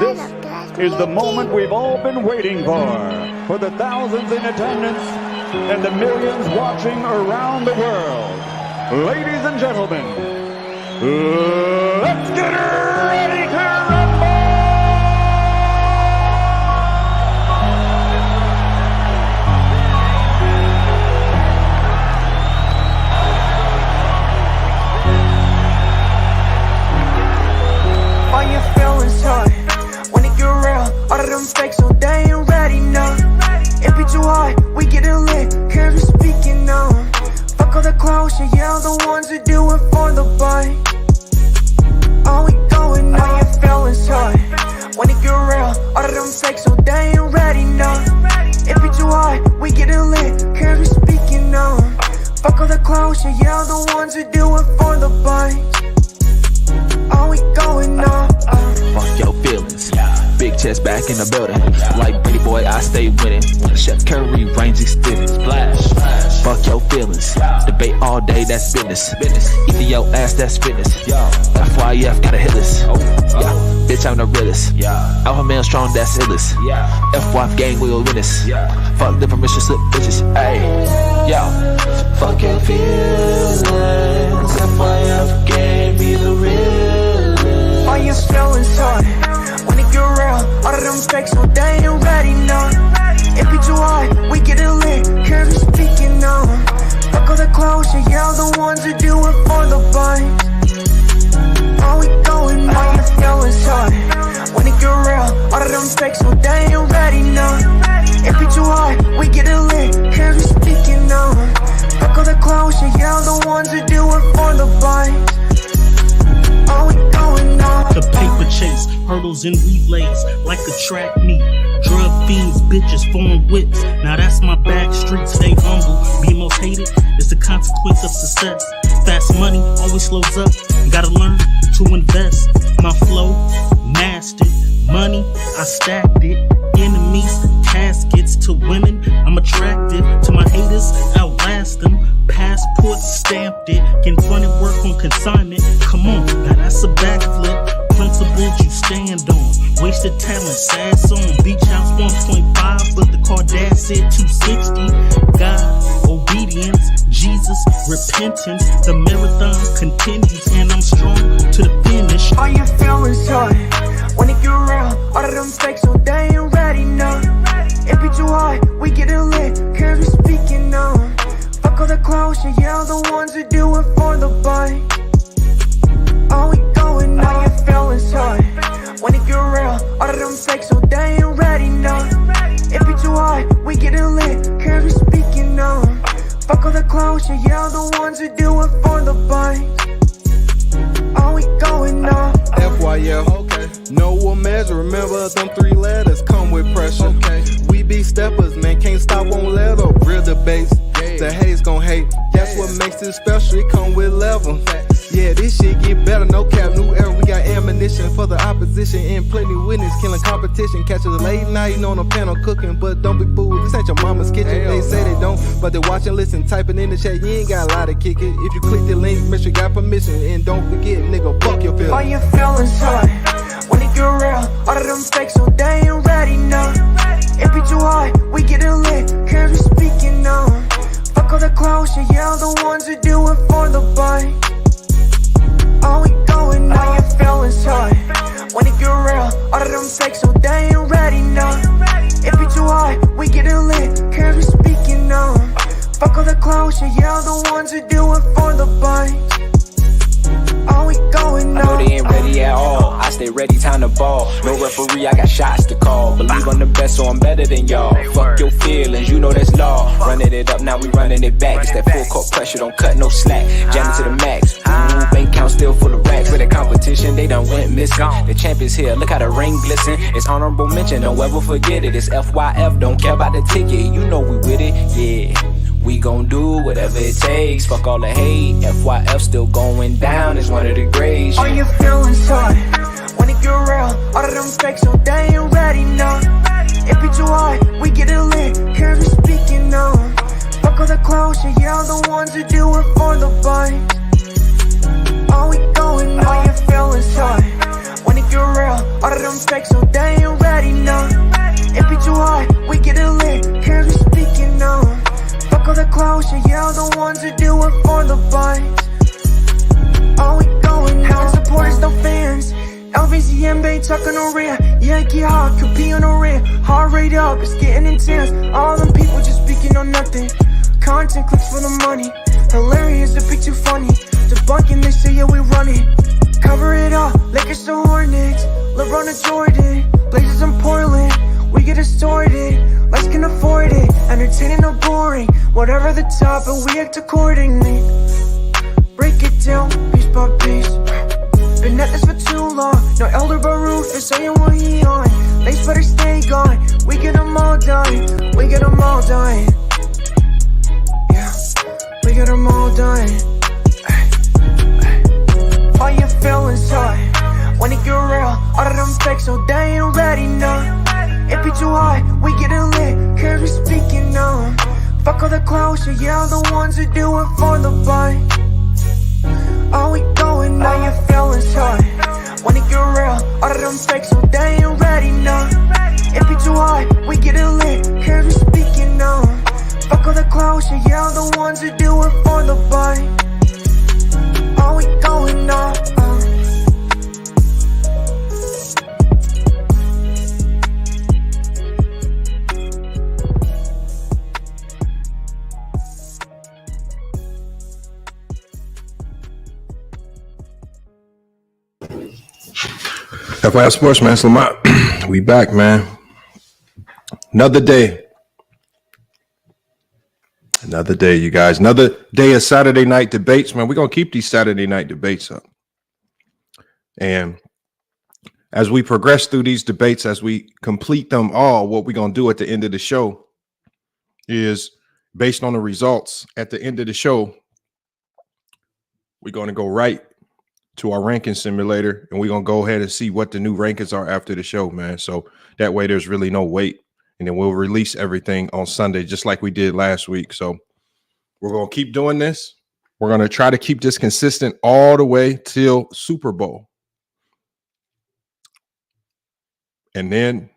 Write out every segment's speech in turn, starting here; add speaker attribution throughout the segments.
Speaker 1: This is the moment we've all been waiting for the thousands in attendance and the millions watching around the world. Ladies and gentlemen, let's get ready to rumble!
Speaker 2: All your feelings hurt when it get real. All of them fakes, so they ain't ready now. It be too hard, we get it lit, cause we speaking now. Fuck all the clowns, yeah, the ones who do it for the bite. All we going now. All your feelings hurt when it get real. All of them fakes, so they ain't ready now. It be too hard, we get it lit, cause we speaking now. Fuck all the clowns, yeah, the ones who do it for the bite. All we going now.
Speaker 3: Fuck your feelings. Big chest back in the building. Like Brady boy, I stay winning. Chef Curry, range extended. Splash. Fuck your feelings. Debate all day, that's business. Either your ass, that's fitness. FYF got a hit list. Bitch, I'm the realest. Alpha male strong, that's illest. FYF gang, we'll win this. Fuck the permission slip bitches. Ayy, yo. Fuck your feelings. FYF gang, be the realest.
Speaker 2: All your feelings hurt when it get real. All of them fakes, so they ain't ready now. It be too hard, we get it lit, cause we speaking now. Fuck all the clowns, yeah, the ones who do it for the bite. All we going now. All your feelings hurt when it get real. All of them fakes, so they ain't ready now. It be too hard, we get it lit, cause we speaking now. Fuck all the clowns, yeah, the ones who do it for the bite. All we going now.
Speaker 4: The paper chase, hurdles and relays, like a track meet. Drug fiends, bitches, foreign whips. Now that's my back street, stay humble. Be most hated is the consequence of success. Fast money always slows up. Gotta learn to invest. My flow, mastered. Money, I stacked it. Enemies, caskets to women. I'm attractive to my haters, outlast them. Passport stamped it. Getting funny work on consignment. Come on, now that's a backflip. Principles you stand on. Wasted talent, sad song. Beach house 1.5, but the car dad said 260. God, obedience, Jesus, repentance. The marathon continues, and I'm strong to the finish.
Speaker 2: All your feelings hurt when it get real. All of them fakes, so they ain't ready now. It be too hard, we get it lit, cause we speaking now. Fuck all the clowns, yeah, the ones who do it for the bite. All we going now. All your feelings hurt when it get real. All of them fakes, so they ain't ready now. It be too hard, we get it lit, cause we speaking now. Fuck all the clowns, yeah, the ones who do it for the bite. All we going now.
Speaker 5: FYF, okay. Know what measure, remember them 3 letters come with pressure. Okay. We be steppers, man, can't stop, won't let up. Real debates, the haters gon' hate. That's what makes it special, it come with level. Yeah, this shit get better, no cap, new era. We got ammunition for the opposition and plenty witness, killing competition. Catch us late night on the panel cooking, but don't be fooled. This ain't your mama's kitchen. They say they don't, but they watch and listen. Typing in the chat, you ain't got a lot to kick it. If you click the link, make sure you got permission, and don't forget, nigga, fuck your feelings.
Speaker 2: All your feelings hurt when it get real. All of them fakes, so they ain't ready now. It be too hard, we get it lit, cause we speaking now. Fuck all the clowns, yeah, the ones who do it for the bite. All we going now. All your feelings hurt when it get real. All of them fakes, so they ain't ready now. It be too hard, we get it lit, cause we speaking now. Fuck all the clowns, yeah, the ones who do it for the bite. All we going now.
Speaker 6: I know they ain't ready at all. I stay ready, time to ball. No referee, I got shots to call. Believe I'm the best, so I'm better than y'all. Fuck your feelings, you know that's law. Running it up, now we running it back. It's that full court pressure, don't cut no slack. Jamming to the max. Bank account still full of racks. For the competition, they done went missing. The champ is here, look how the ring glisten. It's honorable mention, don't ever forget it. It's FYF, don't care about the ticket. You know we with it, yeah. We gon' do whatever it takes. Fuck all the hate. FYF still going down. It's one of the grades.
Speaker 2: All your feelings hurt when it get real. All of them fakes, so they ain't ready now. It be too hard, we get it lit, cause we speaking now. Fuck all the clowns, yeah, the ones who do it for the bite. All we going now. All your feelings hurt when it get real. All of them fake, so they ain't ready, no. It be too hard, we get it lit, cause we speaking now. Fuck all the clowns, yeah, the ones who do it for the bites. Oh, we going now, supporters, no fans. LVCM, they talking on real. Yeah, get hard, could be on the real. Heart rate up, it's getting intense. All them people just speaking on nothing. Content clicks for the money. Hilarious, it be too funny. Debunking this shit, yeah, we run it. Cover it up, Lakers to Hornets. LeBron to Jordan, Blazers in Portland. We get it sorted, lights can afford it. Entertaining or boring, whatever the top, and we act accordingly. Break it down, piece by piece. Been at this for too long. No elder but Rufus saying what he on. Lace better stay gone. We get them all done. We get them all done. Yeah, we get them all done. All your feelings hurt when it get real. All of them fake, so they ain't ready, no. It be too hard, we get it lit, cause we speaking now. Fuck all the clowns, yeah, the ones who do it for the bite. All we going now, all your feelings hurt when it get real. All of them fake, so they ain't ready, no. It be too hard, we get it lit, cause we speaking now. Fuck all the clowns, yeah, the ones who do it for the bite. All we going now.
Speaker 7: FYF Sports, man. It's Lamont. We back, man. Another day. Another day, you guys. Another day of Saturday night debates, man. We're going to keep these Saturday night debates up. And as we progress through these debates, as we complete them all, what we're going to do at the end of the show is, based on the results at the end of the show, we're going to go right to our ranking simulator, and we're going to go ahead and see what the new rankings are after the show, man. So that way there's really no wait, and then we'll release everything on Sunday, just like we did last week. So we're going to keep doing this. We're going to try to keep this consistent all the way till Super Bowl. And then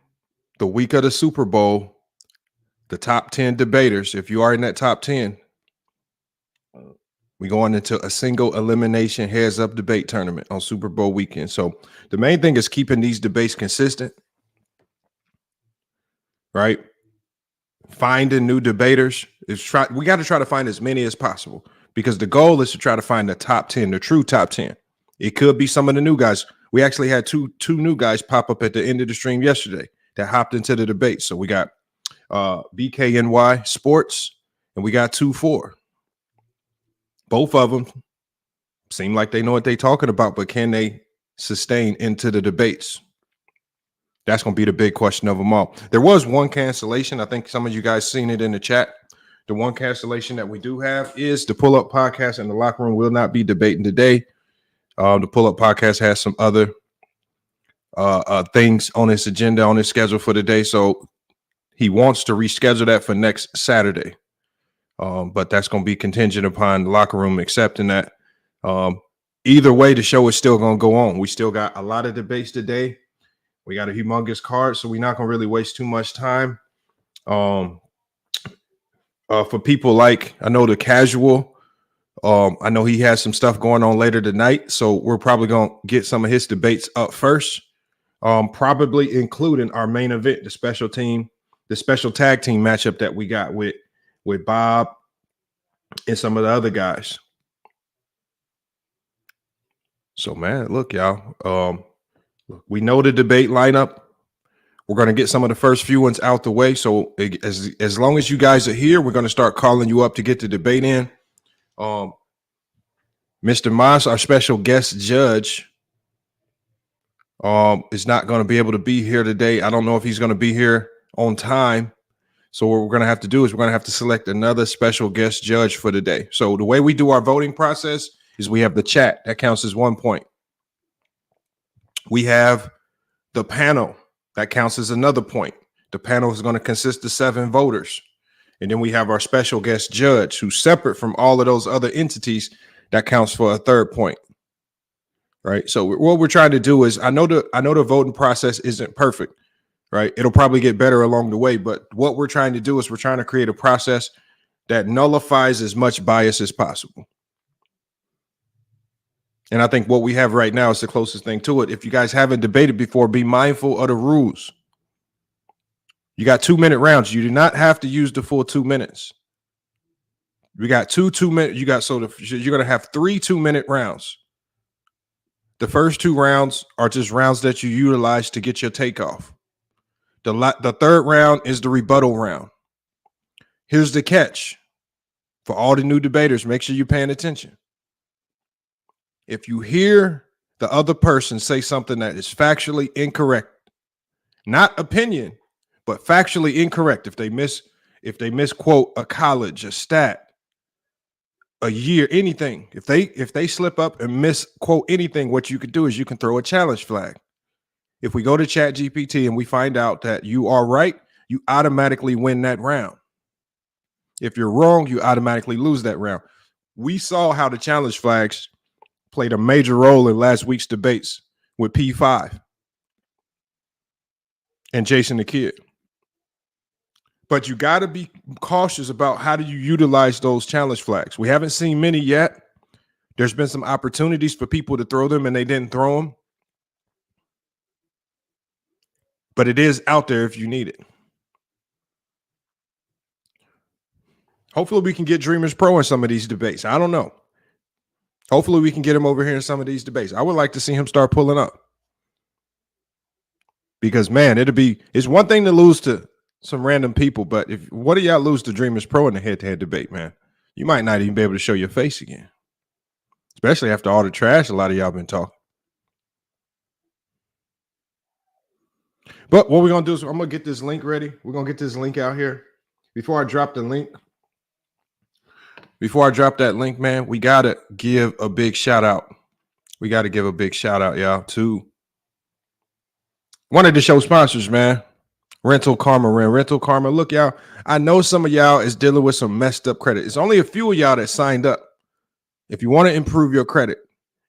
Speaker 7: the week of the Super Bowl, the top 10 debaters, if you are in that top 10, we're going into a single elimination heads up debate tournament on Super Bowl weekend. So the main thing is keeping these debates consistent, right? Finding new debaters. We got to try to find as many as possible, because the goal is to try to find the top 10, the true top 10. It could be some of the new guys. We actually had two new guys pop up at the end of the stream yesterday that hopped into the debate. So we got BKNY Sports, and we got 2-4. Both of them seem like they know what they're talking about, but can they sustain into the debates? That's going to be the big question of them all. There was one cancellation. I think some of you guys seen it in the chat. The one cancellation that we do have is the Pull Up Podcast, and the Locker Room will not be debating today. The Pull Up Podcast has some other things on its agenda, on its schedule for today. So he wants to reschedule that for next Saturday. But that's going to be contingent upon the Locker Room accepting that. Either way, the show is still going to go on. We still got a lot of debates today. We got a humongous card, so we're not going to really waste too much time. For people like, I know the casual, I know he has some stuff going on later tonight, so we're probably going to get some of his debates up first, probably including our main event, the special tag team matchup that we got with Bob and some of the other guys. So, man, look, y'all. We know the debate lineup. We're going to get some of the first few ones out the way. So as long as you guys are here, we're going to start calling you up to get the debate in. Mr. Moss, our special guest judge, is not going to be able to be here today. I don't know if he's going to be here on time. So what we're going to have to do is we're going to have to select another special guest judge for today. So the way we do our voting process is we have the chat. That counts as 1 point. We have the panel. That counts as another point. The panel is going to consist of 7 voters. And then we have our special guest judge, who's separate from all of those other entities. That counts for a 3rd point. right? So what we're trying to do is, I know the voting process isn't perfect, right? It'll probably get better along the way, but what we're trying to do is we're trying to create a process that nullifies as much bias as possible. And I think what we have right now is the closest thing to it. If you guys haven't debated before, be mindful of the rules. You got 2-minute rounds. You do not have to use the full 2 minutes. We got 2-minute. You're going to have 3 2-minute rounds. The first 2 rounds are just rounds that you utilize to get your take off. The third round is the rebuttal round. Here's the catch. For all the new debaters, make sure you're paying attention. If you hear the other person say something that is factually incorrect, not opinion, but factually incorrect, if they misquote a college, a stat, a year, anything, if they slip up and misquote anything, what you could do is you can throw a challenge flag. If we go to ChatGPT and we find out that you are right, you automatically win that round. If you're wrong, you automatically lose that round. We saw how the challenge flags played a major role in last week's debates with P5 and Jason the Kid. But you got to be cautious about how do you utilize those challenge flags. We haven't seen many yet. There's been some opportunities for people to throw them and they didn't throw them. But it is out there if you need it. Hopefully we can get Dreamers Pro in some of these debates. I don't know. Hopefully we can get him over here in some of these debates. I would like to see him start pulling up. Because, man, it's one thing to lose to some random people, but what do y'all lose to Dreamers Pro in the head-to-head debate, man? You might not even be able to show your face again. Especially after all the trash a lot of y'all been talking. But what we're going to do is I'm going to get this link ready. We're going to get this link out here. Before I drop that link, man, we got to give a big shout out. Y'all, to one of the show sponsors, man. Rental Karma. Rental Karma. Look, y'all, I know some of y'all is dealing with some messed up credit. It's only a few of y'all that signed up. If you want to improve your credit,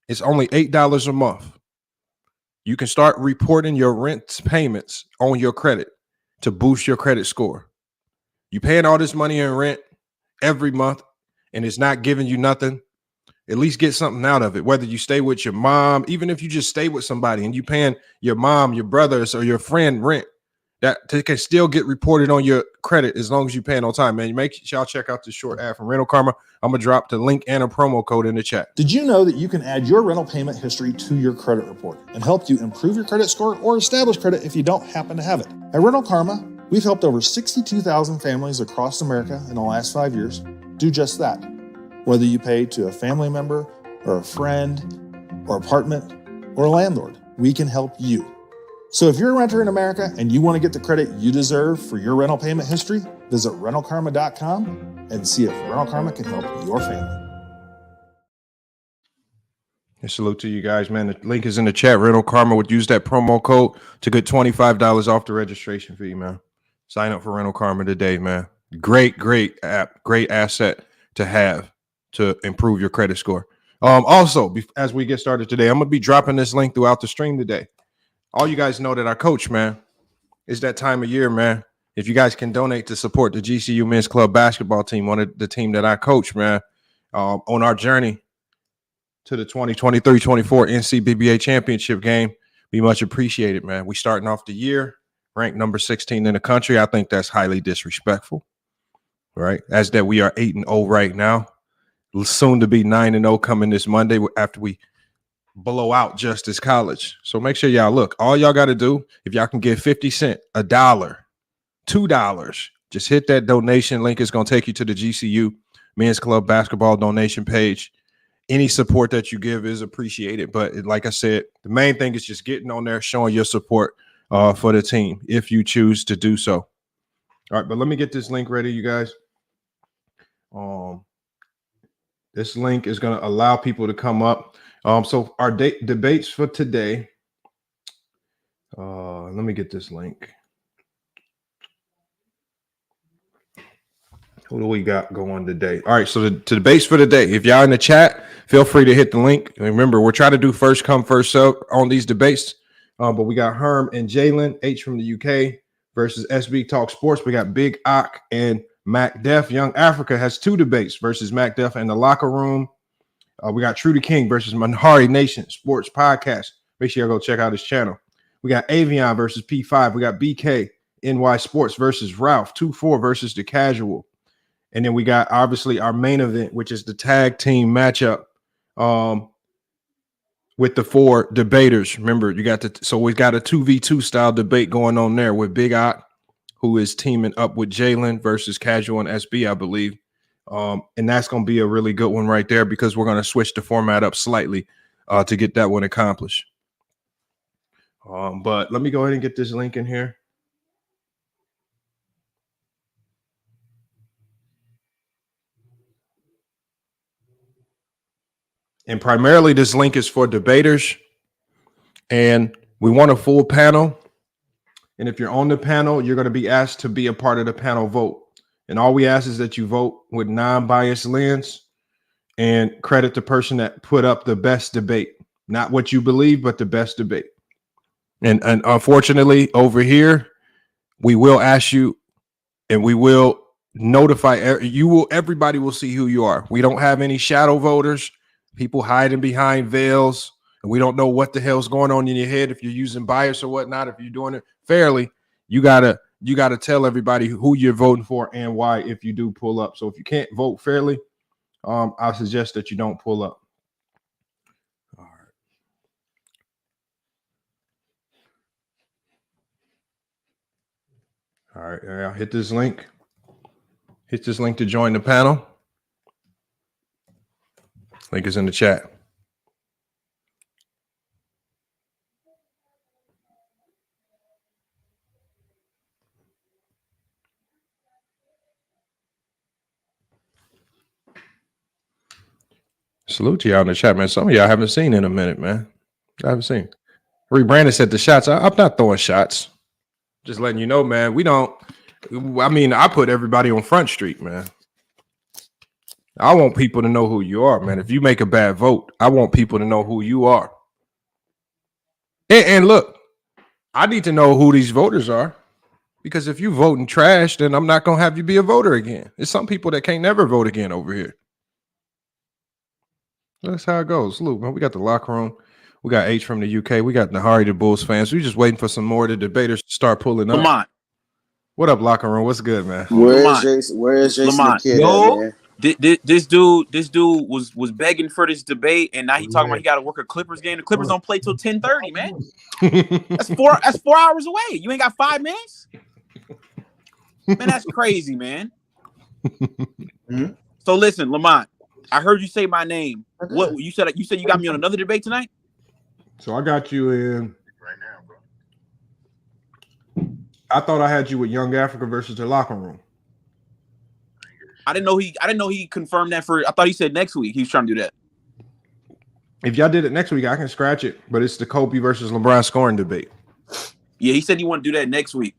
Speaker 7: it's only $8 a month. You can start reporting your rent payments on your credit to boost your credit score. You paying all this money in rent every month and it's not giving you nothing. At least get something out of it. Whether you stay with your mom, even if you just stay with somebody and you paying your mom, your brothers, or your friend rent, that can still get reported on your credit as long as you're paying on time, man. You make sure y'all check out this short ad from Rental Karma. I'm going to drop the link and a promo code in the chat.
Speaker 8: Did you know that you can add your rental payment history to your credit report and help you improve your credit score or establish credit if you don't happen to have it? At Rental Karma, we've helped over 62,000 families across America in the last 5 years do just that. Whether you pay to a family member or a friend or apartment or a landlord, we can help you. So if you're a renter in America and you want to get the credit you deserve for your rental payment history, visit rentalkarma.com and see if Rental Karma can help your family.
Speaker 7: And salute to you guys, man. The link is in the chat. Rental Karma would use that promo code to get $25 off the registration fee, man. Sign up for Rental Karma today, man. Great app, great asset to have to improve your credit score. Also, as we get started today, I'm going to be dropping this link throughout the stream today. All you guys know that I coach, man. It's that time of year, man. If you guys can donate to support the GCU Men's Club basketball team, one of the team that I coach, man, on our journey to the 2023-24 NCBBA championship game, be much appreciated, man. We starting off the year ranked number 16 in the country. I think that's highly disrespectful, right? As that we are 8-0 right now, soon to be 9-0 coming this Monday after we blow out Justice College. So make sure y'all look. All y'all got to do, if y'all can give 50 cents, $1, $2, just hit that donation link. It's going to take you to the GCU Men's Club basketball donation page. Any support that you give is appreciated. But like I said, the main thing is just getting on there, showing your support for the team if you choose to do so. All right, but let me get this link ready, you guys. This link is going to allow people to come up. So our debates for today, let me get this link. Who do we got going today? All right, so the debates for the day. If y'all in the chat, feel free to hit the link. And remember, we're trying to do first come, first serve on these debates. But we got Herm and Jalen, H from the UK versus SB Talk Sports. We got Big Ock and Mack Def. Young Africa has 2 debates versus Mack Def and the Locker Room. We got Trudaking versus Mehari Nation Sports Podcast. Make sure y'all go check out his channel. We got Avion versus P5. We got BKNY Sports versus Ralph. 2-4 versus the Casual. And then we got obviously our main event, which is the tag team matchup with the 4 debaters. Remember, you got so we got a 2v2 style debate going on there with Big Ock, who is teaming up with Jalen versus Casual and SB, I believe. And that's going to be a really good one right there because we're going to switch the format up slightly to get that one accomplished. But let me go ahead and get this link in here. And primarily this link is for debaters. And we want a full panel. And if you're on the panel, you're going to be asked to be a part of the panel vote. And all we ask is that you vote with non-biased lens and credit the person that put up the best debate. Not what you believe, but the best debate. And unfortunately, over here, we will ask you and we will notify everybody will see who you are. We don't have any shadow voters. People hiding behind veils, and we don't know what the hell's going on in your head. If you're using bias or whatnot, if you're doing it fairly, you gotta tell everybody who you're voting for and why. If you do pull up, so if you can't vote fairly, I suggest that you don't pull up. All right, I'll hit this link. Hit this link to join the panel. Link is in the chat. Salute to y'all in the chat, man. Some of y'all I haven't seen in a minute, man. I haven't seen. Rebranded said the shots. I'm not throwing shots. Just letting you know, man. We don't. I mean, I put everybody on Front Street, man. I want people to know who you are, man. If you make a bad vote, I want people to know who you are. And look, I need to know who these voters are, because if you voting trash, then I'm not going to have you be a voter again. There's some people that can't never vote again over here. That's how it goes. Look, man, we got the Locker Room. We got H from the UK. We got Mehari, the Bulls fans. We're just waiting for some more of the debaters to start pulling up.
Speaker 9: Lamont.
Speaker 7: What up, Locker Room? What's good, man?
Speaker 10: Where is Jason
Speaker 9: Lamont.
Speaker 10: the kid
Speaker 9: Yo,
Speaker 10: at, man?
Speaker 9: This dude was begging for this debate, and now he talking about he got to work a Clippers game. The Clippers don't play till 10:30, man. That's 4 hours away. You ain't got 5 minutes, man. That's crazy, man. So listen, Lamont, I heard you say my name. What you said? You said you got me on another debate tonight.
Speaker 7: So I got you in right now, bro. I thought I had you with Young Africa versus the Locker Room.
Speaker 9: I didn't know he confirmed that for. I thought he said next week he was trying to do that.
Speaker 7: If y'all did it next week, I can scratch it. But it's the Kobe versus LeBron scoring debate.
Speaker 9: Yeah, he said he want to do that next week.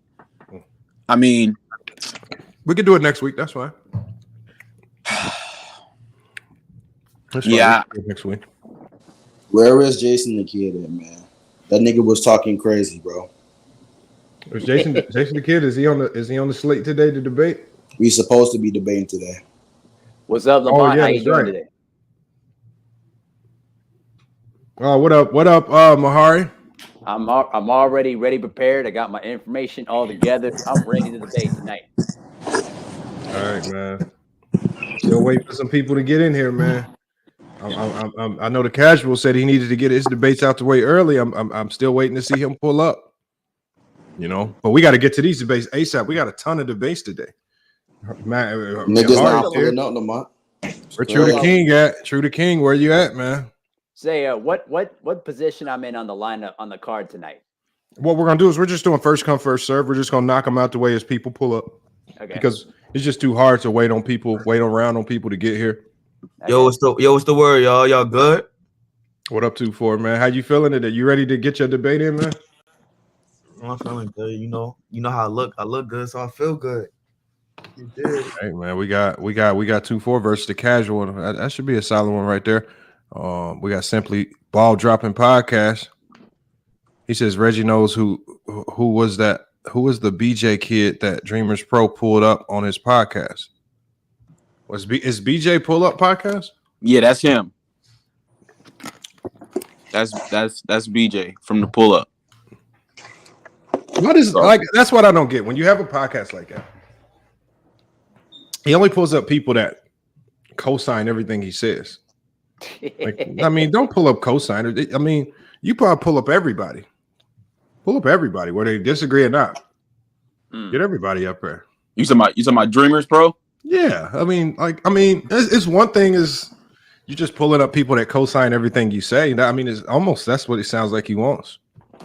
Speaker 9: I mean,
Speaker 7: we could do it next week. That's fine.
Speaker 9: Yeah,
Speaker 7: next week.
Speaker 10: Where is Jason the kid at, man? That nigga was talking crazy, bro.
Speaker 7: Is Jason the kid? Is he on the slate today to debate?
Speaker 10: We supposed to be debating today.
Speaker 11: What's up, Lamont? How you doing today?
Speaker 7: What up, Mehari?
Speaker 11: I'm already ready, prepared. I got my information all together. I'm ready to debate tonight.
Speaker 7: All right, man. Still waiting for some people to get in here, man. I know the Casual said he needed to get his debates out the way early. I'm still waiting to see him pull up. You know, but we got to get to these debates ASAP. We got a ton of debates today.
Speaker 10: Niggas not pulling up, Lamont.
Speaker 7: Where Trudaking at? Trudaking, where you at, man?
Speaker 11: Say, what position I'm in on the lineup on the card tonight?
Speaker 7: What we're gonna do is we're just doing first come, first serve. We're just gonna knock them out the way as people pull up.
Speaker 11: Okay.
Speaker 7: Because it's just too hard to wait around on people to get here.
Speaker 11: Okay.
Speaker 12: Yo, what's the word, y'all? Y'all good?
Speaker 7: What up, 2-4, man? How you feeling today? You ready to get your debate in, man?
Speaker 12: I'm feeling good. You know how I look. I look good, so I feel good.
Speaker 7: Hey man, we got 2-4 versus the casual. That should be a solid one right there. We got Simply Ball Dropping Podcast. He says Reggie knows who was that. Who was the BJ kid that Dreamers Pro pulled up on his podcast? Is BJ Pull Up Podcast?
Speaker 9: Yeah, that's him. That's BJ from the Pull Up.
Speaker 7: What is like? That's what I don't get. When you have a podcast like that, he only pulls up people that co-sign everything he says. Like, I mean, don't pull up co-signers. I mean, you probably pull up everybody. Pull up everybody, whether they disagree or not. Get everybody up there.
Speaker 9: You talking about Dreamers Pro?
Speaker 7: Yeah, I mean, it's one thing is you just pulling up people that co-sign everything you say. I mean, it's almost that's what it sounds like he wants.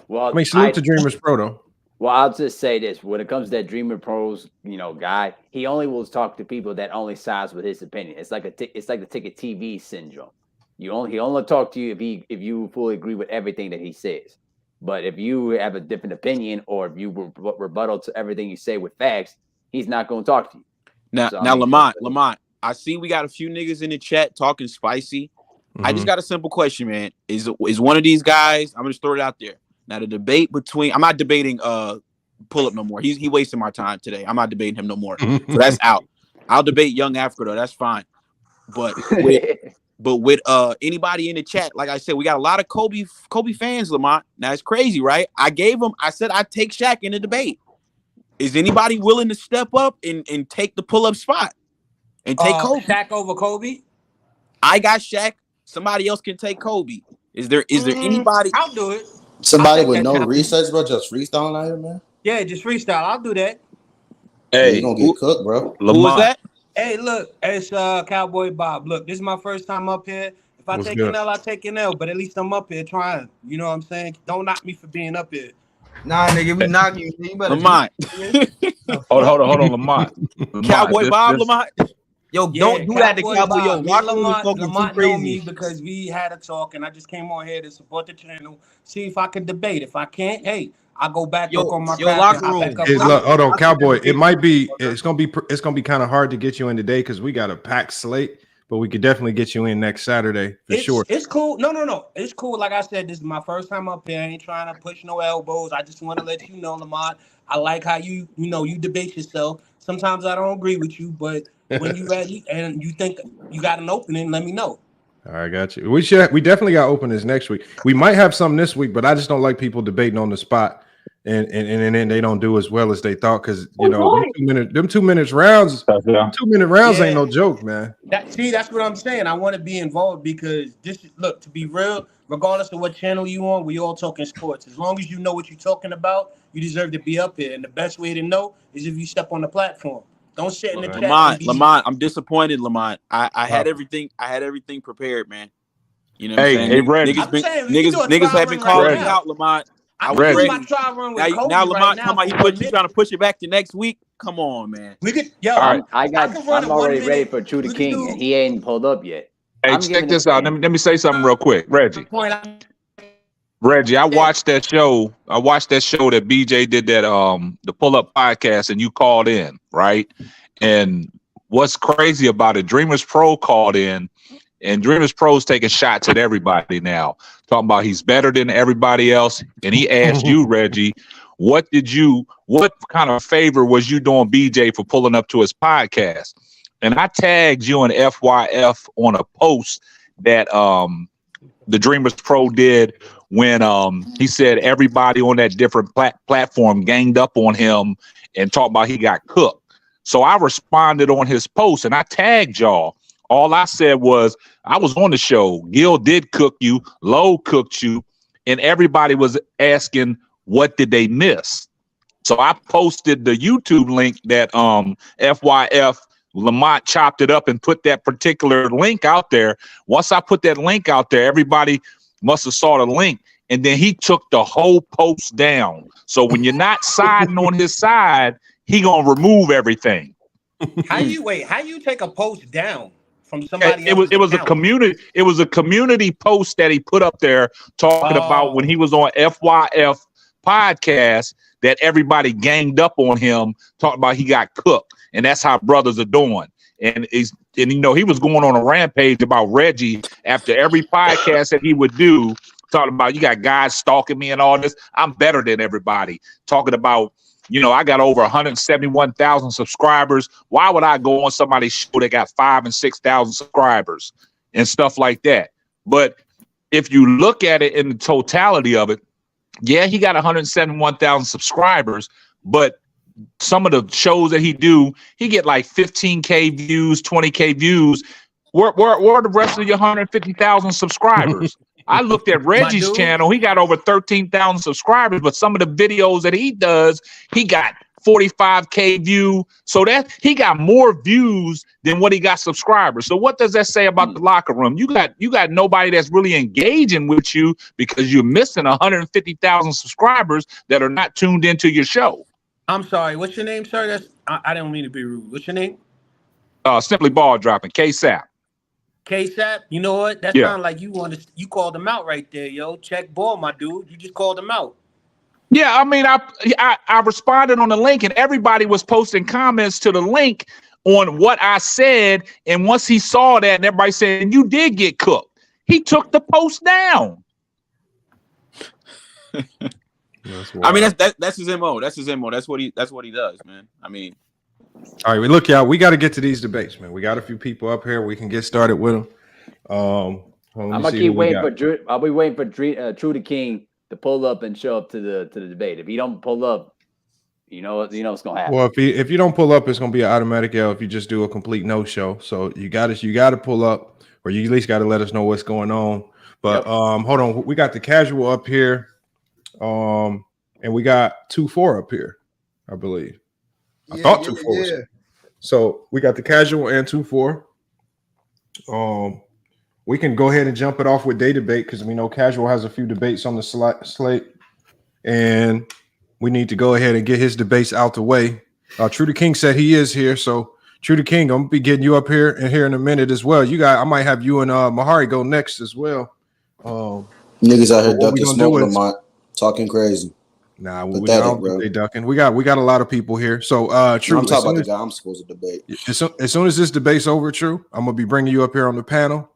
Speaker 11: Well,
Speaker 7: I mean, salute to Dreamers Pro though.
Speaker 11: Well, I'll just say this: when it comes to that Dreamer Pro's, guy, he only will talk to people that only sides with his opinion. It's like the Ticket TV syndrome. He only talk to you if you fully agree with everything that he says. But if you have a different opinion or if you rebuttal to everything you say with facts, he's not going to talk to you.
Speaker 9: Now, Lamont, I see we got a few niggas in the chat talking spicy. Mm-hmm. I just got a simple question, man. Is one of these guys? I'm gonna just throw it out there. Now the debate between I'm not debating Pull Up no more. He wasting my time today. I'm not debating him no more. So that's out. I'll debate Young Africa though. That's fine. But with anybody in the chat, like I said, we got a lot of Kobe fans, Lamont. Now it's crazy, right? I said I'd take Shaq in the debate. Is anybody willing to step up and take the pull-up spot and take Kobe?
Speaker 13: Shaq over Kobe?
Speaker 9: I got Shaq. Somebody else can take Kobe. Is there anybody?
Speaker 13: I'll do it.
Speaker 10: Somebody with no research, bro, just freestyling out here, man.
Speaker 13: Yeah, just freestyle. I'll do that.
Speaker 10: Hey, you gonna get cooked, bro.
Speaker 9: Who was that?
Speaker 13: Hey, look, it's Cowboy Bob. Look, this is my first time up here. If I take an L, I take an L. But at least I'm up here trying. You know what I'm saying? Don't knock me for being up here.
Speaker 12: Nah, nigga, we knock you.
Speaker 9: Lamont.
Speaker 12: Hold on, Lamont.
Speaker 9: Cowboy Bob, Lamont.
Speaker 12: Yo, don't do that to Cowboy. Yo,
Speaker 13: Lamont know me because we had a talk, and I just came on here to support the channel, see if I can debate. If I can't, hey, I go back up on my
Speaker 12: locker room.
Speaker 7: Hold on, Cowboy. It's gonna be kind of hard to get you in today because we got a packed slate. But we could definitely get you in next Saturday for sure.
Speaker 13: It's cool. No. It's cool. Like I said, this is my first time up here. I ain't trying to push no elbows. I just want to let you know, Lamont, I like how you debate yourself. Sometimes I don't agree with you, but when you ready and you think you got an opening, let me know.
Speaker 7: All right, got you. We definitely got openings next week. We might have some this week, but I just don't like people debating on the spot. And then they don't do as well as they thought because them 2 minutes rounds, 2 minute rounds ain't no joke, man.
Speaker 13: That's what I'm saying. I want to be involved because to be real, regardless of what channel you on, we all talking sports. As long as you know what you're talking about, you deserve to be up here. And the best way to know is if you step on the platform. Don't sit in the chat.
Speaker 9: Lamont, I'm disappointed, Lamont. I had everything prepared, man. You know what I'm saying?
Speaker 14: Hey, Reggie.
Speaker 9: Niggas have been calling me out, Lamont.
Speaker 13: I was ready. My try run with Kobe
Speaker 9: now Lamont,
Speaker 13: right
Speaker 9: come on, you trying to push it back to next week? Come on, man.
Speaker 13: We could,
Speaker 11: I'm already ready for Trudaking, and he ain't pulled up yet.
Speaker 14: Hey, check this out. Let me say something real quick, Reggie. I watched that show. I watched that show that BJ did that the Pull Up podcast, and you called in, right? And what's crazy about it, Dreamers Pro called in, and Dreamers Pro's taking shots at everybody now. Talking about he's better than everybody else. And he asked you, Reggie, what kind of favor was you doing BJ for pulling up to his podcast? And I tagged you and FYF on a post that the Dreamers Pro did when he said everybody on that different platform ganged up on him and talked about he got cooked. So I responded on his post and I tagged y'all. All I said was I was on the show. Gil did cook you. Lowe cooked you. And everybody was asking, what did they miss? So I posted the YouTube link that FYF Lamont chopped it up and put that particular link out there. Once I put that link out there, everybody must have saw the link. And then he took the whole post down. So when you're not siding on his side, he going to remove everything.
Speaker 13: How you take a post down? From somebody
Speaker 14: it was a community post that he put up there talking about when he was on FYF podcast that everybody ganged up on him, talking about he got cooked, and that's how brothers are doing. And you know, he was going on a rampage about Reggie after every podcast that he would do, talking about, you got guys stalking me and all this. I'm better than everybody. Talking about, you know, I got over 171,000 subscribers. Why would I go on somebody's show that got 5,000 and 6,000 subscribers and stuff like that? But if you look at it in the totality of it, yeah, he got 171,000 subscribers, but some of the shows that he do, he get like 15K views, 20K views. Where are the rest of your 150,000 subscribers? I looked at Reggie's channel. He got over 13,000 subscribers, but some of the videos that he does, he got 45K view. So that he got more views than what he got subscribers. So what does that say about the locker room? You got nobody that's really engaging with you because you're missing 150,000 subscribers that are not tuned into your show.
Speaker 13: I'm sorry. What's your name, sir? I didn't mean to be rude. What's your name?
Speaker 14: Simply ball dropping. K-Sap.
Speaker 13: K-Sap. You know what? That sounds like you called him out right there, yo. Check ball, my dude. You just called him out.
Speaker 14: Yeah, I mean, I responded on the link, and everybody was posting comments to the link on what I said. And once he saw that, and everybody said, "You did get cooked," he took the post down.
Speaker 9: I mean, that's his MO. That's his MO. That's what he does, man. I mean,
Speaker 7: all right, look, y'all. We got to get to these debates, man. We got a few people up here. We can get started with them.
Speaker 11: I'm gonna keep waiting for Drew. I'll be waiting for Trudaking to pull up and show up to the debate. If he don't pull up, you know what's gonna happen.
Speaker 7: Well, if you don't pull up, it's gonna be an automatic L if you just do a complete no show. So you got to pull up, or you at least got to let us know what's going on. But hold on, we got the casual up here. And we got 2-4 up here, I believe. I thought 2-4. Yeah. So we got the casual and 2-4. We can go ahead and jump it off with day debate because we know casual has a few debates on the slate, and we need to go ahead and get his debates out the way. Trudaking said he is here, so Trudaking, I'm gonna be getting you up here in a minute as well. I might have you and Mehari go next as well.
Speaker 10: Niggas out here ducking smoke, talking crazy.
Speaker 7: Nah, we don't think they ducking. We got a lot of people here. So, True,
Speaker 10: I'm talking about the guy I'm supposed to debate.
Speaker 7: As soon as this debate's over, True, I'm gonna be bringing you up here on the panel.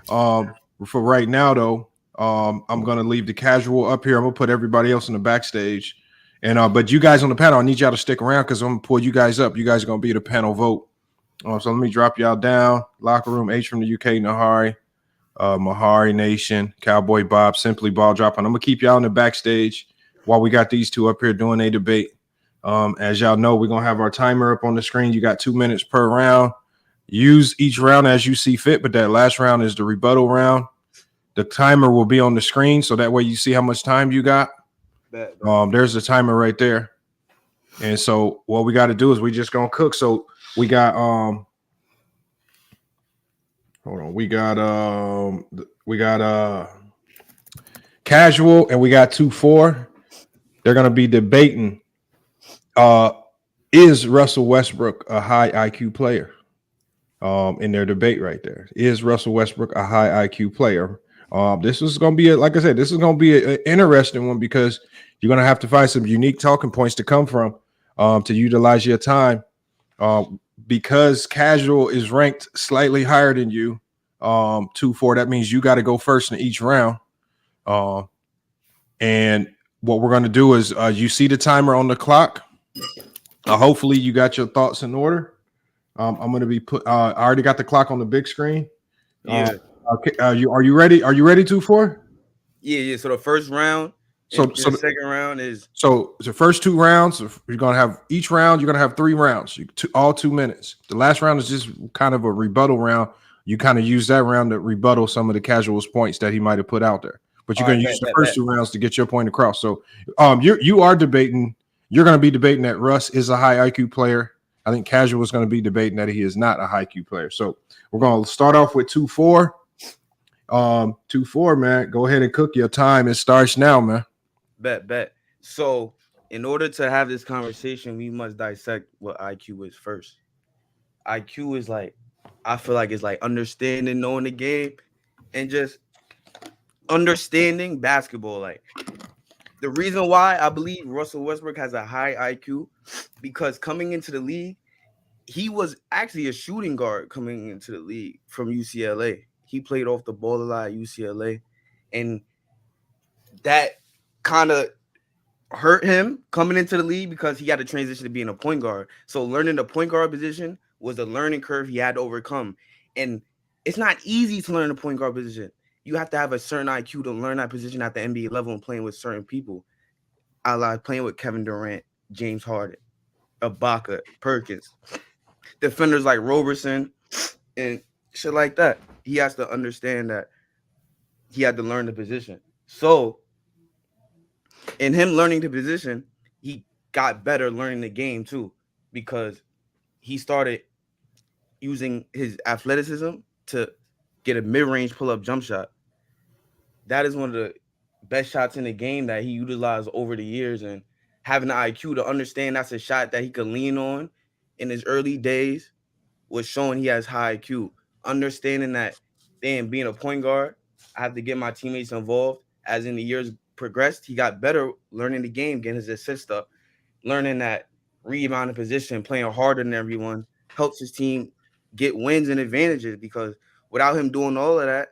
Speaker 7: For right now, though, I'm gonna leave the casual up here. I'm gonna put everybody else in the backstage, and but you guys on the panel, I need y'all to stick around because I'm gonna pull you guys up. You guys are gonna be the panel vote. So let me drop y'all down. Locker room H from the UK, Mehari, Mehari Nation, Cowboy Bob, Simply Ball Dropping. I'm gonna keep y'all in the backstage while we got these two up here doing a debate. As y'all know, we're gonna have our timer up on the screen. You got 2 minutes per round. Use each round as you see fit, but that last round is the rebuttal round. The timer will be on the screen, so that way you see how much time you got. There's the timer right there. And so what we got to do is we just gonna cook. So we got we got casual and we got 2-4. They're going to be debating, is Russell Westbrook a high IQ player? In their debate right there. Is Russell Westbrook a high IQ player? This is going to be, like I said, this is going to be an interesting one because you're going to have to find some unique talking points to come from to utilize your time. Because casual is ranked slightly higher than you, 2-4, that means you got to go first in each round. And what we're going to do is you see the timer on the clock. Hopefully you got your thoughts in order. I'm going to be I already got the clock on the big screen.
Speaker 12: Yeah.
Speaker 7: Okay. Are you ready? Are you ready, 2-4?
Speaker 12: Yeah. So the first round. So the second round is.
Speaker 7: So the first 2 rounds, you're going to have each round. You're going to have 3 rounds, all 2 minutes. The last round is just kind of a rebuttal round. You kind of use that round to rebuttal some of the casuals points that he might have put out there. But you're going to use the first 2 rounds to get your point across. So you are debating. You're going to be debating that Russ is a high IQ player. I think casual is going to be debating that he is not a high IQ player. So we're going to start off with 2-4. 2-4, man. Go ahead and cook your time. It starts now, man.
Speaker 12: Bet. So in order to have this conversation, we must dissect what IQ is first. IQ is like, I feel like it's like understanding, knowing the game, and just understanding basketball. Like The reason why I believe Russell Westbrook has a high IQ, because coming into the league, he was actually a shooting guard coming into the league from UCLA. He played off the ball a lot at UCLA, and that kind of hurt him coming into the league because he had to transition to being a point guard. So learning the point guard position was a learning curve he had to overcome. And it's not easy to learn the point guard position. You have to have a certain IQ to learn that position at the NBA level and playing with certain people. I like playing with Kevin Durant, James Harden, Ibaka, Perkins, defenders like Roberson, and shit like that. He has to understand that he had to learn the position. So in him learning the position, he got better learning the game too, because he started using his athleticism to get a mid-range pull-up jump shot. That is one of the best shots in the game that he utilized over the years, and having the IQ to understand that's a shot that he could lean on in his early days was showing he has high IQ. Understanding that, damn, being a point guard, I have to get my teammates involved. As in the years progressed, he got better learning the game, getting his assist up, learning that rebounding position, playing harder than everyone, helps his team get wins and advantages, because without him doing all of that,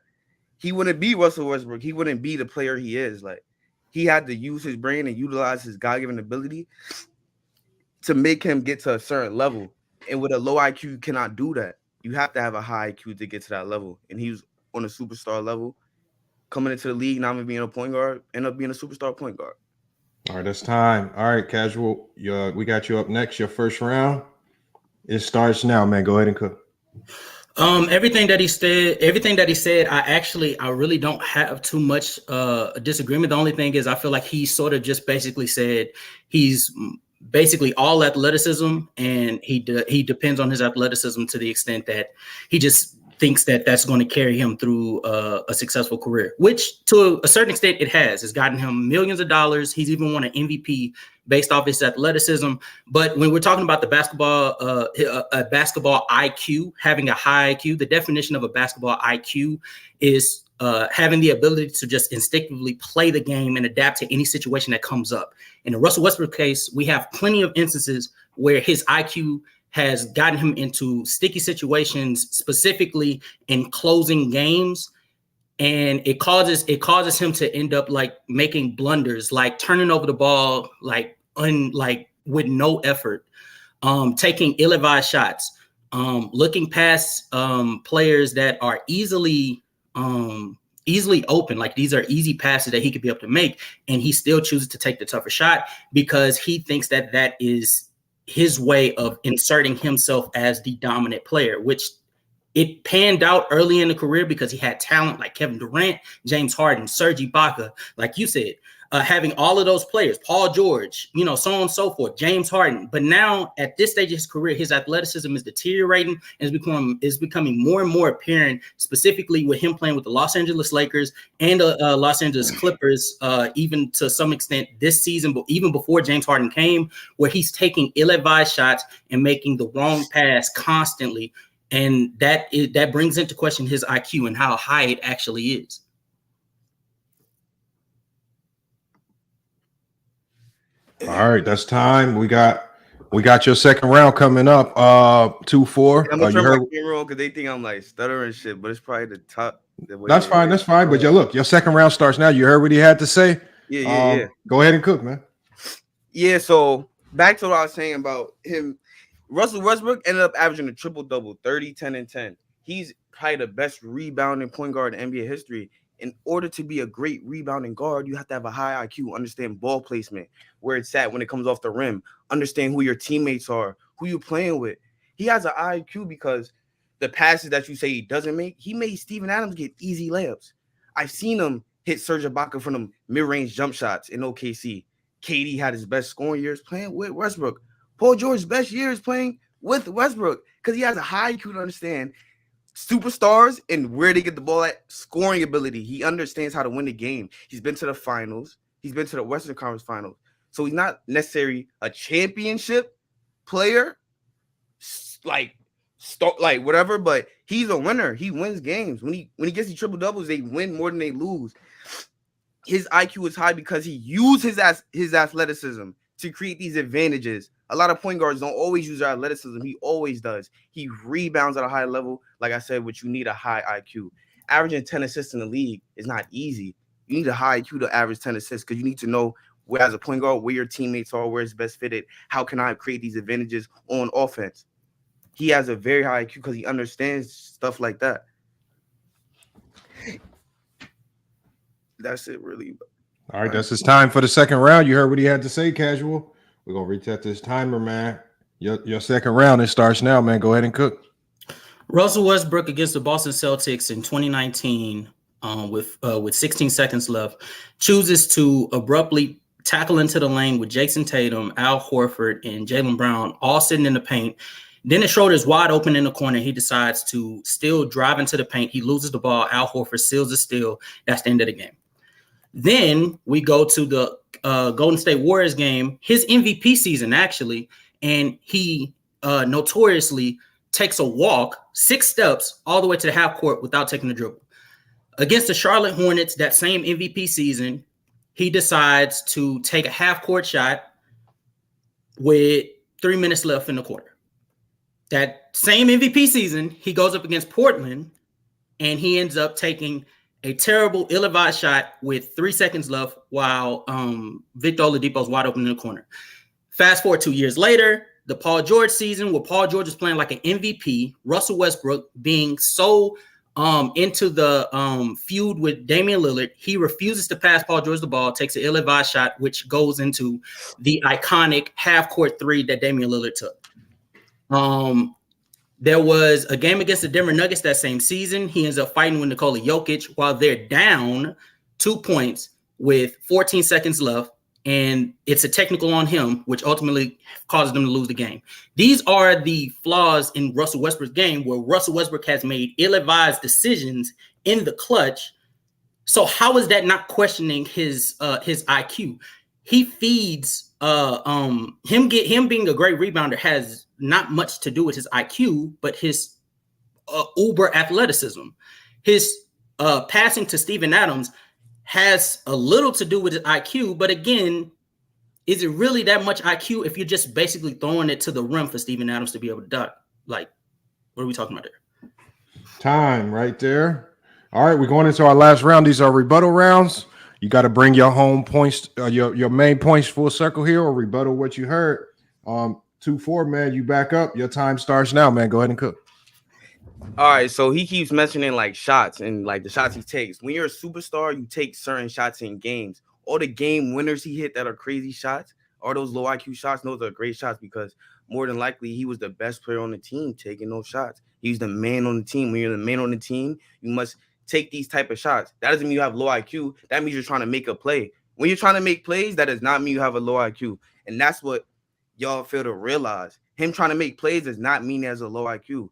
Speaker 12: he wouldn't be Russell Westbrook. He wouldn't be the player he is. Like, he had to use his brain and utilize his God-given ability to make him get to a certain level. And with a low IQ, you cannot do that. You have to have a high IQ to get to that level. And he was on a superstar level. Coming into the league, not even being a point guard, end up being a superstar point guard.
Speaker 7: All right, that's time. All right, Casual. We got you up next. Your first round. It starts now, man. Go ahead and cook.
Speaker 4: Everything that he said, I really don't have too much disagreement. The only thing is I feel like he sort of just basically said he's basically all athleticism, and he depends on his athleticism to the extent that he just thinks that that's going to carry him through a successful career, which to a certain extent it has. It's gotten him millions of dollars. He's even won an MVP based off his athleticism. But when we're talking about the basketball IQ, having a high IQ, the definition of a basketball IQ is having the ability to just instinctively play the game and adapt to any situation that comes up. In the Russell Westbrook case, we have plenty of instances where his IQ has gotten him into sticky situations, specifically in closing games. And it causes him to end up like making blunders, like turning over the ball, like with no effort, taking ill-advised shots, looking past players that are easily open. Like, these are easy passes that he could be able to make, and he still chooses to take the tougher shot because he thinks that that is his way of inserting himself as the dominant player, which it panned out early in the career because he had talent like Kevin Durant, James Harden, Serge Ibaka, like you said, having all of those players, Paul George, so on and so forth, James Harden. But now at this stage of his career, his athleticism is deteriorating and is becoming more and more apparent, specifically with him playing with the Los Angeles Lakers and the Los Angeles Clippers, even to some extent this season, but even before James Harden came, where he's taking ill-advised shots and making the wrong pass constantly. And that brings into question his IQ and how high it actually is.
Speaker 7: All right, that's time. We got your second round coming up. 2-4.
Speaker 12: I'm gonna turn my camera on because they think I'm like stuttering shit, but it's probably the top.
Speaker 7: That's fine. That's fine. But look, your second round starts now. You heard what he had to say.
Speaker 12: Yeah.
Speaker 7: Go ahead and cook, man.
Speaker 12: Yeah. So back to what I was saying about him. Russell Westbrook ended up averaging a triple-double, 30, 10, and 10. He's probably the best rebounding point guard in NBA history. In order to be a great rebounding guard, you have to have a high IQ, understand ball placement, where it's at when it comes off the rim, understand who your teammates are, who you're playing with. He has an IQ because the passes that you say he doesn't make, he made Steven Adams get easy layups. I've seen him hit Serge Ibaka from them mid-range jump shots in OKC. KD had his best scoring years playing with Westbrook. Paul George's best years playing with Westbrook because he has a high IQ to understand superstars and where they get the ball at, scoring ability. He understands how to win the game. He's been to the finals. He's been to the Western Conference Finals. So he's not necessarily a championship player, like whatever, but he's a winner. He wins games. When he gets these triple doubles, they win more than they lose. his IQ is high because he used his athleticism to create these advantages. A lot of point guards don't always use their athleticism. He always does. He rebounds at a high level. Like I said, which you need a high IQ. Averaging 10 assists in the league is not easy. You need a high IQ to average 10 assists because you need to know where, as a point guard, where your teammates are, where it's best fitted. How can I create these advantages on offense? He has a very high IQ because he understands stuff like that. That's it, really.
Speaker 7: All right, that's his time for the second round. You heard what he had to say, Casual. We're gonna reset this timer, man. Your second round, it starts now, man. Go ahead and cook.
Speaker 4: Russell Westbrook against the Boston Celtics in 2019, with 16 seconds left, chooses to abruptly tackle into the lane with Jason Tatum, Al Horford, and Jaylen Brown all sitting in the paint. Dennis Schroeder's wide open in the corner. He decides to still drive into the paint. He loses the ball. Al Horford seals the steal. That's the end of the game. Then we go to the Golden State Warriors game, his MVP season, actually, and he notoriously takes a walk 6 steps all the way to the half court without taking the dribble. Against the Charlotte Hornets, that same MVP season, he decides to take a half court shot with 3 minutes left in the quarter. That same MVP season, he goes up against Portland, and he ends up taking a terrible, ill-advised shot with 3 seconds left while Victor Oladipo's wide open in the corner. Fast forward 2 years later, the Paul George season, where Paul George is playing like an MVP, Russell Westbrook being so into the feud with Damian Lillard, he refuses to pass Paul George the ball, takes an ill-advised shot, which goes into the iconic half-court 3 that Damian Lillard took. There was a game against the Denver Nuggets that same season. He ends up fighting with Nikola Jokic while they're down 2 points with 14 seconds left, and it's a technical on him, which ultimately causes them to lose the game. These are the flaws in Russell Westbrook's game, where Russell Westbrook has made ill-advised decisions in the clutch. So how is that not questioning his IQ? He feeds him being a great rebounder has not much to do with his IQ, but his uber athleticism. His passing to Steven Adams has a little to do with his IQ, but again, is it really that much IQ if you're just basically throwing it to the rim for Steven Adams to be able to dunk? Like, what are we talking about there?
Speaker 7: Time right there. All right, we're going into our last round. These are rebuttal rounds. You got to bring your home points, your main points full circle here, or rebuttal what you heard. 2-4, man. You back up. Your time starts now, man. Go ahead and cook.
Speaker 12: All right, so he keeps mentioning like shots and like the shots he takes. When you're a superstar, you take certain shots in games. All the game winners he hit that are crazy shots are those low IQ shots. Those are great shots because more than likely he was the best player on the team taking those shots. He's the man on the team. When you're the man on the team, you must take these type of shots. That doesn't mean you have low IQ. That means you're trying to make a play. When you're trying to make plays, that does not mean you have a low IQ. And that's what y'all fail to realize. Him trying to make plays does not mean he has a low IQ.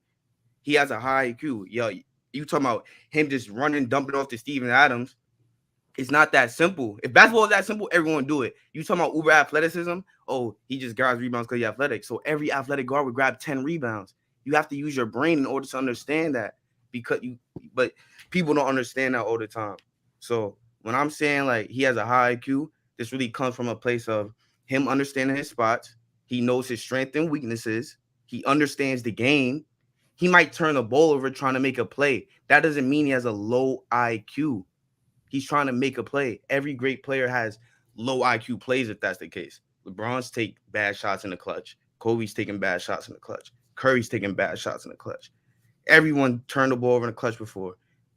Speaker 12: He has a high IQ. Yo, you talking about him just running, dumping off to Steven Adams. It's not that simple. If basketball is that simple, everyone would do it. You talking about uber athleticism? Oh, he just grabs rebounds because he's athletic. So every athletic guard would grab 10 rebounds. You have to use your brain in order to understand that. But people don't understand that all the time. So when I'm saying like he has a high IQ, this really comes from a place of him understanding his spots. He knows his strengths and weaknesses. He understands the game. He might turn the ball over trying to make a play. That doesn't mean he has a low IQ. He's trying to make a play. Every great player has low IQ plays if that's the case. LeBron's take bad shots in the clutch. Kobe's taking bad shots in the clutch. Curry's taking bad shots in the clutch. Everyone turned the ball over in the clutch before.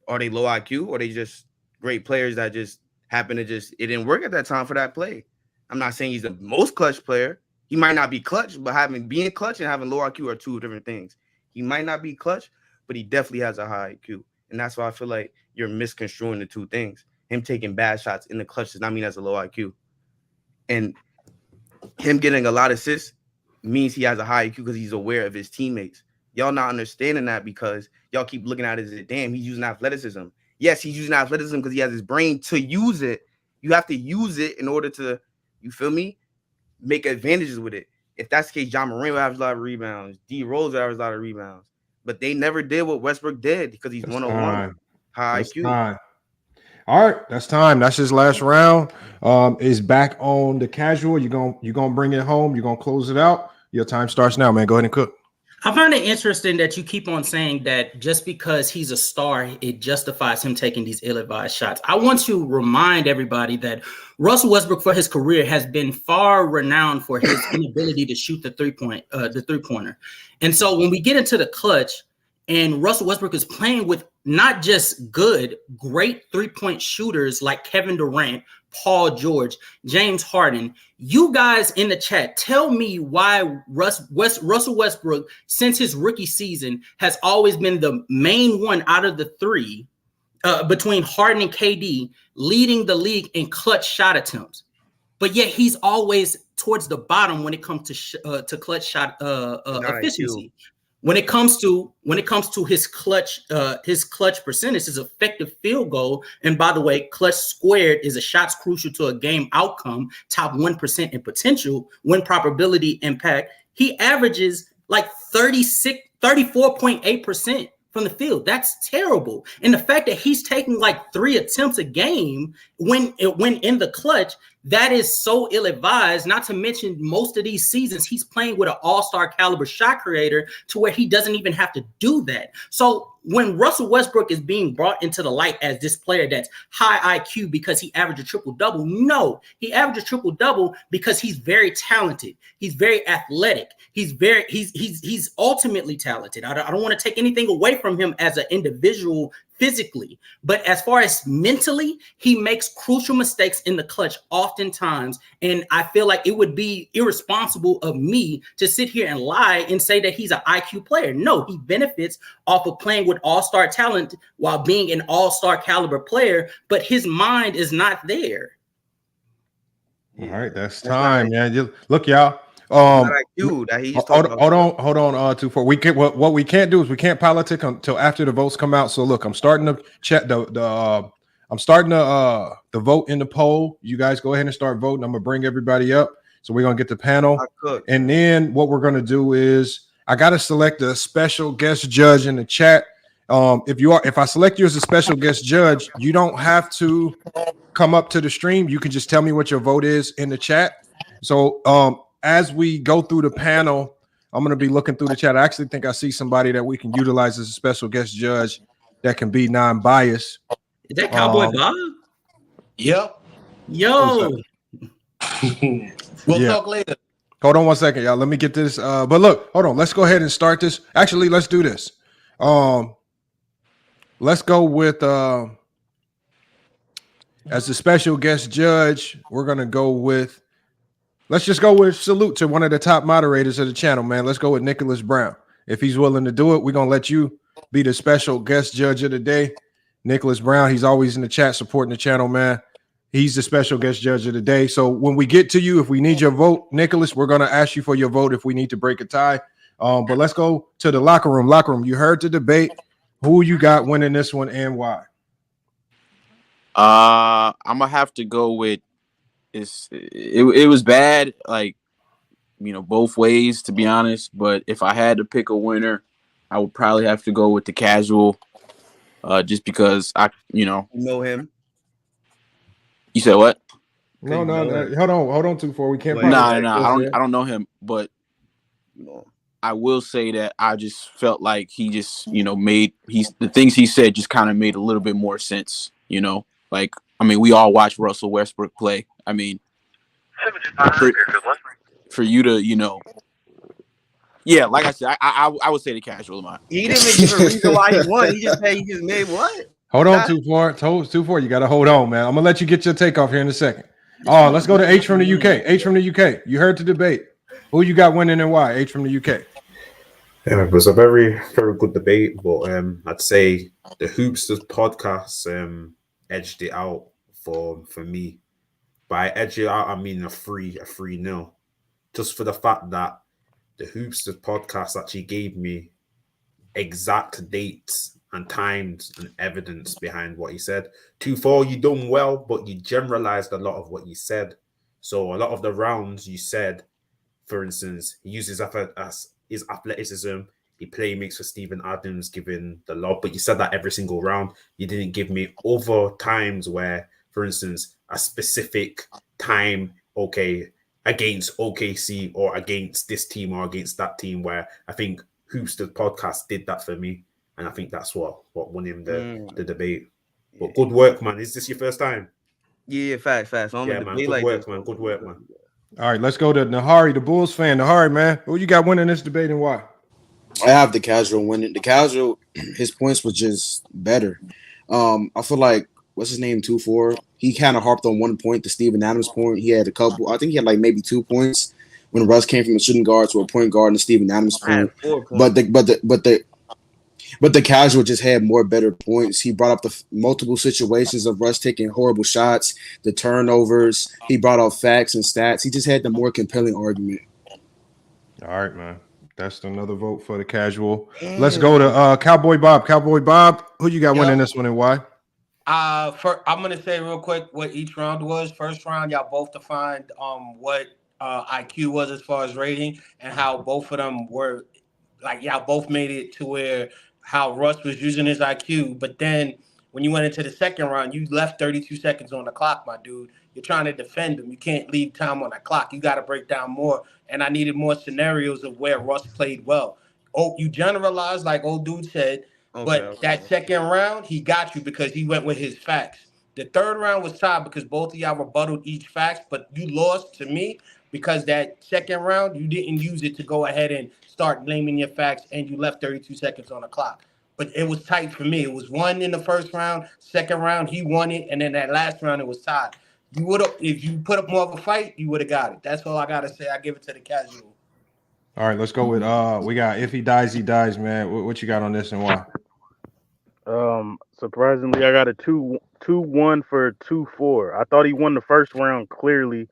Speaker 12: Are they low IQ or are they just great players that just happen to it didn't work at that time for that play? I'm not saying he's the most clutch player. He might not be clutch, but being clutch and having low IQ are two different things. He might not be clutch, but he definitely has a high IQ. And that's why I feel like you're misconstruing the two things. Him taking bad shots in the clutch does not mean he has a low IQ. And him getting a lot of assists means he has a high IQ because he's aware of his teammates. Y'all not understanding that because y'all keep looking at it as, damn, he's using athleticism. Yes, he's using athleticism because he has his brain to use it. You have to use it in order to, you feel me, make advantages with it. If that's the case, John Moran would average a lot of rebounds. D. Rose would average a lot of rebounds. But they never did what Westbrook did because he's one-on-one. High IQ.
Speaker 7: Time. All right, that's time. That's his last round. Is back on the casual. You're gonna bring it home. You're gonna close it out. Your time starts now, man. Go ahead and cook.
Speaker 15: I find it interesting that you keep on saying that just because he's a star, it justifies him taking these ill-advised shots. I want to remind everybody that Russell Westbrook, for his career, has been far renowned for his inability to shoot the three-pointer. And so when we get into the clutch, and Russell Westbrook is playing with not just great three-point shooters like Kevin Durant, Paul George, James Harden. You guys in the chat, tell me why Russell Westbrook, since his rookie season, has always been the main one out of the three between Harden and KD, leading the league in clutch shot attempts. But yet he's always towards the bottom when it comes to clutch shot efficiency. When it comes to his clutch percentage, his effective field goal, and by the way, clutch squared is a shots crucial to a game outcome, top 1% in potential win probability impact. He averages like 34.8% from the field. That's terrible. And the fact that he's taking like 3 attempts a game when in the clutch, that is so ill-advised, not to mention most of these seasons, he's playing with an all-star caliber shot creator to where he doesn't even have to do that. So when Russell Westbrook is being brought into the light as this player that's high IQ because he averaged a triple-double, no, he averaged a triple-double because he's very talented. He's very athletic. He's ultimately talented. I don't want to take anything away from him as an individual physically, but as far as mentally, he makes crucial mistakes in the clutch oftentimes. And I feel like it would be irresponsible of me to sit here and lie and say that he's an IQ player. No, he benefits off of playing with all-star talent while being an all-star caliber player, but his mind is not there.
Speaker 7: All right, that's time, man. Look, y'all. Hold on, 2-4. We can't. What we can't do is we can't politic until after the votes come out. So look, I'm starting to chat I'm starting the vote in the poll. You guys go ahead and start voting. I'm gonna bring everybody up. So we're gonna get the panel, and then what we're gonna do is I gotta select a special guest judge in the chat. If I select you as a special guest judge, you don't have to come up to the stream. You can just tell me what your vote is in the chat. So as we go through the panel, I'm going to be looking through the chat. I actually think I see somebody that we can utilize as a special guest judge that can be non-biased.
Speaker 15: Is that Cowboy Bob?
Speaker 13: Yep.
Speaker 15: Yo.
Speaker 13: We'll talk later.
Speaker 7: Hold on one second, y'all. Let me get this. But look, hold on. Let's go ahead and start this. Actually, let's do this. Let's go with as the special guest judge, we're going to go with let's just go with salute to one of the top moderators of the channel, man. Let's go with Nicholas Brown. If he's willing to do it, we're going to let you be the special guest judge of the day. Nicholas Brown, he's always in the chat supporting the channel, man. He's the special guest judge of the day. So when we get to you, if we need your vote, Nicholas, we're going to ask you for your vote if we need to break a tie. But let's go to the locker room. Locker room, you heard the debate. Who you got winning this one and why?
Speaker 9: I'm going to have to go with it was bad, like, both ways, to be honest. But if I had to pick a winner, I would probably have to go with the casual, just because you know him. You said what?
Speaker 7: No. Hold on, 2-4. We can't.
Speaker 9: No. I don't know him, but I will say that I just felt like he just, the things he said just kind of made a little bit more sense. Like, we all watch Russell Westbrook play. For you to, like I said, I would say the casual amount.
Speaker 12: He didn't even give a reason why he won. He just made what?
Speaker 7: Hold on, 2-4. You got to hold on, man. I'm gonna let you get your take off here in a second. Let's go to H from the UK. H from the UK. You heard the debate. Who you got winning and why? H from the UK.
Speaker 16: Yeah, it was a very, very good debate, but I'd say the Hoopsters Podcast edged it out for me. By edge it out, I mean a 3-0. Just for the fact that the Hoopsters Podcast actually gave me exact dates and times and evidence behind what he said. 2-4, you done well, but you generalized a lot of what you said. So a lot of the rounds you said, for instance, he uses his athleticism, he play makes for Steven Adams, giving the lob. But you said that every single round. You didn't give me other times where, for instance, a specific time, against OKC or against this team or against that team, where I think Hoopsters Podcast did that for me. And I think that's what won him the debate. But good work, man. Is this your first time?
Speaker 12: Yeah, facts.
Speaker 16: Yeah, man. Good work, man. Good work, man.
Speaker 7: All right, let's go to Mehari, the Bulls fan. Mehari, man, who you got winning this debate and why?
Speaker 10: I have the casual winning. The casual, his points was just better. I feel like, what's his name, 2-4? He kind of harped on 1 point, the Steven Adams point. He had a couple. I think he had like maybe 2 points when Russ came from a shooting guard to a point guard and the Steven Adams point. But the casual just had more better points. He brought up the multiple situations of Russ taking horrible shots, the turnovers. He brought up facts and stats. He just had the more compelling argument.
Speaker 7: All right, man. That's another vote for the casual. Let's go to Cowboy Bob. Cowboy Bob, who you got winning this one and why?
Speaker 13: I'm gonna say real quick what each round was. First round, y'all both defined what IQ was as far as rating and how both of them were like y'all both made it to where how Russ was using his IQ, but then when you went into the second round, you left 32 seconds on the clock, my dude. You're trying to defend him. You can't leave time on the clock. You got to break down more. And I needed more scenarios of where Russ played well. Oh, you generalized like old dude said, that second round, he got you because he went with his facts. The third round was tied because both of y'all rebutted each fact, but you lost to me because that second round, you didn't use it to go ahead and start naming your facts, and you left 32 seconds on the clock. But it was tight for me. It was 1 in the first round, second round, he won it, and then that last round, it was tied. You would have, if you put up more of a fight, you would have got it. That's all I gotta say. I give it to the casual.
Speaker 7: All right, let's go with we got if he dies, man. What you got on this and why?
Speaker 17: Surprisingly, I got a 2-1 for 2-4. I thought he won the first round clearly.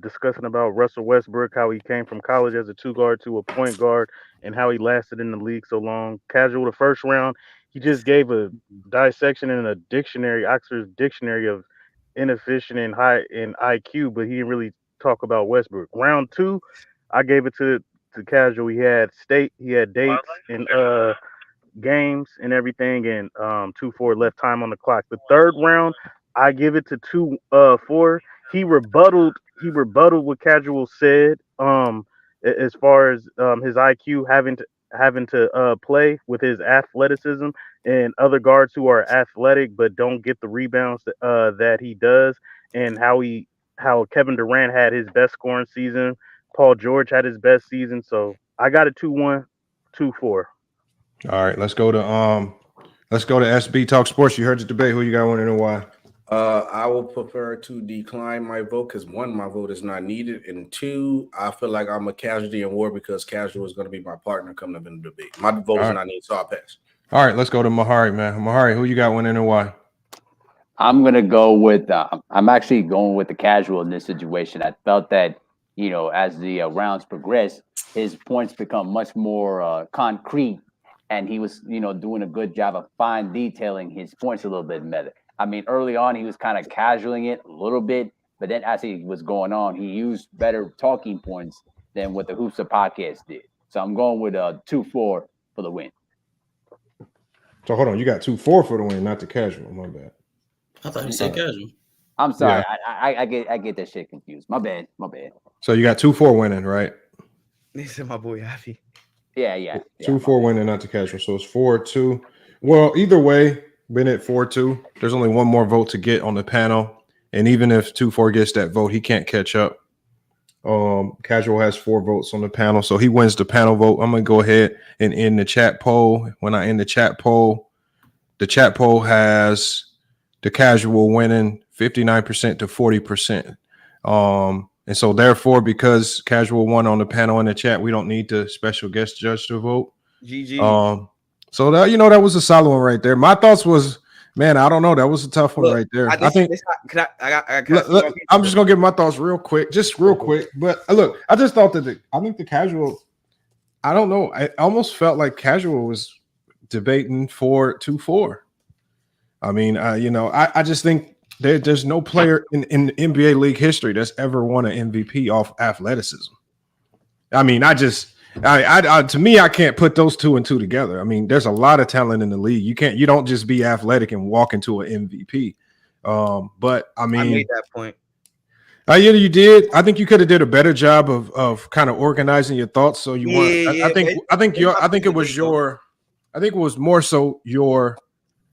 Speaker 17: Discussing about Russell Westbrook, how he came from college as a 2-guard to a point guard, and how he lasted in the league so long. Casual the first round, he just gave a dissection in a dictionary, Oxford's dictionary of inefficient and high in IQ, but he didn't really talk about Westbrook. Round 2, I gave it to Casual. He had dates and games and everything, and 2-4 left time on the clock. The third round, I give it to 2-4. He rebutted what Casual said as far as his IQ having to play with his athleticism and other guards who are athletic but don't get the rebounds that he does, and how Kevin Durant had his best scoring season, Paul George had his best season. So I got a 2-1, 2-4.
Speaker 7: All right, let's go to SB Talk Sports. You heard the debate. Who you got winning and why?
Speaker 18: I will prefer to decline my vote because 1, my vote is not needed, and 2, I feel like I'm a casualty in war because Casual is going to be my partner coming up in the debate. My vote is not needed, so I'll pass.
Speaker 7: All right, let's go to Mehari, man. Mehari, who you got winning and why?
Speaker 11: I'm gonna go with. I'm actually going with the casual in this situation. I felt that as the rounds progress, his points become much more concrete, and he was doing a good job of fine detailing his points a little bit better. I mean, early on, he was kind of casualing it a little bit, but then as he was going on, he used better talking points than what the Hoopsters Podcast did. So I'm going with 2-4 for the win.
Speaker 7: So hold on, you got 2-4 for the win, not the casual. My bad.
Speaker 15: I thought you said casual.
Speaker 11: I'm sorry,
Speaker 7: Yeah.
Speaker 11: I get that shit confused. My bad.
Speaker 7: So you got 2-4 winning, right?
Speaker 12: They said my boy Happy.
Speaker 11: Yeah.
Speaker 7: 2-4 winning, not the casual. So it's 4-2. Well, either way, been at 4-2. There's only one more vote to get on the panel, and even if 2-4 gets that vote, he can't catch up. Casual has 4 votes on the panel, so he wins the panel vote. I'm gonna go ahead and end the chat poll. When I end the chat poll has the casual winning 59% to 40%. And so therefore, because casual won on the panel in the chat, we don't need the special guest judge to vote.
Speaker 12: GG.
Speaker 7: So that that was a solid one right there. My thoughts was, man, I don't know. That was a tough one right there. I'm just gonna give my thoughts real quick. But look, I just thought that I think the casual. I don't know. I almost felt like casual was debating for 2-4. I mean, I just think there's no player in NBA league history that's ever won an MVP off athleticism. I mean, To me, I can't put those two and two together. I mean, there's a lot of talent in the league. You don't just be athletic and walk into an MVP. But I mean,
Speaker 12: I made that point.
Speaker 7: Yeah, you did. I think you could have did a better job of kind of organizing your thoughts. So you weren't. I think it was more so your.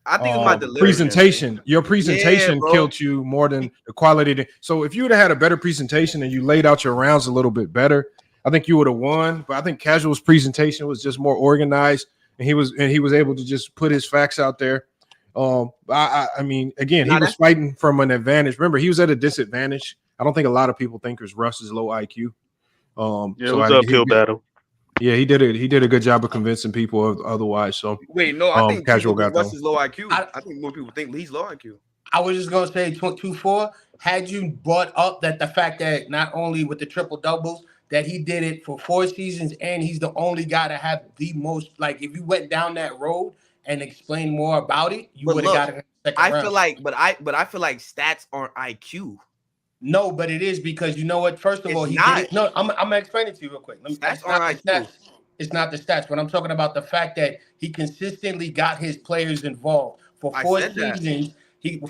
Speaker 12: I think it's my delivery.
Speaker 7: Presentation. Your presentation killed you more than the quality. So if you would have had a better presentation and you laid out your rounds a little bit better, I think you would have won. But I think Casual's presentation was just more organized, and he was able to just put his facts out there. I mean, again, he was fighting from an advantage. Remember, he was at a disadvantage. I don't think a lot of people think Russ is low IQ.
Speaker 17: It was an uphill battle.
Speaker 7: Yeah, he did a good job of convincing people otherwise. So
Speaker 12: wait, no, I think
Speaker 7: Casual got
Speaker 12: Russ is low IQ. I think more people think he's low IQ.
Speaker 13: I was just gonna say 2-4. Had you brought up that the fact that not only with the triple doubles that he did it for 4 seasons and he's the only guy to have the most. Like if you went down that road and explained more about it, you would have got it in the second round.
Speaker 12: I feel like stats aren't IQ.
Speaker 13: No, but it is because you know what? First of all, he did it. No, I'm gonna explain it to you real quick. It's not the stats, but I'm talking about the fact that he consistently got his players involved for 4 seasons.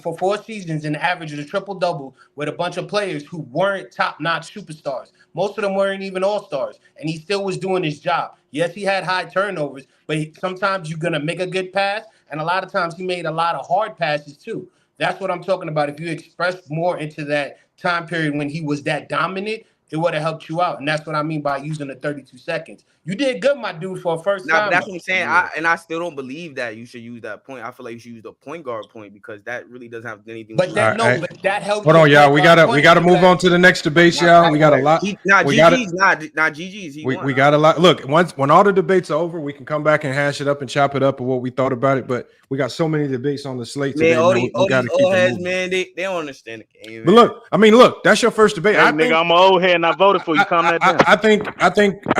Speaker 13: For 4 seasons, an average of a triple double with a bunch of players who weren't top-notch superstars. Most of them weren't even all-stars, and he still was doing his job. Yes, he had high turnovers, but sometimes you're gonna make a good pass, and a lot of times he made a lot of hard passes too. That's what I'm talking about. If you expressed more into that time period when he was that dominant, it would have helped you out. And that's what I mean by using the 32 seconds. You did good, my dude, for a first time.
Speaker 12: But that's what I'm saying. I still don't believe that you should use that point. I feel like you should use the point guard point because that really doesn't have anything to do with it.
Speaker 13: But that helps.
Speaker 7: Hold on, y'all. We gotta move on to the next debate, y'all. We got a lot.
Speaker 12: GG's.
Speaker 7: We got a lot. Look, when all the debates are over, we can come back and hash it up and chop it up of what we thought about it. But we got so many debates on the slate today.
Speaker 12: Man, all these old heads, man, they don't understand the game.
Speaker 7: But look, that's your first debate.
Speaker 17: I'm an old head and I voted for you. Calm that down.
Speaker 7: I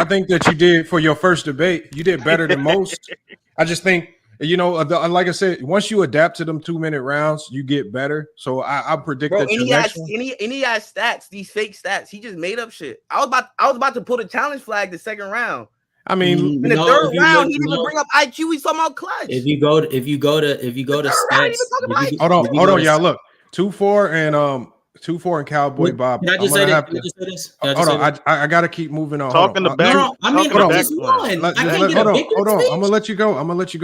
Speaker 7: think that you did for your first debate. You did better than most. I just think, like I said, once you adapt to them 2-minute rounds, you get better. So I predict that your next one.
Speaker 12: Any stats, these fake stats, he just made up shit. I was about to put a challenge flag the second round.
Speaker 7: I mean,
Speaker 12: in the third round, he didn't bring up IQ. He's talking about clutch.
Speaker 15: If you go to stats,
Speaker 7: hold on, y'all. Look, 2-4 and Cowboy Bob.
Speaker 15: Can I just say this?
Speaker 7: Hold on, I gotta keep moving on.
Speaker 17: Talking to back.
Speaker 15: No, I mean,
Speaker 7: hold
Speaker 15: on.
Speaker 7: Hold on. I'm gonna let you go.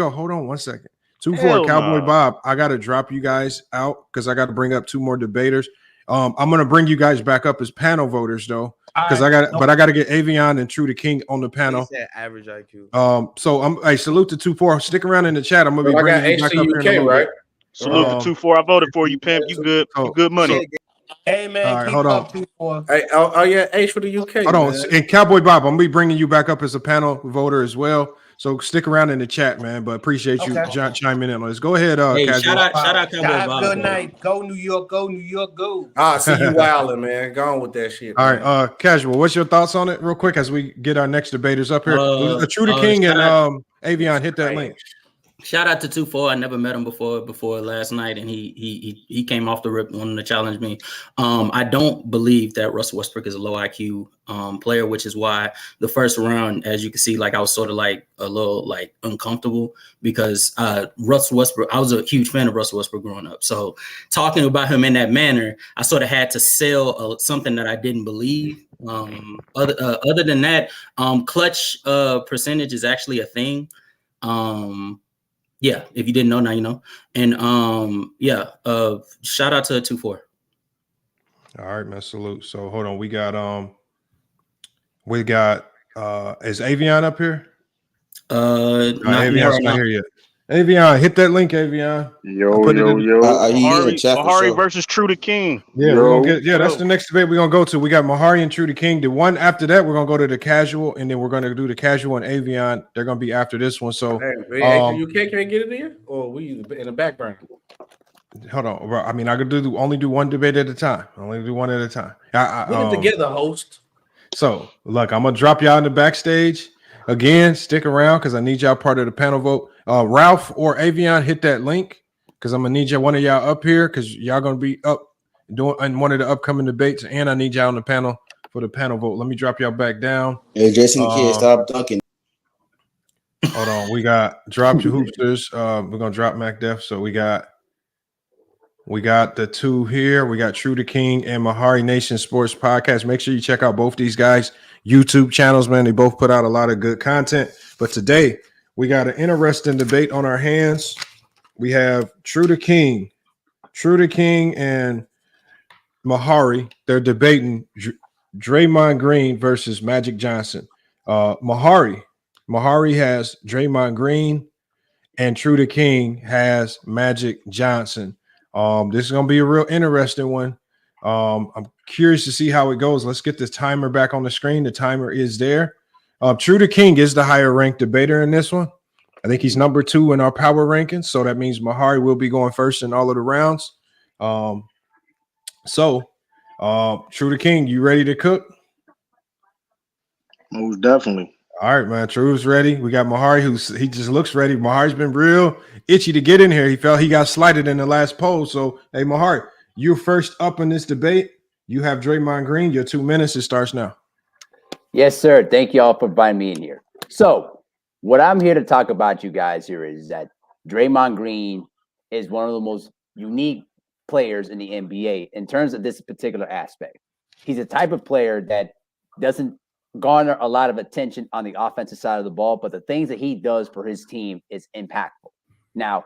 Speaker 7: Hold on 1 second. 2-4 Cowboy Bob. I gotta drop you guys out because I gotta bring up 2 more debaters. I'm gonna bring you guys back up as panel voters though. Because I got to get Avion and Trudaking on the panel.
Speaker 12: Said average IQ.
Speaker 7: So salute to 2-4. Stick around in the chat. I'm gonna be bringing you back up here in a
Speaker 18: right?
Speaker 17: Salute to 2-4. I voted for you, pimp. You good? You good money.
Speaker 13: Hey man,
Speaker 7: right, hold on.
Speaker 13: 2-4.
Speaker 18: Hey, yeah, H for the UK.
Speaker 7: Hold on, and Cowboy Bob, I'm gonna be bringing you back up as a panel voter as well. So stick around in the chat, man. But appreciate you chiming in on this. Go ahead,
Speaker 15: shout out, Cowboy Bob.
Speaker 13: Good night. Go New York. Go New York. Go.
Speaker 18: See you wilding, man. Go on with that shit.
Speaker 7: All right, Casual. What's your thoughts on it, real quick, as we get our next debaters up here? Trudaking and Avion, hit that link.
Speaker 15: Shout out to 2-4. I never met him before last night, and he came off the rip wanting to challenge me. I don't believe that Russell Westbrook is a low IQ player, which is why the first round, as you can see, like I was sort of like a little like uncomfortable because Russell Westbrook, I was a huge fan of Russell Westbrook growing up. So talking about him in that manner, I sort of had to sell something that I didn't believe. Other than that, clutch percentage is actually a thing. Yeah, if you didn't know, now you know. And shout out to 2-4.
Speaker 7: All right, man. Salute. So hold on. We got is Avion up here? Avion's not here yet. Avion, hit that link, Avion.
Speaker 17: Yo. Mehari versus Trudaking.
Speaker 7: Yeah, that's the next debate we're gonna go to. We got Mehari and Trudaking. The one after that, we're gonna go to the casual, and then we're gonna do the casual and Avion. They're gonna be after this one. So,
Speaker 18: you can't get it in, or we in the back burner.
Speaker 7: Hold on, bro. I mean, I could only do one debate at a time. Only do one at a time.
Speaker 18: Put it together, host.
Speaker 7: So, look, I'm gonna drop y'all in the backstage again. Stick around because I need y'all part of the panel vote. Ralph or Avion, hit that link because I'm gonna need one of y'all up here because y'all gonna be up doing in one of the upcoming debates, and I need y'all on the panel for the panel vote. Let me drop y'all back down.
Speaker 10: Hey, Jason, kid, stop dunking.
Speaker 7: Hold on. We got drop your hoopsters. We're gonna drop Mac Def. So we got the two here. We got Trudaking and Mehari Nation Sports Podcast. Make sure you check out both these guys' YouTube channels, man. They both put out a lot of good content. But today we got an interesting debate on our hands. We have Trudaking and Mehari. They're debating Draymond Green versus Magic Johnson. Mehari has Draymond Green, and Trudaking has Magic Johnson. This is going to be a real interesting one. I'm curious to see how it goes. Let's get this timer back on the screen. The timer is there. Trudaking is the higher ranked debater in this one. I think he's number 2 in our power rankings. So that means Mehari will be going first in all of the rounds. Trudaking, you ready to cook?
Speaker 19: Most definitely.
Speaker 7: All right, man. True's ready. We got Mehari, he just looks ready. Mehari's been real itchy to get in here. He felt he got slighted in the last poll. So, hey, Mehari, you're first up in this debate. You have Draymond Green. Your 2 minutes. It starts now.
Speaker 11: Yes, sir. Thank you all for inviting me in here. So, what I'm here to talk about, you guys, here is that Draymond Green is one of the most unique players in the NBA in terms of this particular aspect. He's a type of player that doesn't garner a lot of attention on the offensive side of the ball, but the things that he does for his team is impactful. Now,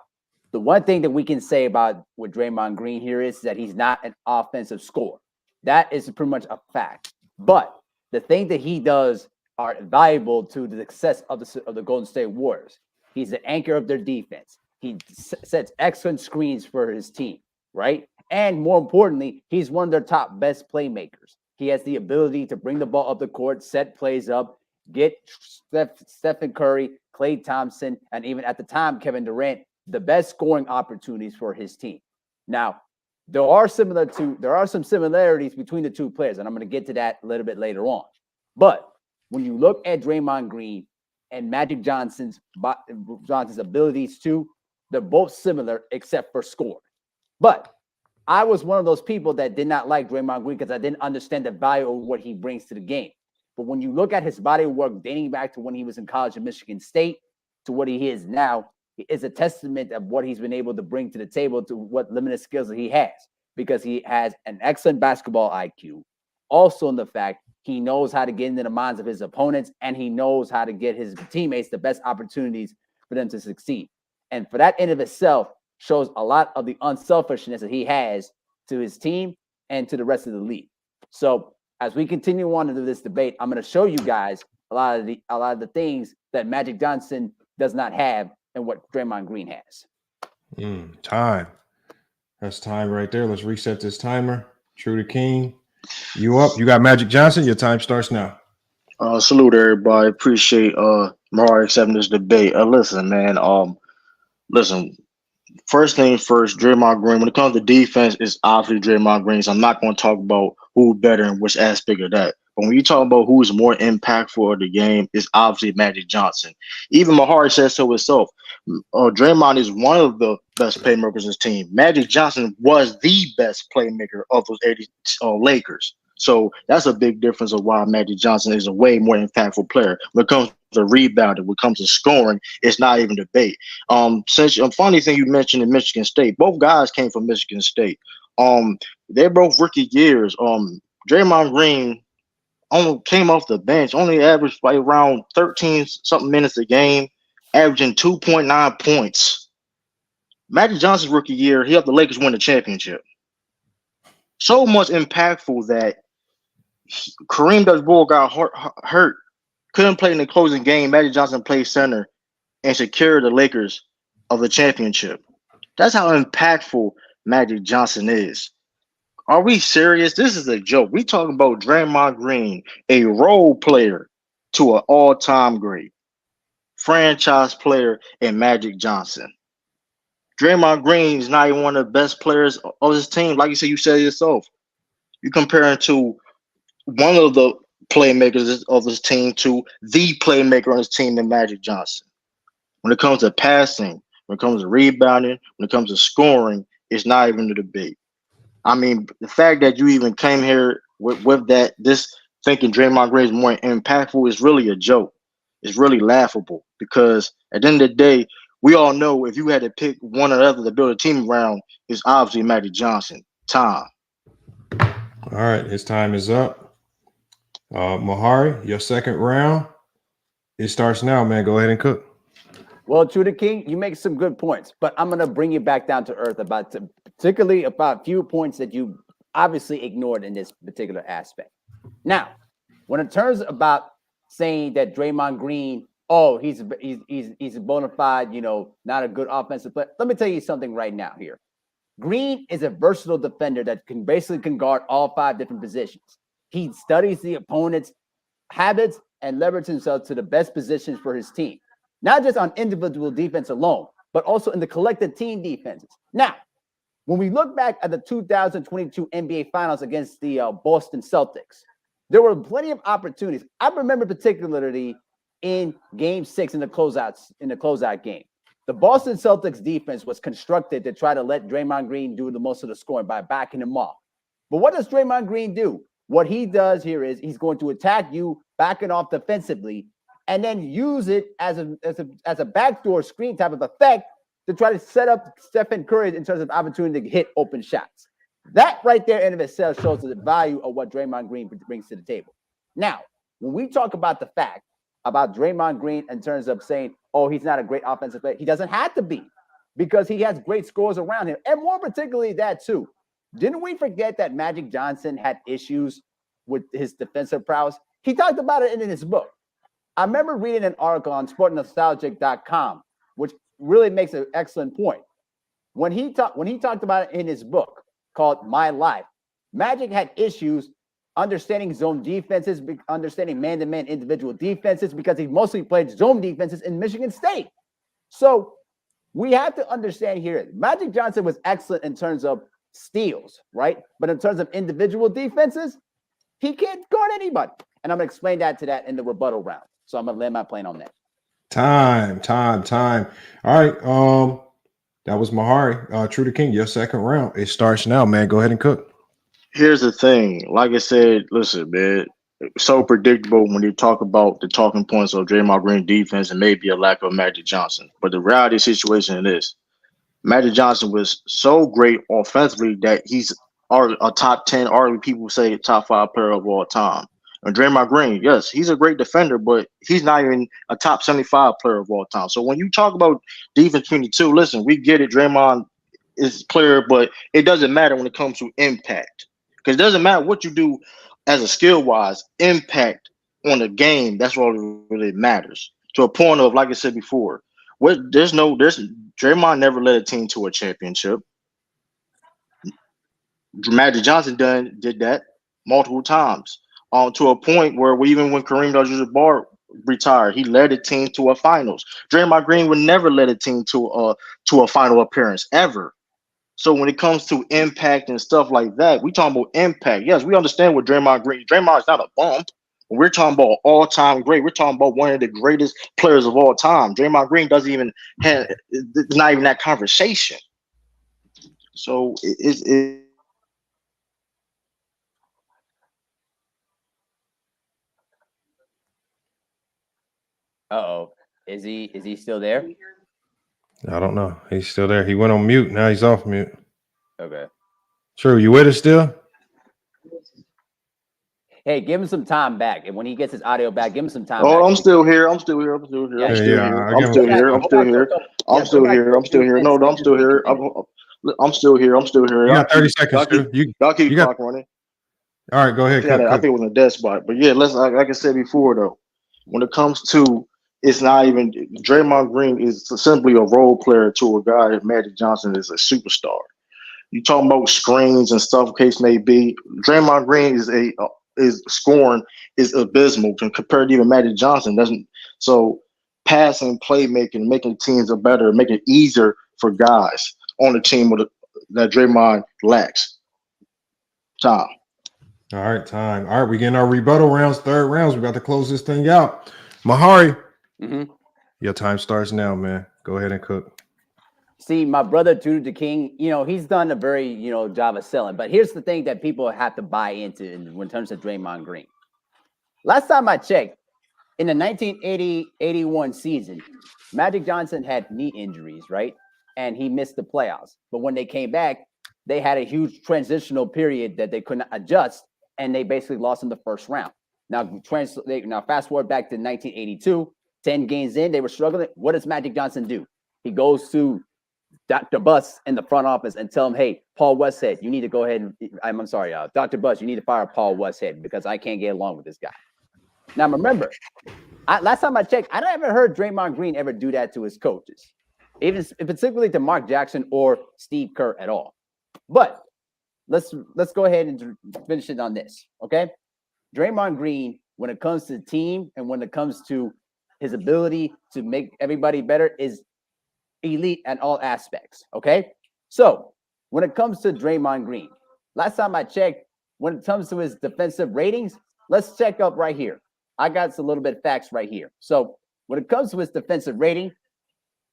Speaker 11: the one thing that we can say about what Draymond Green here is that he's not an offensive scorer. That is pretty much a fact. But the thing that he does are valuable to the success of the Golden State Warriors. He's the anchor of their defense. He sets excellent screens for his team, right? And more importantly, he's one of their top best playmakers. He has the ability to bring the ball up the court, set plays up, get Stephen Curry, Klay Thompson, and even at the time, Kevin Durant, the best scoring opportunities for his team. Now, there are some similarities between the two players, and I'm going to get to that a little bit later on. But when you look at Draymond Green and Magic Johnson's abilities too, they're both similar except for scoring. But I was one of those people that did not like Draymond Green because I didn't understand the value of what he brings to the game. But when you look at his body of work dating back to when he was in college at Michigan State to what he is now, it is a testament of what he's been able to bring to the table, to what limited skills that he has, because he has an excellent basketball IQ. Also in the fact he knows how to get into the minds of his opponents, and he knows how to get his teammates the best opportunities for them to succeed. And for that in of itself shows a lot of the unselfishness that he has to his team and to the rest of the league. So as we continue on into this debate, I'm going to show you guys a lot of the things that Magic Johnson does not have and what Draymond Green has.
Speaker 7: Time. That's time right there. Let's reset this timer. Trudaking, you up? You got Magic Johnson. Your time starts now.
Speaker 19: Salute everybody. Appreciate Mehari accepting this debate. Listen, man. Listen. First thing first, Draymond Green. When it comes to defense, it's obviously Draymond Green. So I'm not going to talk about who's better and which aspect of that. But when you talk about who's more impactful of the game, it's obviously Magic Johnson. Even Mehari says so himself. Draymond is one of the best playmakers in his team. Magic Johnson was the best playmaker of those 80 Lakers. So that's a big difference of why Magic Johnson is a way more impactful player. When it comes to rebounding, when it comes to scoring, it's not even debate. Since funny thing you mentioned in Michigan State, both guys came from Michigan State. They're both rookie years. Draymond Green came off the bench, only averaged like around 13 something minutes a game, averaging 2.9 points. Magic Johnson's rookie year, he helped the Lakers win the championship. So much impactful that Kareem Abdul-Jabbar got hurt, couldn't play in the closing game. Magic Johnson played center and secured the Lakers of the championship. That's how impactful Magic Johnson is. Are we serious? This is a joke. We talking about Draymond Green, a role player to an all-time great, franchise player, and Magic Johnson. Draymond Green is not even one of the best players of his team. Like you said yourself. You compare him to one of the playmakers of his team to the playmaker on his team in Magic Johnson. When it comes to passing, when it comes to rebounding, when it comes to scoring, it's not even a debate. I mean, the fact that you even came here with that, this thinking Draymond Green is more impactful is really a joke. It's really laughable because at the end of the day, we all know if you had to pick one or the other to build a team around, it's obviously Magic Johnson. Time.
Speaker 7: All right, his time is up. Mehari, your second round. It starts now, man. Go ahead and cook.
Speaker 11: Well, Trudaking, you make some good points, but I'm gonna bring you back down to earth particularly about a few points that you obviously ignored in this particular aspect. Now, when it turns about saying that Draymond Green, he's a bona fide, not a good offensive player. Let me tell you something right now here. Green is a versatile defender that can guard all 5 different positions. He studies the opponent's habits and leverages himself to the best positions for his team, not just on individual defense alone, but also in the collective team defenses. Now, when we look back at the 2022 NBA Finals against the Boston Celtics, there were plenty of opportunities. I remember particularly in Game 6 in the closeout game. The Boston Celtics defense was constructed to try to let Draymond Green do the most of the scoring by backing him off. But what does Draymond Green do? What he does here is he's going to attack you, backing off defensively, and then use it as a backdoor screen type of effect to try to set up Stephen Curry in terms of opportunity to hit open shots. That right there in of itself shows the value of what Draymond Green brings to the table. Now, when we talk about the fact about Draymond Green in terms of saying, he's not a great offensive player, he doesn't have to be because he has great scores around him. And more particularly that too. Didn't we forget that Magic Johnson had issues with his defensive prowess? He talked about it in his book. I remember reading an article on sportnostalgic.com, which really makes an excellent point. When he talked about it in his book called My Life, Magic had issues understanding zone defenses, understanding man-to-man individual defenses, because he mostly played zone defenses in Michigan State. So we have to understand here, Magic Johnson was excellent in terms of steals, right? But in terms of individual defenses, he can't guard anybody. And I'm going to explain that in the rebuttal round. So I'm going to land my plane on that. Time.
Speaker 7: All right. That was Mehari. Trudaking, your second round. It starts now, man. Go ahead and cook.
Speaker 19: Here's the thing. Like I said, listen, man, it's so predictable when you talk about the talking points of Draymond Green defense and maybe a lack of Magic Johnson. But the reality situation is Magic Johnson was so great offensively that he's a top 10, or people say top 5 player of all time. And Draymond Green, yes, he's a great defender, but he's not even a top 75 player of all time. So when you talk about defense between the two, listen, we get it. Draymond is player, but it doesn't matter when it comes to impact. Because it doesn't matter what you do as a skill-wise, impact on the game, that's what really matters. To a point of, like I said before, Draymond never led a team to a championship. Magic Johnson did that multiple times. To a point where even when Kareem Abdul-Jabbar retired, he led a team to a finals. Draymond Green would never lead a team to a final appearance ever. So when it comes to impact and stuff like that, we talking about impact. Yes, we understand what Draymond Green. Draymond is not a bump. We're talking about all-time great. We're talking about one of the greatest players of all time. Draymond Green doesn't even have. It's not even that conversation. So it
Speaker 11: Uh-oh. Is he still there?
Speaker 7: I don't know. He's still there. He went on mute. Now he's off mute.
Speaker 11: Okay.
Speaker 7: True. You with us still?
Speaker 11: Hey, give him some time back. And when he gets his audio back, give him some time
Speaker 19: Oh,
Speaker 11: back.
Speaker 19: I'm still here. I'm still here. I'm still here. I'm still here. I'm still here. I'm still here. I'm still here. No, I'm still here. I'm still here. I'm still here.
Speaker 7: You got 30 seconds.
Speaker 19: Y'all keep clock running.
Speaker 7: All right, go ahead.
Speaker 19: I think it was a dead spot. But yeah, like I said before, though, when it comes to it's not even Draymond Green is simply a role player to a guy. Magic Johnson is a superstar. You talking about screens and stuff, case may be. Draymond Green is scoring is abysmal compared to even Magic Johnson. So passing, playmaking, making teams are better, making it easier for guys on the team that Draymond lacks. Time.
Speaker 7: All right, time. All right, we're getting our rebuttal rounds, third rounds. We're about to close this thing out. Mehari, your time starts now, man. Go ahead and cook.
Speaker 11: See, my brother Trudaking, he's done a very, job of selling. But here's the thing that people have to buy into in terms of Draymond Green. Last time I checked, in the 1980-81 season, Magic Johnson had knee injuries, right? And he missed the playoffs. But when they came back, they had a huge transitional period that they couldn't adjust, and they basically lost in the first round. Now fast forward back to 1982, 10 games in, they were struggling. What does Magic Johnson do? He goes to Dr. Buss in the front office and tell him, hey, Paul Westhead, you need to go ahead and I'm sorry, Dr. Buss, you need to fire Paul Westhead because I can't get along with this guy. Now remember, last time I checked, I never heard Draymond Green ever do that to his coaches, even particularly to Mark Jackson or Steve Kerr at all. But let's go ahead and finish it on this, okay? Draymond Green, when it comes to the team and when it comes to his ability to make everybody better, is elite at all aspects, okay? So when it comes to Draymond Green, last time I checked, when it comes to his defensive ratings, let's check up right here. I got a little bit of facts right here. So when it comes to his defensive rating,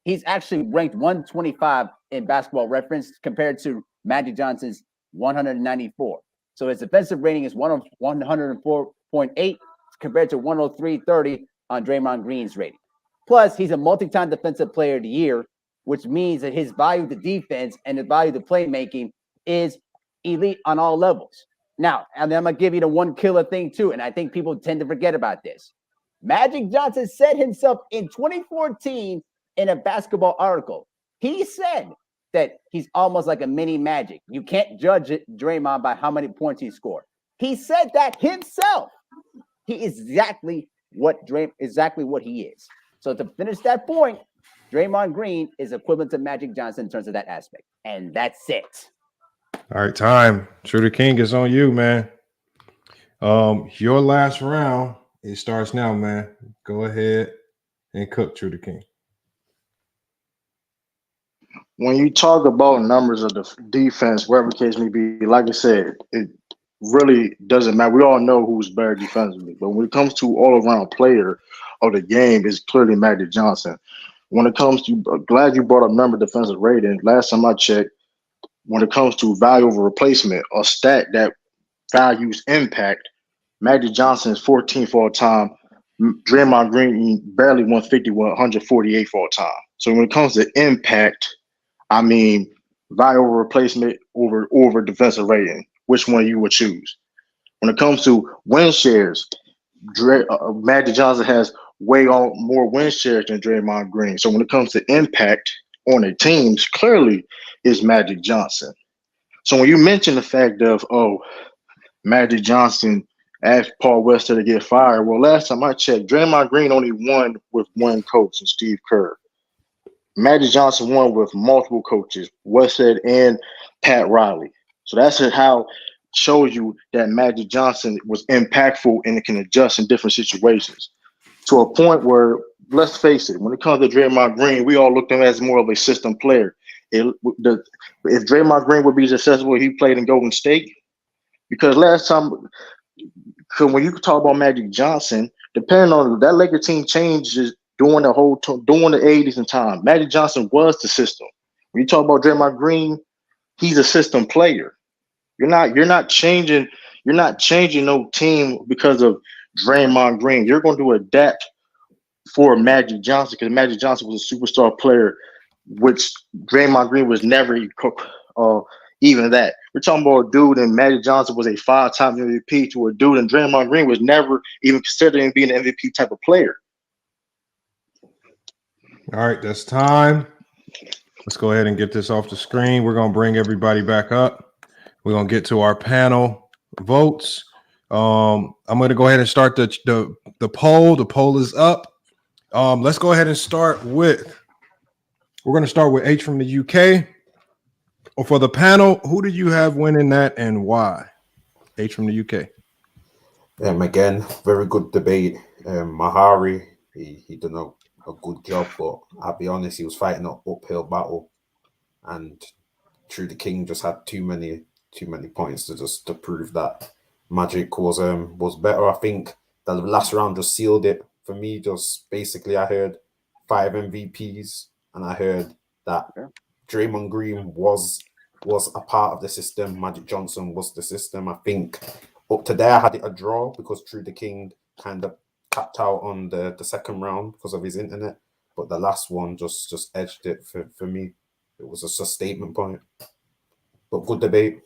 Speaker 11: he's actually ranked 125 in Basketball Reference compared to Magic Johnson's 194. So his defensive rating is 104.8 compared to 103.30 on Draymond Green's rating. Plus, he's a multi-time Defensive Player of the Year, which means that his value to defense and his value to playmaking is elite on all levels. Now, and I'm going to give you the one killer thing too, and I think people tend to forget about this. Magic Johnson said himself in 2014 in a basketball article, he said that he's almost like a mini Magic. You can't judge Draymond by how many points he scored. He said that himself. He is exactly what he is. So to finish that point, Draymond Green is equivalent to Magic Johnson in terms of that aspect. And that's it.
Speaker 7: All right, time. Trudaking is on you, man. Your last round, it starts now, man. Go ahead and cook, Trudaking.
Speaker 19: When you talk about numbers of the defense, wherever the case may be, like I said, it really doesn't matter. We all know who's better defensively, but when it comes to all-around player of the game, it's clearly Magic Johnson. When it comes to, glad you brought up number defensive rating. Last time I checked, when it comes to value over replacement, a stat that values impact, Magic Johnson is 14th all time. Draymond Green barely 150, 148 all time. So when it comes to impact, I mean, value over replacement over defensive rating. Which one you would choose? When it comes to win shares, Magic Johnson has way more win shares than Draymond Green. So when it comes to impact on the teams, clearly is Magic Johnson. So when you mention the fact of, Magic Johnson asked Paul Westhead to get fired, well, last time I checked, Draymond Green only won with one coach and Steve Kerr. Magic Johnson won with multiple coaches, Westhead and Pat Riley. So that's how it shows you that Magic Johnson was impactful and it can adjust in different situations. To a point where, let's face it, when it comes to Draymond Green, we all looked at him as more of a system player. If Draymond Green would be successful, he played in Golden State. Because last time, when you talk about Magic Johnson, depending on that Lakers team changes during the 80s and time. Magic Johnson was the system. When you talk about Draymond Green, he's a system player. You're not changing no team because of Draymond Green. You're going to adapt for Magic Johnson because Magic Johnson was a superstar player, which Draymond Green was never even that. We're talking about a dude, and Magic Johnson was a 5-time MVP to a dude, and Draymond Green was never even considered being an MVP type of player.
Speaker 7: All right, that's time. Let's go ahead and get this off the screen. We're going to bring everybody back up. We're going to get to our panel votes. I'm going to go ahead and start the poll. The poll is up. Let's go ahead and start with, we're going to start with H from the UK. For the panel, who do you have winning that and why? H from the UK.
Speaker 16: Again, very good debate. Mehari, he done a good job, but I'll be honest, he was fighting an uphill battle, and Trudaking just had too many points to prove that Magic was better. I think the last round just sealed it for me. Just basically, I heard 5 MVPs, and I heard that Draymond Green was a part of the system. Magic Johnson was the system. I think up to there I had it a draw because Trudaking kind of tapped out on the second round because of his internet, but the last one just edged it for me. It was just a statement point. But good debate.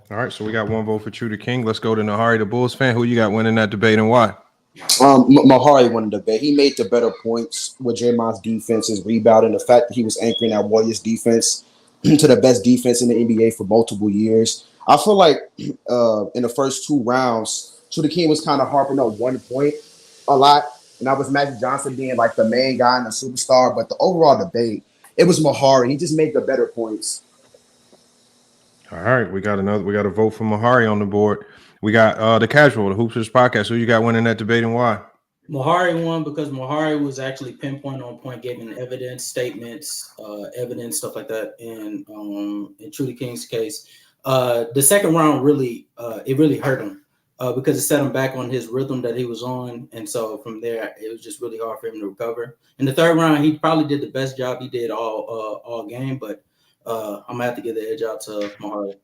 Speaker 7: All right, so we got one vote for Trudaking. Let's go to Mehari, the Bulls fan. Who you got winning that debate and why?
Speaker 10: Mehari won the debate. He made the better points with Draymond's defense, his rebounding, the fact that he was anchoring that Warriors defense to the best defense in the NBA for multiple years. I feel like in the first two rounds, Trudaking was kind of harping on 1 point a lot, and that was Magic Johnson being like the main guy and the superstar. But the overall debate, it was Mehari. He just made the better points.
Speaker 7: All right, we got a vote for Mehari on the board. We got the casual, the Hoopsters Podcast. Who you got winning that debate and why?
Speaker 15: Mehari won because Mehari was actually pinpoint on point, giving evidence, statements, evidence, stuff like that. And in Trudaking's case, the second round really hurt him because it set him back on his rhythm that he was on, and so from there it was just really hard for him to recover. In the third round, he probably did the best job he did all game, but I'm gonna have to give the edge out to Mehari.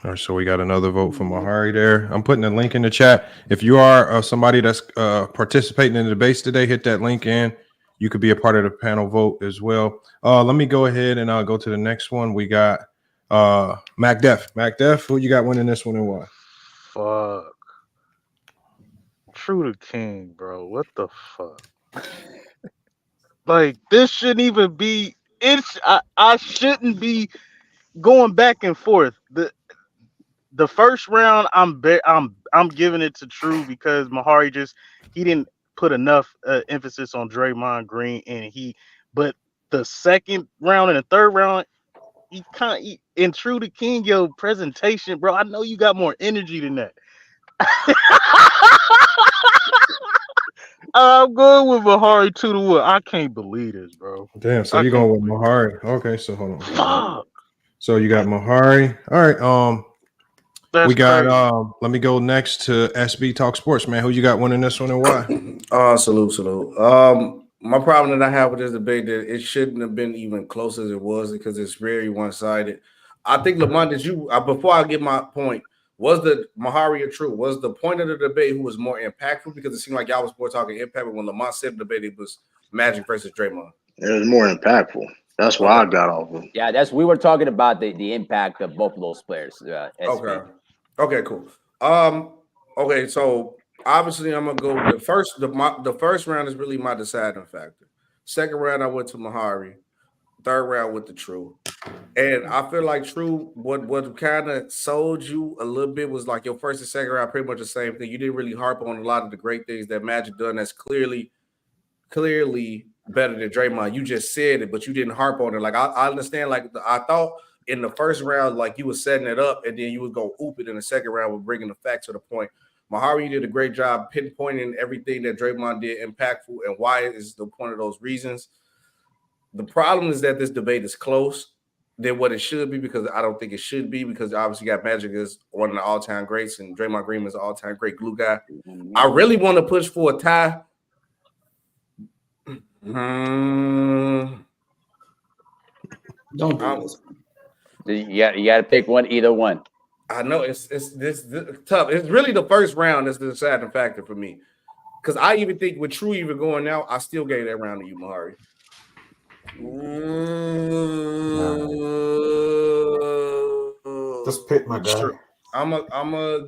Speaker 7: All right, so we got another vote for Mehari there. I'm putting a link in the chat. If you are somebody that's participating in the debates today, hit that link in. You could be a part of the panel vote as well. Let me go ahead and go to the next one. We got Mack Def. Mack Def, who you got winning this one and why?
Speaker 17: Fuck. Trudaking, bro. What the fuck? Like, this shouldn't even be. I shouldn't be going back and forth. The first round, I'm giving it to True because Mehari he didn't put enough emphasis on Draymond Green, but the second round and the third round, in Trudaking, your presentation, bro. I know you got more energy than that. I'm going with Mehari 2-1. I can't believe this, bro.
Speaker 7: Damn, so you're going with Mehari. Okay, so hold on. Fuck. So you got Mehari. All right.
Speaker 18: That's
Speaker 7: we got
Speaker 18: crazy.
Speaker 7: Let me go next to SB Talk Sports, man. Who you got winning this one and why?
Speaker 18: Salute. My problem that I have with this debate that it shouldn't have been even close as it was because it's very one-sided. I think Lamont, did you before I get my point, was the Mehari or True? Was the point of the debate who was more impactful? Because it seemed like y'all was more talking impact, but when Lamont said the debate, it was Magic versus Draymond.
Speaker 19: It was more impactful. That's why I got off of.
Speaker 11: Yeah, we were talking about the impact of both of those players.
Speaker 18: Okay, cool. Okay, so obviously I'm gonna go with the first round is really my deciding factor. Second round I went to Mehari. Third round with the True. And I feel like True, what kind of sold you a little bit was like your first and second round, pretty much the same thing. You didn't really harp on a lot of the great things that Magic done that's clearly better than Draymond. You just said it, but you didn't harp on it. Like I understand, like I thought in the first round, like you were setting it up, and then you would go oop it in the second round with bringing the facts to the point. Mehari did a great job pinpointing everything that Draymond did impactful and why is the point of those reasons. The problem is that this debate is close than what it should be because I don't think it should be because obviously you got Magic is one of the all-time greats and Draymond Green is an all-time great glue guy. I really want to push for a tie.
Speaker 11: Don't do this. You got to pick one, either one.
Speaker 18: I know it's tough. It's really the first round that's the deciding factor for me. Because I even think with True even going out, I still gave that round to you, Mehari.
Speaker 16: Just pick my guy.
Speaker 18: I'm a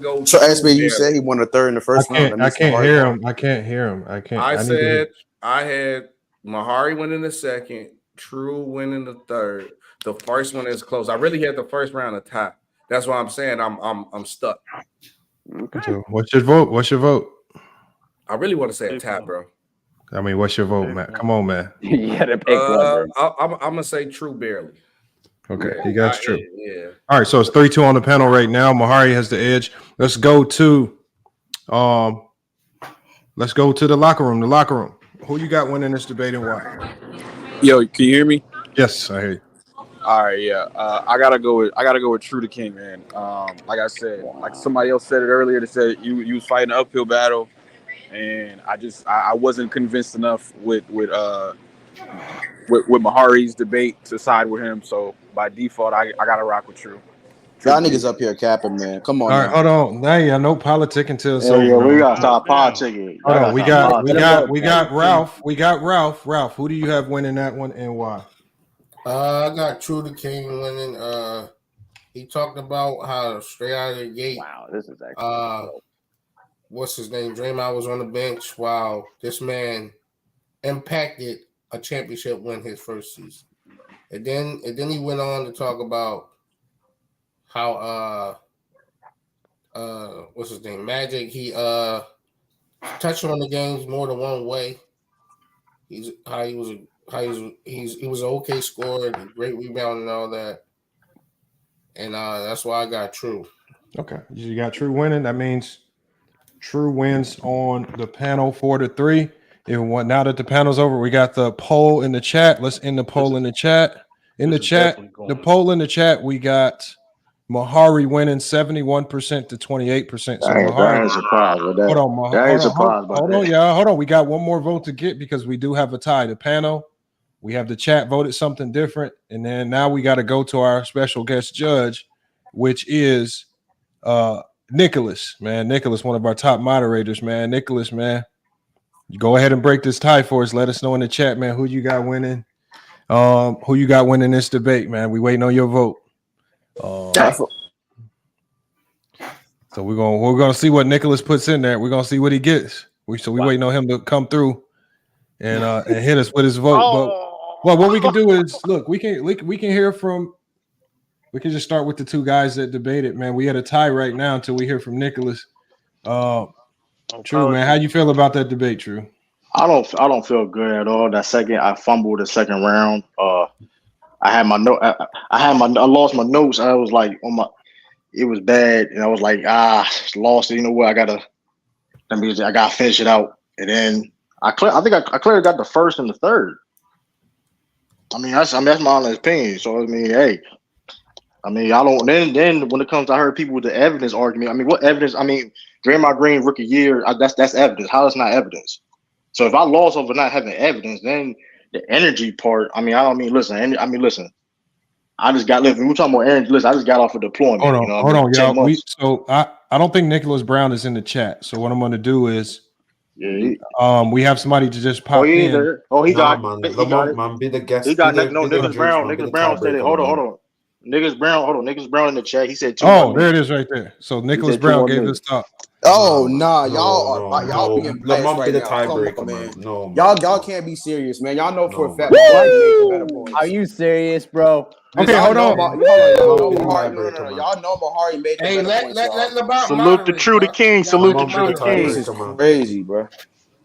Speaker 18: go.
Speaker 10: So SB, you said he won the third in the first round.
Speaker 7: I can't hear him.
Speaker 18: I had Mehari winning the second, True winning the third. The first one is close. I really had the first round a tie. That's why I'm saying I'm stuck.
Speaker 7: Okay. So what's your vote?
Speaker 18: I really want to say a tie, bro.
Speaker 7: I mean, what's your vote, man? Come on, man.
Speaker 11: You gotta pick one, bro.
Speaker 18: I'm gonna say True barely.
Speaker 7: Okay, you got True.
Speaker 18: Yeah.
Speaker 7: All right, so it's 3-2 on the panel right now. Mehari has the edge. Let's go to the locker room. The locker room. Who you got winning this debate and why?
Speaker 9: Yo, can you hear me?
Speaker 7: Yes, I hear you.
Speaker 9: All right, yeah. I gotta go with Trudaking, man. Like I said, like somebody else said it earlier. They said you was fighting an uphill battle, and I wasn't convinced enough with Mehari's debate to side with him. So by default, I gotta rock with True.
Speaker 10: Y'all niggas up here capping, man. Come on.
Speaker 7: All right, hold on. Now, yeah, no politic until it's over.
Speaker 19: Yeah, we gotta stop politicking.
Speaker 7: Hold on, we got Ralph. We got Ralph. Ralph, who do you have winning that one and why?
Speaker 20: I got Trudaking winning. He talked about how straight out of the gate.
Speaker 11: Wow, this is actually.
Speaker 20: What's his name? Draymond was on the bench. Wow, this man impacted a championship win his first season, and then he went on to talk about how what's his name? Magic. He touched on the games more than one way. He was an okay scorer, great rebound and all that. And that's why I got True.
Speaker 7: Okay. You got True winning. That means True wins on the panel 4-3. Now that the panel's over, we got the poll in the chat. Let's end the poll in the chat. The poll in the chat, we got Mehari winning 71% to 28%. So
Speaker 19: I ain't surprised with that.
Speaker 7: Hold on, y'all. Hold on. We got one more vote to get because we do have a tie. The panel, we have the chat voted something different. And then now we got to go to our special guest judge, which is Nicholas, man. Nicholas, one of our top moderators, man. Nicholas, man. You go ahead and break this tie for us. Let us know in the chat, man, who you got winning. Who you got winning this debate, man. We waiting on your vote. So we're gonna see what Nicholas puts in there. We're gonna see what he gets. We waiting on him to come through and hit us with his vote. But what we can do is look, we can hear from. We can just start with the two guys that debated, man. We had a tie right now until we hear from Nicholas. True, man. How you feel about that debate, True?
Speaker 19: I don't feel good at all. I fumbled the second round. I lost my notes. I was like it was bad, and I was like, lost it. You know what? I gotta finish it out. And then I think I clearly got the first and the third. That's my honest opinion. So hey. I don't. Then when it comes to, I heard people with the evidence argument. What evidence? Draymond Green rookie year. That's evidence. How is not evidence? So if I lost over not having evidence, then the energy part. Listen. I just got. Listen, we're talking about energy. Listen, I just got off of deployment.
Speaker 7: Hold on, y'all. I don't think Nicholas Brown is in the chat. So what I'm going to do is, we have somebody to just pop in.
Speaker 19: He got
Speaker 16: it. Man, be the guest.
Speaker 19: He got Nicholas Brown. Nicholas Brown said it. Hold on. Nicholas Brown in the chat. He said 2
Speaker 7: there it is right there. So Nicholas Brown gave us top.
Speaker 10: Y'all being biased right now. Come on, man.
Speaker 16: No,
Speaker 10: y'all can't be serious, man. Y'all know for a fact.
Speaker 11: Are you serious, bro?
Speaker 7: Okay, hold on.
Speaker 10: Y'all know Mehari made the
Speaker 20: Hey, let LeBron
Speaker 17: salute the Trudaking. Salute the Trudaking.
Speaker 10: This is crazy, bro.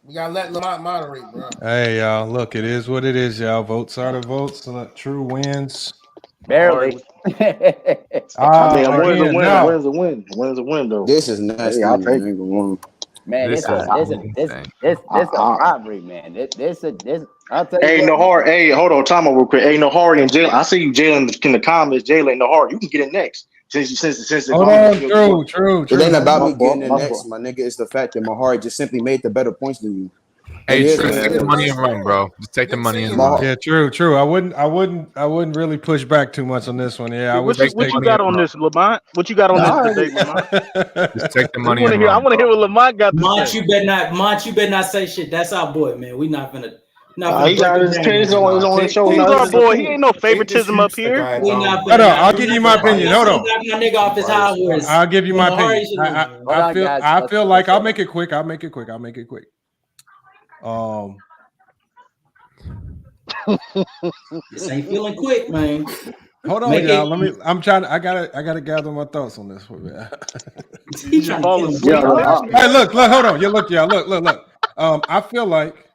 Speaker 20: We gotta let Lamont moderate, bro.
Speaker 7: Hey, y'all. Look, it is what it is, y'all. Votes are the votes. So True wins.
Speaker 11: Barely.
Speaker 19: Wins a win, though.
Speaker 10: This is nasty.
Speaker 19: I'll take it.
Speaker 11: Man, this a robbery, man. I'll tell you.
Speaker 19: Hey, Mehari. Hey, hold on, time out real quick. Hey, Mehari and Jalen. I see you, Jalen, in the comments. Jalen, Mehari, you can get it next. Since
Speaker 7: hold on, true.
Speaker 10: It ain't about me getting it next, my nigga. It's the fact that Mehari just simply made the better points than you.
Speaker 21: Hey, True, take the money and run, bro. Just take the money and run.
Speaker 7: Yeah, true. I wouldn't really push back too much on this one. Yeah, I would.
Speaker 17: What you got on this, Lamont? What you got on this debate, Lamont?
Speaker 21: Just take the money.
Speaker 17: I want to hear what Lamont got to
Speaker 15: Mont,
Speaker 17: say.
Speaker 15: you better not say shit. That's our boy, man. We not gonna.
Speaker 19: He got his opinions on his show.
Speaker 17: He's our boy. He ain't no favoritism up here.
Speaker 7: Hold on, I'll give you my opinion. Hold on.
Speaker 15: My nigga off his high horse.
Speaker 7: I'll give you my opinion. I feel like I'll make it quick.
Speaker 15: This ain't feeling quick, man.
Speaker 7: Hold on, y'all. I gotta gather my thoughts on this one, man.
Speaker 17: He's falling asleep.
Speaker 7: Hey, look, hold on. Look. I feel like.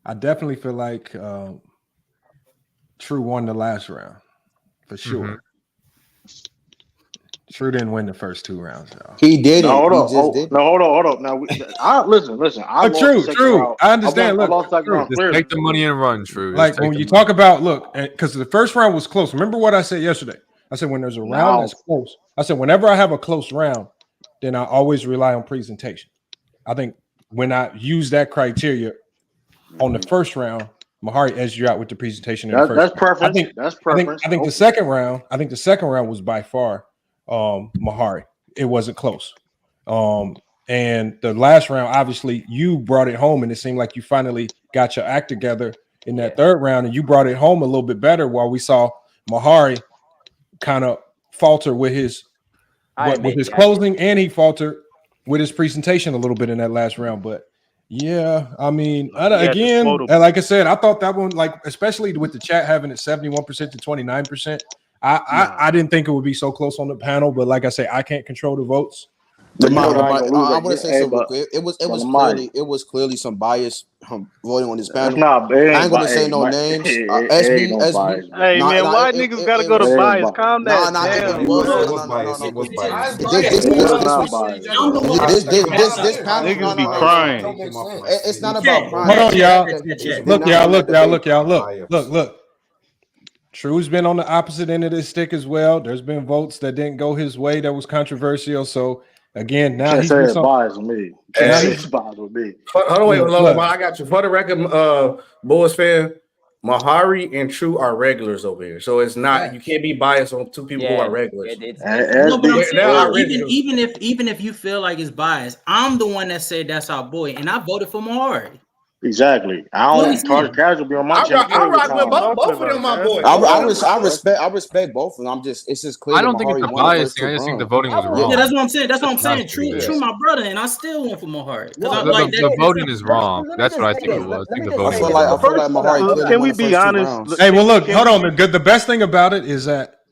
Speaker 7: I definitely feel like True won the last round for sure. Mm-hmm. True didn't win the first 2 rounds, y'all.
Speaker 10: He did.
Speaker 19: Hold on. Now, listen.
Speaker 7: True. I understand.
Speaker 21: Just take the money and run, True.
Speaker 7: Like when you talk about, because the first round was close. Remember what I said yesterday? I said when there's a round that's close. I said whenever I have a close round, then I always rely on presentation. I think when I use that criteria on the first round, Mehari edged you out with the presentation in the first.
Speaker 19: That's preference.
Speaker 7: I think
Speaker 19: That's preference.
Speaker 7: I think the second round. I think the second round was by far Mehari. It wasn't close. And the last round, obviously, you brought it home, and it seemed like you finally got your act together in that third round, and you brought it home a little bit better. While we saw Mehari kind of falter with his closing, and he faltered with his presentation a little bit in that last round. But yeah, I mean, again, like I said, I thought that one, like especially with the chat having it 71% to 29%, I didn't think it would be so close on the panel. But like I say, I can't control the votes.
Speaker 10: I want to say something real quick. It was clearly some bias voting on this panel. I ain't gonna say no names. SB.
Speaker 17: Hey man, why niggas gotta go to bias? Calm down.
Speaker 10: This
Speaker 17: niggas be crying.
Speaker 10: It's not about crying.
Speaker 7: Hold on, y'all. Look. True's been on the opposite end of this stick as well. There's been votes that didn't go his way that was controversial. So again, now he's
Speaker 19: biased with me. He's biased with me.
Speaker 18: Hold on, wait, I got you. For the record, Bulls fan, Mehari and True are regulars over here, so it's not you can't be biased on two people who are regulars.
Speaker 15: No, but I'm saying, even if you feel like it's biased, I'm the one that said that's our boy, and I voted for Mehari.
Speaker 19: Exactly. I don't target casual be on my channel.
Speaker 18: I rock with both of them, my boy.
Speaker 10: I respect both of them. It's just clear.
Speaker 21: I don't think it's a bias thing. I just think the voting was wrong.
Speaker 15: Yeah, that's what I'm saying. True, my brother, and I still went for Mehari.
Speaker 21: The voting is wrong. That's what I think it was. I think the voting.
Speaker 10: I feel like Mehari.
Speaker 17: Can we be honest?
Speaker 7: Hey, well, look, hold on. The best thing about it is that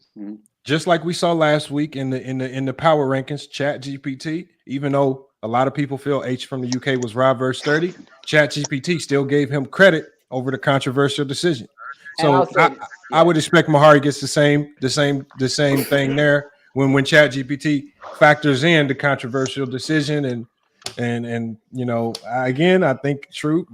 Speaker 7: just like we saw last week in the power rankings, ChatGPT, even though a lot of people feel H from the UK was Rob verse 30, ChatGPT still gave him credit over the controversial decision. So I would expect Mehari gets the same thing there when ChatGPT factors in the controversial decision and you know, again, I think True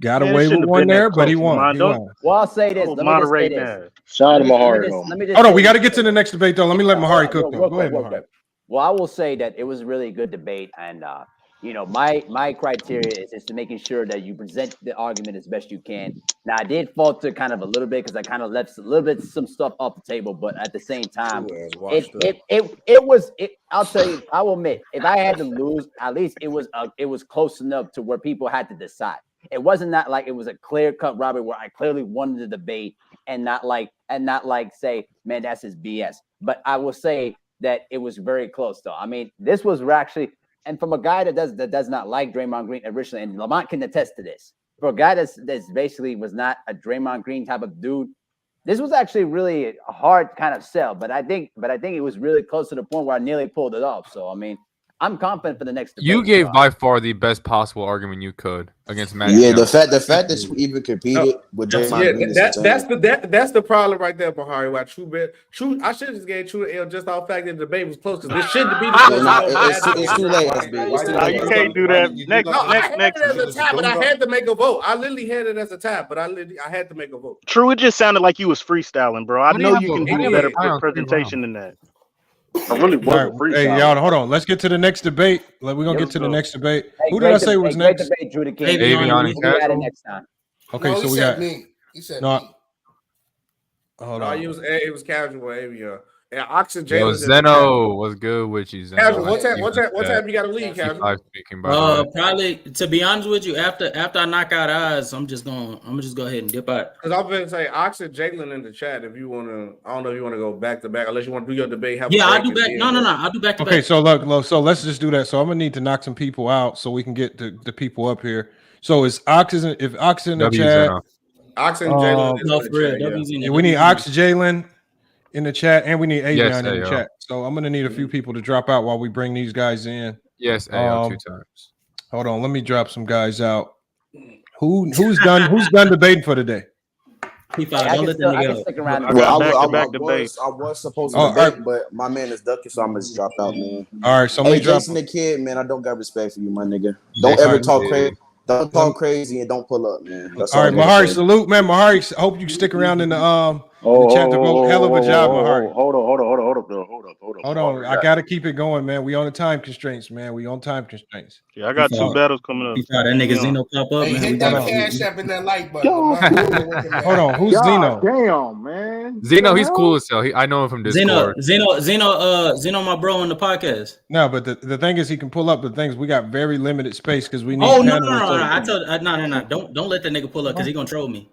Speaker 7: got away with one there, but he won.
Speaker 11: Well, I'll say this.
Speaker 19: Moderate that. Shout out to Mehari.
Speaker 7: Hold on, we got to get to the next debate though. Let me let Mehari cook though. Go ahead, Mehari.
Speaker 11: Well, I will say that it was a really good debate, and you know, my criteria is to making sure that you present the argument as best you can. Now, I did falter kind of a little bit because I kind of left some stuff off the table, but at the same time, I'll tell you, I will admit, if I had to lose, at least it was close enough to where people had to decide. It wasn't that like it was a clear cut robbery where I clearly won the debate and not like say, man, that's his BS. But I will say that it was very close though. I mean, this was actually, and from a guy that does not like Draymond Green originally, and Lamont can attest to this, for a guy that's basically was not a Draymond Green type of dude, this was actually really a hard kind of sell. But I think it was really close to the point where I nearly pulled it off. So I mean, I'm confident for the next debate.
Speaker 21: You gave by far the best possible argument you could against Mack.
Speaker 10: Yeah, the fact that you even competed with Draymond Green.
Speaker 18: That's the problem right there, Mehari. Why True, I should have just gave True the L just off the fact that the debate was close because this shouldn't be the
Speaker 10: It's too late, SB.
Speaker 17: You can't do that. Next.
Speaker 18: I had it as a tie, but I had to make a vote. I literally had it as a tie, but I had to make a vote.
Speaker 17: True, it just sounded like you was freestyling, bro. I know you can do a better presentation than that.
Speaker 19: I really wasn't free.
Speaker 7: Hey, y'all, hold on. Let's get to the next debate. We're gonna get to the next debate. Who did I say was next?
Speaker 21: Avion
Speaker 11: next time.
Speaker 7: Okay, so we got
Speaker 20: me. He said
Speaker 7: no.
Speaker 20: me.
Speaker 7: Hold on.
Speaker 18: It was casual Avion. And Oxygen.
Speaker 21: Yo, Zeno was good with you, Zeno.
Speaker 18: Casual. What time you got to leave, Casual?
Speaker 15: Probably to be honest with you, after I knock out eyes, I'm just go ahead and dip out.
Speaker 18: Because I'm gonna say Oxygen Jalen in the chat if you wanna. I don't know if you wanna go back to back unless you want to do your debate.
Speaker 15: I'll do back. No, I'll do back to back.
Speaker 7: Okay, so look, so let's just do that. So I'm gonna need to knock some people out so we can get the people up here. So is Oxygen? If Oxygen in the chat,
Speaker 18: Oxygen Jalen.
Speaker 7: We need Oxygen Jalen in the chat, and we need Avion in the chat. So I'm gonna need a few people to drop out while we bring these guys in.
Speaker 21: Yes, AO 2 times.
Speaker 7: Hold on, let me drop some guys out. Who's done? Who's done debating for today?
Speaker 11: I can stick around.
Speaker 10: I was supposed to debate, but my man is ducking, so I'm gonna just drop out, man.
Speaker 7: All right, so let me drop.
Speaker 10: Jason the Kid, man, I don't got respect for you, my nigga. Don't ever talk crazy. Don't talk crazy and don't pull up, man.
Speaker 7: All right, Mehari, salute, man. Mehari, hope you stick around in the chat to vote. Hell of a job, Mehari.
Speaker 19: Hold up.
Speaker 7: Hold on. I got to keep it going, man. We on the time constraints, man. We on time constraints.
Speaker 17: Yeah, I got two battles coming up.
Speaker 15: That nigga Zeno pop up,
Speaker 20: Hey,
Speaker 15: man.
Speaker 20: hit that cash app and that like button.
Speaker 7: Hold on. Who's Zeno?
Speaker 1: Damn, man.
Speaker 21: Zeno, he's cool as hell. I know him from Discord.
Speaker 15: Zeno, my bro on the podcast.
Speaker 7: No, but the thing is, he can pull up the things. We got very limited space because we need.
Speaker 15: Oh no. I told no. Don't let that nigga pull up because he gonna troll me.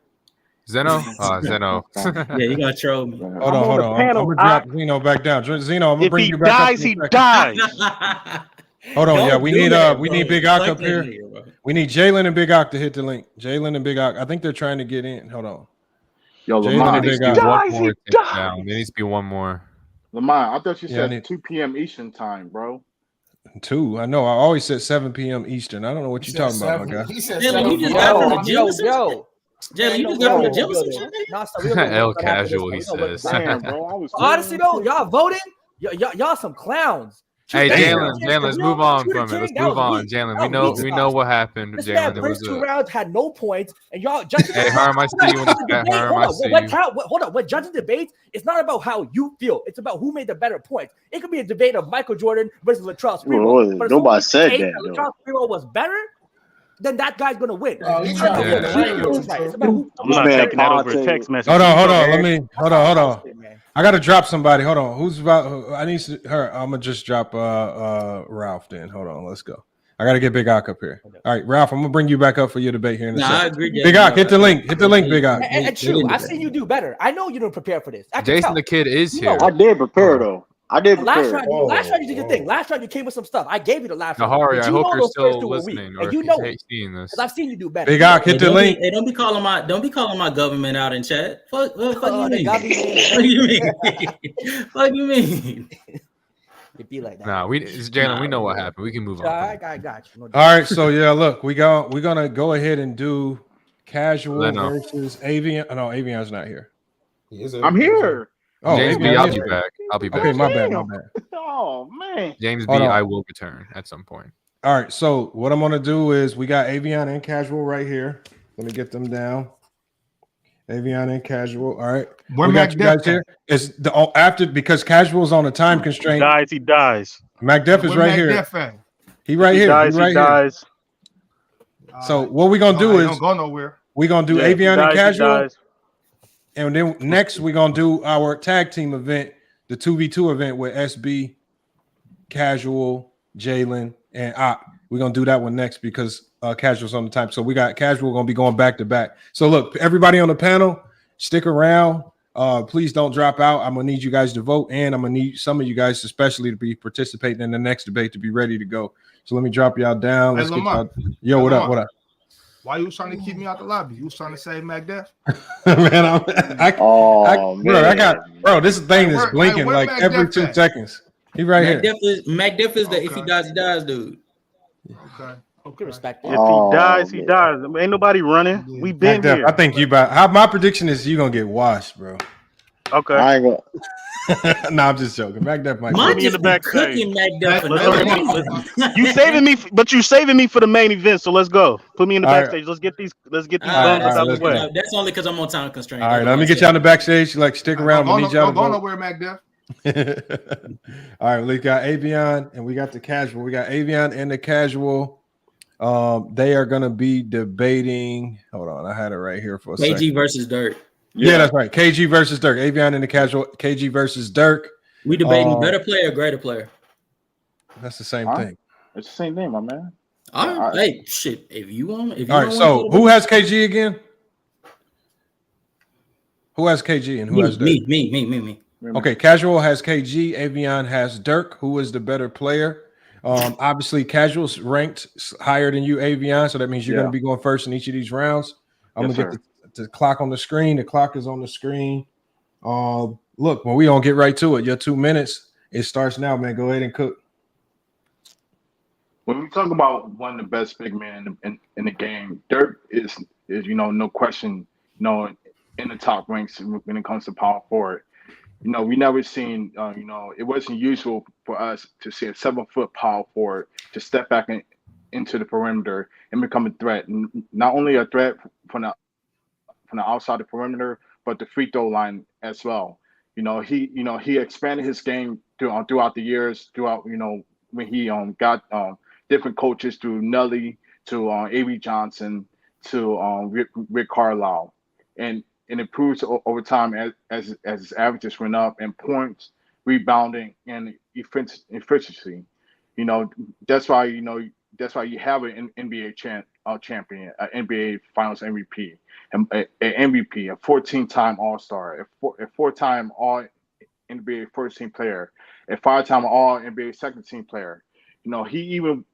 Speaker 21: Zeno? Zeno.
Speaker 15: Yeah, he gonna troll me.
Speaker 7: Hold on. I'm gonna drop Zeno back down. Zeno, I'm gonna bring you back up.
Speaker 17: He dies.
Speaker 7: Hold on, yeah. We need Big Ock up here. We need Jalen and Big Ock to hit the link. Jalen and Big Ock. I think they're trying to get in. Hold on.
Speaker 1: Yo,
Speaker 7: Lamar,
Speaker 1: Lamar,
Speaker 21: There needs to be one more.
Speaker 1: Lamar, I thought you said 2 p.m. Eastern time, bro.
Speaker 7: 2. I know. I always said 7 p.m. Eastern. I don't know what you're talking about, my guy.
Speaker 20: He said
Speaker 15: Jalen, you just got from the gym. Jalen, you just got from the gym.
Speaker 21: El casual, he says.
Speaker 22: Honestly, though, y'all voting. Y'all some clowns.
Speaker 21: Hey, Jalen, let's move on from it. Let's move on, Jalen. We know what happened, Jalen.
Speaker 22: The first 2 rounds had no points, and y'all judging.
Speaker 21: Hey, Herm, I see you in the chat. Herm, I see you.
Speaker 22: Hold on. When judging debates, it's not about how you feel. It's about who made the better points. It could be a debate of Michael Jordan versus Latrell Sprewell.
Speaker 19: Nobody said that.
Speaker 22: Latrell Sprewell was better. Then that guy's gonna win.
Speaker 17: I'm not taking that over a text message.
Speaker 7: Hold on. I gotta drop somebody. Hold on. Who's about? I need her. I'm gonna just drop Ralph. Then hold on. Let's go. I gotta get Big Ock up here. All right, Ralph. I'm gonna bring you back up for your debate here in a second.
Speaker 22: I agree.
Speaker 7: Big Ock, hit the link. Hit the link, Big Ock.
Speaker 22: And true, I've seen you do better. I know you didn't prepare for this.
Speaker 21: Jason the Kid is here.
Speaker 19: I did prepare though.
Speaker 22: Last round you did your thing. Last round you came with some stuff. I gave you the last round.
Speaker 21: Mehari, I hope you're still listening, or
Speaker 22: you know
Speaker 21: seeing this.
Speaker 22: Because I've seen you do better.
Speaker 7: Big Ock, hit the link.
Speaker 15: Hey, don't be calling my government out in chat. Fuck you mean? Fuck you mean?
Speaker 22: It be like that.
Speaker 21: Nah, Jalen, we know what happened. We can move on.
Speaker 22: I got you.
Speaker 7: All right, so yeah, look, we're gonna go ahead and do casual versus Avion. No, Avion's not here.
Speaker 1: I'm here.
Speaker 7: Oh,
Speaker 21: James B, I'll be back.
Speaker 7: Okay, my bad.
Speaker 1: Oh man.
Speaker 21: James B, I will return at some point.
Speaker 7: All right, so what I'm gonna do is we got Avion and casual right here. Let me get them down. Avion and casual. All right.
Speaker 21: Where
Speaker 7: we got
Speaker 21: Mack
Speaker 7: you guys
Speaker 21: Def
Speaker 7: here. It's the after because casual's on a time constraint.
Speaker 17: He dies.
Speaker 7: Mack Def is right here. He right here. He dies. So what we're gonna do is
Speaker 21: don't go nowhere.
Speaker 7: We're gonna do Avion and casual. And then next we're gonna do our tag team event, the 2v2 event with SB, Casual, Jalen, and Ock. We're gonna do that one next because Casual's on the time. So we got Casual gonna be going back to back. So look, everybody on the panel, stick around. Please don't drop out. I'm gonna need you guys to vote, and I'm gonna need some of you guys, especially, to be participating in the next debate to be ready to go. So let me drop y'all down. Let's get y'all. Yo, what up? What up?
Speaker 21: Why you was trying to keep me out the lobby? You was trying to save Mack Def?
Speaker 7: Man, bro, this thing is blinking like every 2 seconds. He right here.
Speaker 15: Mack Def is the if he dies, he dies, dude.
Speaker 22: Okay, respect.
Speaker 17: If he dies, he dies. Ain't nobody running. We been here.
Speaker 7: I think you about. My prediction is you gonna get washed, bro.
Speaker 17: Okay.
Speaker 19: I ain't gonna.
Speaker 7: No, I'm just joking. Mack Def might
Speaker 17: Put me in the backstage. You
Speaker 15: You
Speaker 17: saving me for the main event. So let's go. Put me in the backstage. Let's get these buns out of the way.
Speaker 15: That's only because I'm on time constraint.
Speaker 7: All right, let me get you on the backstage. Like, stick around.
Speaker 21: Don't go nowhere, Mack Def.
Speaker 7: All right, we got Avion and we got the casual. We got Avion and the casual. They are gonna be debating. Hold on, I had it right here for a second.
Speaker 15: KG versus Dirk.
Speaker 7: Yeah, that's right. KG versus Dirk. Avion and the casual. KG versus Dirk.
Speaker 15: We debating better player, greater player.
Speaker 7: That's the same thing.
Speaker 1: It's the same thing, my man.
Speaker 15: All right. Hey, shit. If you want,
Speaker 7: all right. So who has KG again? Who has KG and who has Dirk?
Speaker 15: Me.
Speaker 7: Okay, casual has KG. Avion has Dirk. Who is the better player? Obviously, casual's ranked higher than you, Avion. So that means you're going to be going first in each of these rounds. I'm gonna get the clock on the screen. The clock is on the screen. Look, when we don't get right to it, your 2 minutes, it starts now, man. Go ahead and cook.
Speaker 1: When we talk about one of the best big men in the game, Dirk is no question, in the top ranks when it comes to power forward. We never seen, it wasn't usual for us to see a 7-foot power forward to step back into the perimeter and become a threat. Not only a threat from the outside the perimeter, but the free throw line as well. he expanded his game throughout the years, when he got different coaches through Nelly to A.B. Johnson to Rick Carlisle, and improves over time as his averages went up in points, rebounding, and efficiency. That's why you have an NBA champion, an NBA Finals MVP, an MVP, a 14-time All-Star, a 4-time All NBA first team player, a 5-time All NBA second team player. He even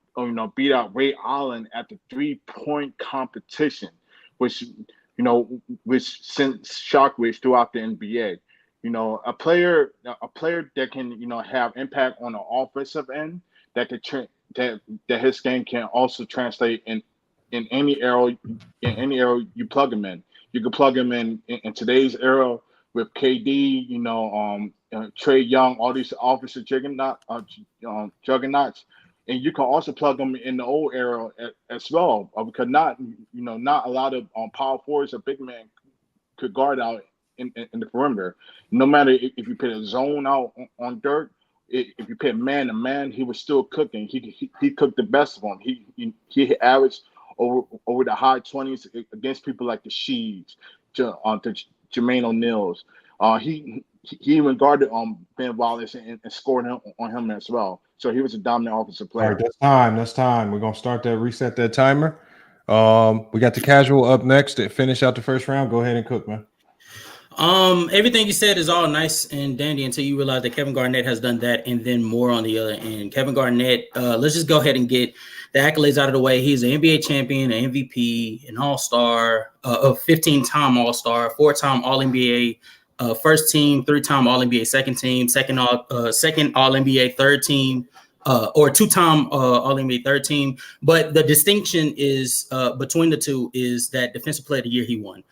Speaker 1: beat out Ray Allen at the 3-point competition, which sent shockwaves throughout the NBA. A player that can have impact on the offensive end, that his game can also translate in any era you plug him in. You can plug him in today's era with KD, Trey Young, all these offensive juggernauts, and you can also plug them in the old era as well, because not a lot of power forwards or big men could guard out in the perimeter. No matter if you put a zone out on Dirk, if you put man to man, he was still cooking. He cooked the best of them. He averaged over the high 20s against people like the Sheeds, the Jermaine O'Neal's. He even guarded Ben Wallace and scored on him as well. So he was a dominant offensive player.
Speaker 7: All right, that's time. We're gonna start reset that timer. We got the casual up next to finish out the first round. Go ahead and cook, man.
Speaker 15: Everything you said is all nice and dandy until you realize that Kevin Garnett has done that and then more on the other end. Kevin Garnett, let's just go ahead and get the accolades out of the way. He's an NBA champion, an MVP, an All-Star, a 15-time All-Star, 4-time All-NBA, first team, 3-time All-NBA second team, second All-NBA third team, or 2-time All-NBA third team. But the distinction is between the two is that Defensive Player of the Year he won.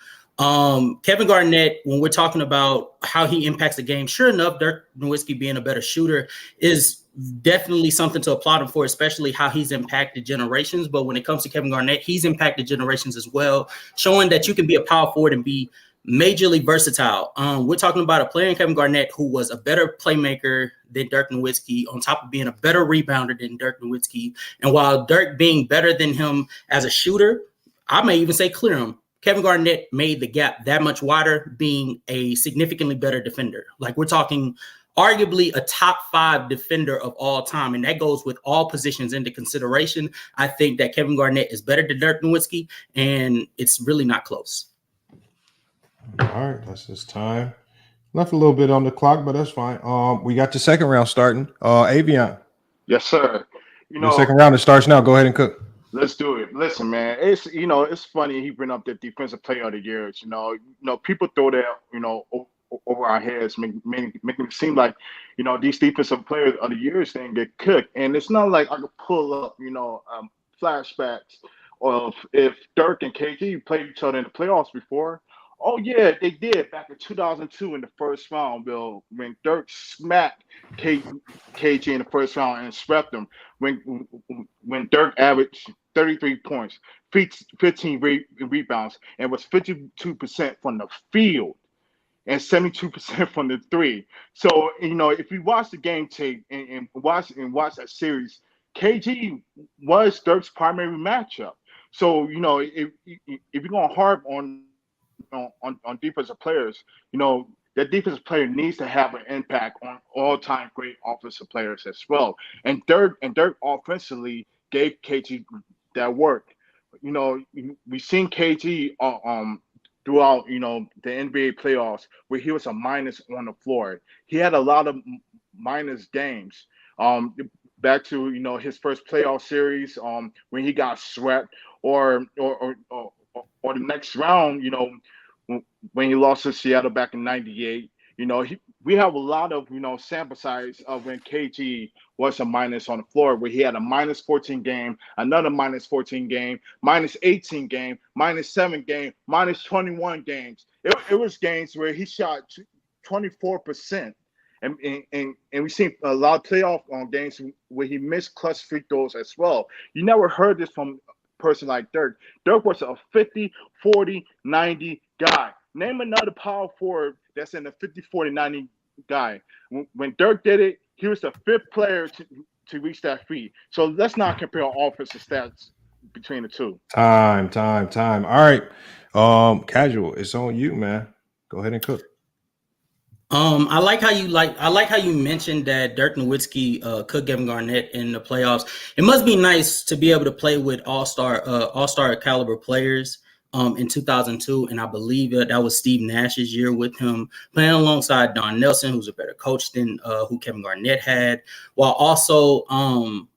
Speaker 15: Kevin Garnett, when we're talking about how he impacts the game, sure enough, Dirk Nowitzki being a better shooter is definitely something to applaud him for, especially how he's impacted generations. But when it comes to Kevin Garnett, he's impacted generations as well, showing that you can be a power forward and be majorly versatile. We're talking about a player in Kevin Garnett who was a better playmaker than Dirk Nowitzki, on top of being a better rebounder than Dirk Nowitzki. And while Dirk being better than him as a shooter, I may even say clear him, Kevin Garnett made the gap that much wider, being a significantly better defender. Like, we're talking arguably a top 5 defender of all time, and that goes with all positions into consideration. I think that Kevin Garnett is better than Dirk Nowitzki, and it's really not close.
Speaker 7: All right, that's his time. Left a little bit on the clock, but that's fine. We got the second round starting. Avion.
Speaker 1: Yes, sir.
Speaker 7: The second round, it starts now. Go ahead and cook.
Speaker 1: Let's do it. Listen, man, it's funny he bring up the Defensive Player of the Year. People throw that over our heads, making it seem like these Defensive Players of the Years thing get cooked, and it's not like I could pull up flashbacks of if Dirk and KG played each other in the playoffs before. Oh yeah, they did back in 2002 in the first round, Bill, when Dirk smacked KG in the first round and swept him. When Dirk averaged 33 points, 15 rebounds, and was 52% from the field and 72% from the three. So if you watch the game tape and watch that series, KG was Dirk's primary matchup. So if you're gonna harp on defensive players, that defensive player needs to have an impact on all-time great offensive players as well. And Dirk offensively gave KG that work. We've seen KG throughout the NBA playoffs where he was a minus on the floor. He had a lot of minus games. Back to his first playoff series when he got swept, or the next round, when he lost to Seattle back in '98. We have a lot of sample size of when KG was a minus on the floor, where he had a minus 14 game, another minus 14 game, minus 18 game, minus 7 game, minus 21 games. It was games where he shot 24%. And we've seen a lot of playoff games where he missed clutch free throws as well. You never heard this from a person like Dirk. Dirk was a 50, 40, 90 guy. Name another power forward that's in the 50, 40, 90 guy. When Dirk did it, he was the 5th player to reach that feat. So let's not compare offensive stats between the two.
Speaker 7: Time. All right. Casual, it's on you, man. Go ahead and cook.
Speaker 15: I like how you mentioned that Dirk Nowitzki could Kevin Garnett in the playoffs. It must be nice to be able to play with all-star caliber players in 2002, and I believe that was Steve Nash's year with him playing alongside Don Nelson, who's a better coach than who Kevin Garnett had, while also I'm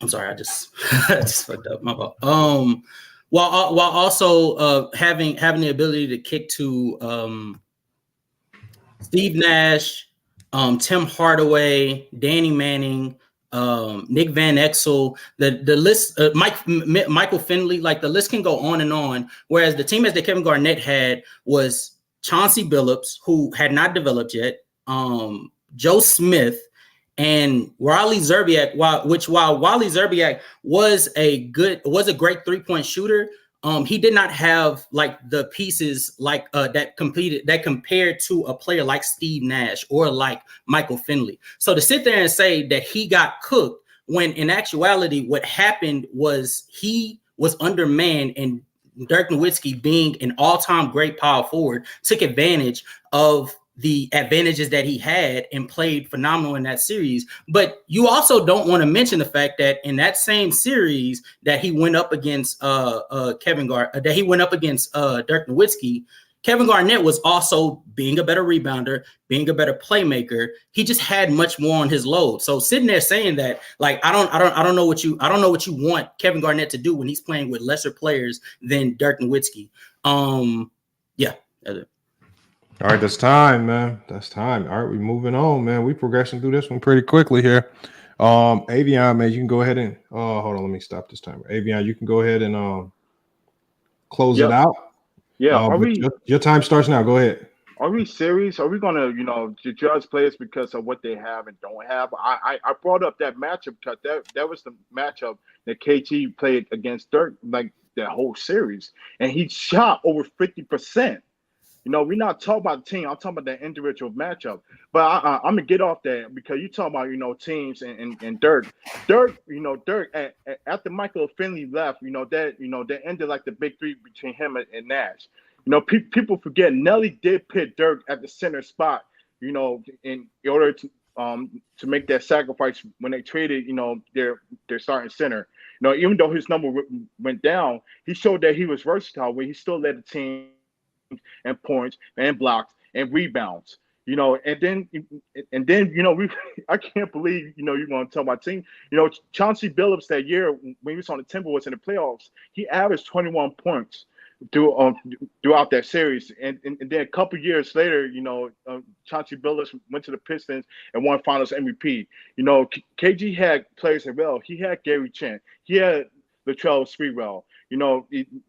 Speaker 15: sorry, I just fucked up my fault. While also having the ability to kick to Steve Nash, Tim Hardaway, Danny Manning, Nick Van Exel, the list, Michael Finley, like the list can go on and on. Whereas the team that Kevin Garnett had was Chauncey Billups, who had not developed yet, Joe Smith, and Wally Zerbiak. While Wally Zerbiak was a great 3-point shooter, he did not have like the pieces like that compared to a player like Steve Nash or like Michael Finley. So to sit there and say that he got cooked when in actuality what happened was he was undermanned, and Dirk Nowitzki, being an all-time great power forward, took advantage of the advantages that he had and played phenomenal in that series. But you also don't want to mention the fact that in that same series that he went up against Dirk Nowitzki, Kevin Garnett was also being a better rebounder, being a better playmaker. He just had much more on his load. So sitting there saying that, like, I don't know what you want Kevin Garnett to do when he's playing with lesser players than Dirk Nowitzki. Yeah.
Speaker 7: All right, that's time, man. That's time. All right, we're moving on, man. We progressing through this one pretty quickly here. Avion, man, you can go ahead and hold on, let me stop this timer. Avion, you can go ahead and close it out.
Speaker 1: Yeah,
Speaker 7: your time starts now. Go ahead.
Speaker 1: Are we serious? Are we gonna, judge players because of what they have and don't have? I brought up that matchup because that was the matchup that KG played against Dirk like that whole series, and he shot over 50%. We're not talking about the team. I'm talking about the individual matchup. But I'm gonna get off that because you talking about teams and Dirk. Dirk, after Michael Finley left, that ended like the big three between him and Nash. People forget Nelly did pit Dirk at the center spot. In order to make that sacrifice when they traded their starting center. Even though his number went down, he showed that he was versatile. Where he still led the team and points and blocks and rebounds, and then I can't believe you're going to tell my team, Chauncey Billups that year when he was on the Timberwolves in the playoffs, he averaged 21 points throughout that series, and then a couple years later, Chauncey Billups went to the Pistons and won Finals MVP. KG had players as well. He had Gary Trent, he had Latrell Sprewell.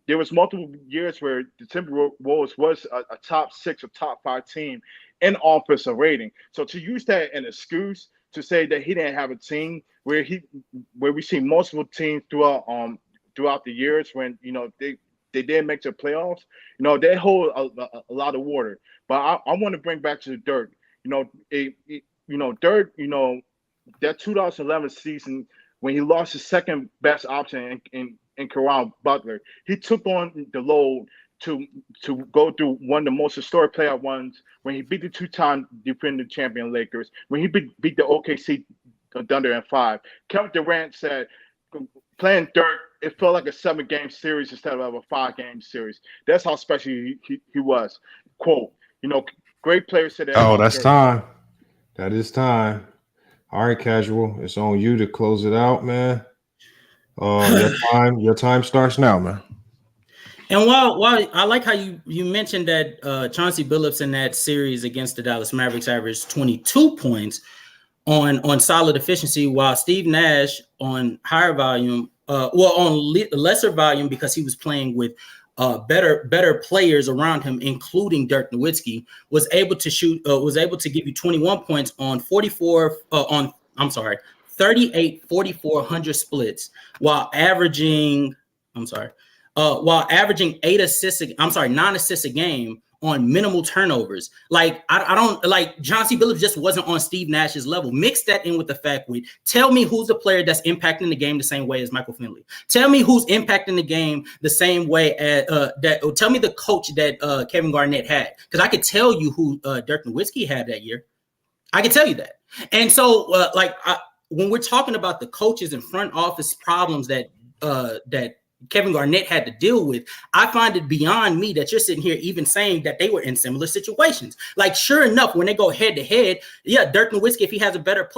Speaker 1: There was multiple years where the Timberwolves was a top 6 or top 5 team in offensive rating. So to use that as an excuse to say that he didn't have a team where we see multiple teams throughout the years when they did make the playoffs, they hold a lot of water. But I want to bring back to Dirk. Dirk, that 2011 season when he lost his second best option in Caron Butler, he took on the load to go through one of the most historic playoff ones when he beat the 2-time defending champion Lakers, when he beat the OKC Thunder in 5. Kevin Durant said, playing Dirk, it felt like a 7-game series instead of a 5-game series. That's how special he was. Quote, great players said that.
Speaker 7: Oh, that's time. That is time. All right, Casual, it's on you to close it out, man. Your time starts now, man.
Speaker 15: And while I like how you mentioned that Chauncey Billups in that series against the Dallas Mavericks averaged 22 points on solid efficiency, while Steve Nash on higher volume, lesser volume because he was playing with better players around him, including Dirk Nowitzki, was able to give you 21 points on 38 4400 splits while averaging while averaging 9 assists a game on minimal turnovers. Like, I don't like John C. Billups just wasn't on Steve Nash's level. Mix that in with the fact tell me who's the player that's impacting the game the same way as Michael Finley. Tell me who's impacting the game the same way as tell me the coach that Kevin Garnett had. Because I could tell you who Dirk Nowitzki had that year. I can tell you that. And so when we're talking about the coaches and front office problems that Kevin Garnett had to deal with, I find it beyond me that you're sitting here even saying that they were in similar situations. Like, sure enough, when they go head to head, yeah, Dirk Nowitzki, if he has a better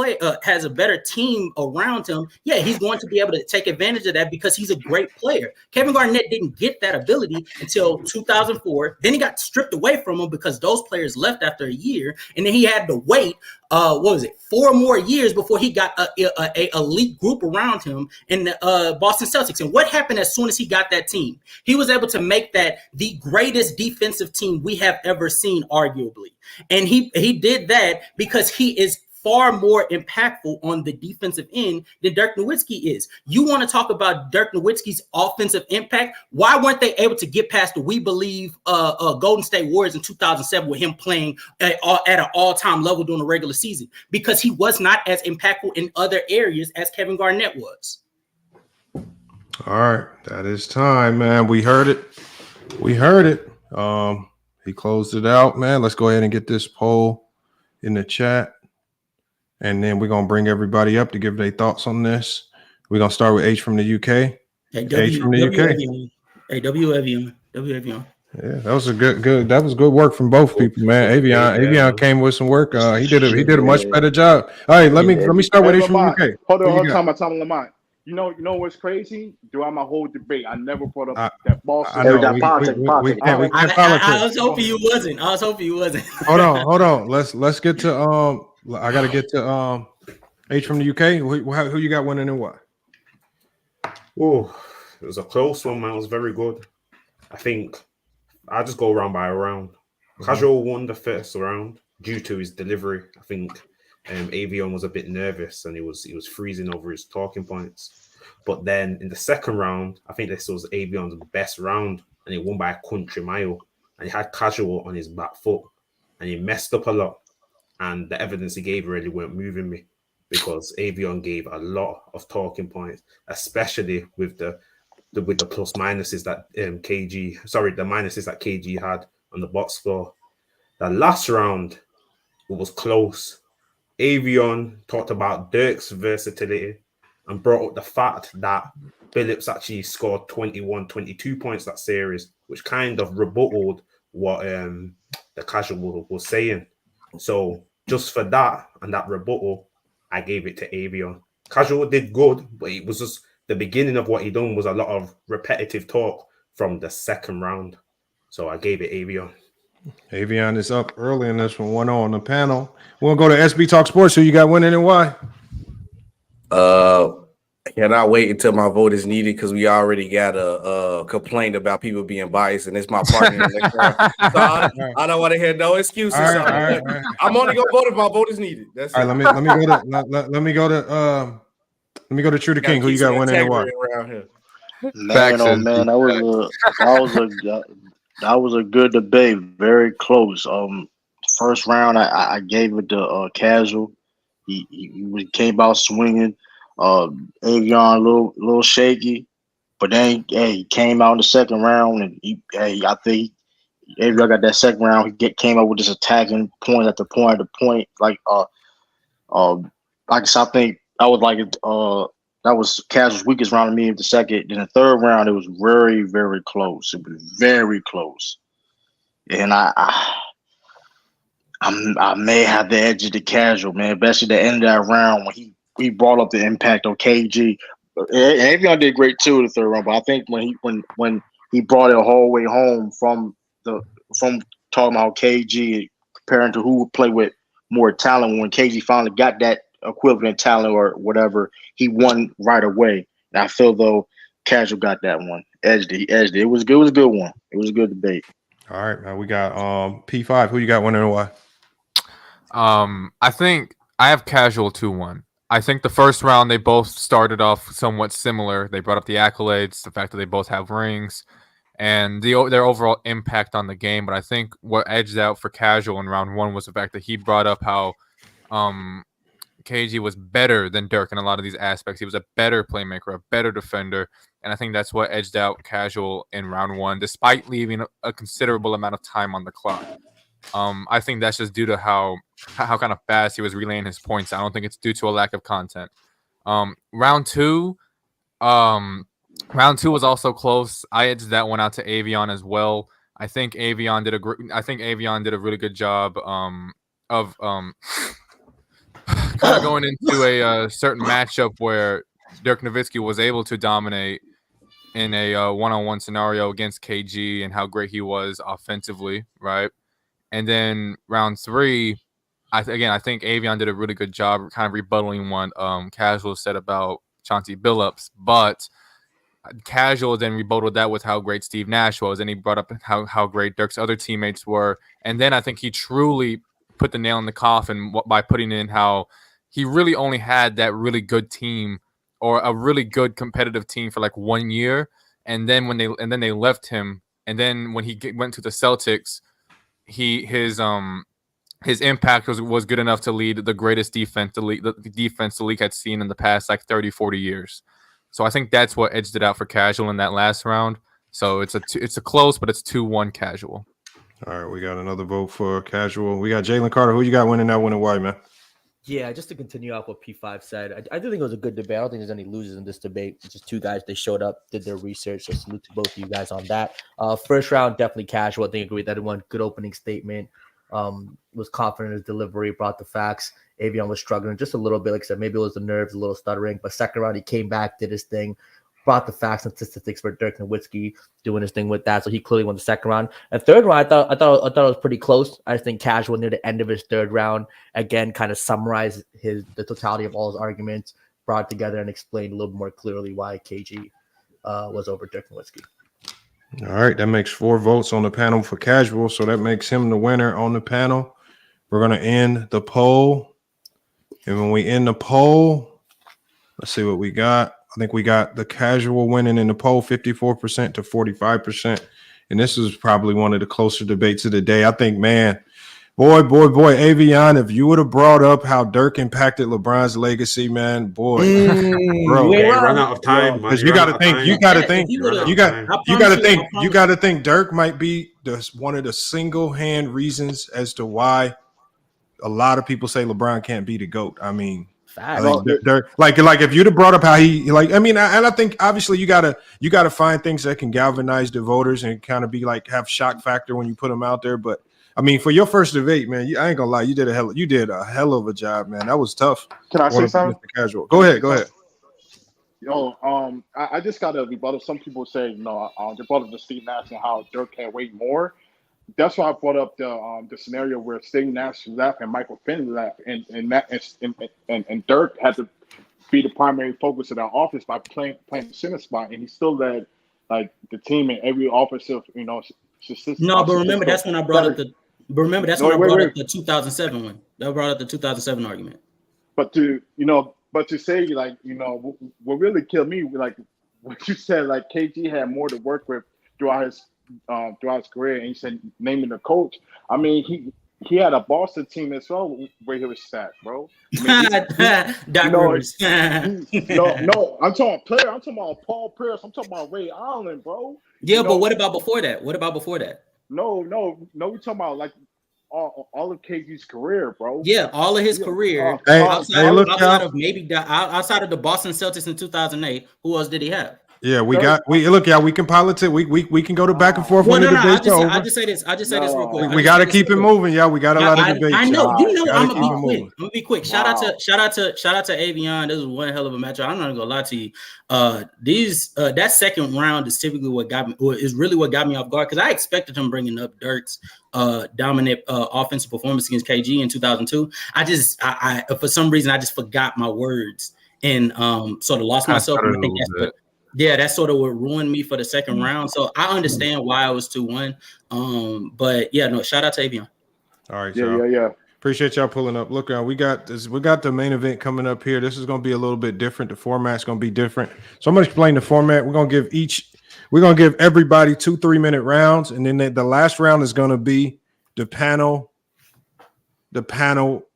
Speaker 15: has a better team around him, yeah, he's going to be able to take advantage of that because he's a great player. Kevin Garnett didn't get that ability until 2004. Then he got stripped away from him because those players left after a year, and then he had to wait 4 more years before he got a elite group around him in the Boston Celtics. And what happened as soon as he got that team? He was able to make that the greatest defensive team we have ever seen, arguably. And he did that because he is far more impactful on the defensive end than Dirk Nowitzki is. You want to talk about Dirk Nowitzki's offensive impact? Why weren't they able to get past the We Believe Golden State Warriors in 2007 with him playing at an all-time level during the regular season? Because he was not as impactful in other areas as Kevin Garnett was.
Speaker 7: All right, that is time, man. We heard it. He closed it out, man. Let's go ahead and get this poll in the chat. And then we're going to bring everybody up to give their thoughts on this. We're going to start with H from the UK. H from the UK.
Speaker 15: Hey, W Avion.
Speaker 7: Yeah, that was a good. That was good work from both people, man. Avion came with some work. He did a much better job. All right, let me start with H from the UK.
Speaker 1: Hold on, time, Lamont. You know what's crazy? Throughout my whole debate, I never brought up that Boston.
Speaker 15: I was hoping you wasn't.
Speaker 7: Hold on. Let's get to I gotta get to H from the UK. Who you got winning and why?
Speaker 16: Oh, it was a close one, man. It was very good. I think I'll just go round by round. Casual won the first round due to his delivery. I think Avion was a bit nervous and he was freezing over his talking points. But then in the second round, I think this was Avion's best round, and he won by a country mile. And he had Casual on his back foot, and he messed up a lot. And the evidence he gave really weren't moving me, because Avion gave a lot of talking points, especially with the plus minuses that the minuses that KG had on the box score. The last round, it was close. Avion talked about Dirk's versatility and brought up the fact that Billups actually scored 22 points that series, which kind of rebutted what the Casual was saying. So just for that and that rebuttal, I gave it to Avion. Casual did good, but it was just the beginning of what he done was a lot of repetitive talk from the second round. So I gave it Avion.
Speaker 7: Avion is up early in this one, 1-0 on the panel. We'll go to SB Talk Sports. Who you got winning and why?
Speaker 18: Cannot wait until my vote is needed, because we already got a complaint about people being biased, and it's my partner in the next round. So I don't want to hear no excuses.
Speaker 7: All right.
Speaker 18: I'm only gonna vote if my vote is needed. That's
Speaker 7: all right. Let me go to Trudaking. Who you got winning and why?
Speaker 19: Man, that was a good debate. Very close. First round, I gave it to Casual. He came out swinging. Avion a little shaky, but then he came out in the second round, and I think Avion got that second round. He came up with this attacking point after point after point. Like I think I would like it. That was Casual's weakest round to me in the second. In the third round, it was very, very close. It was very close, and I may have the edge of the Casual, man, especially the end of that round when he brought up the impact on KG. Avion did great too in the third round, but I think when he brought it a whole way home from talking about KG comparing to who would play with more talent, when KG finally got that equivalent talent or whatever, he won right away. And I feel though Casual got that one. Edged it. It was good. It was a good one. It was a good debate.
Speaker 7: All right, now we got P5. Who you got winning and why?
Speaker 21: I think I have Casual 2-1. I think the first round they both started off somewhat similar. They brought up the accolades, the fact that they both have rings, and their overall impact on the game. But I think what edged out for Casual in round one was the fact that he brought up how KG was better than Dirk in a lot of these aspects. He was a better playmaker, a better defender, and I think that's what edged out Casual in round one, despite leaving a considerable amount of time on the clock. I think that's just due to how kind of fast he was relaying his points. I don't think it's due to a lack of content. Round two was also close. I edged that one out to Avion as well. I think Avion did a really good job of kind of going into a certain matchup where Dirk Nowitzki was able to dominate in a one-on-one scenario against KG and how great he was offensively, right? And then round three, I think Avion did a really good job kind of rebuttaling what Casual said about Chauncey Billups, but Casual then rebutted that with how great Steve Nash was, and he brought up how great Dirk's other teammates were. And then I think he truly put the nail in the coffin by putting in how he really only had that really good team or a really good competitive team for like 1 year, and then they left him, and then when he went to the Celtics, his impact was good enough to lead the greatest defense the league had seen in the past like 30-40 years. So I think that's what edged it out for Casual in that last round. So it's a close, but it's 2-1 Casual.
Speaker 7: All right, we got another vote for Casual. We got Jalen Carter. Who you got winning that one and why, man?
Speaker 22: Yeah, just to continue off what P5 said, I do think it was a good debate. I don't think there's any losers in this debate. It's just two guys. They showed up, did their research. So salute to both of you guys on that. First round, definitely Casual. I think I agree with everyone. Good opening statement. Was confident in his delivery, brought the facts. Avion was struggling just a little bit. Like I said, maybe it was the nerves, a little stuttering. But second round, he came back, did his thing, brought the facts and statistics for Dirk Nowitzki, doing his thing with that. So he clearly won the second round. And third round, I thought it was pretty close. I just think Casual near the end of his third round again kind of summarized the totality of all his arguments, brought it together and explained a little more clearly why KG was over Dirk Nowitzki.
Speaker 7: All right, that makes 4 votes on the panel for Casual, so that makes him the winner on the panel. We're going to end the poll, and when we end the poll, let's see what we got. I think we got the Casual winning in the poll 54% to 45, and this is probably one of the closer debates of the day. I think, man, boy, Avion, if you would have brought up how Dirk impacted LeBron's legacy, man, boy, bro,
Speaker 16: run out of time.
Speaker 7: Because you got to think Dirk might be one of the single-hand reasons as to why a lot of people say LeBron can't be the GOAT. I mean, Dirk, like if you'd have brought up how I think obviously you gotta find things that can galvanize the voters and kind of be like have shock factor when you put them out there, but. I mean, for your first debate, man, I ain't gonna lie, you did a hell of a job, man. That was tough.
Speaker 1: Can I say something?
Speaker 7: Casual. Go ahead.
Speaker 1: I just got to rebuttal. Some people say, they brought up the Steve Nash and how Dirk can't wait more. That's why I brought up the scenario where Steve Nash left and Michael Finn left, and Dirk had to be the primary focus of that offense by playing the center spot, and he still led like the team in every offensive,
Speaker 15: No, but remember that's when I brought up the. But remember, that's when I brought up the 2007 one. That brought up the 2007 argument.
Speaker 1: But to say what really killed me, like what you said, like KG had more to work with throughout his career, and you said naming the coach. I mean, he had a Boston team as well where he was stacked, bro. I mean, no, I'm talking player. I'm talking about Paul Pierce. I'm talking about Ray Allen, bro.
Speaker 15: Yeah, but what about before that? No,
Speaker 1: we're talking about like all of KG's career, bro.
Speaker 15: Yeah, all of his career. Outside of the Boston Celtics in 2008, who else did he have?
Speaker 7: Yeah, we can politic. We can go to back and forth when the debate's over.
Speaker 15: I just say this real quick.
Speaker 7: We got to keep it moving, y'all. We got a lot of debates.
Speaker 15: I know. I'm gonna be quick. Shout out to Avion. This was one hell of a matchup. I'm not gonna lie to you. That second round is typically what got me off guard, because I expected him bringing up Dirk's dominant offensive performance against KG in 2002. I for some reason I just forgot my words and sort of lost myself. That sort of would ruin me for the second round. So I understand why it was 2-1. But yeah, no, shout out to Avion.
Speaker 7: All right,
Speaker 1: yeah.
Speaker 7: Appreciate y'all pulling up. Look, we got the main event coming up here. This is going to be a little bit different. The format's going to be different. So I'm going to explain the format. We're going to give everybody 2 3-minute rounds, and then the last round is going to be the panel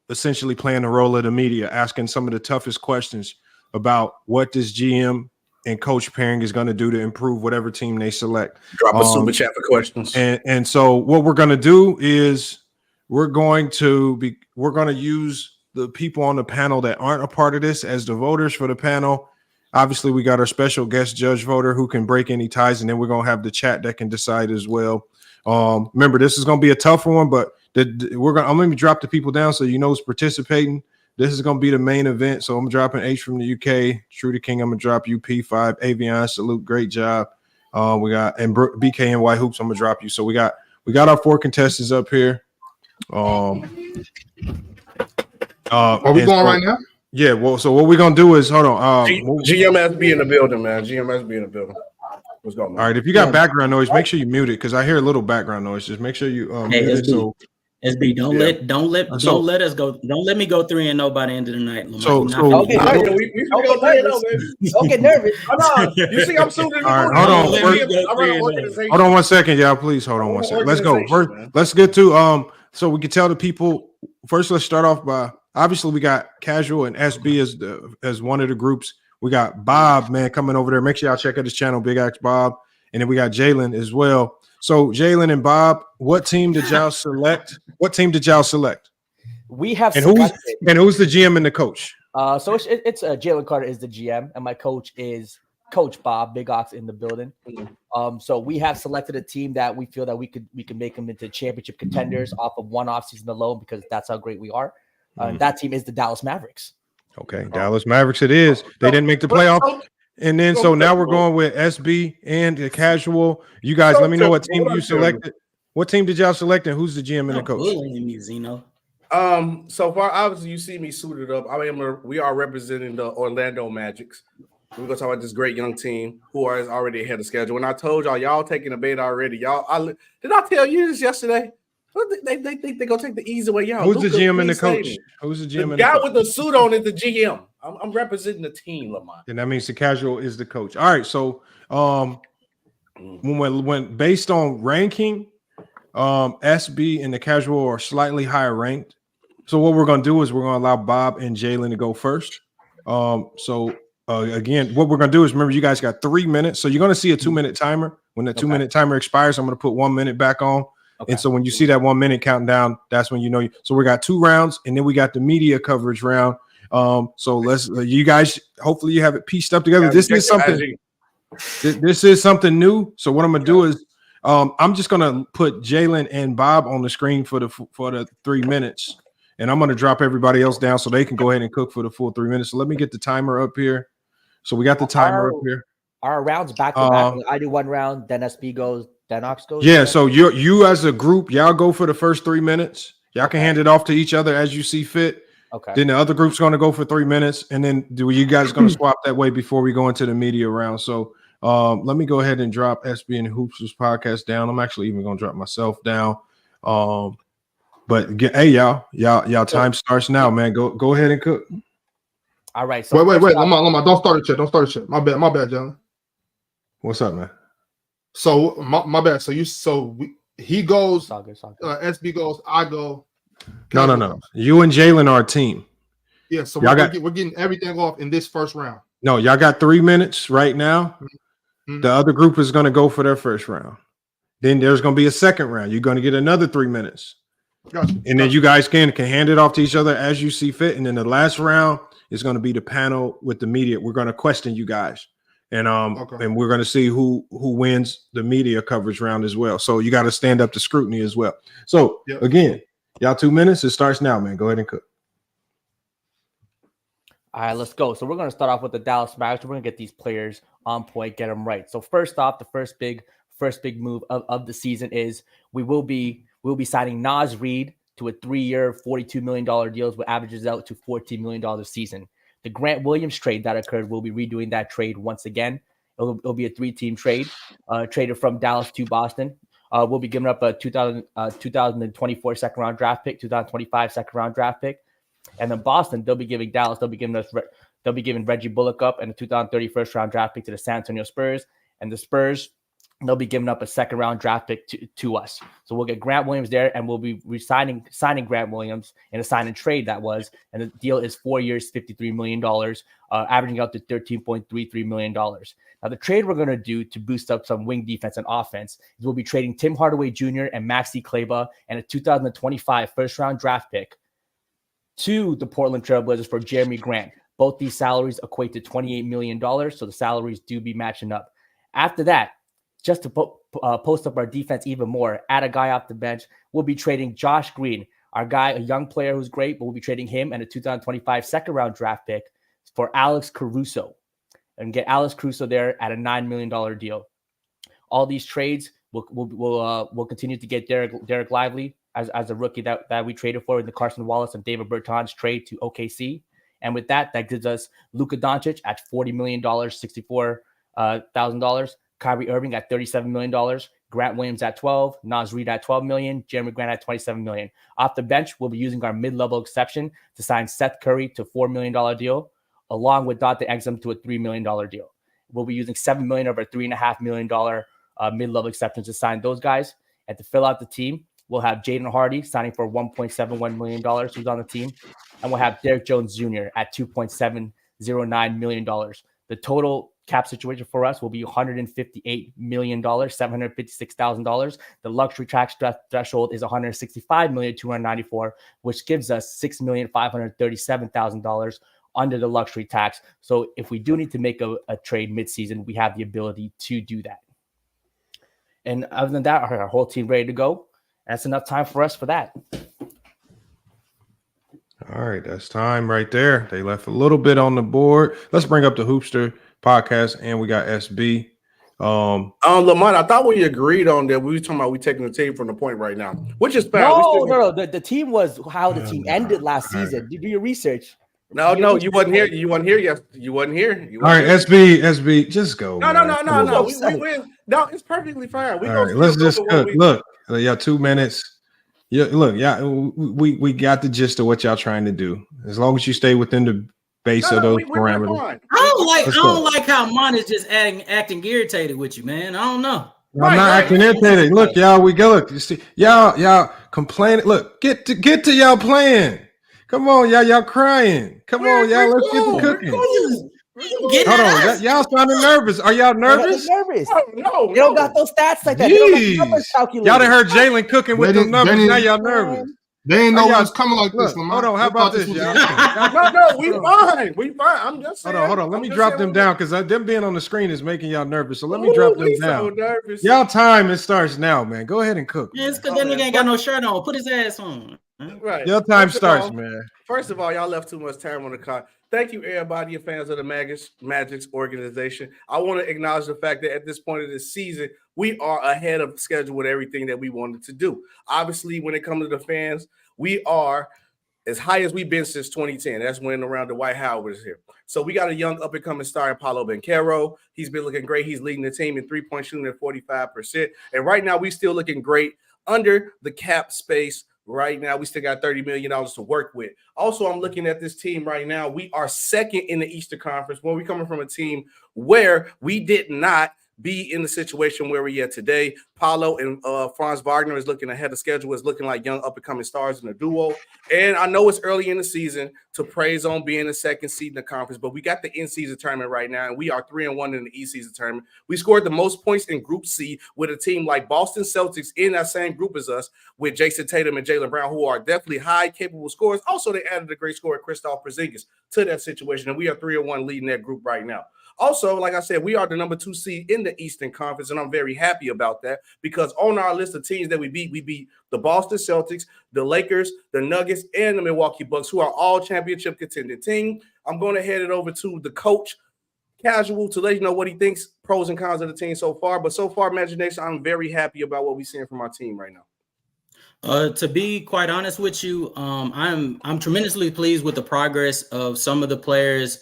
Speaker 7: essentially playing the role of the media, asking some of the toughest questions about what this GM and coach pairing is going to do to improve whatever team they select.
Speaker 18: Drop a super chat for questions.
Speaker 7: And so what we're going to do is we're going to use the people on the panel that aren't a part of this as the voters for the panel. Obviously, we got our special guest judge voter who can break any ties, and then we're going to have the chat that can decide as well. Remember, this is going to be a tough one, but I'm going to drop the people down so you know who's participating. This is going to be the main event. So I'm dropping H from the UK, Trudaking. I'm going to drop UP5, Avion, salute, great job. We got BKNY Hoops. I'm going to drop you. So we got our 4 contestants up here.
Speaker 3: Are we going right now?
Speaker 7: Yeah. Well, so what we're gonna do is hold on.
Speaker 18: GMSB in the building, man. GMSB in the building. What's going on?
Speaker 7: All right. If you got background noise, make sure you mute it because I hear a little background noise. Just make sure you mute it. So
Speaker 15: SB, don't let me go 3-0 by the end of the night.
Speaker 7: Don't
Speaker 22: get nervous.
Speaker 18: You see, I'm suited.
Speaker 7: All right, hold on 1 second, y'all. Please hold on 1 second. Let's go. First, let's get to so we can tell the people. First, let's start off by obviously we got Casual and SB as one of the groups. We got Bob, man, coming over there. Make sure y'all check out his channel, Big Axe Bob, and then we got Jalen as well. So Jalen and Bob, what team did y'all select?
Speaker 22: We have
Speaker 7: who's the GM and the coach?
Speaker 22: So it's Jalen Carter is the GM, and my coach is Coach Bob, Big Ox in the building. So we have selected a team that we feel that we can make them into championship contenders off of one offseason alone because that's how great we are. That team is the Dallas Mavericks.
Speaker 7: Okay, Dallas Mavericks it is. They didn't make the playoff. And then so now we're going with SB and the Casual. You guys let me know what team you selected. What team did y'all select and who's the GM and the coach?
Speaker 18: So far, obviously, you see me suited up. We are representing the Orlando Magics. We're gonna talk about this great young team who is already ahead of schedule. And I told y'all taking a bait already. Did I tell you this yesterday? They think they're gonna take the easy way out.
Speaker 7: Who's the GM and the coach? Who's the GM and the
Speaker 18: guy
Speaker 7: coach?
Speaker 18: with the suit on is the GM. I'm representing the team, Lamont.
Speaker 7: And that means the Casual is the coach. All right, so when based on ranking, SB and the Casual are slightly higher ranked. So what we're gonna do is we're gonna allow Bob and Jalen to go first. Again, what we're gonna do is remember you guys got 3 minutes, so you're gonna see a 2-minute timer. When the 2-minute timer expires, I'm gonna put 1 minute back on. Okay. And so when you see that 1 minute counting down, that's when you know. So we got 2 rounds, and then we got the media coverage round. So let's you guys. Hopefully you have it pieced up together. This is something. This is something new. So what I'm gonna do is, I'm just gonna put Jalen and Bob on the screen for the 3 minutes, and I'm gonna drop everybody else down so they can go ahead and cook for the full 3 minutes. So let me get the timer up here. So we got the timer up here.
Speaker 22: Our rounds back to back. I do 1 round, then SB goes, then Ox goes.
Speaker 7: Yeah, so you as a group, y'all go for the first 3 minutes. Y'all can hand it off to each other as you see fit.
Speaker 22: Okay.
Speaker 7: Then the other group's going to go for 3 minutes, and then you guys going to swap that way before we go into the media round. So let me go ahead and drop SB and Hoopsters Podcast down. I'm actually even going to drop myself down. But hey, y'all time starts now, man. Go ahead and cook.
Speaker 22: All right. So
Speaker 3: wait. Lamont, don't start the shit. My bad, Jalen.
Speaker 7: What's up, man?
Speaker 3: So my bad. He goes. SB goes. I go.
Speaker 7: No. You and Jalen are a team.
Speaker 3: Yeah. So we're getting everything off in this first round.
Speaker 7: No, y'all got 3 minutes right now. Mm-hmm. The other group is going to go for their first round. Then there's going to be a second round. You're going to get another 3 minutes.
Speaker 3: Gotcha.
Speaker 7: And then you guys can hand it off to each other as you see fit. And then the last round is going to be the panel with the media. We're going to question you guys. And and we're going to see who wins the media coverage round as well. So you got to stand up to scrutiny as well. So again, y'all 2 minutes. It starts now, man. Go ahead and cook.
Speaker 22: All right, let's go. So we're going to start off with the Dallas Mavericks. We're going to get these players on point, get them right. So first off, the first big move of the season is we'll be signing Naz Reid to a 3-year, $42 million deal, which averages out to $14 million a season. The Grant Williams trade that occurred, we'll be redoing that trade once again. It'll be a 3-team trade, traded from Dallas to Boston. We'll be giving up a 2024 second round draft pick, 2025 second round draft pick. And then Boston, they'll be giving Reggie Bullock up and a 2030 first round draft pick to the San Antonio Spurs. And the Spurs, they'll be giving up a second round draft pick to us. So we'll get Grant Williams there, and we'll be signing Grant Williams in a sign and trade that was. And the deal is 4 years, $53 million, averaging out to $13.33 million. Now, the trade we're going to do to boost up some wing defense and offense is we'll be trading Tim Hardaway Jr. and Maxi Kleber and a 2025 first round draft pick to the Portland Trailblazers for Jeremy Grant. Both these salaries equate to $28 million, so the salaries do be matching up. After that, just to post up our defense even more, add a guy off the bench, we'll be trading Josh Green, our guy, a young player who's great, but we'll be trading him and a 2025 second round draft pick for Alex Caruso, and get Alex Caruso there at a $9 million deal. All these trades will continue to get Derek Lively as a rookie that we traded for in the Carson Wallace and David Bertans trade to OKC. And with that gives us Luka Doncic at $40 million, $64,000, Kyrie Irving at $37 million, Grant Williams at 12, Naz Reid at 12 million, Jeremy Grant at 27 million. Off the bench, we'll be using our mid-level exception to sign Seth Curry to a $4 million deal, along with Dante Exum to a $3 million deal. We'll be using $7 million of our $3.5 million mid-level exceptions to sign those guys. And to fill out the team, we'll have Jaden Hardy signing for $1.71 million, who's on the team. And we'll have Derek Jones Jr. at $2.709 million. The total cap situation for us will be $158 million, $756,000. The luxury tax threshold is $165,294,000, which gives us $6,537,000 under the luxury tax. So if we do need to make a trade midseason, we have the ability to do that. And other than that, our whole team ready to go. That's enough time for us for that.
Speaker 7: All right, that's time right there. They left a little bit on the board. Let's bring up the Hoopster Podcast, and we got SB.
Speaker 18: Lamont, I thought we agreed on that. We were talking about we taking the team from the point right now, which is fine.
Speaker 22: No. The team was how the team ended last season. Do your research.
Speaker 18: No, you wasn't here. You wasn't here. Yes, you wasn't here.
Speaker 7: All right, SB, just go.
Speaker 18: No. No, it's perfectly fine.
Speaker 7: All right, let's just look. Y'all 2 minutes. Yeah, look, we got the gist of what y'all trying to do. As long as you stay within the base of those parameters.
Speaker 15: I don't like how Mon is just acting irritated with you, man. I don't know.
Speaker 7: I'm not acting irritated. Look, y'all, you see, y'all complaining. Look, get to y'all playing. Come on, y'all crying. Come on, y'all, let's get the cooking. Hold on, y'all sounding nervous. Are y'all nervous?
Speaker 22: Nervous.
Speaker 18: No,
Speaker 22: they don't got those stats like that.
Speaker 7: Y'all done heard Jalen cooking with them numbers. Now y'all nervous.
Speaker 3: They ain't know what's coming like this.
Speaker 7: Hold on, how about this, y'all?
Speaker 18: No, we fine. We fine. I'm just saying.
Speaker 7: Hold on. Let me drop them down because them being on the screen is making y'all nervous. So let me drop them down. So y'all time, it starts now, man. Go ahead and cook.
Speaker 15: Yeah, it's because that nigga ain't got no shirt on. Put his ass on.
Speaker 18: Right.
Speaker 7: Your time starts, man.
Speaker 18: First of all, y'all left too much time on the clock. Thank you, everybody, and fans of the Magic's organization. I want to acknowledge the fact that at this point of the season, we are ahead of schedule with everything that we wanted to do. Obviously, when it comes to the fans, we are as high as we've been since 2010. That's when around the Dwight Howard was here. So we got a young up-and-coming star in Paolo Banchero. He's been looking great. He's leading the team in three-point shooting at 45%. And right now, we still looking great under the cap space. Right now, we still got $30 million to work with. Also, I'm looking at this team right now. We are second in the Eastern Conference. Well, we're coming from a team where we did not be in the situation where we're at today. Paulo and Franz Wagner is looking ahead of schedule. Is looking like young up-and-coming stars in the duo. And I know it's early in the season to praise on being the second seed in the conference, but we got the in-season tournament right now, and we are 3-1 in the E-season tournament. We scored the most points in Group C with a team like Boston Celtics in that same group as us with Jason Tatum and Jaylen Brown, who are definitely high, capable scorers. Also, they added a great scorer, Kristaps Porzingis, to that situation, and we are 3-1 leading that group right now. Also, like I said, we are the number 2 seed in the Eastern Conference, and I'm very happy about that because on our list of teams that we beat the Boston Celtics, the Lakers, the Nuggets, and the Milwaukee Bucks, who are all championship contending team. I'm going to head it over to the coach, Casual, to let you know what he thinks, pros and cons of the team so far. But so far, Imagination, I'm very happy about what we're seeing from our team right now.
Speaker 15: To be quite honest with you, I'm tremendously pleased with the progress of some of the players.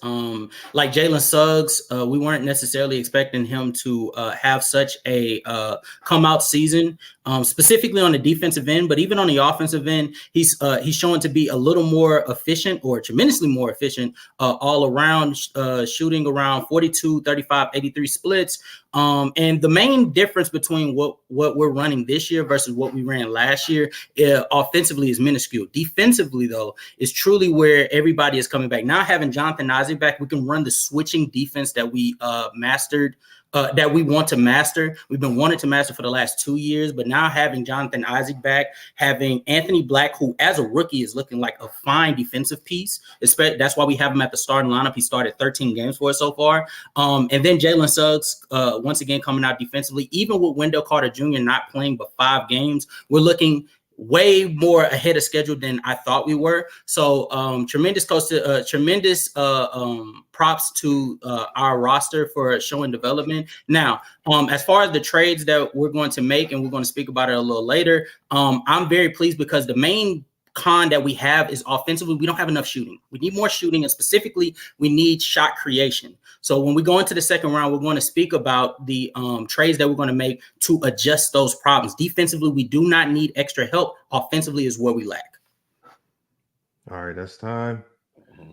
Speaker 15: Like Jalen Suggs, we weren't necessarily expecting him to have such a come out season, specifically on the defensive end, but even on the offensive end, he's showing to be a little more efficient, or tremendously more efficient all around, shooting around 42, 35, 83 splits. And the main difference between what we're running this year versus what we ran last year, offensively, is minuscule. Defensively, though, is truly where everybody is coming back. Now having Jonathan Isaac back, we can run the switching defense that we mastered, that we want to master. We've been wanting to master for the last 2 years, but now having Jonathan Isaac back, having Anthony Black, who as a rookie is looking like a fine defensive piece. That's why we have him at the starting lineup. He started 13 games for us so far. And then Jalen Suggs, once again, coming out defensively. Even with Wendell Carter Jr. not playing but 5 games, we're looking way more ahead of schedule than I thought we were. So tremendous props to our roster for showing development. Now, as far as the trades that we're going to make, and we're going to speak about it a little later, I'm very pleased because the main con that we have is offensively, we don't have enough shooting. We need more shooting, and specifically, we need shot creation. So when we go into the second round, we're going to speak about the trades that we're going to make to adjust those problems. Defensively, we do not need extra help. Offensively is where we lack.
Speaker 7: All right, that's time.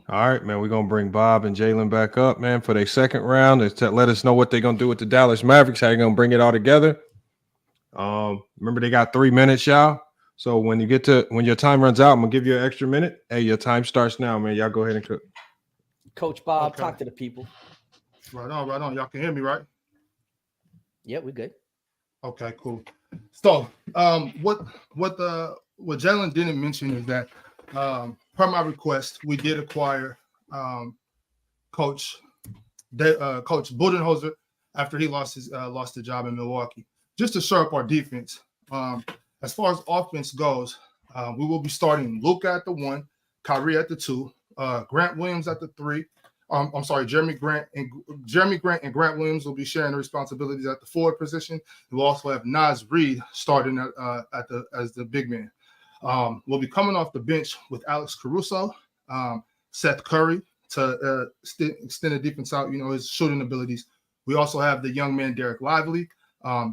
Speaker 7: All right, man, we're going to bring Bob and Jalen back up, man, for their second round. Let us know what they're going to do with the Dallas Mavericks, how they're going to bring it all together. Remember, they got 3 minutes, y'all. So when your time runs out, I'm going to give you an extra minute. Hey, your time starts now, man. Y'all go ahead and cook.
Speaker 22: Coach Bob, talk to the people.
Speaker 3: Right on. Y'all can hear me, right?
Speaker 22: Yeah, we're good.
Speaker 3: Okay, cool. So, what Jalen didn't mention is that, per my request, we did acquire Coach Budenholzer after he lost the job in Milwaukee, just to shore up our defense. As far as offense goes, we will be starting Luka at the 1, Kyrie at the 2, Grant Williams at the 3. Jeremy Grant and Grant Williams will be sharing the responsibilities at the forward position. We'll also have Naz Reid starting as the big man. We'll be coming off the bench with Alex Caruso, Seth Curry to extend the defense out, his shooting abilities. We also have the young man Derek Lively,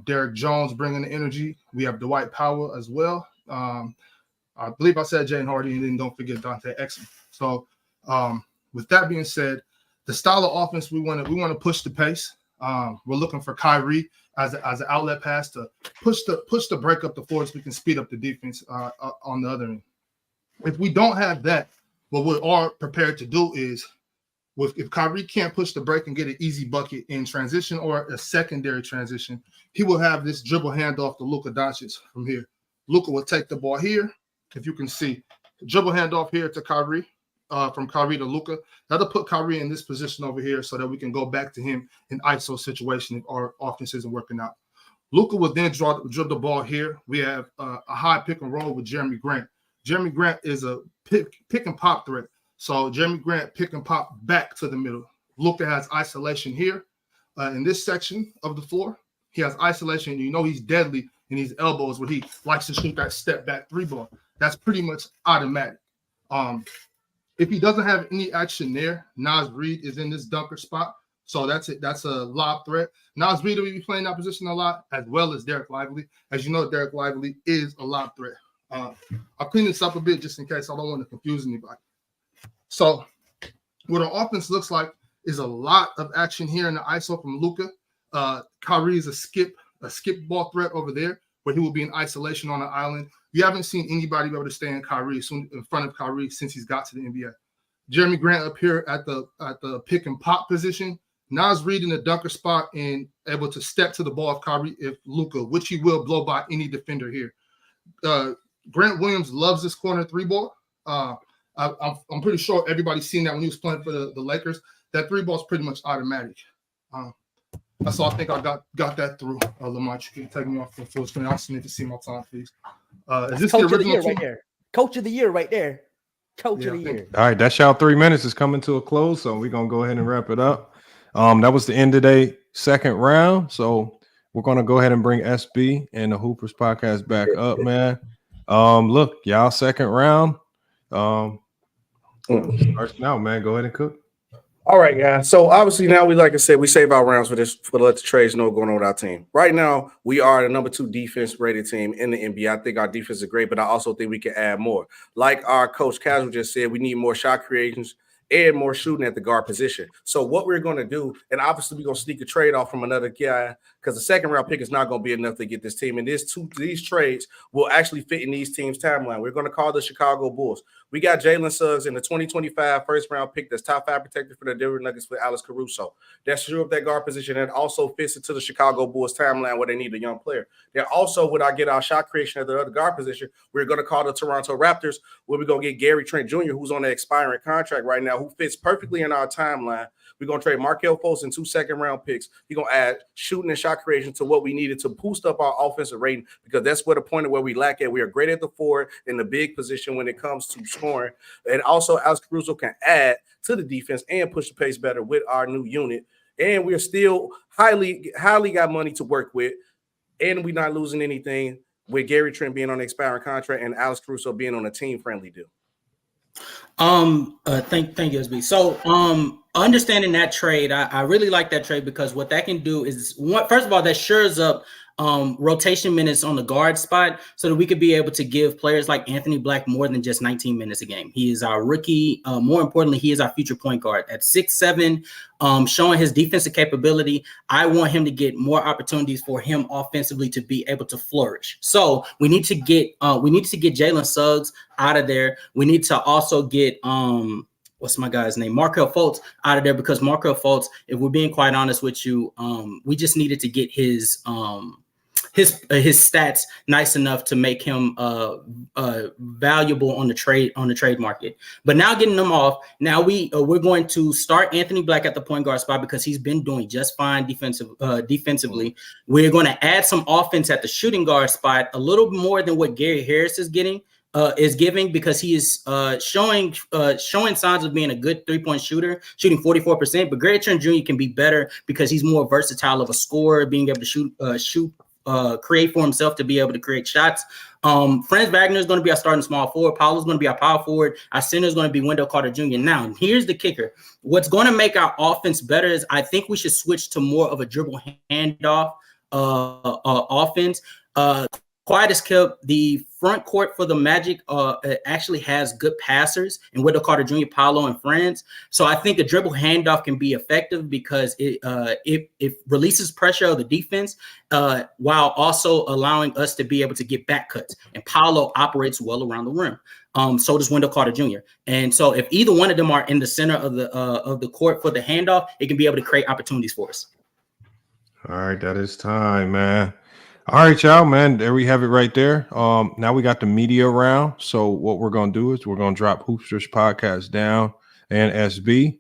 Speaker 3: Derek Jones bringing the energy. We have Dwight Powell as well. I believe I said Jane Hardy, and then don't forget Dante Exum. So with that being said, the style of offense we want to push the pace. We're looking for Kyrie as an outlet pass to push the break up the floor so we can speed up the defense on the other end. If we don't have that, what we are prepared to do is, if Kyrie can't push the break and get an easy bucket in transition or a secondary transition, he will have this dribble handoff to Luka Doncic from here. Luka will take the ball here. If you can see, dribble handoff here to Kyrie, from Kyrie to Luka. That'll put Kyrie in this position over here so that we can go back to him in ISO situation if our offense isn't working out. Luka will then dribble the ball here. We have a high pick and roll with Jeremy Grant. Jeremy Grant is a pick and pop threat. So Jeremy Grant pick and pop back to the middle. Luka has isolation here in this section of the floor. He has isolation. He's deadly in his elbows where he likes to shoot that step back 3 ball. That's pretty much automatic. If he doesn't have any action there, Naz Reid is in this dunker spot. So that's it. That's a lob threat. Naz Reid will be playing that position a lot, as well as Derek Lively. As you know, Derek Lively is a lob threat. I'll clean this up a bit just in case I don't want to confuse anybody. So what our offense looks like is a lot of action here in the ISO from Luka. Kyrie is a skip ball threat over there, where he will be in isolation on the island. You haven't seen anybody be able to stay in front of Kyrie since he's got to the NBA. Jeremy Grant up here at the pick and pop position. Naz Reid in the dunker spot and able to step to the ball of Kyrie if Luka, which he will blow by any defender here. Grant Williams loves this corner 3 ball. I'm pretty sure everybody's seen that when he was playing for the Lakers. That 3 ball is pretty much automatic. That's all I think I got that through. Lamar, you can take me off the full screen. I just need to see my time, please. Is this
Speaker 22: Coach
Speaker 3: the
Speaker 22: of the year
Speaker 3: original
Speaker 22: right there? Coach of the year right there. Coach of the year.
Speaker 7: All right, that's y'all 3 minutes is coming to a close, so we're gonna go ahead and wrap it up. That was the end of the second round, so we're gonna go ahead and bring SB and the Hoopers podcast back up, man. Look, y'all second round. Starts now, man. Go ahead and cook.
Speaker 18: All right, guys. So obviously now like I said, we save our rounds for this for let the trades know what's going on with our team. Right now, we are the number 2 defense rated team in the NBA. I think our defense is great, but I also think we can add more. Like our coach Casual just said, we need more shot creations and more shooting at the guard position. So what we're going to do, and obviously we're going to sneak a trade off from another guy because the second round pick is not going to be enough to get this team. And these trades will actually fit in these teams' timeline. We're going to call the Chicago Bulls. We got Jalen Suggs in the 2025 first round pick that's top 5 protected for the Denver Nuggets for Alex Caruso. That's true of that guard position and also fits into the Chicago Bulls timeline where they need a young player. They're also, when I get our shot creation at the other guard position, we're going to call the Toronto Raptors, where we're going to get Gary Trent Jr., who's on an expiring contract right now, who fits perfectly in our timeline. We're going to trade Markelle Fultz and 2 second-round picks. We're going to add shooting and shot creation to what we needed to boost up our offensive rating because that's where the point of where we lack at. We are great at the forward in the big position when it comes to scoring. And also, Alex Caruso can add to the defense and push the pace better with our new unit. And we're still highly got money to work with. And we're not losing anything with Gary Trent being on an expiring contract and Alex Caruso being on a team-friendly deal.
Speaker 15: Thank you, SB. So, understanding that trade, I really like that trade because what that can do is first of all, that shores up rotation minutes on the guard spot so that we could be able to give players like Anthony Black more than just 19 minutes a game. He is our rookie. More importantly, he is our future point guard at 6'7", showing his defensive capability. I want him to get more opportunities for him offensively to be able to flourish. So we need to get Jalen Suggs out of there. We need to also get what's my guy's name? Markelle Fultz out of there because Markelle Fultz, if we're being quite honest with you, we just needed to get his stats nice enough to make him valuable on the trade market. But now getting them off, now we're going to start Anthony Black at the point guard spot because he's been doing just fine defensively. We're going to add some offense at the shooting guard spot, a little more than what Gary Harris is giving because he is showing signs of being a good 3-point shooter, shooting 44%. But Gary Trent Jr. can be better because he's more versatile of a scorer, being able to create for himself to be able to create shots. Franz Wagner is going to be our starting small forward. Paolo's going to be our power forward. Our center is going to be Wendell Carter Jr. Now, here's the kicker. What's going to make our offense better is I think we should switch to more of a dribble handoff offense. Quiet as kept, the front court for the Magic actually has good passers and Wendell Carter Jr., Paolo, and Franz. So I think a dribble handoff can be effective because it releases pressure of the defense while also allowing us to be able to get back cuts. And Paolo operates well around the rim. So does Wendell Carter Jr. And so if either one of them are in the center of the court for the handoff, it can be able to create opportunities for us.
Speaker 7: All right, that is time, man. All right, y'all, man. There we have it right there. Now we got the media round. So what we're going to do is we're going to drop Hoopsters Podcast down and SB.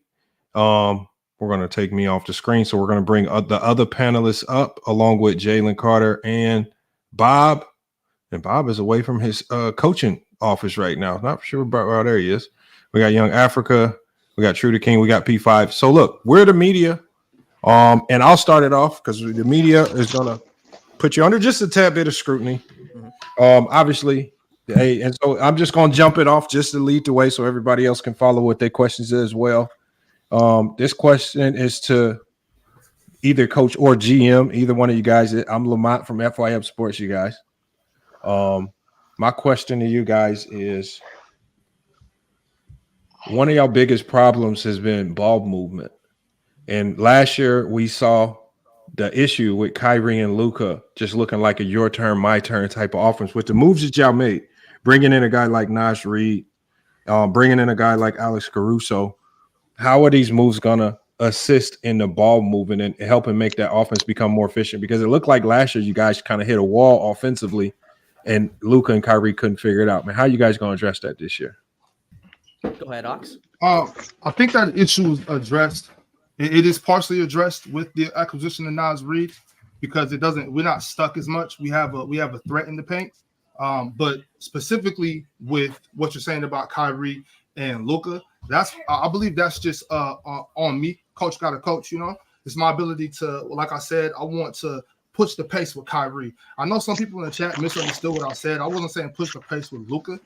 Speaker 7: We're going to take me off the screen. So we're going to bring the other panelists up along with Jalen Carter and Bob. And Bob is away from his coaching office right now. Not sure about where there he is. We got Young Africa. We got Trudaking. We got P5. So look, we're the media. And I'll start it off because the media is going to put you under just a tad bit of scrutiny. Obviously, hey, and so I'm just going to jump it off just to lead the way so everybody else can follow what their questions is as well. This question is to either coach or GM, either one of you guys. I'm Lamont from FYF Sports, you guys. My question to you guys is, one of y'all biggest problems has been ball movement. And last year we saw the issue with Kyrie and Luka just looking like a your turn, my turn type of offense with the moves that y'all made, bringing in a guy like Naz Reid, bringing in a guy like Alex Caruso. How are these moves going to assist in the ball movement and helping make that offense become more efficient? Because it looked like last year you guys kind of hit a wall offensively and Luka and Kyrie couldn't figure it out. Man, how are you guys going to address that this year?
Speaker 22: Go ahead, Ox.
Speaker 3: I think that issue is addressed. It is partially addressed with the acquisition of Naz Reid because we're not stuck as much. We have a threat in the paint. But specifically with what you're saying about Kyrie and Luka, I believe that's just on me. Coach got to coach, It's my ability to, like I said, I want to push the pace with Kyrie. I know some people in the chat misunderstood what I said. I wasn't saying push the pace with Luka.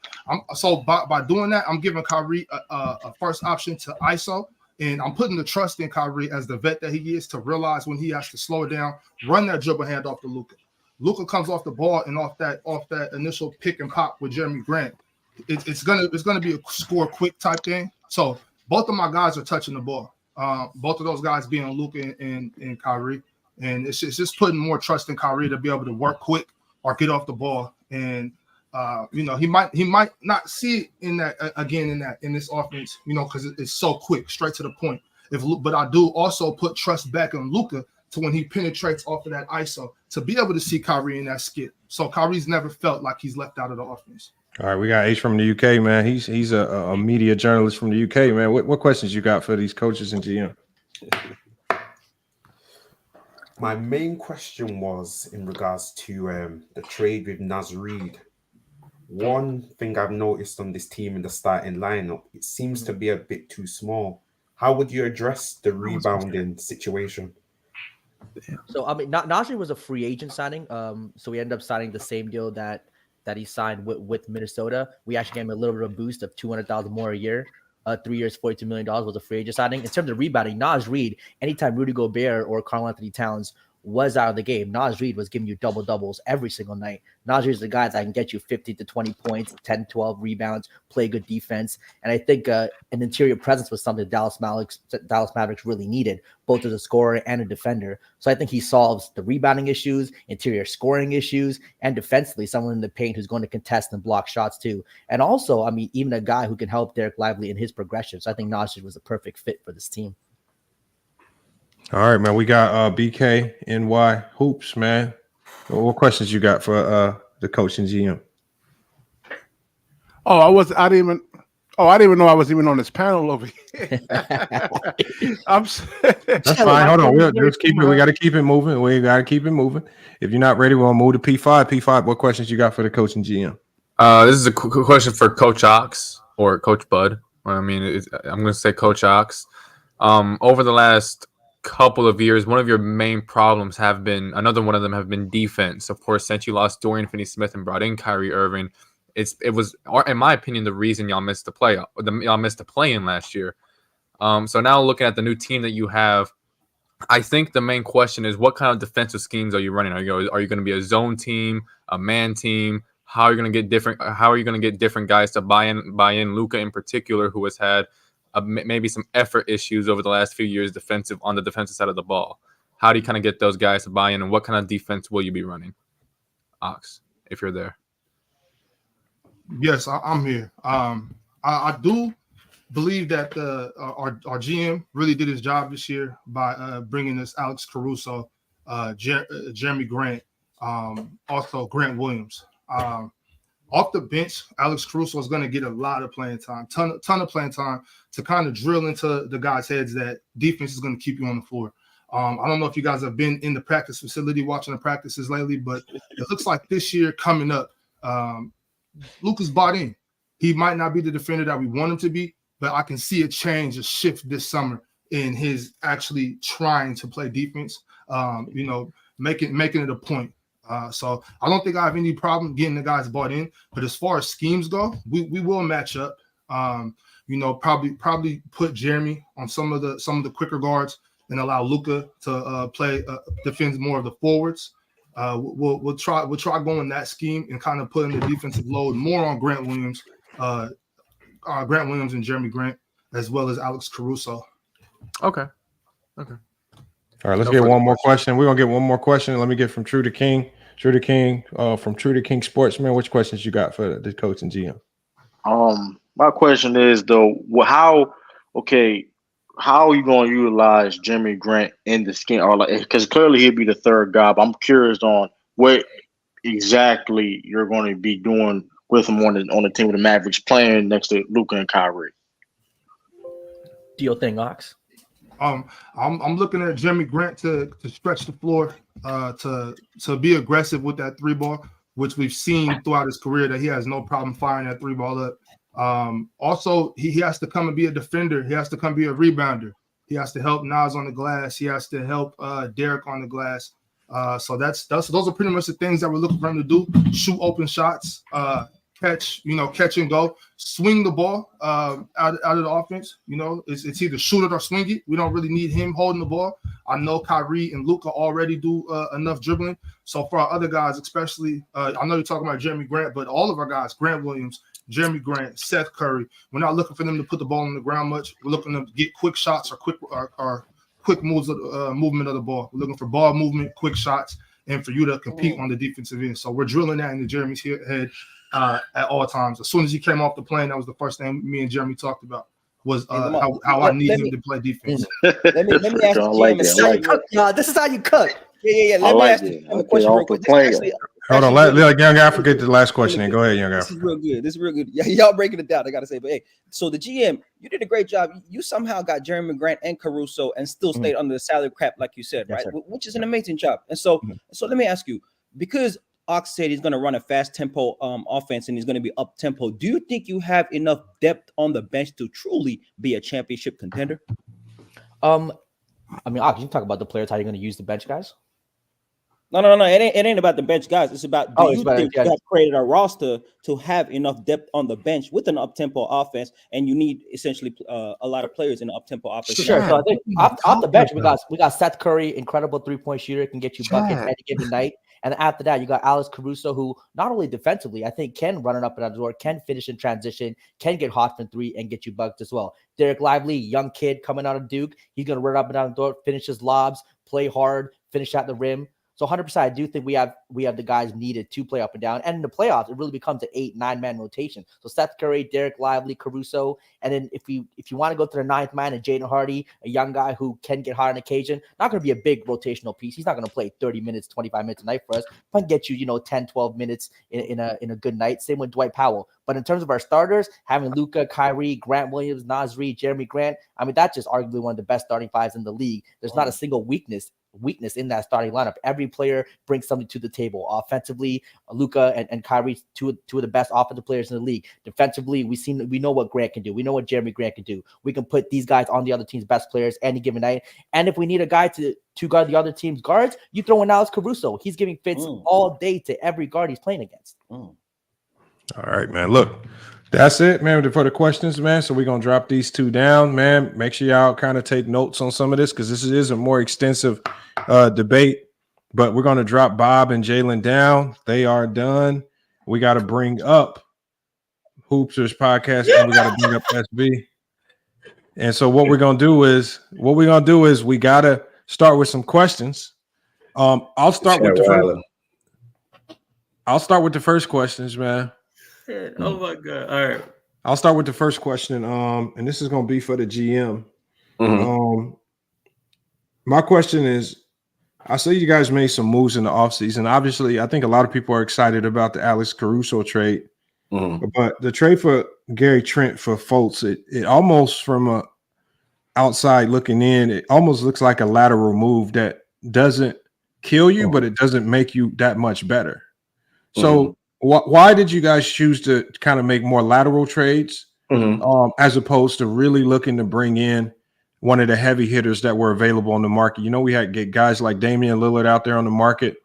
Speaker 3: So by doing that, I'm giving Kyrie a first option to ISO, and I'm putting the trust in Kyrie as the vet that he is to realize when he has to slow it down, run that dribble hand off to Luka. Luka comes off the ball and off that initial pick and pop with Jeremy Grant. It's gonna be a score quick type thing. So both of my guys are touching the ball. Both of those guys being Luka and Kyrie. And it's just putting more trust in Kyrie to be able to work quick or get off the ball. And he might not see it in this offense, because it's so quick, straight to the point. But I do also put trust back in Luka to when he penetrates off of that ISO to be able to see Kyrie in that skip. So Kyrie's never felt like he's left out of the offense.
Speaker 7: All right, we got H from the UK, man. He's a media journalist from the UK, man. What questions you got for these coaches and GM?
Speaker 16: My main question was in regards to the trade with Naz Reid. One thing I've noticed on this team in the starting lineup, it seems to be a bit too small. How would you address the rebounding situation?
Speaker 22: So Naz Reid was a free agent signing. So we ended up signing the same deal that he signed with Minnesota. We actually gave him a little bit of a boost of $200,000 more a year. 3 years, $42 million was a free agent signing. In terms of rebounding, Naz Reid, anytime Rudy Gobert or Karl-Anthony Towns was out of the game, Naz Reid was giving you double-doubles every single night. Naz Reid is the guy that can get you 50 to 20 points, 10, 12 rebounds, play good defense. And I think an interior presence was something Dallas Mavericks really needed, both as a scorer and a defender. So I think he solves the rebounding issues, interior scoring issues, and defensively, someone in the paint who's going to contest and block shots too. And also, even a guy who can help Derek Lively in his progression. So I think Naz Reid was a perfect fit for this team.
Speaker 7: All right, man. We got BKNY Hoops, man. What questions you got for the coach and GM?
Speaker 5: I didn't even know I was even on this panel over here.
Speaker 7: That's fine. Hold on. We got to keep it moving. If you're not ready, we'll move to P5. P5, what questions you got for the coach and GM?
Speaker 21: This is a question for Coach Ox or Coach Bud. I'm going to say Coach Ox. Over the last couple of years, one of your main problems have been defense. Of course, since you lost Dorian Finney-Smith and brought in Kyrie Irving, it was, in my opinion, the reason y'all missed the play-in last year. So now looking at the new team that you have, I think the main question is, what kind of defensive schemes are you running? Are you going to be a zone team, a man team? How are you going to get different guys to buy in Luka in particular, who has had maybe some effort issues over the last few years on the defensive side of the ball? How do you kind of get those guys to buy in, and what kind of defense will you be running? Ox, if you're there.
Speaker 3: Yes, I'm here. I do believe that our GM really did his job this year by bringing us Alex Caruso, Jeremy Grant, also Grant Williams. Off the bench, Alex Caruso is going to get a lot of playing time, ton of playing time to kind of drill into the guys' heads that defense is going to keep you on the floor. I don't know if you guys have been in the practice facility watching the practices lately, but it looks like this year coming up, Luka's bought in. He might not be the defender that we want him to be, but I can see a change, a shift this summer in his actually trying to play defense, making it a point. So I don't think I have any problem getting the guys bought in. But as far as schemes go, we will match up. Probably put Jeremy on some of the quicker guards and allow Luka to play defend more of the forwards. We'll try going that scheme and kind of putting the defensive load more on Grant Williams and Jeremy Grant, as well as Alex Caruso.
Speaker 21: Okay.
Speaker 7: All right, let's get one more question. We're gonna get one more question. Let me get from Trudaking. Trudaking from Trudaking Sports, man. Which questions you got for the coach and GM?
Speaker 19: My question is though, how are you going to utilize Jeremy Grant in the scheme? Or because clearly he'd be the third guy, but I'm curious on what exactly you're going to be doing with him on the team with the Mavericks playing next to Luka and Kyrie.
Speaker 22: Deal thing, Ox.
Speaker 3: I'm looking at Jeremy Grant to stretch the floor, to be aggressive with that three ball, which we've seen throughout his career that he has no problem firing that three ball up. Also, he has to come and be a defender. He has to come be a rebounder. He has to help Nas on the glass. He has to help Derek on the glass. So those are pretty much the things that we're looking for him to do: shoot open shots, catch and go, swing the ball out of the offense. It's either shoot it or swing it. We don't really need him holding the ball. I know Kyrie and Luka already do enough dribbling. So for our other guys, especially, I know you're talking about Jeremy Grant, but all of our guys, Grant Williams, Jeremy Grant, Seth Curry, we're not looking for them to put the ball on the ground much. We're looking to get quick shots or quick moves of movement of the ball. We're looking for ball movement, quick shots, and for you to compete on the defensive end. So we're drilling that into Jeremy's head at all times. As soon as he came off the plane, that was the first thing me and Jeremy talked about was how I need him to play defense.
Speaker 2: Let me ask you, this is how you cook. Yeah. Let me ask you a question real quick.
Speaker 7: Hold on, let young guy forget the last question and go ahead, young guy.
Speaker 2: This is real good. Yeah, y'all breaking it down. I gotta say, but hey, so the GM, you did a great job. You somehow got Jeremy Grant and Caruso and still stayed under the salary cap, like you said, right? Which is an amazing job. And so let me ask you, because Ox said he's going to run a fast tempo offense and he's going to be up tempo. Do you think you have enough depth on the bench to truly be a championship contender?
Speaker 22: I mean, Ox, you can talk about the players, how you're going to use the bench guys.
Speaker 2: No. It ain't about the bench guys. It's about do you think you have created a roster to have enough depth on the bench with an up-tempo offense, and you need essentially a lot of players in the up-tempo offense.
Speaker 22: Sure. So I think off the bench, we got Seth Curry, incredible 3-point shooter, can get you buckets any given night. And after that, you got Alex Caruso, who not only defensively, I think can run it up and out the door, can finish in transition, can get hot from three and get you buckets as well. Derek Lively, young kid coming out of Duke, he's going to run up and down the door, finish his lobs, play hard, finish at the rim. So 100%, I do think we have the guys needed to play up and down. And in the playoffs, it really becomes an 8-9 man rotation. So Seth Curry, Derek Lively, Caruso, and then if you want to go to the 9th man and Jaden Hardy, a young guy who can get hot on occasion, not going to be a big rotational piece. He's not going to play 30 minutes, 25 minutes a night for us, but get you 10, 12 minutes in a good night. Same with Dwight Powell. But in terms of our starters, having Luka, Kyrie, Grant Williams, Nasri, Jeremy Grant, I mean, that's just arguably one of the best starting fives in the league. There's not a single weakness in that starting lineup. Every player brings something to the table. Offensively, Luka and Kyrie, two of the best offensive players in the league. Defensively, we know what Grant can do. We know what Jeremy Grant can do. We can put these guys on the other team's best players any given night. And if we need a guy to guard the other team's guards, you throw in Alex Caruso. He's giving fits all day to every guard he's playing against.
Speaker 7: All right, man. Look, that's it, man, for the questions, man. So we're going to drop these two down, man. Make sure y'all kind of take notes on some of this because this is a more extensive debate. But we're going to drop Bob and Jalen down. They are done. We got to bring up Hoopsters Podcast, and we got to bring up SB. And so what we're going to do is we got to start with some questions. I'll start with the first questions, man.
Speaker 15: Oh my God. All right.
Speaker 7: I'll start with the first question. And this is going to be for the GM. My question is, I see you guys made some moves in the offseason. Obviously, I think a lot of people are excited about the Alex Caruso trade. But the trade for Gary Trent for Fultz, it almost from a outside looking in, it almost looks like a lateral move that doesn't kill you, but it doesn't make you that much better. So why did you guys choose to kind of make more lateral trades as opposed to really looking to bring in one of the heavy hitters that were available on the market? You know, we had get guys like Damian Lillard out there on the market,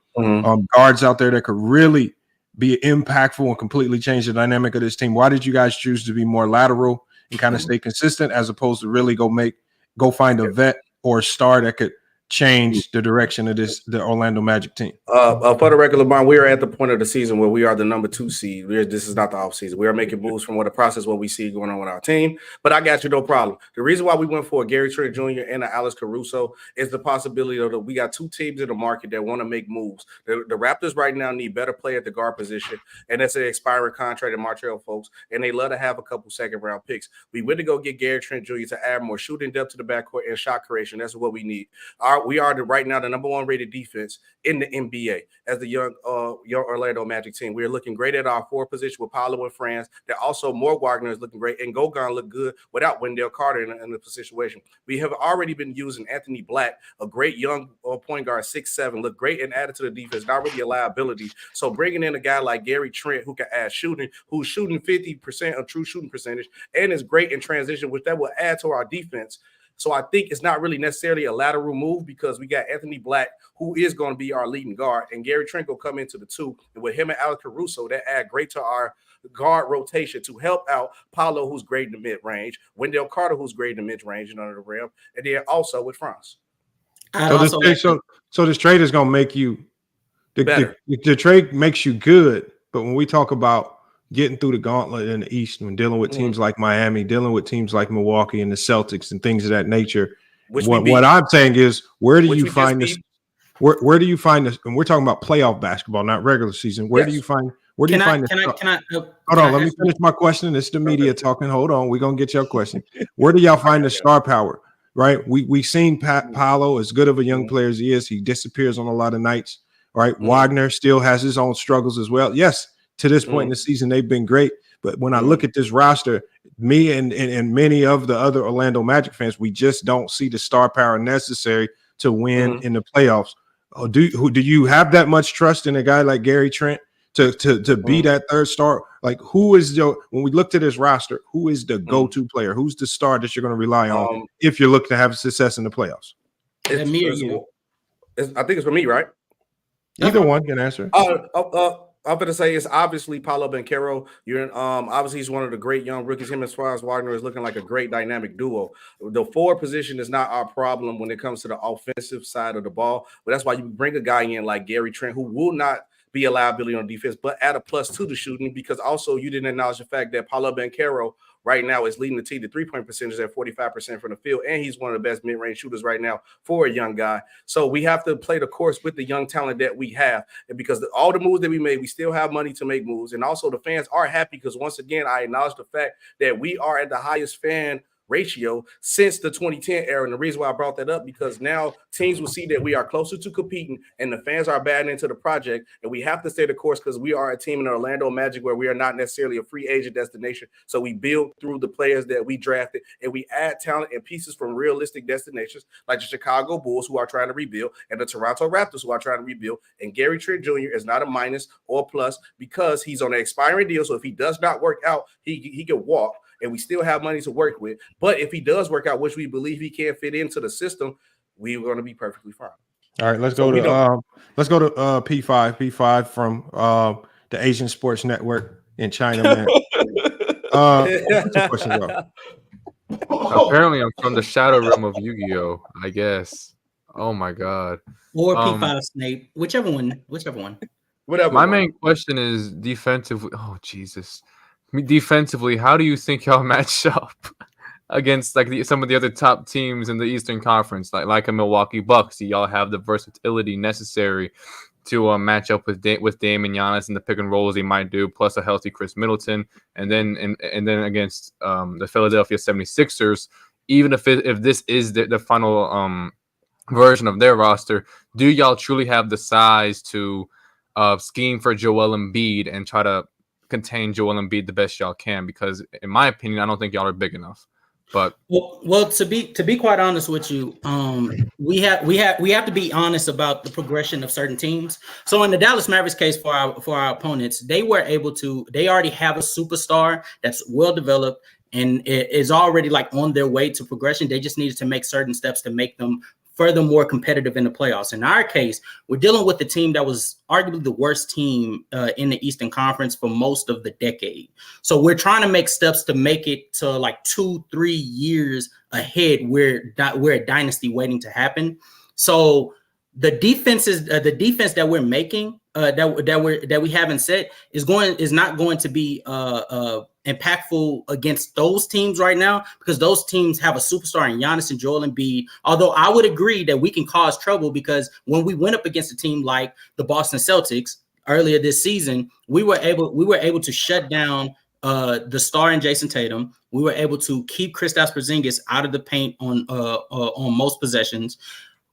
Speaker 7: guards out there that could really be impactful and completely change the dynamic of this team. Why did you guys choose to be more lateral and kind of stay consistent as opposed to really go find a vet or a star that could change the direction of the Orlando Magic team?
Speaker 18: For the record, LeBron, we are at the point of the season where we are the number 2 seed. This is not the off season. We are making moves from what we see going on with our team. But I got you, no problem. The reason why we went for a Gary Trent Jr. and a Alex Caruso is the possibility that we got 2 teams in the market that want to make moves. The Raptors right now need better play at the guard position, and that's an expiring contract in Montreal, folks. And they love to have a couple second-round picks. We went to go get Gary Trent Jr. to add more shooting depth to the backcourt and shot creation. That's what we need. We are right now the number 1 rated defense in the NBA as the young Orlando Magic team. We are looking great at our 4 position with Paolo and Franz. They're also Moore Wagner is looking great, and Gogan looked good without Wendell Carter in the situation. We have already been using Anthony Black, a great young point guard, 6'7", looked great and added to the defense, not really a liability. So bringing in a guy like Gary Trent who can add shooting, who's shooting 50% of true shooting percentage, and is great in transition, which that will add to our defense. So I think it's not really necessarily a lateral move because we got Anthony Black, who is going to be our leading guard, and Gary Trent will come into the 2. And with him and Alex Caruso, that add great to our guard rotation to help out Paolo, who's great in the mid-range, Wendell Carter, who's great in the mid-range and under the rim, and then also with Franz.
Speaker 7: So this trade is going to make you the trade makes you good, but when we talk about getting through the gauntlet in the East, when dealing with teams like Miami, dealing with teams like Milwaukee and the Celtics and things of that nature, what I'm saying is, where do you find this? Where do you find this? And we're talking about playoff basketball, not regular season. Where do you find? Where do you find this? Hold on, let me finish my question. It's the media talking. Hold on, we're gonna get your question. Where do y'all find the star power? Right, we seen Paolo, as good of a young player as he is, he disappears on a lot of nights. Right, Wagner still has his own struggles as well. Yes, to this point in the season, they've been great. But when I look at this roster, me and many of the other Orlando Magic fans, we just don't see the star power necessary to win in the playoffs. Do you have that much trust in a guy like Gary Trent to be that third star? Like, who is when we looked at this roster, who is the go-to player? Who's the star that you're going to rely on if you're looking to have success in the playoffs?
Speaker 18: I think it's for me, right?
Speaker 7: Either one can answer.
Speaker 18: I'm going to say it's obviously Paolo Banchero. Obviously he's one of the great young rookies. Him as far as Wagner is looking like a great dynamic duo. The forward position is not our problem when it comes to the offensive side of the ball, but that's why you bring a guy in like Gary Trent, who will not be a liability on defense, but add a plus to the shooting, because also you didn't acknowledge the fact that Paolo Banchero right now is leading the team to 3-point percentage at 45% from the field, and he's one of the best mid-range shooters right now for a young guy. So we have to play the course with the young talent that we have, and because all the moves that we made, we still have money to make moves, and also the fans are happy because once again, I acknowledge the fact that we are at the highest fan ratio since the 2010 era. And the reason why I brought that up, because now teams will see that we are closer to competing and the fans are buying into the project, and we have to stay the course because we are a team in Orlando Magic where we are not necessarily a free agent destination. So we build through the players that we drafted, and we add talent and pieces from realistic destinations like the Chicago Bulls, who are trying to rebuild, and the Toronto Raptors, who are trying to rebuild. And Gary Trent Jr. is not a minus or plus because he's on an expiring deal. So if he does not work out, he can walk, and we still have money to work with. But if he does work out, which we believe he can fit into the system, we're going to be perfectly fine.
Speaker 7: All right, let's go to P5 from the Asian Sports Network in China, man.
Speaker 21: Apparently, I'm from the shadow realm of Yu-Gi-Oh, I guess. Oh my god.
Speaker 15: Or P5 Snape, whichever one.
Speaker 18: Whatever.
Speaker 21: My main question is defensively. Oh Jesus. Defensively, how do you think y'all match up against some of the other top teams in the Eastern Conference, like a Milwaukee Bucks? Do y'all have the versatility necessary to match up with Dame and Giannis and the pick and rolls they might do, plus a healthy Chris Middleton, and then against the Philadelphia 76ers, even if this is the final version of their roster, do y'all truly have the size to scheme for Joel Embiid and try to contain Joel Embiid the best y'all can? Because in my opinion, I don't think y'all are big enough. But
Speaker 15: well, to be quite honest with you, we have to be honest about the progression of certain teams. So in the Dallas Mavericks case, for our opponents, they already have a superstar that's well developed and is already on their way to progression. They just needed to make certain steps to make them further more competitive in the playoffs. In our case, we're dealing with the team that was arguably the worst team in the Eastern Conference for most of the decade. So we're trying to make steps to make it to 2-3 years ahead. We're a dynasty waiting to happen. So the defense that we're making that we haven't set is not going to be impactful against those teams right now, because those teams have a superstar in Giannis and Joel Embiid. Although I would agree that we can cause trouble, because when we went up against a team like the Boston Celtics earlier this season, we were able to shut down the star in Jason Tatum. We were able to keep Kristaps Porzingis out of the paint on most possessions,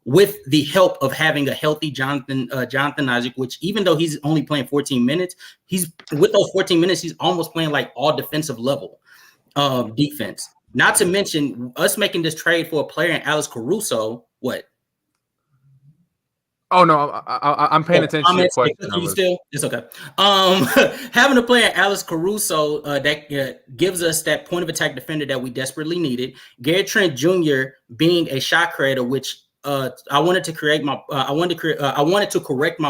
Speaker 15: with the help of having a healthy Jonathan Isaac, which even though he's only playing 14 minutes, he's almost playing all defensive level defense. Not to mention us making this trade for a player in Alex Caruso. What?
Speaker 21: Oh no, I'm paying attention to your question.
Speaker 15: It's okay. Having a player Alex Caruso that gives us that point of attack defender that we desperately needed. Gary Trent Jr. being a shot creator, which I wanted to correct my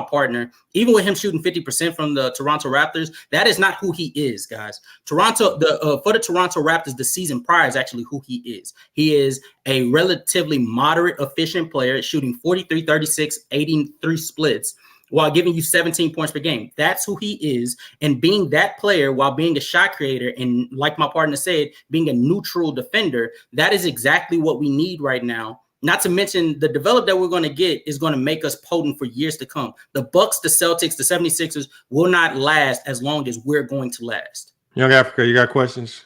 Speaker 15: partner. Even with him shooting 50% from the Toronto Raptors, that is not who he is, guys. For the Toronto Raptors, the season prior is actually who he is. He is a relatively moderate, efficient player, shooting 43, 36, 83 splits while giving you 17 points per game. That's who he is. And being that player while being a shot creator and, like my partner said, being a neutral defender, that is exactly what we need right now. Not to mention the develop that we're going to get is going to make us potent for years to come. The Bucks, the Celtics, the 76ers will not last as long as we're going to last.
Speaker 7: Young Africa, you got questions?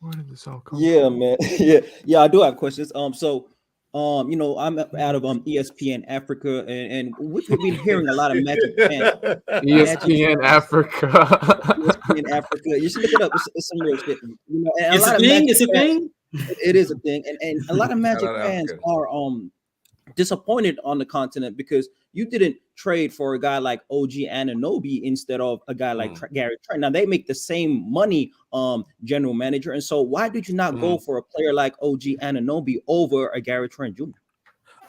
Speaker 21: Where did this all come
Speaker 2: from? Man. yeah, I do have questions. I'm out of ESPN Africa, and we've been hearing a lot of Magic fans.
Speaker 21: ESPN Africa.
Speaker 2: ESPN Africa. You should look it up. It's some real shit.
Speaker 15: It's a thing. It's a thing.
Speaker 2: It is a thing, and a lot of Magic fans are disappointed on the continent because you didn't trade for a guy like OG Anunoby instead of a guy like Gary Trent. Now they make the same money, general manager, and so why did you not go for a player like OG Anunoby over a Gary Trent Jr.?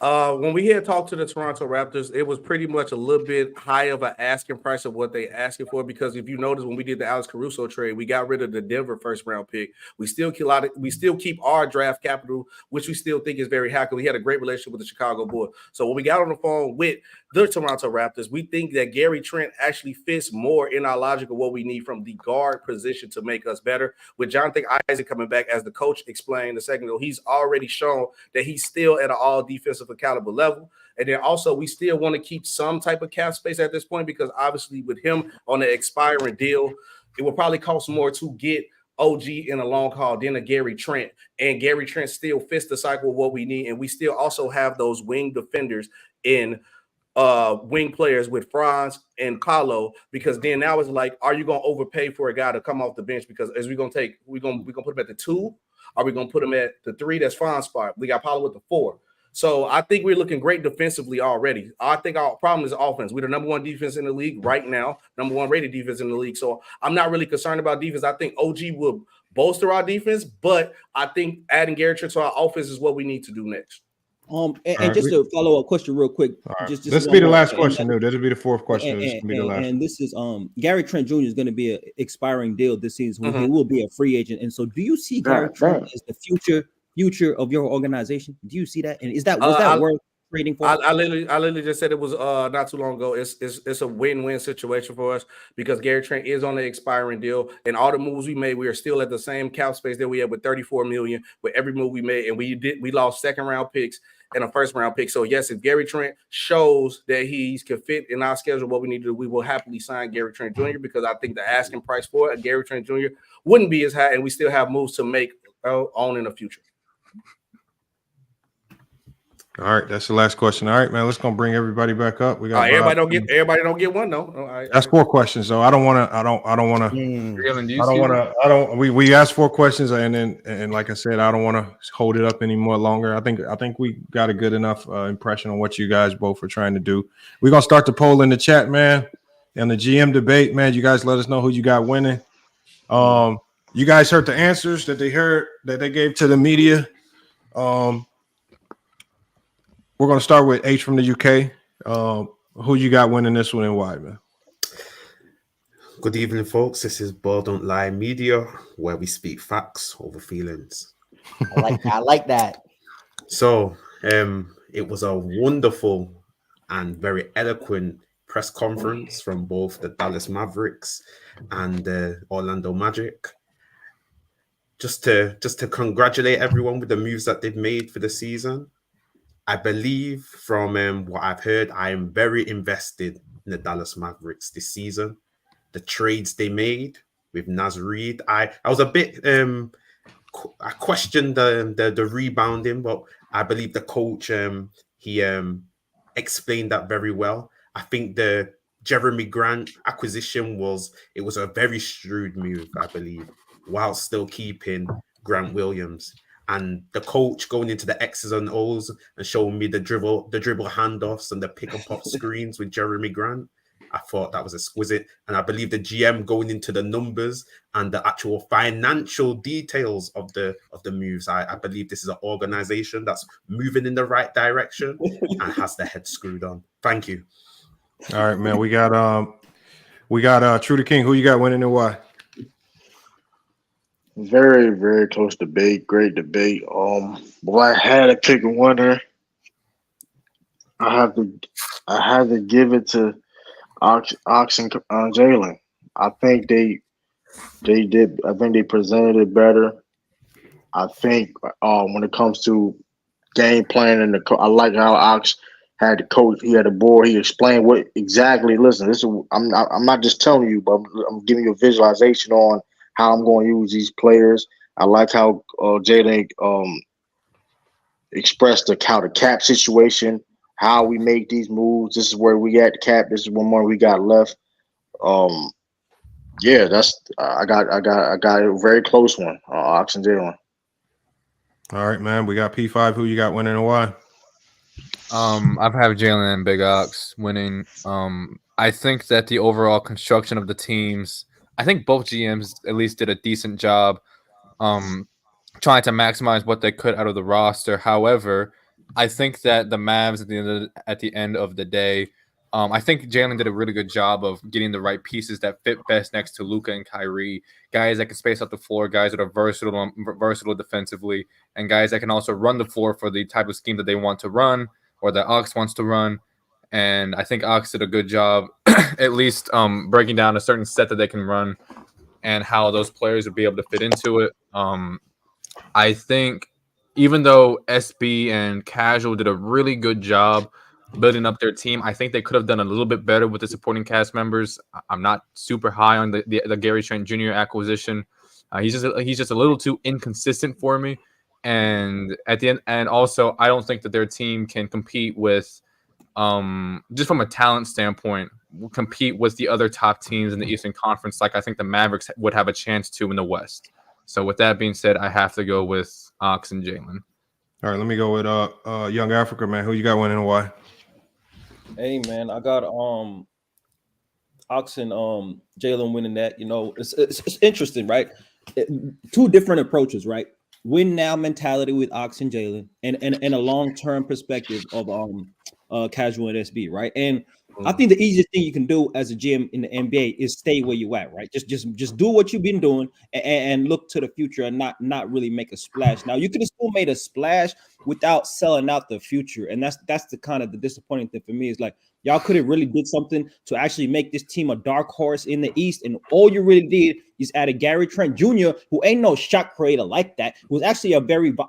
Speaker 18: When we had talked to the Toronto Raptors, it was pretty much a little bit high of an asking price of what they asking for. Because if you notice, when we did the Alex Caruso trade, we got rid of the Denver first round pick. We still keep our draft capital, which we still think is very high. We had a great relationship with the Chicago Bulls. So when we got on the phone with the Toronto Raptors, we think that Gary Trent actually fits more in our logic of what we need from the guard position to make us better. With Jonathan Isaac coming back, as the coach explained a second ago, he's already shown that he's still at an all defensive caliber level. And then also we still want to keep some type of cap space at this point, because obviously with him on the expiring deal, it will probably cost more to get OG in a long haul than a Gary Trent. And Gary Trent still fits the cycle of what we need. And we still also have those wing defenders in wing players with Franz and Paolo, because then now it's like, are you going to overpay for a guy to come off the bench? Because as we're going to put him at the 2, are we going to put him at the 3? That's Franz spot. We got Paolo with the 4. So I think we're looking great defensively already. I think our problem is offense. We're the number 1 defense in the league right now, number 1 rated defense in the league. So I'm not really concerned about defense. I think OG will bolster our defense, but I think adding Gary Trent to our offense is what we need to do next.
Speaker 2: Just a follow-up question real quick. Just
Speaker 7: this will be the last question, dude. This will be the 4th question. This will be the last.
Speaker 2: And this is Gary Trent Jr. is going to be an expiring deal this season. He will be a free agent. And so do you see Gary Trent as the future of your organization? Do you see that? And was that worth trading for?
Speaker 18: I literally just said it was not too long ago. It's a win-win situation for us, because Gary Trent is on the expiring deal, and all the moves we made, we are still at the same cap space that we had with $34 million with every move we made, and we lost second-round picks and a first-round pick. So yes, if Gary Trent shows that he can fit in our schedule what we need to do, we will happily sign Gary Trent Jr., because I think the asking price for a Gary Trent Jr. wouldn't be as high, and we still have moves to make on in the future.
Speaker 7: All right, that's the last question. All right, man, let's bring everybody back up. We got
Speaker 18: everybody don't get one though.
Speaker 7: That's 4 questions though. I don't want to. We asked 4 questions, and like I said, I don't want to hold it up any more longer. I think we got a good enough impression on what you guys both are trying to do. We're gonna start the poll in the chat, man, and the GM debate, man. You guys let us know who you got winning. You guys heard the answers that they gave to the media. We're going to start with H from the UK. Who you got winning this one and why, man?
Speaker 16: Good evening, folks. This is Ball Don't Lie Media, where we speak facts over feelings.
Speaker 22: I like that.
Speaker 16: So, it was a wonderful and very eloquent press conference from both the Dallas Mavericks and the Orlando Magic. Just to congratulate everyone with the moves that they've made for the season. I believe from what I've heard, I am very invested in the Dallas Mavericks this season. The trades they made with Naz Reid, I was a bit I questioned the rebounding, but I believe the coach he explained that very well. I think the Jeremy Grant acquisition was a very shrewd move, I believe, while still keeping Grant Williams. and the coach going into the X's and O's and showing me the dribble handoffs and the pick and pop screens with Jeremy Grant. I thought that was exquisite. And I believe the GM going into the numbers and the actual financial details of the moves. I believe this is an organization that's moving in the right direction and has their head screwed on. Thank you.
Speaker 7: All right, man. We got Trudaking. Who you got winning and why?
Speaker 19: Very, very close debate. Great debate. But I had to pick a winner. I have to give it to Ox and Jalen. I think they did. I think they presented it better. I think when it comes to game plan and I like how Ox had the coach. He had a board. He explained what exactly. Listen, this is. I'm not just telling you, but I'm giving you a visualization on how I'm going to use these players. I like how Jalen expressed the cap situation. How we make these moves. This is where we at the cap. This is one more we got left. Yeah, that's I got a very close one. Ox and Jalen.
Speaker 7: All right, man. We got P5. Who you got winning and why?
Speaker 21: I've had Jalen and Big Ox winning. I think that the overall construction of the teams, I think both GMs at least did a decent job trying to maximize what they could out of the roster. However, I think that the Mavs at the end of the day, I think Jalen did a really good job of getting the right pieces that fit best next to Luka and Kyrie, guys that can space out the floor, guys that are versatile defensively, and guys that can also run the floor for the type of scheme that they want to run or that Ox wants to run. And I think Ox did a good job at least breaking down a certain set that they can run and how those players would be able to fit into it. I think even though SB and Casual did a really good job building up their team, I think they could have done a little bit better with the supporting cast members. I'm not super high on the Gary Trent Jr. acquisition. He's just a little too inconsistent for me. And at the end, and also I don't think that their team can compete with, just from a talent standpoint, compete with the other top teams in the Eastern Conference. Like I think the Mavericks would have a chance to in the West. So with that being said, I have to go with Ox and Jalen.
Speaker 7: All right, let me go with Young Africa, man. Who you got winning and why?
Speaker 2: Hey man, I got Ox and Jalen winning that. You know, it's interesting, right? Two different approaches, right? Win now mentality with Ox and Jalen, and a long-term perspective of Casual and SB, right? And I think the easiest thing you can do as a GM in the NBA is stay where you at, right? Just do what you've been doing and look to the future and not really make a splash. Now you could have still made a splash without selling out the future, and that's the kind of the disappointing thing for me is like y'all could have really did something to actually make this team a dark horse in the East, and all you really did is add a Gary Trent Jr. who ain't no shot creator like that, who's actually a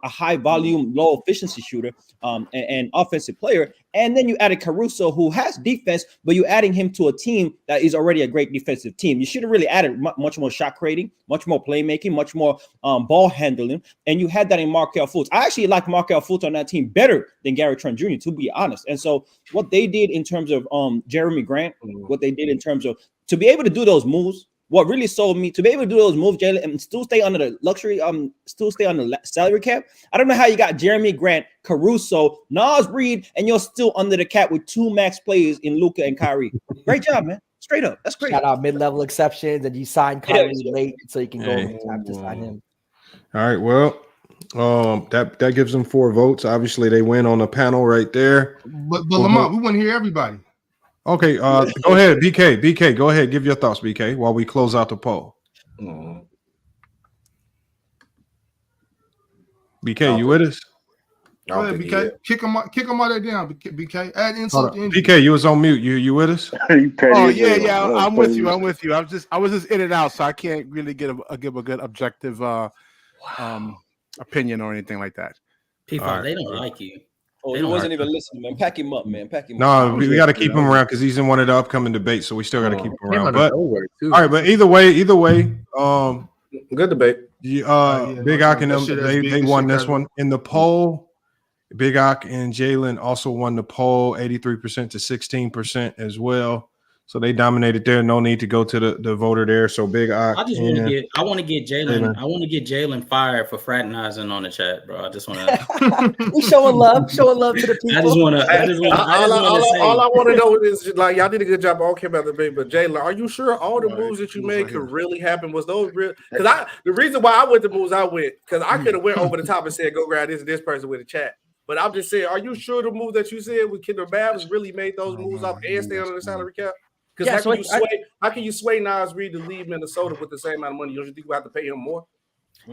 Speaker 2: high volume, low efficiency shooter and offensive player. And then you added Caruso, who has defense, but you're adding him to a team that is already a great defensive team. You should have really added much more shot creating, much more playmaking, much more ball handling. And you had that in Markelle Fultz. I actually like Markelle Fultz on that team better than Gary Trent Jr., to be honest. And so what they did in terms of Jeremy Grant, what they did in terms of to be able to do those moves, what really sold me to be able to do those moves, Jalen, and still stay under the luxury, still stay on the salary cap. I don't know how you got Jeremy Grant, Caruso, Nas Reed, and you're still under the cap with two max players in Luka and Kyrie. Great job, man. Straight up. That's great.
Speaker 22: Shout out mid-level exceptions, and you signed Kyrie late so you can go tap to sign him.
Speaker 7: All right, well, that gives them 4 votes. Obviously, they win on the panel right there.
Speaker 3: But Lamont, we want to hear everybody.
Speaker 7: Okay, go ahead, BK, go ahead. Give your thoughts, BK, while we close out the poll. BK, you with us?
Speaker 3: Go ahead, BK. Kick him out there down, BK. Add insult to injury.
Speaker 7: BK, you was on mute. You with us?
Speaker 5: Yeah. I'm with you. I was just in and out, so I can't really give a good objective opinion or anything like that.
Speaker 15: P5, they don't like you.
Speaker 2: Oh, he wasn't even listening, man. Pack him up, man. Pack him
Speaker 7: up.
Speaker 2: up.
Speaker 7: We got to keep him around because he's in one of the upcoming debates, so we still got to keep him around. But all right, but either way,
Speaker 18: good debate.
Speaker 7: Big Ock and them, they won this one in the poll. Big Ock and Jalen also won the poll, 83% to 16% as well. So they dominated there. No need to go to the voter there. So Big Ock.
Speaker 15: I just want to get Jalen fired for fraternizing on the chat, bro. I just want to.
Speaker 22: We showing love to the people.
Speaker 15: I just want to.
Speaker 18: All I want to know is like y'all did a good job on about the debate, but Jalen, are you sure all the moves that you made could really happen? Was those real? Because the reason why I went the moves I went because I could have went over the top and said go grab this and this person with a chat. But I'm just saying, are you sure the move that you said with Kendall Babs really made those moves up and stay under the salary cap? Because how can you sway Nas Reed to leave Minnesota with the same amount of money? Don't you think we have to pay him more?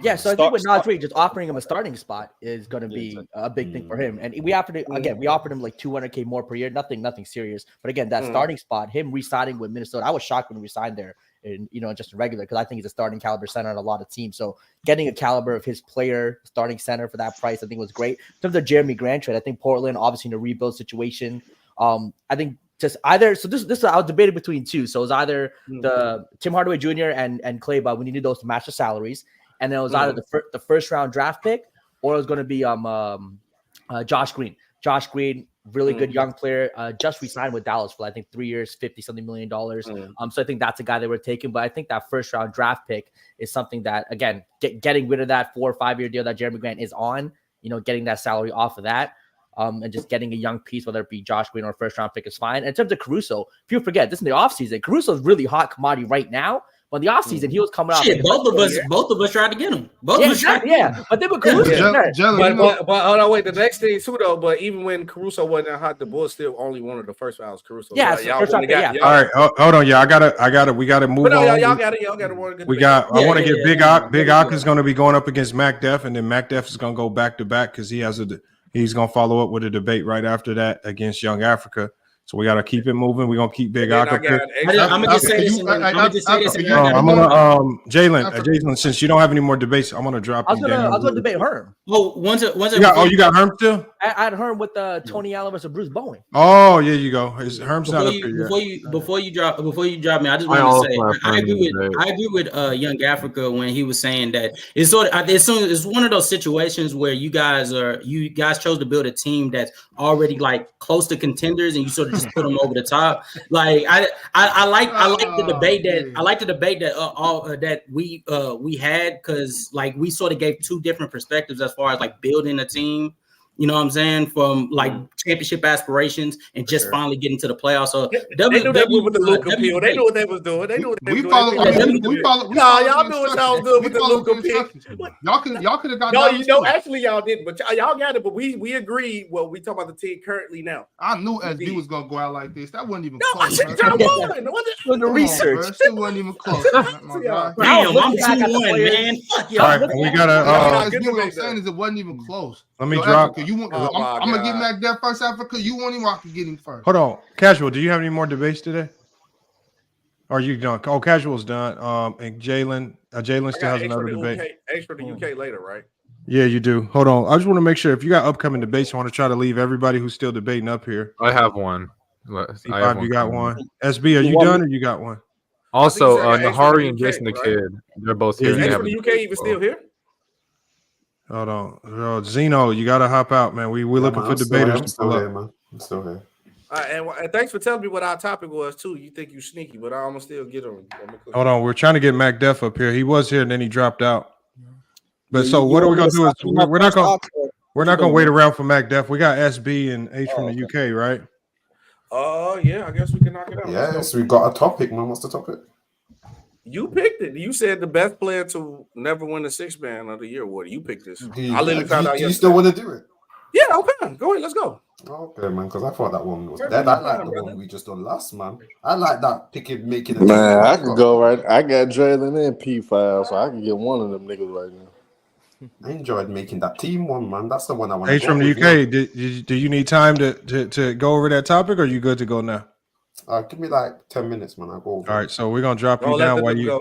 Speaker 22: Yeah, so I think with Nas Reed, just offering him a starting spot is going to be a big thing for him. And we offered him like $200K more per year, nothing serious. But again, that starting spot, him re-signing with Minnesota, I was shocked when we signed there, and just a regular because I think he's a starting caliber center on a lot of teams. So getting a caliber of his player starting center for that price, I think was great. In terms of Jeremy Grant trade, I think Portland obviously in a rebuild situation. I think. Just either this I was debated between two. So it was either the Tim Hardaway Jr. and Clay, but we needed those to match the salaries, and then it was either the first round draft pick or it was going to be Josh Green. Josh Green, really good young player, just re-signed with Dallas for I think 3 years, $50-something million. So I think that's a guy they were taking. But I think that first round draft pick is something that again getting rid of that 4 or 5 year deal that Jeremy Grant is on, getting that salary off of that. And just getting a young piece, whether it be Josh Green or a first-round pick, is fine. And in terms of Caruso, if you forget, this is in the offseason. Caruso's really hot commodity right now. But in the offseason, he was coming out.
Speaker 15: Both of us tried to get him. But
Speaker 22: then with Caruso,
Speaker 18: but hold on, wait. The next thing too, though. But even when Caruso wasn't hot, the Bulls still only wanted the first round was Caruso.
Speaker 22: Yeah,
Speaker 18: y'all
Speaker 22: first round,
Speaker 18: got,
Speaker 7: All right, hold on, y'all. We gotta move on.
Speaker 18: Y'all got it.
Speaker 7: We got. I want to get Big Ock. Big Ock is going to be going up against Mac Def, and then Mac Def is going to go back to back because he's going to follow up with a debate right after that against Young Africa. So we got to keep it moving. We're going to keep Big Ock up here.
Speaker 15: I'm going to just say this.
Speaker 7: Jalen, since you don't have any more debates, I'm going to drop you down.
Speaker 22: I was going to debate Herm.
Speaker 7: You got Herm still?
Speaker 22: I had Herm with Tony Allen versus Bruce Bowen.
Speaker 7: Oh, yeah, you go. Herm's not up here yet.
Speaker 15: Before you drop me, I just want to say I agree with Young Africa when he was saying that it's it's one of those situations where you guys chose to build a team that's already like close to contenders and you sort of just put them over the top. Like I like the debate that we had because like we sort of gave two different perspectives as far as like building a team. You know what I'm saying? From like championship aspirations and just finally getting to the playoffs. So
Speaker 18: they knew that with the Luka appeal. They knew what they was doing. They knew what they was doing.
Speaker 3: We follow.
Speaker 18: Y'all knew what y'all was doing with the Luka appeal.
Speaker 3: Y'all could have got.
Speaker 18: No, actually y'all didn't. But y'all got it. But we agreed. Well, we talk about the team currently now.
Speaker 3: I knew SB was gonna go out like this. That wasn't even
Speaker 18: close.
Speaker 3: I
Speaker 18: said y'all won.
Speaker 22: The research.
Speaker 3: It wasn't even close.
Speaker 15: Damn, I'm 2-1, man. Fuck y'all.
Speaker 7: All right, we gotta.
Speaker 3: What I'm saying is it wasn't even close.
Speaker 7: Let me drop.
Speaker 3: I'm gonna give Mac Def first Africa. You want him, I can get him first.
Speaker 7: Hold on, Casual. Do you have any more debates today? Or are you done? Oh, Casual's done. And Jalen still has another debate.
Speaker 18: Extra the UK later, right?
Speaker 7: Yeah, you do. Hold on. I just want to make sure if you got upcoming debates, I want to try to leave everybody who's still debating up here.
Speaker 21: I have one.
Speaker 7: You got one. SB, are you done or you got one?
Speaker 21: Also, Mehari and Jason the Kid, they're both here.
Speaker 18: Extra the UK even still here?
Speaker 7: Hold on, Zeno, you gotta hop out, man. We're looking for debaters.
Speaker 16: I'm still here, man. I'm still here.
Speaker 18: And thanks for telling me what our topic was too. You think you sneaky, but I'm gonna still get him.
Speaker 7: Hold on, we're trying to get Mac Def up here. He was here and then he dropped out. But so what are we gonna do? Is we're not gonna wait around for Mac Def. We got SB and H from the UK, right?
Speaker 18: Yeah, I guess we can knock it out.
Speaker 16: Yes, we got a topic, man. What's the topic?
Speaker 18: You picked it. You said the best player to never win the Sixth Man of the Year award. You picked this. I literally found out.
Speaker 16: Do you still want to do it?
Speaker 18: Yeah, okay. Go ahead. Let's go.
Speaker 16: Okay, man. Because I thought that one was dead. I like the one we just done last, man. I like that making.
Speaker 6: Man, I could go right. I got Jalen and P5, so I can get one of them niggas right now.
Speaker 16: I enjoyed making that team one, man. That's the one I want.
Speaker 7: H from the UK. Do you need time to go over that topic, or are you good to go now?
Speaker 16: Give me like 10 minutes, man. I'll go over.
Speaker 7: All right, so we're gonna drop you down while you. All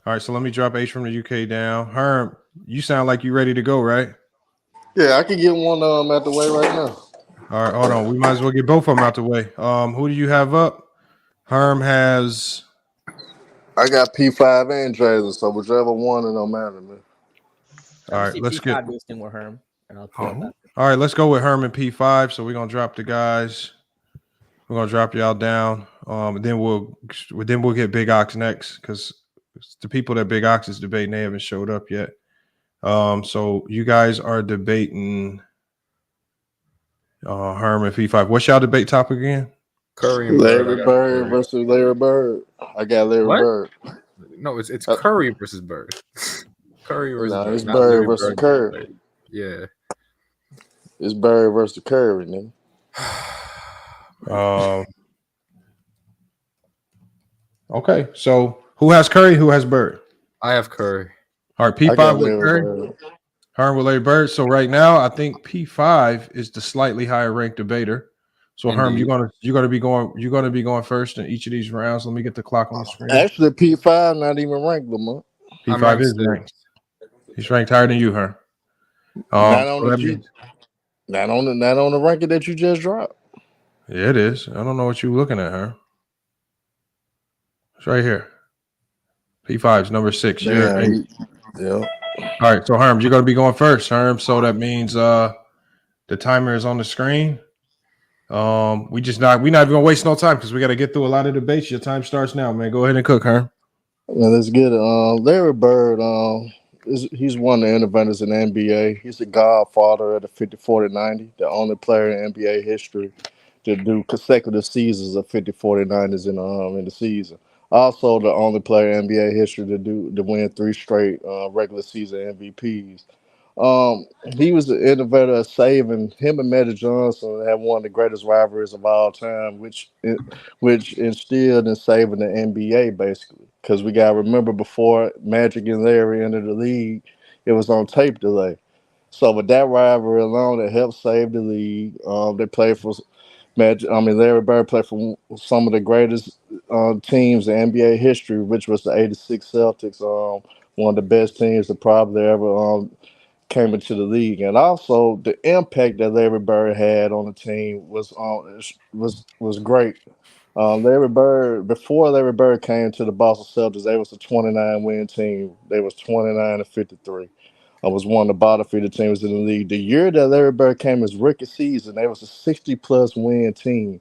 Speaker 7: right, so let me drop H from the UK down. Herm, you sound like you ready to go, right?
Speaker 6: Yeah, I can get one out the way right now.
Speaker 7: All right, hold on. We might as well get both of them out the way. Who do you have up? Herm has.
Speaker 6: I got P5 and Jalen, so whichever one, it don't matter, man.
Speaker 7: All right, let's get.
Speaker 22: With Herm, and I'll
Speaker 7: all right, let's go with Herm and P5. So we're gonna drop the guys. We're gonna drop y'all down. Then we'll get Big Ox next because the people that Big Ox is debating, they haven't showed up yet. So you guys are debating Herm and P5. What's y'all debate topic again?
Speaker 21: Curry and
Speaker 6: Larry Bird versus Larry Bird. I got Larry
Speaker 21: What?
Speaker 6: Bird.
Speaker 21: No, it's Curry versus Bird. Curry versus
Speaker 6: No,
Speaker 21: Bird.
Speaker 6: it's
Speaker 21: not
Speaker 6: Bird
Speaker 21: Larry
Speaker 6: versus
Speaker 21: Bird.
Speaker 6: Curry.
Speaker 21: Yeah.
Speaker 6: It's Bird versus Curry, nigga.
Speaker 7: Okay, so who has Curry? Who has Bird?
Speaker 21: I have Curry.
Speaker 7: All right,
Speaker 6: I
Speaker 7: P5
Speaker 6: got
Speaker 7: with
Speaker 6: Larry
Speaker 7: Curry.
Speaker 6: Bird.
Speaker 7: Herm with Larry Bird. So right now, I think P5 is the slightly higher ranked debater. So Herm,
Speaker 21: Indeed.
Speaker 7: you're gonna be going first in each of these rounds. Let me get the clock on the screen.
Speaker 6: Actually, P5 not even ranked, Lamar.
Speaker 7: P5 is ranked. He's ranked higher than you, Herm.
Speaker 6: Not
Speaker 7: So
Speaker 6: on
Speaker 7: that
Speaker 6: the
Speaker 7: means-
Speaker 6: not on the ranking that you just dropped.
Speaker 7: Yeah, it is. I don't know what you're looking at, Herm. It's right here. P5 is number 6. You're 8.
Speaker 6: Yeah.
Speaker 7: All right, so Herm, you're gonna be going first, Herm. So that means the timer is on the screen. We're not even gonna waste no time because we got to get through a lot of debates. Your time starts now, man. Go ahead and cook, Herm.
Speaker 6: Well, let's get it. Larry Bird, he's one of the innovators in the NBA. He's the godfather of the 50, 40, 90, the only player in NBA history to do consecutive seasons of 50, 40, 90s in the season. Also, the only player in NBA history to win 3 straight regular season MVPs. He was the innovator of saving. Him and Magic Johnson had one of the greatest rivalries of all time, which instilled in saving the NBA basically. Because we gotta remember, before Magic and Larry entered the league, it was on tape delay. So with that rivalry alone, it helped save the league. They played for Larry Bird played for some of the greatest teams in NBA history, which was the '86 Celtics. One of the best teams that probably ever came into the league, and also the impact that Larry Bird had on the team was great. Larry Bird, before Larry Bird came to the Boston Celtics, they was a 29 win team. They was 29-53. I was one of the bottom feeder teams in the league. The year that Larry Bird came his rookie season, they was a 60+ win team.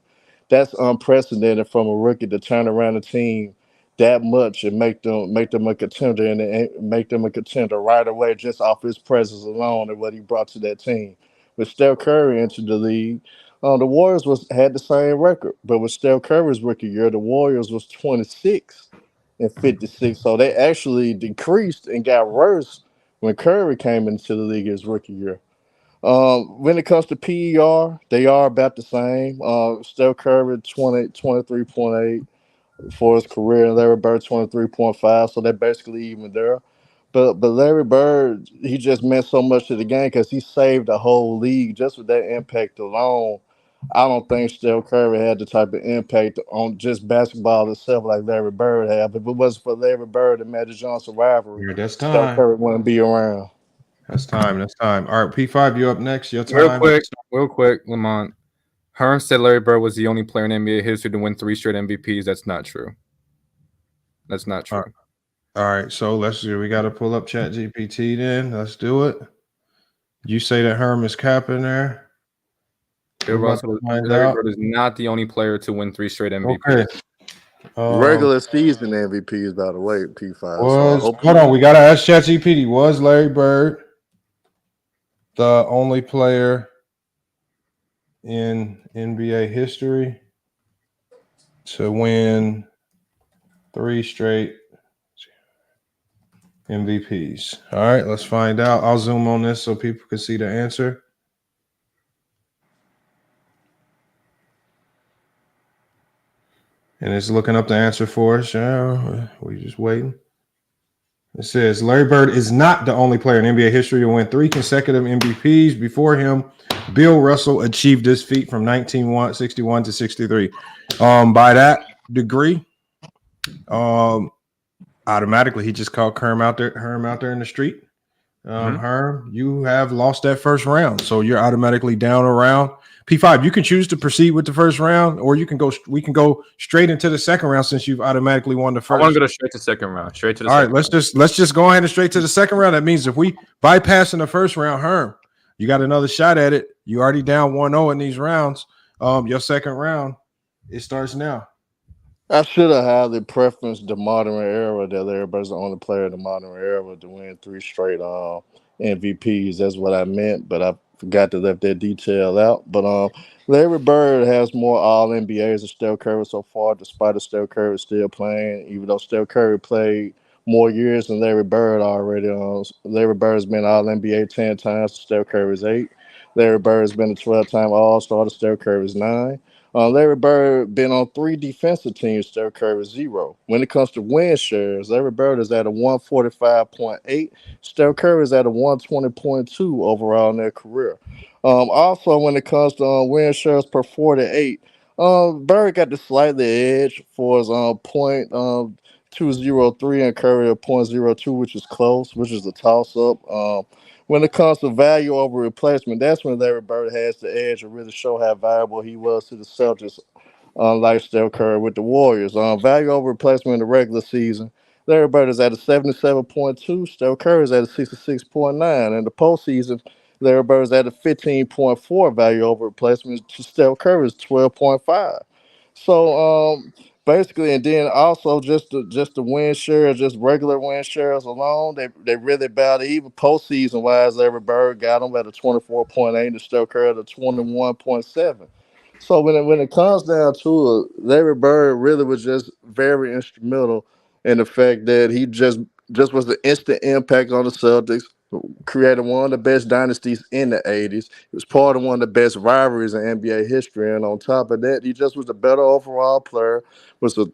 Speaker 6: That's unprecedented from a rookie to turn around a team that much and make them a contender and make them a contender right away just off his presence alone and what he brought to that team. With Steph Curry into the league, the Warriors had the same record, but with Steph Curry's rookie year, the Warriors was 26-56. So they actually decreased and got worse when Curry came into the league his rookie year. When it comes to PER, they are about the same. Steph Curry 23.8 for his career, and Larry Bird 23.5, so they're basically even there. But Larry Bird, he just meant so much to the game because he saved the whole league just with that impact alone. I don't think Steph Curry had the type of impact on just basketball itself like Larry Bird had. If it wasn't for Larry Bird and Magic Johnson rivalry,
Speaker 7: Yeah, that's
Speaker 6: Steph
Speaker 7: time.
Speaker 6: Curry wouldn't be around.
Speaker 7: That's time. All right, P5, you up next. Your
Speaker 21: Real
Speaker 7: time.
Speaker 21: quick, Lamont. Herm said Larry Bird was the only player in NBA history to win 3 straight MVPs. That's not true. That's not true.
Speaker 7: All right, so let's see. We got to pull up ChatGPT then. Let's do it. You say that Herm is capping there.
Speaker 21: Larry Bird is not the only player to win 3 straight MVPs.
Speaker 7: Okay.
Speaker 6: Regular season MVPs, by the way, P5.
Speaker 7: Hold on, we got to ask ChatGPT. Was Larry Bird the only player in NBA history to win 3 straight MVPs? All right, let's find out. I'll zoom on this so people can see the answer. And it's looking up the answer for us. Yeah, we're just waiting. It says Larry Bird is not the only player in NBA history to win 3 consecutive MVPs. Before him, Bill Russell achieved this feat from 1961 to 63. By that degree, automatically he just called Herm out there in the street. Herm, you have lost that first round, so you're automatically down a round. P5, you can choose to proceed with the first round, or we can go straight into the second round since you've automatically won the first.
Speaker 21: I want to go straight to second round. All
Speaker 7: right, let's just go ahead and straight to the second round. That means if we bypass in the first round, Herm, you got another shot at it. You already down 1-0 in these rounds. Your second round, it starts now.
Speaker 6: I should have highly preferenced the modern era that everybody's the only player in the modern era to win 3 straight MVPs. That's what I meant, but I forgot to leave that detail out. But Larry Bird has more All NBAs than Steph Curry so far, despite of Steph Curry still playing. Even though Steph Curry played more years than Larry Bird already. Larry Bird's been All NBA 10 times. Steph Curry's 8. Larry Bird's been a 12-time All-Star. Steph Curry's 9. Larry Bird been on 3 defensive teams. Steph Curry 0. When it comes to win shares, Larry Bird is at a 145.8. Steph Curry is at a 120.2 overall in their career. Also, when it comes to win shares per 48, Bird got the slightly edge for his point 203 and Curry a 0.02, which is close, which is a toss-up. When it comes to value over replacement, that's when Larry Bird has the edge to really show how valuable he was to the Celtics, like Steph Curry with the Warriors. Value over replacement in the regular season, Larry Bird is at a 77.2, Steph Curry is at a 66.9. In the postseason, Larry Bird is at a 15.4 value over replacement to Steph Curry's 12.5. So basically, and then also just the win shares, just regular win shares alone, they really about even postseason wise. Larry Bird got them at a 24.8 and Steph Curry at a 21.7. So when it comes down to it, Larry Bird really was just very instrumental in the fact that he just was the instant impact on the Celtics. Created one of the best dynasties in the 80s. He was part of one of the best rivalries in NBA history. And on top of that, he just was a better overall player, was a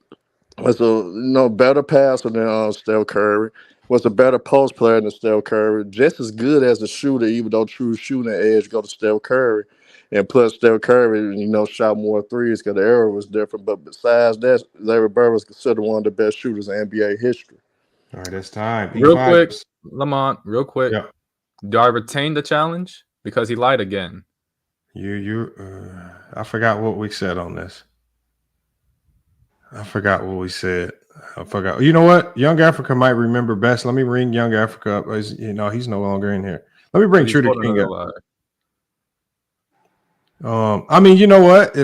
Speaker 6: better passer than Steph Curry, was a better post player than Steph Curry, just as good as a shooter, even though true shooting edge go to Steph Curry. And plus Steph Curry, shot more threes because the era was different. But besides that, Larry Bird was considered one of the best shooters in NBA history.
Speaker 7: All right, that's time.
Speaker 21: Real quick, Lamont, real quick. Yeah. Do I retain the challenge? Because he lied again.
Speaker 7: I forgot what we said on this. I forgot what we said. I forgot. You know what? Young Africa might remember best. Let me ring Young Africa up. He's no longer in here. Let me bring Trudaking up. You know what?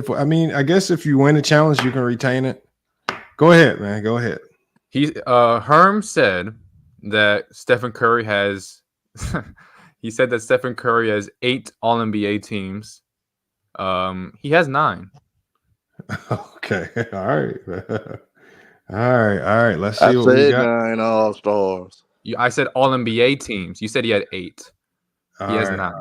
Speaker 7: I guess if you win the challenge, you can retain it. Go ahead, man. Go ahead.
Speaker 21: Herm said that Stephen Curry has he said that Stephen Curry has 8 All-NBA teams. He has 9.
Speaker 7: Okay. All right. All right. Let's see what we got.
Speaker 6: 9 All-Stars.
Speaker 21: I said All-NBA teams. You said he had 8. He has 9.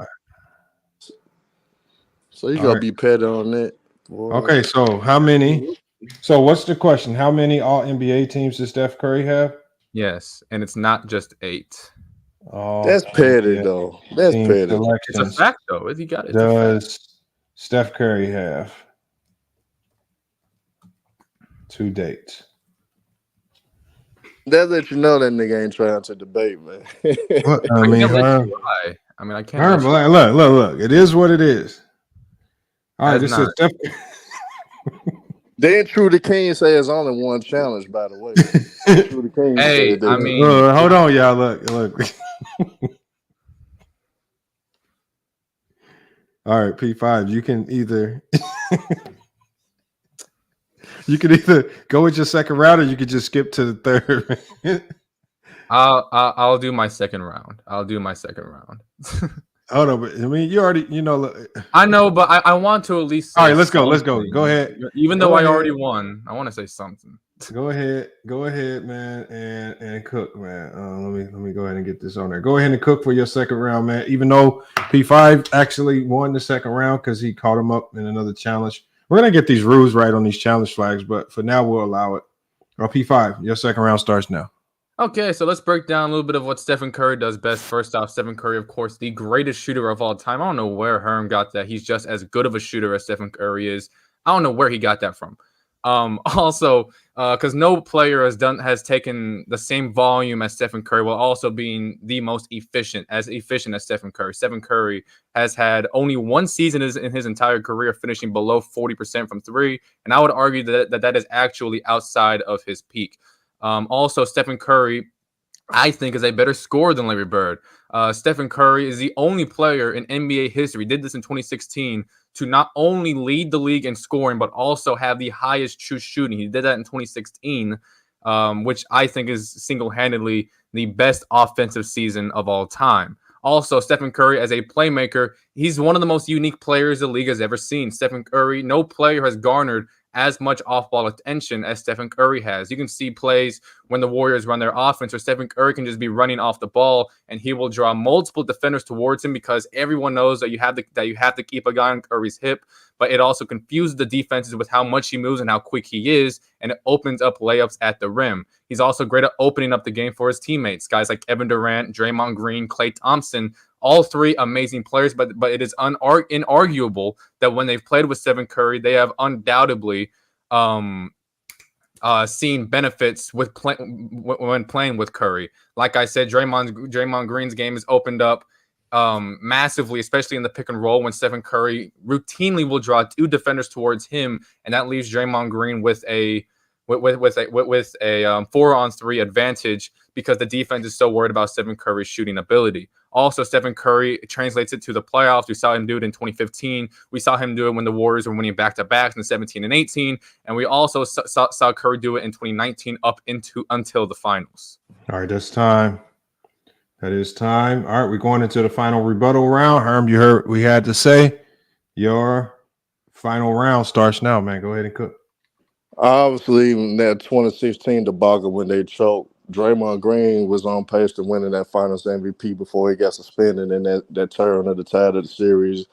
Speaker 6: So you gotta be petty on that. Boy.
Speaker 7: Okay, so how many? So what's the question? How many All-NBA teams does Steph Curry have?
Speaker 21: Yes, and it's not just 8.
Speaker 6: That's petty, though. That's petty.
Speaker 21: It's a fact, though. He got it.
Speaker 7: Does Steph Curry have 2 dates?
Speaker 6: That let you know that nigga ain't trying to debate, man.
Speaker 7: What?
Speaker 21: I can't.
Speaker 7: Look. It is what it is. All right, this is Steph.
Speaker 6: Then Trudaking say it's only one challenge, by the way. Trudaking
Speaker 21: hey,
Speaker 7: hold on, y'all. Look. All right, P5. You can either go with your second round, or you could just skip to the third.
Speaker 21: I'll do my second round.
Speaker 7: Hold on, but you already,
Speaker 21: I know, but I want to at least.
Speaker 7: All right, let's go. Go ahead.
Speaker 21: Even though I already won, I want to say something.
Speaker 7: Go ahead, man, and cook, man. Let me go ahead and get this on there. Go ahead and cook for your second round, man. Even though P5 actually won the second round because he caught him up in another challenge. We're gonna get these rules right on these challenge flags, but for now we'll allow it. P5, your second round starts now.
Speaker 21: Okay, so let's break down a little bit of what Stephen Curry does best. First off, Stephen Curry, of course, the greatest shooter of all time. I don't know where Herm got that. He's just as good of a shooter as Stephen Curry is. I don't know where he got that from. Also, because no player has taken the same volume as Stephen Curry while also being the most efficient as Stephen Curry. Stephen Curry has had only one season in his entire career finishing below 40% from 3, and I would argue that is actually outside of his peak. Also, Stephen Curry, I think, is a better scorer than Larry Bird. Stephen Curry is the only player in NBA history, did this in 2016, to not only lead the league in scoring, but also have the highest true shooting. He did that in 2016, which I think is single-handedly the best offensive season of all time. Also, Stephen Curry, as a playmaker, he's one of the most unique players the league has ever seen. Stephen Curry, no player has garnered as much off-ball attention as Stephen Curry has. You can see plays when the Warriors run their offense where Stephen Curry can just be running off the ball and he will draw multiple defenders towards him because everyone knows that you have to keep a guy on Curry's hip, but it also confuses the defenses with how much he moves and how quick he is, and it opens up layups at the rim. He's also great at opening up the game for his teammates, guys like Kevin Durant, Draymond Green, Klay Thompson. All three amazing players, but it is inarguable that when they've played with Stephen Curry, they have undoubtedly seen benefits when playing with Curry. Like I said, Draymond Green's game is opened up massively, especially in the pick and roll when Stephen Curry routinely will draw two defenders towards him, and that leaves Draymond Green with a 4-on-3 advantage because the defense is so worried about Stephen Curry's shooting ability. Also, Stephen Curry translates it to the playoffs. We saw him do it in 2015. We saw him do it when the Warriors were winning back-to-backs in 17 and 18. And we also saw Curry do it in 2019 until the finals.
Speaker 7: All right, that's time. That is time. All right, we're going into the final rebuttal round. Herm, you heard what we had to say. Your final round starts now, man. Go ahead and cook.
Speaker 6: Obviously, in that 2016 debacle when they choked, Draymond Green was on pace to winning that Finals MVP before he got suspended in that turn of the tide of the series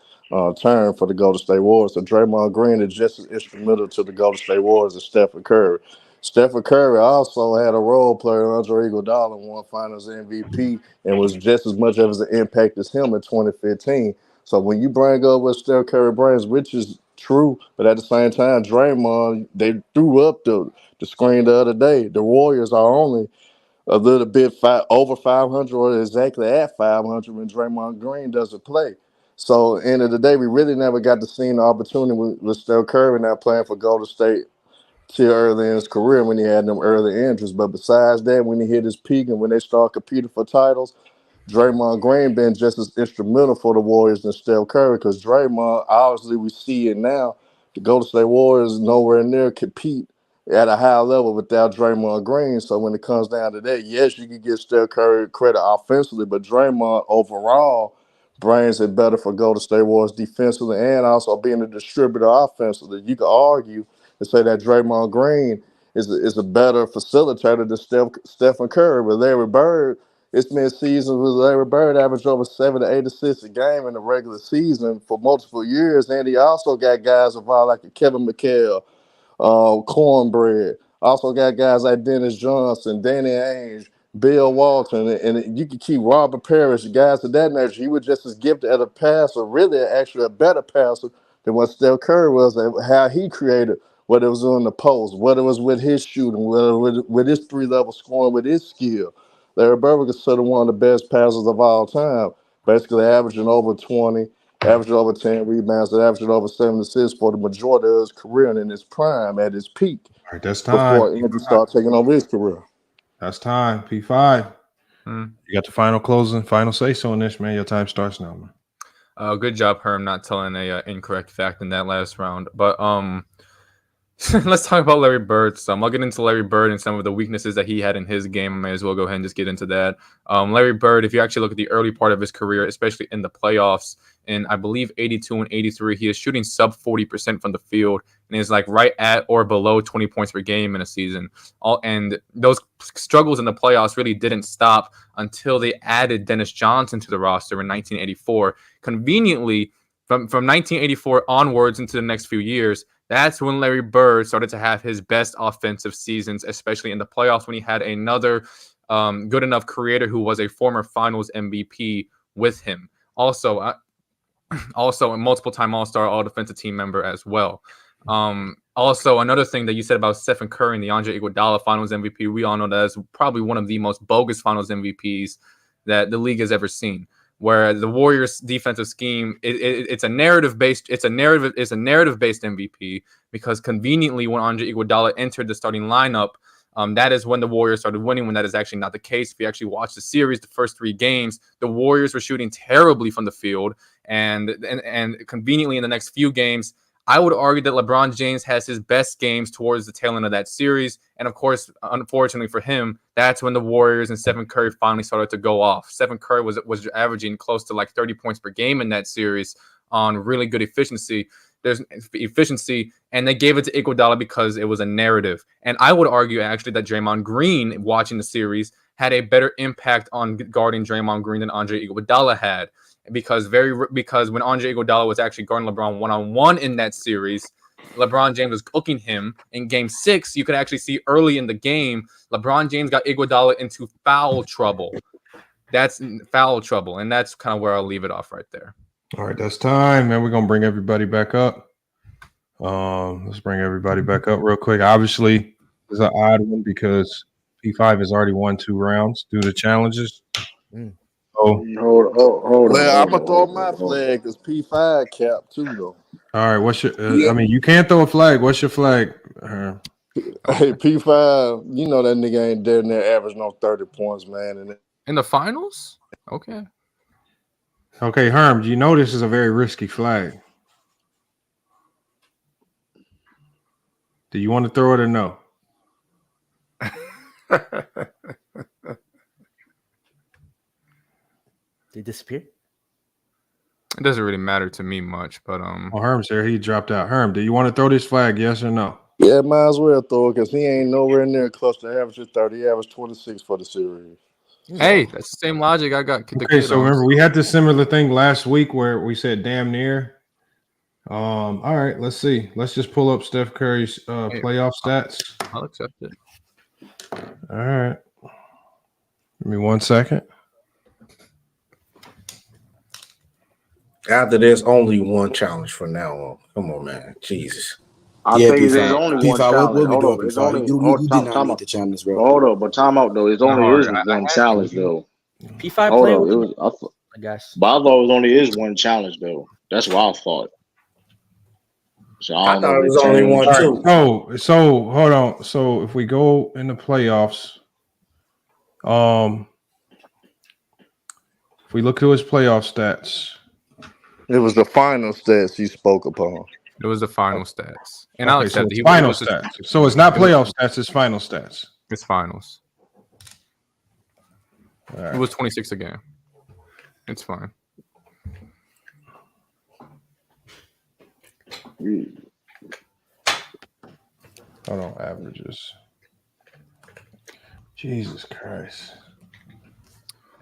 Speaker 6: turn for the Golden State Warriors. So Draymond Green is just as instrumental to the Golden State Warriors as Stephen Curry. Stephen Curry also had a role player, Andre Iguodala, won Finals MVP and was just as much of an impact as him in 2015. So when you bring up what Steph Curry brings, which is true, but at the same time, Draymond, they threw up the screen the other day. The Warriors are only a little bit over 500 or exactly at 500 when Draymond Green doesn't play. So end of the day, we really never got to see the opportunity with Steph Curry not playing for Golden State till early in his career when he had them early injuries. But besides that, when he hit his peak and when they start competing for titles, Draymond Green been just as instrumental for the Warriors than Steph Curry because Draymond, obviously we see it now, the Golden State Warriors nowhere near compete at a high level without Draymond Green. So when it comes down to that, yes, you can give Steph Curry credit offensively, but Draymond overall brings it better for Golden State Warriors defensively and also being a distributor offensively. You could argue and say that Draymond Green is a better facilitator than Stephen Curry. But Larry Bird, it's been seasons with Larry Bird averaged over 7 to 8 assists a game in the regular season for multiple years. And he also got guys involved like Kevin McHale, Cornbread. Also got guys like Dennis Johnson, Danny Ainge, Bill Walton, and you could keep Robert Parrish, guys of that nature. He was just as gifted at a passer, really actually a better passer than what Steph Curry was, and how he created, whether it was on the post, whether it was with his shooting, whether with his three-level scoring, with his skill. Larry Bird was considered one of the best passers of all time, basically averaging over 20, averaging over 10 rebounds, and averaging over 7 assists for the majority of his career and in his prime at his peak.
Speaker 7: All right, that's time.
Speaker 6: Before Andrew started taking over his career.
Speaker 7: That's time. P5. You got the final say-so on this, man. Your time starts now, man.
Speaker 21: Good job, Herm, not telling a incorrect fact in that last round. But let's talk about Larry Bird some. I'll get into Larry Bird and some of the weaknesses that he had in his game. I may as well go ahead and just get into that. Larry Bird, if you actually look at the early part of his career, especially in the playoffs, in I believe 82 and 83, he is shooting sub 40% from the field and is like right at or below 20 points per game in a season. And those struggles in the playoffs really didn't stop until they added Dennis Johnson to the roster in 1984. Conveniently, from 1984 onwards into the next few years, that's when Larry Bird started to have his best offensive seasons, especially in the playoffs when he had another good enough creator who was a former Finals MVP with him. Also a multiple-time All-Star, All-Defensive Team member as well. Also, another thing that you said about Stephen Curry and the Andre Iguodala Finals MVP, we all know that is probably one of the most bogus Finals MVPs that the league has ever seen. Where the Warriors' defensive scheme, it's a narrative-based MVP because conveniently when Andre Iguodala entered the starting lineup, That is when the Warriors started winning, when that is actually not the case. If you actually watch the series, the first 3 games, the Warriors were shooting terribly from the field. And conveniently in the next few games, I would argue that LeBron James has his best games towards the tail end of that series. And of course, unfortunately for him, that's when the Warriors and Stephen Curry finally started to go off. Stephen Curry was averaging close to like 30 points per game in that series on really good efficiency. There's efficiency, and they gave it to Iguodala because it was a narrative. And I would argue actually that Draymond Green, watching the series, had a better impact on guarding Draymond Green than Andre Iguodala had. Because when Andre Iguodala was actually guarding LeBron one-on-one in that series, LeBron James was cooking him. In Game 6, you could actually see early in the game, LeBron James got Iguodala into foul trouble. That's foul trouble, and that's kind of where I'll leave it off right there.
Speaker 7: All right, that's time, man. We're gonna bring everybody back up. Let's bring everybody back up real quick. Obviously, it's an odd one because P5 has already won 2 rounds due to challenges.
Speaker 6: Hold I'm gonna throw my flag because P5 cap too though.
Speaker 7: All right, what's your? I mean, you can't throw a flag. What's your flag?
Speaker 6: Hey, P5, you know that nigga ain't there near average no 30 points, man.
Speaker 21: In the finals? Okay.
Speaker 7: Okay, Herm, you know this is a very risky flag. Do you want to throw it or no?
Speaker 22: They disappear?
Speaker 21: It doesn't really matter to me much, but
Speaker 7: Oh, Herm's here. He dropped out. Herm, do you want to throw this flag? Yes or no?
Speaker 6: Yeah, might as well throw it because he ain't nowhere near close to average 30. He averaged 26 for the series.
Speaker 21: Hey, that's the same logic I got.
Speaker 7: Okay, so remember we had this similar thing last week where we said damn near. All right, let's see. Let's just pull up Steph Curry's playoff stats.
Speaker 21: I'll accept it.
Speaker 7: All right. Give me 1 second.
Speaker 18: After there's only one challenge from now on. Come on, man. Jesus.
Speaker 19: I think there's only one challenge. Hold up, it's only
Speaker 10: you did not need the challenge, bro.
Speaker 19: Hold up, but time out though. It's only is one challenge though.
Speaker 22: P5
Speaker 19: Hold
Speaker 22: playing
Speaker 19: up,
Speaker 22: I guess.
Speaker 19: But I thought it only is one challenge though. That's what I thought. So I thought it was only one too.
Speaker 7: Oh, so hold on. So if we go in the playoffs, if we look at his playoff stats,
Speaker 6: it was the final stats you spoke upon.
Speaker 21: It was the final stats. And I'll accept
Speaker 7: so final stats. So it's not playoff stats, it's final stats.
Speaker 21: It's finals.
Speaker 7: Right.
Speaker 21: It was 26 a game. It's fine.
Speaker 7: Hold on, averages. Jesus Christ.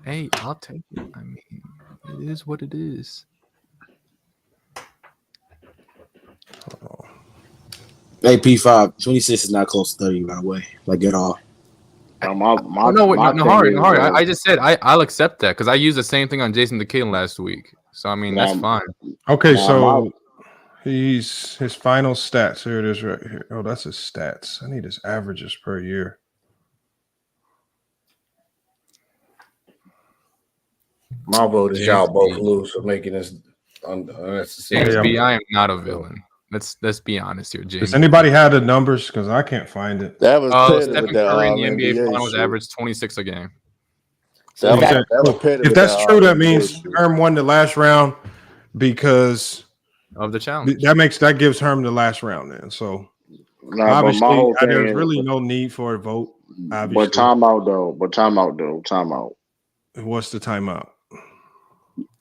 Speaker 21: Hey, I'll take it. I mean, it is what it is.
Speaker 10: Hey, P5, 26 is not close to 30, by the way. Like, at all.
Speaker 21: Mehari, I just said I'll accept that because I used the same thing on Jason the Kid last week. So, I mean, that's fine.
Speaker 7: Okay, so his final stats. Here it is right here. Oh, that's his stats. I need his averages per year.
Speaker 18: My vote is y'all both lose for making this unnecessary.
Speaker 21: James B, I am not a villain. Let's be honest here, James.
Speaker 7: Does anybody have the numbers? Because I can't find it.
Speaker 6: That was
Speaker 21: Stephen Curry in the NBA Finals averaged 26 a game.
Speaker 7: If that's true, that means Herm won the last round because
Speaker 21: of the challenge.
Speaker 7: That gives Herm the last round then. So obviously, there's really no need for a vote. Obviously.
Speaker 19: But time out though.
Speaker 7: What's the timeout?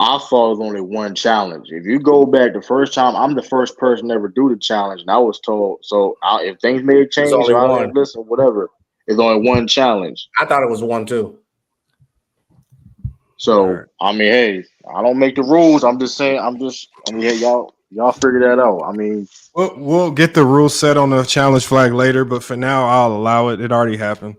Speaker 19: I thought it was only one challenge. If you go back the first time, I'm the first person to ever do the challenge, and I was told. So if things may change, I didn't listen. Whatever. It's only one challenge.
Speaker 18: I thought it was one too.
Speaker 19: So I mean, hey, I don't make the rules. I'm just saying. Hey, y'all figure that out. I mean,
Speaker 7: we'll get the rules set on the challenge flag later, but for now, I'll allow it. It already happened.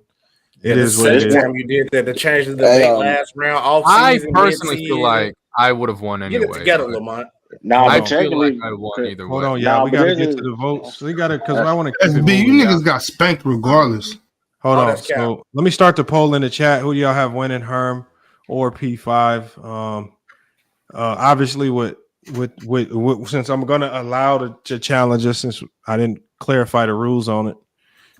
Speaker 7: It is what it is.
Speaker 18: Time you did that, the change of the last round.
Speaker 21: I personally feel like I would have won anyway.
Speaker 18: Get it together, Lamont.
Speaker 19: I
Speaker 21: feel like I won either way.
Speaker 7: Hold on, yeah, we got to get to the votes. We got to because I want to keep it
Speaker 3: SB, you
Speaker 7: moving,
Speaker 3: niggas got spanked regardless.
Speaker 7: Hold on. So let me start the poll in the chat. Who do y'all have winning, Herm or P5? Obviously, with since I'm going to allow the challenges, since I didn't clarify the rules on it,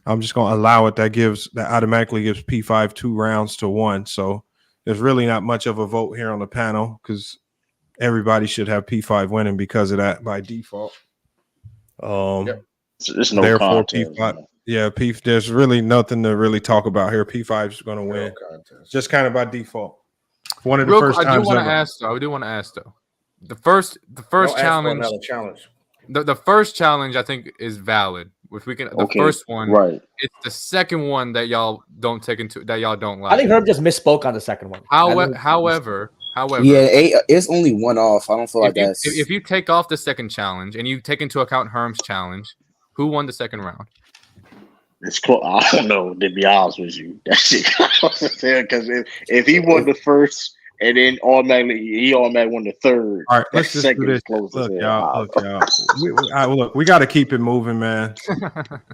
Speaker 7: I'm just going to allow it. That automatically gives P5 2 rounds to 1. So there's really not much of a vote here on the panel because everybody should have P5 winning because of that by default.
Speaker 19: It's no
Speaker 7: Therefore,
Speaker 19: contest,
Speaker 7: P5.
Speaker 19: man.
Speaker 7: Yeah, there's really nothing to really talk about here. P5 is going to win, just kind of by default. One of the first times
Speaker 21: I do
Speaker 7: ever.
Speaker 21: want to ask though. The first challenge. The first challenge I think is valid. If we can, the first one,
Speaker 19: right?
Speaker 21: It's the second one that y'all don't like.
Speaker 22: I think Herm just misspoke on the second one.
Speaker 21: However,
Speaker 10: yeah, it's only one off. I don't feel like that's.
Speaker 21: If you take off the second challenge and you take into account Herm's challenge, who won the second round?
Speaker 19: It's close. I don't know, to be honest with you. That shit, because if he won the first and then automatically won the third.
Speaker 7: All right, let's just do this. Look, y'all. We got to keep it moving, man.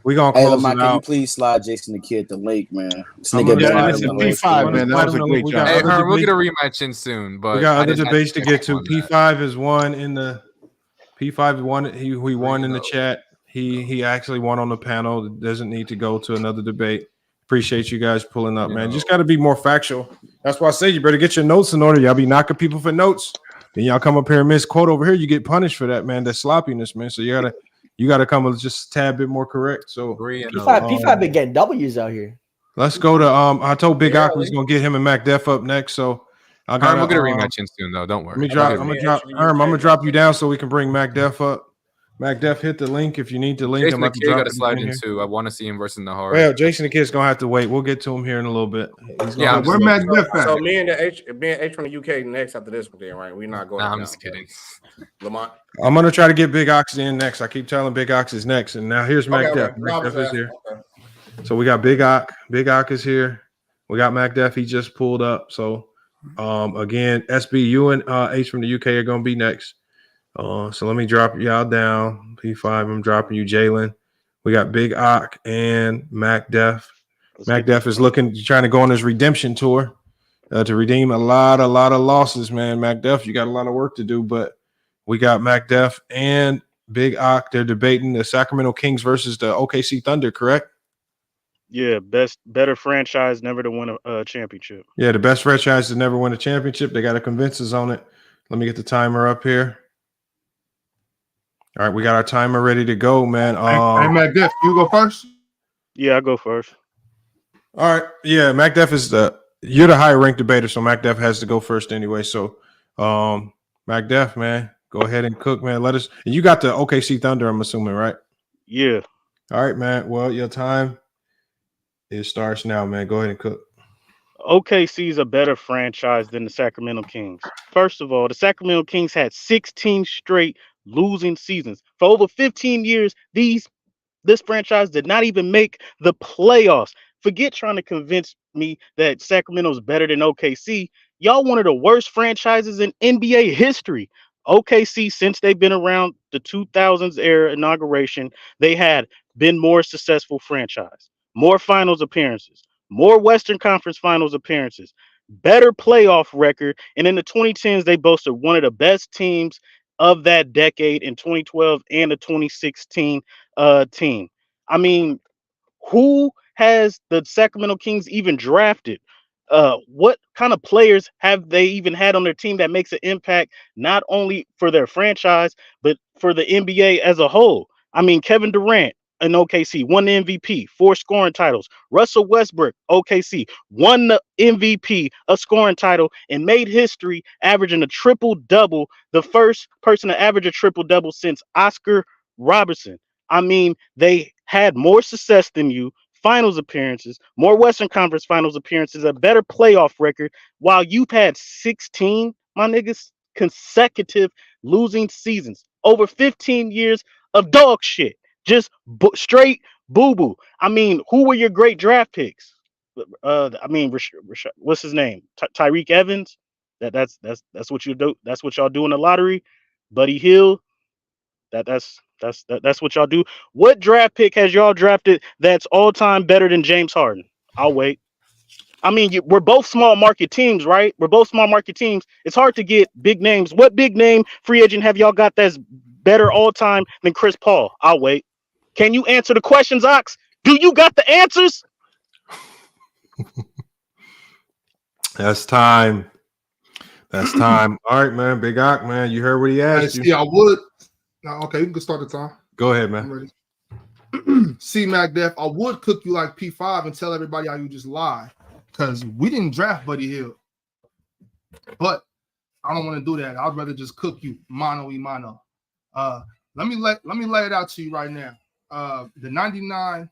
Speaker 7: We gonna close
Speaker 10: Lamar,
Speaker 7: it
Speaker 10: can
Speaker 7: out.
Speaker 10: you please slide Jason the Kid to Lake, man? This
Speaker 7: I'm
Speaker 10: nigga
Speaker 7: gonna-
Speaker 10: been
Speaker 7: yeah,
Speaker 10: on
Speaker 7: this is
Speaker 10: the
Speaker 7: P5, man. That was a great job.
Speaker 21: Hey, Herm, we'll
Speaker 7: debate-
Speaker 21: get a rematch in soon, but
Speaker 7: we got
Speaker 21: I
Speaker 7: other
Speaker 21: just-
Speaker 7: debates to
Speaker 21: I
Speaker 7: get
Speaker 21: just
Speaker 7: to.
Speaker 21: want that.
Speaker 7: P5 is one in the P5 won. He won in the chat. He actually won on the panel. Doesn't need to go to another debate. Appreciate you guys pulling up, man. Just got to be more factual. That's why I say you better get your notes in order. Y'all be knocking people for notes. Then y'all come up here and misquote over here. You get punished for that, man. That sloppiness, man. So you gotta come with just a tad bit more correct. So
Speaker 22: P5 been getting W's out here.
Speaker 7: let's go to I told Big Aqua he's gonna get him and Mac Def up next. So I got
Speaker 21: We'll get a rematch in soon, though. Don't worry.
Speaker 7: I'm gonna drop you down so we can bring Mac Def up. Mac Def, hit the link if you need the link.
Speaker 21: Jason
Speaker 7: I'm
Speaker 21: the
Speaker 7: about to
Speaker 21: Kid
Speaker 7: drop
Speaker 21: got to
Speaker 7: it
Speaker 21: slide
Speaker 7: in
Speaker 21: in
Speaker 7: here.
Speaker 21: too. I want to see him versus Mehari.
Speaker 7: Well, Jason the Kid's gonna have to wait. We'll get to him here in a little bit.
Speaker 18: Yeah, where Mac Def at? So me and H from the UK next after this one, then, right? We're not going.
Speaker 21: Nah, I'm just kidding.
Speaker 18: Lamont.
Speaker 7: I'm gonna try to get Big Ox in next. I keep telling Big Ox is next, and now here's Mac
Speaker 18: Okay,
Speaker 7: Def.
Speaker 18: okay.
Speaker 7: Mac Def is here.
Speaker 18: Okay.
Speaker 7: So we got Big Ock. Big Ock is here. We got Mac Def. He just pulled up. So again, SB, you and H from the UK are gonna be next. So let me drop y'all down. P5, I'm dropping you, Jalen. We got Big Ock and Mac Def. Mac Def is trying to go on his redemption tour to redeem a lot of losses, man. Mac Def, you got a lot of work to do, but we got Mac Def and Big Ock. They're debating the Sacramento Kings versus the OKC Thunder, correct?
Speaker 17: Yeah, better franchise never to win a championship.
Speaker 7: Yeah, the best franchise to never win a championship. They got to convince us on it. Let me get the timer up here. All right, we got our timer ready to go, man.
Speaker 3: Hey, Mac Def, you go first?
Speaker 17: Yeah, I go first.
Speaker 7: All right. Yeah, Mac Def you're the higher ranked debater, so Mac Def has to go first anyway. So Mac Def, man, go ahead and cook, man. You got the OKC Thunder, I'm assuming, right?
Speaker 17: Yeah.
Speaker 7: All right, man. Well, your time starts now, man. Go ahead and cook.
Speaker 17: OKC is a better franchise than the Sacramento Kings. First of all, the Sacramento Kings had 16 straight losing seasons. For over 15 years, this franchise did not even make the playoffs. Forget trying to convince me that Sacramento's better than OKC. Y'all one of the worst franchises in NBA history. OKC, since they've been around the 2000s era inauguration, they had been more successful franchise, more finals appearances, more Western Conference finals appearances, better playoff record, and in the 2010s, they boasted one of the best teams of that decade in 2012 and the 2016 team. I mean, who has the Sacramento Kings even drafted? What kind of players have they even had on their team that makes an impact not only for their franchise, but for the NBA as a whole? I mean, Kevin Durant in OKC won the MVP, 4 scoring titles. Russell Westbrook, OKC, won the MVP, a scoring title, and made history, averaging a triple-double, the first person to average a triple-double since Oscar Robertson. I mean, they had more success than you, finals appearances, more Western Conference finals appearances, a better playoff record, while you've had 16, my niggas, consecutive losing seasons. Over 15 years of dog shit. Just straight boo-boo. I mean, who were your great draft picks? What's his name? Tyreek Evans. That's what you do. That's what y'all do in the lottery. Buddy Hield. That's what y'all do. What draft pick has y'all drafted that's all time better than James Harden? I'll wait. I mean, we're both small market teams, right? We're both small market teams. It's hard to get big names. What big name free agent have y'all got that's better all time than Chris Paul? I'll wait. Can you answer the questions, Ox? Do you got the answers?
Speaker 7: That's time. That's time. All right, man. Big Ock, man. You heard what he asked you.
Speaker 3: See, I would. Okay, you can start the time.
Speaker 7: Go ahead, man.
Speaker 3: I'm ready. See, Mac Def, I would cook you like P5 and tell everybody how you just lie, because we didn't draft Buddy Hield. But I don't want to do that. I'd rather just cook you mano y mano. Let me lay it out to you right now. The 99,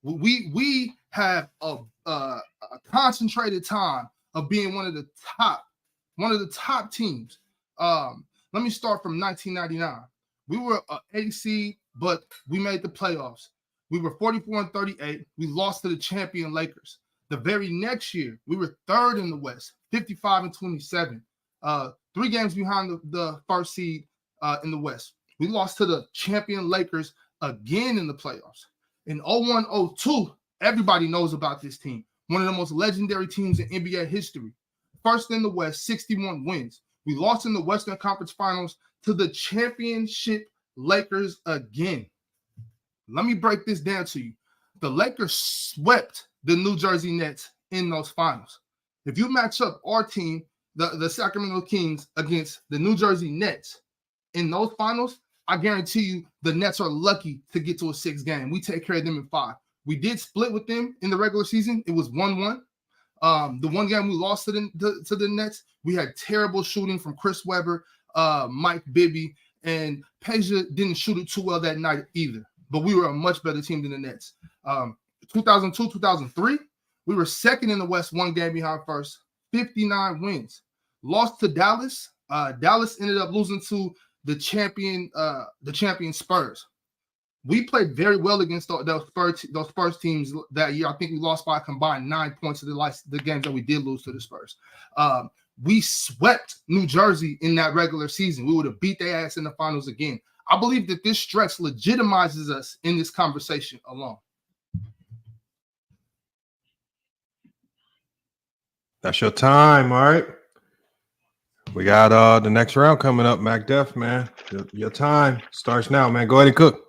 Speaker 3: we have a concentrated time of being one of the top teams. Let me start from 1999. We were an 8 seed, but we made the playoffs. We were 44-38. We lost to the champion Lakers. The very next year, we were third in the West, 55-27. 3 games behind the first seed in the West. We lost to the champion Lakers again in the playoffs. In 01-02, everybody knows about this team. One of the most legendary teams in NBA history. First in the West, 61 wins. We lost in the Western Conference Finals to the championship Lakers again. Let me break this down to you. The Lakers swept the New Jersey Nets in those finals. If you match up our team, the Sacramento Kings, against the New Jersey Nets in those finals, I guarantee you the Nets are lucky to get to a 6 game. We take care of them in 5. We did split with them in the regular season. It was 1-1. The one game we lost to the Nets, we had terrible shooting from Chris Webber, Mike Bibby, and Peja didn't shoot it too well that night either. But we were a much better team than the Nets. 2002, 2003, we were second in the West, 1 game behind first, 59 wins. Lost to Dallas. Dallas ended up losing to the champion Spurs. We played very well against those Spurs teams that year. I think we lost by a combined 9 points of the games that we did lose to the Spurs. We swept New Jersey in that regular season. We would have beat their ass in the finals again. I believe that this stretch legitimizes us in this conversation alone.
Speaker 7: That's your time. All right. We got the next round coming up, Mac Def, man. Your time starts now, man. Go ahead and cook.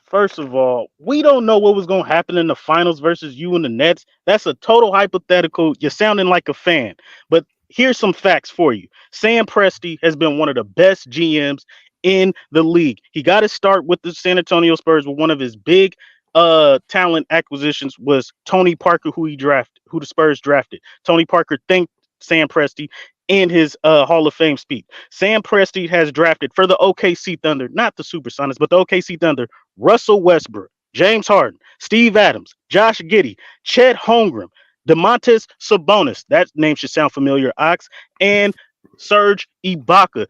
Speaker 17: First of all, we don't know what was going to happen in the finals versus you and the Nets. That's a total hypothetical. You're sounding like a fan. But here's some facts for you. Sam Presti has been one of the best GMs in the league. He got to start with the San Antonio Spurs, with one of his big talent acquisitions was Tony Parker, who the Spurs drafted. Tony Parker thanked Sam Presti in his Hall of Fame speech. Sam Presti has drafted for the OKC Thunder, not the Supersonics, but the OKC Thunder, Russell Westbrook, James Harden, Steve Adams, Josh Giddey, Chet Holmgren, Domantas Sabonis, that name should sound familiar, Ox, and Serge Ibaka.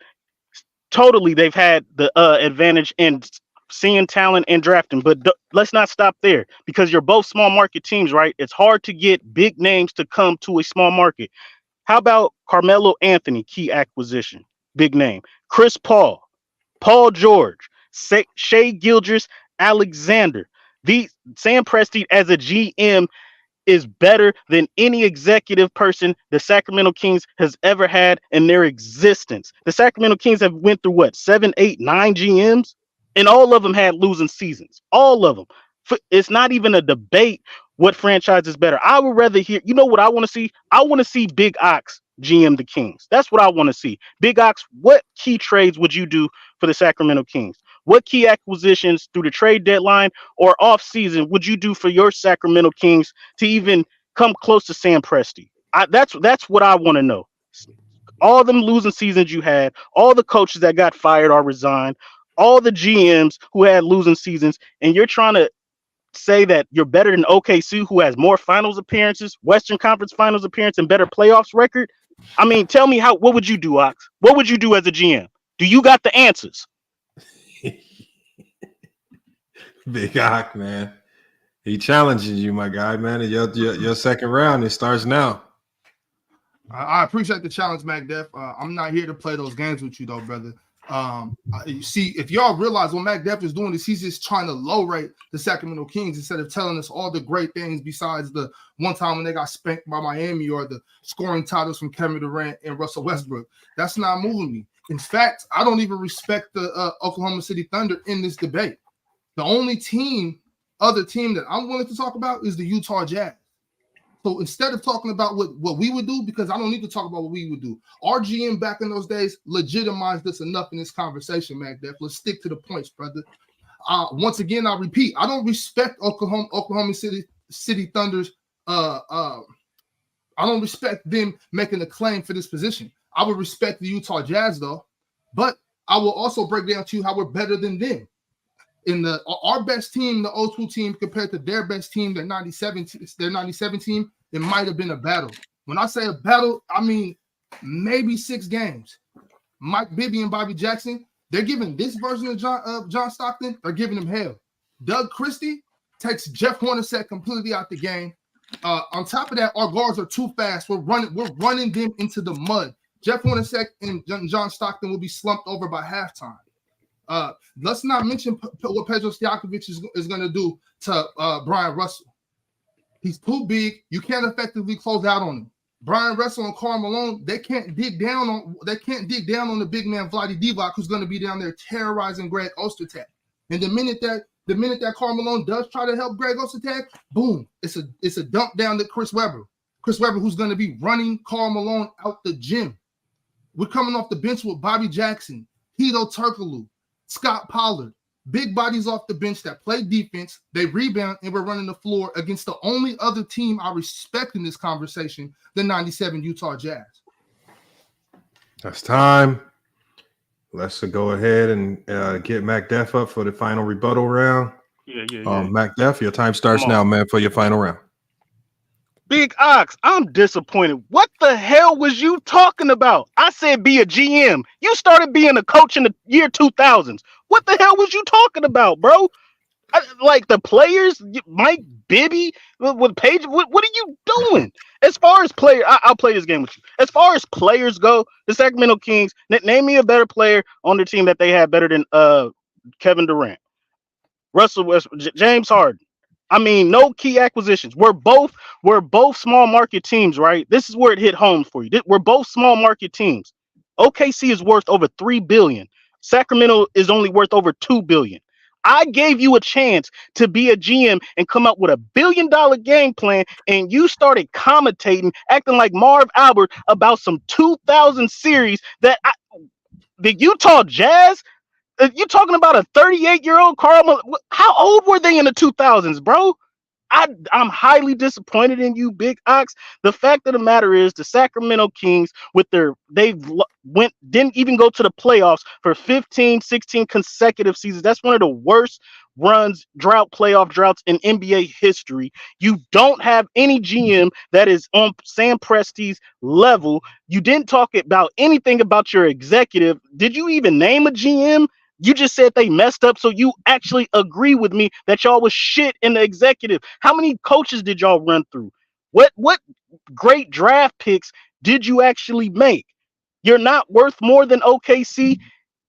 Speaker 17: Totally, they've had the advantage in seeing talent and drafting, but let's not stop there, because you're both small market teams, right? It's hard to get big names to come to a small market. How about Carmelo Anthony, key acquisition, big name, Chris Paul, Paul George, Shai Gilgeous Alexander. Sam Presti as a GM is better than any executive person the Sacramento Kings has ever had in their existence. The Sacramento Kings have went through what, 7, 8, 9 GMs, and all of them had losing seasons. All of them. It's not even a debate what franchise is better. I would rather hear, you know what I want to see? I want to see Big Ox GM the Kings. That's what I want to see. Big Ox, what key trades would you do for the Sacramento Kings? What key acquisitions through the trade deadline or off season would you do for your Sacramento Kings to even come close to Sam Presti? That's what I want to know. All them losing seasons you had, all the coaches that got fired or resigned, all the GMs who had losing seasons, and you're trying to say that you're better than OKC, who has more finals appearances, Western Conference Finals appearance, and better playoffs record. I mean, tell me what would you do, Ox? What would you do as a GM? Do you got the answers?
Speaker 7: Big Ock, man. He challenges you, my guy, man. Your second round, it starts now.
Speaker 3: I appreciate the challenge, Mac Def. I'm not here to play those games with you, though, brother. You see, if y'all realize what Mac Def is doing is he's just trying to low rate the Sacramento Kings instead of telling us all the great things besides the one time when they got spanked by Miami or the scoring titles from Kevin Durant and Russell Westbrook. That's not moving me. In fact, I don't even respect the Oklahoma City Thunder in this debate. The only team other team that I'm willing to talk about is the Utah Jazz. So instead of talking about what we would do, because I don't need to talk about what we would do, our GM back in those days legitimized this enough in this conversation, Mac. Let's stick to the points, brother. Once again, I repeat, I don't respect Oklahoma City Thunder's. I don't respect them making a claim for this position. I would respect the Utah Jazz though, but I will also break down to you how we're better than them. In our best team, the 02 team, compared to their best team, their 97 team, it might have been a battle. When I say a battle, I mean maybe 6 games. Mike Bibby and Bobby Jackson, they're giving this version of John Stockton, they're giving him hell. Doug Christie takes Jeff Hornacek completely out the game. On top of that, our guards are too fast. We're running them into the mud. Jeff Hornacek and John Stockton will be slumped over by halftime. Let's not mention what Pedro Stojakovic is going to do to Brian Russell. He's too big. You can't effectively close out on him. Brian Russell and Karl Malone, they can't dig down on the big man Vlade Divac, who's going to be down there terrorizing Greg Ostertag. And the minute that Karl Malone does try to help Greg Ostertag, boom, it's a dump down to Chris Webber. Chris Webber, who's going to be running Karl Malone out the gym. We're coming off the bench with Bobby Jackson, Hedo Turkoglu, Scott Pollard, big bodies off the bench that play defense. They rebound, and we're running the floor against the only other team I respect in this conversation, the 97 Utah Jazz.
Speaker 7: That's time. Let's go ahead and get Mac Def up for the final rebuttal round.
Speaker 17: Yeah.
Speaker 7: Mac Def, your time starts now, man, for your final round.
Speaker 17: Big Ox, I'm disappointed. What the hell was you talking about? I said be a GM. You started being a coach in the year 2000s. What the hell was you talking about, bro? Like the players, Mike Bibby with Page. What are you doing? As far as player, I'll play this game with you. As far as players go, the Sacramento Kings, name me a better player on their team that they have better than Kevin Durant, Russell Westbrook, James Harden. I mean, no key acquisitions. We're both small market teams, right? This is where it hit home for you. We're both small market teams. OKC is worth over $3 billion. Sacramento is only worth over $2 billion. I gave you a chance to be a GM and come up with $1 billion game plan, and you started commentating, acting like Marv Albert about some 2000 series that the Utah Jazz. You're talking about a 38-year-old Karl. How old were they in the 2000s, bro? I'm highly disappointed in you, Big Ox. The fact of the matter is, the Sacramento Kings, didn't even go to the playoffs for 15, 16 consecutive seasons. That's one of the worst playoff droughts in NBA history. You don't have any GM that is on Sam Presti's level. You didn't talk about anything about your executive. Did you even name a GM? You just said they messed up, so you actually agree with me that y'all was shit in the executive. How many coaches did y'all run through? What great draft picks did you actually make? You're not worth more than OKC.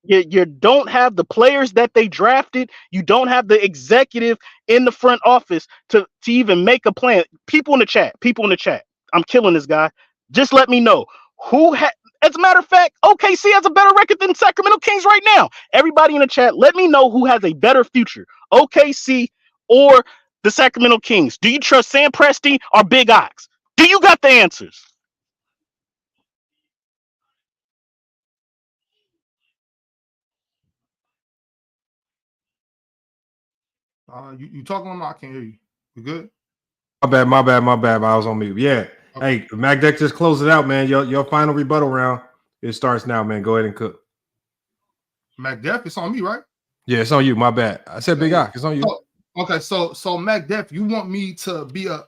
Speaker 17: You don't have the players that they drafted. You don't have the executive in the front office to even make a plan. People in the chat. I'm killing this guy. Just let me know who had. As a matter of fact, OKC has a better record than Sacramento Kings right now. Everybody in the chat, let me know who has a better future, OKC or the Sacramento Kings. Do you trust Sam Presti or Big Ox? Do you got the answers?
Speaker 3: You talking about? I can't hear you. You good?
Speaker 7: My bad. I was on mute. Yeah. Okay. Hey, Mac Deck, just close it out, man. Your final rebuttal round. It starts now, man. Go ahead and cook.
Speaker 3: Mac Def, it's on me, right?
Speaker 7: Yeah, it's on you. My bad. I said Big Ox. It's on you.
Speaker 3: Okay, so Mac Def, you want me to be a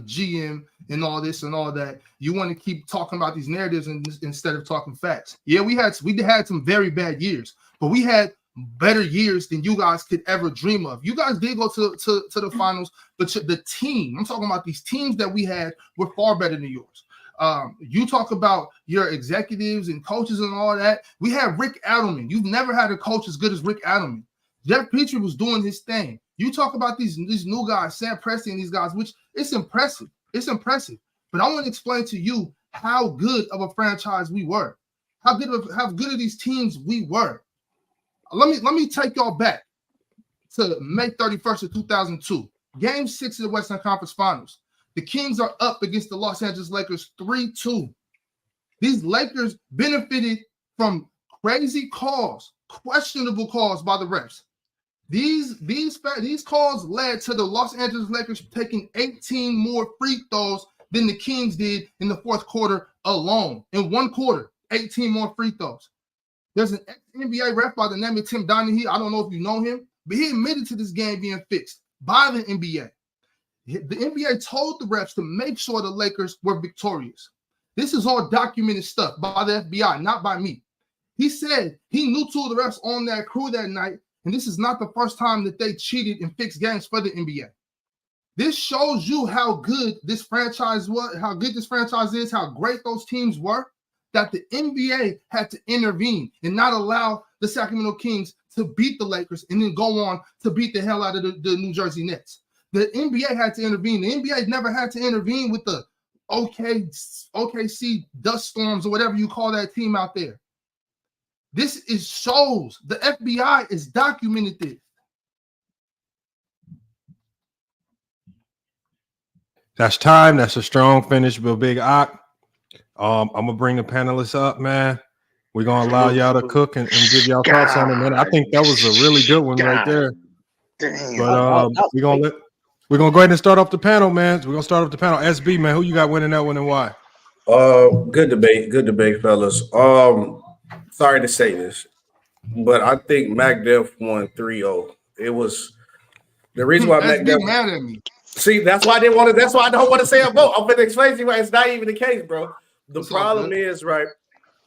Speaker 3: GM and all this and all that. You want to keep talking about these narratives instead of talking facts. Yeah, we had some very bad years, but we had better years than you guys could ever dream of. You guys did go to the finals, but the team, I'm talking about these teams that we had, were far better than yours. You talk about your executives and coaches and all that. We had Rick Adelman. You've never had a coach as good as Rick Adelman. Jeff Petrie was doing his thing. You talk about these new guys, Sam Presti and these guys, which it's impressive. It's impressive. But I want to explain to you how good of a franchise we were. How good of these teams we were. Let me take y'all back. to May 31st of 2002. Game 6 of the Western Conference Finals. The Kings are up against the Los Angeles Lakers 3-2. These Lakers benefited from crazy calls, questionable calls by the refs. These calls led to the Los Angeles Lakers taking 18 more free throws than the Kings did in the fourth quarter alone. In one quarter, 18 more free throws. There's an ex-NBA ref by the name of Tim Donaghy. I don't know if you know him, but he admitted to this game being fixed by the NBA. The NBA told the refs to make sure the Lakers were victorious. This is all documented stuff by the FBI, not by me. He said he knew two of the refs on that crew that night, and this is not the first time that they cheated in fixed games for the NBA. This shows you how good this franchise was, how good this franchise is, how great those teams were, that the NBA had to intervene and not allow the Sacramento Kings to beat the Lakers and then go on to beat the hell out of the New Jersey Nets. The NBA had to intervene. The NBA never had to intervene with the OKC dust storms or whatever you call that team out there. This is shows. The FBI is documented this.
Speaker 7: That's time. That's a strong finish, Bill Big Ock. I'm gonna bring the panelists up, man. We're gonna allow y'all to cook and give y'all thoughts on it, man. I think that was a really good one right there.
Speaker 19: Damn.
Speaker 7: But we're gonna go ahead and start off the panel, man. We're gonna start off the panel. SB, man, who you got winning that one and why?
Speaker 18: Good debate, fellas. Sorry to say this, but I think Mack Def won 3-0. It was the reason why Mack Def
Speaker 3: mad at me.
Speaker 18: See, that's why I didn't want to. That's why I don't want to say a vote. I'm gonna explain to you why it's not even the case, bro. The problem is, right?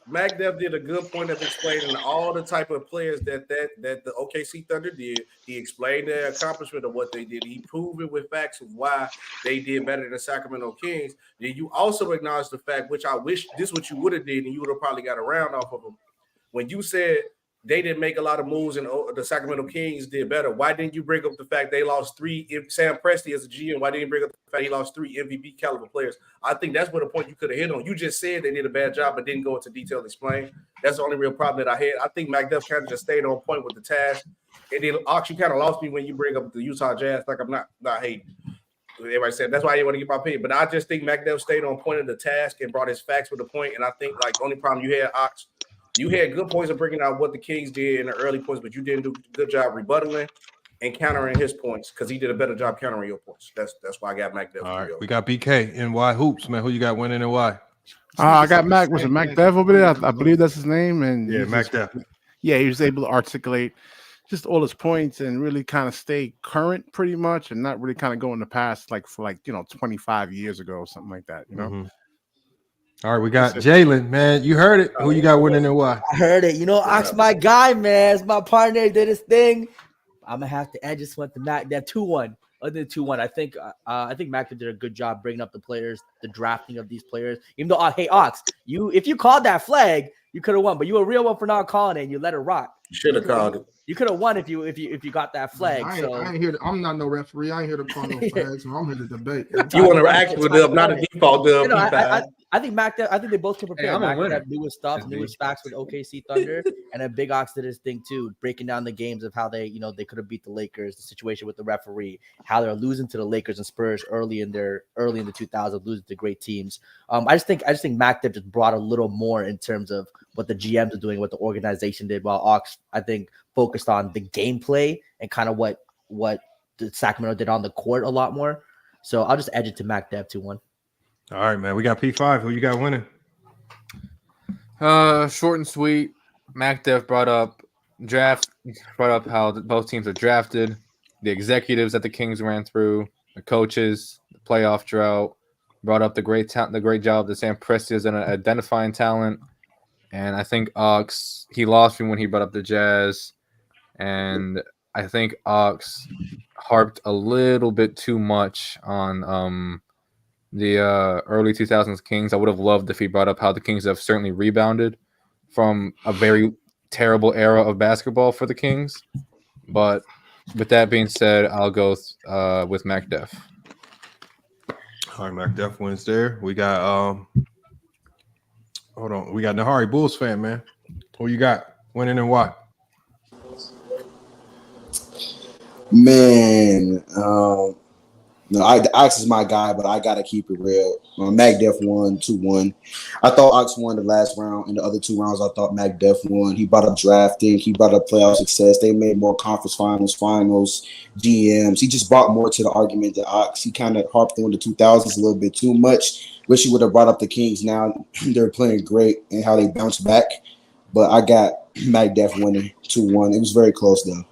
Speaker 18: Mack Def did a good point of explaining all the type of players that the OKC Thunder did. He explained the accomplishment of what they did. He proved it with facts of why they did better than the Sacramento Kings. Then you also acknowledge the fact, which I wish this is what you would have did, and you would have probably got a round off of them. When you said they didn't make a lot of moves and the Sacramento Kings did better, why didn't you bring up the fact they lost 3? If Sam Presti as a GM, why didn't you bring up the fact he lost 3 MVP caliber players? I think that's what the point you could have hit on. You just said they did a bad job, but didn't go into detail to explain. That's the only real problem that I had. I think Mack Def kind of just stayed on point with the task. And then Ox, you kind of lost me when you bring up the Utah Jazz. Like I'm not hating. Everybody said that's why I didn't want to get my opinion. But I just think Mack Def stayed on point of the task and brought his facts with the point. And I think like the only problem you had, Ox, you had good points of bringing out what the Kings did in the early points, but you didn't do a good job rebuttaling and countering his points because he did a better job countering your points. That's why I got Mack Def.
Speaker 7: All right, we got BKNY Hoops, man. Who you got winning and why?
Speaker 5: I got Mack. Was it Mack Def over there? I believe that's his name. And
Speaker 7: yeah, Mack Def.
Speaker 5: Yeah, he was able to articulate just all his points and really kind of stay current pretty much and not really kind of go in the past like for 25 years ago or something like that, you know?
Speaker 7: Mm-hmm. All right, we got Jalen, man. You heard it. Who you got winning and why?
Speaker 22: I heard it. You know, Ox, my guy, man. It's my partner. Did his thing. I'm gonna have to. I just went to Mack. That 2-1. Other than 2-1, I think Mack did a good job bringing up the players, the drafting of these players. Even though, hey, Ox, if you called that flag, you could have won. But you were a real one for not calling it. And you let it rock.
Speaker 18: Should have called it.
Speaker 22: You could have won if you got that flag.
Speaker 3: I ain't here. I'm not no referee. I ain't here to call no flags. I'm here to debate.
Speaker 18: You want to actual dub, not a default dub.
Speaker 22: You know, I think Mack. I think they both can prepare. Mack had newest stuff, newest facts with OKC Thunder, and then Big Ox did his thing too, breaking down the games of how they could have beat the Lakers, the situation with the referee, how they're losing to the Lakers and Spurs early in the 2000s, losing to great teams. I just think Mack just brought a little more in terms of what the GMs are doing, what the organization did, while Ox, I think, focused on the gameplay and kind of what the Sacramento did on the court a lot more. So I'll just edge it to Mack Def 2-1.
Speaker 7: All right, man. We got P5. Who you got winning?
Speaker 21: Short and sweet. Mack Def brought up how both teams are drafted, the executives that the Kings ran through, the coaches, the playoff drought. Brought up the great job that Sam Presti has done at identifying talent. And I think Ox, he lost me when he brought up the Jazz. And I think Ox harped a little bit too much on the early 2000s Kings. I would have loved if he brought up how the Kings have certainly rebounded from a very terrible era of basketball for the Kings. But with that being said, I'll go with Mack Def.
Speaker 7: All right, Mack Def wins there. We got hold on. We got Mehari, Bulls fan, man. Who you got winning and why?
Speaker 10: Man, no, Ox is my guy, but I gotta keep it real. Mac Def won 2-1. I thought Ox won the last round, and the other 2 rounds I thought Mac Def won. He brought up drafting, he brought up playoff success. They made more conference finals, GMs. He just brought more to the argument than Ox. He kind of harped on the 2000s a little bit too much. Wish he would have brought up the Kings. Now they're playing great and how they bounced back. But I got Mac Def winning 2-1. It was very close though,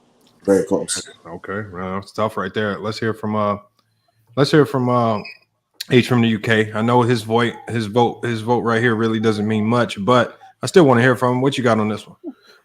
Speaker 10: very close.
Speaker 7: Okay, well, it's tough right there. Let's hear from H from the UK. I know his vote right here really doesn't mean much, but I still want to hear from him. What you got on this one?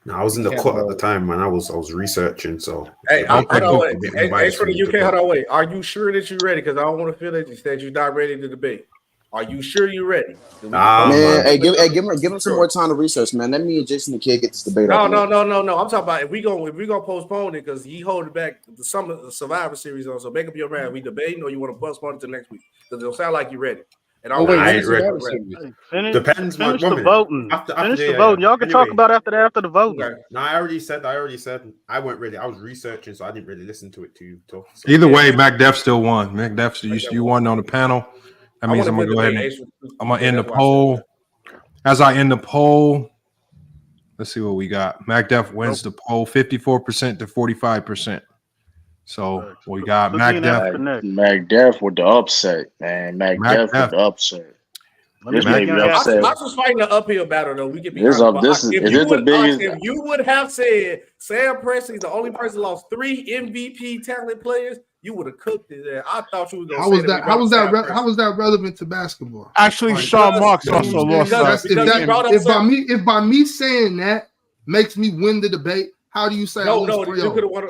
Speaker 16: No, I was in the court at the time, man. I was researching. So
Speaker 18: hey, hold on, wait. H from the UK. Hold on, wait. Are you sure that you're ready? Because I don't want to feel that you said you're not ready to debate. Are you sure you're ready?
Speaker 10: Man, hey, give him some more time to research, man. Let me and Jason the Kid get this debate.
Speaker 18: No. I'm talking about if we gonna postpone it because he holding back the Survivor Series on. So make up your mind. We debating or you want to postpone it to next week? Because it'll sound like you're ready. And I
Speaker 16: ain't ready. Depends.
Speaker 17: Finish the voting. Finish the voting. Y'all can talk about after the voting.
Speaker 16: Okay. No, I already said I went ready. I was researching, so I didn't really listen to it too. So
Speaker 7: Either way, Mac Def still won. Mac Def, you won on the panel. That means I'm gonna go ahead and I'm gonna end the poll. As I end the poll, let's see what we got. Mac Def wins the poll 54% to 45%. So we got Mac Def.
Speaker 19: Mac Def with the upset, man. Mac Def with the upset. This made me upset.
Speaker 18: I was fighting the uphill battle though. We get if you would have said Sam Presti's the only person lost 3 MVP talent players, you would have cooked it there. I thought you were going to say
Speaker 3: How was that relevant to basketball?
Speaker 5: Actually, Sean Marks also lost.
Speaker 3: If by me saying that makes me win the debate, how do you say
Speaker 18: you could have won?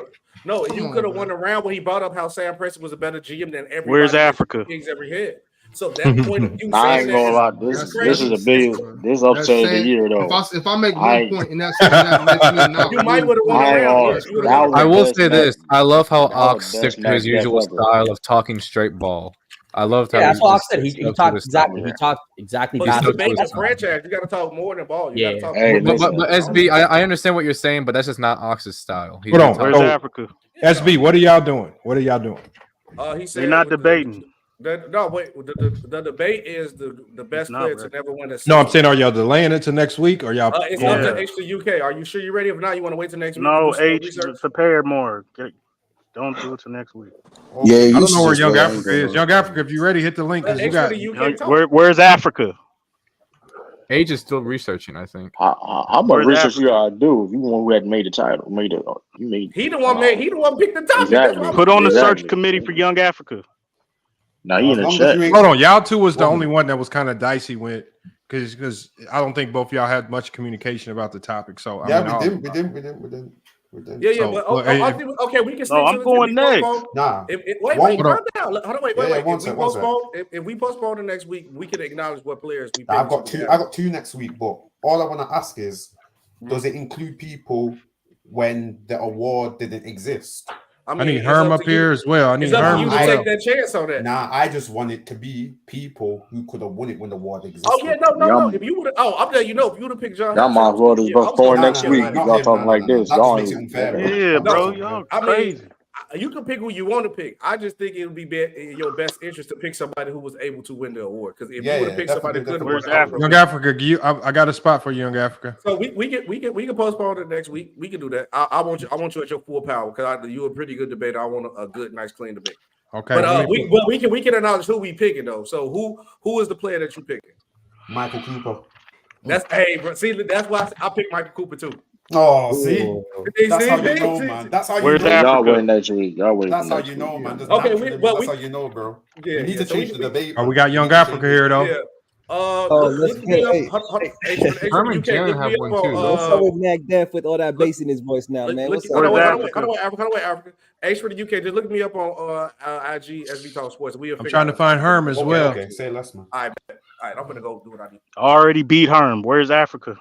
Speaker 18: You could have won a round when he brought up how Sam Presti was a better GM than everybody.
Speaker 17: Where's Africa?
Speaker 18: Kings ever had. So that point of view,
Speaker 19: I ain't gonna lie. This is a big upset of the year though.
Speaker 3: If I make one point and that's that makes me not,
Speaker 18: you might would have won around.
Speaker 21: I will say this: I love how Ox sticks to his usual style of talking straight ball. I loved how
Speaker 22: that's what Ox said. He talked exactly. He talked exactly.
Speaker 18: But it's a franchise. You got to talk more than ball. You got to talk
Speaker 21: but SB, I understand what you're saying, but that's just not Ox's style.
Speaker 5: Hold on, where's Africa?
Speaker 7: SB, what are y'all doing?
Speaker 18: He said
Speaker 17: you're not debating.
Speaker 18: The debate is the best player to never win a season.
Speaker 7: No, I'm saying, are y'all delaying it to next week or y'all?
Speaker 18: It's up to H to UK. Are you sure you're ready? If not, you want to wait till next week?
Speaker 17: No, H, prepare more. Don't do it till next week.
Speaker 10: Yeah,
Speaker 7: I don't know where Young Africa is. Young Africa, if you're ready, hit the link.
Speaker 17: Where's Africa?
Speaker 21: Age is still researching, I think.
Speaker 19: How much research you gotta do if you want who had made the title?
Speaker 18: He the one picked the topic.
Speaker 19: Exactly.
Speaker 17: Put on the search committee for Young Africa.
Speaker 19: Now he in the chat.
Speaker 7: Hold on, y'all two was the only one that was kind of dicey with because I don't think both y'all had much communication about the topic. So
Speaker 16: we didn't.
Speaker 18: Yeah, but okay, we can.
Speaker 17: I'm going next.
Speaker 16: Nah,
Speaker 18: wait, calm down. If we postpone the next week, we can acknowledge what players we.
Speaker 16: I got two next week, but all I want to ask is, does it include people when the award didn't exist?
Speaker 7: I need Herm up here as well. I need Herm.
Speaker 18: You to take that chance on that.
Speaker 16: Nah, I just want it to be people who could have won it when the award existed.
Speaker 18: Oh yeah, no. If you would, I'm letting you know, if you would have picked John,
Speaker 19: y'all might as well just postpone next week. Y'all talking like this,
Speaker 17: yeah, bro. Y'all crazy.
Speaker 18: You can pick who you want to pick. I just think it would be in your best interest to pick somebody who was able to win the award. Because if you would have picked somebody who couldn't win,
Speaker 7: Young Africa, I got a spot for you, Young Africa.
Speaker 18: So we can postpone it next week. We can do that. I want you at your full power because you're a pretty good debater. I want a good, nice, clean debate.
Speaker 7: Okay,
Speaker 18: but we can acknowledge who we picking though. So who is the player that you picking?
Speaker 16: Michael Cooper.
Speaker 18: That's why I picked Michael Cooper too.
Speaker 16: Oh, see, that's how you know, man. That's how you know.
Speaker 19: Y'all win next week. Y'all win.
Speaker 16: That's how you know, man. That's how you know, bro.
Speaker 18: Yeah,
Speaker 16: you need to change the debate.
Speaker 7: Oh, we got Young Africa here though.
Speaker 18: Yeah.
Speaker 21: Herm and Jalen have one too.
Speaker 2: What's up with Mac Def with all that bass in his voice now, man? What's up?
Speaker 18: Africa. H for the UK. Just look me up on IG SB Talk Sports.
Speaker 7: I'm trying to find Herm as well.
Speaker 16: Okay, say less, man.
Speaker 18: All right, I'm gonna go do what I need.
Speaker 17: Already beat Herm. Where's Africa?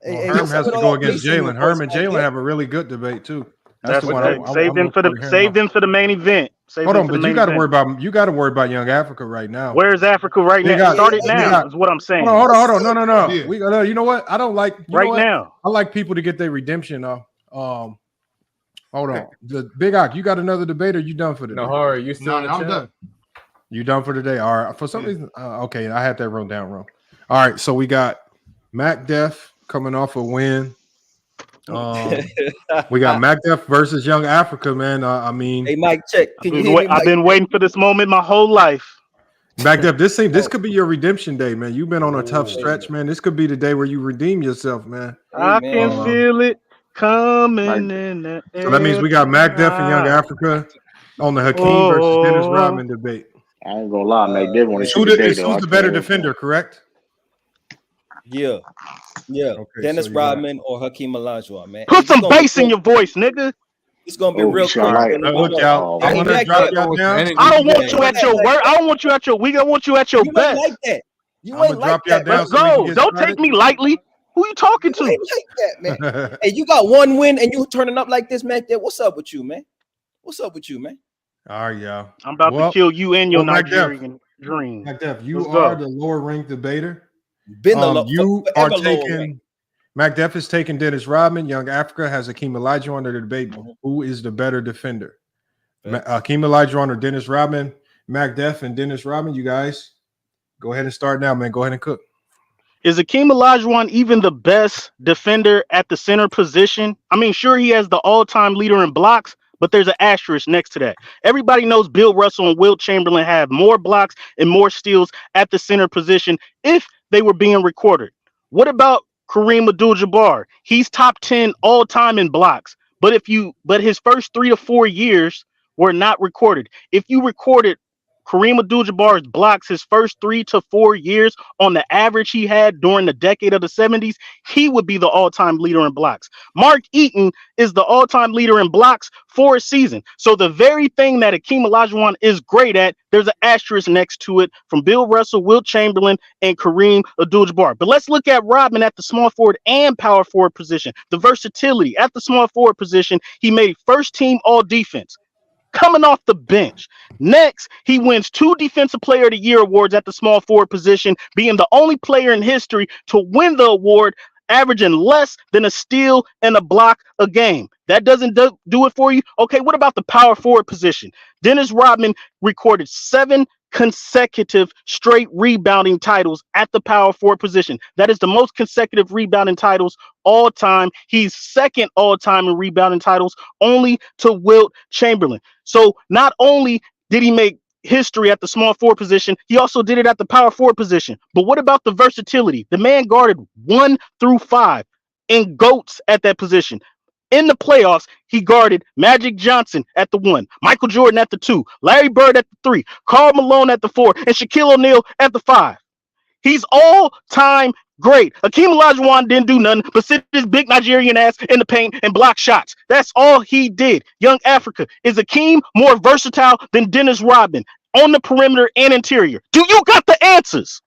Speaker 7: Herm has to go against Jalen. Herm and Jalen have a really good debate too.
Speaker 17: That's the one. Save them for the main event.
Speaker 7: Hold on, but you got to worry about Young Africa right now.
Speaker 17: Where's Africa right now? Start it now. Is what I'm saying.
Speaker 7: Hold on. No. Yeah. You know what? I don't like
Speaker 17: now.
Speaker 7: I like people to get their redemption off. Hold on. The Big Ock, you got another debate or you done for today?
Speaker 21: Mehari, you still in the
Speaker 3: I'm
Speaker 21: chat?
Speaker 3: done.
Speaker 7: You done for today? All right. For some reason, okay, I had that wrote down wrong. All right, so we got Mac Def coming off a win. We got Mac Def versus Young Africa, man. I mean,
Speaker 2: hey, Mike, check. Can you hear me,
Speaker 17: I've been waiting for this moment my whole life.
Speaker 7: Mac Def, this could be your redemption day, man. You've been on a tough stretch, man. This could be the day where you redeem yourself, man.
Speaker 17: I can feel it coming in the air.
Speaker 7: So that means we got Mac Def and Young Africa on the Hakeem versus Dennis Rodman debate.
Speaker 19: I ain't gonna lie, Mac did want to
Speaker 7: Who's the better defender, correct?
Speaker 2: Yeah.
Speaker 7: Okay,
Speaker 2: Dennis
Speaker 7: so
Speaker 2: Rodman or Hakeem Olajuwon, man.
Speaker 17: Put some bass in your voice, nigga.
Speaker 2: It's gonna be real quick.
Speaker 17: I don't want you at your work. I don't want you at your week. I want you at your
Speaker 2: You
Speaker 17: best.
Speaker 2: ain't like that. You ain't like that.
Speaker 17: Let's go. Don't take me lightly. Who you talking to?
Speaker 2: You ain't like that, man. Hey, you got one win and you turning up like this, Mac. What's up with you, man? What's up with you, man?
Speaker 7: All right, y'all.
Speaker 17: I'm about to kill you and your Nigerian dream.
Speaker 7: Mac Def, you
Speaker 17: Let's
Speaker 7: are
Speaker 17: go.
Speaker 7: the lower ranked debater.
Speaker 2: Been the
Speaker 7: you are
Speaker 2: forever lower
Speaker 7: taking
Speaker 2: ranked.
Speaker 7: Mac Def is taking Dennis Rodman. Young Africa has Hakeem Olajuwon under the debate. Who is the better defender? Hakeem Olajuwon or Dennis Rodman? Mac Def and Dennis Rodman. You guys go ahead and start now, man. Go ahead and cook.
Speaker 17: Is Hakeem Olajuwon even the best defender at the center position? I mean, sure, he has the all-time leader in blocks, but there's an asterisk next to that. Everybody knows Bill Russell and Wilt Chamberlain have more blocks and more steals at the center position if they were being recorded. What about Kareem Abdul-Jabbar? He's top 10 all time in blocks, but his first 3 to 4 years were not recorded. If you recorded Kareem Abdul-Jabbar's blocks his first 3 to 4 years on the average he had during the decade of the 70s, he would be the all-time leader in blocks. Mark Eaton is the all-time leader in blocks for a season. So the very thing that Hakeem Olajuwon is great at, there's an asterisk next to it from Bill Russell, Wilt Chamberlain, and Kareem Abdul-Jabbar. But let's look at Rodman at the small forward and power forward position. The versatility at the small forward position, he made first team all defense coming off the bench. Next, he wins 2 Defensive Player of the Year awards at the small forward position, being the only player in history to win the award, averaging less than a steal and a block a game. That doesn't do it for you? Okay, what about the power forward position? Dennis Rodman recorded 7 consecutive straight rebounding titles at the power forward position. That is the most consecutive rebounding titles all time. He's second all time in rebounding titles, only to Wilt Chamberlain. So not only did he make history at the small forward position, he also did it at the power forward position. But what about the versatility? The man guarded 1 through 5 and GOATs at that position. In the playoffs, he guarded Magic Johnson at the 1, Michael Jordan at the 2, Larry Bird at the 3, Karl Malone at the 4, and Shaquille O'Neal at the 5. He's all-time great. Hakeem Olajuwon didn't do nothing but sit his big Nigerian ass in the paint and block shots. That's all he did. Young Africa, is Hakeem more versatile than Dennis Rodman on the perimeter and interior? Do you got the answers?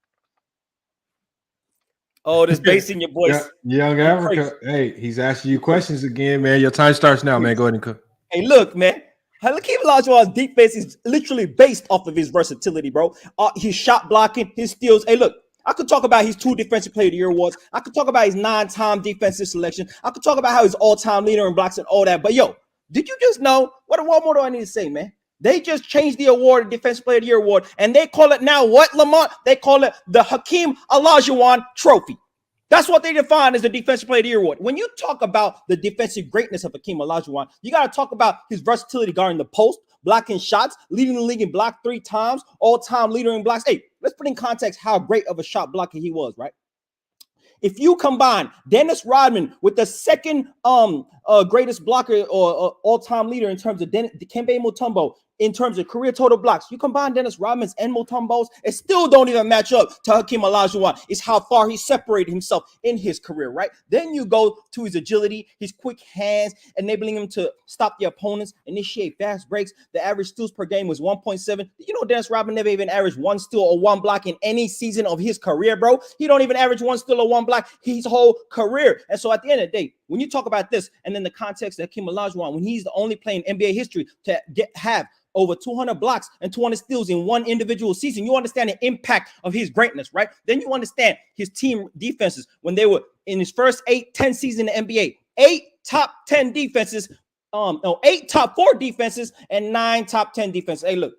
Speaker 2: Oh, this bass in your voice.
Speaker 7: Young Africa. Hey, he's asking you questions again, man. Your time starts now, man. Go ahead and cook.
Speaker 2: Hey, look, man. Hakeem Olajuwon's defense is literally based off of his versatility, bro. His shot blocking, his steals. Hey, look, I could talk about his 2 Defensive Player of the Year awards. I could talk about his 9-time defensive selection. I could talk about how he's all-time leader in blocks and all that. But, yo, did you just know? What more do I need to say, man? They just changed the award, the Defensive Player of the Year award, and they call it now what, Lamont? They call it the Hakeem Olajuwon Trophy. That's what they define as the Defensive Player of the Year award. When you talk about the defensive greatness of Hakeem Olajuwon, you got to talk about his versatility guarding the post, blocking shots, leading the league in block 3 times, all-time leader in blocks. Hey, let's put in context how great of a shot blocker he was, right? If you combine Dennis Rodman with the second greatest blocker or all-time leader in terms of Dikembe Mutombo, in terms of career total blocks, you combine Dennis Rodman's and Mutombo's, it still don't even match up to Hakeem Olajuwon. It's how far he separated himself in his career, right? Then you go to his agility, his quick hands, enabling him to stop the opponents, initiate fast breaks. The average steals per game was 1.7. You know, Dennis Rodman never even averaged 1 steal or 1 block in any season of his career, bro. He don't even average 1 steal or 1 block his whole career. And so at the end of the day, when you talk about this, and then the context of Hakeem Olajuwon, when he's the only player in NBA history to have over 200 blocks and 200 steals in one individual season, you understand the impact of his greatness, right? Then you understand his team defenses when they were in his first 8-10 season in the NBA. 8 top 10 defenses 8 top 4 defenses and 9 top 10 defenses. Hey, look,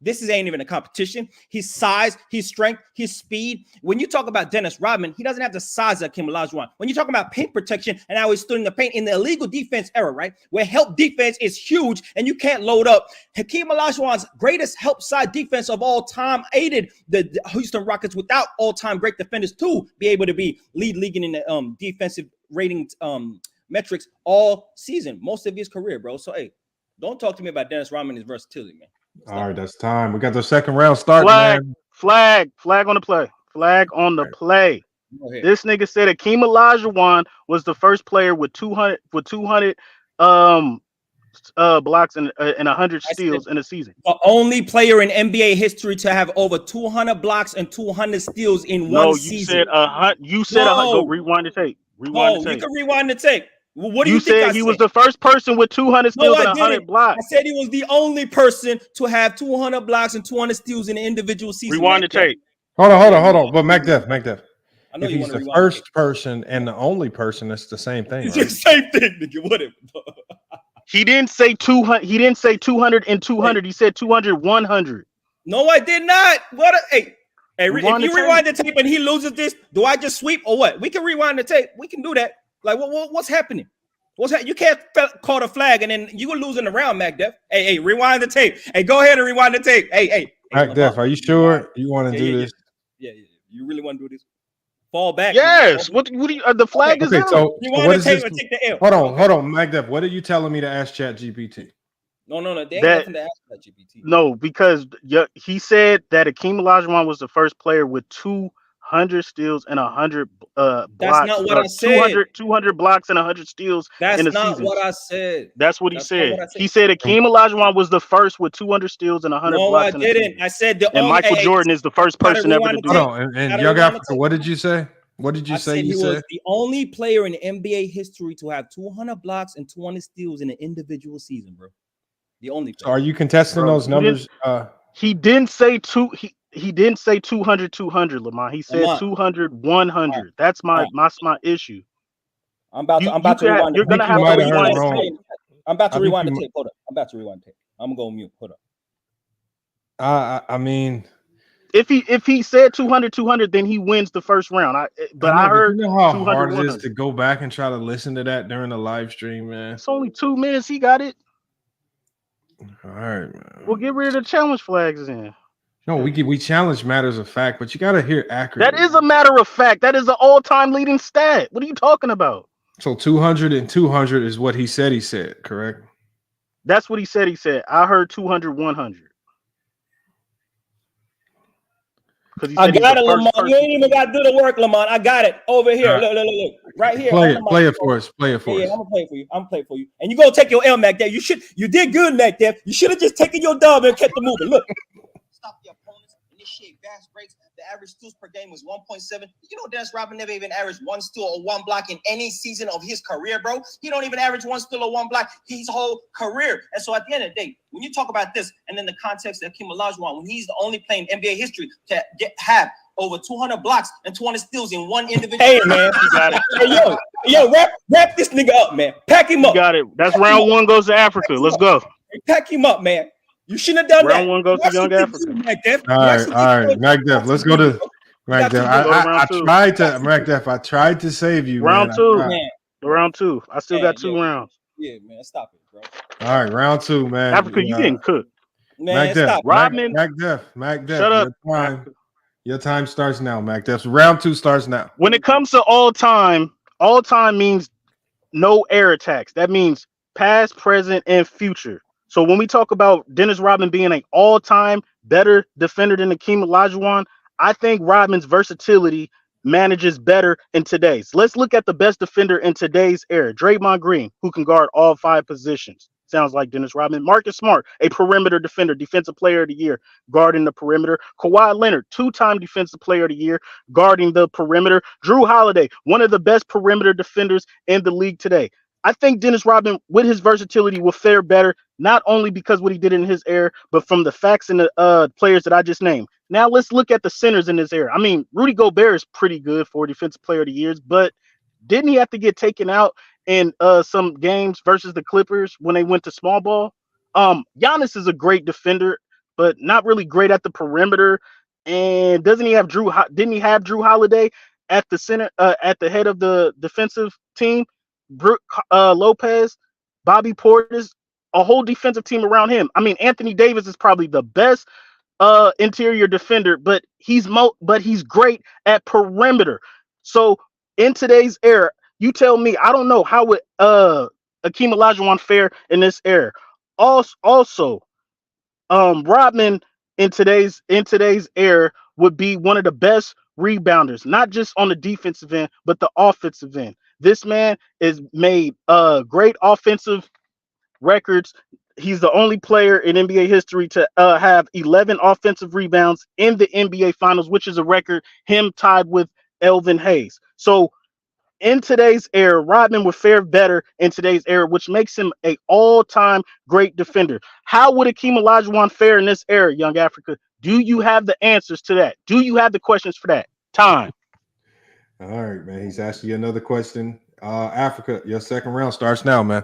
Speaker 2: this ain't even a competition. His size, his strength, his speed. When you talk about Dennis Rodman, he doesn't have the size of Hakeem Olajuwon. When you talk about paint protection and how he stood in the paint in the illegal defense era, right, where help defense is huge and you can't load up, Hakeem Olajuwon's greatest help side defense of all time aided the Houston Rockets without all-time great defenders to be able to be leading in the defensive ratings metrics all season, most of his career, bro. So, hey, don't talk to me about Dennis Rodman and his versatility, man.
Speaker 7: All right, that's time. We got the second round starting, man.
Speaker 17: Flag on the play. Flag on the play. This nigga said Hakeem Olajuwon was the first player with 200 blocks and 100 steals in a season.
Speaker 2: The only player in NBA history to have over 200 blocks and 200 steals in one season.
Speaker 17: You said go rewind the tape.
Speaker 2: You can rewind the tape. Well, what do you think?
Speaker 17: You said he was the first person with 200 steals and 100 blocks.
Speaker 2: I said he was the only person to have 200 blocks and 200 steals in an individual season.
Speaker 17: Rewind the tape.
Speaker 7: Hold on. But Mac Def.
Speaker 2: I know
Speaker 7: if he's the first person and the only person, that's the same thing.
Speaker 2: It's
Speaker 7: right?
Speaker 2: the same thing, nigga. Whatever.
Speaker 17: He didn't say 200. He didn't say 200 and 200. He said 200, 100.
Speaker 2: No, I did not. Hey, if
Speaker 17: Rewind
Speaker 2: you
Speaker 17: the tape.
Speaker 2: rewind the tape and he loses this, do I just sweep or what? We can rewind the tape. We can do that. Like, what's happening? You can't call the flag and then you will lose in the round, Mac Def. Hey, rewind the tape. Hey, go ahead and rewind the tape. Hey.
Speaker 7: Mac Def, are you sure you want to do this?
Speaker 2: Yeah. You really want to do this? Fall back.
Speaker 17: Yes. What do you? The flag is out.
Speaker 7: So
Speaker 2: rewind
Speaker 7: what
Speaker 2: the
Speaker 7: is
Speaker 2: tape
Speaker 7: this?
Speaker 2: and take the L.
Speaker 7: Hold on, Mac Def. What are you telling me to ask ChatGPT?
Speaker 2: No. They ain't nothing to ask ChatGPT.
Speaker 17: No, because he said that Hakeem Olajuwon was the first player with 200 steals and 100 blocks.
Speaker 2: That's not what I said.
Speaker 17: 200 blocks and 100 steals
Speaker 2: That's
Speaker 17: in a
Speaker 2: not
Speaker 17: season.
Speaker 2: what I said.
Speaker 17: That's what he said. He said Hakeem Olajuwon was the first with 200 steals and 100 blocks.
Speaker 2: No, I didn't. I said the
Speaker 17: and Michael Jordan is the first person ever to do
Speaker 7: it. Hold on, and Young Africa, what did you say? What did you say?
Speaker 2: He was the only player in NBA history to have 200 blocks and 200 steals in an individual season, bro. The only player.
Speaker 7: So are you contesting those numbers?
Speaker 17: He didn't say He didn't say 200, Lamont. He said 200, 100. That's my issue.
Speaker 2: I'm about to rewind.
Speaker 17: You're gonna have to rewind the tape.
Speaker 2: I'm about to rewind the tape. Hold up. I'm about to rewind the tape. I'm gonna go mute. Hold up.
Speaker 7: I mean,
Speaker 17: if he said 200, then he wins the first round. I heard
Speaker 7: you know how
Speaker 17: 200,
Speaker 7: hard it
Speaker 17: 100.
Speaker 7: is to go back and try to listen to that during the live stream, man.
Speaker 17: It's only 2 minutes. He got it.
Speaker 7: All right, man.
Speaker 17: We'll get rid of the challenge flags then.
Speaker 7: No, we challenge matters of fact, but you got to hear accurate.
Speaker 17: That is a matter of fact. That is an all-time leading stat. What are you talking about?
Speaker 7: So 200 and 200 is what he said, correct?
Speaker 17: That's what he said. I heard 200, 100.
Speaker 2: I got it, Lamont. You ain't even got to do the work, Lamont. I got it over here.
Speaker 7: Right.
Speaker 2: Look. Right here.
Speaker 7: Play it for us.
Speaker 2: Yeah, I'm gonna play it for you. And you gonna take your L, Mac Def. You did good, Mac Def. You should have just taken your dub and kept it moving. Look. Stop the opponents, initiate fast breaks. The average steals per game was 1.7. You know, Dennis Rodman never even averaged 1 steal or 1 block in any season of his career, bro. He don't even average 1 steal or 1 block his whole career. And so at the end of the day, when you talk about this, and then the context of Hakeem Olajuwon, when he's the only player in NBA history to have over 200 blocks and 200 steals in one individual. Hey, man, you got it. Hey, yo, wrap this nigga up, man. Pack him up.
Speaker 17: You got it. That's round 1 goes to Africa. Let's go.
Speaker 2: Pack him up, man. You shouldn't have done
Speaker 17: round that. Round 1 goes to Young Africa.
Speaker 7: All right, Mac Def. Let's go to Mac Def. I tried to save you.
Speaker 17: Round 2. Round 2. I still got 2 rounds.
Speaker 2: Yeah, man. Stop it, bro.
Speaker 7: All right, round 2, man.
Speaker 17: Africa, you getting cooked.
Speaker 2: Man,
Speaker 7: Mac Def.
Speaker 2: stop.
Speaker 17: Rodman.
Speaker 7: Mac Def.
Speaker 17: Shut up.
Speaker 7: Your time starts now, Mac Def. Round 2 starts now.
Speaker 17: When it comes to all time means no air attacks. That means past, present, and future. So when we talk about Dennis Rodman being an all-time better defender than Hakeem Olajuwon, I think Rodman's versatility manages better in today's. Let's look at the best defender in today's era. Draymond Green, who can guard all 5 positions. Sounds like Dennis Rodman. Marcus Smart, a perimeter defender, defensive player of the year, guarding the perimeter. Kawhi Leonard, 2-time defensive player of the year, guarding the perimeter. Drew Holiday, one of the best perimeter defenders in the league today. I think Dennis Rodman, with his versatility, will fare better, not only because what he did in his era, but from the facts and the players that I just named. Now let's look at the centers in this era. I mean, Rudy Gobert is pretty good for defensive player of the years, but didn't he have to get taken out in some games versus the Clippers when they went to small ball. Giannis is a great defender, but not really great at the perimeter. And didn't he have Drew Holiday at the center, at the head of the defensive team? Brook Lopez, Bobby Portis, a whole defensive team around him. I mean, Anthony Davis is probably the best interior defender, but he's great at perimeter. So in today's era, you tell me, I don't know how would Hakeem Olajuwon fare in this era. Also, Rodman in today's era would be one of the best rebounders, not just on the defensive end, but the offensive end. This man is made great offensive records. He's the only player in NBA history to have 11 offensive rebounds in the NBA Finals, which is a record, him tied with Elvin Hayes. So in today's era, Rodman would fare better in today's era, which makes him an all-time great defender. How would Hakeem Olajuwon fare in this era, Young Africa? Do you have the answers to that? Do you have the questions for that? Time.
Speaker 7: All right, man. He's asking you another question. Africa, your second round starts now, man.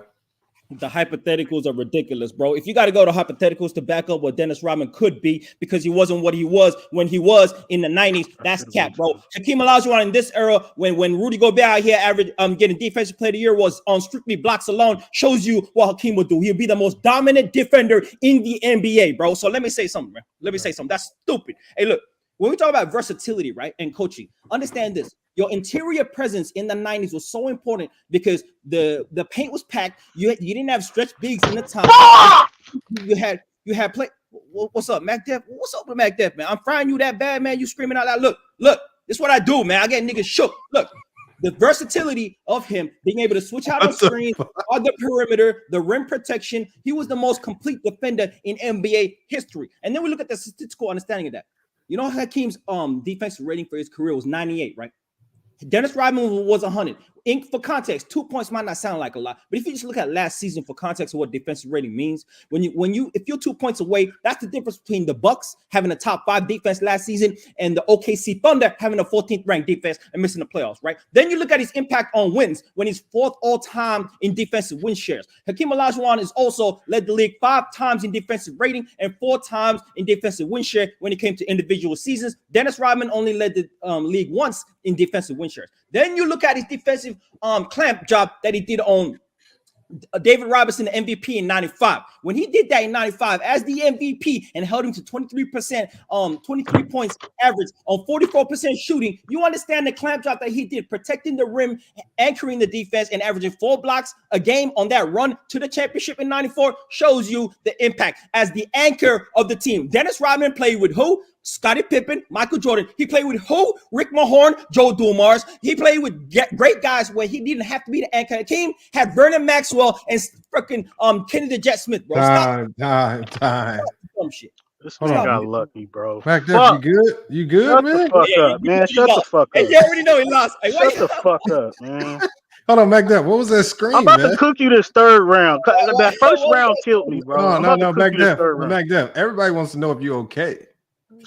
Speaker 2: The hypotheticals are ridiculous, bro. If you got to go to hypotheticals to back up what Dennis Rodman could be because he wasn't what he was when he was in the 90s, that's cap, bro. Hakeem Olajuwon in this era, when Rudy Gobert out here average getting defensive player of the year was on strictly blocks alone, shows you what Hakeem would do. He'll be the most dominant defender in the NBA, bro. So let me say something, man. Let me say something. That's stupid. Hey, look, when we talk about versatility, right, and coaching, understand this. Your interior presence in the 90s was so important because the paint was packed. You didn't have stretch bigs in the time. You had play. What's up, Mac Def? What's up with Mac Def, man? I'm frying you that bad, man. You screaming out loud. Look, this is what I do, man. I get niggas shook. Look, the versatility of him being able to switch out on screen, on the perimeter, the rim protection. He was the most complete defender in NBA history. And then we look at the statistical understanding of that. You know, Hakeem's defensive rating for his career was 98, right? Dennis Rodman was 100. For context, 2 points might not sound like a lot, but if you just look at last season for context of what defensive rating means, if you're 2 points away, that's the difference between the Bucks having a top 5 defense last season and the OKC Thunder having a 14th ranked defense and missing the playoffs, right? Then you look at his impact on wins when he's 4th all time in defensive win shares. Hakeem Olajuwon has also led the league 5 times in defensive rating and 4 times in defensive win share when it came to individual seasons. Dennis Rodman only led the league once in defensive win shares. Then you look at his defensive clamp job that he did on David Robinson, the MVP in 95. When he did that in 95 as the MVP and held him to 23%, 23 points average on 44% shooting, you understand the clamp job that he did, protecting the rim, anchoring the defense, and averaging 4 blocks a game on that run to the championship in 94 shows you the impact as the anchor of the team. Dennis Rodman played with who? Scottie Pippen, Michael Jordan. He played with who? Rick Mahorn, Joe Dumars. He played with great guys where he didn't have to be the anchor. Hakeem had Vernon Maxwell and freaking Kenny the Jet Smith, bro.
Speaker 5: Time.
Speaker 2: Some shit.
Speaker 17: This man got lucky, bro.
Speaker 5: Mac Def, you good? You good,
Speaker 17: Shut
Speaker 5: man?
Speaker 17: the fuck up, man. Shut the fuck up.
Speaker 2: Hey, you already know he lost. Hey,
Speaker 17: Shut the fuck up, man.
Speaker 5: Hold on, Mac Def. What was that scream,
Speaker 17: I'm about
Speaker 5: man?
Speaker 17: to cook you this third round. That first round killed me, bro.
Speaker 5: No, Mac Def. Mac Def. Everybody wants to know if you're okay.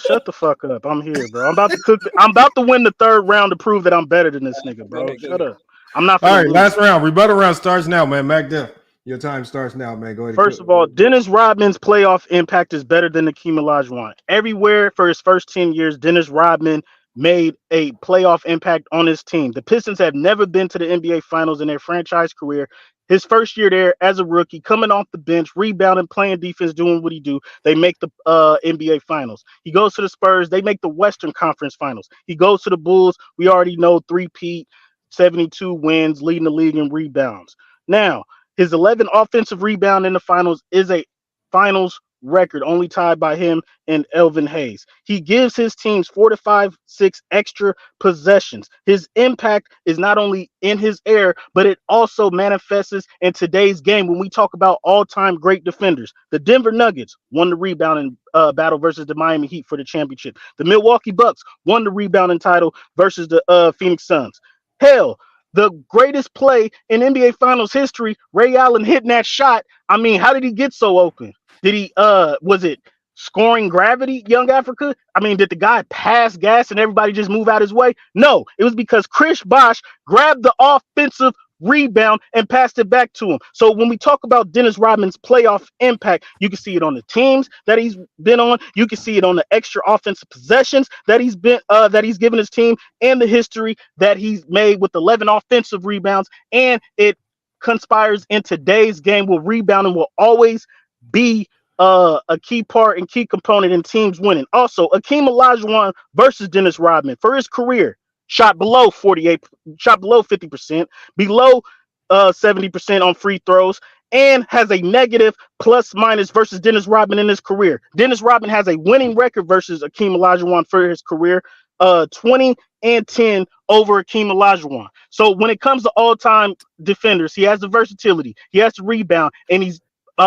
Speaker 17: Shut the fuck up. I'm here, bro. I'm about to cook. I'm about to win the third round to prove that I'm better than this nigga, bro. Shut up. I'm not.
Speaker 5: All right, last round. Rebuttal round starts now, man. Mac Def, your time starts now, man. Go ahead.
Speaker 17: First of all, Dennis Rodman's playoff impact is better than Hakeem Olajuwon. Everywhere for his first 10 years, Dennis Rodman made a playoff impact on his team. The Pistons have never been to the NBA Finals in their franchise career. His first year there as a rookie, coming off the bench, rebounding, playing defense, doing what he do, they make the NBA Finals. He goes to the Spurs. They make the Western Conference Finals. He goes to the Bulls. We already know 3-peat, 72 wins, leading the league in rebounds. Now, his 11 offensive rebound in the finals is a finals record, only tied by him and Elvin Hayes. He gives his teams 4 to 5, 6 extra possessions. His impact is not only in his air, but it also manifests in today's game when we talk about all-time great defenders. The Denver Nuggets won the rebounding battle versus the Miami Heat for the championship. The Milwaukee Bucks won the rebounding title versus the Phoenix Suns. Hell, the greatest play in NBA Finals history, Ray Allen hitting that shot. I mean, how did he get so open? Did he, was it scoring gravity, Young Africa? I mean, did the guy pass gas and everybody just move out his way? No, it was because Chris Bosh grabbed the offensive rebound, and passed it back to him. So when we talk about Dennis Rodman's playoff impact, you can see it on the teams that he's been on. You can see it on the extra offensive possessions that he's given his team, and the history that he's made with 11 offensive rebounds. And it conspires in today's game where rebounding will always be a key part and key component in teams winning. Also, Hakeem Olajuwon versus Dennis Rodman for his career shot below 50%, below 70% on free throws, and has a negative plus minus versus Dennis Rodman in his career. Dennis Rodman has a winning record versus Hakeem Olajuwon for his career, 20-10 over Hakeem Olajuwon. So when it comes to all-time defenders, he has the versatility, he has the rebound, and he's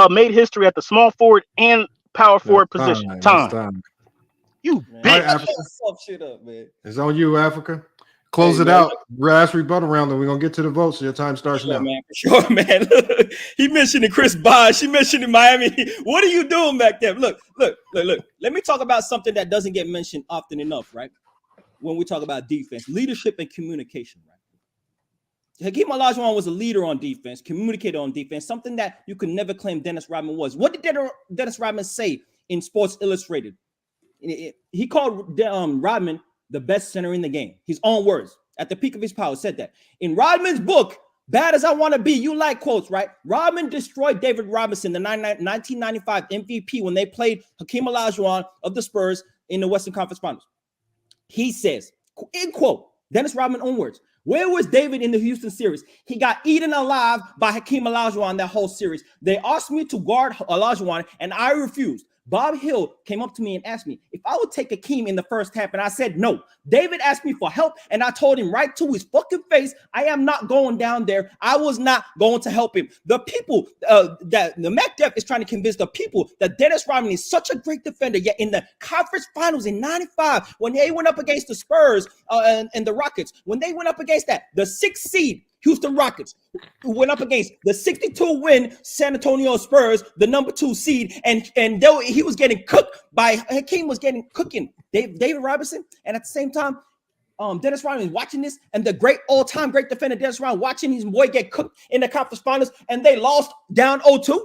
Speaker 17: made history at the small forward and power forward position. Time. You bitch.
Speaker 2: Shit up, man.
Speaker 7: It's on you, Africa. Close it out. Last rebuttal round, and we're gonna get to the votes. So your time starts now.
Speaker 2: Man, for sure, man. Look, he mentioned Chris Bosh. He mentioned Miami. What are you doing back there? Look. Let me talk about something that doesn't get mentioned often enough, right? When we talk about defense, leadership and communication, right? Hakeem Olajuwon was a leader on defense, communicator on defense, something that you could never claim Dennis Rodman was. What did Dennis Rodman say in Sports Illustrated? He called Rodman the best center in the game. His own words. At the peak of his power, said that. In Rodman's book, Bad as I Want to Be, you like quotes, right? Rodman destroyed David Robinson, the 1995 MVP, when they played Hakeem Olajuwon of the Spurs in the Western Conference Finals. He says, in quote, Dennis Rodman own words, where was David in the Houston series? He got eaten alive by Hakeem Olajuwon that whole series. They asked me to guard Olajuwon, and I refused. Bob Hill came up to me and asked me if I would take Hakeem in the first half, and I said no. David asked me for help, and I told him right to his fucking face, I am not going down there. I was not going to help him. The people that the Mack Def is trying to convince the people that Dennis Rodman is such a great defender, yet in the conference finals in 95, when they went up against the Spurs and the Rockets, when they went up against the 6th seed Houston Rockets, who went up against the 62-win San Antonio Spurs, the number 2 seed, and he was getting cooked by Hakeem was getting cooking David Robinson, and at the same time, Dennis Rodman is watching this, and the all-time great defender Dennis Rodman watching his boy get cooked in the conference finals, and they lost down 0-2,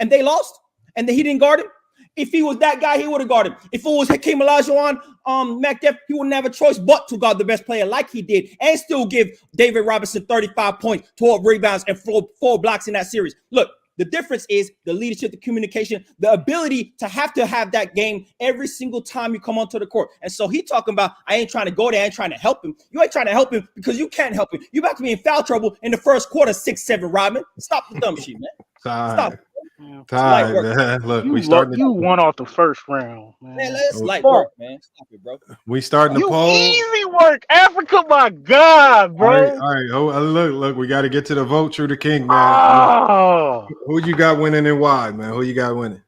Speaker 2: and they lost, and he didn't guard him. If he was that guy, he would have guarded him. If it was Hakeem Olajuwon, Mack Def, he wouldn't have a choice but to guard the best player like he did and still give David Robinson 35 points, 12 rebounds, and 4 blocks in that series. Look, the difference is the leadership, the communication, the ability to have that game every single time you come onto the court. And so he talking about, I ain't trying to go there, I ain't trying to help him. You ain't trying to help him because you can't help him. You about to be in foul trouble in the first quarter, 6-7, Rodman. Stop the dumb shit, man. Stop.
Speaker 5: Time, man. Look, we starting.
Speaker 17: You won off the first round, man.
Speaker 2: Let's light work, man. Stop it, bro.
Speaker 5: We starting the poll.
Speaker 17: Easy work, Africa. My God, bro.
Speaker 5: All right. Oh, look. We got to get to the vote. Trudaking, man. Who you got winning and why, man? Who you got winning?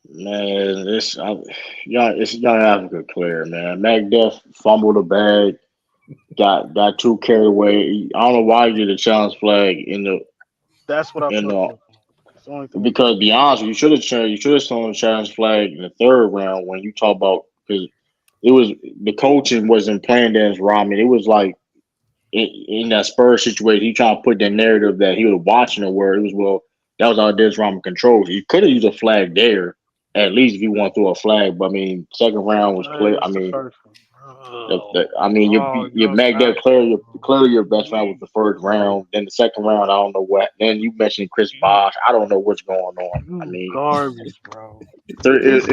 Speaker 19: Man, it's young Africa clear, man. Mack Def fumbled the bag, got too carried away. I don't know why you did a challenge flag in the.
Speaker 17: That's what I'm talking.
Speaker 19: Because to be honest, you should have shown the challenge flag in the third round when you talk about, because it was the coaching wasn't playing Dennis Rodman. It was like in that Spurs situation, he trying to put the narrative that he was watching it where it was that was all Dennis Rodman controls. You could have used a flag there at least if you want to throw a flag. But I mean, second round was clear. I mean, your Mack Def clearly your best round was the first round. Then the second round, I don't know what. Then you mentioned Chris Bosh. I don't know what's going on. I mean,
Speaker 17: garbage, bro.
Speaker 19: It was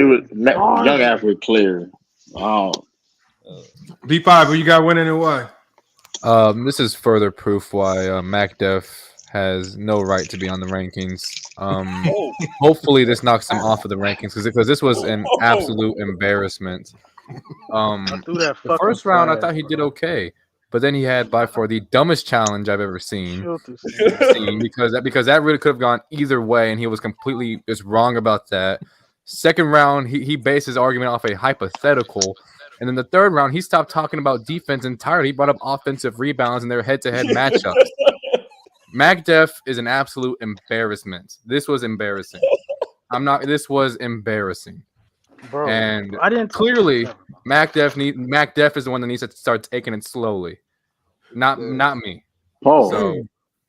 Speaker 19: young athlete clear.
Speaker 7: B5, who you got winning and why?
Speaker 21: This is further proof why Mack Def has no right to be on the rankings. Hopefully, this knocks him off of the rankings because this was an absolute embarrassment. The first round, I thought he did okay, but then he had by far the dumbest challenge I've ever seen because that really could have gone either way, and he was completely just wrong about that. Second round, he based his argument off a hypothetical, and then the third round, he stopped talking about defense entirely. He brought up offensive rebounds and their head-to-head matchups. Mack Def is an absolute embarrassment. This was embarrassing. This was embarrassing.
Speaker 17: Bro,
Speaker 21: and clearly, Mack Def is the one that needs to start taking it slowly. Not me. So,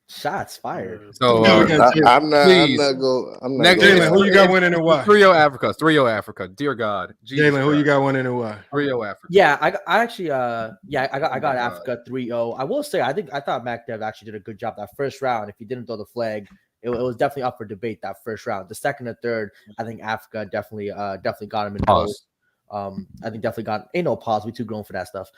Speaker 22: shots fired.
Speaker 21: So
Speaker 6: I'm not
Speaker 21: please.
Speaker 6: Next,
Speaker 21: Jalen,
Speaker 7: who you got winning and why?
Speaker 21: 3-0 Africa. 3-0 Africa. Dear God.
Speaker 7: Jalen, who you got winning and why?
Speaker 21: 3-0 Africa.
Speaker 22: Yeah, I actually I got Africa 3-0. I will say I thought Mack Dev actually did a good job that first round. If he didn't throw the flag, it was definitely up for debate that first round. The second and third, I think Africa definitely got him in both. I think definitely got ain't no pause. We too grown for that stuff.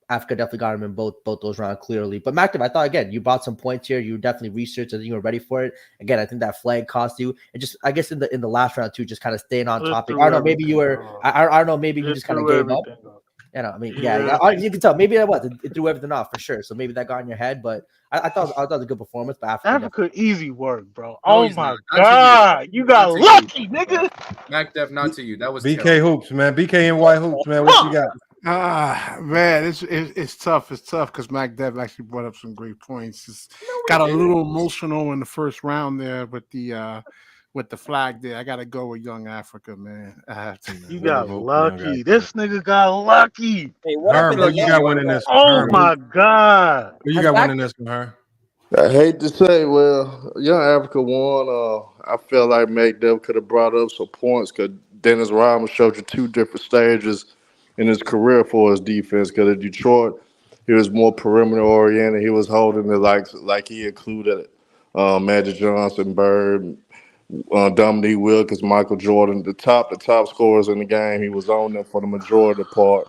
Speaker 22: Africa definitely got him in both those rounds clearly. But Mack Dev, I thought again, you brought some points here. You definitely researched. I think you were ready for it. Again, I think that flag cost you. And just I guess in the last round too, just kind of staying on topic. I don't know. Maybe you were. I don't know. Maybe you just kind of gave up. You know, I mean, yeah, you can tell. Maybe it threw everything off for sure. So maybe that got in your head. But I thought it was a good performance. But
Speaker 17: Africa easy work, bro. Oh my God, you got lucky, nigga.
Speaker 21: Mack Dev, not to you. That was
Speaker 7: BK Hoops, man. BKNY Hoops, man. What you got?
Speaker 5: Man, it's tough. It's tough because Mack Dev actually brought up some great points. Just got a little emotional in the first round there with the flag there. I got to go with Young Africa, man. I have to. Man.
Speaker 17: You got lucky. This nigga got lucky.
Speaker 2: Hey, what
Speaker 7: Herm, who you got winning this?
Speaker 17: Oh
Speaker 7: Herm,
Speaker 17: my God.
Speaker 7: who you got winning this one, Herm?
Speaker 6: I hate to say, well, Young Africa won. I feel like Mack Dev could have brought up some points because Dennis Rodman showed you two different stages in his career for his defense. Because in Detroit, he was more perimeter oriented. He was holding it like he included Magic Johnson, Bird, Dominique Wilkins, Michael Jordan, the top scorers in the game. He was on them for the majority of the part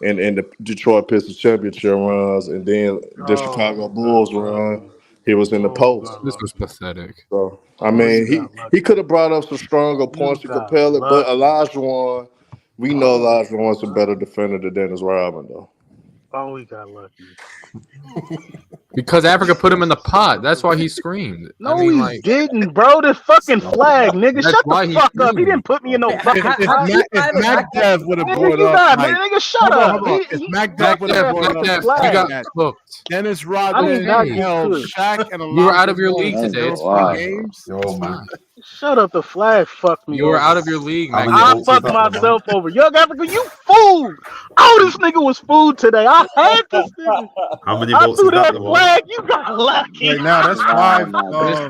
Speaker 6: in the Detroit Pistons championship runs, and then the Chicago Bulls run. He was in the post.
Speaker 21: This was pathetic.
Speaker 6: So I mean, he could have brought up some stronger points to compel it, but Olajuwon, we know Olajuwon's a better defender than Dennis Rodman, though.
Speaker 17: Oh, we got lucky.
Speaker 21: Because Africa put him in the pot. That's why he screamed.
Speaker 17: No, he didn't, bro. This fucking flag, nigga. Shut the fuck up. He didn't put me in no fucking pot.
Speaker 5: If Mack Dev would have brought up,
Speaker 17: nigga, shut up.
Speaker 5: If Mack Dev would have brought up,
Speaker 21: he got cooked.
Speaker 5: Dennis Rodman held Shaq and a
Speaker 21: You were out of your league today.
Speaker 5: games.
Speaker 16: Oh man.
Speaker 17: Shut up. The flag fucked me.
Speaker 21: You were out of your league, man.
Speaker 17: I fucked myself over. Young Africa, you fool. Oh, this nigga was fooled today. I had this nigga.
Speaker 16: How many
Speaker 17: I
Speaker 16: votes
Speaker 17: threw
Speaker 16: is that?
Speaker 17: that flag. You got lucky.
Speaker 7: Right now, that's 5.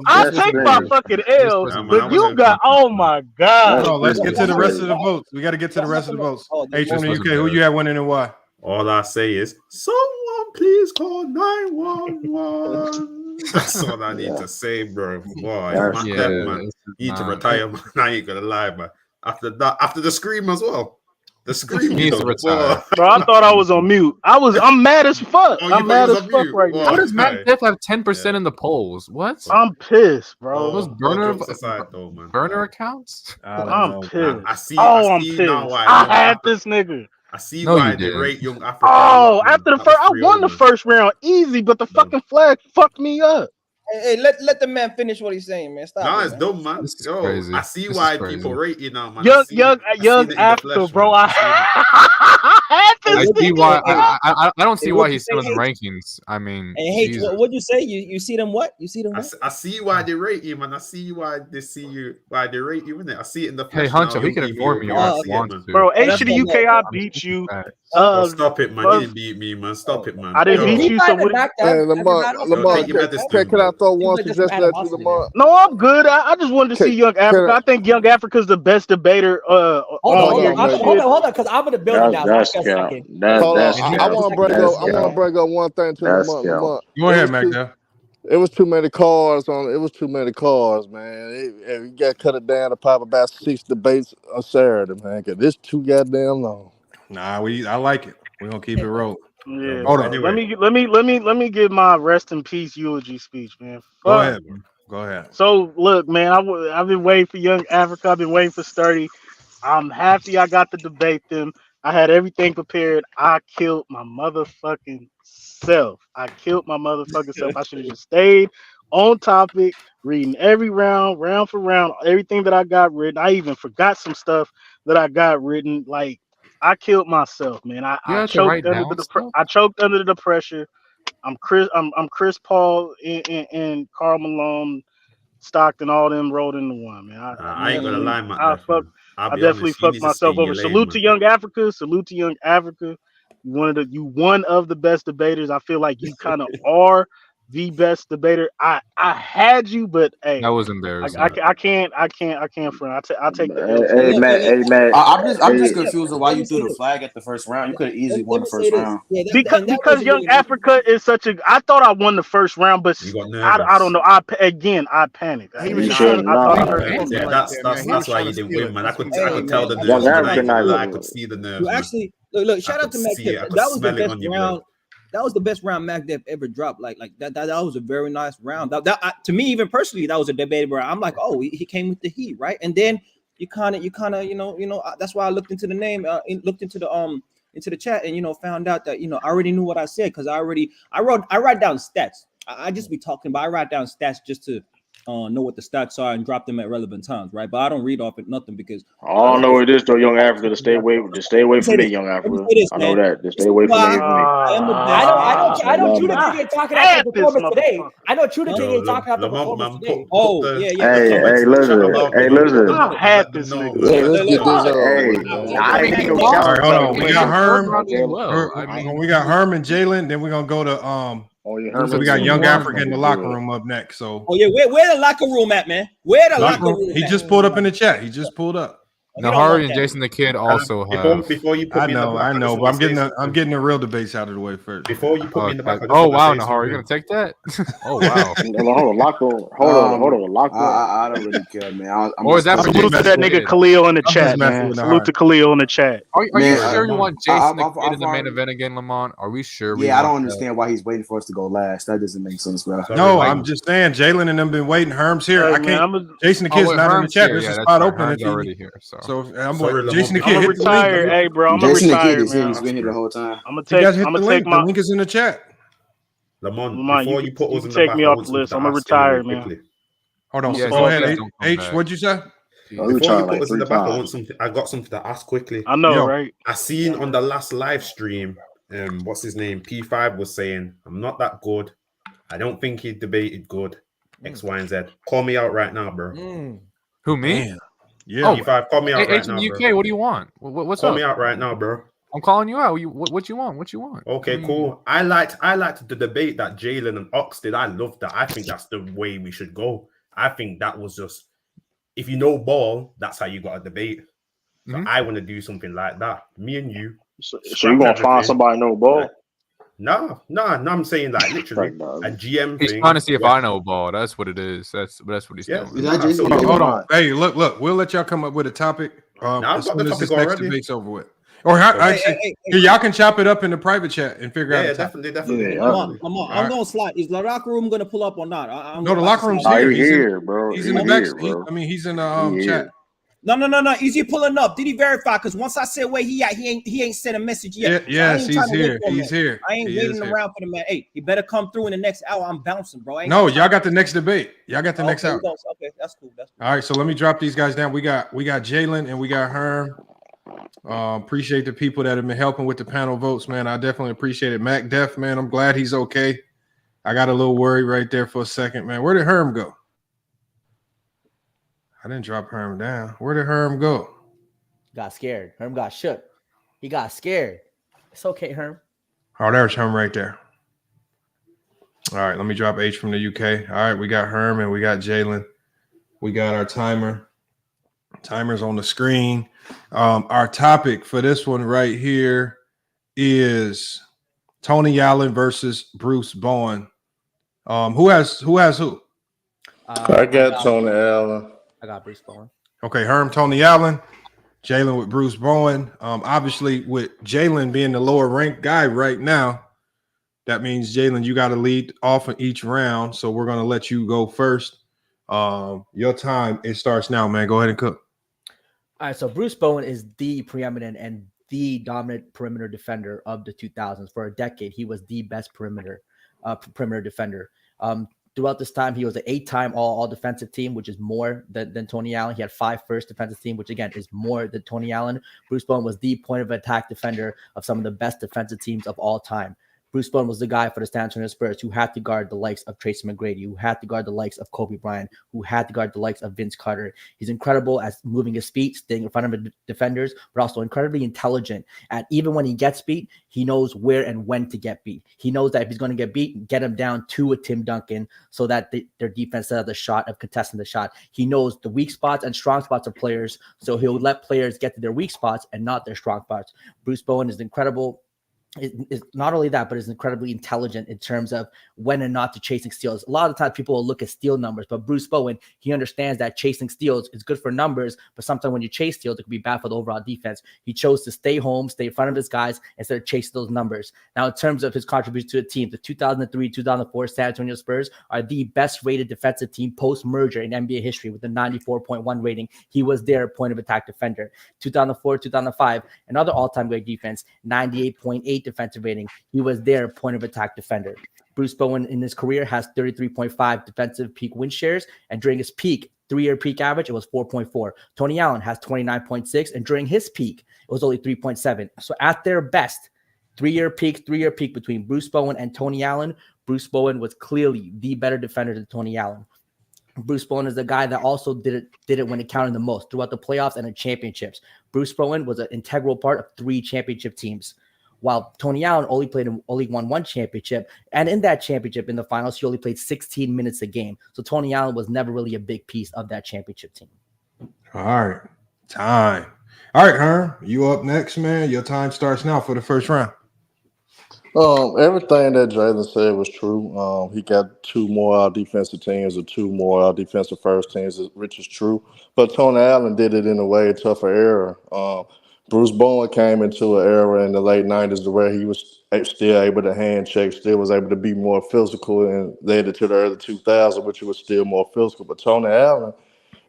Speaker 17: I take my fucking L's, but you got. Oh my God.
Speaker 7: No, let's get to the rest of the votes. We got to get to the rest of the votes. H from the UK, who you have winning and why?
Speaker 16: All I say is, someone please call 911. That's all I need to say, bro. Boy, man, you need to retire, man. I ain't gonna lie, man. After the scream as well. The scream
Speaker 21: needs to retire.
Speaker 17: Bro, I thought I was on mute. I'm mad as fuck. I'm mad as fuck right now.
Speaker 21: How does Mack Dev have 10% in the polls? What?
Speaker 17: I'm pissed, bro.
Speaker 21: Those burner accounts?
Speaker 17: I'm pissed.
Speaker 16: I see.
Speaker 17: I'm pissed. I had this nigga.
Speaker 16: I see why they rate Young Africa.
Speaker 17: Oh, after the first, I won the first round easy, but the fucking flag fucked me up.
Speaker 2: Hey, let the man finish what he's saying, man. Stop.
Speaker 16: No,
Speaker 2: it,
Speaker 16: it's dumb, man. Yo,
Speaker 21: crazy.
Speaker 16: I see why people rate you now, man.
Speaker 17: Young Africa, bro. I
Speaker 21: see why. I don't see why he's still in the rankings. I mean,
Speaker 2: hey, what'd you say? You see them what? You see them what?
Speaker 16: I see why they rate you, man. I see why they see you. Why they rate you in there. I see it in the.
Speaker 21: Hey, Hunter, he can inform me.
Speaker 17: Bro, H to the UK, I beat you.
Speaker 16: Stop it, man. You didn't beat me, man. Stop it, man.
Speaker 17: I didn't beat you. So
Speaker 6: Lamar, can I throw one suggestion at you, Lamar?
Speaker 17: No, I'm good. I just wanted to see Young Africa. I think Young Africa's the best debater.
Speaker 22: Hold on, because I'm gonna build it now.
Speaker 6: I want to bring up one thing to Lamar.
Speaker 7: Go ahead, Mack.
Speaker 6: It was too many cars man. You got to cut it down to probably about 6 debates on Saturday, man. Because it's too goddamn long.
Speaker 7: Nah, I like it. We're gonna keep it rolling.
Speaker 17: Yeah.
Speaker 7: Hold on.
Speaker 17: Anyway. Let me give my rest in peace eulogy speech, man.
Speaker 7: Go ahead, man. Go ahead.
Speaker 17: So look, man, I've been waiting for Young Africa. I've been waiting for Sturdy. I'm happy I got to debate them. I had everything prepared. I killed my motherfucking self. I should have just stayed on topic, reading every round for round, everything that I got written. I even forgot some stuff that I got written. Like, I killed myself, man. I choked under the pressure. I'm Chris Paul and Karl Malone, Stockton, all them rolled into one, man.
Speaker 16: I ain't gonna lie, man.
Speaker 17: I definitely fucked myself over. Salute to Young Africa. You one of the best debaters. I feel like you kind of are the best debater. I had you, but hey,
Speaker 21: That was embarrassing.
Speaker 17: I can't front. I'll take the L.
Speaker 19: Hey, Matt. Hey, Matt.
Speaker 10: I'm just
Speaker 19: Hey,
Speaker 10: confused of why you threw the flag at the first round. You could have easily won the first round.
Speaker 17: Because Young Africa is such a. I thought I won the first round, but
Speaker 16: You got
Speaker 17: I don't know. I panicked.
Speaker 5: He was trying to
Speaker 16: That's why you didn't win, man. I could tell the
Speaker 19: Young
Speaker 16: nerves.
Speaker 19: African
Speaker 16: I could see the nerves.
Speaker 2: You actually look. Shout out to Mack.
Speaker 16: see it. I
Speaker 2: That
Speaker 16: could
Speaker 2: was the
Speaker 16: smell it
Speaker 2: best
Speaker 16: on your
Speaker 2: round.
Speaker 16: blood.
Speaker 2: That was the best round Mack Def ever dropped. Like that was a very nice round. To me, even personally, that was a debate where I'm like, oh, he came with the heat, right? And then you kind of, that's why I looked into the name, looked into the chat, and found out that I already knew what I said because I write down stats. I just be talking, but I write down stats just to know what the stats are and drop them at relevant times, right? But I don't read off at nothing because
Speaker 19: all I know it is though, Young Africa, to stay away from me, Young Africa. I know that. To stay away from me.
Speaker 22: I know Trudaking ain't talking about the performance today. I know Trudaking ain't talking about the performance today.
Speaker 19: Hey, listen.
Speaker 17: I had this nigga.
Speaker 6: Hey, let's get this
Speaker 19: Hey, I ain't no challenge.
Speaker 7: Hold on. We got Herm.
Speaker 21: Well, I mean,
Speaker 7: We got Herm and Jalen. Then we're gonna go to so we got Young Africa in the locker room up next. So
Speaker 2: where the locker room at, man? Where the locker room?
Speaker 7: He just pulled up in the chat. He just pulled up.
Speaker 21: Mehari and Jason the Kid also have.
Speaker 16: Before you put
Speaker 7: I
Speaker 16: me in the
Speaker 7: know,
Speaker 16: back,
Speaker 7: but I'm getting the real debates out of the way first.
Speaker 16: Before you put me in the back.
Speaker 21: Oh wow, Mehari, you're gonna take that? Oh wow.
Speaker 19: Hold on, locker room.
Speaker 10: I don't really care, man.
Speaker 21: Or is that for
Speaker 17: Salute to that nigga Khalil in the chat, man. Salute to Khalil in the chat.
Speaker 21: Are you sure you want Jason the Kid in the main event again, Lamont? Are we sure?
Speaker 10: Yeah, I don't understand why he's waiting for us to go last. That doesn't make sense, bro.
Speaker 7: No, I'm just saying Jalen and them been waiting. Herm's here. I can't. Jason the Kid's not in the chat. There's a spot open.
Speaker 21: Already here. So
Speaker 7: I'm Jason the Kid.
Speaker 17: I'm retired, hey bro. I'm
Speaker 10: Jason the
Speaker 17: retired,
Speaker 10: Kid is
Speaker 17: man.
Speaker 10: he's been here the whole time.
Speaker 17: I'm gonna take
Speaker 7: the link is in the chat.
Speaker 16: Lamont, before you put us in the
Speaker 17: take
Speaker 16: back,
Speaker 17: me off the list. I'm gonna retire, man.
Speaker 7: Hold on.
Speaker 21: Yeah,
Speaker 7: Go ahead, H.
Speaker 21: back.
Speaker 7: What'd you say?
Speaker 16: Before you put us in the back, I got something to ask quickly.
Speaker 17: I know, right?
Speaker 16: I seen on the last live stream, what's his name? P5 was saying, I'm not that good. I don't think he debated good. X, Y, and Z. Call me out right now, bro.
Speaker 21: Who, me?
Speaker 7: Man. Yeah.
Speaker 16: P5, call me out right now,
Speaker 21: UK,
Speaker 16: bro.
Speaker 21: what do you want? What's
Speaker 16: Call
Speaker 21: up?
Speaker 16: me out right now, bro.
Speaker 21: I'm calling you out. What you want? What you want?
Speaker 16: Okay, cool. I liked the debate that Jalen and Ox did. I loved that. I think that's the way we should go. I think that was just, if you know ball, that's how you got a debate. So I want to do something like that. Me and you.
Speaker 19: So you gonna find somebody know ball?
Speaker 16: No, I'm saying like literally a GM
Speaker 21: He's
Speaker 16: thing.
Speaker 21: trying to see if I know ball. That's what it is. That's what he's doing.
Speaker 7: Hold on. Hey, look. We'll let y'all come up with a topic. As soon as this next debate's over with. Or y'all can chop it up in the private chat and figure out.
Speaker 16: Yeah, definitely.
Speaker 2: I'm gonna slide. Is the locker room gonna pull up or not?
Speaker 7: No, the locker room's here.
Speaker 19: Bro.
Speaker 7: He's in the back. He's in the chat.
Speaker 2: No. Is he pulling up? Did he verify? Because once I said where he at, he ain't sent a message yet.
Speaker 7: Yes, he's here. He's here.
Speaker 2: I ain't waiting around for the man. Hey, he better come through in the next hour. I'm bouncing, bro.
Speaker 7: No, y'all got the next debate. Y'all got the next hour.
Speaker 2: Okay, that's cool.
Speaker 7: All right, so let me drop these guys down. We got Jalen and we got Herm. Appreciate the people that have been helping with the panel votes, man. I definitely appreciate it. Mack Def, man, I'm glad he's okay. I got a little worried right there for a second, man. Where did Herm go? I didn't drop Herm down. Where did Herm go?
Speaker 22: Got scared. Herm got shook. He got scared. It's okay, Herm.
Speaker 7: Oh, there's Herm right there. All right, let me drop H from the UK. All right, we got Herm and we got Jalen. We got our timer. Timer's on the screen. Our topic for this one right here is Tony Allen versus Bruce Bowen. Who has who?
Speaker 6: I got Tony Allen.
Speaker 22: I got Bruce Bowen.
Speaker 7: Okay, Herm, Tony Allen, Jalen with Bruce Bowen. Obviously, with Jalen being the lower ranked guy right now, that means Jalen, you got to lead off in each round. So we're gonna let you go first. Your time, it starts now, man. Go ahead and cook.
Speaker 22: All right, so Bruce Bowen is the preeminent and the dominant perimeter defender of the 2000s. For a decade, he was the best perimeter defender. Throughout this time, he was an 8-time all defensive team, which is more than Tony Allen. He had 5 first defensive team, which again is more than Tony Allen. Bruce Bowen was the point of attack defender of some of the best defensive teams of all time. Bruce Bowen was the guy for the San Antonio Spurs who had to guard the likes of Tracy McGrady, who had to guard the likes of Kobe Bryant, who had to guard the likes of Vince Carter. He's incredible at moving his feet, staying in front of the defenders, but also incredibly intelligent at even when he gets beat, he knows where and when to get beat. He knows that if he's going to get beat, get him down to a Tim Duncan so that their defense set up the shot of contesting the shot. He knows the weak spots and strong spots of players, so he'll let players get to their weak spots and not their strong spots. Bruce Bowen is incredible. Is not only that, but is incredibly intelligent in terms of when and not to chasing steals. A lot of times people will look at steal numbers, but Bruce Bowen, he understands that chasing steals is good for numbers, but sometimes when you chase steals, it can be bad for the overall defense. He chose to stay home, stay in front of his guys instead of chasing those numbers. Now, in terms of his contribution to the team, the 2003-2004 San Antonio Spurs are the best rated defensive team post-merger in NBA history with a 94.1 rating. He was their point of attack defender. 2004-2005, another all-time great defense, 98.8 defensive rating. He was their point of attack defender. Bruce Bowen in his career has 33.5 defensive peak win shares, and during his peak 3-year peak average, it was 4.4. Tony Allen has 29.6, and during his peak, it was only 3.7. So at their best, 3-year peak between Bruce Bowen and Tony Allen, Bruce Bowen was clearly the better defender than Tony Allen. Bruce Bowen is the guy that also did it when it counted the most throughout the playoffs and the championships. Bruce Bowen was an integral part of 3 championship teams, while Tony Allen only won 1 championship. And in that championship, in the finals, he only played 16 minutes a game. So Tony Allen was never really a big piece of that championship team.
Speaker 7: All right. Time. All right, Herm, you up next, man. Your time starts now for the first round.
Speaker 6: Everything that Jalen said was true. He got 2 more defensive teams or 2 more defensive first teams, which is true. But Tony Allen did it in a way tougher era. Bruce Bowen came into an era in the late 90s where he was still able to hand check, still was able to be more physical, and led it to the early 2000s, which was still more physical. But Tony Allen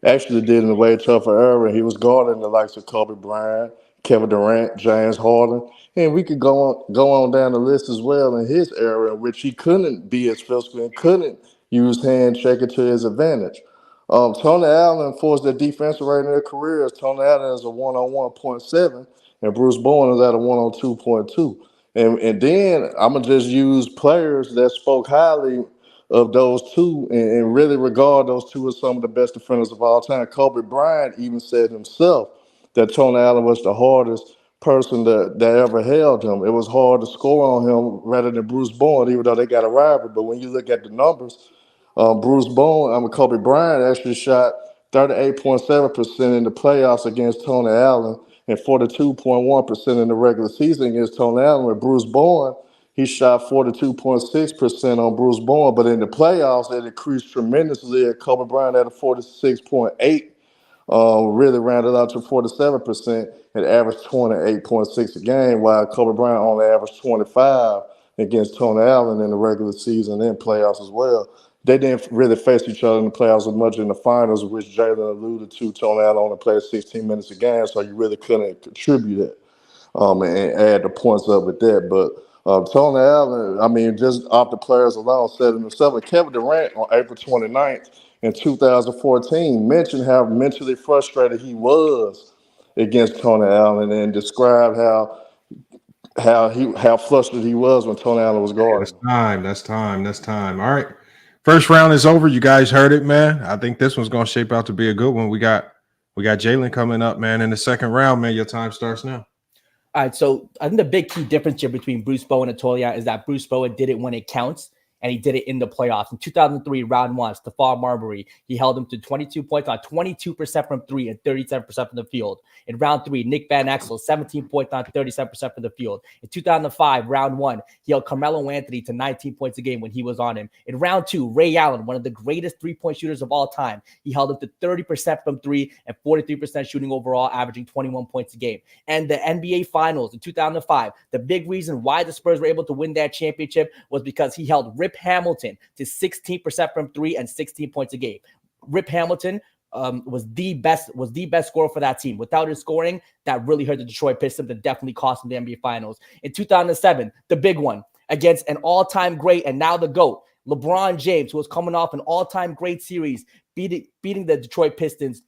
Speaker 6: actually did it in a way tougher era. He was guarding the likes of Kobe Bryant, Kevin Durant, James Harden, and we could go on down the list as well in his era, in which he couldn't be as physical and couldn't use hand checking to his advantage. Tony Allen, for the defensive rating in their careers, Tony Allen is a 101.7, and Bruce Bowen is at a 102.2. And then I'm going to just use players that spoke highly of those two and really regard those two as some of the best defenders of all time. Kobe Bryant even said himself that Tony Allen was the hardest person that ever held him. It was hard to score on him rather than Bruce Bowen, even though they got a rivalry. But when you look at the numbers, Kobe Bryant actually shot 38.7% in the playoffs against Tony Allen and 42.1% in the regular season against Tony Allen. With Bruce Bowen, he shot 42.6% on Bruce Bowen, but in the playoffs, it increased tremendously. Kobe Bryant had a 46.8%. Really rounded out to 47% and averaged 28.6 a game, while Kobe Bryant only averaged 25 against Tony Allen in the regular season and playoffs as well. They didn't really face each other in the playoffs as much in the finals, which Jalen alluded to. Tony Allen only played 16 minutes a game, so you really couldn't contribute it and add the points up with that. But Tony Allen, just off the players alone, said himself. And Kevin Durant on April 29th in 2014 mentioned how mentally frustrated he was against Tony Allen and described how flustered he was when Tony Allen was guarding.
Speaker 7: That's time. All right. First round is over. You guys heard it, man. I think this one's going to shape out to be a good one. We got Jalen coming up, man, in the second round, man. Your time starts now.
Speaker 22: All right, so I think the big key difference here between Bruce Bowen and Tony Allen is that Bruce Bowen did it when it counts, and he did it in the playoffs. In 2003, round 1, Stephon Marbury, he held him to 22 points on 22% from 3 and 37% from the field. In round 3, Nick Van Exel, 17 points on 37% from the field. In 2005, round 1, he held Carmelo Anthony to 19 points a game when he was on him. In round 2, Ray Allen, one of the greatest three-point shooters of all time, he held him to 30% from 3 and 43% shooting overall, averaging 21 points a game. And the NBA Finals in 2005, the big reason why the Spurs were able to win that championship was because he held Rip Hamilton to 16% from 3 and 16 points a game. Rip Hamilton was the best scorer for that team. Without his scoring, that really hurt the Detroit Pistons and definitely cost them the NBA Finals. In 2007, the big one against an all-time great and now the GOAT, LeBron James, who was coming off an all-time great series, beating the Detroit Pistons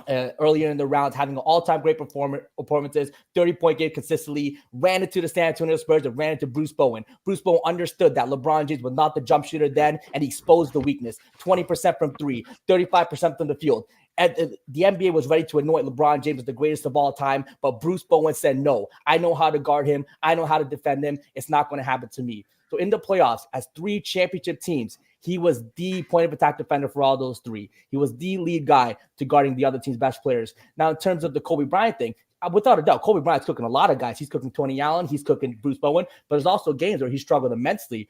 Speaker 22: earlier in the rounds, having an all-time great performances, 30-point game consistently, ran into the San Antonio Spurs and ran into Bruce Bowen. Bruce Bowen understood that LeBron James was not the jump shooter then, and he exposed the weakness. 20% from three, 35% from the field. And the NBA was ready to anoint LeBron James as the greatest of all time, but Bruce Bowen said, no, I know how to guard him. I know how to defend him. It's not going to happen to me. So in the playoffs, as 3 championship teams, he was the point of attack defender for all those 3. He was the lead guy to guarding the other team's best players. Now, in terms of the Kobe Bryant thing, without a doubt, Kobe Bryant's cooking a lot of guys. He's cooking Tony Allen. He's cooking Bruce Bowen. But there's also games where he struggled immensely.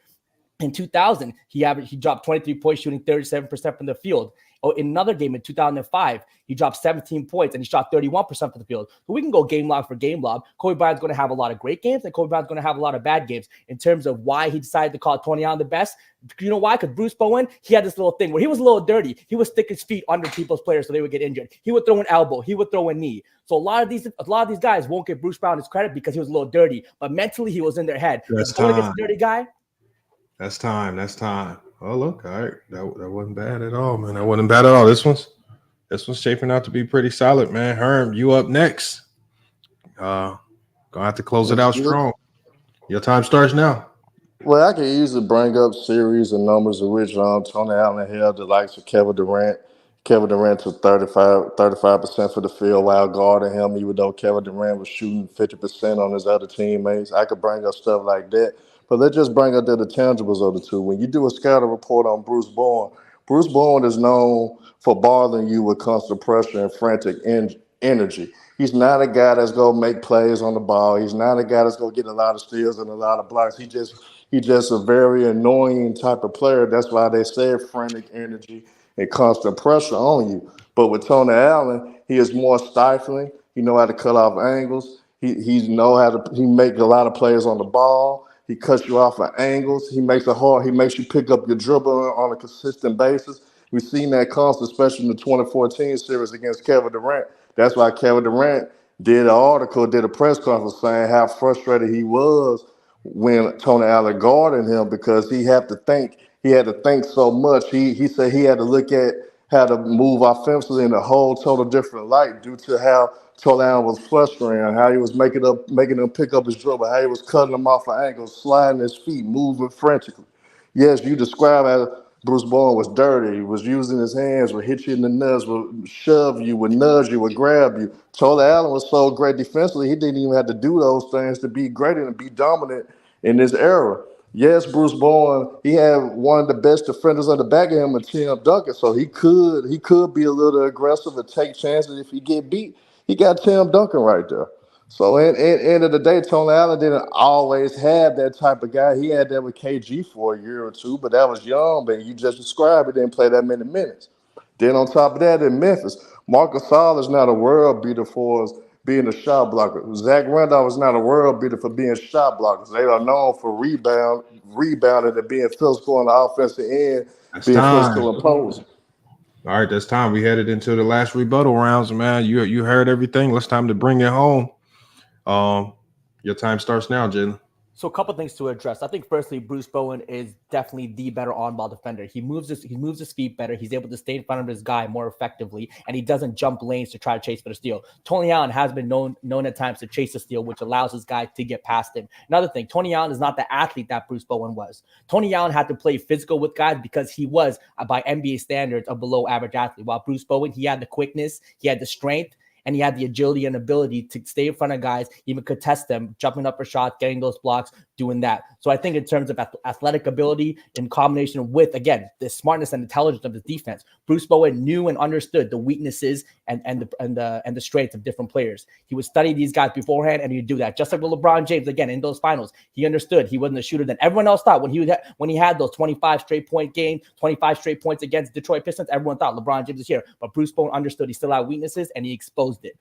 Speaker 22: In 2000, he dropped 23 points, shooting 37% from the field. In another game in 2005, he dropped 17 points and he shot 31% from the field. So we can go game log for game log. Kobe Bryant's going to have a lot of great games, and Kobe Bryant's going to have a lot of bad games. In terms of why he decided to call Tony Allen the best, you know why? Because Bruce Bowen, he had this little thing where he was a little dirty. He would stick his feet under people's players so they would get injured. He would throw an elbow. He would throw a knee. So a lot of these guys won't give Bruce Brown his credit because he was a little dirty, but mentally he was in their head.
Speaker 7: That's
Speaker 22: if Tony gets
Speaker 7: time.
Speaker 22: a dirty guy,
Speaker 7: That's time. Oh, look, all right. That wasn't bad at all, man. That wasn't bad at all. This one's shaping out to be pretty solid, man. Herm, you up next. Gonna have to close it out strong. Your time starts now.
Speaker 6: Well, I can easily bring up series and numbers of which Tony Allen held the likes of Kevin Durant. Kevin Durant took 35% for the field while guarding him, even though Kevin Durant was shooting 50% on his other teammates. I could bring up stuff like that. But let's just bring up the tangibles of the two. When you do a scouting report on Bruce Bowen is known for bothering you with constant pressure and frantic energy. He's not a guy that's going to make plays on the ball. He's not a guy that's going to get a lot of steals and a lot of blocks. He's just a very annoying type of player. That's why they say frantic energy and constant pressure on you. But with Tony Allen, he is more stifling. He know how to cut off angles. He make a lot of plays on the ball. He cuts you off at angles. He makes you pick up your dribble on a consistent basis. We've seen that constant, especially in the 2014 series against Kevin Durant. That's why Kevin Durant did a press conference saying how frustrated he was when Tony Allen guarded him because he had to think so much. He said he had to look at how to move offensively in a whole total different light due to how Tony Allen was frustrating, how he was making him pick up his dribble, how he was cutting him off at angles, sliding his feet, moving frantically. Yes, you describe how Bruce Bowen was dirty. He was using his hands, would hit you in the nuts, would shove you, would nudge you, would grab you. Tony Allen was so great defensively, he didn't even have to do those things to be great and be dominant in this era. Yes, Bruce Bowen, he had one of the best defenders on the back of him, Tim Duncan, so he could be a little aggressive and take chances if he get beat. He got Tim Duncan right there. So at end of the day, Tony Allen didn't always have that type of guy. He had that with KG for a year or two, but that was young, but you just described it, didn't play that many minutes. Then on top of that, in Memphis, Marcus Gasol is not a world beater for us being a shot blocker. Zach Randolph is not a world beater for being shot blockers. They are known for rebounding and being physical on the offensive end, being physical opposing.
Speaker 7: All right, that's time. We headed into the last rebuttal rounds, man. You heard everything. It's time to bring it home. Your time starts now, Jalen.
Speaker 22: So a couple things to address. I think firstly, Bruce Bowen is definitely the better on-ball defender. He moves his feet better. He's able to stay in front of his guy more effectively, and he doesn't jump lanes to try to chase for the steal. Tony Allen has been known at times to chase the steal, which allows his guy to get past him. Another thing, Tony Allen is not the athlete that Bruce Bowen was. Tony Allen had to play physical with guys because he was, by NBA standards, a below-average athlete, while Bruce Bowen, he had the quickness, he had the strength, and he had the agility and ability to stay in front of guys, even contest them, jumping up for shots, getting those blocks, doing that. So I think in terms of athletic ability in combination with, again, the smartness and intelligence of his defense, Bruce Bowen knew and understood the weaknesses and the strengths of different players. He would study these guys beforehand, and he'd do that. Just like with LeBron James, again, in those finals, he understood he wasn't a shooter that everyone else thought when he had those 25 straight point games, 25 straight points against Detroit Pistons, everyone thought LeBron James is here. But Bruce Bowen understood he still had weaknesses, and he exposed it.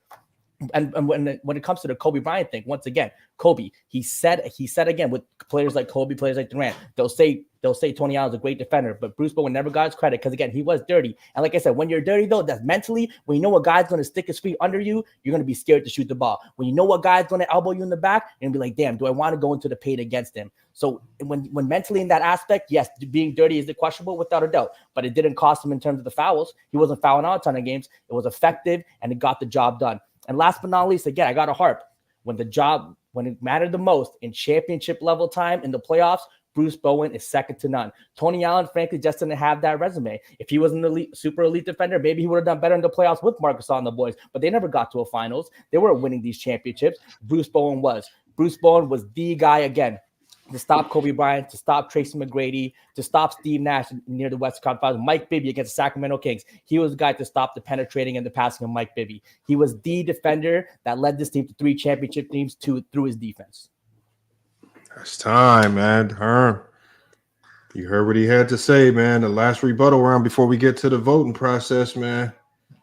Speaker 22: And when it comes to the Kobe Bryant thing, once again, Kobe, he said again with players like Kobe, players like Durant, they'll say Tony Allen's a great defender, but Bruce Bowen never got his credit because again, he was dirty. And like I said, when you're dirty though, that's mentally, when you know a guy's going to stick his feet under you, you're going to be scared to shoot the ball. When you know a guy's going to elbow you in the back, you're going to be like, damn, do I want to go into the paint against him? So when mentally in that aspect, yes, being dirty is questionable without a doubt, but it didn't cost him in terms of the fouls. He wasn't fouling out a ton of games. It was effective and it got the job done. And last but not least, again, I got to harp. When it mattered the most in championship level time in the playoffs, Bruce Bowen is second to none. Tony Allen, frankly, just didn't have that resume. If he was an elite, super elite defender, maybe he would have done better in the playoffs with Marcus on the boys, but they never got to a finals. They weren't winning these championships. Bruce Bowen was. Bruce Bowen was the guy again to stop Kobe Bryant, to stop Tracy McGrady, to stop Steve Nash near the West Conference Finals. Mike Bibby against the Sacramento Kings. He was the guy to stop the penetrating and the passing of Mike Bibby. He was the defender that led this team to 3 championship teams through his defense.
Speaker 7: That's time, man. Herm, you heard what he had to say, man. The last rebuttal round before we get to the voting process, man.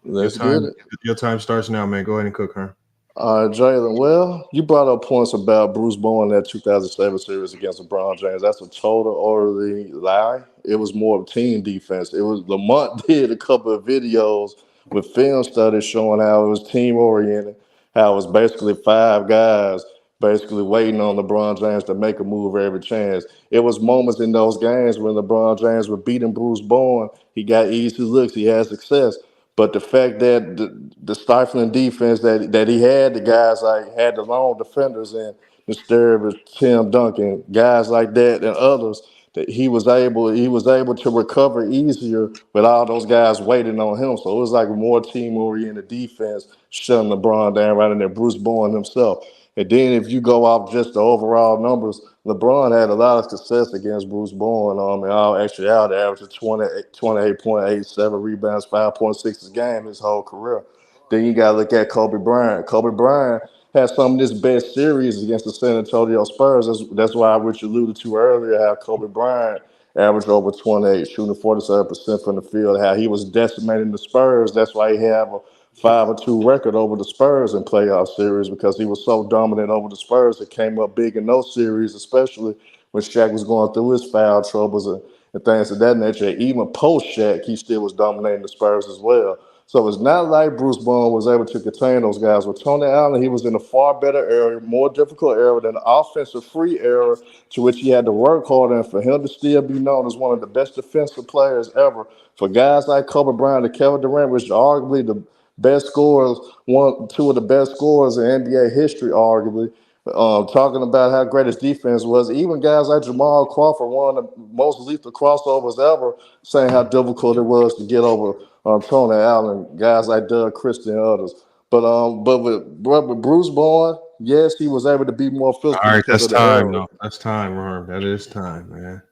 Speaker 6: Let's get it.
Speaker 7: Your time starts now, man. Go ahead and cook, Herm.
Speaker 6: Jalen, well, you brought up points about Bruce Bowen in that 2007 series against LeBron James. That's a total utterly lie. It was more of team defense. It was Lamont did a couple of videos with film studies showing how it was team oriented, how it was basically 5 guys basically waiting on LeBron James to make a move every chance. It was moments in those games when LeBron James was beating Bruce Bowen. He got easy looks. He had success. But the fact that the stifling defense that he had, the guys like had the lone defenders in Mr. Tim Duncan, guys like that and others, that he was able to recover easier with all those guys waiting on him. So it was like a more team-oriented defense, shutting LeBron down right in there, Bruce Bowen himself. And then if you go off just the overall numbers, LeBron had a lot of success against Bruce Bowen. In all actuality, averaging 28.8, 7 rebounds, 5.6 a game his whole career. Then you got to look at Kobe Bryant. Kobe Bryant had some of his best series against the San Antonio Spurs. That's why Rich alluded to earlier how Kobe Bryant averaged over 28, shooting 47% from the field, how he was decimating the Spurs. That's why he had a 5-2 record over the Spurs in playoff series, because he was so dominant over the Spurs. It came up big in those series, especially when Shaq was going through his foul troubles and things of that nature. Even post-Shaq, he still was dominating the Spurs as well. So it's not like Bruce Bowen was able to contain those guys. With Tony Allen, he was in a far better area, more difficult area than the offensive-free era, to which he had to work harder. And for him to still be known as one of the best defensive players ever, for guys like Kobe Bryant and Kevin Durant, which are arguably the best scorers, 2 of the best scorers in NBA history, arguably, talking about how great his defense was. Even guys like Jamal Crawford, one of the most lethal crossovers ever, saying how difficult it was to get over Tony Allen, guys like Doug Christie and others. But with Bruce Bowen, yes, he was able to be more physical.
Speaker 7: All right, that's time, though. That's time, Herm. That is time, man.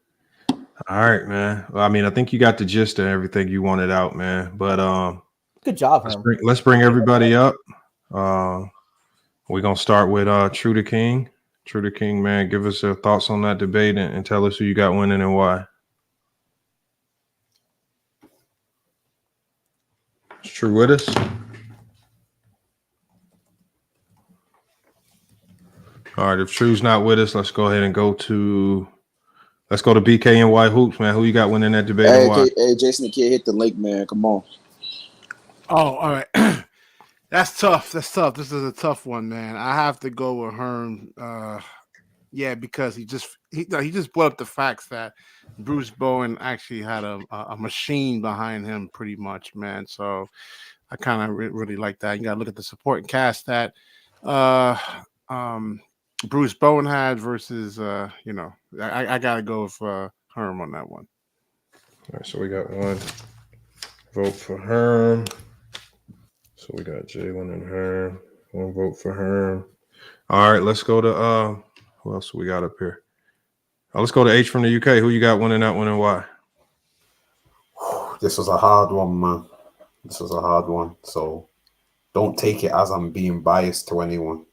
Speaker 7: All right, man. Well, I mean, I think you got the gist of everything you wanted out, man. But
Speaker 22: good job,
Speaker 7: let's bring everybody up. We're gonna start with Trudaking. Trudaking, man, give us your thoughts on that debate and tell us who you got winning and why. Is True with us? All right, if True's not with us, let's go ahead and go to BKNY Hoops, man. Who you got winning that debate and why?
Speaker 10: Hey, Jason the Kid, hit the link, man. Come on.
Speaker 5: Oh, all right. That's tough. This is a tough one, man. I have to go with Herm. Because he just brought up the facts that Bruce Bowen actually had a machine behind him, pretty much, man. So I kind of really like that. You got to look at the supporting cast that Bruce Bowen had versus I got to go with Herm on that one.
Speaker 7: All right, so we got one vote for Herm. So we got Jalen and Herm. One vote for Herm. All right, let's go to who else we got up here? Let's go to H from the UK. Who you got winning that one and why?
Speaker 16: This was a hard one, man. This was a hard one. So don't take it as I'm being biased to anyone.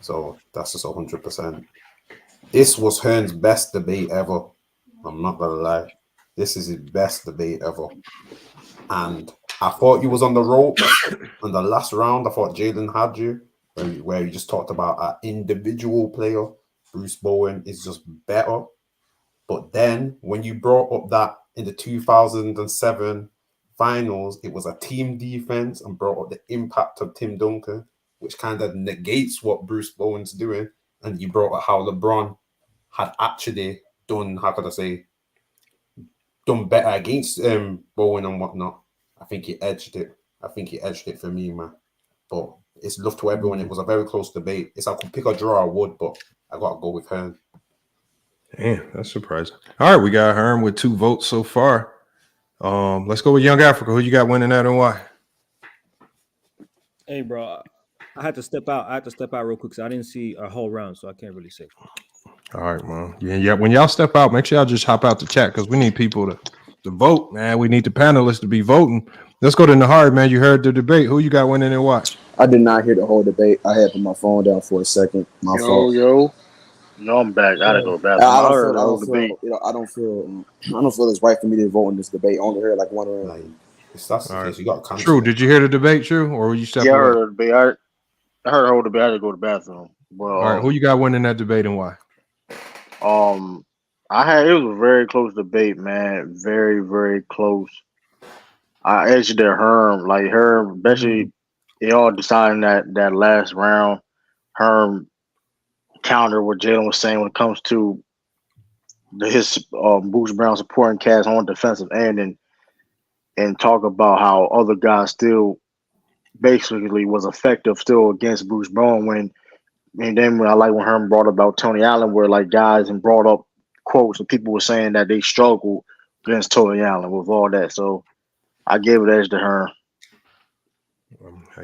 Speaker 16: So that's just 100%. This was Herm's best debate ever. I'm not gonna lie. This is his best debate ever. And I thought you was on the ropes. In the last round, I thought Jalen had you, where you just talked about an individual player. Bruce Bowen is just better. But then when you brought up that in the 2007 finals, it was a team defense and brought up the impact of Tim Duncan, which kind of negates what Bruce Bowen's doing. And you brought up how LeBron had actually done, how could I say, done better against Bowen and whatnot. I think he edged it. I think he edged it for me, man. But it's love to everyone. It was a very close debate. If I could pick a draw, I would, but I got to go with Herm.
Speaker 7: Damn, that's surprising. All right, we got Herm with 2 votes so far. Let's go with Young Africa. Who you got winning that and why?
Speaker 2: Hey, bro, I had to step out. Real quick, so I didn't see a whole round, so I can't really say.
Speaker 7: All right, man. Yeah. When y'all step out, make sure y'all just hop out the chat because we need people to vote, man. We need the panelists to be voting. Let's go to Mehari, man. You heard the debate. Who you got winning and why?
Speaker 10: I did not hear the whole debate. I had put my phone down for a second. My fault.
Speaker 19: No, I'm back. I gotta go back.
Speaker 10: I don't feel it's right for me to vote in this debate. I only heard like one round.
Speaker 16: You got
Speaker 7: True. Did you hear the debate, True, or were you stepping?
Speaker 19: Yeah, I heard the debate. I heard the whole debate. I had to go to the bathroom. Well,
Speaker 7: all right, who you got winning that debate and why?
Speaker 19: It was a very close debate, man. Very, very close. I edged their Herm, especially they all deciding that last round. Herm counter what Jalen was saying when it comes to his Bruce Brown supporting cast on defensive end and talk about how other guys still basically was effective still against Bruce Brown when I like when Herm brought about Tony Allen where like guys and brought up quotes and people were saying that they struggled against Tony Allen with all that. So I gave it edge to Herm.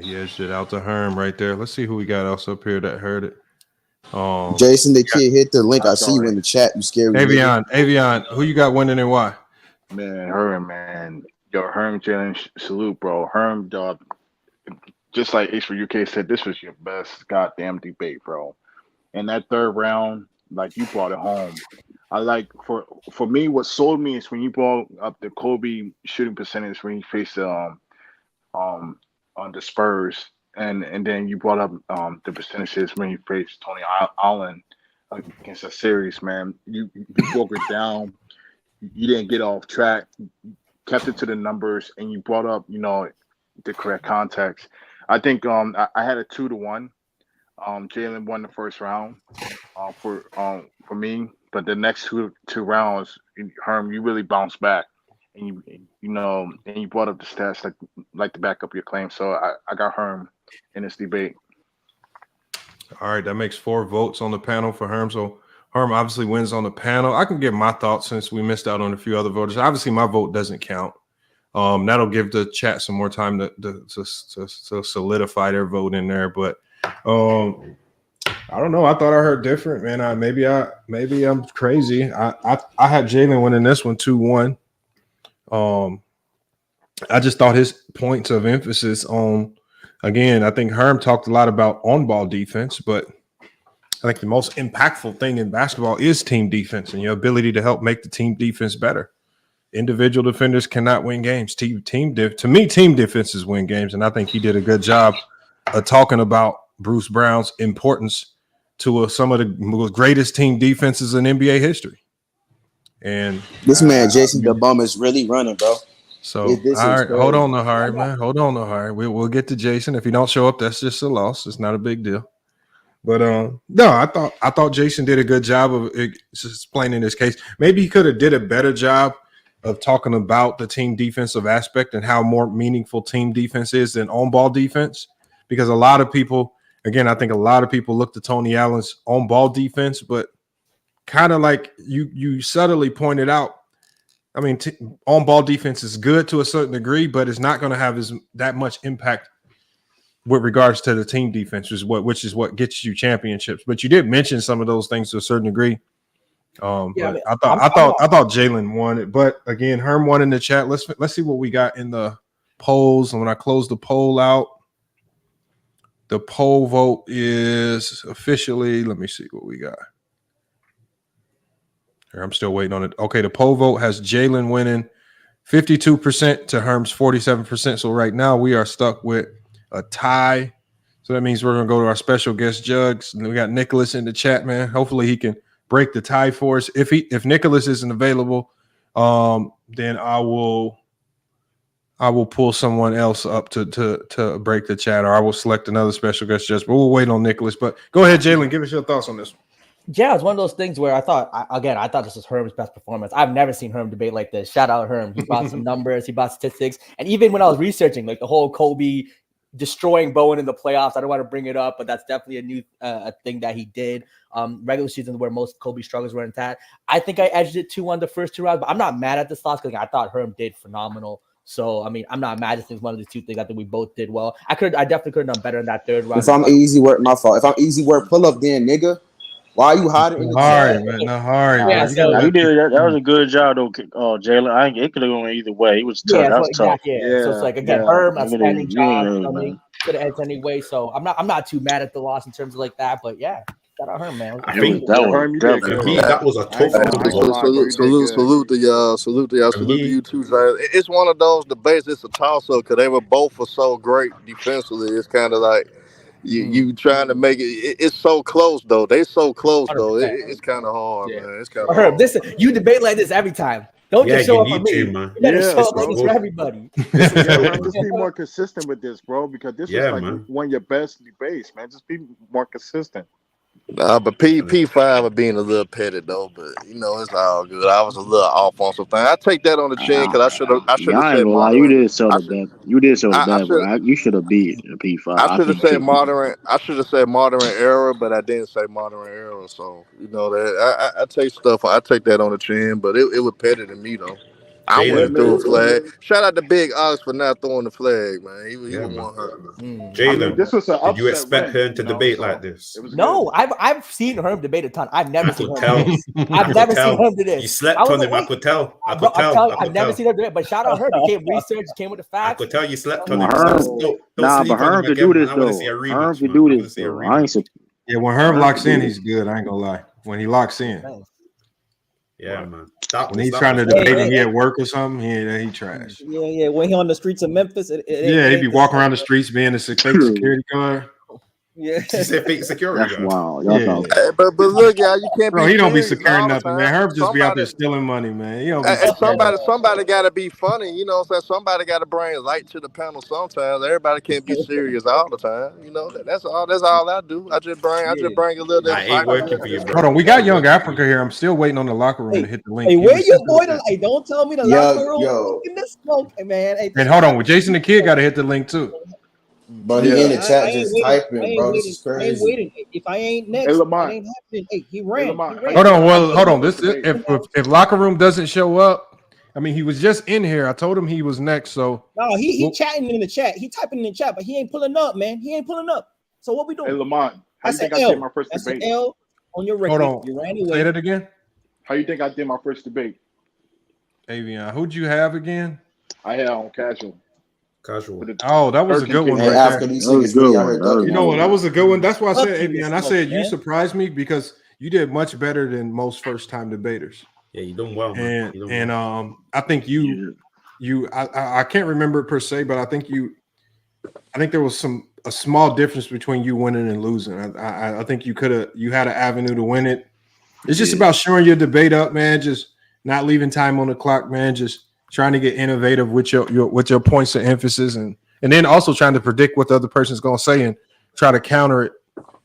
Speaker 7: He edged it out to Herm right there. Let's see who we got else up here that heard it.
Speaker 10: Jason, the kid hit the link. I see you in the chat. You scared me.
Speaker 7: Avion, who you got winning and why?
Speaker 1: Man, Herm, man. Yo, Herm, Jalen, salute, bro. Herm, dog. Just like H4UK said, this was your best goddamn debate, bro. And that third round, like you brought it home. I like for me, what sold me is when you brought up the Kobe shooting percentage when he faced on the Spurs, and then you brought up the percentages when you faced Tony Allen against a series, man. You broke it down. You didn't get off track. You kept it to the numbers, and you brought up the correct context. I think I had a 2-1. Jalen won the first round for me, but the next two rounds, Herm, you really bounced back, and you brought up the stats like to back up your claim. So I got Herm in this debate.
Speaker 7: All right, that makes 4 votes on the panel for Herm. So Herm obviously wins on the panel. I can give my thoughts since we missed out on a few other voters. Obviously, my vote doesn't count. That'll give the chat some more time to solidify their vote in there. But I don't know. I thought I heard different, man. Maybe I'm crazy. I had Jalen winning this one 2-1. I just thought his points of emphasis on, again, I think Herm talked a lot about on-ball defense, but I think the most impactful thing in basketball is team defense and your ability to help make the team defense better. Individual defenders cannot win games. To me, team defenses win games, and I think he did a good job of talking about Bruce Brown's importance to some of the greatest team defenses in NBA history. And
Speaker 10: this man, Jason the Bum, is really running, bro.
Speaker 7: So, all right, hold on, Mehari, man. Hold on, Mehari. We'll get to Jason. If you don't show up, that's just a loss. It's not a big deal. But no, I thought Jason did a good job of explaining his case. Maybe he could have did a better job of talking about the team defensive aspect and how more meaningful team defense is than on-ball defense. Because a lot of people, again, I think a lot of people look to Tony Allen's on-ball defense, but kind of like you subtly pointed out, I mean, on-ball defense is good to a certain degree, but it's not going to have that much impact with regards to the team defense, which is what gets you championships. But you did mention some of those things to a certain degree. But I thought Jalen won it. But again, Herm won in the chat. Let's see what we got in the polls. And when I close the poll out, the poll vote is officially. Let me see what we got. Here, I'm still waiting on it. Okay, the poll vote has Jalen winning 52% to Herm's 47%. So right now we are stuck with a tie. So that means we're going to go to our special guest Jugs. And we got Nicholas in the chat, man. Hopefully he can break the tie for us. If Nicholas isn't available, then I will pull someone else up to break the chat, or I will select another special guest judge. But we'll wait on Nicholas. But go ahead, Jalen. Give us your thoughts on this one.
Speaker 22: Yeah, it's one of those things where I thought this was Herm's best performance. I've never seen Herm debate like this. Shout out Herm. He brought some numbers. He brought statistics. And even when I was researching, like the whole Kobe destroying Bowen in the playoffs, I don't want to bring it up, but that's definitely a new thing that he did. Regular season where most Kobe struggles were in that. I think I edged it 2 on the first 2 rounds, but I'm not mad at this loss because I thought Herm did phenomenal. So, I mean, I'm not mad at one of the 2 things. I think we both did well. I definitely could have done better in that 3rd round.
Speaker 10: If I'm easy work, my fault. If I'm easy work, pull up then, nigga. Why are you hiding in the chat?
Speaker 7: Nehari,
Speaker 22: yeah, so,
Speaker 8: you did that. That was a good job, though, Jalen. It could have gone either way. It was tough.
Speaker 22: Yeah,
Speaker 8: that was tough.
Speaker 22: Yeah. So it's like again, Herm, a standing job. Could have edged anyway. So I'm not too mad at the loss in terms of like that. But yeah, shout out Herm, man.
Speaker 16: I think that was a tough one.
Speaker 6: Salute to y'all. Salute to you too, Jalen. It's one of those debates. It's a toss-up because they were both so great defensively. It's kind of like you trying to make it. It's so close though. They so close though. It's kind of hard, man. It's kind of hard.
Speaker 22: This you debate like this every time. Don't just show up for me.
Speaker 16: Man.
Speaker 22: You gotta show up like this for everybody.
Speaker 1: Just be more consistent with this, bro, because this is like one of your best debates, man. Just be more consistent.
Speaker 6: Nah, but P5 are being a little petty though, but it's all good. I was a little off on something. I take that on the chin because I should have said moderate.
Speaker 8: You did show the bad. You did show the bad, bro. You should have beat P5.
Speaker 6: I should have said moderate. I should have said moderate error, but I didn't say moderate error. So that I take stuff. I take that on the chin, but it was petty to me though. I went through a flag. Shout out to Big Ox for not throwing the flag, man. He was one hurt.
Speaker 16: Jalen,
Speaker 1: this was an
Speaker 16: did you expect Herm to debate like this?
Speaker 22: No, I've seen Herm debate a ton. I've never seen Herm do this. I've never seen Herm do this.
Speaker 16: You slept on him. I could tell.
Speaker 22: I've never seen Herm do it, but shout out Herm. He came research, came with the facts.
Speaker 16: I could tell you slept on him.
Speaker 8: But Herm could do this though. Herm could do this.
Speaker 7: Yeah, when Herm locks in, he's good. I ain't gonna lie. When he locks in.
Speaker 16: Yeah, man.
Speaker 7: When he's trying to debate and he at work or something, he trash.
Speaker 2: Yeah. When he on the streets of Memphis,
Speaker 7: he be walking around the streets being a fake security guard.
Speaker 22: Yeah,
Speaker 16: he said fake security.
Speaker 8: That's wild.
Speaker 6: Hey, but look, y'all, you can't.
Speaker 7: Bro, he don't be securing nothing, man. Herb just be out there stealing money, man. He don't be
Speaker 6: somebody got to be funny. You know what I'm saying? Somebody got to bring light to the panel. Sometimes everybody can't be serious all the time. That's all I do. I just bring a little.
Speaker 16: I ain't working for you, bro.
Speaker 7: Hold on, we got Young Africa here. I'm still waiting on the locker room to hit the link.
Speaker 2: Hey, where you going to? Hey, don't tell me the locker room. In the smoke, man. Hey,
Speaker 7: and hold on, with Jason the Kid got to hit the link too.
Speaker 10: But he in the chat just typing, bro. This is crazy.
Speaker 2: I ain't waiting. If I ain't next, it ain't happening. Hey, he ran.
Speaker 7: Hold on. This if locker room doesn't show up, I mean, he was just in here. I told him he was next. So
Speaker 2: no, he chatting in the chat. He typing in the chat, but he ain't pulling up, man. He ain't pulling up. So what we doing?
Speaker 1: Hey, Lamont, how you think I did my first debate?
Speaker 2: L on your record.
Speaker 7: Hold on.
Speaker 2: You ran away.
Speaker 7: Say that again.
Speaker 1: How you think I did my first debate?
Speaker 7: Avion, who'd you have again?
Speaker 1: I had on casual.
Speaker 7: Oh, that was a good one. Right there. You know what? That was a good one. That's why I said, Avion. I said you surprised me because you did much better than most first-time debaters.
Speaker 16: Yeah, you doing well, man.
Speaker 7: And I think I can't remember it per se, but I think there was a small difference between you winning and losing. I think you had an avenue to win it. It's just about showing your debate up, man. Just not leaving time on the clock, man. Just trying to get innovative with your points of emphasis and then also trying to predict what the other person's going to say and try to counter it.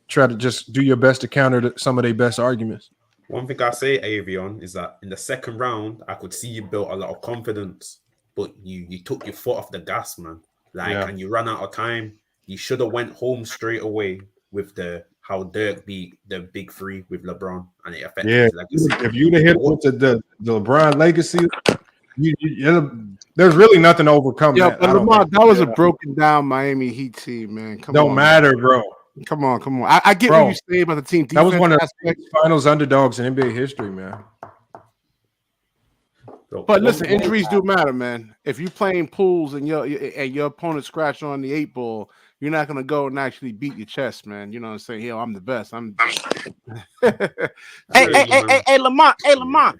Speaker 7: Try to just do your best to counter some of their best arguments.
Speaker 16: One thing I say, Avion, is that in the second round, I could see you built a lot of confidence, but you took your foot off the gas, man. And you ran out of time. You should have went home straight away with how Dirk beat the big three with LeBron, and it affected his legacy.
Speaker 7: If you'd have hit with the LeBron legacy, there's really nothing to overcome.
Speaker 5: Yeah, but Lamar, that was a broken down Miami Heat team, man.
Speaker 7: Don't matter, bro.
Speaker 5: Come on. I get what you say about the team.
Speaker 7: That was one of the finals underdogs in NBA history, man.
Speaker 5: But listen, injuries do matter, man. If you're playing pools and your opponent scratch on the 8 ball, you're not gonna go and actually beat your chest, man. You know what I'm saying? Yo, I'm the best.
Speaker 12: Hey, Lamont.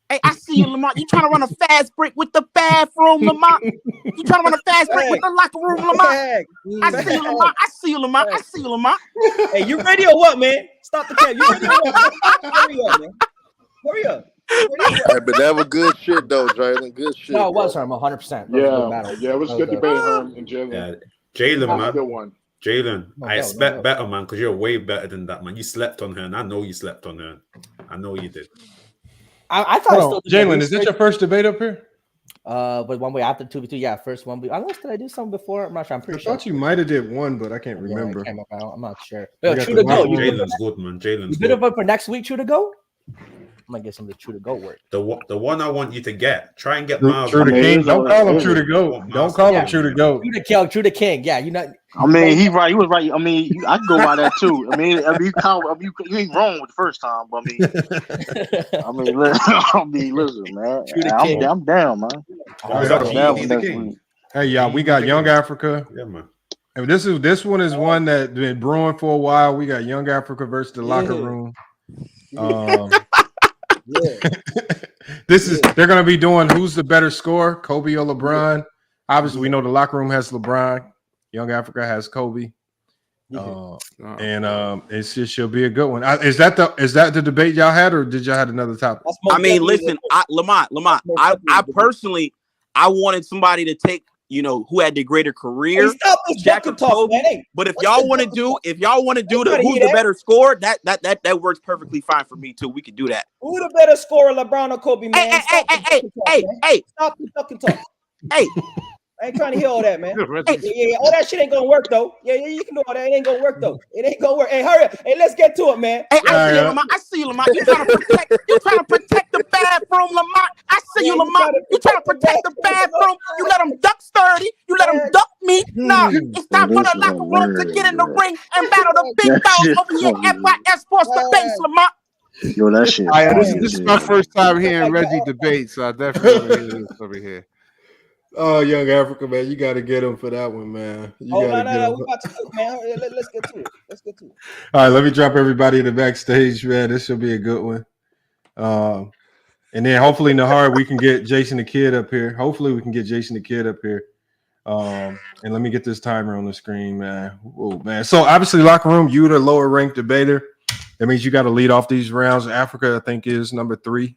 Speaker 9: Hey, I see you, Lamont. You trying to run a fast break with the bathroom, Lamont? You trying to run a fast break with the locker room, Lamont? I see you, Lamont. I see you, Lamont. I see you, Lamont.
Speaker 2: Hey, you ready or what, man? Stop the cab. You ready or what? Hurry up, man. Hurry up.
Speaker 6: Hey, but that was good shit though, Jalen. Good shit.
Speaker 22: No, it was
Speaker 6: bro.
Speaker 22: Herm, 100%.
Speaker 1: Yeah, it was good debate, Herm and Jalen.
Speaker 16: Yeah, Jalen,
Speaker 1: That was a
Speaker 16: man.
Speaker 1: good one.
Speaker 16: Jalen, I expect better, man, because you're way better than that, man. You slept on her, and I know you slept on her. I know you did.
Speaker 22: I thought I still did
Speaker 7: Jalen, is that your first debate up here?
Speaker 22: But 1v after 2v2, yeah, first 1v. Unless did I do something before? I'm not sure. I'm pretty sure.
Speaker 7: I thought you might have did one, but I can't remember.
Speaker 22: I'm not sure.
Speaker 7: We
Speaker 22: Yo,
Speaker 7: got
Speaker 22: True
Speaker 7: the
Speaker 22: to go.
Speaker 7: one-
Speaker 16: Jalen's good, man. Jalen's
Speaker 22: You
Speaker 16: good.
Speaker 22: bid for next week, True to go? I might get some of the True to go work.
Speaker 16: The one I want you to get. Try and get
Speaker 7: True,
Speaker 16: Miles.
Speaker 7: True to King. Don't call him True to
Speaker 16: Go.
Speaker 7: Go. Don't call him True to Go.
Speaker 22: True to King. Yeah, you know.
Speaker 19: I mean, he right. He was right. I mean, I can go by that too. I mean, you ain't wrong with the first time, but I mean, listen, man. I'm down, man.
Speaker 7: Hey, y'all, we got Young Africa.
Speaker 16: Yeah, man.
Speaker 7: And this one is one that been brewing for a while. We got Young Africa versus the Locker Room. They're gonna be doing who's the better scorer, Kobe or LeBron. Obviously, we know the Locker Room has LeBron. Young Africa has Kobe. It should be a good one. Is that the debate y'all had, or did y'all have another topic?
Speaker 9: I mean, listen, Lamont. I personally, I wanted somebody to take, who had the greater career.
Speaker 2: Jack and talk, man. Hey,
Speaker 9: but if y'all want to do the who's the better scorer, that works perfectly fine for me too. We could do that.
Speaker 2: Who the better scorer, LeBron or Kobe, man?
Speaker 9: Hey,
Speaker 2: stop the fucking talk.
Speaker 9: Hey.
Speaker 2: I ain't trying to hear all that, man. Yeah, all that shit ain't gonna work though. Yeah, you can do all that. It ain't gonna work though. It ain't gonna work. Hey, hurry up. Hey, let's get to it, man.
Speaker 9: Hey, I see you, Lamont. You trying to protect the bathroom, Lamont. I see you, Lamont. You trying to protect the bathroom. You let them duck sturdy. You let them duck me. Nah, it's time for the locker room to get in the ring and battle the big dogs over here at FYF Sports Debates, Lamont.
Speaker 19: Yo, that shit.
Speaker 5: This is my first time hearing Reggie debate, so I definitely want to hear this over here.
Speaker 7: Oh, Young Africa, man, you got to get him for that one, man.
Speaker 2: No. We about to cook, man. Let's get to it.
Speaker 7: All right, let me drop everybody in the backstage, man. This should be a good one. And then hopefully, Mehari, we can get Jason the Kid up here. And let me get this timer on the screen, man. Whoa, man. So obviously, Locker Room, you the lower ranked debater. That means you got to lead off these rounds. Africa, I think, is number 3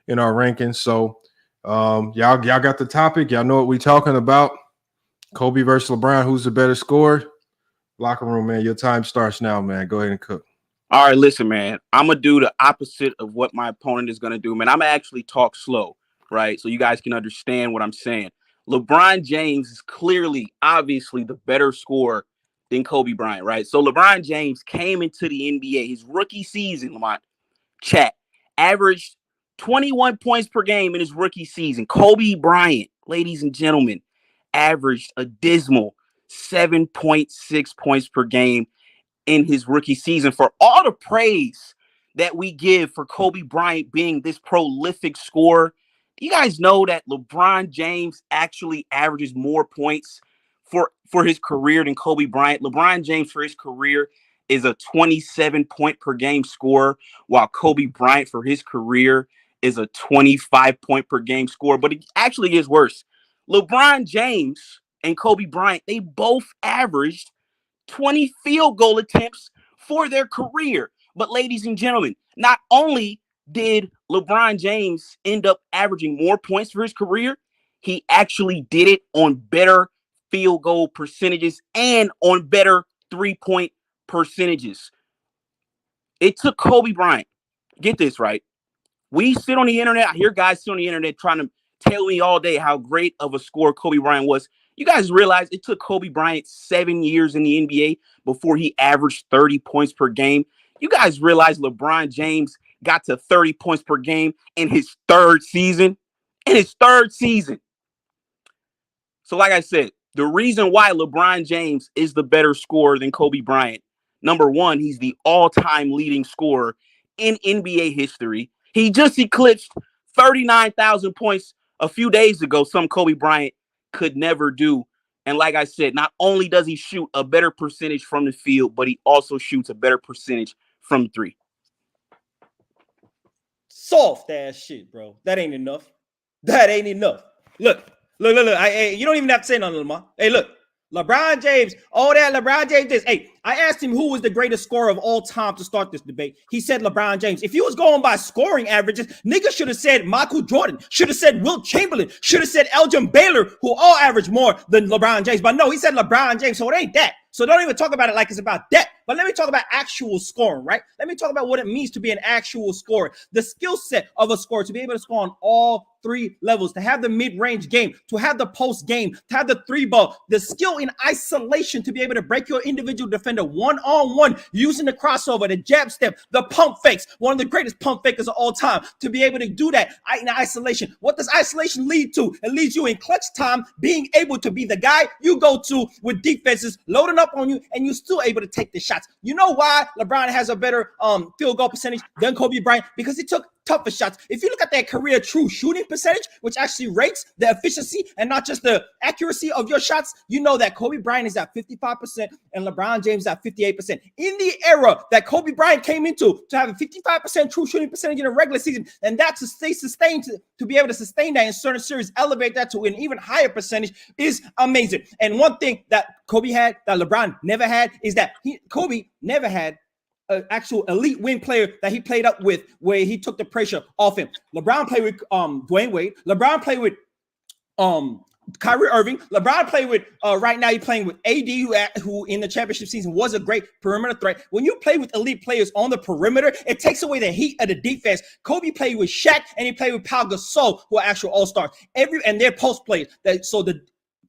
Speaker 7: in our rankings. So y'all got the topic. Y'all know what we talking about. Kobe versus LeBron. Who's the better scorer? Locker Room, man. Your time starts now, man. Go ahead and cook.
Speaker 9: All right, listen, man. I'm gonna do the opposite of what my opponent is gonna do, man. I'm gonna actually talk slow, right? So you guys can understand what I'm saying. LeBron James is clearly, obviously, the better scorer than Kobe Bryant, right? So LeBron James came into the NBA, his rookie season, Lamont, averaged 21 points per game in his rookie season. Kobe Bryant, ladies and gentlemen, averaged a dismal 7.6 points per game in his rookie season. For all the praise that we give for Kobe Bryant being this prolific scorer, do you guys know that LeBron James actually averages more points for his career than Kobe Bryant? LeBron James for his career is a 27 point per game scorer, while Kobe Bryant for his career is a 25 point per game scorer. But it actually gets worse. LeBron James and Kobe Bryant, they both averaged 20 field goal attempts for their career. But ladies and gentlemen, not only did LeBron James end up averaging more points for his career, he actually did it on better field goal percentages and on better 3-point percentages. It took Kobe Bryant. Get this right. We sit on the internet. I hear guys sit on the internet trying to tell me all day how great of a scorer Kobe Bryant was. You guys realize it took Kobe Bryant 7 years in the NBA before he averaged 30 points per game. You guys realize LeBron James got to 30 points per game in his third season? So like I said, the reason why LeBron James is the better scorer than Kobe Bryant, number one, he's the all-time leading scorer in NBA history. He just eclipsed 39,000 points a few days ago, some Kobe Bryant could never do. And like I said, not only does he shoot a better percentage from the field, but he also shoots a better percentage from 3.
Speaker 2: Soft ass shit, bro. That ain't enough. That ain't enough. Look. You don't even have to say nothing, Lamar. Hey, look. LeBron James, all that LeBron James this. Hey, I asked him who was the greatest scorer of all time to start this debate. He said LeBron James. If he was going by scoring averages, nigga should have said Michael Jordan, should have said Wilt Chamberlain, should have said Elgin Baylor, who all average more than LeBron James. But no, he said LeBron James, so it ain't that. So don't even talk about it like it's about that. But let me talk about actual scoring, right? Let me talk about what it means to be an actual scorer. The skill set of a scorer to be able to score on all three levels, to have the mid-range game, to have the post game, to have the three ball, the skill in isolation to be able to break your individual defender one-on-one using the crossover, the jab step, the pump fakes, one of the greatest pump fakers of all time, to be able to do that in isolation. What does isolation lead to? It leads you in clutch time being able to be the guy you go to with defenses loading up on you and you're still able to take the shots. You know why LeBron has a better field goal percentage than Kobe Bryant? Because he took tougher shots. If you look at that career true shooting percentage, which actually rates the efficiency and not just the accuracy of your shots, you know that Kobe Bryant is at 55% and LeBron James is at 58%. In the era that Kobe Bryant came into, to have a 55% true shooting percentage in a regular season, and that to stay sustained, to be able to sustain that in certain series, elevate that to an even higher percentage is amazing. And one thing that Kobe had that LeBron never had is that Kobe never had an actual elite wing player that he played up with where he took the pressure off him. LeBron played with Dwayne Wade. LeBron played with Kyrie Irving. LeBron played with right now he's playing with AD who in the championship season was a great perimeter threat. When you play with elite players on the perimeter, it takes away the heat of the defense. Kobe played with Shaq and he played with Pau Gasol, who are actual all-stars. And they're post players. So the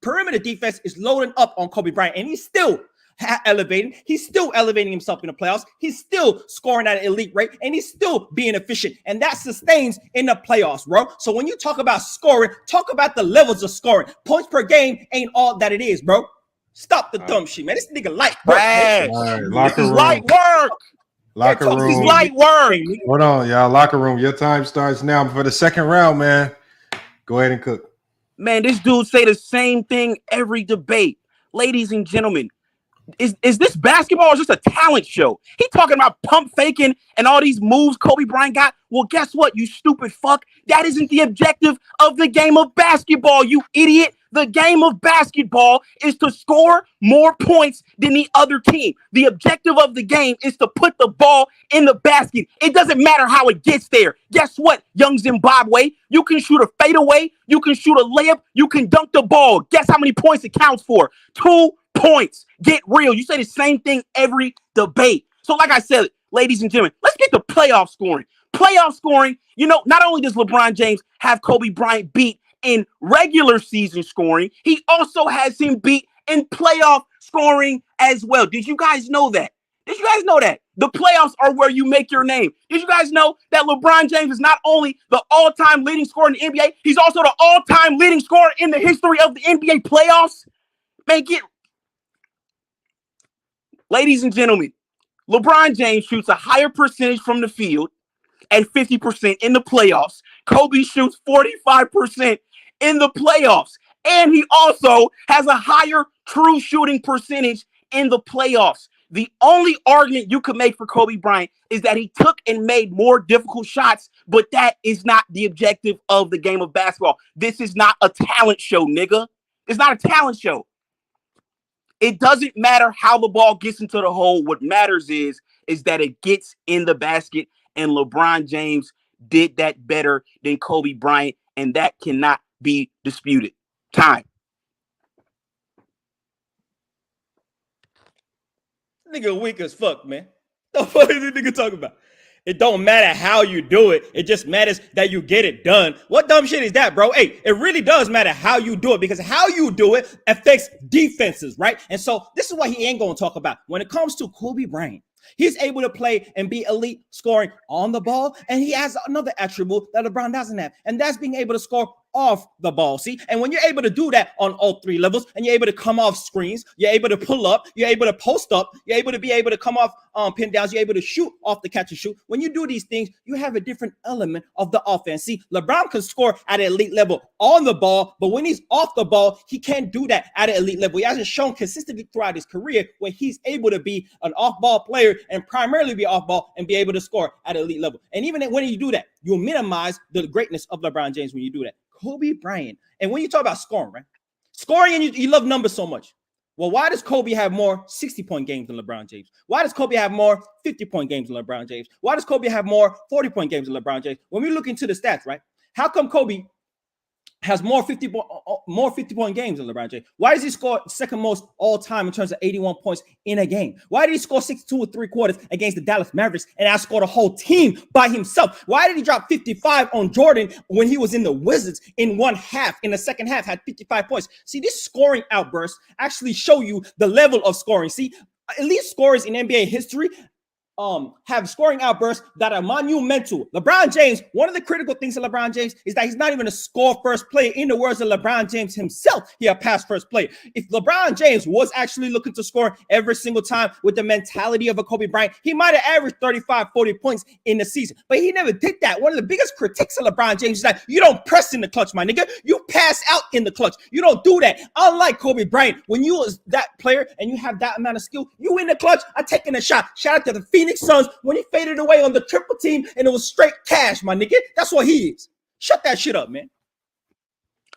Speaker 2: perimeter defense is loading up on Kobe Bryant, and he's still elevating. He's still elevating himself in the playoffs. He's still scoring at an elite rate, and he's still being efficient. And that sustains in the playoffs, bro. So when you talk about scoring, talk about the levels of scoring. Points per game ain't all that it is, bro. Stop the dumb shit, man. This nigga light work.
Speaker 7: Locker room.
Speaker 9: Light work.
Speaker 7: Locker room.
Speaker 9: This is light work.
Speaker 7: Hold on, y'all. Locker room. Your time starts now for the second round, man. Go ahead and cook.
Speaker 9: Man, this dude say the same thing every debate. Ladies and gentlemen, is this basketball or just a talent show? He talking about pump faking and all these moves Kobe Bryant got. Well, guess what, you stupid fuck? That isn't the objective of the game of basketball, you idiot. The game of basketball is to score more points than the other team. The objective of the game is to put the ball in the basket. It doesn't matter how it gets there. Guess what, young Zimbabwe? You can shoot a fadeaway. You can shoot a layup. You can dunk the ball. Guess how many points it counts for? 2 points. Get real. You say the same thing every debate. So like I said, ladies and gentlemen, let's get to playoff scoring. Playoff scoring, you know, not only does LeBron James have Kobe Bryant beat in regular season scoring, he also has him beat in playoff scoring as well. Did you guys know that? Did you guys know that? The playoffs are where you make your name. Did you guys know that LeBron James is not only the all-time leading scorer in the NBA, he's also the all-time leading scorer in the history of the NBA playoffs? Man, ladies and gentlemen, LeBron James shoots a higher percentage from the field at 50% in the playoffs. Kobe shoots 45% in the playoffs. And he also has a higher true shooting percentage in the playoffs. The only argument you could make for Kobe Bryant is that he took and made more difficult shots, but that is not the objective of the game of basketball. This is not a talent show, nigga. It's not a talent show. It doesn't matter how the ball gets into the hole. What matters is that it gets in the basket, and LeBron James did that better than Kobe Bryant, and that cannot be disputed. Time.
Speaker 2: Nigga weak as fuck, man. The fuck is this nigga talking about? It don't matter how you do it. It just matters that you get it done. What dumb shit is that, bro? Hey, it really does matter how you do it, because how you do it affects defenses, right? And so this is what he ain't going to talk about. When it comes to Kobe Bryant, he's able to play and be elite scoring on the ball, and he has another attribute that LeBron doesn't have, and that's being able to score off the ball. See, and when you're able to do that on all three levels, and you're able to come off screens, you're able to pull up, you're able to post up, you're able to come off pin downs, you're able to shoot off the catch and shoot. When you do these things, you have a different element of the offense. See, LeBron can score at an elite level on the ball, but when he's off the ball, he can't do that at an elite level. He hasn't shown consistently throughout his career where he's able to be an off-ball player and primarily be off-ball and be able to score at an elite level. And even when you do that, you'll minimize the greatness of LeBron James when you do that. Kobe Bryant. And when you talk about scoring, right? Scoring, and you love numbers so much. Well, why does Kobe have more 60-point games than LeBron James? Why does Kobe have more 50-point games than LeBron James? Why does Kobe have more 40-point games than LeBron James? When we look into the stats, right? How come Kobe has more 50-point games than LeBron James? Why does he score second most all time in terms of 81 points in a game? Why did he score 62 3/4 against the Dallas Mavericks and outscored a whole team by himself? Why did he drop 55 on Jordan when he was in the Wizards in one half? In the second half, had 55 points. See, this scoring outburst actually show you the level of scoring. See, elite scorers in NBA history have scoring outbursts that are monumental. LeBron James, one of the critical things of LeBron James is that he's not even a score first player. In the words of LeBron James himself, he a pass first player. If LeBron James was actually looking to score every single time with the mentality of a Kobe Bryant, he might have averaged 35, 40 points in the season, but he never did that. One of the biggest critiques of LeBron James is that you don't press in the clutch, my nigga. You pass out in the clutch. You don't do that. Unlike Kobe Bryant, when you was that player and you have that amount of skill, you in the clutch are taking a shot. Shout out to the Phoenix Suns when he faded away on the triple team and it was straight cash, my nigga. That's what he is. Shut that shit up, man.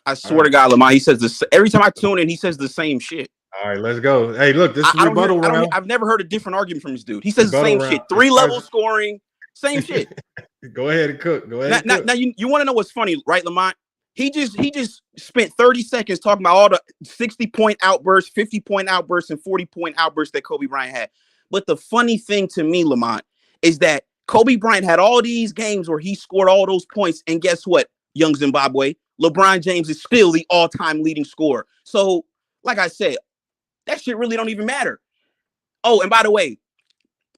Speaker 9: I swear to God, Lamar, he says this every time I tune in. He says the same shit.
Speaker 7: All right, let's go. Hey, look, this is rebuttal round.
Speaker 9: I've never heard a different argument from this dude. He says the same shit. 3-level scoring, same shit.
Speaker 7: Go ahead and cook. Go ahead.
Speaker 9: Now you want to know what's funny, right, Lamont? He just spent 30 seconds talking about all the 60-point outbursts, 50-point outbursts, and 40-point outbursts that Kobe Bryant had. But the funny thing to me, Lamont, is that Kobe Bryant had all these games where he scored all those points. And guess what, young Zimbabwe? LeBron James is still the all-time leading scorer. So, like I said, that shit really don't even matter. Oh, and by the way,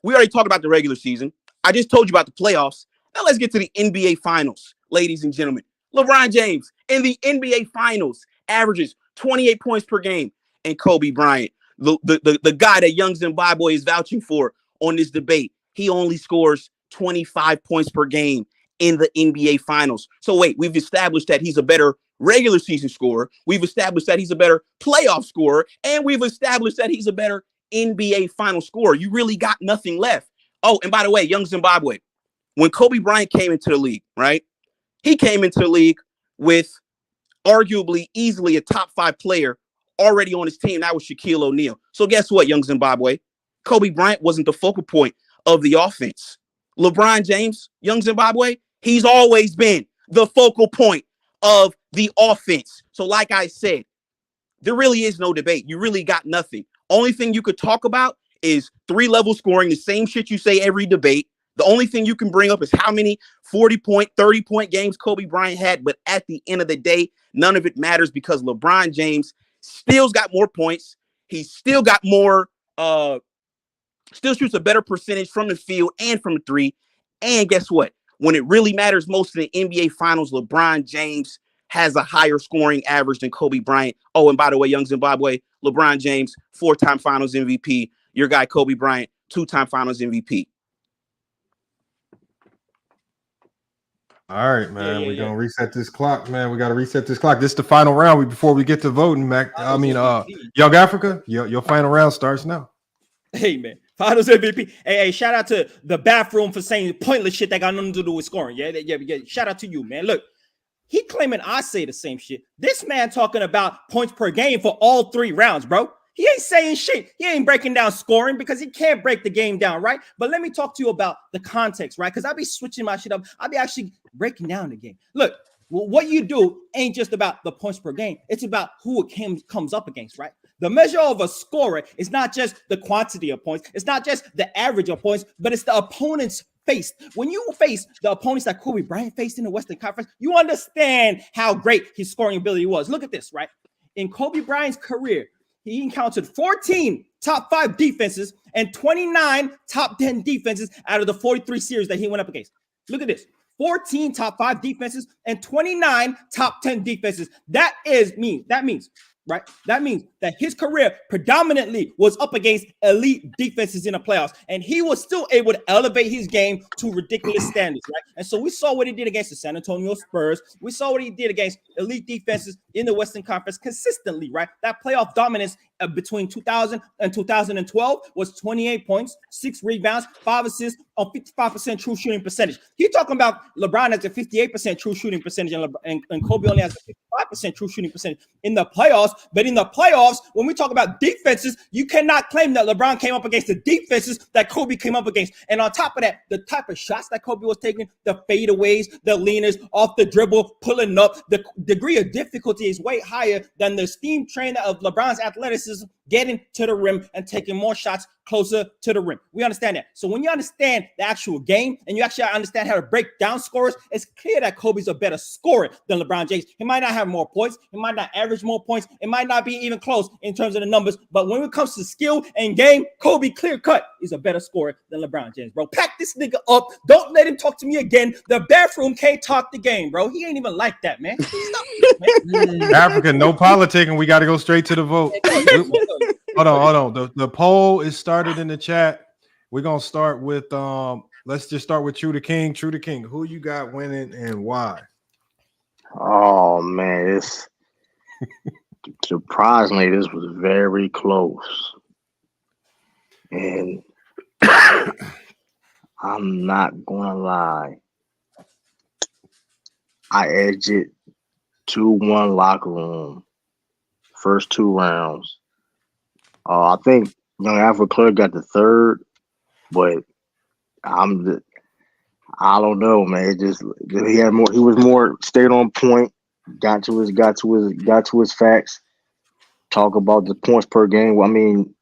Speaker 9: we already talked about the regular season. I just told you about the playoffs. Now let's get to the NBA Finals, ladies and gentlemen. LeBron James in the NBA Finals averages 28 points per game. And Kobe Bryant, the guy that young Zimbabwe is vouching for on this debate, he only scores 25 points per game in the NBA Finals. So wait, we've established that he's a better regular season scorer. We've established that he's a better playoff scorer. And we've established that he's a better NBA final scorer. You really got nothing left. Oh, and by the way, young Zimbabwe, when Kobe Bryant came into the league, right? He came into the league with arguably easily a top 5 player already on his team. That was Shaquille O'Neal. So guess what, young Zimbabwe? Kobe Bryant wasn't the focal point of the offense. LeBron James, young Zimbabwe, he's always been the focal point of the offense. So like I said, there really is no debate. You really got nothing. Only thing you could talk about is 3-level scoring, the same shit you say every debate. The only thing you can bring up is how many 40-point, 30-point games Kobe Bryant had. But at the end of the day, none of it matters because LeBron James still's got more points. He's still got more, still shoots a better percentage from the field and from the three. And guess what? When it really matters most in the NBA Finals, LeBron James has a higher scoring average than Kobe Bryant. Oh, and by the way, young Zimbabwe, LeBron James, 4-time Finals MVP. Your guy, Kobe Bryant, 2-time Finals MVP.
Speaker 7: All right, man. We're gonna reset this clock, man. We gotta reset this clock. This is the final round before we get to voting, Mac. Young Africa, your final round starts now.
Speaker 2: Hey, man. Finals MVP. Hey, shout out to the bathroom for saying pointless shit that got nothing to do with scoring. Yeah. Shout out to you, man. Look, he claiming I say the same shit. This man talking about points per game for all 3 rounds, bro. He ain't saying shit. He ain't breaking down scoring because he can't break the game down, right? But let me talk to you about the context, right? Because I'll be switching my shit up. I'll be actually breaking down the game. Look, what you do ain't just about the points per game. It's about who it comes up against, right? The measure of a scorer is not just the quantity of points. It's not just the average of points, but it's the opponent's faced. When you face the opponents that Kobe Bryant faced in the Western Conference, you understand how great his scoring ability was. Look at this, right? In Kobe Bryant's career, he encountered 14 top 5 defenses and 29 top 10 defenses out of the 43 series that he went up against. Look at this. 14 top 5 defenses, and 29 top 10 defenses. That means that his career predominantly was up against elite defenses in the playoffs, and he was still able to elevate his game to ridiculous standards, right? And so we saw what he did against the San Antonio Spurs. We saw what he did against elite defenses in the Western Conference consistently, right? That playoff dominance between 2000 and 2012 was 28 points, 6 rebounds, 5 assists on 55% true shooting percentage. You're talking about LeBron has a 58% true shooting percentage and Kobe only has a 55% true shooting percentage in the playoffs. But in the playoffs, when we talk about defenses, you cannot claim that LeBron came up against the defenses that Kobe came up against. And on top of that, the type of shots that Kobe was taking, the fadeaways, the leaners, off the dribble, pulling up, the degree of difficulty is way higher than the steam train of LeBron's athleticism getting to the rim and taking more shots closer to the rim. We understand that. So when you understand the actual game and you actually understand how to break down scores, it's clear that Kobe's a better scorer than LeBron James. He might not have more points. He might not average more points. It might not be even close in terms of the numbers. But when it comes to skill and game, Kobe clear cut is a better scorer than LeBron James, bro. Pack this nigga up. Don't let him talk to me again. The bathroom can't talk the game, bro. He ain't even like that, man. Stop this, man.
Speaker 7: Africa, no politicking. We got to go straight to the vote. Hold on. The poll is started in the chat. We're gonna start with let's just start with Trudaking. Trudaking, who you got winning and why?
Speaker 19: Oh man, it's surprisingly this was very close. And I'm not gonna lie. I edged it 2-1 locker room. First 2 rounds. I think Young Africa Clerk got the third, but I don't know, man. It just he had more. He was more stayed on point. Got to his facts. Talk about the points per game. I mean,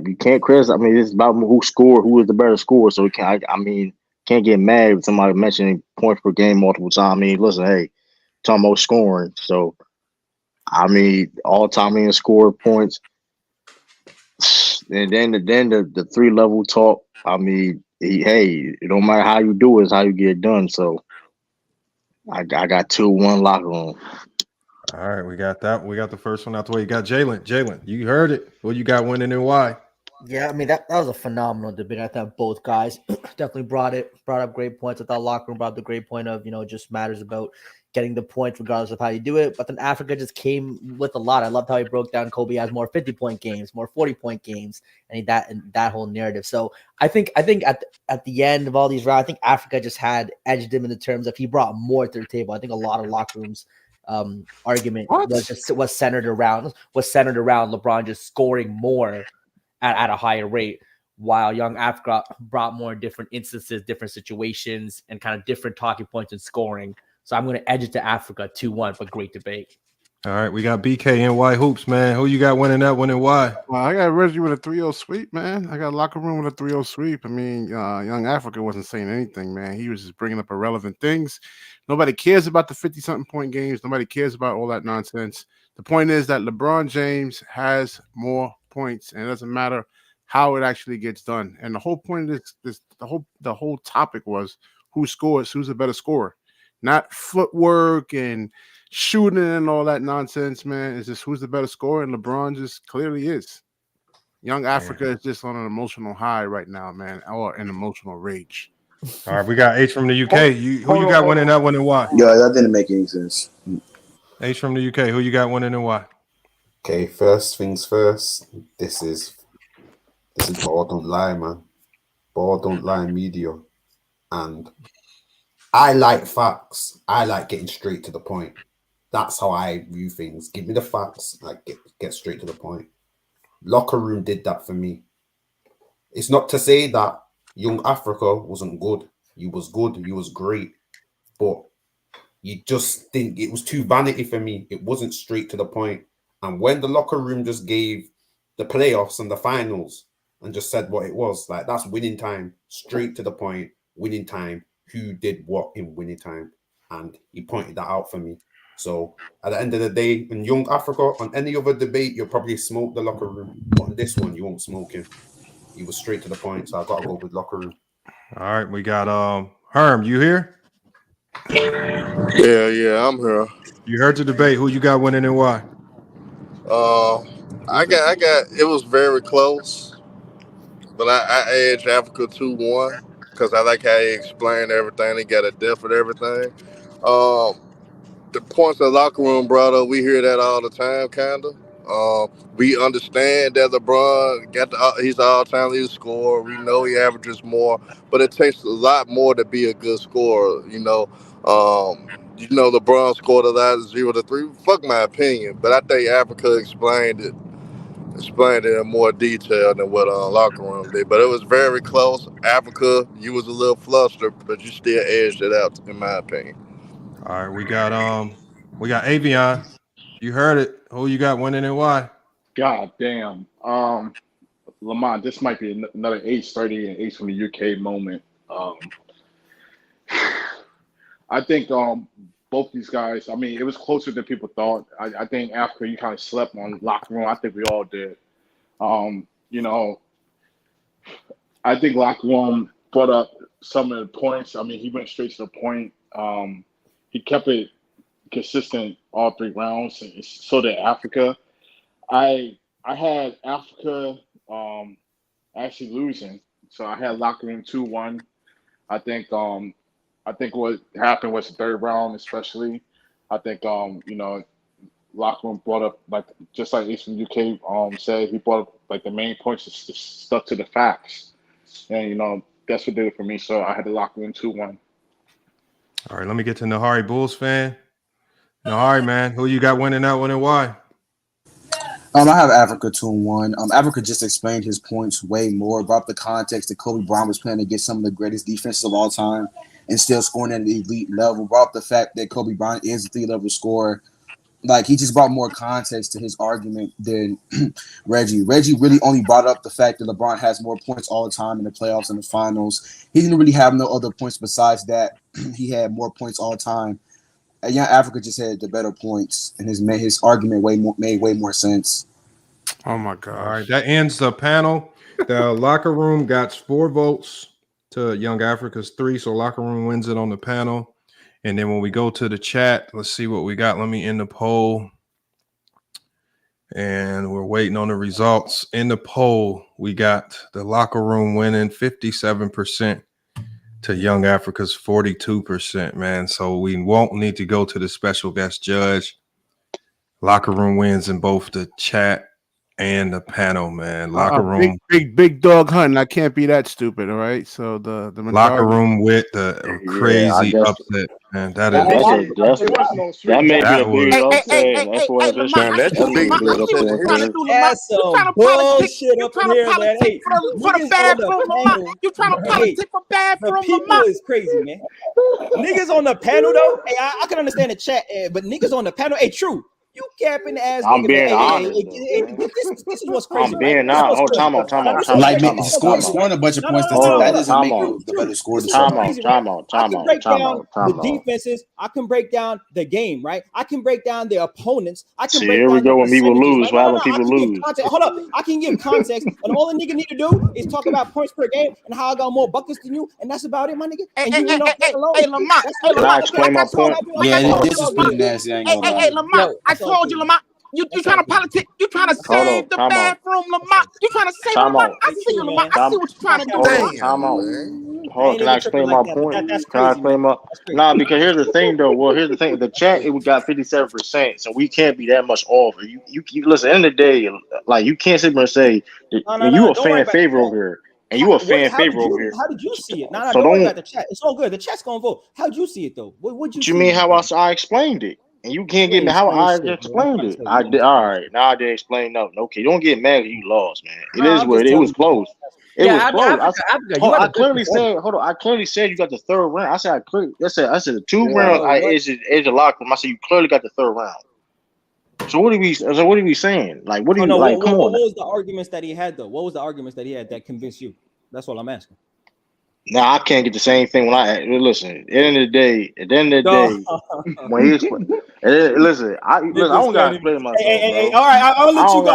Speaker 19: you can't criticize. I mean, it's about who scored, who was the better scorer. So can't get mad if somebody mentioning points per game multiple times. I mean, listen, hey, talking about scoring. So I mean, all time leading scorer points. And then the 3-level talk. I mean, it don't matter how you do it, it's how you get it done. So I got 2-1 locker room.
Speaker 7: All right, we got that. We got the first one out the way. You got Jalen. Jalen, you heard it. What you got winning and why?
Speaker 22: Yeah, I mean that was a phenomenal debate. I thought both guys definitely brought up great points. I thought Locker Room brought up the great point of it just matters about getting the points regardless of how you do it. But then Africa just came with a lot. I loved how he broke down Kobe has more 50-point games, more 40-point games, and that whole narrative. So I think at the end of all these rounds, I think Africa just had edged him in the terms of he brought more to the table. I think a lot of Locker Rooms argument was centered around LeBron just scoring more at a higher rate, while Young Africa brought more different instances, different situations, and kind of different talking points in scoring. So I'm going to edge it to Africa 2-1, but great debate.
Speaker 7: All right, we got BKNY Hoops, man. Who you got winning that one and why?
Speaker 5: Well, I got Reggie with a 3-0 sweep, man. I got Locker Room with a 3-0 sweep. I mean, Young Africa wasn't saying anything, man. He was just bringing up irrelevant things. Nobody cares about the 50-something point games. Nobody cares about all that nonsense. The point is that LeBron James has more points, and it doesn't matter how it actually gets done. And the whole point of the whole topic was who scores, who's a better scorer, not footwork and shooting and all that nonsense, man. It's just who's the better scorer, and LeBron just clearly is. Young Africa is just on an emotional high right now, man, or an emotional rage.
Speaker 7: All right, we got H from the UK. Who you got winning that one and why?
Speaker 10: Yeah, that didn't make any sense.
Speaker 7: H from the UK. Who you got winning and why?
Speaker 16: Okay, first things first. This is Ball Don't Lie, man. Ball Don't Lie media. And I like facts. I like getting straight to the point. That's how I view things. Give me the facts. Like get straight to the point. Locker Room did that for me. It's not to say that Young Africa wasn't good. He was good. He was great. But you just think it was too vanity for me. It wasn't straight to the point. And when the Locker Room just gave the playoffs and the finals and just said what it was, like that's winning time. Straight to the point. Winning time. Who did what in winning time? And he pointed that out for me. So at the end of the day, in Young Africa, on any other debate, you'll probably smoke the Locker Room. But on this one, you won't smoke him. He was straight to the point. So I got to go with Locker Room.
Speaker 7: All right, we got Herm. You here?
Speaker 6: Yeah, I'm here.
Speaker 7: You heard the debate. Who you got winning and why?
Speaker 6: I got. It was very close, but I edged Africa 2-1 because I like how he explained everything. He got a depth of everything. The points the locker room brought up, we hear that all the time, kinda. We understand that LeBron he's the all-time leading scorer. We know he averages more, but it takes a lot more to be a good scorer. LeBron scored a lot of 0-3. Fuck my opinion, but I think Africa explained it in more detail than what locker room did. But it was very close. Africa, you was a little flustered, but you still edged it out, in my opinion.
Speaker 7: All right, we got Avion. You heard it. Who you got winning and why?
Speaker 1: God damn. Lamont, this might be another H30 and H from the UK moment. I think both these guys, I mean, it was closer than people thought. I think after you kind of slept on locker room, I think we all did. I think locker room brought up some of the points. I mean, he went straight to the point. He kept it consistent all 3 rounds, and so did Africa. I had Africa actually losing, so I had locker room 2-1. I think what happened was the 3rd round, especially. I think locker room brought up, like just like Ace from UK said, he brought up like the main points, just stuck to the facts, and that's what did it for me. So I had the locker room 2-1.
Speaker 7: All right, let me get to Mehari, Bulls fan. Mehari, man, who you got winning that one and why?
Speaker 10: I have Africa 2-1. Africa just explained his points way more, brought up the context that Kobe Bryant was playing against some of the greatest defenses of all time and still scoring at an elite level. Brought up the fact that Kobe Bryant is a 3-level scorer. Like, he just brought more context to his argument than Reggie. Reggie really only brought up the fact that LeBron has more points all the time in the playoffs and the finals. He didn't really have no other points besides that. He had more points all the time. Young Africa just had the better points, and his argument made way more sense.
Speaker 5: Oh my God!
Speaker 7: All right, that ends the panel. The locker room got 4 votes to Young Africa's 3, so locker room wins it on the panel. And then when we go to the chat, let's see what we got. Let me end the poll, and we're waiting on the results. In the poll, we got the locker room winning 57%. To Young Africa's 42%, man. So we won't need to go to the special guest judge. Locker room wins in both the chat and the panel, man. Locker room,
Speaker 5: big dog hunting. I can't be that stupid, all right. So the
Speaker 7: locker room with the crazy upset, man. That may be
Speaker 8: a big upset. That's a big upset.
Speaker 2: That's some bullshit up in here, man. Hey,
Speaker 9: for the bathroom, Lamont. You trying to politic for bathroom,
Speaker 2: Lamont? Is crazy, man. Niggas on the panel though. Hey, I can understand the chat, but niggas on the panel. Hey, true. You capping ass.
Speaker 8: I'm
Speaker 2: nigga,
Speaker 8: being
Speaker 2: man.
Speaker 8: honest.
Speaker 2: This is what's crazy.
Speaker 8: I'm being honest. Oh, time out.
Speaker 10: Like scoring a bunch of points. That doesn't make you the better scorer.
Speaker 2: Time out. I can break down the defenses. I can break down the game, right? I can break down the opponents. I can break down.
Speaker 8: Here we go when people lose. Why when people lose?
Speaker 2: Hold up. I can give context, and all the nigga need to do is talk about points per game and how I got more buckets than you, and that's about it, my nigga.
Speaker 9: Hey, Lamont.
Speaker 8: Can I explain my point?
Speaker 10: Yeah, this is pretty nasty.
Speaker 9: Hey, Lamont. I told you, Lamont. You trying to politic? You trying to save the bathroom, Lamont? You trying to save Lamont? I see you, Lamont. I see what you're trying to do.
Speaker 8: Time out. Hold on, can I explain my point? Can I explain my? Nah, because here's the thing, though. Well, here's the thing. The chat, it got 57%, so we can't be that much off. You listen. At the end of the day, like you can't sit there and say that you a fan favorite over here. And you a fan favorite over here.
Speaker 2: How did you see it? No, don't worry about the chat. It's all good. The chat's gonna vote. How'd you see it though? What you
Speaker 8: mean? How I explained it? And you can't get me how I explained it. I did. All right, now I didn't explain nothing. Okay, don't get mad if you lost, man. It is what it was close. It was close. I clearly said, hold on. I clearly said you got the 3rd round. I said the 2 rounds. It's a lock room. I said you clearly got the 3rd round. So what are we saying? Like what do you like? Come on.
Speaker 2: What was the arguments that he had though? What was the arguments that he had that convinced you? That's all I'm asking.
Speaker 8: Now I can't get the same thing when I listen. At the end of the day, when he's listen, I don't gotta explain myself.
Speaker 2: Hey, all right, I'll let you go.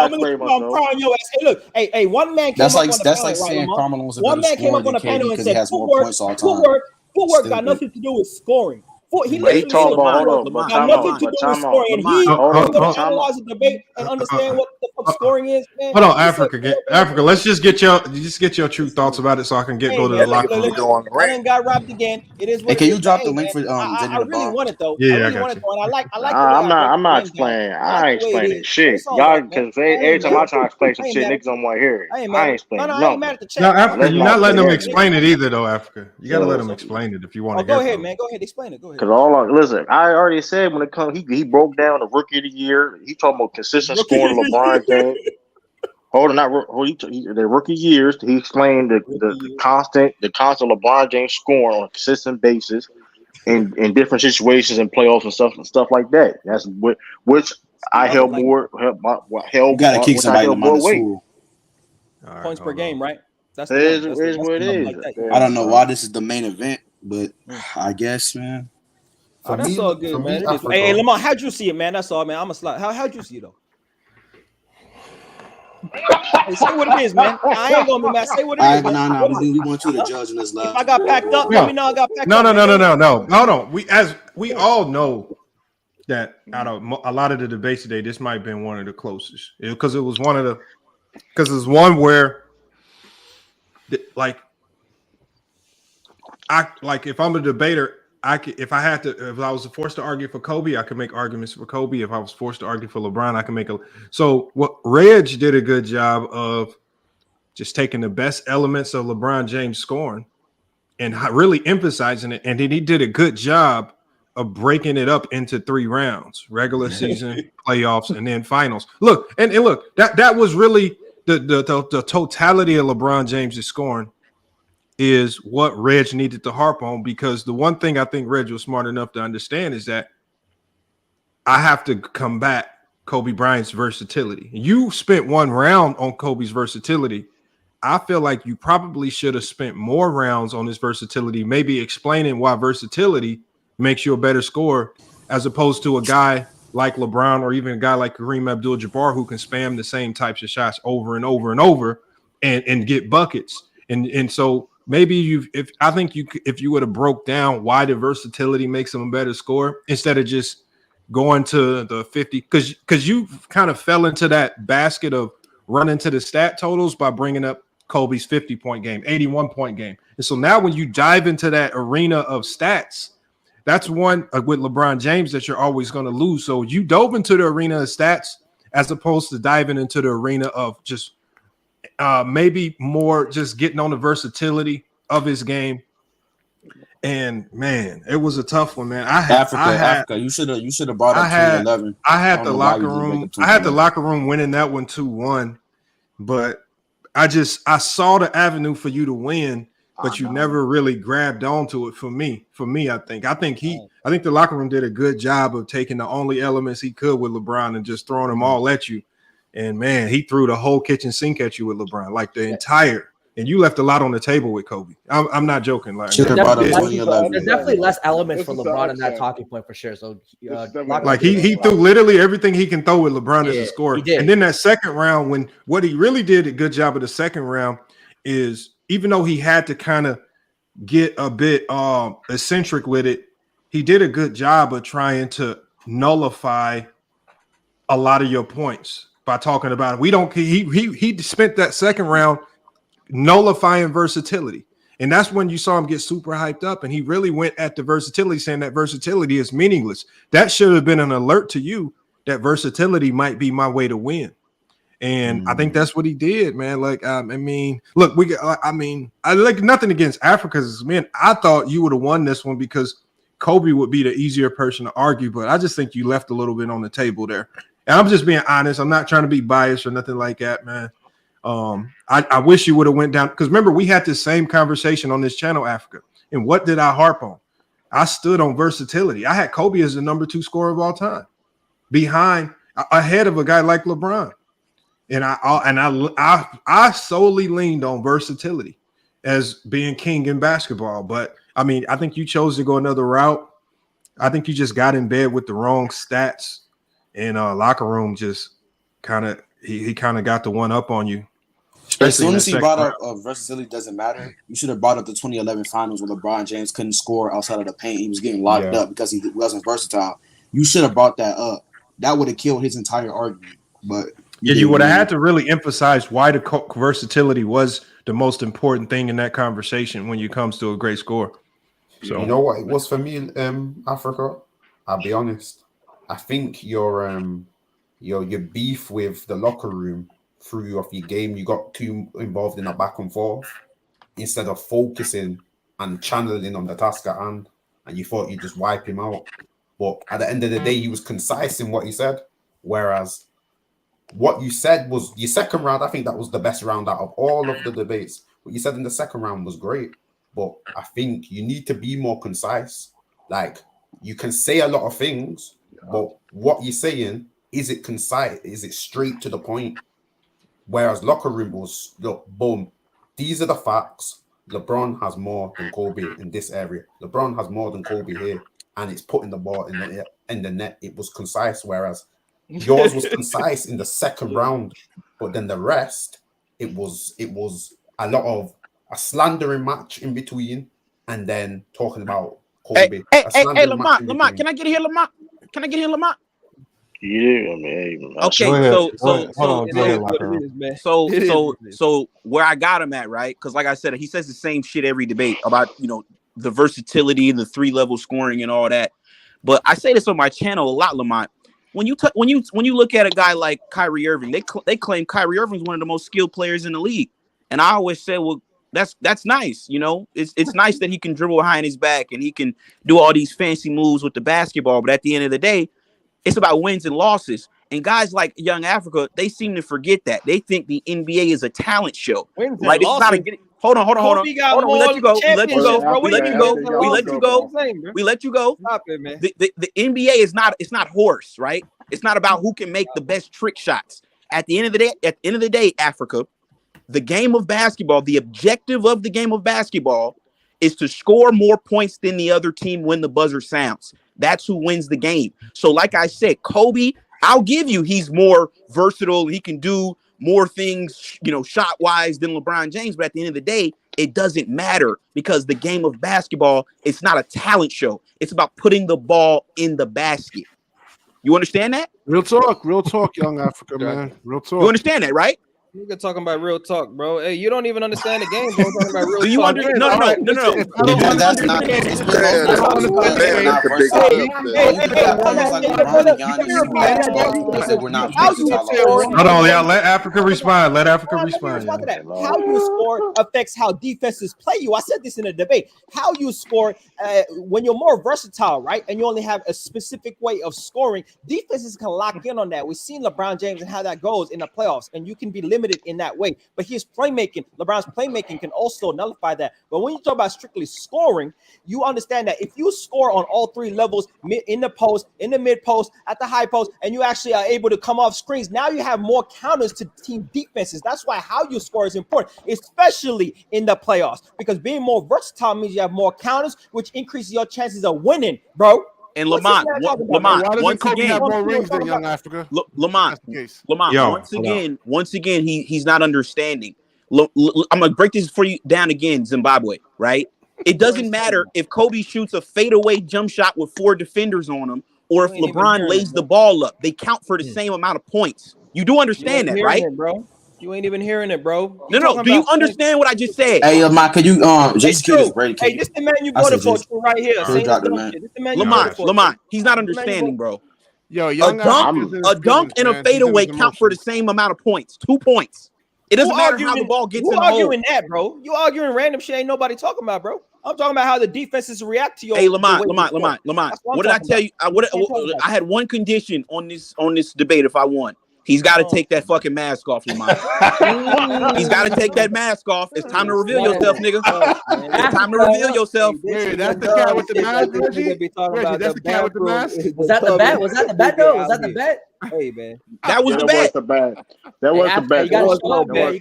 Speaker 2: I'm crying your ass. Hey, look, hey, one man came up on the panel. That's like saying Carmelo's a better scorer than KD because he has more points all the time. Footwork got nothing to do with scoring. He
Speaker 8: But he
Speaker 2: literally
Speaker 8: talking
Speaker 2: said
Speaker 8: about, hold
Speaker 2: football
Speaker 8: up, but
Speaker 2: got
Speaker 8: time
Speaker 2: nothing
Speaker 8: out,
Speaker 2: to
Speaker 8: but
Speaker 2: do with
Speaker 8: time out.
Speaker 2: scoring. And he
Speaker 8: Hold
Speaker 2: going
Speaker 8: up,
Speaker 2: to
Speaker 8: but time out.
Speaker 2: analyze the debate and understand what the fuck scoring is, man.
Speaker 7: Hold on,
Speaker 2: He said
Speaker 7: Africa. Let's just get your true thoughts about it, so I can go to the
Speaker 2: man,
Speaker 7: locker room.
Speaker 2: I done got robbed again. It is
Speaker 10: Hey,
Speaker 2: what
Speaker 10: can
Speaker 2: it
Speaker 10: you
Speaker 2: is.
Speaker 10: drop
Speaker 2: But
Speaker 10: the
Speaker 2: hey,
Speaker 10: link
Speaker 2: man,
Speaker 10: for
Speaker 2: I
Speaker 10: the
Speaker 2: really
Speaker 10: bomb?
Speaker 2: want it though.
Speaker 7: Yeah,
Speaker 2: I
Speaker 7: I
Speaker 2: really
Speaker 7: got
Speaker 2: want it
Speaker 7: you.
Speaker 2: though. And I like the way I break
Speaker 8: I'm
Speaker 2: the
Speaker 8: not
Speaker 2: game down.
Speaker 8: explaining.
Speaker 2: I like
Speaker 8: I ain't
Speaker 2: the way it
Speaker 8: explaining
Speaker 2: is.
Speaker 8: shit.
Speaker 2: It's all
Speaker 8: Y'all,
Speaker 2: right, man.
Speaker 8: because
Speaker 2: I
Speaker 8: every
Speaker 2: ain't
Speaker 8: time
Speaker 2: mad.
Speaker 8: I try to explain some
Speaker 2: I ain't
Speaker 8: shit,
Speaker 2: mad
Speaker 8: niggas
Speaker 2: at you.
Speaker 8: don't want to hear it.
Speaker 2: I ain't
Speaker 8: I
Speaker 2: mad
Speaker 8: ain't
Speaker 2: at
Speaker 8: explaining
Speaker 2: I ain't
Speaker 8: nothing.
Speaker 2: mad at the chat.
Speaker 7: No,
Speaker 8: But
Speaker 7: Africa,
Speaker 8: let's
Speaker 7: you're
Speaker 8: not
Speaker 7: not letting
Speaker 8: play
Speaker 7: them
Speaker 8: that game.
Speaker 7: explain it either, though. Africa, you got to let them
Speaker 8: So,
Speaker 7: explain it if you want
Speaker 2: Oh,
Speaker 7: to
Speaker 2: go
Speaker 7: hear
Speaker 2: ahead,
Speaker 7: from them.
Speaker 2: man. Go ahead. Explain it. Go ahead.
Speaker 8: because listen, I already said when it comes, he broke down the rookie of the year. He talking about consistent scoring of LeBron James. Hold on, the rookie years. He explained the constant LeBron James scoring on a consistent basis in different situations and playoffs and stuff like that. That's which I
Speaker 2: Love it.
Speaker 8: held
Speaker 2: Like
Speaker 8: more
Speaker 10: You gotta kick
Speaker 8: which I
Speaker 10: somebody in the
Speaker 8: held more
Speaker 10: minus
Speaker 8: weight.
Speaker 10: fool.
Speaker 2: points per game, right? That's
Speaker 8: It
Speaker 2: the one.
Speaker 8: is
Speaker 2: That's
Speaker 8: what
Speaker 2: the
Speaker 8: it
Speaker 2: stuff
Speaker 8: is.
Speaker 2: like that.
Speaker 10: I don't know why this is the main event, but I guess, man.
Speaker 2: Oh, that's all good, man. It is.
Speaker 17: Africa.
Speaker 2: Hey, Lamar, how'd you see it, man? That's all, man. I'm a slide. How'd you see it though? Hey, say what it is, man. I ain't gonna be mad. Say what it is, man. What is it?
Speaker 10: We want you to judge in this
Speaker 2: If
Speaker 10: last
Speaker 2: I got
Speaker 10: one.
Speaker 2: packed up, let me know I got packed
Speaker 7: No.
Speaker 2: up. Man.
Speaker 7: Hold on. We all know that out of a lot of the debates today, this might have been one of the closest because it was one where, like, if I'm a debater, if I was forced to argue for Kobe, I could make arguments for Kobe. If I was forced to argue for LeBron, I can make so what Reg did a good job of just taking the best elements of LeBron James scoring and really emphasizing it. And then he did a good job of breaking it up into 3 rounds: regular season, playoffs, and then finals. Look, and look, that was really the totality of LeBron James' scoring is what Reg needed to harp on, because the one thing I think Reg was smart enough to understand is that I have to combat Kobe Bryant's versatility. You spent 1 round on Kobe's versatility. I feel like you probably should have spent more rounds on his versatility, maybe explaining why versatility makes you a better scorer, as opposed to a guy like LeBron or even a guy like Kareem Abdul-Jabbar who can spam the same types of shots over and over and over and get buckets. And so maybe if you would have broke down why the versatility makes him a better scorer instead of just going to the 50, because you kind of fell into that basket of running to the stat totals by bringing up Kobe's 50-point game, 81-point game. And so now when you dive into that arena of stats, that's one with LeBron James that you're always going to lose. So you dove into the arena of stats as opposed to diving into the arena of just maybe more just getting on the versatility of his game. And man, it was a tough one, man.
Speaker 10: Africa. You should have brought up 2011.
Speaker 7: I had the locker room. I had the locker room winning that one 2-1, but I saw the avenue for you to win, but you never really grabbed onto it. For me, I think the locker room did a good job of taking the only elements he could with LeBron and just throwing them all at you. And man, he threw the whole kitchen sink at you with LeBron, like the entire. And you left a lot on the table with Kobe. I'm not joking. Like,
Speaker 22: there's definitely less elements for LeBron in that talking point for sure. So,
Speaker 7: he threw literally everything he can throw with LeBron as a scorer. And then that second round, what he really did a good job of the second round is, even though he had to kind of get a bit eccentric with it, he did a good job of trying to nullify a lot of your points by talking about it. He spent that second round nullifying versatility. And that's when you saw him get super hyped up, and he really went at the versatility, saying that versatility is meaningless. That should have been an alert to you that versatility might be my way to win. And I think that's what he did, man. Like, I mean, look, I like nothing against Africa's men. I thought you would have won this one because Kobe would be the easier person to argue, but I just think you left a little bit on the table there. And I'm just being honest. I'm not trying to be biased or nothing like that, man. I wish you would have went down, because remember, we had this same conversation on this channel, Africa. And what did I harp on? I stood on versatility. I had Kobe as the number 2 scorer of all time, ahead of a guy like LeBron. And I solely leaned on versatility as being king in basketball. But I mean, I think you chose to go another route. I think you just got in bed with the wrong stats, and locker room just kind of he kind of got the one up on you.
Speaker 10: As soon as he brought up versatility doesn't matter, you should have brought up the 2011 finals where LeBron James couldn't score outside of the paint. He was getting locked up because he wasn't versatile. You should have brought that up. That would have killed his entire argument. But
Speaker 7: you would have had to really emphasize why the versatility was the most important thing in that conversation when it comes to a great score. So
Speaker 16: you know what it was for me, Africa? I'll be honest. I think your beef with the locker room threw you off your game. You got too involved in a back and forth instead of focusing and channeling on the task at hand, and you thought you'd just wipe him out. But at the end of the day, he was concise in what he said. Whereas what you said was your second round, I think that was the best round out of all of the debates. What you said in the second round was great, but I think you need to be more concise. Like, you can say a lot of things, but what you're saying, is it concise? Is it straight to the point? Whereas locker room was, look, boom, these are the facts. LeBron has more than Kobe in this area. LeBron has more than Kobe here, and it's putting the ball in the net. It was concise, whereas yours was concise in the second round, but then the rest, it was a lot of a slandering match in between, and then talking about Kobe.
Speaker 9: Hey, Lamont, can I get here, Lamont?
Speaker 8: Yeah, man.
Speaker 9: Okay, so where I got him at, right? Because like I said, he says the same shit every debate about the versatility and the 3-level scoring and all that. But I say this on my channel a lot, Lamont. When you look at a guy like Kyrie Irving, they claim Kyrie Irving is one of the most skilled players in the league, and I always say, well, that's nice, it's nice that he can dribble behind his back and he can do all these fancy moves with the basketball. But at the end of the day, it's about wins and losses. And guys like Young Africa, they seem to forget that. They think the NBA is a talent show. Like, it's not a hold on. We let you go. We let you go.
Speaker 2: Stop it, man.
Speaker 9: The NBA is not horse, right? It's not about who can make the best trick shots. At the end of the day, Africa, the game of basketball, the objective of the game of basketball is to score more points than the other team when the buzzer sounds. That's who wins the game. So like I said, Kobe, I'll give you, he's more versatile. He can do more things, shot wise than LeBron James. But at the end of the day, it doesn't matter, because the game of basketball, it's not a talent show. It's about putting the ball in the basket. You understand that?
Speaker 5: Real talk, Young Africa, man. Real talk.
Speaker 9: You understand that, right?
Speaker 2: You're talking about real talk, bro. Hey, you don't even understand the game, bro. Talking about real
Speaker 9: Do you
Speaker 2: talk.
Speaker 9: understand? No.
Speaker 10: That's not.
Speaker 7: Hold on, y'all. Let Africa respond.
Speaker 2: How you score affects how defenses play you. I said this in a debate. How you score when you're more versatile, right? And you only have a specific way of scoring, defenses can lock in on that. We've seen LeBron James and how that goes in the playoffs, and you can be limited in that way. But his playmaking, LeBron's playmaking, can also nullify that. But when you talk about strictly scoring, you understand that if you score on all 3 levels, in the post, in the mid post, at the high post, and you actually are able to come off screens, now you have more counters to team defenses. That's why how you score is important, especially in the playoffs, because being more versatile means you have more counters, which increases your chances of winning, bro.
Speaker 9: And Lamont, once again, once again, he's not understanding. I'm gonna break this for you down again, Zimbabwe. Right? It doesn't matter if Kobe shoots a fadeaway jump shot with 4 defenders on him, or if LeBron lays the ball up. They count for the same amount of points. You do understand that, right?
Speaker 2: Bro. You ain't even hearing it, bro.
Speaker 9: No. Do you understand what I just said?
Speaker 10: Hey, Mack, can you Jason Kidd is ready?
Speaker 2: Hey, this the man you voted for right here.
Speaker 9: Lamont, he's not understanding, bro.
Speaker 5: Yo,
Speaker 9: a dunk and a fadeaway count for the same amount of points. 2 points. It doesn't matter how the ball gets in the hole.
Speaker 2: You arguing that, bro? You arguing random shit ain't nobody talking about, bro. I'm talking about how the defenses react to your.
Speaker 9: Hey, Lamont. What did I tell you? I had one condition on this debate if I won. He's got to take that fucking mask off, Lamont. He's got to take that mask off. It's time to reveal yourself, nigga. It's time to reveal yourself.
Speaker 5: Wait, that's the guy with the mask, Reggie? That's the guy with the mask?
Speaker 22: Was that the bet? Was that the bet, though? Was that the bet?
Speaker 2: Hey, man.
Speaker 9: That was the bet.
Speaker 1: That was the bet.
Speaker 2: There was no bet.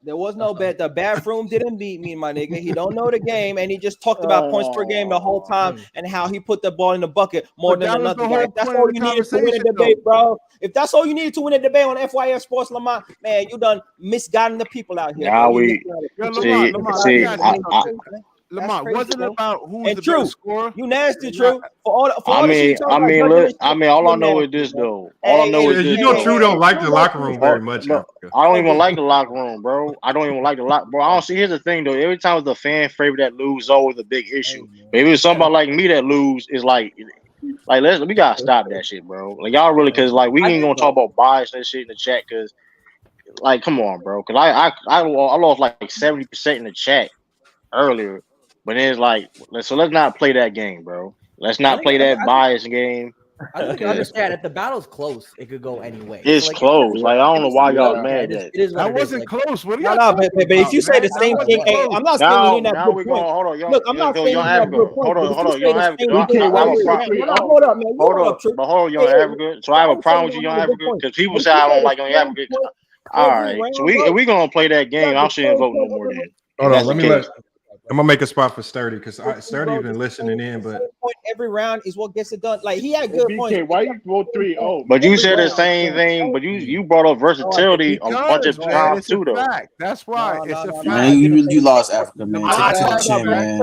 Speaker 2: There was no bet. The bathroom didn't beat me, my nigga. He don't know the game, and he just talked about points per game the whole time and how he put the ball in the bucket more than another guy. If that's all you needed to win a debate, bro. If that's all you needed to win a debate on FYF Sports, Lamont, man, you done misguiding the people out here.
Speaker 8: Now
Speaker 5: Lamont, wasn't it about who's the
Speaker 2: True.
Speaker 5: best scorer?
Speaker 2: You nasty, True. All
Speaker 8: I mean, all I know is this though. All I know is this.
Speaker 7: You know, True don't like the locker room very much.
Speaker 8: I don't even like the locker room, bro. I don't even like the locker, bro. I don't see. Here's the thing, though. Every time the fan favorite that lose is always a big issue. Maybe it's somebody like me that lose is like we gotta stop that shit, bro. Like y'all really, cause like we ain't gonna talk about bias and shit in the chat, cause like come on, bro. Cause I lost like 70% in the chat earlier. But it's like, let's not play that game, bro. Let's not play that bias game.
Speaker 22: I think you understand if the battle's close, it could go any way.
Speaker 8: It's close. Like I don't know why y'all mad at.
Speaker 5: That wasn't close. What are you?
Speaker 2: No, but if you say the same thing, I'm not saying you that good point.
Speaker 8: Hold on,
Speaker 2: look, I'm not saying you that good point.
Speaker 8: Hold on, you don't have good.
Speaker 2: Hold up, man.
Speaker 8: But hold on, you don't have good. So I have a problem with you don't have good because people say I don't like you have good. All right, so if we gonna play that game, I shouldn't vote no more then.
Speaker 7: Hold on, I'm gonna make a spot for Sturdy because Sturdy been listening in, but
Speaker 2: every round is what gets it done. Like he had good points.
Speaker 1: Why you vote 3-0?
Speaker 8: But you said the same thing. But you brought up versatility a bunch of times too, though.
Speaker 5: That's why it's a fact.
Speaker 10: Man, you lost Africa, man. Take it to the chin, man.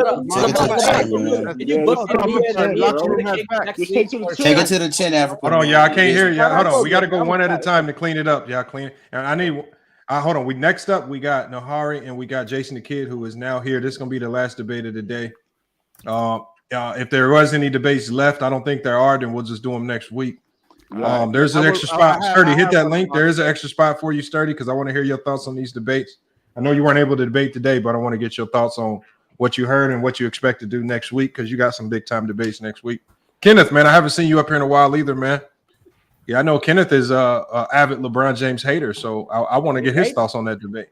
Speaker 10: Take it to the chin, Africa.
Speaker 7: Hold on, y'all. I can't hear y'all. Hold on, we got to go one at a time to clean it up. Y'all clean it. And I need. Hold on. Next up, we got Mehari and we got Jason the Kid, who is now here. This is gonna be the last debate of the day. If there was any debates left, I don't think there are. Then we'll just do them next week. There's an extra spot. Sturdy, hit that link. There is an extra spot for you, Sturdy, because I want to hear your thoughts on these debates. I know you weren't able to debate today, but I want to get your thoughts on what you heard and what you expect to do next week because you got some big time debates next week. Kenneth, man, I haven't seen you up here in a while either, man. Yeah, I know Kenneth is a avid LeBron James hater, so I want to get his thoughts on that debate.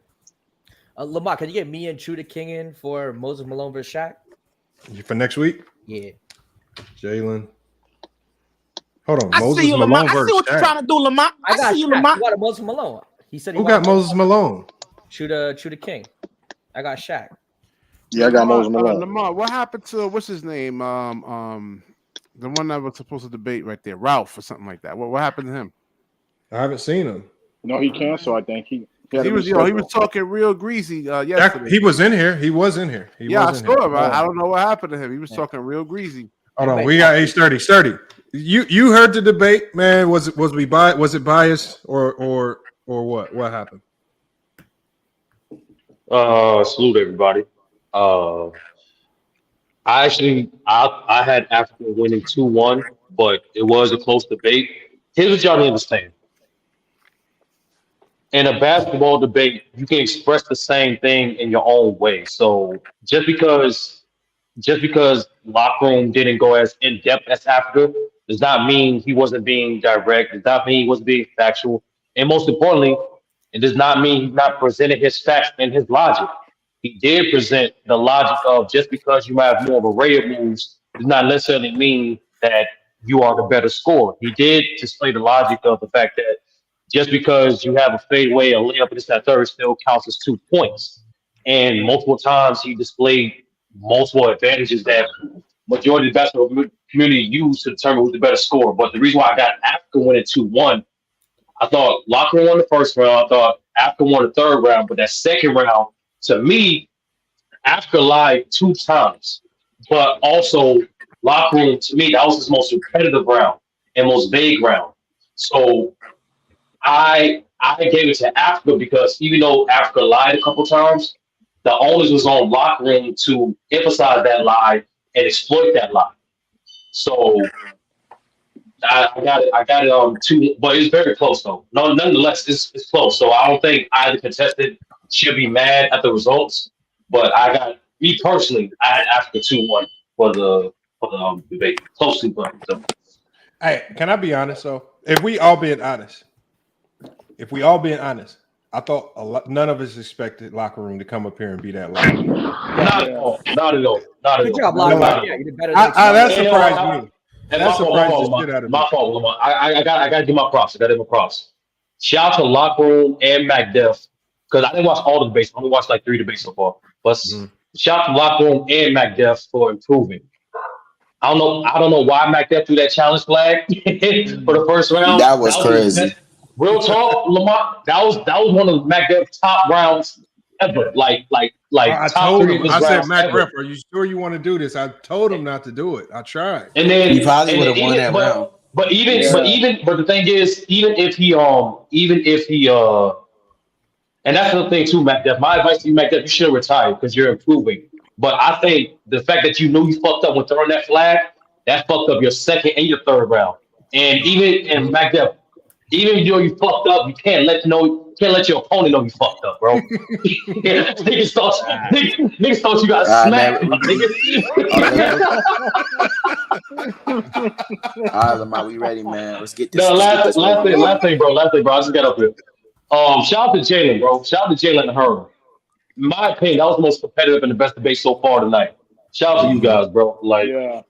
Speaker 22: Lamar, can you get me and Trudaking in for Moses Malone versus Shaq?
Speaker 7: For next week?
Speaker 22: Yeah.
Speaker 7: Jalen. Hold on.
Speaker 9: I
Speaker 7: Moses
Speaker 9: see you,
Speaker 7: Malone
Speaker 9: Lamar. I see what you're trying to do, Lamar. I see you, Lamar.
Speaker 22: You got a Moses Malone. He said he
Speaker 7: Who got Moses Malone?
Speaker 22: Trudaking. I got Shaq.
Speaker 8: Yeah, I got Moses Malone.
Speaker 5: Lamar, what happened to what's his name? The one that was supposed to debate right there, Ralph or something like that. What happened to him?
Speaker 7: I haven't seen him.
Speaker 1: No, he canceled. I think he
Speaker 5: was talking real greasy yesterday.
Speaker 7: He was in here. He was in here.
Speaker 5: I saw him. I don't know what happened to him. He was talking real greasy.
Speaker 7: Hold on, we got Sturdy. You heard the debate, man? Was it biased or what? What happened?
Speaker 4: Salute everybody. I had Africa winning 2-1, but it was a close debate. Here's what y'all need to understand. In a basketball debate, you can express the same thing in your own way. So just because LockerRoom didn't go as in-depth as Africa does not mean he wasn't being direct, does not mean he wasn't being factual. And most importantly, it does not mean he's not presenting his facts and his logic. He did present the logic of just because you might have more of an array of moves does not necessarily mean that you are the better scorer. He did display the logic of the fact that just because you have a fadeaway, a layup, and this, that, third still counts as 2 points. And multiple times he displayed multiple advantages that majority of the basketball community used to determine who's the better scorer. But the reason why I got Africa winning 2-1, I thought LockerRoom won the first round. I thought Africa won the third round. But that second round, to me, Africa lied 2 times. But also, LockerRoom, to me, that was his most repetitive round and most vague round. So I gave it to Africa because even though Africa lied a couple times, the onus was on LockerRoom to emphasize that lie and exploit that lie. So I got it on 2, but it's very close though. No, nonetheless, it's close. So I don't think either contestant should be mad at the results. But me personally, I had Africa 2-1 for the debate. Close to but so.
Speaker 7: Hey, can I be honest though? If we all being honest, I thought none of us expected LockerRoom to come up here and be that loud.
Speaker 4: Not at all.
Speaker 22: Good job, LockerRoom. Yeah, you did better than
Speaker 7: that surprised me.
Speaker 4: And that surprised the shit out of me. My fault, Lamar. I got to give my props. shout out to LockerRoom and Mack Def, because I didn't watch all the debates. I only watched like 3 debates so far. But shout out to LockerRoom and Mack Def for improving. I don't know why Mack Def threw that challenge flag for the first round.
Speaker 10: That was crazy.
Speaker 4: Real talk, Lamar. That was one of Mack Def's top rounds ever. Like
Speaker 7: I
Speaker 4: top
Speaker 7: told
Speaker 4: 3
Speaker 7: him.
Speaker 4: of his
Speaker 7: I said,
Speaker 4: rounds
Speaker 7: Mac
Speaker 4: ever.
Speaker 7: Ref, are you sure you want to do this? I told him not to do it. I tried.
Speaker 4: And then
Speaker 10: He probably would have won that
Speaker 4: but,
Speaker 10: round.
Speaker 4: But the thing is, even if he and that's the thing too, Mac Def. My advice to you, Mac Def, you should retire because you're improving. But I think the fact that you knew you fucked up when throwing that flag, that fucked up your second and your third round. And Mac Def, even though you fucked up, you can't let your opponent know you fucked up, bro. Niggas thought you got smacked.
Speaker 10: All right, Lamar, we ready, man. Let's get this.
Speaker 4: No, last thing, bro. I just got up here. Shout out to Jalen, bro. Shout out to Jalen and Herm. In my opinion, that was the most competitive and the best debate so far tonight. Shout out to you guys, bro. Like, y'all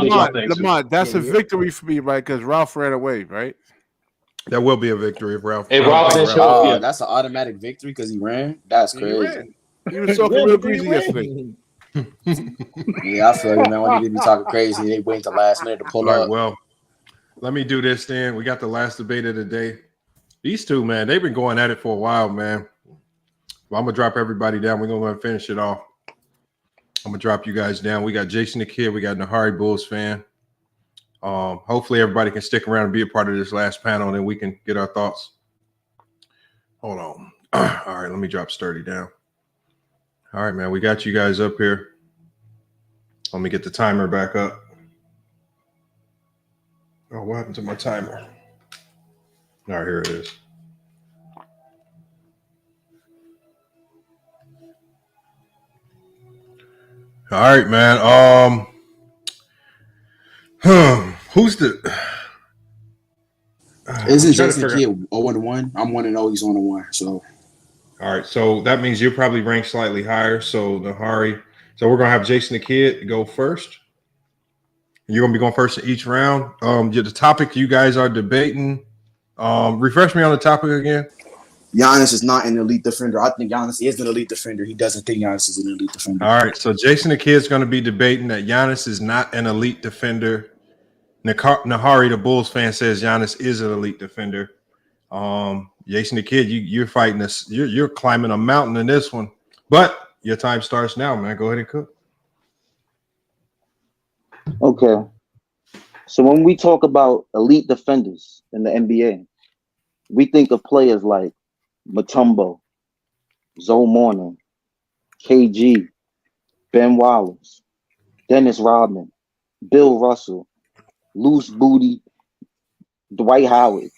Speaker 4: did your thing.
Speaker 5: Lamont, that's a victory for me, right? Because Ralph ran away, right?
Speaker 7: That will be a victory if Ralph.
Speaker 10: That's an automatic victory because he ran. That's crazy.
Speaker 5: He was talking real crazy yesterday.
Speaker 10: Yeah, I feel you, man. When they be talking crazy, they wait the last minute to pull up.
Speaker 7: Well, let me do this then. We got the last debate of the day. These two, man, they've been going at it for a while, man. Well, I'm gonna drop everybody down. We're gonna finish it off. I'm gonna drop you guys down. We got Jason the Kid. We got Mehari Bulls fan. Hopefully everybody can stick around and be a part of this last panel, and then we can get our thoughts. Hold on. All right, let me drop Sturdy down. All right, man, we got you guys up here. Let me get the timer back up. Oh, what happened to my timer? All right, here it is. All right, man. Who's the?
Speaker 10: Isn't Jason the Kid 0-1? I'm 1-0. He's 1-1. So,
Speaker 7: all right. So that means you're probably ranked slightly higher. So Mehari. So we're gonna have Jason the Kid go first. You're gonna be going first in each round. The topic you guys are debating. Refresh me on the topic again.
Speaker 10: Giannis is not an elite defender. I think Giannis is an elite defender. He doesn't think Giannis is an elite defender.
Speaker 7: All right. So Jason the Kid's going to be debating that Giannis is not an elite defender. Mehari, the Bulls fan, says Giannis is an elite defender. Jason the Kid, you're fighting this. You're climbing a mountain in this one. But your time starts now, man. Go ahead and cook.
Speaker 19: Okay. So when we talk about elite defenders in the NBA, we think of players like Mutombo, Zoe Morning, KG, Ben Wallace, Dennis Rodman, Bill Russell, Loose Booty, Dwight Howard,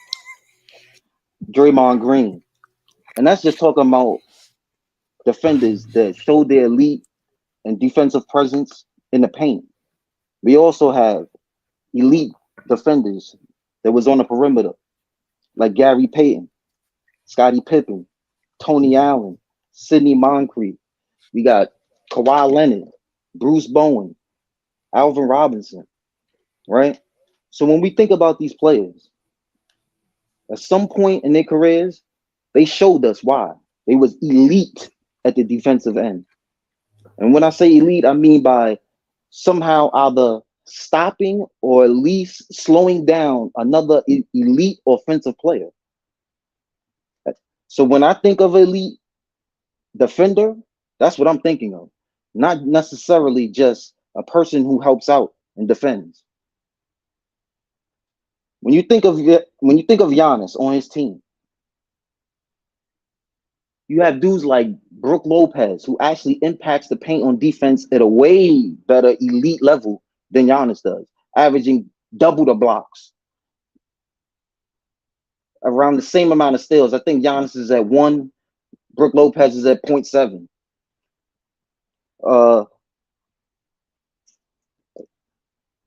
Speaker 19: Draymond Green. And that's just talking about defenders that show their elite and defensive presence in the paint. We also have elite defenders that was on the perimeter, like Gary Payton, Scottie Pippen, Tony Allen, Sidney Moncrief. We got Kawhi Leonard, Bruce Bowen, Alvin Robinson, right? So when we think about these players, at some point in their careers, they showed us why. They was elite at the defensive end. And when I say elite, I mean by somehow either stopping or at least slowing down another elite offensive player. So when I think of elite defender, that's what I'm thinking of. Not necessarily just a person who helps out and defends. When you think of Giannis on his team, you have dudes like Brook Lopez, who actually impacts the paint on defense at a way better elite level than Giannis does, averaging double the blocks, around the same amount of steals. I think Giannis is at 1, Brook Lopez is at 0.7.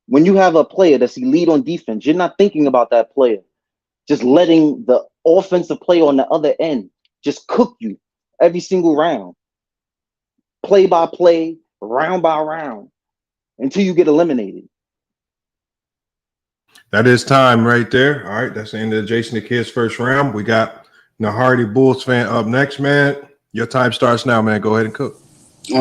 Speaker 19: When you have a player that's elite on defense, you're not thinking about that player just letting the offensive player on the other end just cook you every single round, play by play, round by round, until you get eliminated.
Speaker 7: That is time right there. All right, that's the end of Jason the Kid's first round. We got Mehari Bulls fan up next, man. Your time starts now, man. Go ahead and cook.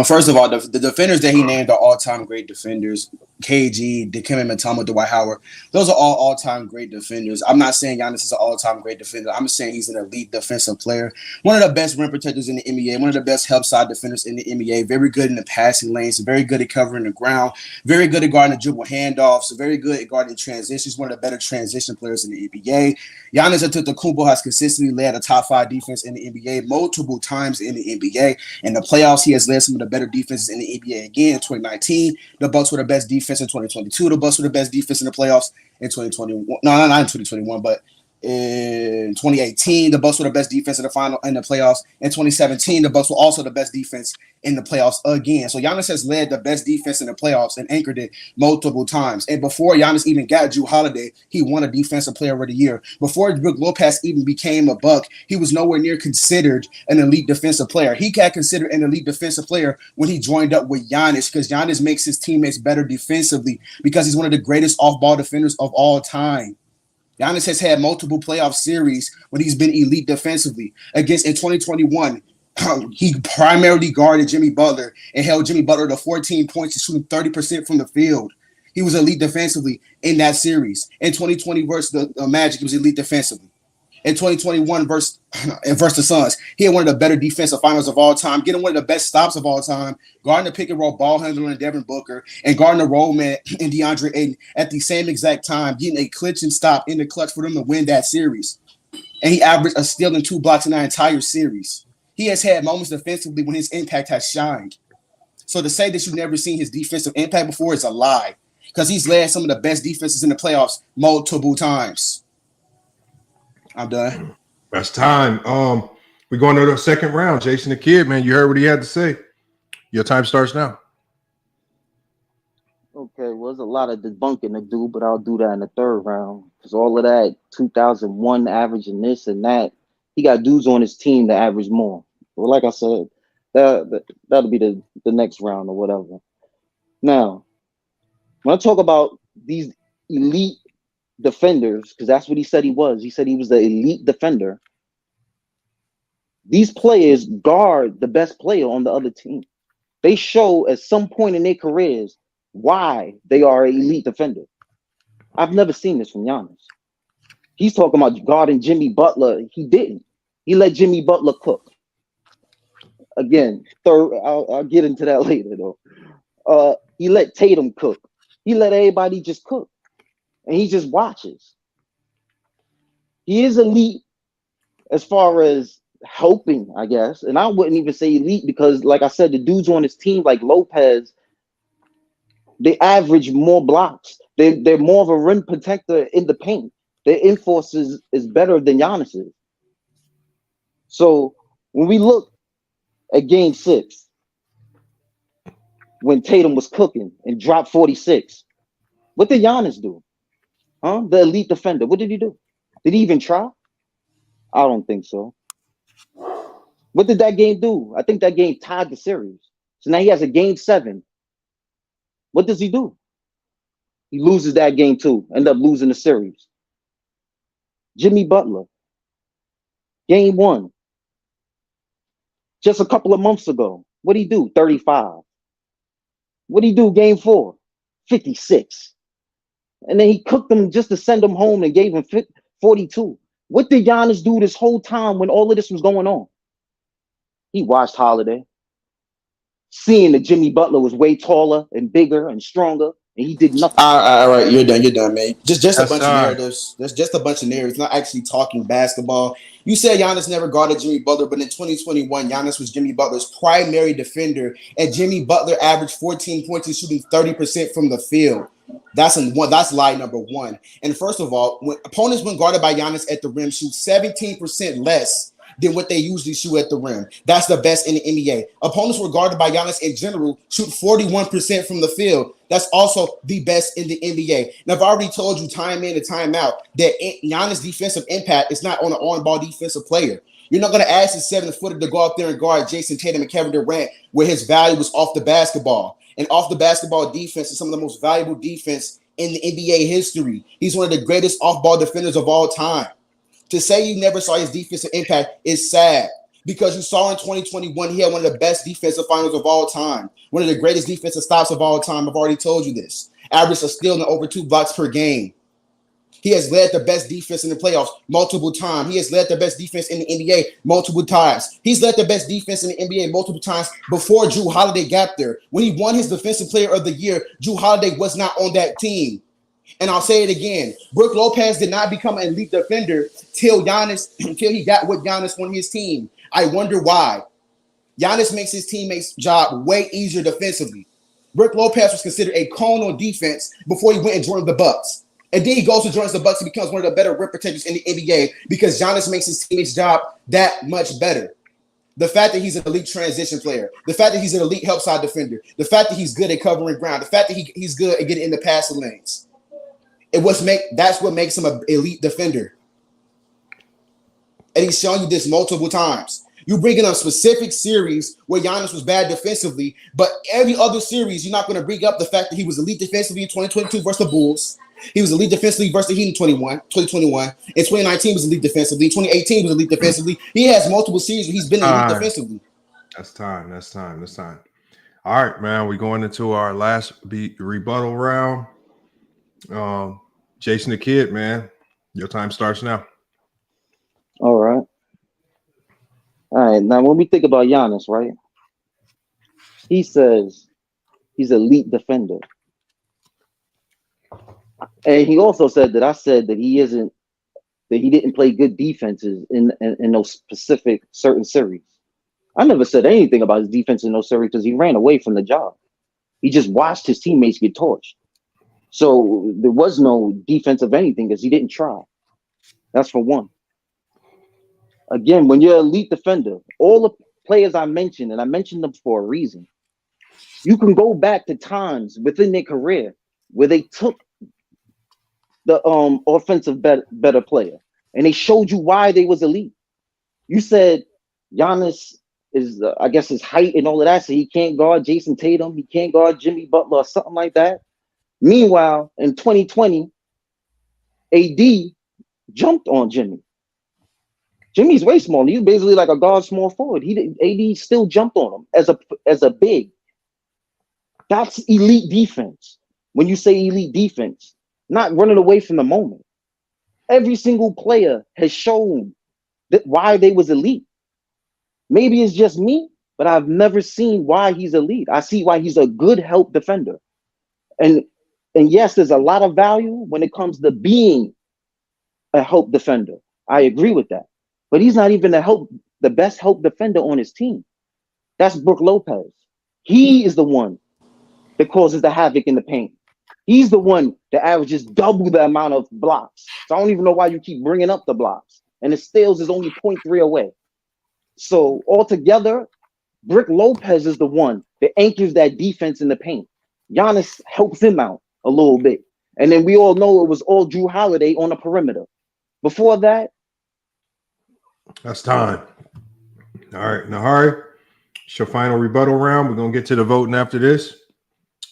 Speaker 10: First of all, the defenders that he named are all-time great defenders. KG, Dikembe Mutombo, Dwight Howard. Those are all all-time great defenders. I'm not saying Giannis is an all-time great defender. I'm saying he's an elite defensive player. One of the best rim protectors in the NBA. One of the best help side defenders in the NBA. Very good in the passing lanes. Very good at covering the ground. Very good at guarding the dribble handoffs. Very good at guarding transitions. One of the better transition players in the NBA. Giannis Antetokounmpo has consistently led a top 5 defense in the NBA multiple times in the NBA. In the playoffs, he has led some of the better defenses in the NBA again. In 2019, the Bucks were the best defense. In 2022, the Bucks were the best defense in the playoffs. In 2021, no, not in 2021, but in 2018, the Bucks were the best defense in the playoffs. In 2017, the Bucks were also the best defense in the playoffs again. So Giannis has led the best defense in the playoffs and anchored it multiple times. And before Giannis even got Jrue Holiday, he won a Defensive Player of the Year. Before Brook Lopez even became a Buck, he was nowhere near considered an elite defensive player. He got considered an elite defensive player when he joined up with Giannis, because Giannis makes his teammates better defensively, because he's one of the greatest off-ball defenders of all time. Giannis has had multiple playoff series when he's been elite defensively. In 2021, he primarily guarded Jimmy Butler and held Jimmy Butler to 14 points and shooting 30% from the field. He was elite defensively in that series. In 2020 versus the Magic, he was elite defensively. In 2021 versus the Suns, he had one of the better defensive finals of all time, getting one of the best stops of all time, guarding the pick and roll ball handler in Devin Booker, and guarding the roll man in DeAndre Ayton at the same exact time, getting a clinching stop in the clutch for them to win that series. And he averaged a steal and 2 blocks in that entire series. He has had moments defensively when his impact has shined. So to say that you've never seen his defensive impact before is a lie, because he's led some of the best defenses in the playoffs multiple times. I'm done.
Speaker 7: That's time. We're going to the second round. Jason the Kid, man, you heard what he had to say. Your time starts now.
Speaker 13: Okay, well, there's a lot of debunking to do, but I'll do that in the third round. Because all of that 2001 average and this and that, he got dudes on his team that average more. Well, like I said, that'll be the next round or whatever. Now, when I talk about these elite defenders, because that's what he said he was. He said he was the elite defender. These players guard the best player on the other team. They show at some point in their careers why they are an elite defender. I've never seen this from Giannis. He's talking about guarding Jimmy Butler. He didn't. He let Jimmy Butler cook. Again, I'll get into that later though. He let Tatum cook. He let everybody just cook. And he just watches. He is elite as far as helping, I guess. And I wouldn't even say elite because, like I said, the dudes on his team, like Lopez, they average more blocks. They're more of a rim protector in the paint. Their enforce is better than Giannis's. So when we look at Game 6, when Tatum was cooking and dropped 46, what did Giannis do? Huh? The elite defender. What did he do? Did he even try? I don't think so. What did that game do? I think that game tied the series. So now he has a Game 7. What does he do? He loses that game too. End up losing the series. Jimmy Butler. Game 1. Just a couple of months ago. What did he do? 35. What did he do? Game 4? 56. And then he cooked them just to send them home and gave him 42. What did Giannis do this whole time when all of this was going on? He watched Holiday, seeing that Jimmy Butler was way taller and bigger and stronger, and he did nothing.
Speaker 10: All right, you're done, man. Just a bunch of narratives. There's just a bunch of narratives, not actually talking basketball. You said Giannis never guarded Jimmy Butler, but in 2021, Giannis was Jimmy Butler's primary defender, and Jimmy Butler averaged 14 points and shooting 30% from the field. That's lie number one. And first of all, when opponents when guarded by Giannis at the rim shoot 17% less than what they usually shoot at the rim. That's the best in the NBA. Opponents were guarded by Giannis in general shoot 41% from the field. That's also the best in the NBA. Now, I've already told you time in and time out that Giannis' defensive impact is not on an on-ball defensive player. You're not going to ask his 7-footer to go out there and guard Jason Tatum and Kevin Durant where his value was off the basketball. And off the basketball defense is some of the most valuable defense in the NBA history. He's one of the greatest off-ball defenders of all time. To say you never saw his defensive impact is sad, because you saw in 2021 he had one of the best defensive finals of all time, one of the greatest defensive stops of all time. I've already told you this. Average of steal and over 2 blocks per game. He has led the best defense in the playoffs multiple times. He has led the best defense in the NBA multiple times. He's led the best defense in the NBA multiple times before Jrue Holiday got there. When he won his Defensive Player of the Year, Jrue Holiday was not on that team. And I'll say it again. Brook Lopez did not become an elite defender till he got with Giannis on his team. I wonder why. Giannis makes his teammates' job way easier defensively. Brook Lopez was considered a cone on defense before he went and joined the Bucks. And then he goes to join the Bucks and becomes one of the better rim protectors in the NBA because Giannis makes his teammates' job that much better. The fact that he's an elite transition player, the fact that he's an elite help side defender, the fact that he's good at covering ground, the fact that he's good at getting in the passing lanes. That's what makes him an elite defender. And he's shown you this multiple times. You bring in a specific series where Giannis was bad defensively, but every other series, you're not going to bring up the fact that he was elite defensively in 2022 versus the Bulls. He was elite defensively versus the Heat in 2021. In 2019, he was elite defensively. 2018 was elite defensively. He has multiple series where he's been elite defensively.
Speaker 7: That's time. All right, man. We're going into our last rebuttal round. Jason the Kid, man. Your time starts now.
Speaker 13: All right. Now, when we think about Giannis, right? He says he's an elite defender. And he also said that I said that he didn't play good defenses in those specific certain series. I never said anything about his defense in those series because he ran away from the job. He just watched his teammates get torched. So there was no defense of anything because he didn't try. That's for one. Again, when you're an elite defender, all the players I mentioned, and I mentioned them for a reason, you can go back to times within their career where they took the offensive better player and they showed you why they was elite. You said Giannis is, I guess, his height and all of that, so he can't guard Jason Tatum, he can't guard Jimmy Butler or something like that. Meanwhile, in 2020, AD jumped on Jimmy. Jimmy's way smaller. He's basically like a guard small forward. AD still jumped on him as a big. That's elite defense. When you say elite defense, not running away from the moment. Every single player has shown that why they was elite. Maybe it's just me, but I've never seen why he's elite. I see why he's a good help defender. And yes, there's a lot of value when it comes to being a help defender. I agree with that. But he's not even the best help defender on his team. That's Brook Lopez. He is the one that causes the havoc in the paint. He's the one that averages double the amount of blocks. So I don't even know why you keep bringing up the blocks. And the steals is only 0.3 away. So altogether, Brook Lopez is the one that anchors that defense in the paint. Giannis helps him out a little bit. And then we all know it was all Jrue Holiday on the perimeter. Before that,
Speaker 7: that's time. All right, Mehari, it's your final rebuttal round. We're going to get to the voting after this.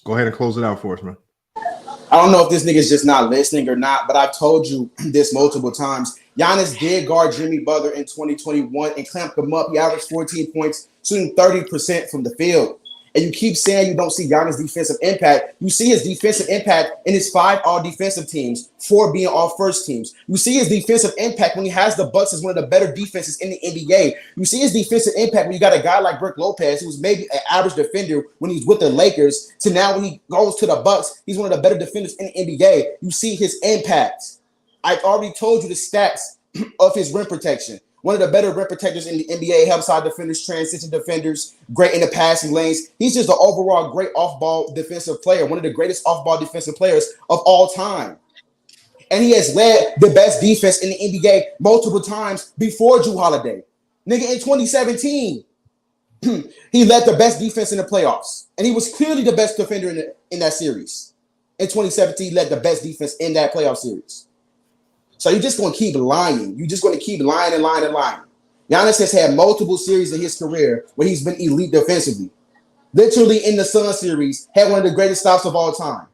Speaker 7: Go ahead and close it out for us, man.
Speaker 10: I don't know if this nigga's just not listening or not, but I've told you this multiple times. Giannis did guard Jimmy Butler in 2021 and clamped him up. He averaged 14 points, shooting 30% from the field. And you keep saying you don't see Giannis' defensive impact. You see his defensive impact in his 5 all-defensive teams, 4 being all-first teams. You see his defensive impact when he has the Bucks as one of the better defenses in the NBA. You see his defensive impact when you got a guy like Brook Lopez, who was maybe an average defender when he's with the Lakers, to now when he goes to the Bucks, he's one of the better defenders in the NBA. You see his impact. I've already told you the stats of his rim protection. One of the better rim protectors in the NBA, help side defenders, transition defenders, great in the passing lanes. He's just an overall great off-ball defensive player, one of the greatest off-ball defensive players of all time. And he has led the best defense in the NBA multiple times before Jrue Holiday. Nigga, in 2017, he led the best defense in the playoffs. And he was clearly the best defender in that series. In 2017, he led the best defense in that playoff series. So you're just going to keep lying. You're just going to keep lying and lying and lying. Giannis has had multiple series in his career where he's been elite defensively. Literally in the Sun series, had one of the greatest stops of all time.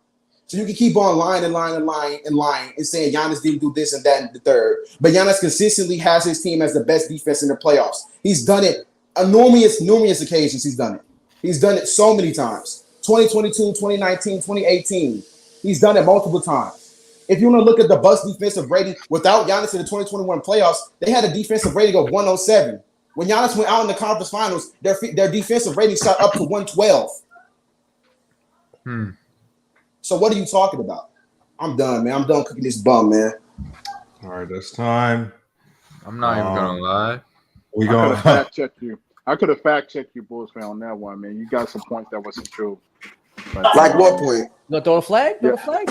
Speaker 10: So you can keep on lying and saying Giannis didn't do this and that and the third. But Giannis consistently has his team as the best defense in the playoffs. He's done it on numerous occasions. He's done it. He's done it so many times. 2022, 2019, 2018. He's done it multiple times. If you want to look at the Bucks defensive rating, without Giannis in the 2021 playoffs, they had a defensive rating of 107. When Giannis went out in the conference finals, their defensive rating shot up to 112. So what are you talking about? I'm done, man. I'm done cooking this bum, man.
Speaker 7: All right, that's time.
Speaker 21: I'm not even gonna lie.
Speaker 1: I could have fact checked you. I could have fact checked you, Bulls fan, on that one, man. You got some points that wasn't true. But,
Speaker 10: like what point?
Speaker 22: You throw a flag? Throw a flag.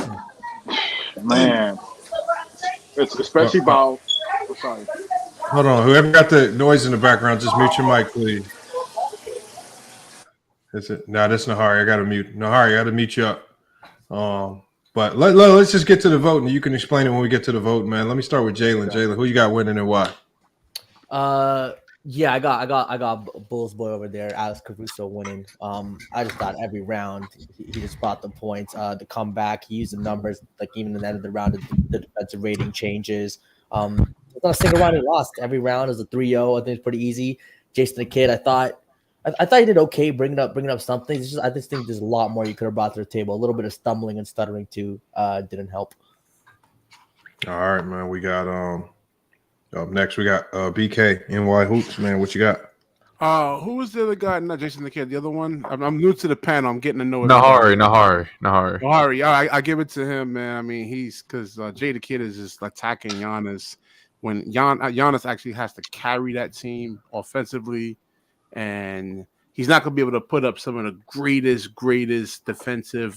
Speaker 1: Man, it's especially about. Oh, sorry.
Speaker 7: Hold on. Whoever got the noise in the background, just mute your mic, please. Is it? No, that's Mehari. I got to mute. Mehari, I got to mute you up. But let's just get to the vote, and you can explain it when we get to the vote, man. Let me start with Jalen. Okay. Jalen, who you got winning and why?
Speaker 22: Yeah, I got Bulls boy over there, Alex Caruso winning. I just thought every round he just brought the points. The comeback, he used the numbers, like even in the end of the round, the defensive rating changes. It's not a single round he lost. Every round is a 3-0. I think it's pretty easy. Jason the Kid, I thought he did okay bringing up something. I just think there's a lot more you could have brought to the table. A little bit of stumbling and stuttering too didn't help.
Speaker 7: All right, man. We got up next. We got BKNY Hoops, man. What you got?
Speaker 5: Who was the other guy? Not Jason the Kid. The other one. I'm new to the panel. I'm getting to know it. Mehari. I give it to him, man. I mean, he's because Jay the Kid is just attacking Giannis when Giannis actually has to carry that team offensively, and he's not going to be able to put up some of the greatest defensive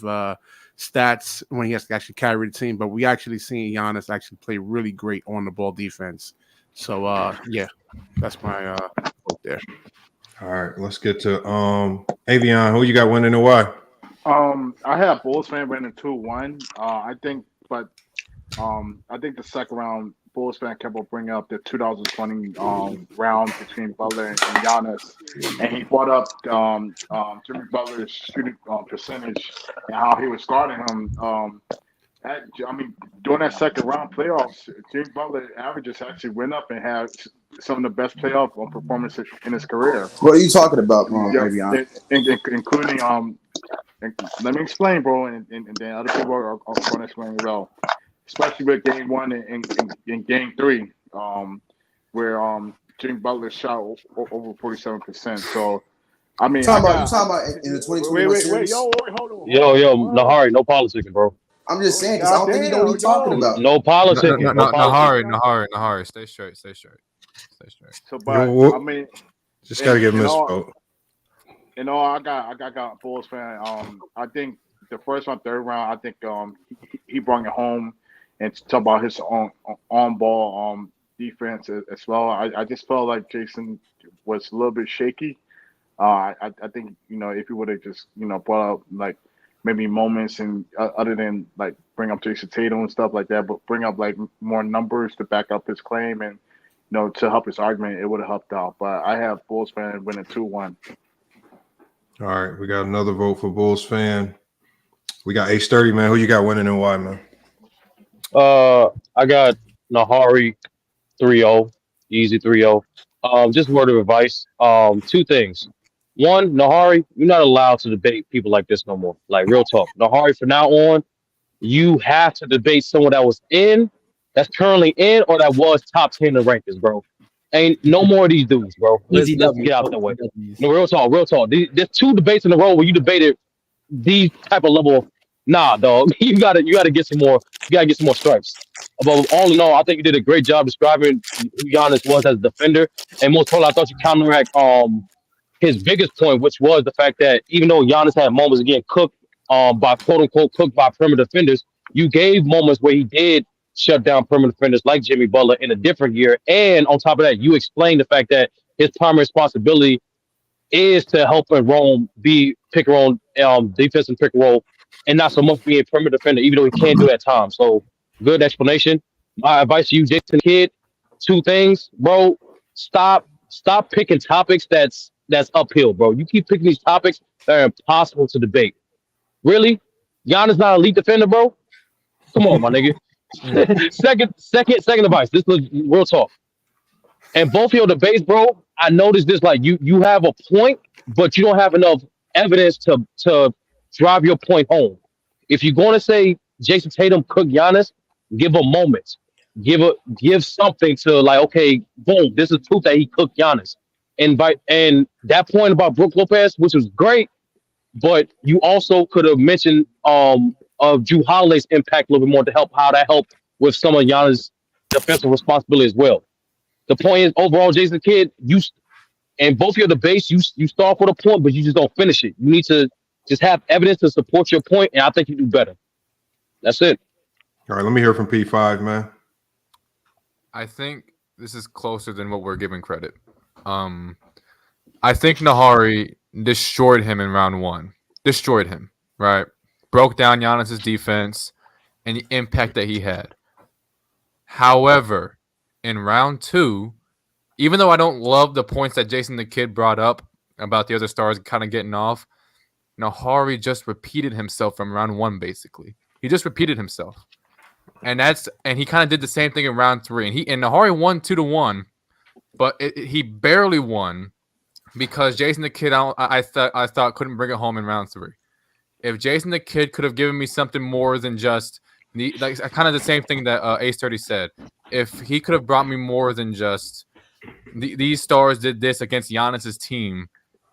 Speaker 5: stats when he has to actually carry the team. But we actually seen Giannis actually play really great on the ball defense. So yeah, that's my vote there.
Speaker 7: All right, let's get to Avion. Who you got winning and why?
Speaker 1: I have Bulls fan winning 2-1. I think the second round Bulls fan kept on bringing up the 2020 round between Butler and Giannis, and he brought up Jimmy Butler's shooting percentage and how he was guarding him. During that second round playoffs, Jimmy Butler averages actually went up and had some of the best playoff performances in his career.
Speaker 10: What are you talking about, Avion?
Speaker 1: Including let me explain, bro, and then other people are going to explain as well. Especially with game 1 and game 3, where Jimmy Butler shot over 47%. So, I mean,
Speaker 10: talking about in the 2021 series.
Speaker 1: Hold on.
Speaker 4: Yo, Mehari, no politics, bro.
Speaker 10: I'm just saying because I don't think you know what he's talking about.
Speaker 4: No politics.
Speaker 21: Mehari, stay straight.
Speaker 1: So, but I mean,
Speaker 7: just gotta give him this vote.
Speaker 1: I got Bulls fan. I think the first round, third round, I think he brought it home. And to talk about his on ball defense as well. I just felt like Jason was a little bit shaky. I think if he would have just brought up like maybe moments and other than like bring up Jason Tatum and stuff like that, but bring up like more numbers to back up his claim and to help his argument, it would have helped out. But I have Bulls fan winning 2-1.
Speaker 7: All right, we got another vote for Bulls fan. We got H30, man. Who you got winning and why, man?
Speaker 4: I got Mehari 3-0, easy 3-0. Just word of advice. 2 things. One, Mehari, you're not allowed to debate people like this no more. Like real talk. Mehari, from now on, you have to debate someone that's currently in, or that was top 10 in the rankings, bro. Ain't no more of these dudes, bro. Let's get out that way. No, real talk. There's 2 debates in a row where you debated these type of level. Nah, dog. You gotta get some more. You gotta get some more stripes. But all in all, I think you did a great job describing who Giannis was as a defender. And most importantly, I thought you counteract his biggest point, which was the fact that even though Giannis had moments again cooked by quote unquote cooked by perimeter defenders, you gave moments where he did shut down perimeter defenders like Jimmy Butler in a different year. And on top of that, you explained the fact that his primary responsibility is to help Rome be pick and roll, defensive pick and roll, and not so much being a perimeter defender, even though he can do it at times. So good explanation. My advice to you, Jason Kidd, 2 things, bro. Stop picking topics that's uphill, bro. You keep picking these topics that are impossible to debate. Really? Giannis not an elite defender, bro? Come on, my nigga. second advice. This is real talk. And both of your debates, bro, I noticed this. Like you have a point, but you don't have enough evidence to drive your point home. If you're going to say Jason Tatum cooked Giannis, give a moment. Give something to like, okay, boom, this is proof that he cooked Giannis. And that point about Brook Lopez, which was great, but you also could have mentioned of Drew Holiday's impact a little bit more to help how that helped with some of Giannis' defensive responsibility as well. The point is, overall, Jason Kidd, and both of your debates, you start with a point, but you just don't finish it. You need to just have evidence to support your point, and I think you do better. That's it.
Speaker 7: All right, let me hear from P5, man.
Speaker 21: I think this is closer than what we're giving credit. I think Mehari destroyed him in round one. Destroyed him, right? Broke down Giannis' defense and the impact that he had. However, in round two, even though I don't love the points that Jason the Kid brought up about the other stars kind of getting off, Mehari just repeated himself from round one, basically. He just repeated himself. And he kind of did the same thing in round three. And Mehari won 2-1, but he barely won because Jason the Kid, I thought couldn't bring it home in round three. If Jason the Kid could have given me something more than just kind of the same thing that Ace 30 said, if he could have brought me more than just these stars did this against Giannis's team,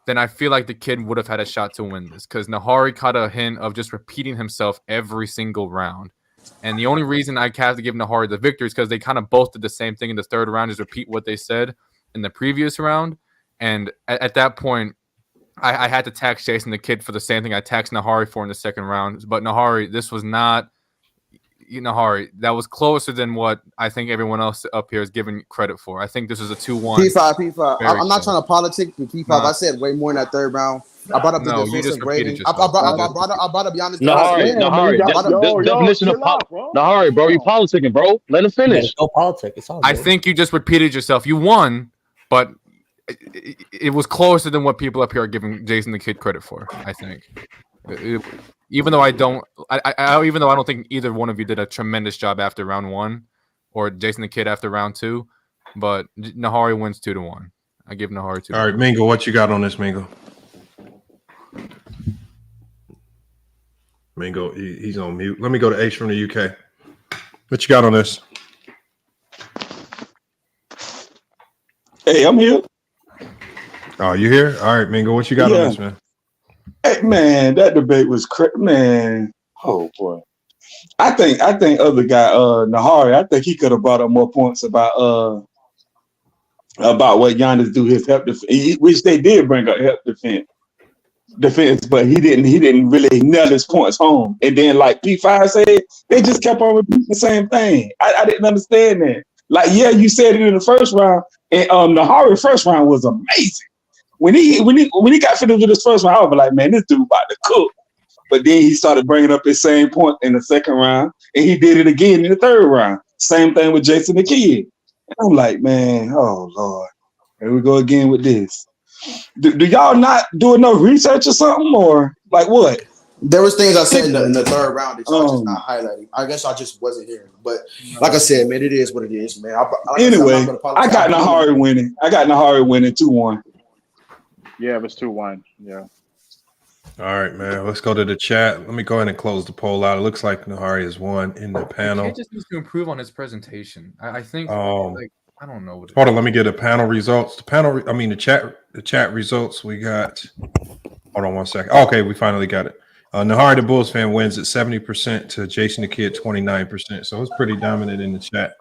Speaker 21: then I feel like the Kid would have had a shot to win this because Mehari caught a hint of just repeating himself every single round. And the only reason I have to give Mehari the victory is because they kind of both did the same thing in the third round, is repeat what they said in the previous round. And at that point, I had to tax Jason the Kid for the same thing I taxed Mehari for in the second round. But Mehari, this was not Mehari. That was closer than what I think everyone else up here is giving credit for. I think this is a 2-1.
Speaker 10: P5. I'm not trying to politic, but P5. I said way more in that third round. I brought up the defensive rating. I brought up Giannis.
Speaker 4: Nahari, definition of Nahari, bro. You politicking, bro. Let him finish.
Speaker 22: No politic. It's all good.
Speaker 21: I think you just repeated yourself. You won, but it was closer than what people up here are giving Jason the Kid credit for. I think, even though I don't think either one of you did a tremendous job after round one, or Jason the Kid after round two, but Mehari wins 2-1. I give Mehari 2.
Speaker 7: All right, Mingo, what you got on this, Mingo? Mingo, he's on mute. Let me go to Ace from the UK. What you got on this?
Speaker 11: Hey, I'm here.
Speaker 7: Oh, you here? All right, Mingo, what you got on this, man?
Speaker 11: Hey, man, that debate was man. Oh boy, I think other guy, Mehari, I think he could have brought up more points about what Giannis do his help defense, which they did bring up help defense, but he didn't really nail his points home. And then, like P5 said, they just kept on repeating the same thing. I didn't understand that. Like, yeah, you said it in the first round, and Mehari first round was amazing. When he got finished with his first round, I was like, man, this dude about to cook. But then he started bringing up his same point in the second round, and he did it again in the third round. Same thing with Jason the Kid. And I'm like, man, oh Lord, here we go again with this. Do y'all not do enough research or something, or like what?
Speaker 10: There was things I said in the third round that y'all just not highlighting. I guess I just wasn't hearing. But like I said, man, it is what it is, man.
Speaker 11: Anyway, I got Mehari winning. 2-1.
Speaker 1: Yeah, it was 2-1. Yeah.
Speaker 7: All right, man. Let's go to the chat. Let me go ahead and close the poll out. It looks like Mehari has won in the panel.
Speaker 21: He just needs to improve on his presentation. I think. I don't know.
Speaker 7: Hold on, let me get the panel results. The chat results. We got. Hold on one second. Okay, we finally got it. Mehari, the Bulls fan, wins at 70% to Jason the Kid 29%. So it's pretty dominant in the chat.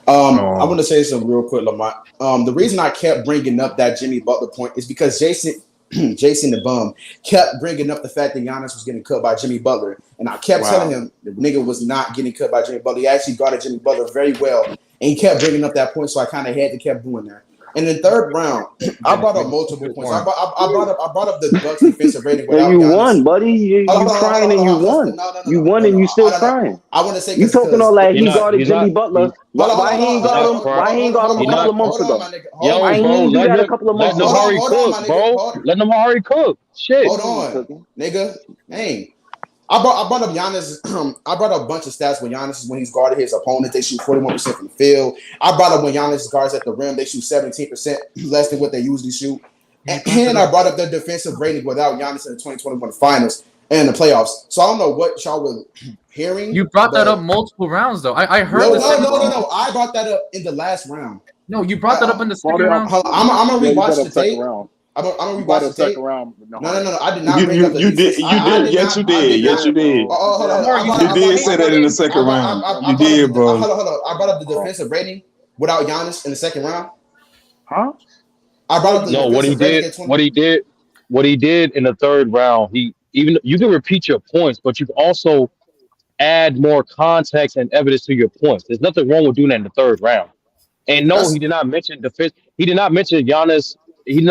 Speaker 10: I want to say something real quick, Lamont. The reason I kept bringing up that Jimmy Butler point is because Jason the Bum kept bringing up the fact that Giannis was getting cut by Jimmy Butler, and I kept telling him the nigga was not getting cut by Jimmy Butler. He actually guarded Jimmy Butler very well, and he kept bringing up that point, so I kind of had to keep doing that. And in the third round, I brought up multiple points. I brought up the Bucks defensive rating.
Speaker 13: And you won, buddy. You trying and you won. You won and you still trying.
Speaker 10: I want to say
Speaker 13: you talking all that he guarded Jimmy Butler. Why he ain't got him? Why he ain't got him a couple of months ago? Why he ain't do that a couple of months ago?
Speaker 4: Let Mehari cook, bro. Let Mehari cook. Shit.
Speaker 10: Hold on, nigga. Hey. I brought up Giannis. I brought up a bunch of stats when Giannis is when he's guarded his opponent. They shoot 41% from the field. I brought up when Giannis guards at the rim. They shoot 17% less than what they usually shoot. And I brought up their defensive rating without Giannis in the 2021 finals and the playoffs. So I don't know what y'all were hearing.
Speaker 21: You brought that up multiple rounds, though. I heard.
Speaker 10: No. I brought that up in the last round.
Speaker 21: No, you brought that up in the second round.
Speaker 10: I'm gonna rewatch the tape. I'm gonna rewatch the tape. No. I did not. You did.
Speaker 11: Yes, you did. Yes, you did. You did say that in the second round. You did, bro.
Speaker 10: Hold on. I brought up the defensive rating without Giannis in the second round.
Speaker 1: Huh?
Speaker 10: I brought up the
Speaker 4: what he did in the third round. You can repeat your points, but you can also add more context and evidence to your points. There's nothing wrong with doing that in the third round. And no, he did not mention defense. He did not mention Giannis. He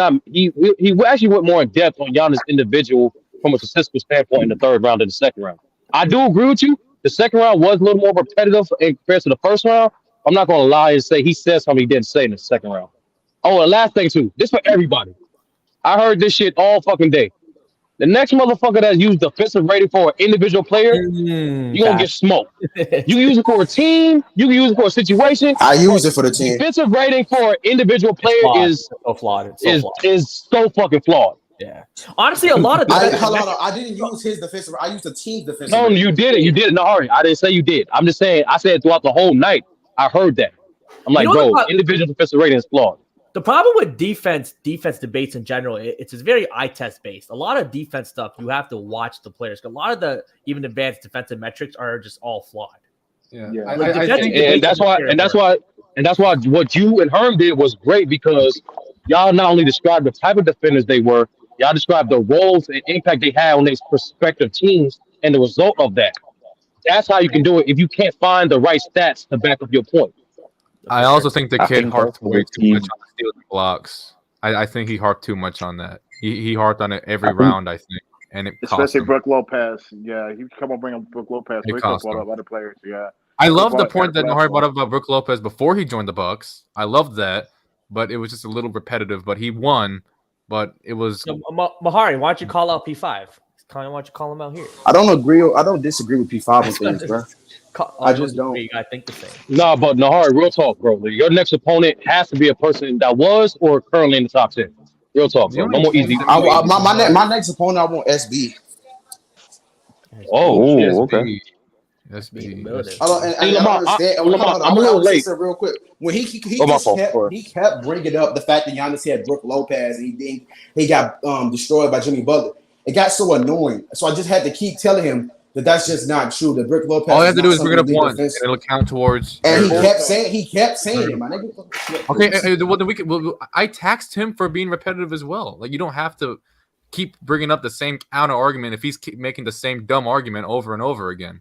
Speaker 4: actually went more in depth on Giannis individual from a statistical standpoint in the third round than the second round. I do agree with you. The second round was a little more repetitive in comparison to the first round. I'm not going to lie and say he said something he didn't say in the second round. Oh, and last thing too. This for everybody. I heard this shit all fucking day. The next motherfucker that used defensive rating for an individual player, you're going to get smoked. You can use it for a team. You can use it for a situation.
Speaker 10: I use it for the team.
Speaker 4: Defensive rating for an individual player is so flawed. Is so fucking flawed.
Speaker 22: Yeah. Honestly, a lot of
Speaker 10: I didn't use his defensive. I used the team's defensive.
Speaker 4: No, you did it. You did it. No, hurry. I didn't say you did. I'm just saying. I said throughout the whole night. I heard that. I'm like, bro, individual defensive rating is flawed.
Speaker 22: The problem with defense debates in general, it's very eye test based. A lot of defense stuff, you have to watch the players. A lot of the even advanced defensive metrics are just all flawed.
Speaker 21: Yeah.
Speaker 4: And that's why what you and Herm did was great, because y'all not only described the type of defenders they were, y'all described the roles and impact they had on their prospective teams and the result of that. That's how you can do it if you can't find the right stats to back up your point.
Speaker 21: I also think the kid harped way too much on the stealing blocks. I think he harped too much on that. He harped on it every round, I think, and it
Speaker 1: especially Brook Lopez. Yeah, he come on bringing Brook Lopez. He cost a lot of other players. Yeah,
Speaker 21: I love the point that Mehari brought up about Brook Lopez before he joined the Bucks. I loved that, but it was just a little repetitive. But he won. But it was
Speaker 22: Mehari. Why don't you call out P5? Why don't you call him out here?
Speaker 10: I don't disagree with P5 on things, bro. I just don't.
Speaker 22: I think the same.
Speaker 4: No, but Mehari, real talk, bro. Your next opponent has to be a person that was or currently in the top 10. Real talk, bro. No more easy.
Speaker 10: My next opponent, I want SB.
Speaker 4: Oh, okay.
Speaker 21: SB.
Speaker 10: I'm a little late. Real quick, when he kept bringing up the fact that Giannis had Brook Lopez and he got destroyed by Jimmy Butler. It got so annoying, so I just had to keep telling him that that's just not true. That Brook Lopez.
Speaker 21: All you have to do is bring it up once, and it'll count towards.
Speaker 10: And he kept saying it, my nigga.
Speaker 21: Okay, well then I taxed him for being repetitive as well. Like, you don't have to keep bringing up the same counter argument if he's making the same dumb argument over and over again.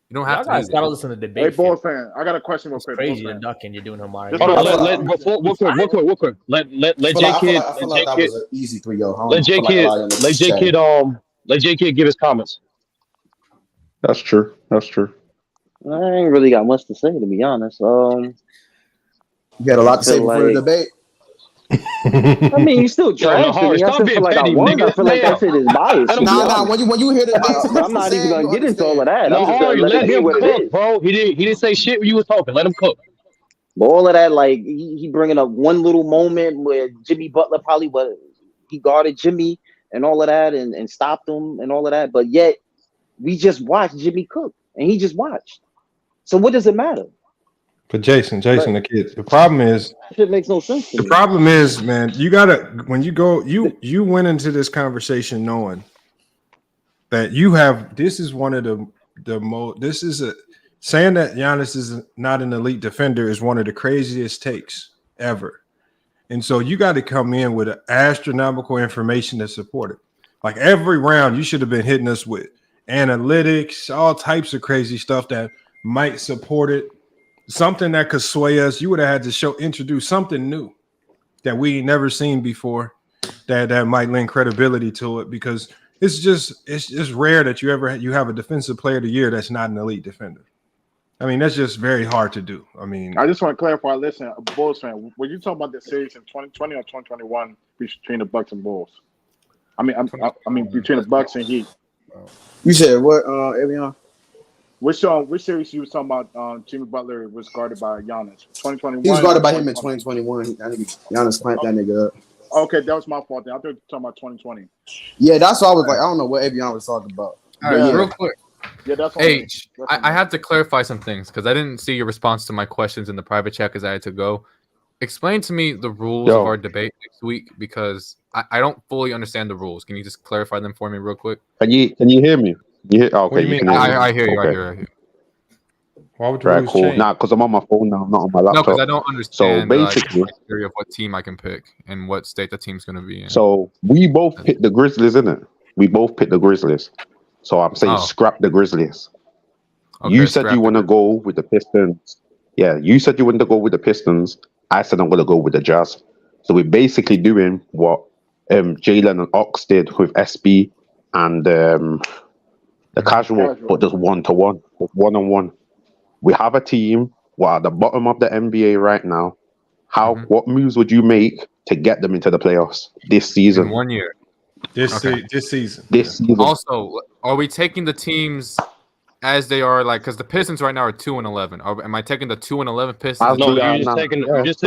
Speaker 21: You don't have to.
Speaker 22: Guys gotta listen to the debate.
Speaker 1: Hey, Bulls fan, I got a question real quick.
Speaker 22: Crazy and Duncan, you're doing Mehari.
Speaker 4: Hold on, real quick. Let J Kid.
Speaker 10: I feel like that was an easy 3-0.
Speaker 4: Let J Kid give his comments.
Speaker 11: That's true.
Speaker 13: I ain't really got much to say, to be honest.
Speaker 10: You got a lot to say before the debate.
Speaker 13: I mean, you still trash me. I still feel like I won. I feel like that shit is biased.
Speaker 10: Nah. When you hear the
Speaker 13: I'm not even gonna get into all of that.
Speaker 4: No, let him cook, bro. He didn't say shit when you was talking. Let him cook.
Speaker 13: But all of that, like he bringing up one little moment where Jimmy Butler probably he guarded Jimmy and all of that and stopped him and all of that. But yet we just watched Jimmy cook and he just watched. So what does it matter?
Speaker 7: But Jason, the kids. The problem is
Speaker 13: it makes no sense to me.
Speaker 7: The problem is, man, you gotta when you go, you went into this conversation knowing that you have this is one of the most saying that Giannis is not an elite defender is one of the craziest takes ever. And so you got to come in with astronomical information to support it. Like every round, you should have been hitting us with analytics, all types of crazy stuff that might support it. Something that could sway us. You would have had to introduce something new that we ain't never seen before that might lend credibility to it, because it's just rare that you have a defensive player of the year that's not an elite defender. I mean, that's just very hard to do. I mean,
Speaker 1: I just want to clarify. Listen, Bulls fan, were you talking about the series in 2020 or 2021 between the Bucks and Bulls? I mean between the Bucks and Heat.
Speaker 10: You said what, Avion?
Speaker 1: Which series you was talking about? Jimmy Butler was guarded by Giannis. 2021.
Speaker 10: He was guarded by him in 2021. Giannis clamped that nigga up.
Speaker 1: Okay, that was my fault. I thought you were talking about 2020.
Speaker 10: Yeah, that's why I was like, I don't know what Avion was talking about.
Speaker 21: All right, real quick.
Speaker 1: Yeah, that's
Speaker 21: H. I have to clarify some things because I didn't see your response to my questions in the private chat because I had to go. Explain to me the rules of our debate next week because I don't fully understand the rules. Can you just clarify them for me real quick?
Speaker 14: Can you hear me?
Speaker 21: What do you mean? I hear you.
Speaker 14: Okay.
Speaker 21: I hear you.
Speaker 14: Why would the rules change? Nah, because I'm on my phone now, not on my laptop.
Speaker 21: No, because I don't understand.
Speaker 14: So basically,
Speaker 21: the criteria of what team I can pick and what state the team's going to be in.
Speaker 14: So we both picked the Grizzlies, innit? We both picked the Grizzlies. So I'm saying scrap the Grizzlies.
Speaker 21: Okay,
Speaker 14: you said you want to go with the Pistons. Yeah, you said you wanted to go with the Pistons. I said I'm going to go with the Jazz. So we're basically doing what Jalen and Ox did with SB and the casual, but just 1-to-1, one-on-one. We have a team. We're at the bottom of the NBA right now. What moves would you make to get them into the playoffs this season?
Speaker 21: In 1 year.
Speaker 7: This season.
Speaker 14: This season.
Speaker 21: Also, are we taking the teams as they are, like, because the Pistons right now are 2-11? Am I taking the 2-11 Pistons?
Speaker 4: No, you're just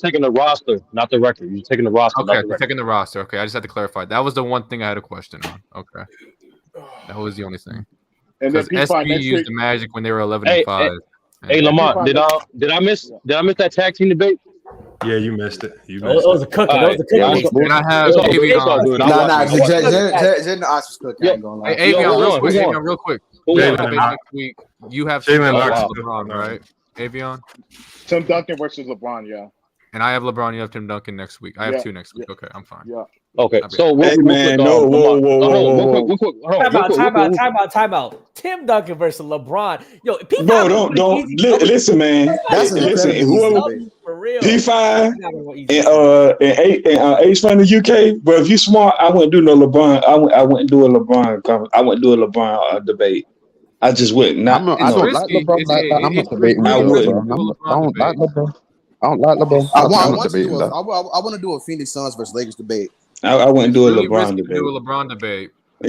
Speaker 4: taking the roster, not the record. You're taking the roster.
Speaker 21: Okay, you're taking the roster. Okay, I just had to clarify. That was the one thing I had a question on. Okay, that was the only thing. Because SB used the Magic when they were 11-5.
Speaker 4: Hey, Lamont, did I miss that tag team debate?
Speaker 7: Yeah, you missed it.
Speaker 22: It was a cookie.
Speaker 21: And I have Avion.
Speaker 10: Jen the Ox was cooking.
Speaker 21: Hey, Avion, real quick. Next week, you have LeBron, right? Avion?
Speaker 1: Tim Duncan versus LeBron, yeah.
Speaker 21: And I have LeBron, you have Tim Duncan next week. I have two next week. Okay, I'm fine.
Speaker 1: Yeah.
Speaker 4: Okay, so
Speaker 22: Time out. Tim Duncan versus LeBron. Yo,
Speaker 11: don't listen, man. Listen, whoever P5 and H from the UK, but if you smart, I wouldn't do no LeBron. I wouldn't do a LeBron. I wouldn't do a LeBron debate. I just wouldn't.
Speaker 14: I don't like LeBron like that. I'm not debating. I wouldn't. I don't like LeBron. I
Speaker 10: want to do a Phoenix Suns versus Lakers debate.
Speaker 11: I wouldn't do a LeBron debate.
Speaker 21: Do a LeBron debate.
Speaker 11: I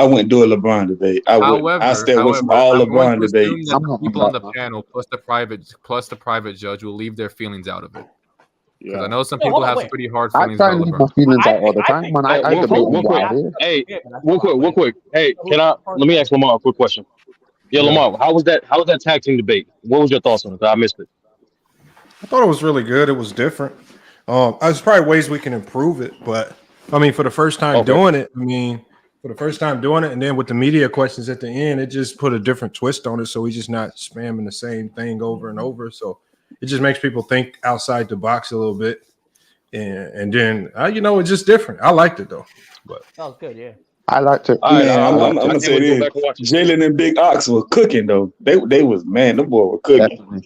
Speaker 11: wouldn't do a LeBron debate. I stay away from all LeBron debates.
Speaker 21: People on the panel plus the private judge will leave their feelings out of it. Because I know some people have some pretty hard feelings about LeBron.
Speaker 14: My feelings out all the time, man. I debate.
Speaker 4: Hey, real quick. Hey, let me ask Lamar a quick question. Yeah, Lamar, how was that tag team debate? What was your thoughts on it? I missed it.
Speaker 7: I thought it was really good. It was different. There's probably ways we can improve it, but I mean, for the first time doing it, and then with the media questions at the end, it just put a different twist on it. So we're just not spamming the same thing over and over. So it just makes people think outside the box a little bit. And then, it's just different. I liked it, though. But
Speaker 22: that was good, yeah.
Speaker 14: I liked it.
Speaker 11: I'm gonna say this: Jalen and Big Ox were cooking though. They was them boy were cooking.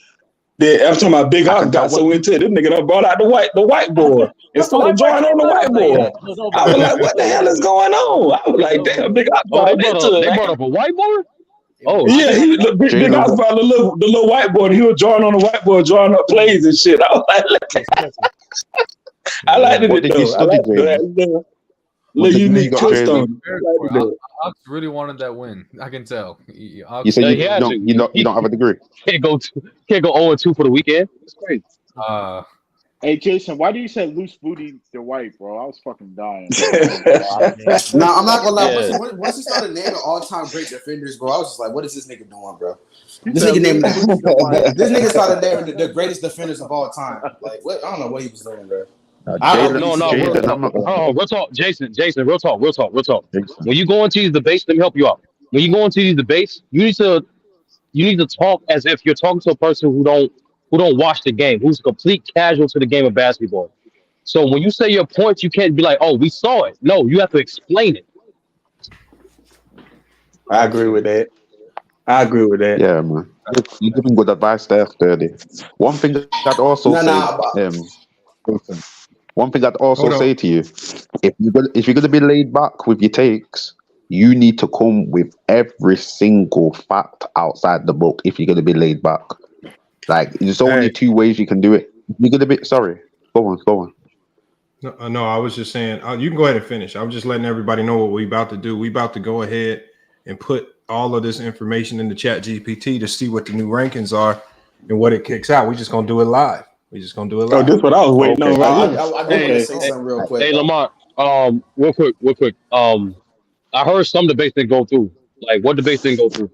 Speaker 11: I'm talking about Big Ox got so into it. This nigga done brought out the whiteboard and started drawing on the whiteboard. I was like, what the hell is going on? I was like, damn, Big Ox brought into it.
Speaker 4: They brought up a whiteboard?
Speaker 11: Oh yeah, Big Ox brought the little whiteboard. He was drawing on the whiteboard, drawing up plays and shit. I was like, I liked it though. Little unique twist on.
Speaker 21: Ox really wanted that win. I can tell.
Speaker 14: You said you don't have a degree.
Speaker 4: Can't go 0-2 for the weekend. It's crazy.
Speaker 1: Hey Jason, why do you say loose booty the white, bro? I was fucking dying.
Speaker 10: Nah, I'm not gonna lie. Once he started naming all-time great defenders, bro, I was just like, what is this nigga doing, bro? This nigga started naming the greatest defenders of all time. Like, what? I don't know what he was doing, bro.
Speaker 4: Real talk, Jason, real talk. When you go into these debates, let me help you out. When you go into these debates, you need to talk as if you're talking to a person who don't watch the game, who's a complete casual to the game of basketball. So when you say your points, you can't be like, "Oh, we saw it." No, you have to explain it.
Speaker 11: I agree with that.
Speaker 14: Yeah, man. You're giving good advice there, Sturdy. One thing that also one thing I'd also say to you, if you're gonna be laid back with your takes, you need to come with every single fact outside the book. If you're gonna be laid back, like there's only two ways you can do it. You're gonna be go on.
Speaker 7: No, I was just saying, you can go ahead and finish. I'm just letting everybody know what we about to do. We about to go ahead and put all of this information in the chat GPT to see what the new rankings are and what it kicks out. We just going to do it live. We just going to do it live.
Speaker 11: Oh, that's what I was waiting on right here.
Speaker 10: I want to say something real quick.
Speaker 4: Hey, Lamont, real quick. I heard some debates didn't go through. Like, what debates didn't go through?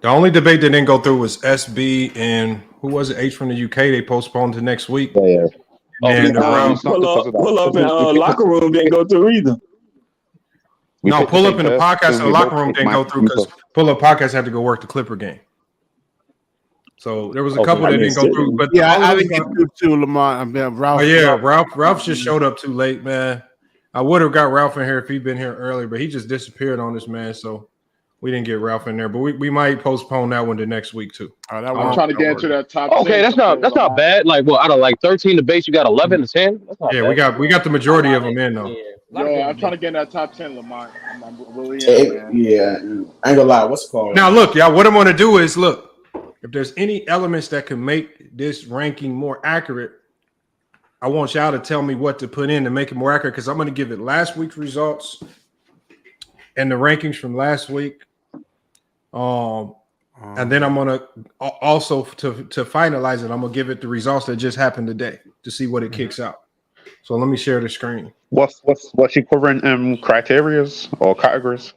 Speaker 7: The only debate that didn't go through was SB and who was it? H from the UK. They postponed to next week.
Speaker 14: Yeah.
Speaker 7: And
Speaker 11: Pull up in locker room didn't go through either.
Speaker 7: No, pull up in the podcast and the locker room didn't go through because pull up podcast had to go work the Clipper game. So there was a couple that didn't go through. But
Speaker 5: yeah, I didn't get through too, Lamont. I mean, Ralph.
Speaker 7: Oh yeah, Ralph just showed up too late, man. I would have got Ralph in here if he'd been here earlier, but he just disappeared on us, man. So we didn't get Ralph in there, but we might postpone that one to next week too.
Speaker 1: I'm trying to get into that top.
Speaker 4: Okay, 10 that's not bad. Like, well, out of like 13 debates, you got 11 to 10. That's not bad.
Speaker 7: we got the majority of them in though.
Speaker 1: Yeah, I'm trying to get in that top 10, Lamont. I'm really
Speaker 10: man. Yeah, I ain't gonna lie. What's it called?
Speaker 7: Now look, y'all. What I'm going to do is look. If there's any elements that can make this ranking more accurate, I want y'all to tell me what to put in to make it more accurate because I'm going to give it last week's results and the rankings from last week. And then I'm going to also to finalize it, I'm going to give it the results that just happened today to see what it kicks out. So let me share the screen.
Speaker 14: What's she covering criterias or categories?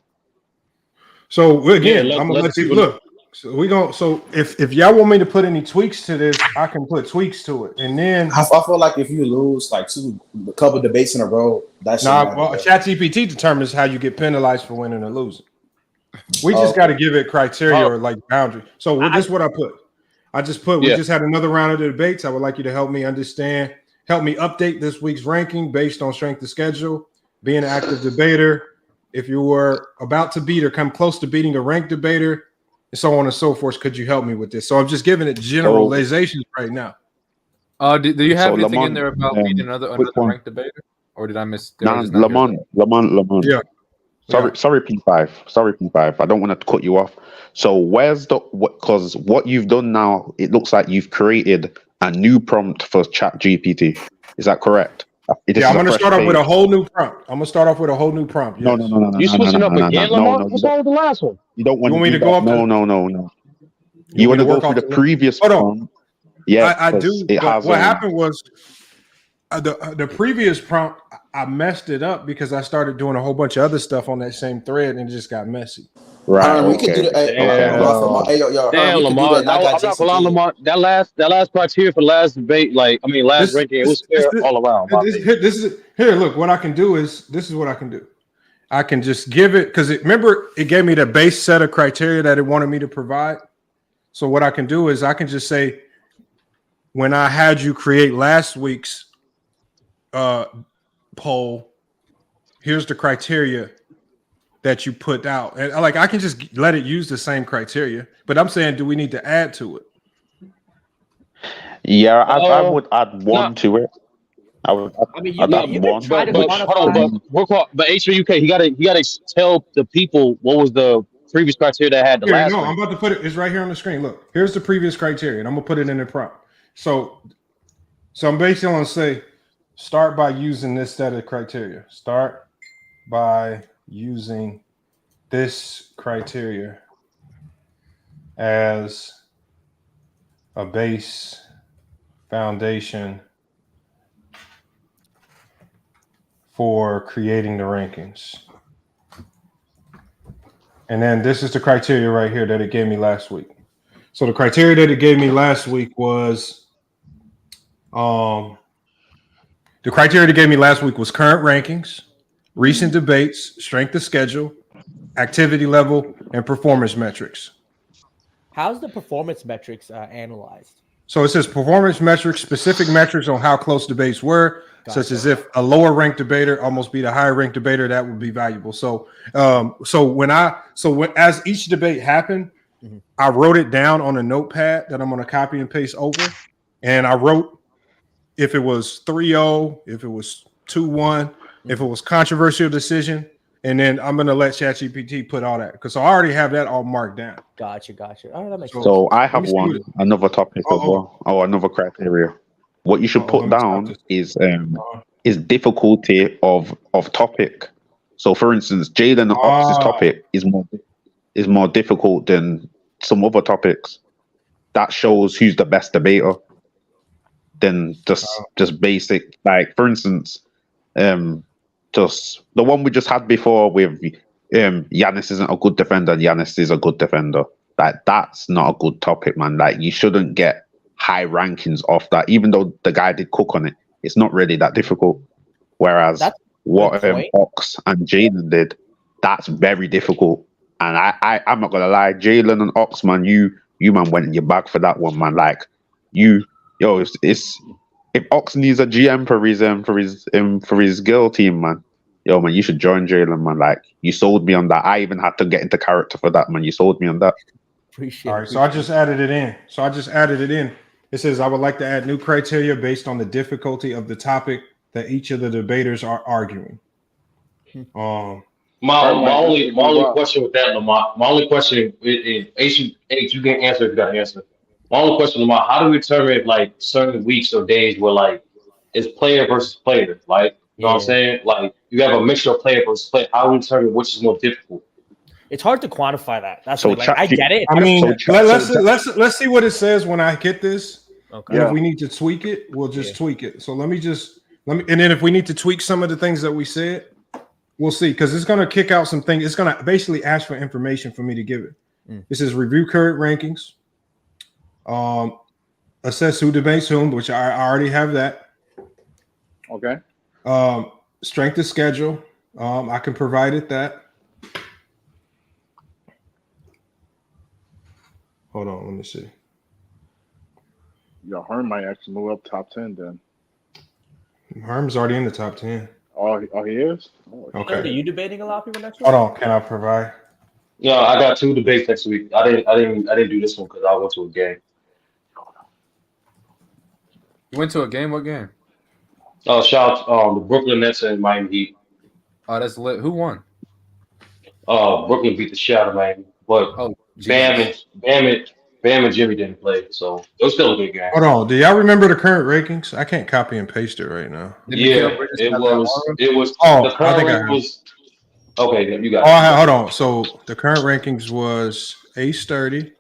Speaker 7: So again, I'm going to let you look. So if y'all want me to put any tweaks to this, I can put tweaks to it, and then
Speaker 10: I feel like if you lose like a couple debates in a row, that's
Speaker 7: ChatGPT determines how you get penalized for winning or losing. We just got to give it criteria or like boundary. So this is what I put. I just put. We just had another round of the debates. I would like you to help me understand, help me update this week's ranking based on strength of schedule, being an active debater. If you were about to beat or come close to beating a ranked debater, and so on and so forth. Could you help me with this? So I'm just giving it generalizations right now.
Speaker 21: Do you have anything in there about being another ranked debater, or did I miss?
Speaker 14: Lamont.
Speaker 7: Yeah.
Speaker 14: Sorry, P5. Sorry, P5. I don't want to cut you off. So where's because what you've done now? It looks like you've created a new prompt for ChatGPT. Is that correct?
Speaker 7: I'm going to start off with a whole new prompt. Yes.
Speaker 14: No.
Speaker 4: You switching up again, Lamont? What's wrong with the last one?
Speaker 14: You don't want
Speaker 7: me to go up?
Speaker 14: No. You want to go through the previous prompt? Yeah,
Speaker 7: I do. What happened was the previous prompt, I messed it up because I started doing a whole bunch of other stuff on that same thread, and it just got messy.
Speaker 14: Right.
Speaker 10: We could do that.
Speaker 4: Damn, Lamont. I'm not gonna lie, Lamont. That last criteria for last debate, last ranking, it was fair all around.
Speaker 7: Look, what I can do is this is what I can do. I can just give it because remember it gave me the base set of criteria that it wanted me to provide. So what I can do is I can just say, when I had you create last week's poll, here's the criteria that you put out, and I can just let it use the same criteria. But I'm saying, do we need to add to it?
Speaker 14: Yeah, I would add one to it.
Speaker 4: But H for UK, he gotta tell the people what was the previous criteria that had the last.
Speaker 7: No, I'm about to put it. It's right here on the screen. Look, here's the previous criteria, and I'm gonna put it in the prompt. So I'm basically gonna say, start by using this set of criteria. Start by using this criteria as a base foundation for creating the rankings. And then this is the criteria right here that it gave me last week. So the criteria that it gave me last week was current rankings, recent debates, strength of schedule, activity level, and performance metrics.
Speaker 22: How's the performance metrics analyzed?
Speaker 7: So it says performance metrics, specific metrics on how close debates were, such as if a lower ranked debater almost beat a higher ranked debater, that would be valuable. So as each debate happened, I wrote it down on a notepad that I'm going to copy and paste over. And I wrote if it was 3-0, if it was 2-1, if it was controversial decision. And then I'm going to let ChatGPT put all that because I already have that all marked down.
Speaker 22: Gotcha. All right, that makes sense.
Speaker 14: So I have another topic as well, or another criteria. What you should put down is is difficulty of topic. So, for instance, Jalen and Ox's topic is more difficult than some other topics. That shows who's the best debater than just basic. Like, for instance, just the one we just had before with Giannis isn't a good defender and Giannis is a good defender. Like, that's not a good topic, man. Like, you shouldn't get high rankings off that, even though the guy did cook on it. It's not really that difficult. Whereas what Ox and Jalen did, that's very difficult. And I'm not gonna lie, Jalen and Ox, man, you man went in your bag for that one, man. Like, it's if Ox needs a GM for his girl team, man, man, you should join Jalen, man. Like, you sold me on that. I even had to get into character for that, man. You sold me on that.
Speaker 7: All right, so I just added it in. It says, I would like to add new criteria based on the difficulty of the topic that each of the debaters are arguing.
Speaker 4: My only question with that, Lamar, my only question is H, you can answer if you got an answer. My only question, Lamar, how do we determine like certain weeks or days where like it's player versus player? Like, you know what I'm saying? Like, you have a mixture of player versus player. How do we determine which is more difficult?
Speaker 22: It's hard to quantify that. That's so like, I get it.
Speaker 7: I mean, let's see what it says when I get this. Okay. And if we need to tweak it, we'll just tweak it. So let me, and then if we need to tweak some of the things that we said, we'll see, because it's going to kick out some things. It's going to basically ask for information for me to give it. This is review current rankings, assess who debates whom, which I already have that.
Speaker 1: Okay.
Speaker 7: Strength of schedule. I can provide it that. Hold on, let me see.
Speaker 1: Yo, Herm might actually move up top 10 then.
Speaker 7: Herm's already in the top 10.
Speaker 1: Oh, he is? Oh,
Speaker 7: okay.
Speaker 22: Are you debating a lot of people next week?
Speaker 7: Hold on, can I provide?
Speaker 4: Yeah, I got 2 debates next week. I didn't do this one because I went to a game.
Speaker 21: You went to a game? What game?
Speaker 4: Oh, shout out the Brooklyn Nets and Miami Heat.
Speaker 21: Oh, that's lit. Who won?
Speaker 4: Brooklyn beat the shit out of Miami, but Bam and Jimmy didn't play, so it was still a good game.
Speaker 7: Hold on, do y'all remember the current rankings? I can't copy and paste it right now.
Speaker 4: Yeah, it was.
Speaker 7: Oh,
Speaker 4: the current rank was. Okay, you got.
Speaker 7: Oh, hold on. So the current rankings was Ace 30,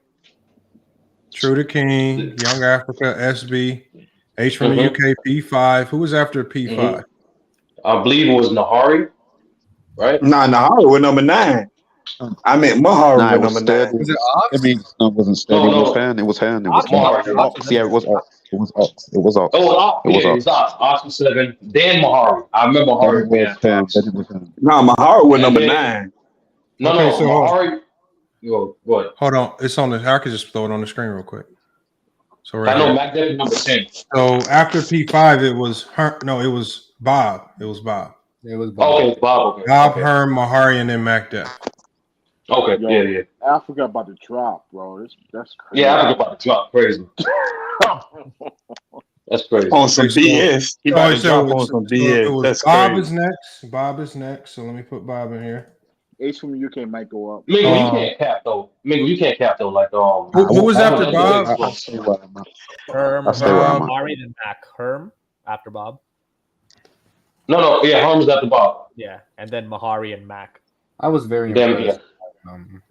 Speaker 7: Trudaking, Young Africa, SB, H from the UK, P5. Who was after P5?
Speaker 4: I believe it was Mehari, right?
Speaker 11: Nah, Mehari was number 9. I meant Mehari was number 9.
Speaker 14: Was it Ox? It wasn't steady.
Speaker 4: No.
Speaker 14: It was Herm. It was Ox. Yeah, it was Ox. It was Ox.
Speaker 4: It was Ox. It was Ox. Ox was 7. Then Mehari. I remember Mehari being Ox.
Speaker 11: No, Mehari was number 9.
Speaker 4: No, Mehari. What?
Speaker 7: Hold on. It's on the. I could just throw it on the screen real quick. So right
Speaker 4: I know Mack Depp number 10.
Speaker 7: So after P5, it was it was Bob. It was Bob.
Speaker 21: It was Bob.
Speaker 4: Oh, it was Bob. Okay.
Speaker 7: Bob, Herm, Mehari, and then Mack Depp.
Speaker 4: Okay, yeah.
Speaker 1: I forgot about the drop, bro. That's crazy.
Speaker 4: Yeah, I forgot about the drop. Crazy. That's crazy.
Speaker 11: On some BS. He about to drop on some BS. That's
Speaker 7: Bob
Speaker 11: crazy.
Speaker 7: is next. Bob is next. So let me put Bob in here.
Speaker 1: Ace from the UK might go up.
Speaker 4: Mingle, you can't cap though. Like
Speaker 7: who was after Bob?
Speaker 22: Herm, Mehari, then Mack. Herm after Bob.
Speaker 4: No, yeah, Herm was after Bob.
Speaker 22: Yeah, and then Mehari and Mack.
Speaker 21: I was very
Speaker 4: impressed.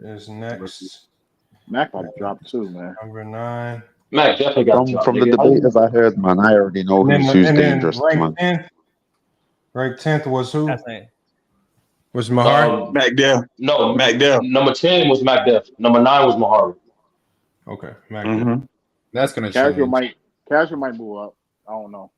Speaker 7: Is next.
Speaker 1: Mack about to drop too, man.
Speaker 7: Number 9.
Speaker 4: Mack definitely got
Speaker 14: from the debaters I heard, man. I already know who's dangerous, man.
Speaker 7: Ranked 10th was who? Was Mehari?
Speaker 11: Mack Depp.
Speaker 4: No,
Speaker 11: Mack Depp.
Speaker 4: Number 10 was Mack Depp. Number 9 was Mehari.
Speaker 7: Okay, Mack Depp.
Speaker 21: That's gonna change.
Speaker 1: Casual might move up. I don't know.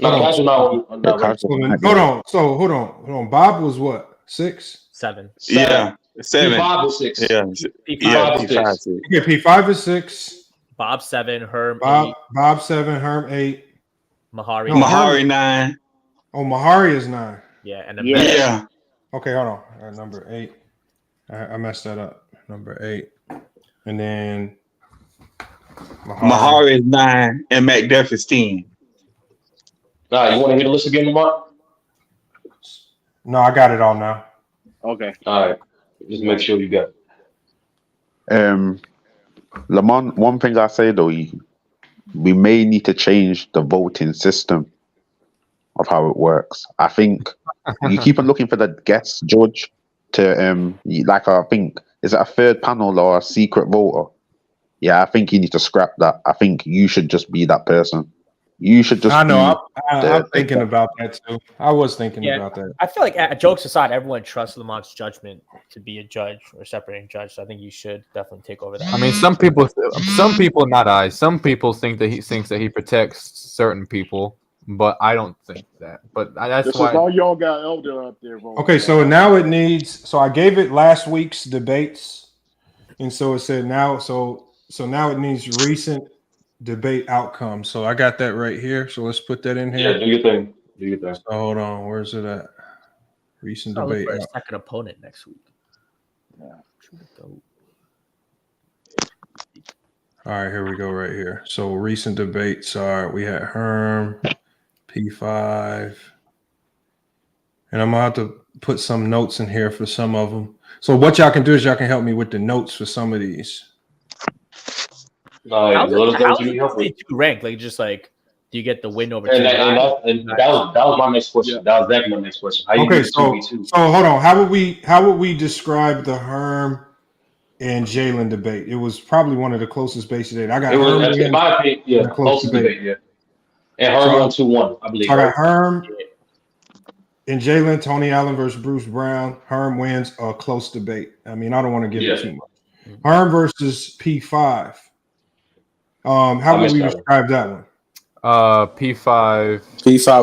Speaker 4: No, Casual
Speaker 7: Hold on. So hold on. Bob was what? 6?
Speaker 22: 7.
Speaker 11: Yeah, 7.
Speaker 4: P5 was 6.
Speaker 11: Yeah,
Speaker 4: P5 was 6.
Speaker 7: Yeah, P5 is 6.
Speaker 22: Bob 7, Herm 8.
Speaker 7: Bob 7, Herm 8.
Speaker 11: Mehari 9.
Speaker 7: Oh, Mehari is 9.
Speaker 22: Yeah, and then
Speaker 11: yeah.
Speaker 7: Okay, hold on. Number 8. I messed that up. Number 8, and then
Speaker 11: Mehari is 9, and Mack Depp is 10.
Speaker 4: Nah, you want to hear the list again, Lamar?
Speaker 7: No, I got it all now.
Speaker 1: Okay.
Speaker 4: All right. Just make sure you got it.
Speaker 14: Lamont, one thing I say though, we may need to change the voting system of how it works. I think you keep on looking for the guest judge to like I think is it a third panel or a secret voter? Yeah, I think you need to scrap that. I think you should just be that person. You should just.
Speaker 7: I know. I'm thinking about that too. I was thinking about that.
Speaker 22: I feel like, jokes aside, everyone trusts Lamont's judgment to be a judge or separating judge. So I think you should definitely take over that.
Speaker 21: I mean, some people, not I. Some people think that he thinks that he protects certain people, but I don't think that. But that's
Speaker 1: This
Speaker 21: why.
Speaker 1: is all y'all got Elder up there, bro.
Speaker 7: Okay, so now it needs. So I gave it last week's debates, and so it said now. So now it needs recent debate outcomes. So I got that right here. So let's put that in here.
Speaker 4: Yeah, do your thing. Do your thing.
Speaker 7: So hold on. Where's it at? Recent
Speaker 22: I'll look
Speaker 7: debate.
Speaker 22: for a second opponent next week.
Speaker 7: Yeah. All right, here we go right here. So recent debates are we had Herm, P5, and I'm gonna have to put some notes in here for some of them. So what y'all can do is y'all can help me with the notes for some of these.
Speaker 22: How is it ranked? Like, just like, do you get the win over?
Speaker 4: And that was my next question. Yeah. That was exactly my next question. How you
Speaker 7: Okay,
Speaker 4: do
Speaker 7: so
Speaker 4: 2v2?
Speaker 7: hold on. How would we describe the Herm and Jalen debate? It was probably one of the closest debates today. I got Herm
Speaker 4: in my opinion, yeah, closest debate. Yeah, and Herm won 2-1, I believe.
Speaker 7: I got Herm and Jalen, Tony Allen versus Bruce Brown. Herm wins a close debate. I mean, I don't want to give it too much. Herm versus P5. How would we describe that one?
Speaker 10: P5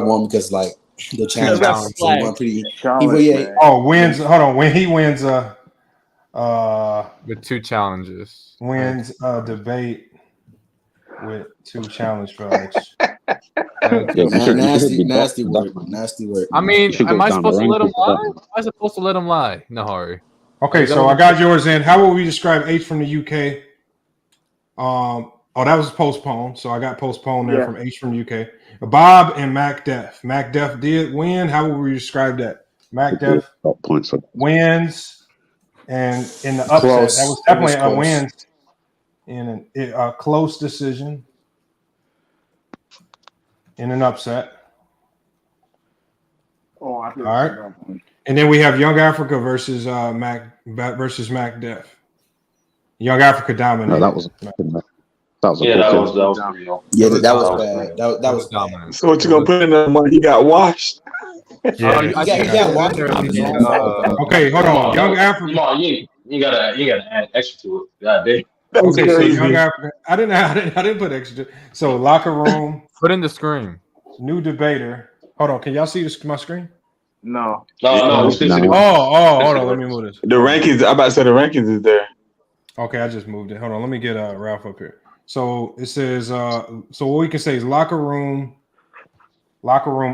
Speaker 10: won because like the challenge won pretty.
Speaker 7: Wins. Hold on. When he wins
Speaker 21: with 2 challenges.
Speaker 7: Wins a debate with 2 challenge votes.
Speaker 10: Nasty word.
Speaker 21: I mean, am I supposed to let him lie? Am I supposed to let him lie? Mehari.
Speaker 7: Okay, so I got yours in. How would we describe H from the UK? That was postponed. So I got postponed there from H from UK. Bob and Mack Def. Mack Def did win. How would we describe that? Mack Def wins, and in the upset, that was definitely a win in a close decision in an upset. All right. And then we have Young Africa versus Mack Def. Young Africa dominated.
Speaker 14: No, that was
Speaker 10: real. Yeah, that was bad. That was dominant.
Speaker 11: So what you gonna put in there? Money? He got washed.
Speaker 10: Yeah, he got washed.
Speaker 7: Okay, hold on. Young Africa.
Speaker 4: You gotta add extra to it. God damn.
Speaker 7: Okay, so Young Africa. I didn't put extra. So LockerRoom.
Speaker 21: Put in the screen.
Speaker 7: New debater. Hold on. Can y'all see my screen?
Speaker 1: No.
Speaker 7: Oh, hold on. Let me move this.
Speaker 11: The rankings. I'm about to say the rankings is there.
Speaker 7: Okay, I just moved it. Hold on. Let me get Ralph up here. So it says. So what we can say is LockerRoom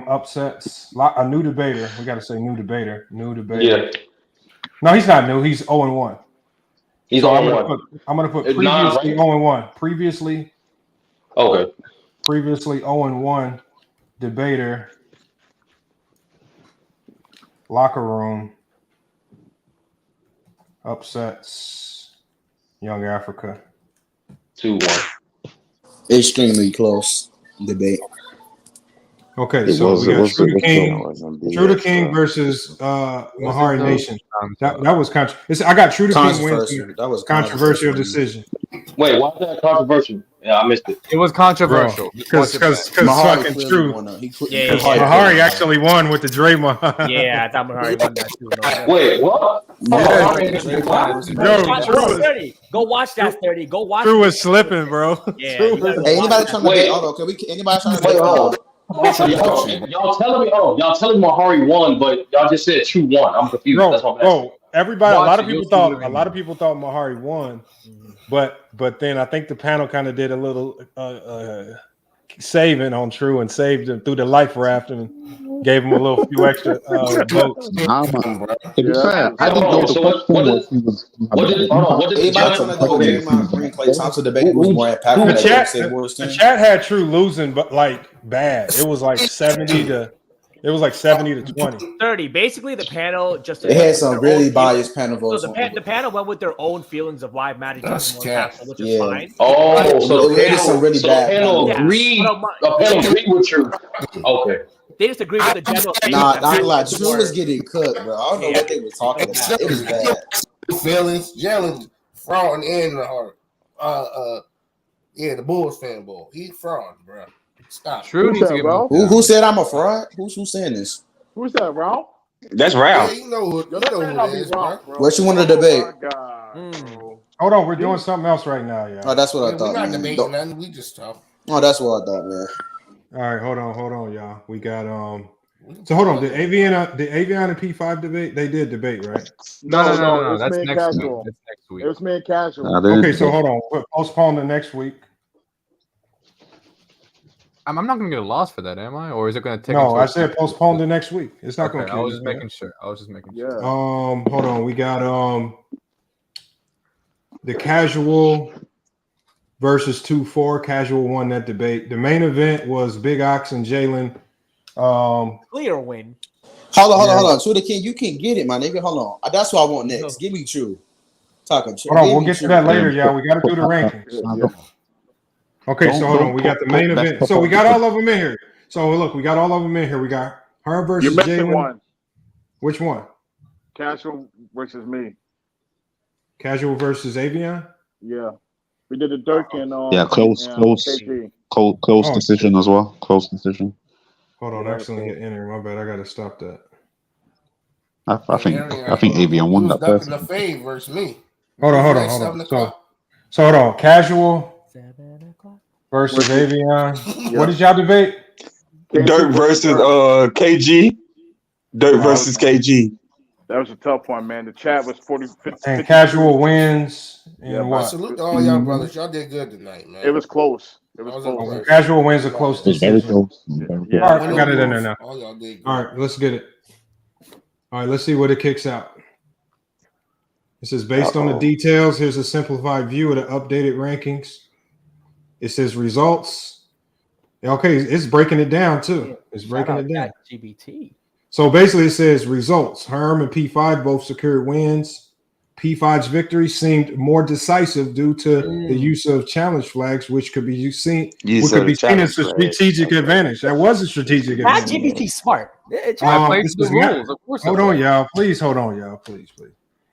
Speaker 7: upsets. A new debater. We got to say new debater. Yeah. No, he's not new. He's 0-1.
Speaker 4: He's 0-1.
Speaker 7: I'm gonna put previously 0-1. Previously.
Speaker 4: Okay.
Speaker 7: Previously 0-1 debater. LockerRoom upsets Young Africa
Speaker 4: 2-1.
Speaker 10: Extremely close debate.
Speaker 7: Okay, so we got Trudaking versus Mehari Nation. That was controversial. I got Trudaking wins. That was controversial decision.
Speaker 4: Wait, why was that controversial? Yeah, I missed it.
Speaker 21: It was controversial
Speaker 7: because fucking true. Mehari actually won with the Draymond.
Speaker 22: Yeah, I thought Mehari won that too. No.
Speaker 4: Wait, what?
Speaker 22: Go watch that 30. Go watch.
Speaker 7: True was slipping, bro.
Speaker 22: Yeah.
Speaker 10: Hey, anybody trying to debate? Anybody trying to debate?
Speaker 4: Y'all telling me Mehari won, but y'all just said True won. I'm confused. That's what I'm asking.
Speaker 7: Everybody, a lot of people thought Mehari won, but then I think the panel kind of did a little saving on True and saved him through the life raft and gave him a little few extra votes. The chat had True losing, but like bad. It was like 70 to It was like 70-20.
Speaker 22: 30. Basically, the panel just
Speaker 10: They had some really biased panel votes.
Speaker 22: So the panel went with their own feelings of why Magic is more impactful, which is fine.
Speaker 4: Oh, so the
Speaker 22: panel
Speaker 4: agreed. The panel agreed with you. Okay.
Speaker 22: They just agreed with the general thing.
Speaker 10: Nah, not like Drew was getting cooked, bro. I don't know what they were talking about. It was bad.
Speaker 15: Feelings, Jalen fraud in the heart. The Bulls fan boy. He fraud, bro. Stop.
Speaker 10: True. Who said I'm a fraud? Who's saying this?
Speaker 1: Who's that, Ralph?
Speaker 11: That's Ralph.
Speaker 15: Yeah, you know who it is, bro.
Speaker 10: What you want to debate?
Speaker 7: Hold on, we're doing something else right now, yeah.
Speaker 10: Oh, that's what I thought.
Speaker 15: We're not
Speaker 10: man.
Speaker 15: debating nothing. We just talk.
Speaker 10: Oh, that's what I thought, man.
Speaker 7: All right, hold on, y'all. We got So hold on. The Avion and P5 debate. They did debate, right?
Speaker 21: No. That's
Speaker 1: man
Speaker 21: next week.
Speaker 1: casual.
Speaker 21: That's next week.
Speaker 1: It was man casual.
Speaker 7: Okay, so hold on. We'll postpone to next week.
Speaker 21: I'm not going to get a loss for that, am I? Or is it going to take?
Speaker 7: No, I said postpone to next week. It's not going to.
Speaker 21: I was just making sure.
Speaker 1: Yeah.
Speaker 7: Hold on. We got the casual versus 2-4. Casual won that debate. The main event was Big Ox and Jalen.
Speaker 22: Clear win.
Speaker 10: Hold on. Trudaking, you can get it, my nigga. Hold on. That's what I want next. Give me True.
Speaker 7: Hold on, we'll get to that later, y'all. We got to do the rankings. Okay, so hold on. We got the main event. So we got all of them in here. So look, we got all of them in here. We got Herm versus
Speaker 1: You're missing
Speaker 7: Jalen.
Speaker 1: one.
Speaker 7: Which one?
Speaker 1: Casual versus me.
Speaker 7: Casual versus Avion?
Speaker 1: Yeah. We did the Dirk and
Speaker 14: close decision as well. Close decision.
Speaker 7: Hold on, accidentally hit enter. My bad. I gotta stop that.
Speaker 14: I think Avion won that
Speaker 15: Duncan
Speaker 14: person.
Speaker 15: the fade versus me.
Speaker 7: Hold on. So hold on. Casual versus Avion.
Speaker 11: Yeah.
Speaker 7: What did y'all debate?
Speaker 11: Dirk versus KG. Dirk versus KG.
Speaker 1: That was a tough one, man. The chat was 50.
Speaker 7: And casual wins. And what?
Speaker 15: Salute to all y'all brothers. Y'all did good tonight, man.
Speaker 1: It was close. It was close.
Speaker 7: Casual wins a close decision.
Speaker 1: Yeah.
Speaker 7: All right, I got it in there now.
Speaker 15: All y'all did good.
Speaker 7: All right, let's get it. All right, let's see what it kicks out. It says, based on the details, here's a simplified view of the updated rankings. It says results. Okay, it's breaking it down too. It's breaking it down.
Speaker 22: GBT.
Speaker 7: So basically, it says results. Herm and P5 both secured wins. P5's victory seemed more decisive due to the use of challenge flags, which could be seen as a strategic advantage. That was a strategic advantage.
Speaker 22: GBT smart.
Speaker 7: Hold on, y'all. Please hold on, y'all. Please.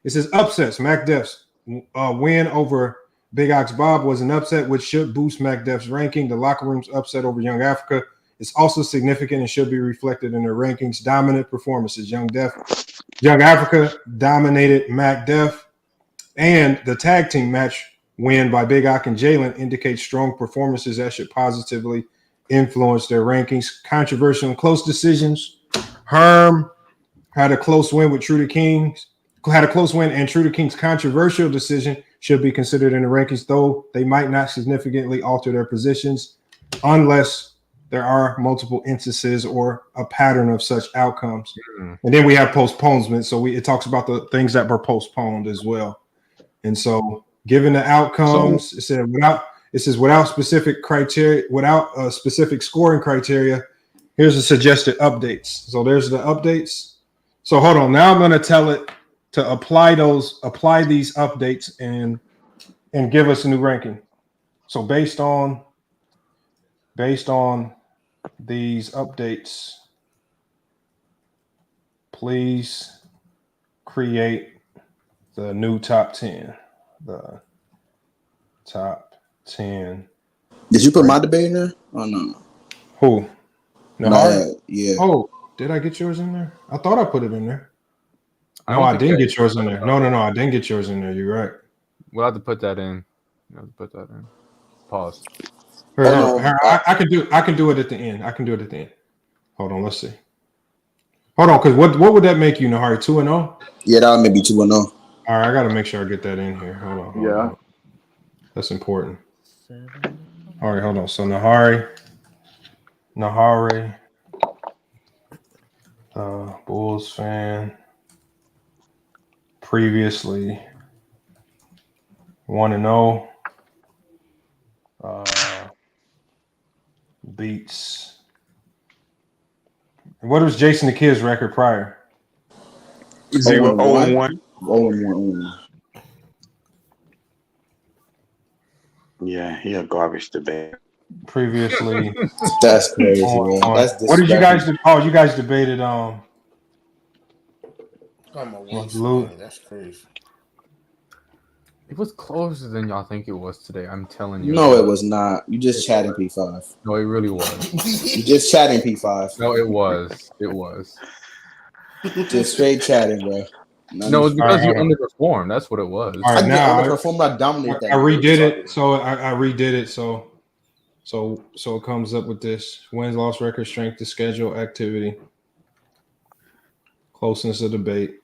Speaker 7: It says upsets. Mack Def's win over Big Ox Bob was an upset, which should boost Mack Def's ranking. The locker room's upset over Young Africa is also significant and should be reflected in their rankings. Dominant performances. Young Africa dominated Mack Def, and the tag team match win by Big Ock and Jalen indicates strong performances that should positively influence their rankings. Controversial and close decisions. Herm had a close win with Trudaking. Had a close win, and Trudaking's controversial decision should be considered in the rankings, though they might not significantly alter their positions unless there are multiple instances or a pattern of such outcomes. And then we have postponement. So it talks about the things that were postponed as well. And so given the outcomes, it says without specific criteria, without a specific scoring criteria, here's the suggested updates. So there's the updates. So hold on. Now I'm going to tell it to apply these updates and give us a new ranking. So based on these updates, please create the new top 10. The top 10.
Speaker 10: Did you put my debate in there? Oh no.
Speaker 7: Who?
Speaker 10: No. Yeah.
Speaker 7: Oh, did I get yours in there? I thought I put it in there. No, I didn't get yours in there. No, I didn't get yours in there. You're right.
Speaker 21: We'll have to put that in. Pause.
Speaker 7: I can do it at the end. Hold on, let's see. Hold on, because what would that make you, Mehari? 2-0?
Speaker 10: Yeah, that would make me 2-0.
Speaker 7: All right, I got to make sure I get that in here. Hold on. That's important. All right, hold on. So Mehari, Bulls fan, previously 1-0. Beats What was Jason the Kid's record prior?
Speaker 11: 0-1.
Speaker 10: 0-1.
Speaker 11: Yeah, he a garbage debate.
Speaker 7: Previously.
Speaker 10: That's crazy, man. That's
Speaker 7: What did you guys
Speaker 10: disrespectful.
Speaker 7: do? Oh, you guys debated
Speaker 15: Oh my waist,
Speaker 7: Lou.
Speaker 15: man. That's crazy.
Speaker 21: It was closer than y'all think it was today. I'm telling you.
Speaker 10: No, it was not. You just chatting P5.
Speaker 21: No, it really was.
Speaker 10: You just chatting P5.
Speaker 21: No, it was. It was.
Speaker 10: Just straight chatting, bro.
Speaker 21: No, it's because you underperformed. That's what it was.
Speaker 7: All right, now
Speaker 10: underperformed. I dominate that.
Speaker 7: I redid it. So I redid it. So it comes up with this: wins, loss record, strength of schedule, activity, closeness of debate.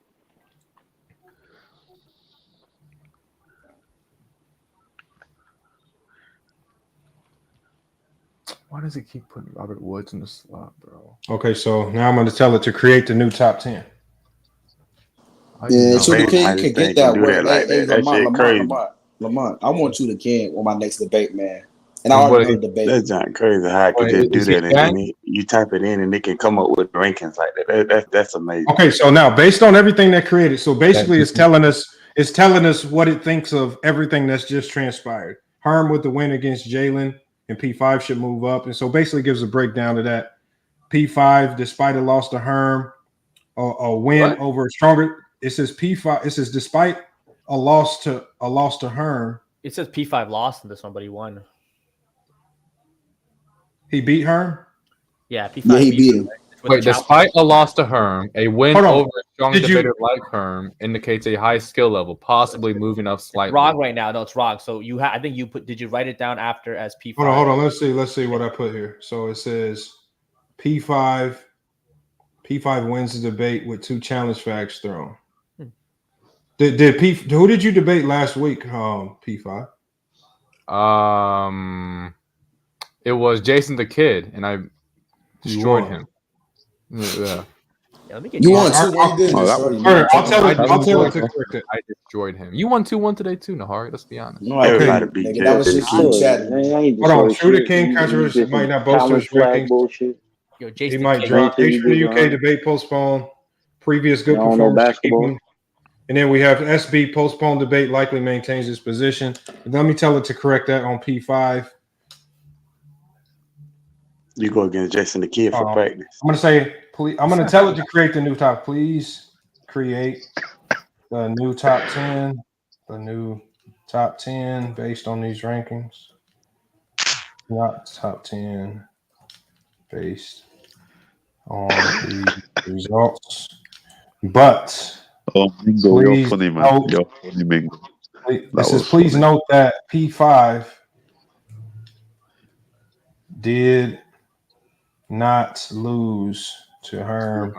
Speaker 21: Why does it keep putting Robert Woods in the slot, bro?
Speaker 7: Okay, so now I'm going to tell it to create the new top 10.
Speaker 10: Yeah, so the kid can get that way.
Speaker 11: That shit crazy.
Speaker 10: Lamont, I want you to can on my next debate, man. And I already know the debate.
Speaker 11: That's not crazy how I could just do that and then you type it in and it can come up with rankings like that. That's amazing.
Speaker 7: Okay, so now based on everything that created, so basically it's telling us what it thinks of everything that's just transpired. Herm with the win against Jalen and P5 should move up. And so basically gives a breakdown of that. P5, despite a loss to Herm, a win over a stronger. It says P5. It says despite a loss to Herm.
Speaker 22: It says P5 lost in this one, but he won.
Speaker 7: He beat Herm?
Speaker 22: Yeah, P5
Speaker 10: Yeah, he beat him.
Speaker 21: Wait, despite a loss to Herm, a win over a strong
Speaker 7: Did you-
Speaker 21: debater like Herm indicates a high skill level, possibly moving up slightly.
Speaker 22: Wrong right now. No, it's wrong. So you I think you put. Did you write it down after as P5?
Speaker 7: Hold on. Let's see what I put here. So it says P5 wins the debate with 2 challenge facts thrown. Who did you debate last week? P5.
Speaker 21: It was Jason the Kid, and I destroyed him. Yeah.
Speaker 22: Let me get
Speaker 10: You won 2-1.
Speaker 21: I'll tell it to correct it. I destroyed him. You won 2-1 today too, Nahari. Let's be honest.
Speaker 10: No, everybody beat you. That was just you chatting.
Speaker 7: Hold on, Trudaking controversy might not bolster his rankings.
Speaker 22: Yo,
Speaker 7: He might drop. H for the UK debate postponed. Previous good
Speaker 13: Y'all know
Speaker 7: performance.
Speaker 13: basketball.
Speaker 7: And then we have SB postponed debate likely maintains his position. But let me tell it to correct that on P5.
Speaker 11: You go against Jason the Kid for practice.
Speaker 7: I'm gonna say, please. I'm gonna tell it to create the new top. Please create the new top 10. The new top 10 based on these rankings. Not top 10 based on the results, but.
Speaker 14: Oh, Mingo, you're
Speaker 7: Please
Speaker 14: funny, man.
Speaker 7: note-
Speaker 14: You're funny, Mingo.
Speaker 7: It says, please note that P5 did not lose to Herm.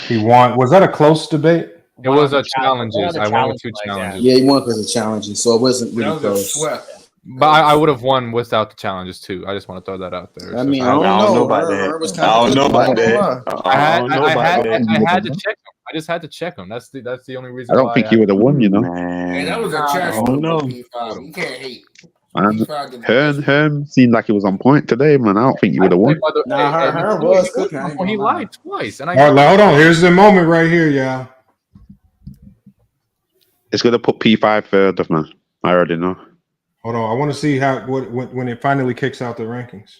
Speaker 7: He won. Was that a close debate?
Speaker 21: It was a challenges. I won with 2 challenges.
Speaker 10: Yeah, he won because of challenges, so it wasn't really close.
Speaker 21: But I would have won without the challenges too. I just want to throw that out there.
Speaker 10: I mean, I don't know about that. I don't know about that.
Speaker 21: I had to check him. I just had to check him. That's the only reason.
Speaker 14: I don't think he would have won, you know.
Speaker 15: Hey, that was a chance.
Speaker 14: I don't know.
Speaker 15: P5. You can't hate.
Speaker 14: Herm seemed like he was on point today, man. I don't think he would have won.
Speaker 10: Nah, Herm was cooking.
Speaker 21: He lied twice. And
Speaker 7: All right, now, hold on. Here's the moment right here, y'all.
Speaker 14: It's gonna put P5 further, man. I already know.
Speaker 7: Hold on. I want to see when it finally kicks out the rankings.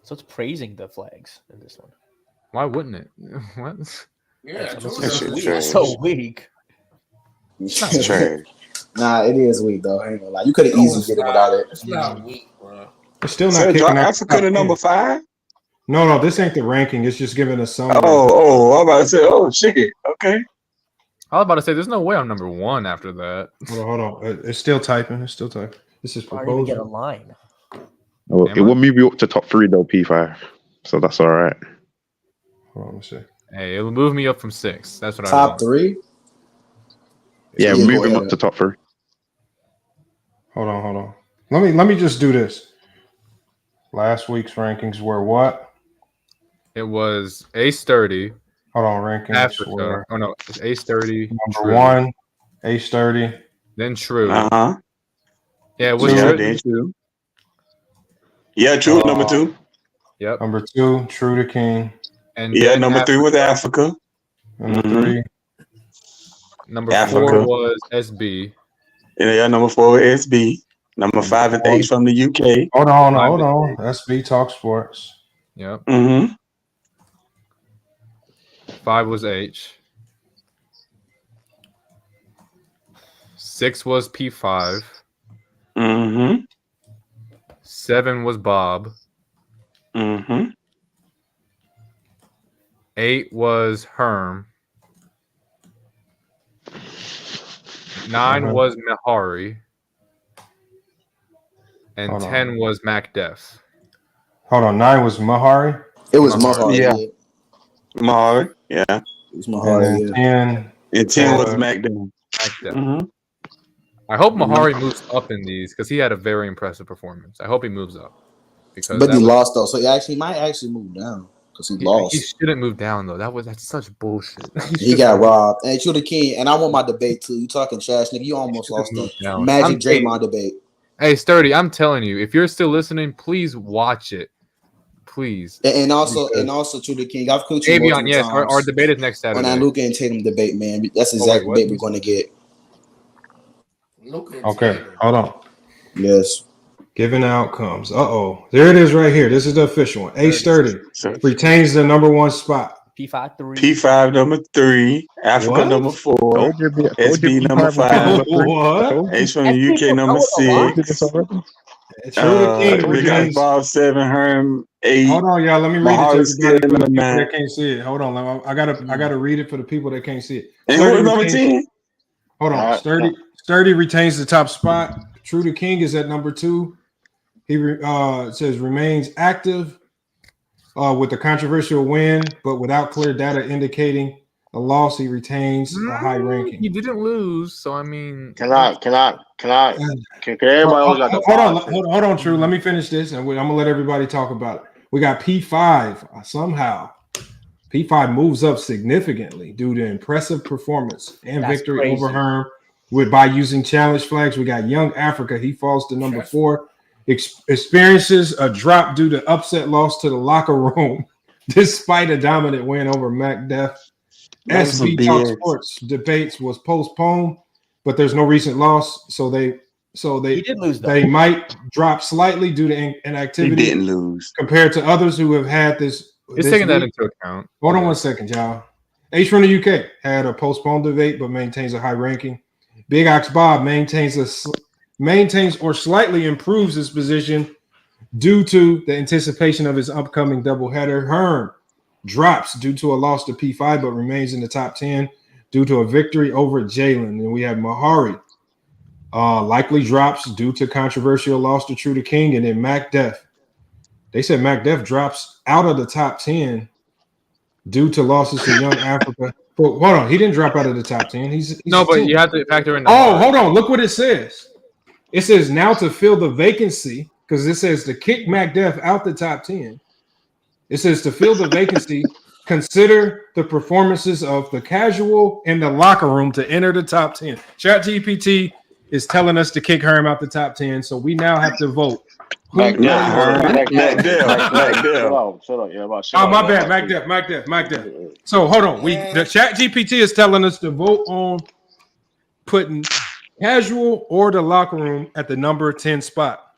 Speaker 22: So it's praising the flags in this one.
Speaker 21: Why wouldn't it? What?
Speaker 15: Yeah,
Speaker 22: it's so weak.
Speaker 10: It's trash. Nah, it is weak though. I ain't gonna lie. You could have easily get it without it.
Speaker 15: It's not weak, bro.
Speaker 7: It's still not
Speaker 11: So
Speaker 7: kicking out.
Speaker 11: Africa to number 5?
Speaker 7: No, this ain't the ranking. It's just giving us some.
Speaker 11: I'm about to say, shit. Okay.
Speaker 21: I was about to say, there's no way I'm number 1 after that.
Speaker 7: Hold on. It's still typing. This is proposal.
Speaker 22: Get a line.
Speaker 14: Oh, it will move you up to top 3 though, P5. So that's all right.
Speaker 7: Hold on a sec.
Speaker 21: Hey, it'll move me up from 6. That's what I
Speaker 10: Top
Speaker 21: want.
Speaker 10: 3?
Speaker 14: Yeah, move him up to top 3.
Speaker 7: Hold on. Let me just do this. Last week's rankings were what?
Speaker 21: It was Ace 30.
Speaker 7: Hold on, rankings
Speaker 21: Africa.
Speaker 7: were.
Speaker 21: Oh no, it's Ace 30.
Speaker 7: Number 1, Ace 30.
Speaker 21: Then True.
Speaker 11: Uh-huh.
Speaker 21: Yeah, it was
Speaker 11: Yeah,
Speaker 21: True.
Speaker 11: then True. Yeah, true. Number 2.
Speaker 21: Yep.
Speaker 7: Number 2, Trudaking.
Speaker 21: And
Speaker 11: yeah,
Speaker 21: then
Speaker 11: number 3 was Africa.
Speaker 7: Number 3.
Speaker 21: Number
Speaker 11: Africa.
Speaker 21: 4 was SB.
Speaker 11: Yeah, number 4 is SB. Number 5 is H from the UK.
Speaker 7: Hold on. SB Talk Sports.
Speaker 21: Yep. 5 was H. 6 was P5. 7 was Bob. 8 was Herm. 9 was Mehari. And 10 was Mack Def.
Speaker 7: Hold on, 9 was Mehari?
Speaker 10: It was Mehari.
Speaker 11: Yeah. Mehari, yeah.
Speaker 10: It was Mehari,
Speaker 11: and 10 was Mack Def.
Speaker 21: I hope Mehari moves up in these because he had a very impressive performance. I hope he moves up.
Speaker 10: But he lost though, so he might actually move down because he lost.
Speaker 21: He shouldn't move down though. That's such bullshit.
Speaker 10: He got robbed. And Trudaking, and I want my debate too. You talking trash, nigga? You almost lost the Magic Draymond debate.
Speaker 21: Hey, Sturdy, I'm telling you, if you're still listening, please watch it. Please.
Speaker 10: And also Trudaking, I've coached you
Speaker 21: Avion, yes, our debate is next Saturday.
Speaker 10: On that Luka and Tatum debate, man. That's the exact debate we're going to get.
Speaker 7: Okay, hold on.
Speaker 10: Yes.
Speaker 7: Giving outcomes. There it is right here. This is the official one. Sturdy retains the number 1 spot.
Speaker 22: P5 3.
Speaker 11: P5 number 3. Africa number 4. SB number 5.
Speaker 7: What?
Speaker 11: H from the UK number 6. We got Bob 7. Herm 8.
Speaker 7: Hold on, y'all. Let me read
Speaker 11: Mehari
Speaker 7: it to everybody for the people
Speaker 11: 9.
Speaker 7: that can't see it. Hold on. I gotta read it for the people that can't see it.
Speaker 11: And who was number 10?
Speaker 7: Hold on. Sturdy retains the top spot. Trudaking is at number 2. He says remains active with a controversial win, but without clear data indicating a loss. He retains a high ranking.
Speaker 21: He didn't lose, so I mean,
Speaker 8: can everybody else got the
Speaker 7: hold on, True. Let me finish this, and I'm gonna let everybody talk about it. We got P5 somehow. P5 moves up significantly due to impressive performance and victory over Herm by using challenge flags. We got Young Africa. He falls to number 4. Experiences a drop due to upset loss to the LockerRoom, despite a dominant win over Mack Def. SB Talk Sports Debates was postponed, but there's no recent loss, so they
Speaker 22: did lose,
Speaker 7: they might drop slightly due to inactivity.
Speaker 11: He didn't lose
Speaker 7: compared to others who have had this.
Speaker 21: It's taking that into account.
Speaker 7: Hold on 1 second, y'all. H from the UK had a postponed debate, but maintains a high ranking. Big Ox Bob maintains or slightly improves his position due to the anticipation of his upcoming doubleheader. Herm drops due to a loss to P5, but remains in the top 10 due to a victory over Jalen. And we have Mehari likely drops due to controversial loss to Trudaking, and then Mack Def. They said Mack Def drops out of the top 10 due to losses to Young Africa. But hold on, he didn't drop out of the top 10. He's
Speaker 21: no, but you have to factor in.
Speaker 7: Hold on. Look what it says. It says now to fill the vacancy, because it says to kick Mack Def out the top 10. It says to fill the vacancy, consider the performances of the casual and the locker room to enter the top 10. ChatGPT is telling us to kick Herm out the top 10, so we now have to vote.
Speaker 8: Mack Def.
Speaker 7: Oh, my bad. Mack Def. So hold on. The ChatGPT is telling us to vote on putting casual or the locker room at the number 10 spot.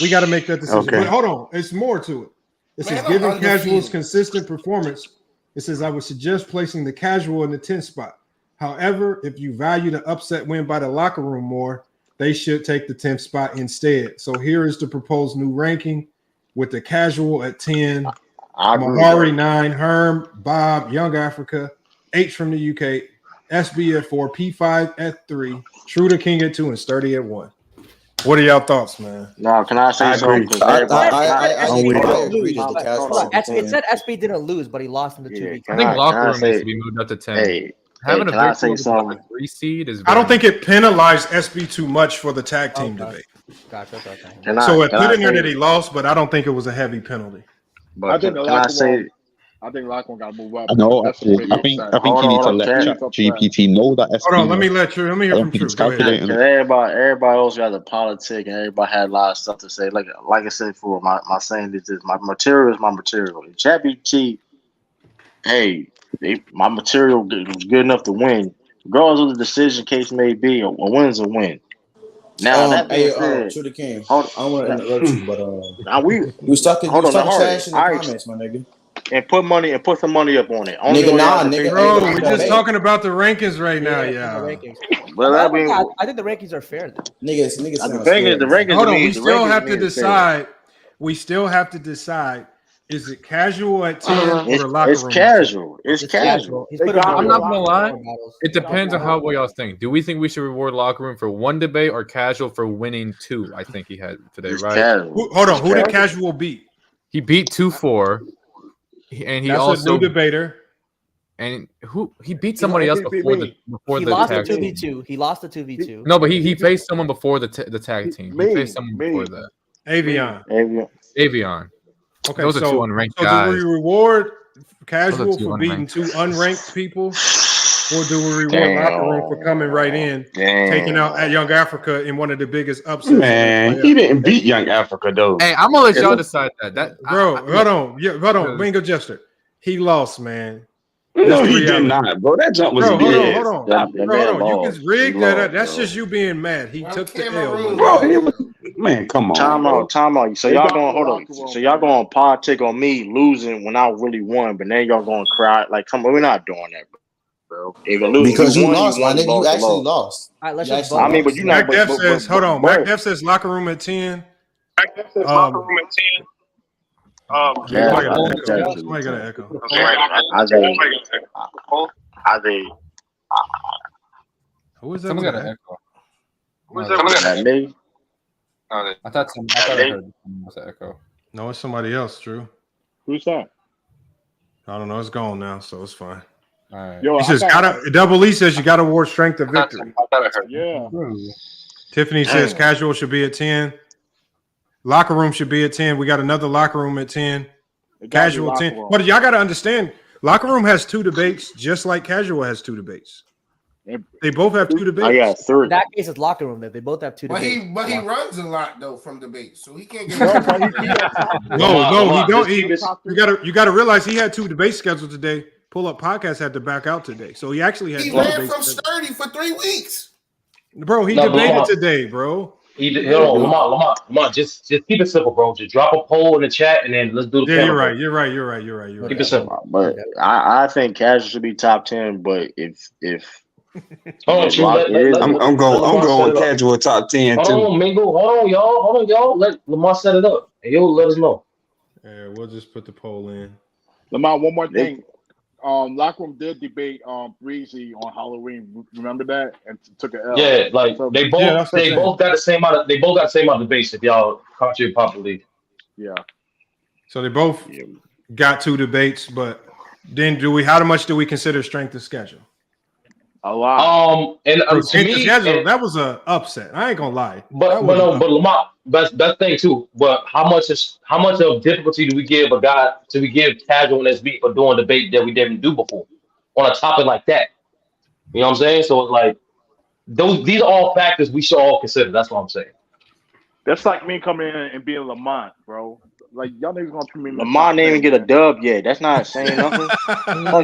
Speaker 7: We got to make that decision.
Speaker 11: Okay.
Speaker 7: But hold on, it's more to it. It says giving casuals consistent performance. It says I would suggest placing the casual in the 10th spot. However, if you value the upset win by the locker room more, they should take the 10th spot instead. So here is the proposed new ranking with the casual at 10, Mehari 9, Herm, Bob, Young Africa, H from the UK, SB at 4, P5 at 3, Trudaking at 2, and Sturdy at 1. What are y'all thoughts, man?
Speaker 8: No, can I say something?
Speaker 22: It said SB didn't lose, but he lost in the 2 weeks.
Speaker 21: I think locker room needs to be moved up to 10. Having a victory with a 3 seed is.
Speaker 7: I don't think it penalized SB too much for the tag team debate.
Speaker 22: Gotcha.
Speaker 7: So it put in there that he lost, but I don't think it was a heavy penalty.
Speaker 8: But can I say
Speaker 1: I think Locker got to move up.
Speaker 14: I know.
Speaker 1: That's
Speaker 14: I
Speaker 1: really
Speaker 14: think
Speaker 1: upset.
Speaker 14: he needs to let ChatGPT know that.
Speaker 7: Hold on, let me hear from True. Go ahead.
Speaker 8: Because everybody else got the politic, and everybody had a lot of stuff to say. Like I said before, my saying is this: my material is my material. And ChatGPT, hey, my material was good enough to win, regardless of the decision case may be. A win's a win. Now that being said,
Speaker 10: Trudaking, I don't want to interrupt you, but
Speaker 8: now we
Speaker 10: was talking trash in the
Speaker 8: Hard.
Speaker 10: comments, my nigga.
Speaker 8: And put some money up on it.
Speaker 10: Nigga,
Speaker 7: bro, we're just talking about the rankings right now, yeah.
Speaker 8: Well,
Speaker 22: I think the rankings are fair, though.
Speaker 10: Niggas.
Speaker 8: The rankings.
Speaker 7: Hold on, we still have to decide. We still have to decide. Is it casual at 10 or locker room?
Speaker 8: It's casual. It's casual.
Speaker 21: I'm not gonna lie. It depends on how we all think. Do we think we should reward locker room for one debate or casual for winning 2? I think he had today, right?
Speaker 7: Hold on. Who did casual beat?
Speaker 21: He beat 2-4, and he
Speaker 7: That's
Speaker 21: also
Speaker 7: a new debater.
Speaker 21: And he beat somebody else before the
Speaker 22: he lost the 2v2. He lost the 2v2.
Speaker 21: No, but he faced someone before the tag team. He faced someone before that.
Speaker 7: Avion. Okay,
Speaker 21: those are 2 unranked guys.
Speaker 7: Do we reward casual for beating 2 unranked people, or do we reward locker room for coming right in, taking out at Young Africa in one of the biggest upsets?
Speaker 11: Man, he didn't beat Young Africa though.
Speaker 21: Hey, I'm gonna let y'all decide that.
Speaker 7: Hold on, Bingo Jester. He lost, man.
Speaker 11: No, he did not, bro. That jump was
Speaker 7: Hold
Speaker 11: big.
Speaker 7: on. You can rig that. That's just you being mad. He took the L.
Speaker 11: Bro, man, come on.
Speaker 8: Time out. So y'all going hold on. So y'all going to politic on me losing when I really won, but then y'all going to cry like, come on, we're not doing that, bro. If you lose,
Speaker 10: because you lost, my nigga. You actually lost.
Speaker 22: All right, let's just
Speaker 8: I mean, but you
Speaker 7: Mack Def says, hold on. Mack Def says locker room at 10.
Speaker 18: Mack Def says locker room at 10.
Speaker 7: Somebody got an echo. Who is that?
Speaker 21: Someone got an echo.
Speaker 18: Who's that?
Speaker 8: Me?
Speaker 21: I thought I heard was an echo.
Speaker 7: No, it's somebody else, Drew.
Speaker 1: Who's that?
Speaker 7: I don't know. It's gone now, so it's fine.
Speaker 21: All right.
Speaker 1: Yo,
Speaker 7: he says, Double E says you got to award strength of victory.
Speaker 18: I thought I heard.
Speaker 1: Yeah.
Speaker 7: Tiffany says casual should be at 10. Locker room should be at 10. We got another locker room at 10. Casual 10. But y'all got to understand, locker room has 2 debates, just like casual has 2 debates. They both have 2 debates.
Speaker 8: I got 3.
Speaker 22: In that case, it's locker room. That they both have 2 debates.
Speaker 15: But he runs a lot though from debates, so he can't get.
Speaker 7: No, he don't. You got to realize he had 2 debates scheduled today. Pull Up Podcast had to back out today, so he actually had.
Speaker 15: He ran from sturdy for 3 weeks.
Speaker 7: Bro, he debated today, bro.
Speaker 4: Lamar, just keep it simple, bro. Just drop a poll in the chat and then let's do the.
Speaker 7: Yeah, you're right.
Speaker 4: Keep it simple.
Speaker 8: But I think casual should be top 10. But if
Speaker 11: I'm going casual top 10 too.
Speaker 4: Hold on, y'all. Let Lamar set it up, and you'll let us know.
Speaker 7: Yeah, we'll just put the poll in.
Speaker 1: Lamar, one more thing. Locker room did debate Breezy on Halloween. Remember that? And took an L.
Speaker 4: Yeah, like they both got the same amount of debates. If y'all caught you properly.
Speaker 1: Yeah.
Speaker 7: So they both got 2 debates, but then how much do we consider strength of schedule?
Speaker 1: A lot.
Speaker 4: And to me,
Speaker 7: schedule, that was a upset. I ain't gonna lie.
Speaker 4: But Lamar, that's the thing too. But how much of difficulty do we give a guy? Do we give casual and SB for doing debate that we didn't do before on a topic like that? You know what I'm saying? So it's like these are all factors we should all consider. That's what I'm saying.
Speaker 1: That's like me coming in and being Lamont, bro. Like y'all niggas gonna treat me.
Speaker 8: Lamar didn't even get a dub yet. That's not saying nothing.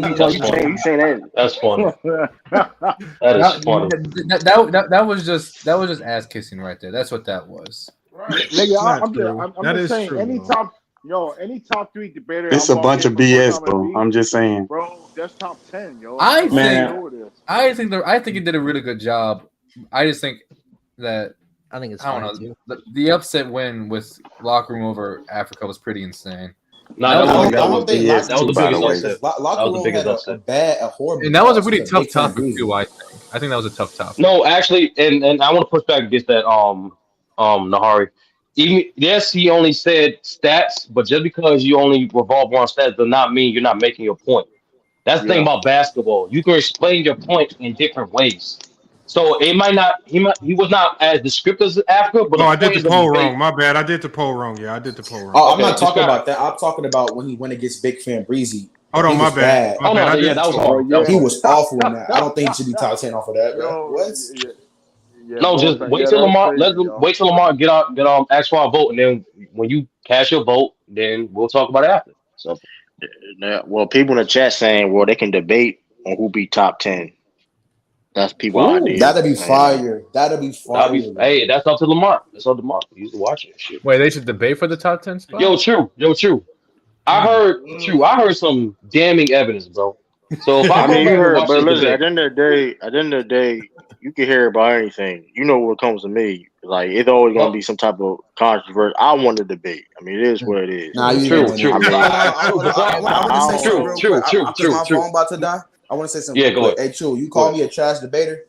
Speaker 8: you saying that?
Speaker 4: That's funny. That is funny.
Speaker 21: That was just ass kissing right there. That's what that was.
Speaker 1: Nigga, I'm just saying.
Speaker 7: True,
Speaker 1: any top 3 debater.
Speaker 11: It's a bunch of BS though. I'm just saying.
Speaker 1: Bro, that's top 10, yo.
Speaker 21: I think he did a really good job. I just think that.
Speaker 22: I think it's.
Speaker 21: I don't know. The upset win with locker room over Africa was pretty insane.
Speaker 10: No, that was the biggest upset. Locker room had a horrible.
Speaker 21: And that was a really tough topic too. I think that was a tough topic.
Speaker 4: No, actually, and I want to push back against that. Mehari. Even yes, he only said stats, but just because you only revolve around stats does not mean you're not making your point. That's the thing about basketball. You can explain your point in different ways. So it might not. He was not as descriptive as Africa. But
Speaker 7: I did the poll wrong. My bad. I did the poll wrong. Yeah, I did the poll wrong.
Speaker 10: Oh, I'm not talking about that. I'm talking about when he went against Big Fan Breezy.
Speaker 7: Hold on, my bad.
Speaker 10: Oh no, yeah, that was hard. He was awful in that. I don't think he should be top 10 off of that, bro. What?
Speaker 4: No, just wait till Lamar. Wait till Lamar get ask for our vote, and then when you cast your vote, then we'll talk about it after. So,
Speaker 8: well, people in the chat saying, well, they can debate on who be top 10. That's people idea.
Speaker 10: That'd be fire. That'd be fire.
Speaker 4: Hey, that's up to Lamar. That's up to Lamar. You used to watch it. Shit.
Speaker 21: Wait, they should debate for the top 10 spot?
Speaker 4: Yo, true. I heard some damning evidence, bro. So if
Speaker 8: I mean, you heard, but listen,
Speaker 4: debate,
Speaker 8: at the end of the day, you can hear about anything. You know what comes to me. Like, it's always gonna be some type of controversy. I want to debate. I mean, it is what it is.
Speaker 10: Nah, you
Speaker 4: true.
Speaker 10: I want to say something real quick. My phone about to die. I want to say something.
Speaker 4: Yeah, go ahead.
Speaker 10: Hey, True, you call me a trash debater.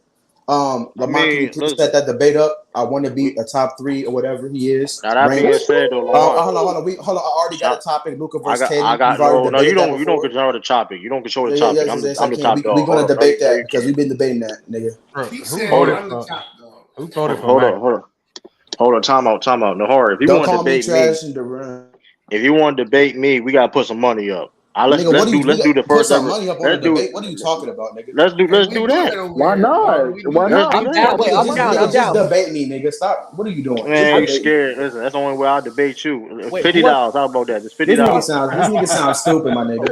Speaker 10: Lamar, can you please set that debate up? I want to be a top 3 or whatever he is.
Speaker 8: Now that being said, though,
Speaker 10: hold on. I already got a topic. Luka versus KD.
Speaker 8: No, you don't control the topic. You don't control the topic. I'm the top dog.
Speaker 10: We're gonna debate that because we've been debating that, nigga.
Speaker 7: Who voted for
Speaker 8: Hold on. Time out. Mehari, if you want to debate me, if you want to debate me, we gotta put some money up. Let's do the first ever.
Speaker 10: Money up on the debate. What are you talking about, nigga?
Speaker 8: Let's do that.
Speaker 19: Why not?
Speaker 10: I'm down. Just debate me, nigga. Stop. What are you doing?
Speaker 8: Man, you scared. Listen, that's the only way I'll debate you. $50. How about that? Just $50.
Speaker 10: This nigga sounds stupid, my nigga.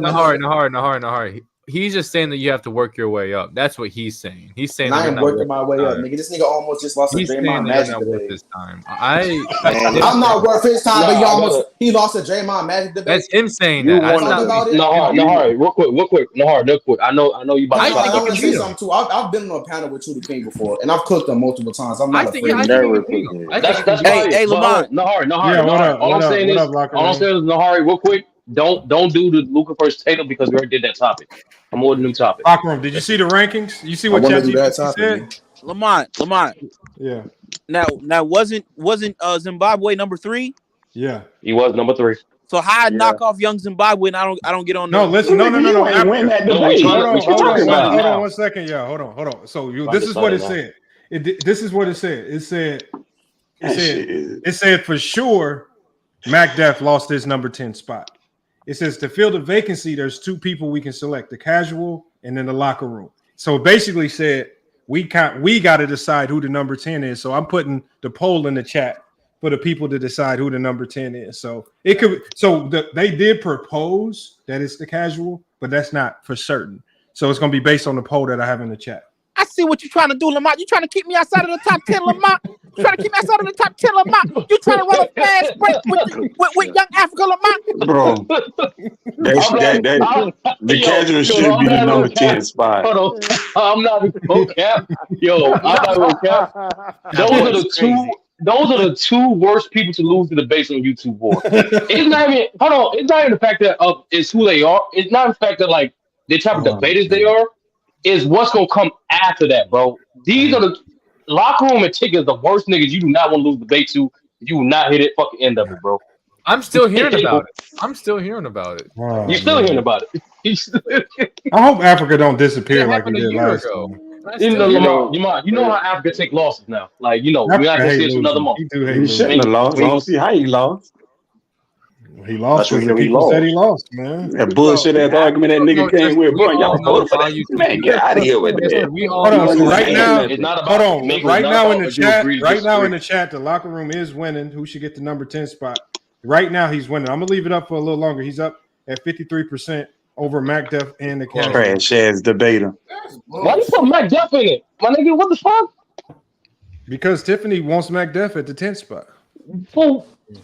Speaker 21: Nahari. He's just saying that you have to work your way up. That's what he's saying. He's saying
Speaker 10: I am working my way up, nigga. This nigga almost just lost a Draymond Magic debate.
Speaker 21: This time.
Speaker 10: I'm not worth his time, but he lost a Draymond Magic debate.
Speaker 21: That's him saying that.
Speaker 4: Nahari, real quick. Nahari, real quick. I know you about to
Speaker 10: I want to say something too. I've been on a panel with Trudaking before, and I've cooked them multiple times. I'm not afraid.
Speaker 4: Hey, Lamar. Nahari. All I'm saying is, Nahari, real quick. Don't do the Luka versus Tatum because we already did that topic. I'm on a new topic.
Speaker 7: LockerRoom, did you see the rankings? You see what ChatGPT said?
Speaker 9: Lamont.
Speaker 7: Yeah.
Speaker 9: Now wasn't Zimbabwe number 3?
Speaker 7: Yeah.
Speaker 4: He was number 3.
Speaker 9: So how I knock off young Zimbabwe and I don't get on.
Speaker 7: No, listen, no.
Speaker 11: Win that debate.
Speaker 7: Hold on 1 second, y'all. Hold on. So this is what it said. This is what it said. It said for sure Mack Def lost his number 10 spot. It says to fill the vacancy, there's 2 people we can select: the casual and then the locker room. So it basically said we got to decide who the number 10 is. So I'm putting the poll in the chat for the people to decide who the number 10 is. So it could. So they did propose that it's the casual, but that's not for certain. So it's going to be based on the poll that I have in the chat.
Speaker 9: I see what you're trying to do, Lamont. You trying to keep me outside of the top 10, Lamont. You trying to keep me outside of the top 10, Lamont. You trying to run a fast break with young Africa, Lamont.
Speaker 11: Bro, the casual should be the number 10 spot.
Speaker 4: Hold on. I'm not going to cap. Yo, I'm not going to cap. Those are the 2 worst people to lose to the base on YouTube for. It's not even the fact that it's who they are. It's not the fact that like the type of debaters they are. Is what's gonna come after that, bro. These are the locker room and tickets, the worst niggas you do not want to lose debate to. You will not hit it fucking end of it, bro.
Speaker 21: I'm still hearing about it.
Speaker 4: You're still hearing about it.
Speaker 7: I hope Africa don't disappear like we did last time.
Speaker 4: You know how Africa take losses now. Like, we're not gonna see this another month.
Speaker 11: He shouldn't have lost. I don't see how he lost.
Speaker 7: He lost because the people said he lost, man.
Speaker 11: That bullshit ass argument that nigga came with, bro. Y'all voted for that. Man, get out of here with that.
Speaker 7: Hold on. Right now in the chat, the locker room is winning. Who should get the number 10 spot? Right now, he's winning. I'm gonna leave it up for a little longer. He's up at 53% over Mack Def and the Cavs.
Speaker 11: Trash ass debater.
Speaker 4: Why you put Mack Def in it? My nigga, what the fuck?
Speaker 7: Because Tiffany wants Mack Def at the 10th spot.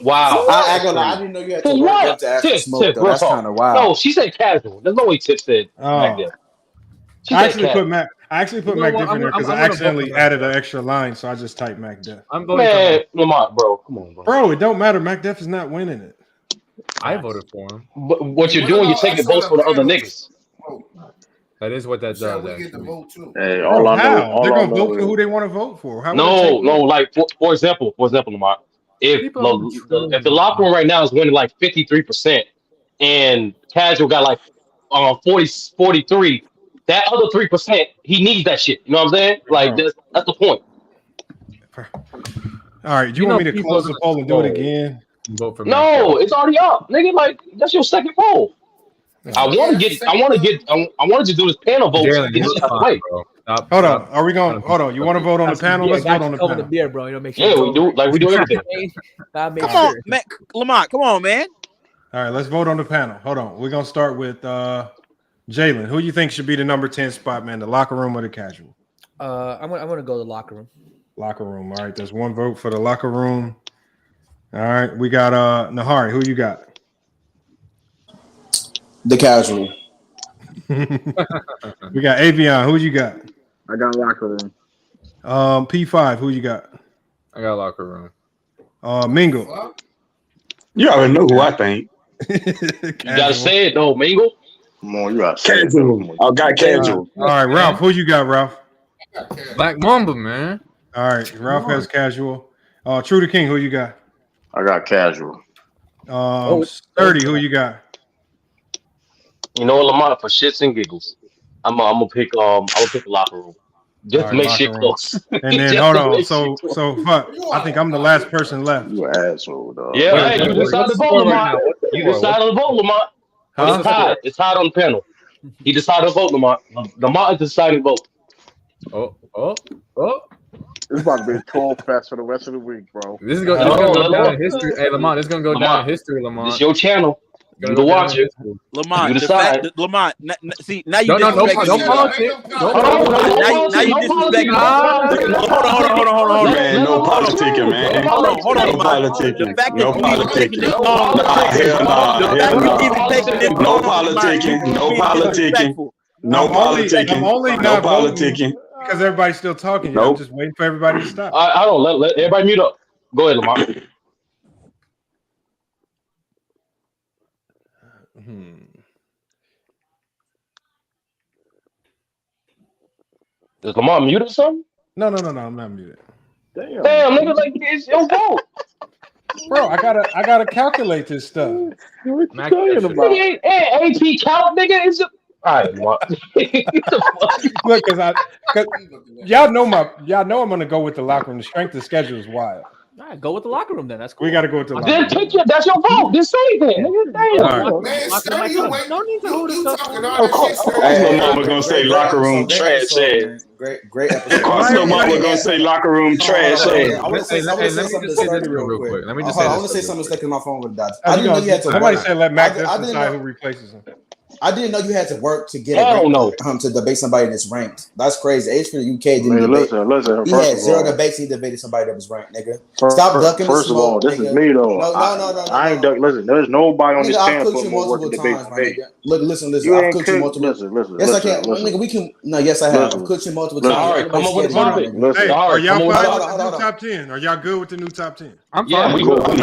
Speaker 4: Wow.
Speaker 10: I didn't know you had to work up to ask for smoke, though. That's kind of wild.
Speaker 4: No, she said casual. There's no way Tip said Mack Def.
Speaker 7: I actually put Mack Def in there because I accidentally added an extra line, so I just typed Mack Def.
Speaker 4: Man, Lamont, bro. Come on, bro.
Speaker 7: Bro, it don't matter. Mack Def is not winning it.
Speaker 21: I voted for him.
Speaker 4: But what you're doing, you're taking votes for the other niggas.
Speaker 21: That is what that does.
Speaker 8: Hey, all I know,
Speaker 7: they're gonna vote for who they want to vote for.
Speaker 4: No, like for example, Lamont. If the locker room right now is winning like 53% and casual got like 43, that other 3%, he needs that shit. You know what I'm saying? Like that's the point.
Speaker 7: All right, do you want me to close the poll and do it again?
Speaker 21: Vote for
Speaker 4: No, it's already up, nigga. Like that's your second poll. I want to do this panel vote.
Speaker 21: Jalen,
Speaker 4: Get
Speaker 21: you
Speaker 4: this out of the
Speaker 21: fine,
Speaker 4: way.
Speaker 21: bro. Stop.
Speaker 7: Hold on. Are we going? Hold on. You want to vote on the panel? Let's vote on the panel.
Speaker 22: The beer, bro. You know, make sure.
Speaker 4: Yeah, we do. Like we do everything.
Speaker 22: Come
Speaker 9: on, man. Lamont, come on, man.
Speaker 7: All right, let's vote on the panel. Hold on. We're gonna start with Jalen. Who you think should be the number 10 spot, man? The locker room or the casual?
Speaker 22: I'm gonna go to the locker room.
Speaker 7: Locker room. All right. There's one vote for the locker room. All right. We got Mehari. Who you got?
Speaker 10: The casual.
Speaker 7: We got Avion. Who you got?
Speaker 1: I got locker room.
Speaker 7: P5. Who you got?
Speaker 21: I got locker room.
Speaker 7: Mingle.
Speaker 11: You already know who I think.
Speaker 4: You gotta say it though, Mingle.
Speaker 1: Come on, you got
Speaker 11: casual. I got casual.
Speaker 7: All right, Ralph. Who you got, Ralph?
Speaker 21: Black Mamba, man.
Speaker 7: All right, Ralph has casual. Trudaking. Who you got?
Speaker 1: I got casual.
Speaker 7: Sturdy. Who you got?
Speaker 4: You know, Lamont, for shits and giggles, I'm gonna pick the locker room just to make shit close.
Speaker 7: And then hold on, so fuck. I think I'm the last person left.
Speaker 1: You asshole, dog.
Speaker 4: Yeah, hey, you decided to vote, Lamont. You decided to vote, Lamont. It's tied. It's tied on the panel. He decided to vote, Lamont. Lamont is deciding to vote.
Speaker 21: Oh.
Speaker 1: It's about to be a 12 fest for the rest of the week, bro.
Speaker 21: This is gonna go down in history. Hey, Lamont, this is gonna go down in history, Lamont.
Speaker 4: It's your channel. You can watch it.
Speaker 9: Lamont,
Speaker 4: you decide.
Speaker 9: Lamont, see now you
Speaker 21: no
Speaker 9: politics. Now you disrespecting. Hold on.
Speaker 11: Man, no politicking, man.
Speaker 9: Hold on.
Speaker 11: No politicking.
Speaker 9: No politicking.
Speaker 11: No politicking.
Speaker 7: I'm only not voting because everybody's still talking. I'm just waiting for everybody to stop.
Speaker 4: I don't let everybody mute up. Go ahead, Lamont. Is Lamont muted or something?
Speaker 7: No, I'm not muted.
Speaker 4: Damn, nigga, like it's your vote.
Speaker 7: Bro, I gotta calculate this stuff.
Speaker 1: What you talking about?
Speaker 4: AP count, nigga. It's all right,
Speaker 7: look, cause y'all know I'm gonna go with the locker room. The strength of schedule is wild.
Speaker 22: All right, go with the locker room then. That's cool.
Speaker 7: We got to go with the locker
Speaker 4: room. Then that's your vote. Just say it then.
Speaker 7: All
Speaker 15: right.
Speaker 22: No need to hold us up.
Speaker 11: No mama gonna say locker room trash ass.
Speaker 10: Great episode.
Speaker 11: Of course, no mama gonna say locker room trash ass.
Speaker 10: I want to say something real quick.
Speaker 21: Let me just say
Speaker 10: I want to say something stuck in my phone with that.
Speaker 7: I didn't know you had to. Somebody said let Mack decide who replaces him.
Speaker 10: I didn't know you had to work to get to debate somebody that's ranked. That's crazy. H from the UK didn't debate.
Speaker 1: Listen.
Speaker 10: He had 0 debates. He debated somebody that was ranked, nigga. Stop ducking.
Speaker 1: First of all, this is me though.
Speaker 10: No.
Speaker 1: I ain't ducking. Listen, there's nobody on this panel for more work to debate today.
Speaker 10: Look, listen. I've cooked you multiple.
Speaker 1: Listen.
Speaker 10: Yes, I can. Nigga, we can. No, yes, I have. I've cooked you multiple times.
Speaker 4: All right, come on with the topic.
Speaker 7: Hey, are y'all fine with the new top 10? Are y'all good with the new top 10?
Speaker 21: I'm fine.
Speaker 4: Yeah, we good. I'm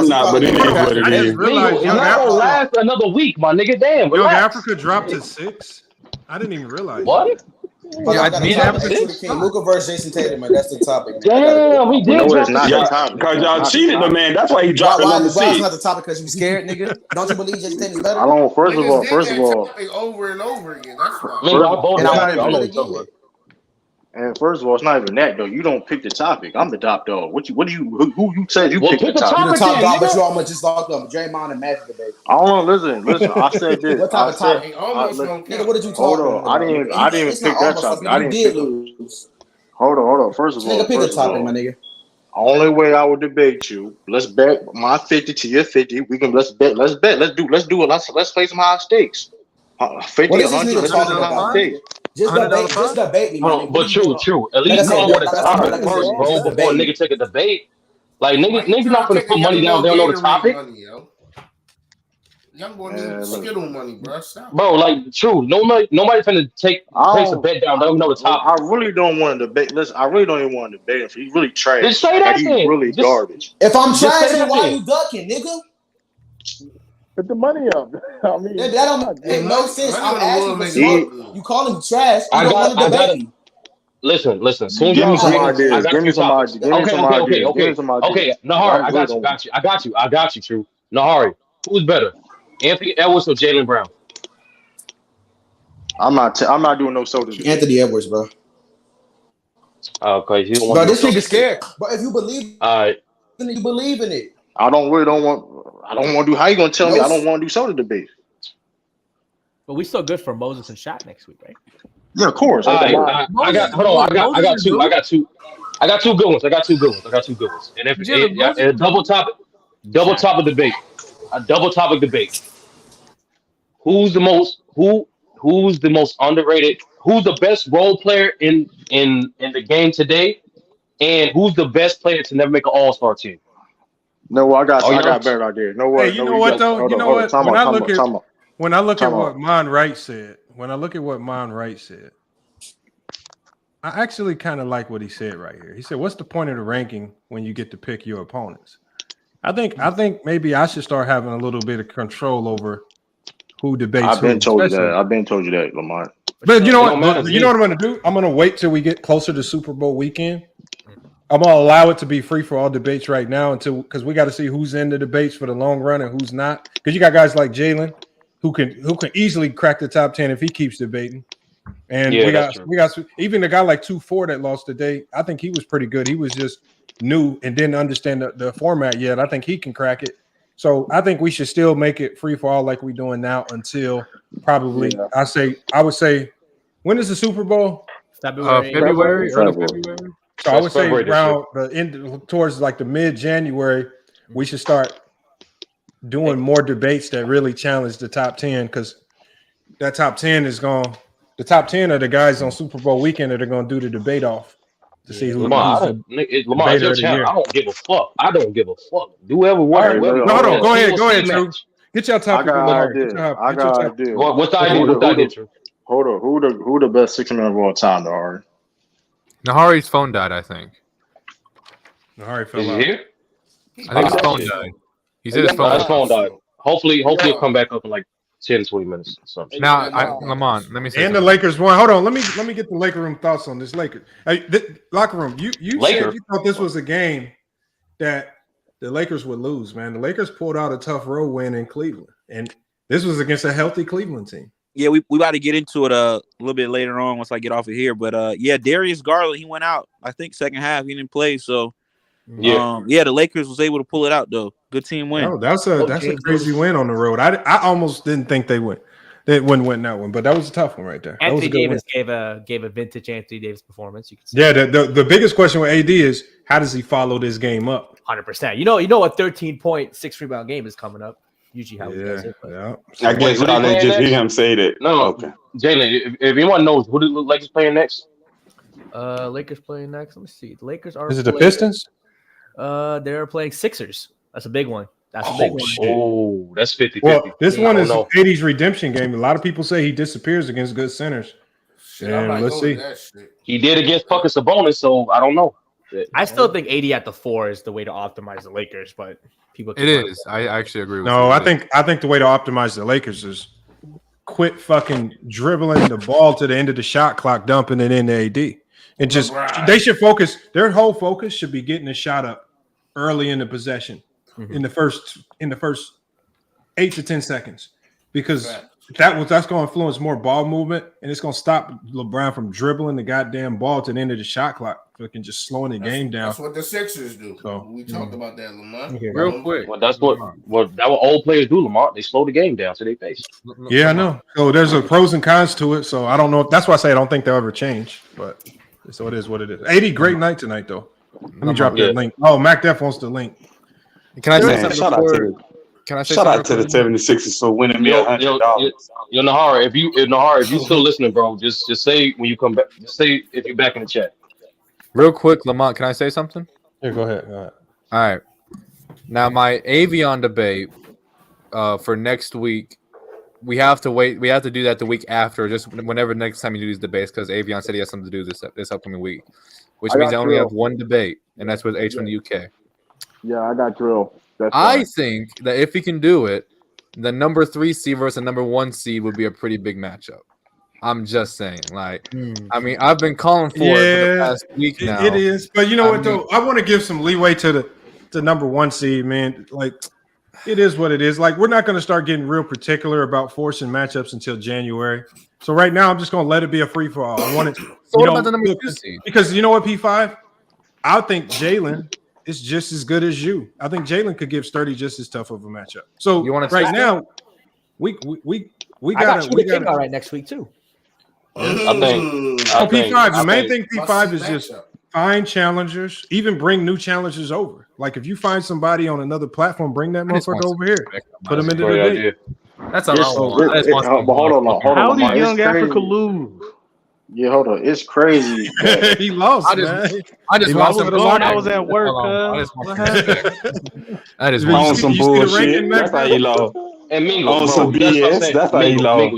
Speaker 11: not, but it is what it is.
Speaker 4: It's not gonna last another week, my nigga. Damn,
Speaker 7: Young Africa dropped to 6. I didn't even realize.
Speaker 4: What?
Speaker 10: I need Luka versus Jason Tatum, man. That's the topic.
Speaker 4: Damn, we did.
Speaker 11: No, it's not the topic. Because y'all cheated the man. That's why he dropped it on the
Speaker 10: Why
Speaker 11: seat.
Speaker 10: it's not the topic? Because you scared, nigga. Don't you believe Jason Tatum is better?
Speaker 1: I don't. First of all,
Speaker 15: over and over again. That's why.
Speaker 1: And first of all, it's not even that though. You don't pick the topic. I'm the top dog. Who you said you picked the topic?
Speaker 10: You're the top dog, but you almost just locked up. Draymond and Mack debate.
Speaker 1: I don't know. Listen. I said this.
Speaker 10: What type of topic? Nigga, what did you talk about?
Speaker 1: I didn't pick that topic. I didn't lose. Hold on. First of all,
Speaker 10: nigga, pick a topic, my nigga.
Speaker 1: Only way I would debate you. Let's bet my 50 to your 50. We can let's bet. Let's do it. Let's play some high stakes. 50, 100. Let's do some high stakes.
Speaker 10: Just debate me.
Speaker 4: But true. At least know what it's topic first, bro. Before a nigga take a debate. Like niggas not gonna put money down. They don't know the topic.
Speaker 15: Young boy need skittle money, bro. Stop.
Speaker 4: Bro, like true. Nobody's gonna place a bet down. They don't know the topic.
Speaker 1: I really don't want to debate. Listen, I really don't even want to debate him. He's really trash.
Speaker 4: Just say that
Speaker 1: he's
Speaker 4: then.
Speaker 1: really garbage.
Speaker 10: If I'm trash, then why you ducking, nigga?
Speaker 1: Put the money up. I mean,
Speaker 10: that don't make no sense. I'm asking for smoke. You call him trash. You don't want to debate me.
Speaker 4: Listen. Soon
Speaker 1: give me some ideas. Give me some ideas.
Speaker 4: Okay. Nahari, I got you. True. Nahari, who's better, Anthony Edwards or Jalen Brown?
Speaker 1: I'm not doing no soda.
Speaker 10: Anthony Edwards, bro.
Speaker 4: Okay, you don't want.
Speaker 10: Bro, this nigga scared. But if you believe,
Speaker 4: all right,
Speaker 10: then you believe in it.
Speaker 19: I don't want to do. How you gonna tell me I don't want to do soda debate?
Speaker 22: But we still good for Moses and Shot next week, right?
Speaker 19: Yeah, of course.
Speaker 4: I got two good ones. And if a double topic debate. Who's the most underrated? Who's the best role player in the game today? And who's the best player to never make an all-star team?
Speaker 19: No, I got better idea. No way.
Speaker 7: Hey, you know what though? You know what? When I look at what Mon Wright said, I actually kind of like what he said right here. He said, "What's the point of the ranking when you get to pick your opponents?" I think maybe I should start having a little bit of control over who debates.
Speaker 19: I've been told you that, Lamar.
Speaker 7: But you know what? You know what I'm going to do? I'm going to wait till we get closer to Super Bowl weekend. I'm going to allow it to be free for all debates right now because we got to see who's in the debates for the long run and who's not. Because you got guys like Jalen who can easily crack the top 10 if he keeps debating. And we got even a guy like 2-4 that lost today. I think he was pretty good. He was just new and didn't understand the format yet. I think he can crack it. So I think we should still make it free for all like we're doing now until probably I would say when is the Super Bowl?
Speaker 22: February.
Speaker 21: Early February.
Speaker 7: So I would say around the end towards like the mid-January, we should start doing more debates that really challenge the top 10 because that top 10 the top 10 are the guys on Super Bowl weekend that are going to do the debate off to see who's
Speaker 4: Lamar, your channel. I don't give a fuck. Do whatever works.
Speaker 7: No, go ahead, Drew. Get your topic.
Speaker 19: I got an idea.
Speaker 4: What's the idea? Drew?
Speaker 19: Hold on. Who the best 6-man of all time, Nahari?
Speaker 21: Nahari's phone died, I think.
Speaker 7: Nahari fell out.
Speaker 4: Here?
Speaker 21: I think his phone died. He said his phone
Speaker 4: died. Hopefully he'll come back up in like 10, 20 minutes or something.
Speaker 21: Now, Lamont, let me say.
Speaker 7: And the Lakers won. Hold on, let me get the Laker room thoughts on this Lakers. Hey, locker room. You said you thought this was a game that the Lakers would lose, man. The Lakers pulled out a tough road win in Cleveland, and this was against a healthy Cleveland team.
Speaker 9: Yeah, we about to get into it a little bit later on once I get off of here. But Darius Garland, he went out. I think second half he didn't play. So the Lakers was able to pull it out though. Good team win.
Speaker 7: Oh, that's a crazy win on the road. I almost didn't think they wouldn't win that one, but that was a tough one right there.
Speaker 22: Anthony Davis gave a vintage Anthony Davis performance. You can see.
Speaker 7: Yeah, the biggest question with AD is how does he follow this game up?
Speaker 22: 100%. You know, a 13.6 rebound game is coming up. Usually how he does it.
Speaker 11: Yeah. I guess I didn't just hear him say that.
Speaker 4: No. Okay. Jalen, if anyone knows who the Lakers playing next?
Speaker 22: Lakers playing next. Let me see. The Lakers are.
Speaker 7: Is it the Pistons?
Speaker 22: They're playing Sixers. That's a big one. That's a big one.
Speaker 4: Oh, that's 50-50.
Speaker 7: Well, this one is AD's redemption game. A lot of people say he disappears against good centers. And let's see.
Speaker 4: He did against fucking Sabonis, so I don't know.
Speaker 22: I still think 80 at the 4 is the way to optimize the Lakers, but people.
Speaker 21: It is. I actually agree with you.
Speaker 7: No, I think the way to optimize the Lakers is quit fucking dribbling the ball to the end of the shot clock, dumping it into AD, and just they should focus. Their whole focus should be getting the shot up early in the possession, in the first 8 to 10 seconds, because that's going to influence more ball movement, and it's going to stop LeBron from dribbling the goddamn ball to the end of the shot clock. Fucking just slowing the game down.
Speaker 15: That's what the Sixers do. So, we talked about that, Lamar.
Speaker 21: Real quick.
Speaker 4: Well, that's what old players do, Lamar. They slow the game down to their face.
Speaker 7: Yeah, I know. So there's a pros and cons to it. So I don't know. That's why I say I don't think they'll ever change. But so it is what it is. 80, great night tonight, though. Let me drop that link. Oh, Mack Def wants the link.
Speaker 21: Can I say something before?
Speaker 11: Shout out to the 76ers for winning me $100.
Speaker 4: Yo, Mehari, if you still listening, bro, just say when you come back. Just say if you're back in the chat.
Speaker 21: Real quick, Lamont, can I say something?
Speaker 7: Yeah, go ahead.
Speaker 21: All right. Now, my Avion debate for next week, we have to wait. We have to do that the week after, just whenever next time you do these debates, because Avion said he has something to do this upcoming week, which means I only have one debate, and that's with H from the UK.
Speaker 1: Yeah, I got drill.
Speaker 21: I think that if he can do it, the number 3 seed versus the number 1 seed would be a pretty big matchup. I'm just saying, like, I mean, I've been calling for it for the past week now.
Speaker 7: It is, but you know what though? I want to give some leeway to the number 1 seed, man. Like, it is what it is. Like, we're not going to start getting real particular about forcing matchups until January. So right now, I'm just going to let it be a free for all. I want it.
Speaker 21: So what about the number 2 seed?
Speaker 7: Because you know what, P5, I think Jalen is just as good as you. I think Jalen could give Sturdy just as tough of a matchup. So
Speaker 22: You want to
Speaker 7: right now, we got
Speaker 22: Trudaking all right next week too.
Speaker 4: I think
Speaker 7: P5. The main thing P5 is just find challengers, even bring new challengers over. Like if you find somebody on another platform, bring that motherfucker over here. Put them into the debate.
Speaker 22: That's a lot.
Speaker 8: But hold on.
Speaker 17: How
Speaker 8: Lamar.
Speaker 17: did Young
Speaker 8: It's
Speaker 17: Africa
Speaker 8: crazy.
Speaker 17: lose?
Speaker 8: Yeah, hold on. It's crazy.
Speaker 7: He lost.
Speaker 22: I just
Speaker 7: He
Speaker 22: lost
Speaker 7: lost
Speaker 22: him.
Speaker 7: to the locker.
Speaker 17: I was at work.
Speaker 22: I just
Speaker 11: On some bullshit. That's how you lost.
Speaker 4: And Mingo,
Speaker 11: On some BS. That's how you lost.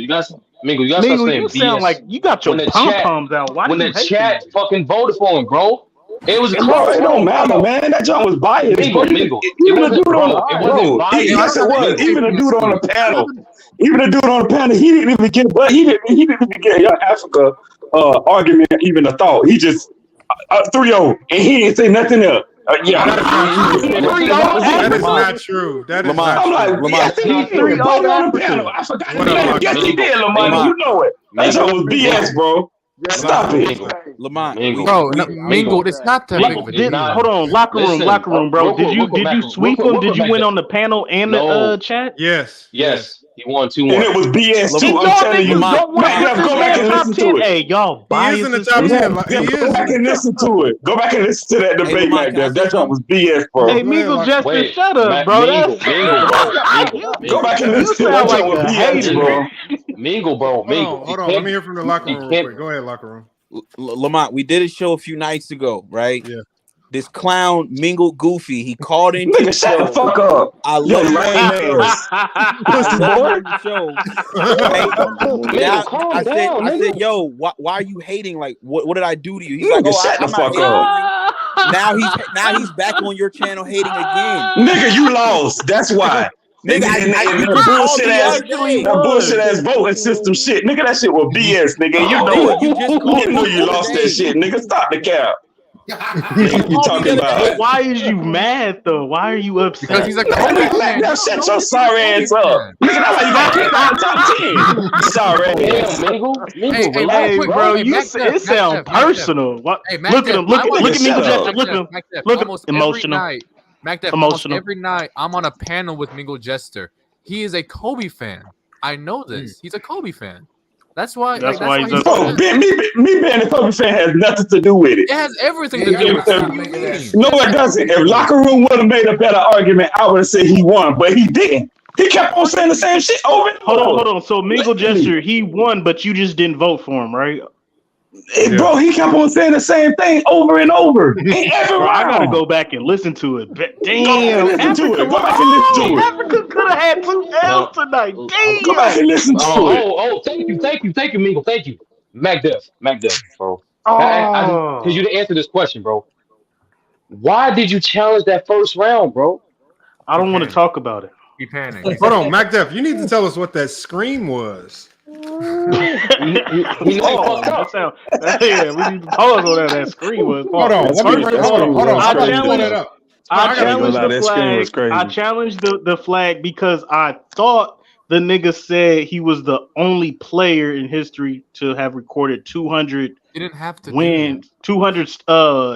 Speaker 4: Mingo, you got start saying
Speaker 17: you
Speaker 4: BS.
Speaker 17: sound like you got your pom poms out. Why
Speaker 4: when
Speaker 17: do you
Speaker 4: the
Speaker 17: hate
Speaker 4: chat
Speaker 17: me?
Speaker 4: fucking voted for him, bro. It was
Speaker 11: Bro, it don't matter, man. That joint was biased.
Speaker 4: Mingo.
Speaker 11: Even the dude on yes, it was. Even the dude on the panel. He didn't even get. But he didn't even get Young Africa argument even a thought. He just 3-0, and he didn't say nothing else.
Speaker 7: That is not true. That is not true.
Speaker 11: I'm like, yes, he 3-0 on the panel. I forgot. Yes, he did, Lamar. You know it. That joint was BS, bro. Stop it.
Speaker 22: Lamont.
Speaker 21: Bro, Mingo, it's not that big of a deal.
Speaker 17: Hold on, locker room, bro. Did you sweep him? Did you win on the panel and the chat?
Speaker 7: Yes.
Speaker 4: He won 2-1.
Speaker 11: And it was BS too. I'm telling you, Mack, go back and listen to it.
Speaker 17: Hey, y'all,
Speaker 7: He is in the top 10.
Speaker 11: Go back and listen to it. Go back and listen to that debate, Mack. That joint was BS, bro.
Speaker 17: Hey, Mingo, Justin, shut up, bro.
Speaker 11: Go back and listen to that joint was BS, bro.
Speaker 4: Mingo, bro.
Speaker 7: Hold on. Let me hear from the locker room real quick. Go ahead, locker room.
Speaker 9: Lamont, we did a show a few nights ago, right?
Speaker 7: Yeah.
Speaker 9: This clown mingled Goofy. He called in.
Speaker 11: Nigga, shut the fuck up.
Speaker 9: I love the show. I said, yo, why are you hating? Like, what did I do to you? He's like,
Speaker 11: Nigga, shut the fuck up.
Speaker 9: Now he's back on your channel hating again.
Speaker 11: Nigga, you lost. That's why. Nigga, that bullshit ass voting system shit. Nigga, that shit was BS, nigga. You know you lost that shit. Nigga, stop the cap. You talking about?
Speaker 17: Why is you mad though? Why are you upset?
Speaker 21: Because he's like the only fan.
Speaker 11: Now shut your sorry ass up. Nigga, that's why you got kicked out of the top 10. Sorry ass.
Speaker 17: Hey, bro, it sounds personal. Look at him. Look at me, Justin. Look at him. Emotional.
Speaker 21: Mack Def, emotional. Every night I'm on a panel with Mingo Jester. He is a Kobe fan. I know this. He's a Kobe fan. That's why.
Speaker 11: That's why he's bro, me being a Kobe fan has nothing to do with it.
Speaker 21: It has everything to do with it.
Speaker 11: No, it doesn't. If Locker Room would have made a better argument, I would have said he won, but he didn't. He kept on saying the same shit over and over.
Speaker 17: Hold on. So Mingo Jester, he won, but you just didn't vote for him, right?
Speaker 11: Hey, bro, he kept on saying the same thing over and over.
Speaker 17: I gotta go back and listen to it. Damn,
Speaker 11: Go back and listen to it.
Speaker 17: Africa could have had 2 L's tonight. Damn.
Speaker 11: Go back and listen to it.
Speaker 4: Thank you, Mingo. Thank you. Mack Def, bro. Because you didn't answer this question, bro. Why did you challenge that first round, bro?
Speaker 17: I don't want to talk about it.
Speaker 21: Be panicking.
Speaker 7: Hold on, Mack Def, you need to tell us what that scream was.
Speaker 17: Yeah, we need to pause on that screen was.
Speaker 7: Hold on.
Speaker 17: I challenged the flag because I thought the nigga said he was the only player in history to have recorded 200
Speaker 21: didn't have to
Speaker 17: win, 200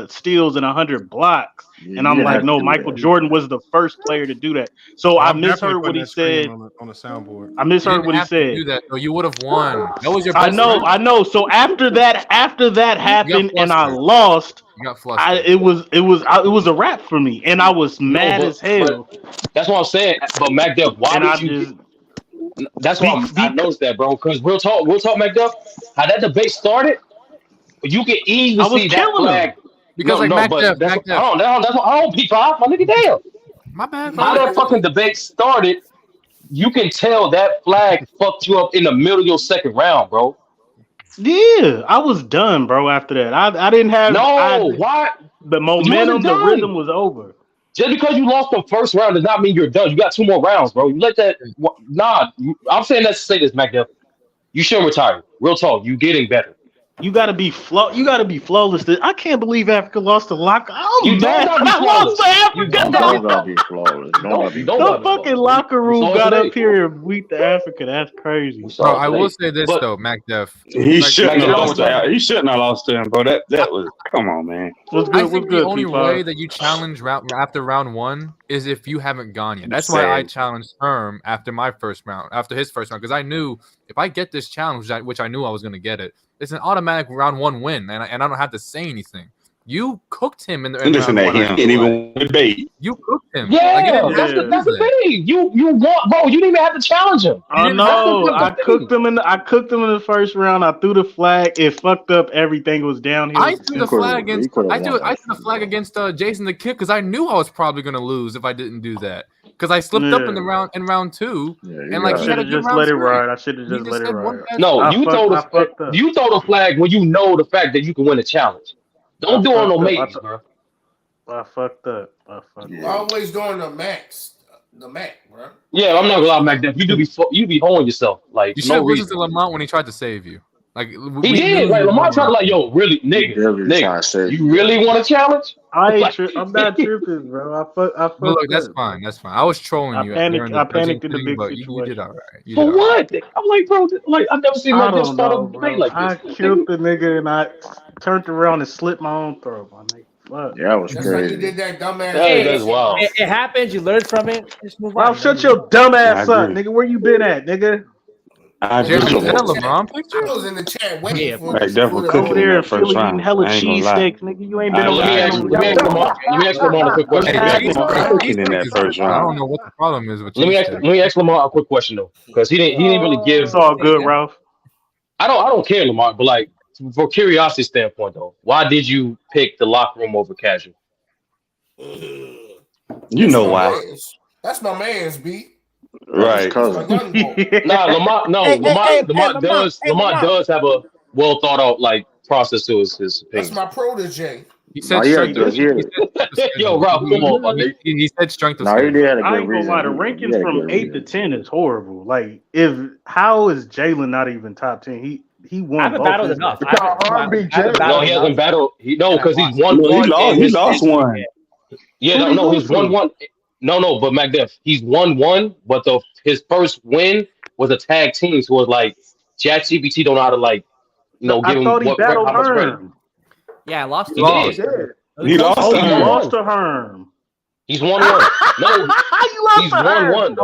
Speaker 17: steals and 100 blocks. And I'm like, no, Michael Jordan was the first player to do that. So I misheard what he said
Speaker 7: on the soundboard.
Speaker 17: I misheard what he said.
Speaker 21: Do that. No, you would have won. That was your.
Speaker 17: I know. So after that happened and I lost,
Speaker 21: you got flustered.
Speaker 17: It was a wrap for me, and I was mad as hell.
Speaker 4: That's what I'm saying. But Mack Def, why did you? That's why I noticed that, bro. Because real talk, Mack Def. How that debate started, you can easily see that flag.
Speaker 21: Because Mack Def,
Speaker 4: hold on, P5, my nigga, damn.
Speaker 21: My bad.
Speaker 4: How that fucking debate started, you can tell that flag fucked you up in the middle of your second round, bro.
Speaker 17: Yeah, I was done, bro. After that, I didn't have
Speaker 4: why
Speaker 17: the momentum, the rhythm was over.
Speaker 4: Just because you lost the first round does not mean you're done. You got 2 more rounds, bro. You let that. Nah, I'm saying that to say this, Mack Def. You should retire. Real talk. You getting better.
Speaker 17: You gotta be flawless. I can't believe Africa lost to Locker.
Speaker 4: You
Speaker 17: mad.
Speaker 4: don't gotta be
Speaker 17: lost to
Speaker 4: flawless.
Speaker 17: Africa.
Speaker 4: You don't
Speaker 19: gotta be flawless.
Speaker 17: The fucking Locker Room got up here and beat the Africa. That's crazy.
Speaker 21: Bro, I will say this though, Mac Def.
Speaker 11: He shouldn't have lost to him. He shouldn't have lost to him, bro. That was come on, man.
Speaker 21: I think the only way that you challenge after round one is if you haven't gone yet. That's why I challenged Herm after his first round, because I knew if I get this challenge, which I knew I was going to get it, it's an automatic round one win, and I don't have to say anything. You cooked him in the.
Speaker 11: Listen to him. He didn't even debate.
Speaker 21: You cooked him.
Speaker 4: Yeah, that's the thing. You want, bro. You didn't even have to challenge him.
Speaker 17: I know. I cooked him in the first round. I threw the flag. It fucked up everything. It was downhill.
Speaker 21: I threw the flag against. I threw the flag against Jason the Kid because I knew I was probably going to lose if I didn't do that. Because I slipped up in round two, and like
Speaker 17: I should have just let it ride. I should have just let it ride.
Speaker 4: No, you throw the flag when you know the fact that you can win a challenge. Don't do it on no mates, bro.
Speaker 17: I fucked up.
Speaker 15: Always doing the Mack, bro.
Speaker 4: Yeah, I'm not gonna lie, Mac. You be holding yourself like
Speaker 21: you should listen to Lamont when he tried to save you. Like
Speaker 4: he did. Like Lamont tried to like, yo, really, nigga, you really want a challenge?
Speaker 17: I'm not tripping, bro. I fucked
Speaker 21: look, that's fine. That's fine. I was trolling you.
Speaker 17: I panicked in the big
Speaker 21: situation.
Speaker 17: You
Speaker 21: did all right.
Speaker 4: For what? I'm like, bro, like I've never seen Mac just start a debate like
Speaker 17: I
Speaker 4: this.
Speaker 17: killed the nigga and I turned around and slit my own throat. My nigga. Fuck.
Speaker 19: Yeah, that was
Speaker 15: That's
Speaker 19: crazy.
Speaker 15: like you did that dumbass.
Speaker 4: That's wild.
Speaker 22: It happens. You learn from it. Just move on.
Speaker 17: Ralph, shut your dumb ass up, nigga. Where you been at, nigga?
Speaker 11: I
Speaker 21: LeBron picture?
Speaker 15: I was in the chat waiting for
Speaker 11: Mac Def was
Speaker 17: Over
Speaker 11: cooking in
Speaker 17: there in
Speaker 11: that first
Speaker 17: Philly eating
Speaker 11: round.
Speaker 17: hella
Speaker 11: I ain't gonna lie.
Speaker 17: cheesesteaks, nigga. You ain't been
Speaker 4: Let me ask Lamont a quick question.
Speaker 11: Mac Def was cooking in that first
Speaker 21: I don't
Speaker 11: round.
Speaker 21: know what the problem is with
Speaker 4: Let me ask Lamont a quick question though, because he didn't really give.
Speaker 17: It's all good, Ralph.
Speaker 4: I don't care, Lamont, but like for curiosity standpoint though, why did you pick the locker room over casual?
Speaker 11: You know why?
Speaker 15: That's my man's beat.
Speaker 11: Right.
Speaker 4: Lamont does have a well thought out like process to his
Speaker 15: That's
Speaker 4: opinion.
Speaker 15: my protege.
Speaker 21: He said
Speaker 4: Yo, Ralph, come on, my nigga.
Speaker 21: He said strength of
Speaker 19: No, he
Speaker 21: schedule.
Speaker 19: did have a
Speaker 17: I
Speaker 19: good
Speaker 17: ain't gonna lie, the
Speaker 19: reason.
Speaker 17: rankings from 8 to 10 is horrible. Like, how is Jalen not even top 10? He won.
Speaker 22: I haven't
Speaker 17: both
Speaker 22: battled
Speaker 17: his
Speaker 22: enough.
Speaker 4: No, he hasn't battled. No, because he's won one.
Speaker 11: He lost one.
Speaker 4: Yeah, no, he's won one. No, but Mac Def, he's won one, but his first win was a tag team, so it was like ChatGPT don't know how to like, give him how much credit.
Speaker 22: Yeah, I lost.
Speaker 4: He did.
Speaker 11: He lost
Speaker 17: to Herm.
Speaker 4: He's won one. No, he's won one.
Speaker 22: It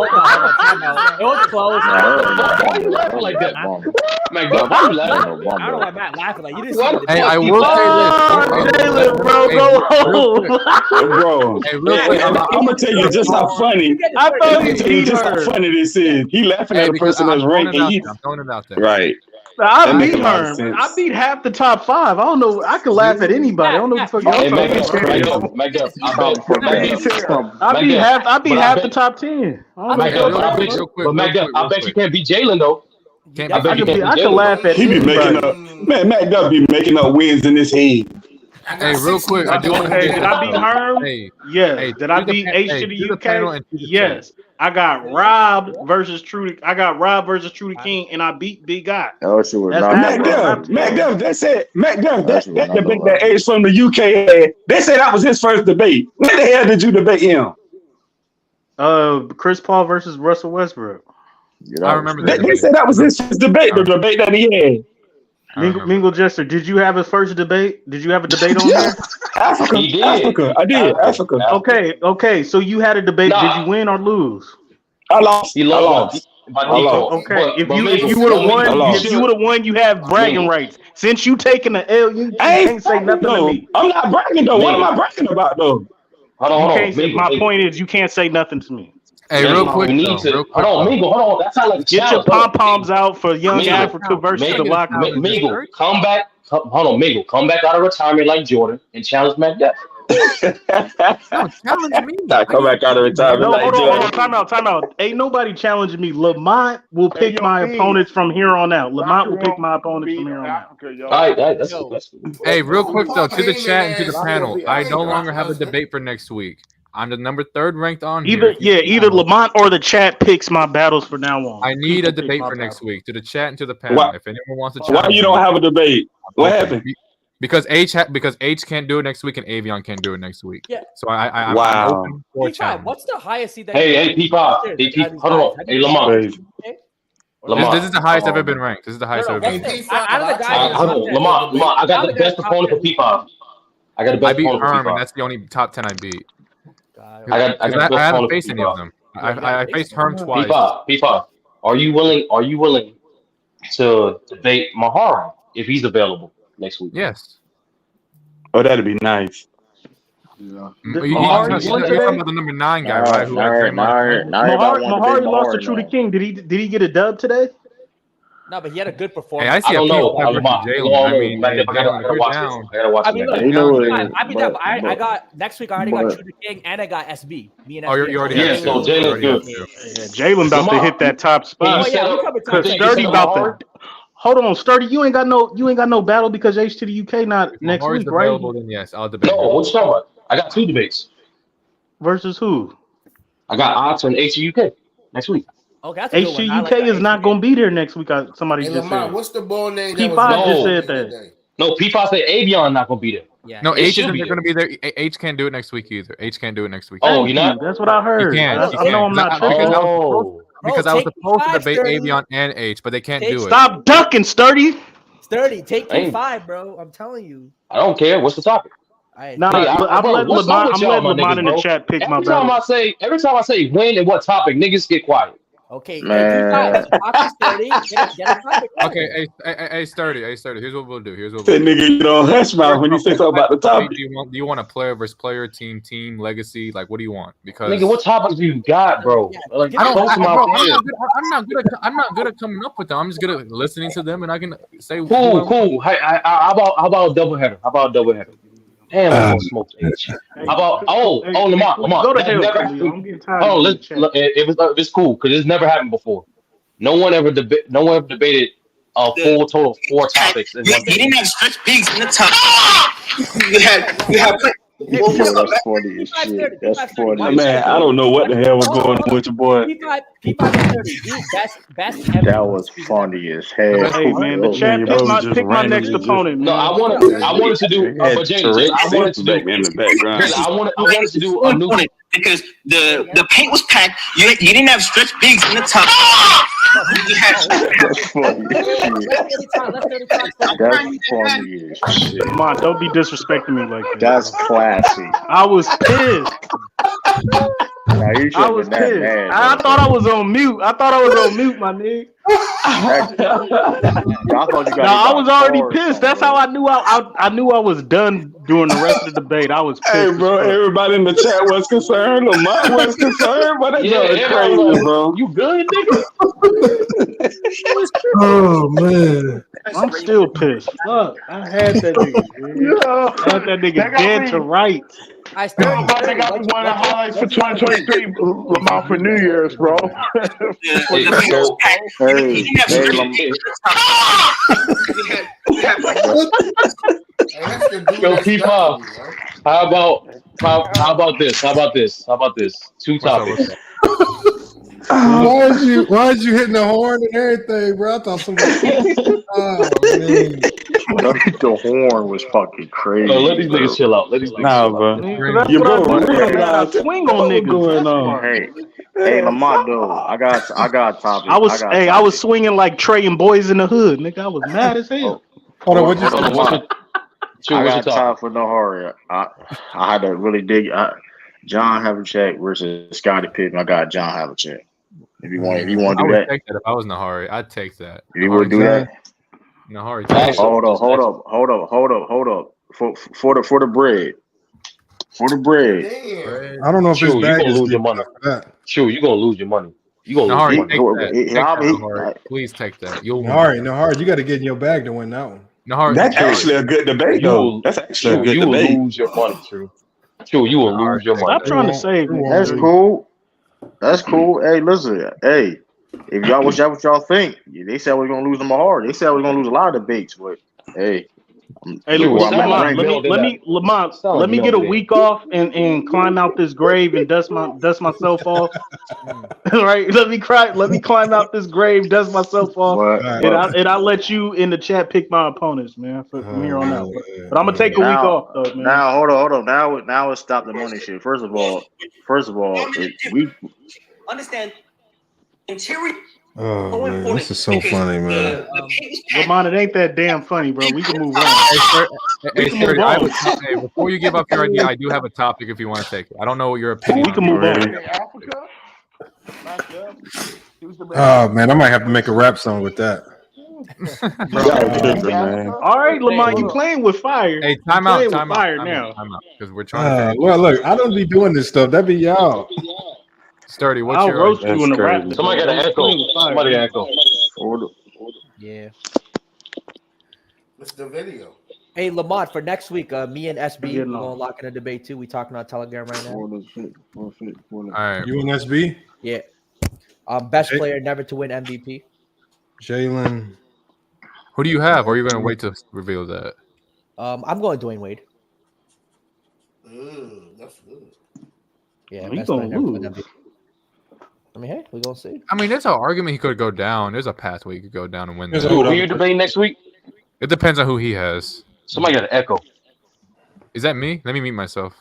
Speaker 22: was close.
Speaker 4: Why you laughing like that? Mac Def, why you laughing?
Speaker 22: I don't know why Matt laughing like you didn't see
Speaker 21: Hey, I will say this.
Speaker 17: Jalen, bro, go home.
Speaker 11: Bro,
Speaker 21: Hey, real quick,
Speaker 11: I'm gonna tell you just how funny.
Speaker 17: I thought
Speaker 11: I'm gonna tell you just how funny this is. He laughing at a person that's ranking.
Speaker 21: I'm throwing it out there.
Speaker 11: Right.
Speaker 17: I
Speaker 11: That
Speaker 17: beat
Speaker 11: make a lot of
Speaker 17: Herm.
Speaker 11: sense.
Speaker 17: I beat half the top 5. I don't know. I can laugh at anybody. I don't know what the fuck
Speaker 4: Hey,
Speaker 17: y'all talking
Speaker 4: Mac Def,
Speaker 17: about. I beat half the top 10. But
Speaker 4: Mac Def, I bet you can't beat Jalen though.
Speaker 17: I can laugh at
Speaker 11: He be making up. Man, Mac Def be making up wins in his head.
Speaker 21: Hey, real quick, I do want to.
Speaker 17: Hey, did I beat Herm?
Speaker 21: Hey,
Speaker 17: yes.
Speaker 21: hey,
Speaker 17: Did I beat H to the UK? Yes. I got Rob versus Trudaking. I got Rob versus Trudaking, and I beat Big Guy.
Speaker 19: Oh, she was
Speaker 11: Mac Def, that's it. Mac Def, that debate that Ace from the UK had. They said that was his first debate. When the hell did you debate him?
Speaker 17: Chris Paul versus Russell Westbrook.
Speaker 21: I remember that.
Speaker 11: They said that was his first debate, the debate that he had.
Speaker 17: Mingle Jester, did you have his first debate? Did you have a debate on there?
Speaker 11: Africa. I did. Africa.
Speaker 17: Okay. So you had a debate. Did you win or lose?
Speaker 11: I lost.
Speaker 4: He lost.
Speaker 17: Okay. If you would have won, you have bragging rights. Since you taking the L, you can't say nothing to me.
Speaker 11: I'm not bragging though. What am I bragging about though?
Speaker 4: Hold on.
Speaker 17: My point is, you can't say nothing to me.
Speaker 21: Hey, real quick.
Speaker 4: Hold on, Mingle. That's not like
Speaker 17: get your pom poms out for young Africa versus the locker room.
Speaker 4: Mingle, come back. Hold on, Mingle. Come back out of retirement like Jordan and challenge Mac Def.
Speaker 21: Challenge me.
Speaker 11: Come back out of retirement like Jordan.
Speaker 17: Time out. Ain't nobody challenging me. Lamont will pick my opponents from here on out. Lamont will pick my opponents from here on out.
Speaker 4: All right, that's
Speaker 21: Hey, real quick though, to the chat and to the panel, I no longer have a debate for next week. I'm the number 3rd ranked on
Speaker 3: Either
Speaker 21: here.
Speaker 3: either Lamont or the chat picks my battles for now on.
Speaker 21: I need a debate for next week to the chat and to the panel.
Speaker 11: Why-
Speaker 21: If anyone wants to
Speaker 11: Why
Speaker 21: challenge
Speaker 11: you
Speaker 21: me,
Speaker 11: don't have a debate? What happened?
Speaker 21: Because H can't do it next week and Avion can't do it next week.
Speaker 22: Yeah.
Speaker 21: So I'm
Speaker 11: Wow.
Speaker 21: open for
Speaker 22: P5,
Speaker 21: challenge.
Speaker 22: what's the highest seed that
Speaker 4: Hey, P5. Hold on. Hey, Lamont. Lamont.
Speaker 21: This is the highest ever been ranked. This is the highest ever been ranked.
Speaker 22: Out of the guys,
Speaker 4: Hold on. Lamont, I got the best opponent for P5. I got the
Speaker 21: I
Speaker 4: best
Speaker 21: beat
Speaker 4: opponent for
Speaker 21: Herm, and
Speaker 4: P5.
Speaker 21: that's the only top 10 I beat.
Speaker 4: I got the
Speaker 21: I
Speaker 4: best
Speaker 21: haven't
Speaker 4: opponent
Speaker 21: faced
Speaker 4: for
Speaker 21: any of
Speaker 4: P5.
Speaker 21: them. I faced Herm twice.
Speaker 4: P5. Are you willing to debate Mehari if he's available next week?
Speaker 21: Yes.
Speaker 11: Oh, that'd be nice.
Speaker 1: Yeah.
Speaker 21: You're talking about the number 9 guy, right? Who has Draymond.
Speaker 3: Mahari lost to Trudaking. Did he get a dub today?
Speaker 22: No, but he had a good
Speaker 21: Hey,
Speaker 22: performance.
Speaker 21: I see a P5 versus Jalen. I mean,
Speaker 4: I gotta watch this. I gotta watch
Speaker 22: I mean,
Speaker 4: this.
Speaker 22: look, I beat that. I got next week. I already got Trudaking and I got SB. Me and SB.
Speaker 21: Oh, you already have
Speaker 4: so Jalen's good.
Speaker 3: Jalen about to hit that top spot. Because Sturdy about to. Hold on, Sturdy. You ain't got no battle because H to the UK not next
Speaker 21: Mahari's
Speaker 3: week, right?
Speaker 21: available, then yes, I'll debate.
Speaker 4: No, what you talking about? I got 2 debates.
Speaker 3: Versus who?
Speaker 4: I got Ox and HUK next week.
Speaker 22: Okay, that's a good one. I like
Speaker 3: HUK
Speaker 22: that.
Speaker 3: is not going to be there next week. Somebody
Speaker 15: Hey,
Speaker 3: just
Speaker 15: Lamar,
Speaker 3: said.
Speaker 15: what's the ball name? that
Speaker 3: P5
Speaker 15: was
Speaker 3: just
Speaker 15: there
Speaker 3: said that.
Speaker 4: No, P5 said Avion not gonna be there.
Speaker 22: Yeah.
Speaker 21: No,
Speaker 4: It
Speaker 21: H
Speaker 4: should
Speaker 21: isn't
Speaker 4: be
Speaker 21: going to be there. H can't do it next week either. H can't do it next week.
Speaker 4: Oh, you not?
Speaker 3: That's what I heard.
Speaker 21: He can.
Speaker 3: I know I'm not tripping.
Speaker 21: Because I was
Speaker 22: take
Speaker 21: supposed to
Speaker 22: P5,
Speaker 21: debate
Speaker 22: Sturdy.
Speaker 21: Avion and H, but they can't
Speaker 22: Take-
Speaker 21: do it.
Speaker 3: Stop ducking, Sturdy.
Speaker 22: Sturdy, take
Speaker 4: Hey.
Speaker 22: P5, bro. I'm telling you.
Speaker 4: I don't care. What's the topic?
Speaker 3: Nah,
Speaker 4: Hey,
Speaker 3: I'm
Speaker 4: bro,
Speaker 3: letting
Speaker 4: what's up
Speaker 3: Lamont.
Speaker 4: with
Speaker 3: I'm
Speaker 4: y'all,
Speaker 3: letting
Speaker 4: my
Speaker 3: Lamont
Speaker 4: niggas,
Speaker 3: in the
Speaker 4: bro?
Speaker 3: chat pick my
Speaker 4: Every time I say when and what topic, niggas get quiet.
Speaker 22: Okay,
Speaker 19: Man.
Speaker 22: P5, Sturdy, get a topic.
Speaker 21: Okay, hey, Sturdy. Here's what we'll do.
Speaker 11: That nigga, you know, hush mouth when you say something about the topic.
Speaker 21: Do you want a player versus player, team, legacy? Like, what do you want? Because
Speaker 4: Nigga, what topics do you got, bro? Like,
Speaker 21: I don't.
Speaker 4: close to my
Speaker 21: Bro,
Speaker 4: head.
Speaker 21: I'm not good at coming up with them. I'm just good at listening to them, and I can say
Speaker 4: Cool. Hey, how about a doubleheader? How about a doubleheader? Damn, I'm gonna smoke H. How about Lamont?
Speaker 3: Go to
Speaker 4: That
Speaker 3: hell,
Speaker 4: never-
Speaker 3: Khalil. I'm getting tired.
Speaker 4: Oh,
Speaker 3: of this chat.
Speaker 4: it's cool because it's never happened before. No one ever debated a full total of 4 topics. In one
Speaker 20: didn't have stretch pigs in the top. You had.
Speaker 19: That's funny as shit. That's funny.
Speaker 11: Man, I don't know what the hell was going on with your boy.
Speaker 22: P5 and 30. Best ever.
Speaker 19: That was funny as hell.
Speaker 3: Hey man, the chat pick my next opponent.
Speaker 4: No,
Speaker 3: man.
Speaker 4: I wanted to do. But Jalen, I wanted to do.
Speaker 11: in the background.
Speaker 4: I wanted to do a new.
Speaker 20: Because the paint was packed. You didn't have stretch bigs in the top.
Speaker 19: That's funny as shit. That's funny as shit.
Speaker 3: Come on, don't be disrespecting me like that.
Speaker 19: That's classy.
Speaker 3: I was pissed.
Speaker 19: Now, you
Speaker 3: I was
Speaker 19: that
Speaker 3: pissed.
Speaker 19: mad,
Speaker 3: I thought I was on mute. my nigga.
Speaker 19: I thought you got
Speaker 3: I was already pissed. That's how I knew I knew I was done during the rest of the debate. I was pissed.
Speaker 11: Hey, bro, everybody in the chat was concerned. Lamont was concerned. But that's crazy, bro.
Speaker 4: You good, nigga?
Speaker 5: Oh man,
Speaker 3: I'm still pissed. Fuck, I had that nigga. I had that nigga dead to rights.
Speaker 22: I still
Speaker 1: They got me one of the highlights for 2023 Lamont for New Year's, bro.
Speaker 4: Yo, P5. How about this? 2 topics.
Speaker 5: Why'd you hitting the horn and everything, bro? I thought somebody. Oh man,
Speaker 19: the horn was fucking crazy.
Speaker 4: Let these niggas chill out.
Speaker 11: Nah, bro.
Speaker 3: That's
Speaker 11: Your
Speaker 3: what
Speaker 11: bro,
Speaker 3: I do. I swing on niggas.
Speaker 11: going on?
Speaker 19: Hey, Lamont, dude, I got topic.
Speaker 3: I was swinging like Trey and Boys in the Hood, nigga. I was mad as hell.
Speaker 5: Hold on, what'd you say?
Speaker 19: I got time for no hurry. I had to really dig. John Havlicek versus Scottie Pippen. I got John Havlicek. If you want to do that,
Speaker 21: take that. If I was Nahari, I'd take that.
Speaker 19: If you would do that.
Speaker 21: Nahari.
Speaker 19: Hold up. For the bread. For the bread.
Speaker 5: I don't know if
Speaker 4: True,
Speaker 5: it's bad.
Speaker 4: you gonna lose your money. True, you gonna lose your money. You gonna
Speaker 21: Nahari,
Speaker 4: lose your money.
Speaker 21: take that. Nahari. Please take that. You'll win.
Speaker 5: Nahari, you got to get in your bag to win that one.
Speaker 21: Nahari,
Speaker 11: That's actually a good debate, though. That's actually a good
Speaker 4: you
Speaker 11: debate.
Speaker 4: will lose your money, True. True, you will lose your money.
Speaker 3: Stop trying to save me.
Speaker 19: That's cool. That's cool. Hey, listen. Hey, if y'all what y'all think, they said we're gonna lose them hard. They said we're gonna lose a lot of debates, but hey,
Speaker 3: Hey, Lamont, let me get a week off and climb out this grave and dust myself off. Right? Let me climb out this grave, dust myself off, and I'll let you in the chat pick my opponents, man, from here on out. But I'm gonna take a week off though, man.
Speaker 19: Now hold on. Now let's stop the money shit. First of all, we
Speaker 22: understand interior.
Speaker 7: Oh man, this is so funny, man.
Speaker 3: Lamont, it ain't that damn funny, bro. We can move on.
Speaker 21: Hey, before you give up your idea, I do have a topic if you want to take it. I don't know what your opinion.
Speaker 3: We can move on.
Speaker 7: Oh man, I might have to make a rap song with that.
Speaker 3: All right, Lamont, you playing with fire.
Speaker 21: Hey, time out now. Because we're trying to.
Speaker 7: Well, look, I don't be doing this stuff. That be y'all.
Speaker 21: Sturdy, what's
Speaker 3: I'll
Speaker 21: your
Speaker 3: roast you in the rap.
Speaker 4: Somebody got an echo. Somebody got an echo.
Speaker 22: Yeah.
Speaker 15: What's the video?
Speaker 22: Hey, Lamont, for next week, me and SB, we're going to lock in a debate too. We talking on Telegram right now.
Speaker 21: All right.
Speaker 7: You and SB?
Speaker 22: Yeah. Best player never to win MVP.
Speaker 7: Jalen.
Speaker 21: Who do you have? Or are you going to wait to reveal that?
Speaker 22: I'm going Dwayne Wade.
Speaker 15: That's good.
Speaker 22: Yeah,
Speaker 3: He's going to lose.
Speaker 22: I mean, hey, we're going to see.
Speaker 21: I mean, there's an argument he could go down. There's a pathway he could go down and win.
Speaker 4: Who are you debating next week?
Speaker 21: It depends on who he has.
Speaker 4: Somebody got an echo.
Speaker 21: Is that me? Let me mute myself.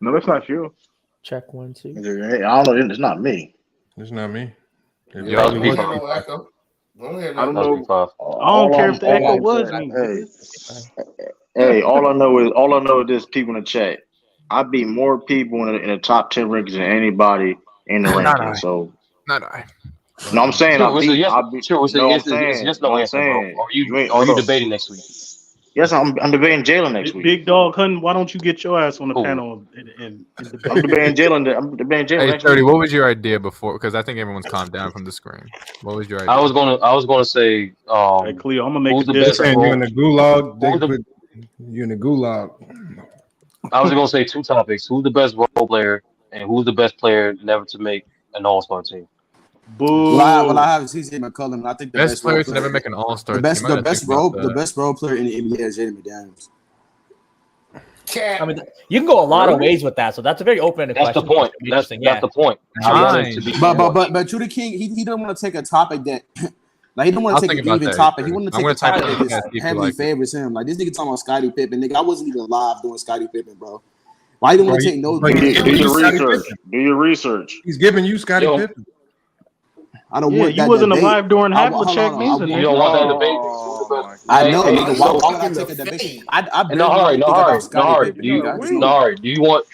Speaker 1: No, that's not you.
Speaker 22: Check 1, 2.
Speaker 19: Hey, I don't know. It's not me.
Speaker 7: It's not me.
Speaker 1: I don't know.
Speaker 3: I don't care if the echo was me.
Speaker 19: Hey, all I know is this people in the chat. I beat more people in the top 10 rankings than anybody in the ranking. So
Speaker 21: not I.
Speaker 19: No, I'm saying
Speaker 4: Are you debating next week?
Speaker 19: Yes, I'm debating Jalen next week.
Speaker 3: Big Dog Hunting, why don't you get your ass on the panel and debate?
Speaker 19: I'm debating Jalen.
Speaker 21: Hey, Sturdy, what was your idea before? Because I think everyone's calmed down from the screen. What was your idea?
Speaker 4: I was gonna say,
Speaker 3: hey, Cleo, I'm gonna make
Speaker 4: the best
Speaker 7: you in the gulag. You in the gulag.
Speaker 4: I was gonna say two topics: who's the best role player, and who's the best player never to make an All-Star team.
Speaker 10: Boo. Well, I have CJ McCollum. I think the
Speaker 21: best player to never make an All-Star.
Speaker 10: The best role player in the NBA is Jaden McDaniels.
Speaker 22: I mean, you can go a lot of ways with that, so that's a very open-ended question.
Speaker 4: That's the point. That's the point.
Speaker 10: But Trudaking, he doesn't want to take a topic that, like, he don't want to take an even topic. He wanted to take a topic that just heavily favors him. Like, this nigga talking about Scottie Pippen. Nigga, I wasn't even alive doing Scottie Pippen, bro. Why you don't want to take no?
Speaker 19: Do your research.
Speaker 7: He's giving you Scottie Pippen.
Speaker 10: I don't want that.
Speaker 3: You wasn't
Speaker 10: debate.
Speaker 3: alive during Havlicek neither.
Speaker 4: You don't want that debate.
Speaker 10: I know. Nigga, why would I take a debate?
Speaker 4: Do you want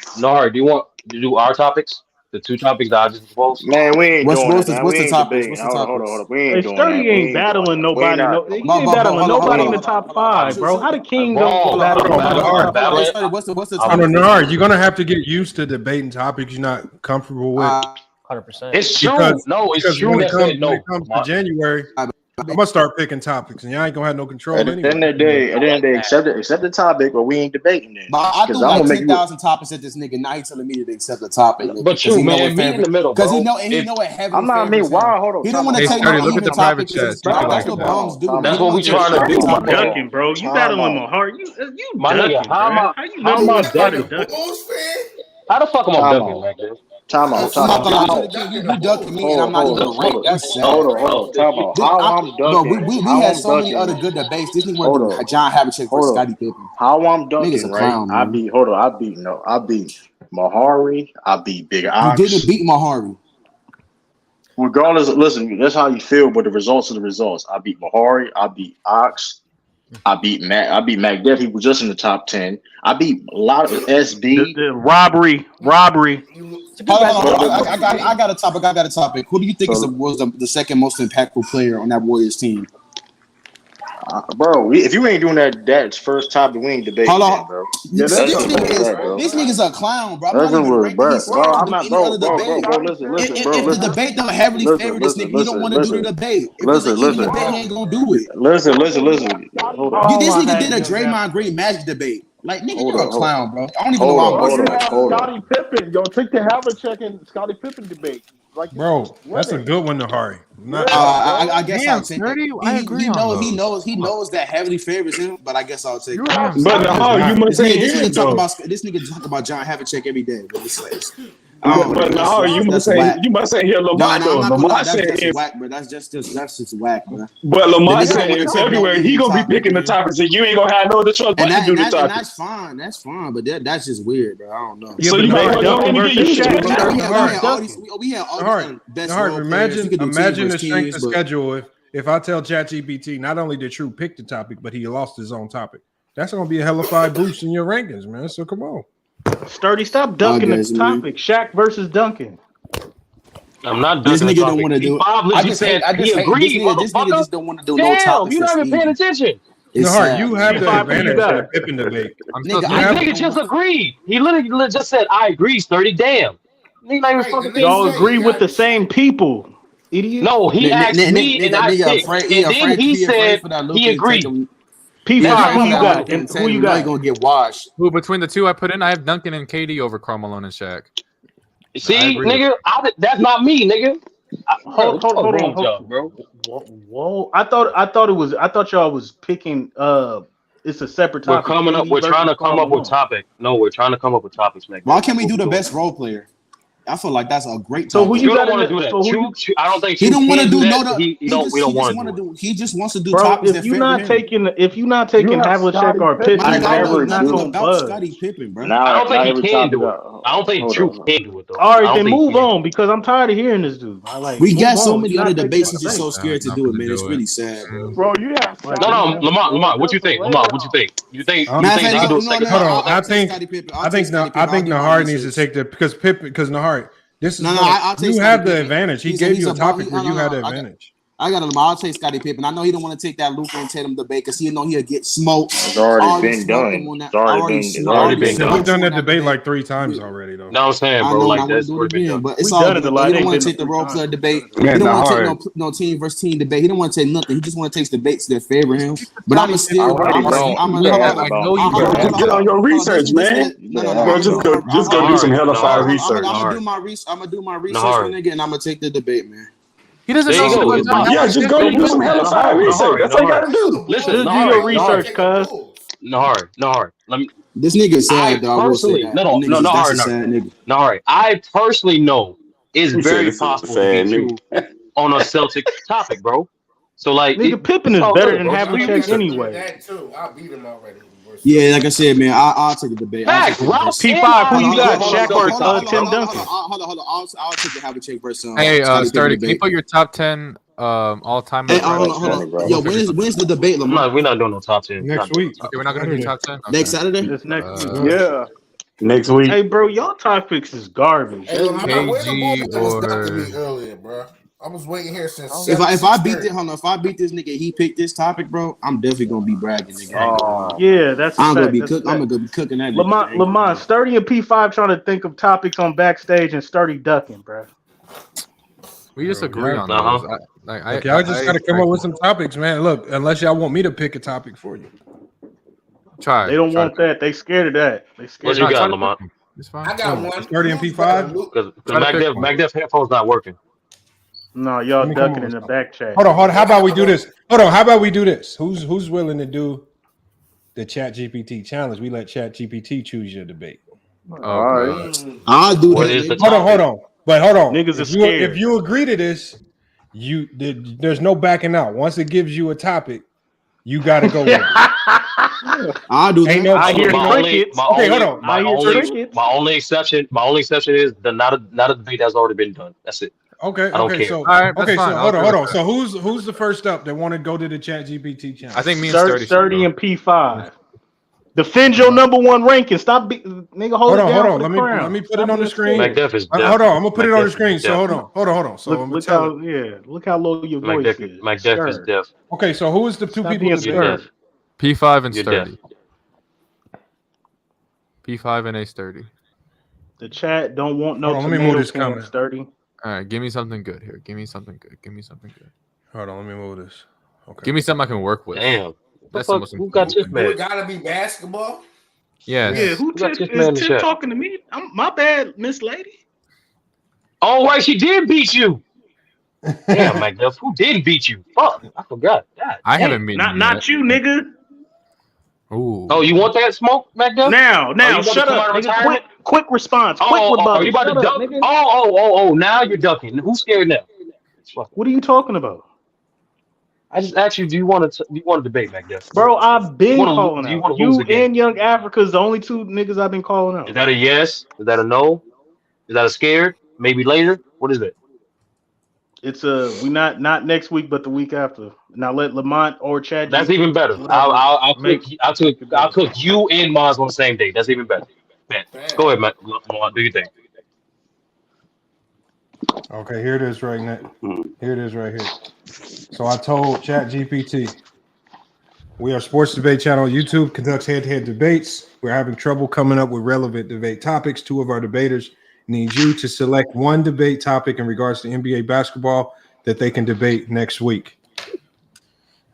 Speaker 4: to do our topics? The two topics that I just proposed?
Speaker 19: Man, we ain't doing
Speaker 10: that. What's the topic?
Speaker 19: Hold on. We ain't doing
Speaker 3: Sturdy ain't battling nobody. He ain't battling nobody in the top 5, bro. How the King don't battle?
Speaker 10: What's the
Speaker 7: topic? You're gonna have to get used to debating topics you're not comfortable with.
Speaker 22: 100%.
Speaker 4: It's true. It's true.
Speaker 7: When it comes to January, I'm gonna start picking topics, and y'all ain't gonna have no control.
Speaker 19: At the end of the day, accept the topic, but we ain't debating it.
Speaker 10: But I threw like 10,000 topics at this nigga. Now he telling me to accept the topic.
Speaker 4: But you, man, me in the middle,
Speaker 10: because he know it heavy.
Speaker 19: I'm not me. Why? Hold on.
Speaker 10: He don't want to take no even topic. That's what bums do.
Speaker 4: That's what we trying to do.
Speaker 3: Duncan, bro, you battling my heart. You
Speaker 4: my nigga. How am I Duncan? How the fuck am I Duncan, man?
Speaker 19: Time out.
Speaker 10: You ducking me, and I'm not even ranked. That's sad.
Speaker 19: Hold on. Time out. How I'm ducking?
Speaker 10: We had so many other good debates. This nigga went John Havlicek for Scottie Pippen.
Speaker 19: How I'm ducking, right? I beat Mehari. I beat Big Ox.
Speaker 10: You didn't beat Mehari.
Speaker 19: Regardless, listen, that's how you feel, but the results are the results. I beat Mehari. I beat Ox. I beat Mack. I beat Mack. He was just in the top 10. I beat a lot of SB.
Speaker 3: The robbery.
Speaker 10: I got a topic. Who do you think was the second most impactful player on that Warriors team?
Speaker 19: Bro, if you ain't doing that first topic, we ain't debating.
Speaker 10: Hold on,
Speaker 19: bro.
Speaker 10: This nigga's a clown, bro.
Speaker 19: Listen, bro. Listen, bro.
Speaker 10: If the debate don't heavily favor this nigga, you don't want to do the debate.
Speaker 19: Listen.
Speaker 10: The debate ain't gonna do it.
Speaker 19: Listen.
Speaker 10: This nigga did a Draymond Green Magic debate. Like, nigga, you're a clown, bro. I don't even know why I'm
Speaker 1: Scottie Pippen. Yo, take the Havlicek and Scottie Pippen debate.
Speaker 6: like
Speaker 7: bro, that's a good one, Mehari.
Speaker 10: I guess
Speaker 22: Damn,
Speaker 10: I'll take
Speaker 22: Nerdy,
Speaker 10: it.
Speaker 22: I agree on
Speaker 10: He knows that heavily favors him, but I guess I'll take it.
Speaker 11: But you must say
Speaker 10: This nigga
Speaker 11: though.
Speaker 10: this nigga talk about John Havlicek every day. But it's like,
Speaker 11: But you must say here Lamar though. Lamar said
Speaker 10: whack, bro. That's just whack, bro.
Speaker 11: But Lamar said in February he gonna be picking the topics, and you ain't gonna have no other choice but to do the topics.
Speaker 10: And that's fine. That's fine. But that's just weird, bro. I don't know.
Speaker 11: So you
Speaker 10: we had all these best role players.
Speaker 7: Imagine the strength of schedule if I tell ChatGPT not only did True pick the topic, but he lost his own topic. That's gonna be a hellified boost in your rankings, man. So come on.
Speaker 3: Sturdy, stop dunking the topic. Shaq versus Duncan.
Speaker 4: I'm not
Speaker 10: this
Speaker 4: dunking.
Speaker 10: Nigga don't want to do it.
Speaker 4: I just said he agreed.
Speaker 10: This nigga just don't want to do no
Speaker 4: Damn,
Speaker 10: topics.
Speaker 4: you're not even paying attention.
Speaker 7: No, you have the advantage in the Pippen debate.
Speaker 4: Nigga just agreed. He literally just said, "I agree, Sturdy." Damn.
Speaker 3: Y'all agree with the same people. Idiot.
Speaker 4: No, he asked me, and I picked. And then he said he agreed.
Speaker 3: P5, who you got? And who you got?
Speaker 10: Gonna get washed.
Speaker 21: Who between the two I put in? I have Duncan and KD over Karl Malone and Shaq.
Speaker 4: See, nigga, that's not me, nigga.
Speaker 3: Hold on, bro. Whoa! I thought y'all was picking. It's a separate topic.
Speaker 4: We're trying to come up with topic. No, we're trying to come up with topics, man.
Speaker 10: Why can't we do the best role player? I feel like that's a great topic.
Speaker 3: So who you
Speaker 4: don't want to do that? I don't think
Speaker 10: he don't want to do
Speaker 4: we don't want to do it.
Speaker 10: He just wants to do
Speaker 3: bro,
Speaker 10: topics.
Speaker 3: If you're not taking Havlicek or Pippen,
Speaker 10: not about Scottie Pippen, bro.
Speaker 4: I don't think he can do it. I don't think True can do it though.
Speaker 3: All right, then move on because I'm tired of hearing this dude.
Speaker 10: We got so many other debates. He's just so scared to do it, man. It's really sad,
Speaker 6: bro. You have
Speaker 4: no, Lamar. What you think, Lamar? What you think? You think he can do a second?
Speaker 7: Hold on. I think Mehari needs to take the because Mehari. This is you have the advantage. He gave you a topic where you had the advantage.
Speaker 10: I got him. I'll take Scottie Pippen. I know he don't want to take that Luka and Tatum debate because he know he'll get smoked.
Speaker 8: It's already been done. It's already been done.
Speaker 7: We've done that debate like 3 times already, though.
Speaker 4: No, I'm saying, bro, like that's already been done.
Speaker 10: But it's all good. He don't want to take the role player debate. He don't want to take no team versus team debate. He don't want to take nothing. He just want to take debates that favor him. But I'm still.
Speaker 11: Get on your research, man. Just go do some hellified research.
Speaker 10: I'm gonna do my research, nigga, and I'm gonna take the debate, man.
Speaker 21: He doesn't know.
Speaker 11: Yeah, just go do some hellified research. That's all you gotta do.
Speaker 3: Listen, just do your research, cuz.
Speaker 4: Nahari. Let me.
Speaker 10: This nigga sad, though. I will say that.
Speaker 4: Nahari. I personally know it's very possible to beat you on a Celtic topic, bro. So like,
Speaker 3: nigga, Pippen is better than Havlicek anyway.
Speaker 15: That too. I beat him already.
Speaker 10: Yeah, like I said, man, I'll take the debate.
Speaker 3: P5, who you got? Shaq or Tim Duncan?
Speaker 10: Hold on. I'll take the Havlicek versus.
Speaker 21: Hey, Sturdy, can you put your top 10 all-time?
Speaker 10: Hey, hold on. Yo, when's the debate, Lamar?
Speaker 4: We're not doing no top 10
Speaker 7: next week.
Speaker 21: Okay, we're not gonna do top 10
Speaker 10: next Saturday.
Speaker 3: It's next week.
Speaker 6: Yeah.
Speaker 11: Next week.
Speaker 3: Hey, bro, y'all topics is garbage.
Speaker 15: Hey, KG or earlier, bro. I was waiting here since.
Speaker 10: If I beat this, if I beat this nigga, he picked this topic, bro. I'm definitely gonna be bragging, nigga.
Speaker 3: Yeah, that's.
Speaker 10: I'm gonna be cooking that.
Speaker 3: Lamont, Sturdy and P5 trying to think of topics on backstage and Sturdy ducking, bro.
Speaker 21: We just agree on those.
Speaker 7: Y'all just gotta come up with some topics, man. Look, unless y'all want me to pick a topic for you.
Speaker 21: Try.
Speaker 3: They don't want that. They scared of that. They scared.
Speaker 4: What you got, Lamont?
Speaker 21: It's fine.
Speaker 15: I got one.
Speaker 7: 30 and P5.
Speaker 4: Because MacDev headphones not working.
Speaker 3: No, y'all ducking in the back chat.
Speaker 7: Hold on. How about we do this? How about we do this? Who's willing to do the ChatGPT challenge? We let ChatGPT choose your debate.
Speaker 21: All right.
Speaker 10: I'll do that.
Speaker 7: Hold on. But hold on.
Speaker 3: Niggas are scared.
Speaker 7: If you agree to this, there's no backing out. Once it gives you a topic, you got to go with it.
Speaker 10: I'll do that.
Speaker 3: I hear crickets.
Speaker 7: Okay, hold on.
Speaker 3: I hear crickets.
Speaker 4: My only exception is the not a debate that's already been done. That's it.
Speaker 7: Okay.
Speaker 4: I don't care.
Speaker 7: So,
Speaker 21: all right,
Speaker 7: so hold on.
Speaker 21: That.
Speaker 7: So who's the first up that want to go to the ChatGPT challenge?
Speaker 21: I think me and
Speaker 3: Sturdy and P5. Defend your number one ranking. Stop, nigga. Hold on.
Speaker 7: Let me put it on the screen.
Speaker 4: MacDev is deaf.
Speaker 7: Hold on. I'm gonna put it on the screen. So hold on. So
Speaker 3: look how low your voice is.
Speaker 4: MacDev is deaf.
Speaker 7: Okay, so who is the two people that's
Speaker 4: deaf?
Speaker 21: P5 and Sturdy. P5 and A Sturdy.
Speaker 3: The chat don't want no.
Speaker 7: Let me move this comment.
Speaker 3: Sturdy.
Speaker 21: All right, give me something good here. Give me something good.
Speaker 7: Hold on, let me move this. Okay.
Speaker 21: Give me something I can work with.
Speaker 4: Damn.
Speaker 21: That's the most
Speaker 4: who got this man?
Speaker 15: It gotta be basketball.
Speaker 3: Yes. Yeah, who is Tim talking to me? My bad, Miss Lady.
Speaker 4: Oh, right, she did beat you. Damn, Mac Duff, who did beat you? Fuck, I forgot. God,
Speaker 21: I haven't been
Speaker 3: not you, nigga.
Speaker 21: Ooh.
Speaker 4: Oh, you want that smoke, Mac Duff?
Speaker 3: Now, shut up, nigga. Quick response. Quick rebuttal.
Speaker 4: Are you about to duck?
Speaker 3: Nigga.
Speaker 4: Oh, now you're ducking. Who's scared now?
Speaker 3: What are you talking about?
Speaker 4: I just asked you, do you want to debate, Mac Duff?
Speaker 3: Bro, I've been calling out. You
Speaker 4: again?
Speaker 3: and Young Africa is the only two niggas I've been calling out.
Speaker 4: Is that a yes? Is that a no? Is that a scared? Maybe later? What is it?
Speaker 3: It's we not next week, but the week after. Now let Lamont or Chad.
Speaker 4: That's even better. I'll cook you and Maz on the same day. That's even better. Bet. Go ahead, Lamont. Do you think?
Speaker 7: Okay, here it is right now. Here it is right here. So I told ChatGPT, we are Sports Debate Channel on YouTube, conducts head-to-head debates. We're having trouble coming up with relevant debate topics. Two of our debaters need you to select one debate topic in regards to NBA basketball that they can debate next week.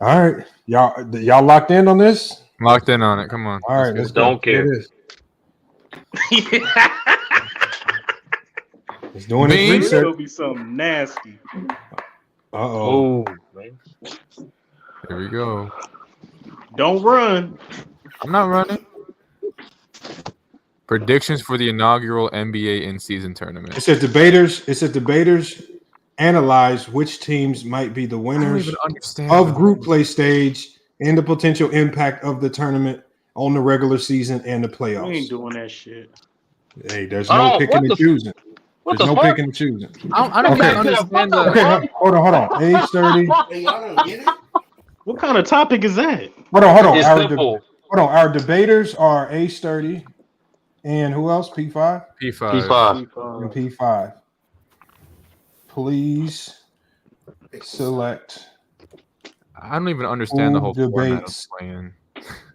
Speaker 7: All right, y'all locked in on this?
Speaker 21: Locked in on it. Come on.
Speaker 7: All right, let's
Speaker 4: go. Don't care.
Speaker 7: It's doing his research.
Speaker 3: It'll be something nasty.
Speaker 7: Uh-oh.
Speaker 4: Man.
Speaker 21: Here we go.
Speaker 3: Don't run.
Speaker 21: I'm not running. Predictions for the inaugural NBA in-season tournament.
Speaker 7: It says debaters analyze which teams might be the winners of group play stage and the potential impact of the tournament on the regular season and the playoffs.
Speaker 3: We ain't doing that shit.
Speaker 7: Hey, there's no picking and choosing. There's no picking and choosing.
Speaker 21: I don't even understand the.
Speaker 7: Okay, hold on. Age 30.
Speaker 15: Hey, y'all don't get it?
Speaker 3: What kind of topic is that?
Speaker 7: Hold on.
Speaker 4: It's simple.
Speaker 7: Our debaters are age 30. And who else? P5?
Speaker 21: P5.
Speaker 7: And P5. Please select.
Speaker 21: I don't even understand the whole
Speaker 7: debates.
Speaker 21: Playing.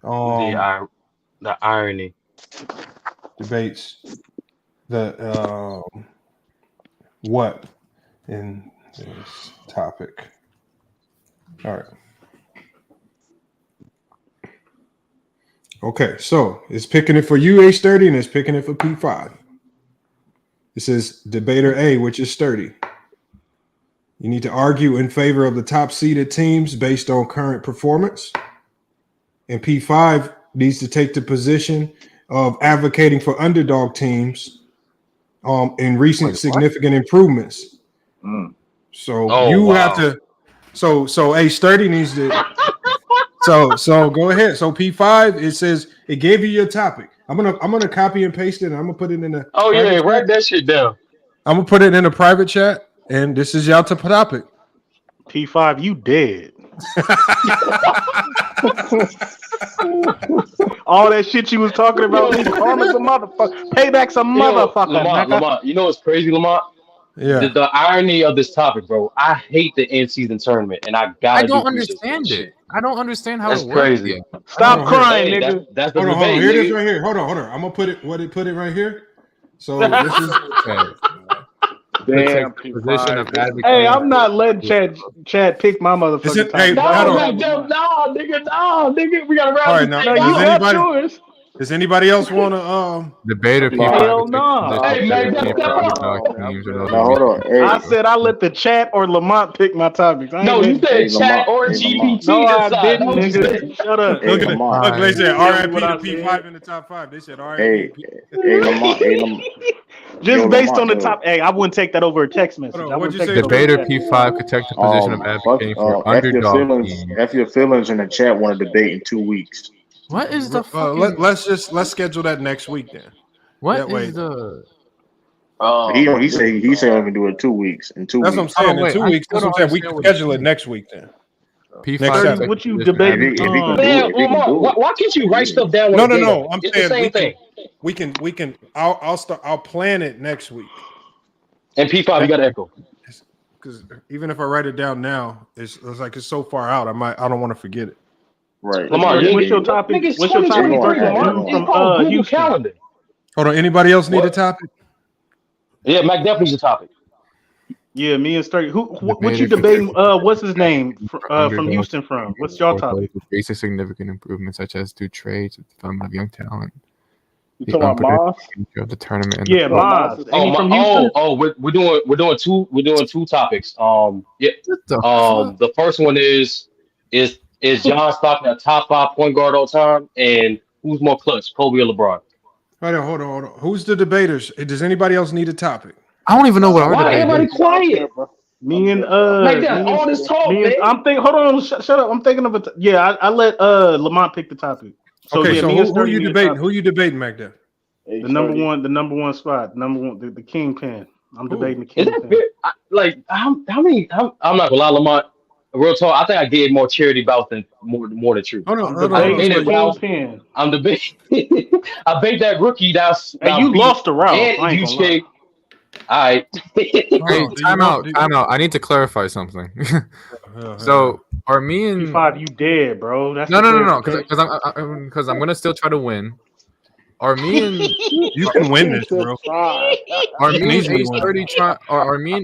Speaker 4: The irony.
Speaker 7: Debates. What in this topic? All right. Okay, so it's picking it for you, age 30, and it's picking it for P5. It says debater A, which is 30. You need to argue in favor of the top seeded teams based on current performance. And P5 needs to take the position of advocating for underdog teams in recent significant improvements. So you have to. So age 30 needs to. So go ahead. So P5, it says it gave you your topic. I'm gonna copy and paste it, and I'm gonna put it in the.
Speaker 4: Oh yeah, write that shit down.
Speaker 7: I'm gonna put it in a private chat, and this is y'all topic.
Speaker 3: P5, you dead. All that shit you was talking about, karma's a motherfucker, payback's a motherfucker.
Speaker 4: Lamont, you know what's crazy, Lamont?
Speaker 7: Yeah.
Speaker 4: The irony of this topic, bro. I hate the in-season tournament, and I don't
Speaker 21: understand it. I don't understand how
Speaker 4: that's
Speaker 21: it
Speaker 4: crazy.
Speaker 21: Works.
Speaker 3: Stop crying, nigga.
Speaker 4: That's the
Speaker 7: hold
Speaker 4: debate.
Speaker 7: on. Here it is right here. Hold on. I'm gonna put it right here. So this is
Speaker 1: damn
Speaker 21: position of advocating.
Speaker 3: Hey, I'm not letting Chad pick my motherfucking
Speaker 7: hey,
Speaker 4: no, nigga, we gotta round.
Speaker 7: All right, now, does anybody else want to
Speaker 21: debater?
Speaker 3: Hell no.
Speaker 4: Hey, man,
Speaker 8: hold on. Hey.
Speaker 3: I said I let the chat or Lamont pick my topics.
Speaker 4: No, you said chat or GPT.
Speaker 3: No, I didn't, nigga. Shut up.
Speaker 7: Look, they said RIP to P5 in the top 5. They said RIP.
Speaker 8: Hey, Lamont.
Speaker 3: Just based on the top. Hey, I wouldn't take that over a text message.
Speaker 7: What'd you say?
Speaker 21: Debater P5 could take the position of advocating for underdog teams.
Speaker 8: F your feelings in the chat. Want to debate in 2 weeks.
Speaker 21: What is the
Speaker 7: let's schedule that next week then.
Speaker 21: What is the
Speaker 8: he said I can do it 2 weeks. In 2 weeks.
Speaker 7: That's what I'm saying. In 2 weeks. That's what I'm saying. We can schedule it next week then.
Speaker 21: P5.
Speaker 3: What you debating?
Speaker 4: Why can't you write stuff down?
Speaker 7: No. I'm
Speaker 4: saying
Speaker 7: the same
Speaker 4: thing.
Speaker 7: We can. I'll plan it next week.
Speaker 4: And P5, you got to echo.
Speaker 7: Because even if I write it down now, it's like it's so far out. I don't want to forget it.
Speaker 8: Right.
Speaker 4: Lamar,
Speaker 3: what's your topic? What's your topic from
Speaker 4: Houston calendar?
Speaker 7: Hold on. Anybody else need a topic?
Speaker 4: Yeah, Mac definitely's a topic.
Speaker 3: Yeah, me and Sturdy. What you debating? What's his name from Houston? From what's your topic?
Speaker 21: Basic significant improvements, such as through trades with the development of young talent.
Speaker 3: You talking about Moss?
Speaker 21: Of the tournament.
Speaker 3: Yeah, Moss.
Speaker 4: We're doing two topics. The first one is John Stockton a top 5 point guard all time, and who's more clutch, Kobe or LeBron?
Speaker 7: Hold on. Who's the debaters? Does anybody else need a topic?
Speaker 21: I don't even know what our
Speaker 4: Why
Speaker 21: debate
Speaker 4: everybody
Speaker 21: is.
Speaker 4: quiet?
Speaker 3: Me and
Speaker 4: all this talk, man.
Speaker 3: I'm thinking. Hold on, shut up. I'm thinking of it. I let Lamont pick the topic. So
Speaker 7: okay,
Speaker 3: yeah,
Speaker 7: so
Speaker 3: me and
Speaker 7: who
Speaker 3: Sturdy
Speaker 7: you
Speaker 3: need a
Speaker 7: debating?
Speaker 3: topic.
Speaker 7: Who you debating, Mac? The
Speaker 3: number one spot, the kingpin. I'm debating the
Speaker 4: Is
Speaker 3: kingpin.
Speaker 4: that fair? How many? I'm not gonna lie, Lamont. Real talk. I think I gave more charity bouts than more than truth.
Speaker 3: I'm debating the kingpin.
Speaker 4: I'm debating. I bet that rookie.
Speaker 3: And you lost the route.
Speaker 4: And you shape. All right.
Speaker 21: Hey, time out. I need to clarify something. So are me and
Speaker 3: P5, you dead, bro? That's
Speaker 21: no, because I'm gonna still try to win. Are me and
Speaker 7: you can win this, bro?
Speaker 21: Are me and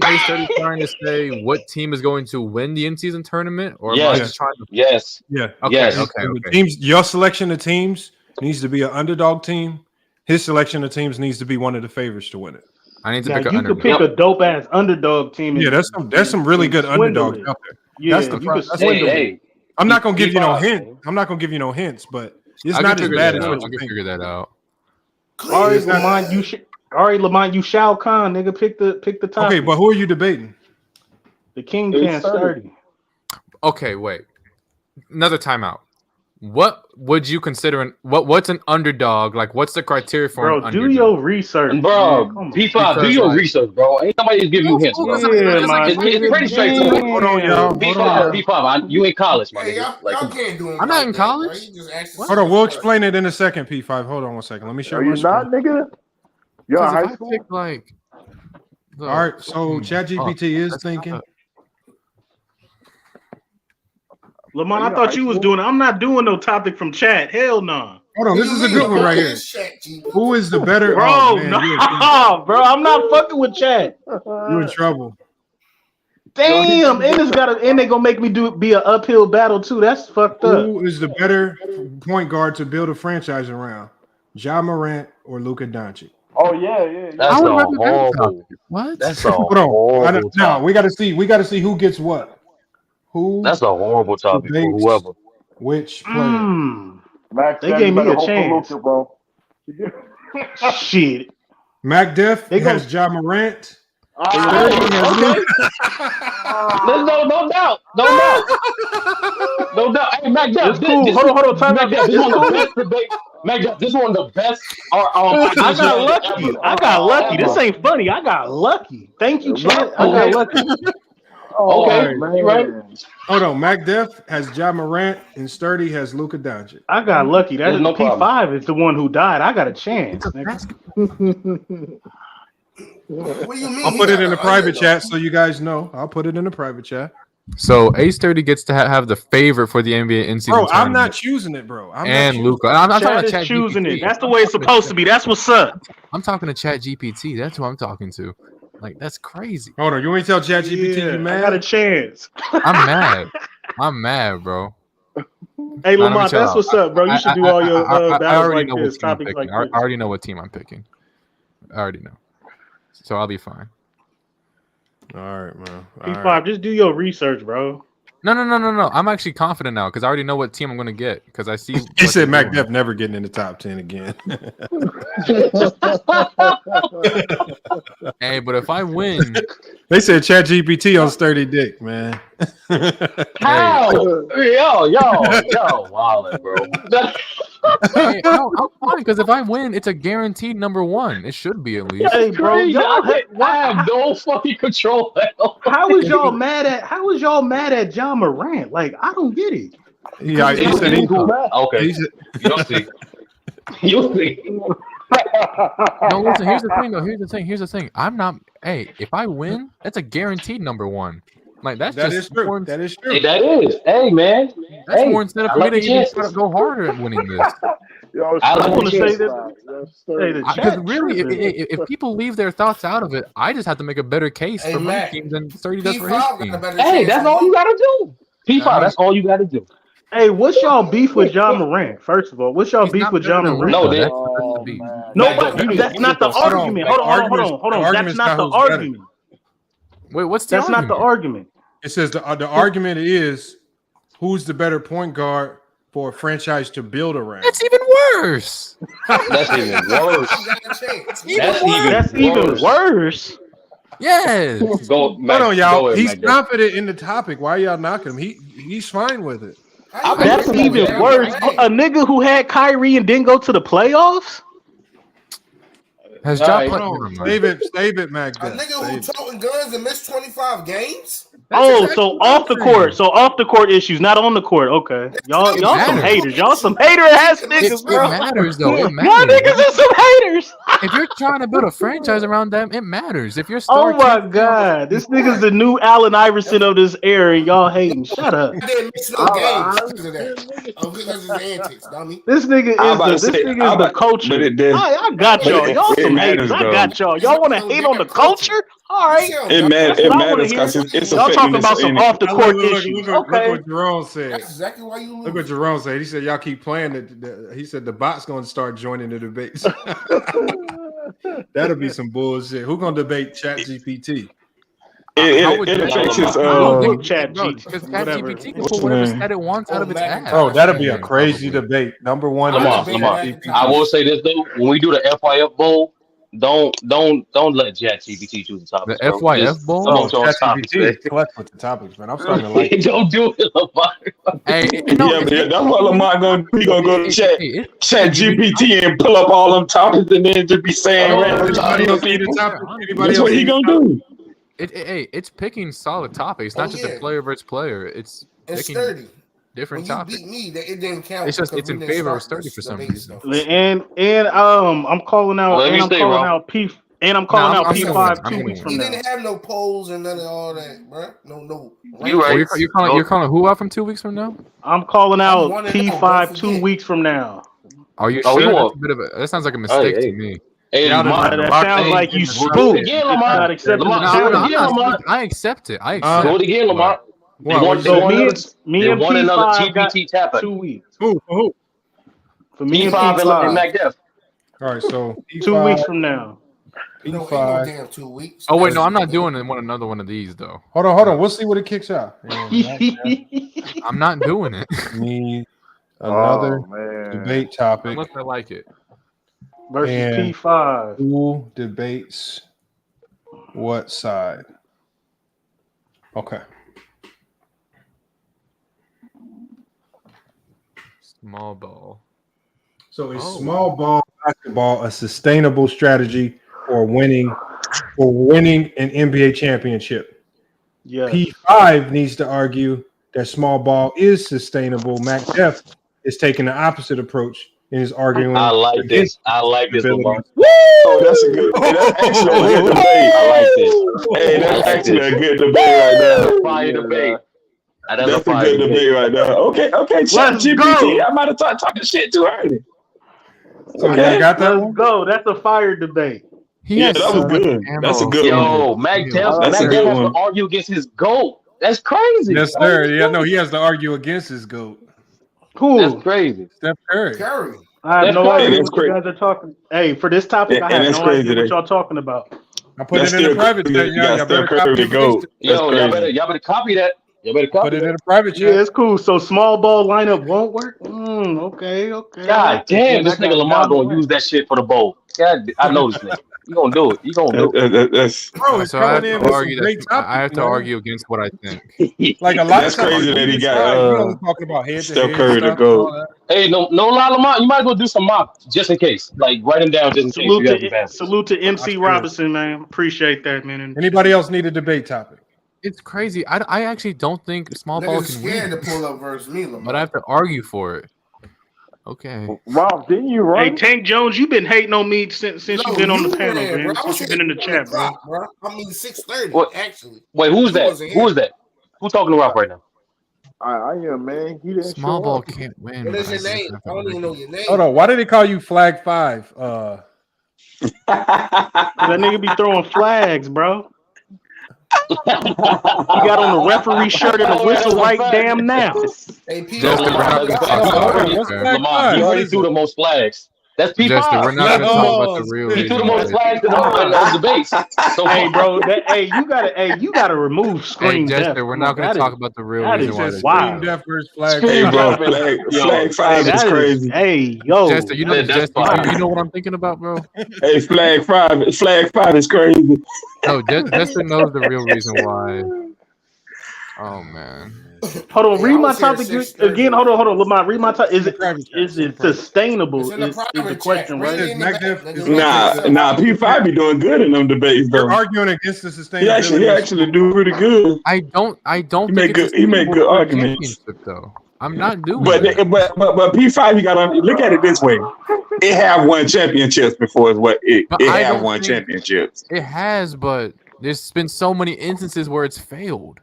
Speaker 21: A30 trying to say what team is going to win the in-season tournament, or am I just trying to?
Speaker 4: Yes.
Speaker 7: Yeah.
Speaker 21: Okay.
Speaker 4: Yes.
Speaker 21: Okay.
Speaker 7: The teams, your selection of teams needs to be an underdog team. His selection of teams needs to be one of the favorites to win it.
Speaker 21: I need to
Speaker 3: Now,
Speaker 21: pick an
Speaker 3: you
Speaker 21: underdog.
Speaker 3: could pick a dope ass underdog team.
Speaker 7: Yeah, there's some really good underdogs out there.
Speaker 3: Yeah,
Speaker 7: that's the problem. I'm not gonna give you no hint. I'm not gonna give you no hints, but it's not as bad as what you
Speaker 21: can
Speaker 7: think.
Speaker 21: figure that out.
Speaker 3: All right, Lamont, you Shao Kahn, nigga. Pick the topic.
Speaker 7: Okay, but who are you debating?
Speaker 3: The kingpin Sturdy.
Speaker 21: Okay, wait. Another timeout. What would you consider what's an underdog? Like, what's the criteria for an underdog?
Speaker 3: Do your research,
Speaker 4: bro. P5, do your research, bro. Ain't nobody giving you hints, bro. It's pretty straightforward.
Speaker 7: Hold on, y'all.
Speaker 4: P5, you in college, man.
Speaker 15: Y'all can't do it.
Speaker 21: I'm not in college.
Speaker 7: Hold on, we'll explain it in a second, P5. Hold on one second. Let me show
Speaker 6: Are
Speaker 7: my
Speaker 6: you
Speaker 7: screen.
Speaker 6: not, nigga? You're in high school.
Speaker 7: All right, so ChatGPT is thinking.
Speaker 3: Lamont, I thought you was doing it. I'm not doing no topic from chat. Hell no.
Speaker 7: Hold on, this is a good one right here. Who is the better?
Speaker 3: Bro,
Speaker 7: oh, man,
Speaker 3: bro, I'm not fucking with chat.
Speaker 7: You in trouble.
Speaker 3: Damn, and they gonna make me be an uphill battle too. That's fucked up.
Speaker 7: Who is the better point guard to build a franchise around? Ja Morant or Luka Doncic?
Speaker 6: Oh yeah.
Speaker 4: That's a horrible.
Speaker 21: What?
Speaker 4: That's a
Speaker 7: Hold on.
Speaker 4: horrible.
Speaker 7: No, we gotta see who gets what. Who?
Speaker 4: That's a horrible topic for whoever.
Speaker 7: Which player?
Speaker 3: They gave me a chance,
Speaker 6: bro.
Speaker 3: Shit.
Speaker 7: Mac Def has Ja Morant.
Speaker 4: Okay. No doubt. Hey, Mac Def,
Speaker 3: cool. Hold on. Time
Speaker 4: Mac Def, this is one of the best debate. Mac Def, this is one of the best.
Speaker 3: I got lucky. This ain't funny. I got lucky. Thank you, chat. I got lucky.
Speaker 4: Okay, you right.
Speaker 7: Hold on. Mac Def has Ja Morant and Sturdy has Luka Doncic.
Speaker 3: I got lucky. That is
Speaker 4: no
Speaker 3: P5
Speaker 4: problem.
Speaker 3: is the one who died. I got a chance.
Speaker 15: What do you mean?
Speaker 7: I'll put it in the private chat so you guys know. I'll put it in the private chat.
Speaker 21: So A30 gets to have the favorite for the NBA in-season
Speaker 7: Bro,
Speaker 21: tournament.
Speaker 7: I'm not choosing it, bro.
Speaker 21: And Luka. I'm talking to Chat
Speaker 3: choosing
Speaker 21: GPT.
Speaker 3: it. That's the way it's supposed to be. That's what's up.
Speaker 21: I'm talking to Chat GPT. That's who I'm talking to. Like, that's crazy.
Speaker 7: Hold on. You want me to tell ChatGPT you mad?
Speaker 3: I got a chance.
Speaker 21: I'm mad, bro.
Speaker 3: Hey, Lamont, that's what's up, bro. You should do all your battles like this, topics like
Speaker 21: I
Speaker 3: this.
Speaker 21: already know what team I'm picking. I already know. So I'll be fine.
Speaker 7: All right, man.
Speaker 3: P5, just do your research, bro.
Speaker 21: No. I'm actually confident now because I already know what team I'm going to get because I see.
Speaker 7: He said Mac Def never getting in the top 10 again.
Speaker 21: Hey, but if I win,
Speaker 7: they said ChatGPT on Sturdy Dick, man.
Speaker 4: How? Yo, wildin', bro.
Speaker 21: Hey, I'm fine because if I win, it's a guaranteed number one. It should be at least.
Speaker 3: Hey, bro,
Speaker 4: I have no fucking control.
Speaker 3: How is y'all mad at Ja Morant? Like, I don't get it.
Speaker 7: Yeah, he said he cool.
Speaker 4: Okay, you'll see. You'll see.
Speaker 21: No, listen. Here's the thing. I'm not. Hey, if I win, that's a guaranteed number one. Like that
Speaker 7: is true. That is true.
Speaker 4: Hey, that is. Hey, man.
Speaker 21: That's more incentive for me to even try to go harder at winning this.
Speaker 3: I want to say this.
Speaker 21: Because really, if people leave their thoughts out of it, I just have to make a better case for my team than 30 does for his team.
Speaker 4: Hey, that's all you gotta do. P5, that's all you gotta do.
Speaker 3: Hey, what's y'all beef with Ja Morant? First of all, what's y'all beef with Ja Morant? That's not the argument. Hold on. That's not the argument.
Speaker 21: Wait, what's the
Speaker 3: That's
Speaker 21: argument?
Speaker 3: not the argument.
Speaker 7: It says the argument is who's the better point guard for a franchise to build around.
Speaker 21: That's even worse.
Speaker 4: That's even worse.
Speaker 3: That's even worse.
Speaker 21: Yes.
Speaker 7: Hold on, y'all. He's confident in the topic. Why y'all knocking him? He's fine with it.
Speaker 3: That's even worse. A nigga who had Kyrie and didn't go to the playoffs?
Speaker 21: Has
Speaker 7: Save it, Mack.
Speaker 15: A nigga who toting guns and missed 25 games?
Speaker 3: So off the court. So off the court issues, not on the court. Okay. Y'all some haters. Y'all some hater ass niggas, bro.
Speaker 21: It matters though. It matters.
Speaker 3: Y'all niggas are some haters.
Speaker 21: If you're trying to build a franchise around them, it matters. If you're
Speaker 3: oh my god, this nigga's the new Allen Iverson of this era. Y'all hating. Shut up.
Speaker 15: I didn't miss no games because of that. Because of his antics, dummy.
Speaker 3: This nigga is the culture. I got y'all. Y'all some haters. I got y'all. Y'all want to hate on the culture? All right.
Speaker 11: It matters because it's
Speaker 3: y'all talking about some off the court issues.
Speaker 7: Look what Jerome said.
Speaker 15: That's exactly why you lose.
Speaker 7: Look what Jerome said. He said y'all keep playing it. He said the bot's going to start joining the debates. That'll be some bullshit. Who gonna debate ChatGPT?
Speaker 11: It affects his
Speaker 21: ChatGPT because ChatGPT can pull whatever stat it wants out of its ass.
Speaker 7: Oh, that'll be a crazy debate. Number one.
Speaker 4: Lamar. I will say this though: when we do the FYF Bowl, don't let ChatGPT choose the topics.
Speaker 21: The FYF Bowl?
Speaker 7: ChatGPT is clutch with the topics, man. I'm starting to like it.
Speaker 4: Don't do it, Lamar.
Speaker 21: Hey,
Speaker 11: that's what Lamar gonna do. He gonna go to ChatGPT and pull up all them topics and then just be saying random people. That's what he gonna do.
Speaker 21: It's picking solid topics, not just a player versus player. It's picking
Speaker 15: sturdy.
Speaker 21: Different
Speaker 15: when
Speaker 21: topics.
Speaker 15: You beat me, it didn't count.
Speaker 21: It's just it's in favor of sturdy for some reason.
Speaker 3: And I'm calling out. I'm calling out P5 2 weeks from now.
Speaker 15: He didn't have no polls and none of all that, bro. No.
Speaker 21: You're calling who out from 2 weeks from now?
Speaker 3: I'm calling out P5 2 weeks from now.
Speaker 21: Are you sure? That's a bit of that sounds like a mistake to me.
Speaker 4: Hey,
Speaker 3: that sounds like you spooked.
Speaker 4: Again, Lamar.
Speaker 21: I accept it.
Speaker 4: Do it again, Lamar.
Speaker 3: Me and P5 got
Speaker 4: P5
Speaker 3: 2 weeks.
Speaker 7: Who?
Speaker 3: For me
Speaker 4: P5 and Mack Def.
Speaker 7: All right, so
Speaker 3: P5, 2 weeks from now.
Speaker 15: No damn 2 weeks.
Speaker 21: Oh wait, no, I'm not doing another one of these though.
Speaker 7: Hold on. We'll see what it kicks out.
Speaker 21: I'm not doing it.
Speaker 7: Need another debate topic.
Speaker 21: Unless I like it.
Speaker 3: Versus P5.
Speaker 7: Who debates what side? Okay.
Speaker 21: Small ball.
Speaker 7: So is small ball basketball a sustainable strategy for winning an NBA championship?
Speaker 3: Yeah.
Speaker 7: P5 needs to argue that small ball is sustainable. Mack Def is taking the opposite approach and is arguing.
Speaker 4: I like this. Lamar.
Speaker 11: Woo! Oh, that's a good. That's actually a good debate.
Speaker 4: I like this.
Speaker 11: Hey, that's actually a good debate right there.
Speaker 4: Fire debate.
Speaker 11: That's a good debate right there. Okay. ChatGPT. I might have talking shit too early.
Speaker 7: So you got that one?
Speaker 3: Go. That's a fire debate.
Speaker 11: That was good. That's a good one.
Speaker 4: Yo, Mack Def has to argue against his GOAT. That's crazy.
Speaker 7: Yes, sir. Yeah, no, he has to argue against his GOAT.
Speaker 3: Who?
Speaker 4: That's crazy.
Speaker 7: Steph Curry.
Speaker 3: I have no idea what you guys are talking. Hey, for this topic, I have no idea what y'all talking about.
Speaker 7: I put it in the private chat. Y'all better copy it.
Speaker 4: Yo, y'all better copy that. You better copy
Speaker 7: Put it in a private chat.
Speaker 3: Yeah, it's cool. So small ball lineup won't work? Okay.
Speaker 4: God damn, this nigga Lamar gonna use that shit for the bowl. God, I know this nigga. You gonna do it. You gonna do it.
Speaker 21: So I have to argue against what I think.
Speaker 7: Like a lot
Speaker 11: That's
Speaker 7: of
Speaker 11: crazy that he got
Speaker 7: talking about head
Speaker 11: Steph Curry to go.
Speaker 4: Hey, no lie, Lamar. You might as well do some mock just in case. Like write them down just in case.
Speaker 3: Salute to MC Robinson, man. Appreciate that, man.
Speaker 7: Anybody else need a debate topic?
Speaker 21: It's crazy. I actually don't think small ball can win.
Speaker 15: To pull up versus me, Lamar.
Speaker 21: But I have to argue for it. Okay.
Speaker 6: Rob, didn't you run?
Speaker 3: Hey, Tank Jones, you've been hating on me since you've been on the panel, man. Since you've been in the chat, bro.
Speaker 15: I mean 6:30. Actually.
Speaker 4: Wait, who's that? Who is that? Who's talking to Rob right now?
Speaker 6: I am, man. He didn't
Speaker 21: small ball can't win.
Speaker 15: What is your name? I don't even know your name.
Speaker 7: Hold on. Why did they call you Flag 5?
Speaker 3: That nigga be throwing flags, bro. He got on the referee shirt and the whistle right damn now.
Speaker 4: Hey, Lamar, he already threw the most flags. That's P5.
Speaker 21: Justin, we're not gonna talk about the real.
Speaker 4: He threw the most flags in the debates. So
Speaker 3: hey, bro, you gotta remove screen
Speaker 21: Hey, Justin,
Speaker 3: death.
Speaker 21: we're not gonna talk about the real reason why.
Speaker 5: Screen death versus flag.
Speaker 11: Hey, bro, flag 5 is crazy.
Speaker 3: Hey, yo,
Speaker 21: Justin, you know what I'm thinking about, bro?
Speaker 11: Hey, flag 5 is crazy.
Speaker 21: No, Justin knows the real reason why. Oh man.
Speaker 3: Hold on, read my topic again. Hold on, Lamar. Read my topic. Is it sustainable? Is the question, right?
Speaker 11: Nah, P5 be doing good in them debates, though.
Speaker 5: You're arguing against the sustainability.
Speaker 11: He actually do pretty good.
Speaker 21: I don't
Speaker 11: He make good arguments.
Speaker 21: Though. I'm not doing
Speaker 11: but P5, you gotta look at it this way. It have won championships before is what it have won championships.
Speaker 21: It has, but there's been so many instances where it's failed.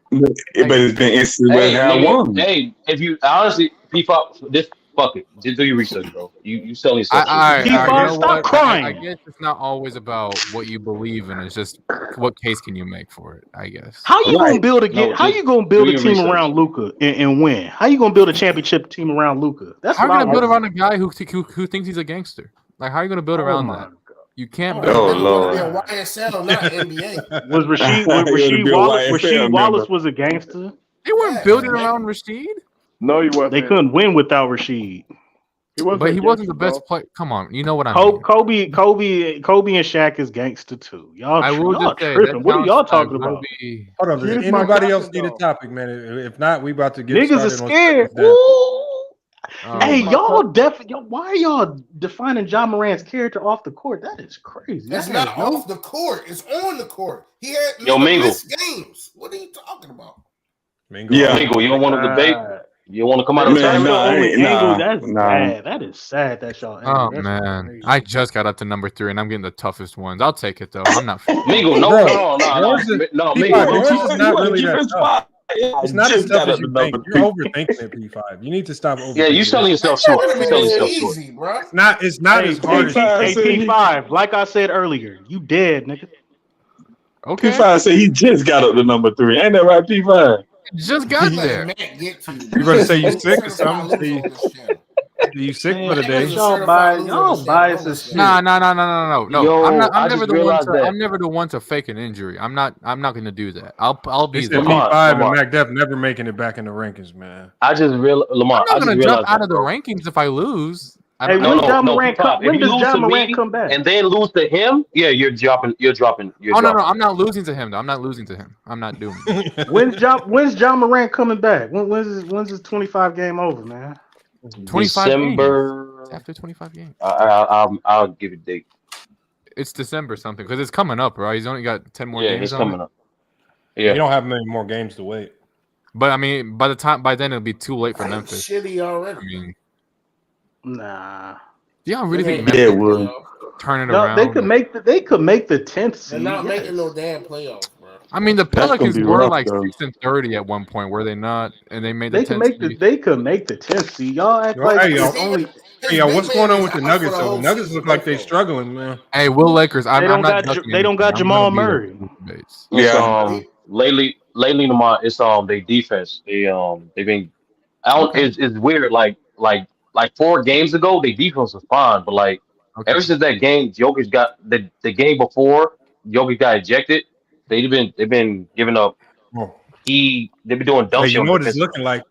Speaker 11: But it's been instances where it have won.
Speaker 4: Hey, if you honestly, P5, this fuck it. Just do your research, bro. You selling yourself.
Speaker 3: Stop crying.
Speaker 21: I guess it's not always about what you believe in. It's just what case can you make for it, I guess.
Speaker 3: How you gonna build a team around Luka and win? How you gonna build a championship team around Luka?
Speaker 21: How are you gonna build around a guy who thinks he's a gangster? Like, how are you gonna build around that? You can't build.
Speaker 11: Oh Lord.
Speaker 15: YSL, not NBA.
Speaker 3: Was Rasheed Wallace was a gangster?
Speaker 21: They weren't building around Rasheed.
Speaker 6: No, he wasn't.
Speaker 3: They couldn't win without Rasheed.
Speaker 21: He wasn't the best player. Come on, you know what I mean.
Speaker 3: Kobe and Shaq is gangster too. Y'all tripping. What are y'all talking about?
Speaker 5: Hold on, does anybody else need a topic, man? If not, we about to get
Speaker 3: niggas are scared. Hey, why are y'all defining Ja Morant's character off the court? That is crazy.
Speaker 15: That's not off the court. It's on the court. He had
Speaker 4: Mingle
Speaker 15: games. What are you talking about?
Speaker 11: Mingle,
Speaker 4: you don't want to debate? You want to come out of
Speaker 3: That's bad. That is sad that y'all.
Speaker 21: Oh man, crazy. I just got up to number 3, and I'm getting the toughest ones. I'll take it though. I'm not.
Speaker 4: Mingle, no, Mingle.
Speaker 5: Yours is not really that tough. It's not as tough as you think. You're overthinking it, P5. You need to stop overthinking.
Speaker 4: Yeah, you selling yourself short.
Speaker 15: Easy, bro.
Speaker 5: It's not as hard as
Speaker 3: P5. Like I said earlier, you dead, nigga.
Speaker 11: Okay. P5 said he just got up to number 3. Ain't that right, P5?
Speaker 21: Just got there.
Speaker 5: You better say you sick or something. You sick for the day?
Speaker 3: Y'all bias as shit.
Speaker 21: No. Yo, I'm never the one to fake an injury. I'm not gonna do that. I'll be there.
Speaker 5: P5 and Mack Def never making it back in the rankings, man.
Speaker 4: I just realized, Lamar.
Speaker 21: I'm not gonna jump out of the rankings if I lose.
Speaker 3: When does Ja Morant come back?
Speaker 4: And then lose to him? Yeah, you're dropping.
Speaker 21: No, I'm not losing to him though. I'm not losing to him. I'm not doing it.
Speaker 3: When's Ja Morant coming back? When's his 25 game over, man?
Speaker 21: 25
Speaker 4: December
Speaker 21: games. After 25 games.
Speaker 4: I'll give it a date.
Speaker 21: It's December something because it's coming up, right? He's only got 10 more games.
Speaker 4: Yeah, it's coming up. Yeah,
Speaker 5: you don't have many more games to wait.
Speaker 21: But I mean, by then it'll be too late for Memphis.
Speaker 15: Shitty already.
Speaker 21: I mean,
Speaker 3: nah.
Speaker 21: Y'all really think Memphis
Speaker 11: would
Speaker 21: turn it around?
Speaker 3: They could make the 10th seed.
Speaker 15: They're not making no damn playoffs, bro.
Speaker 21: I mean, the Pelicans were like 6-30 at one point, were they not? And they made the 10th seed.
Speaker 3: They could make the 10th seed. Y'all act like
Speaker 5: what's going on with the Nuggets? The Nuggets look like they're struggling, man.
Speaker 21: Hey, Will Lakers.
Speaker 3: They don't got Jamal Murray.
Speaker 4: Yeah. Lately, Lamar, it's their defense. They've been out. It's weird. Like 4 games ago, their defense was fine, but ever since that game, Jokic got the game before Jokic got ejected. They've been giving up. They've been doing dumb shit.
Speaker 5: You know what it's looking like?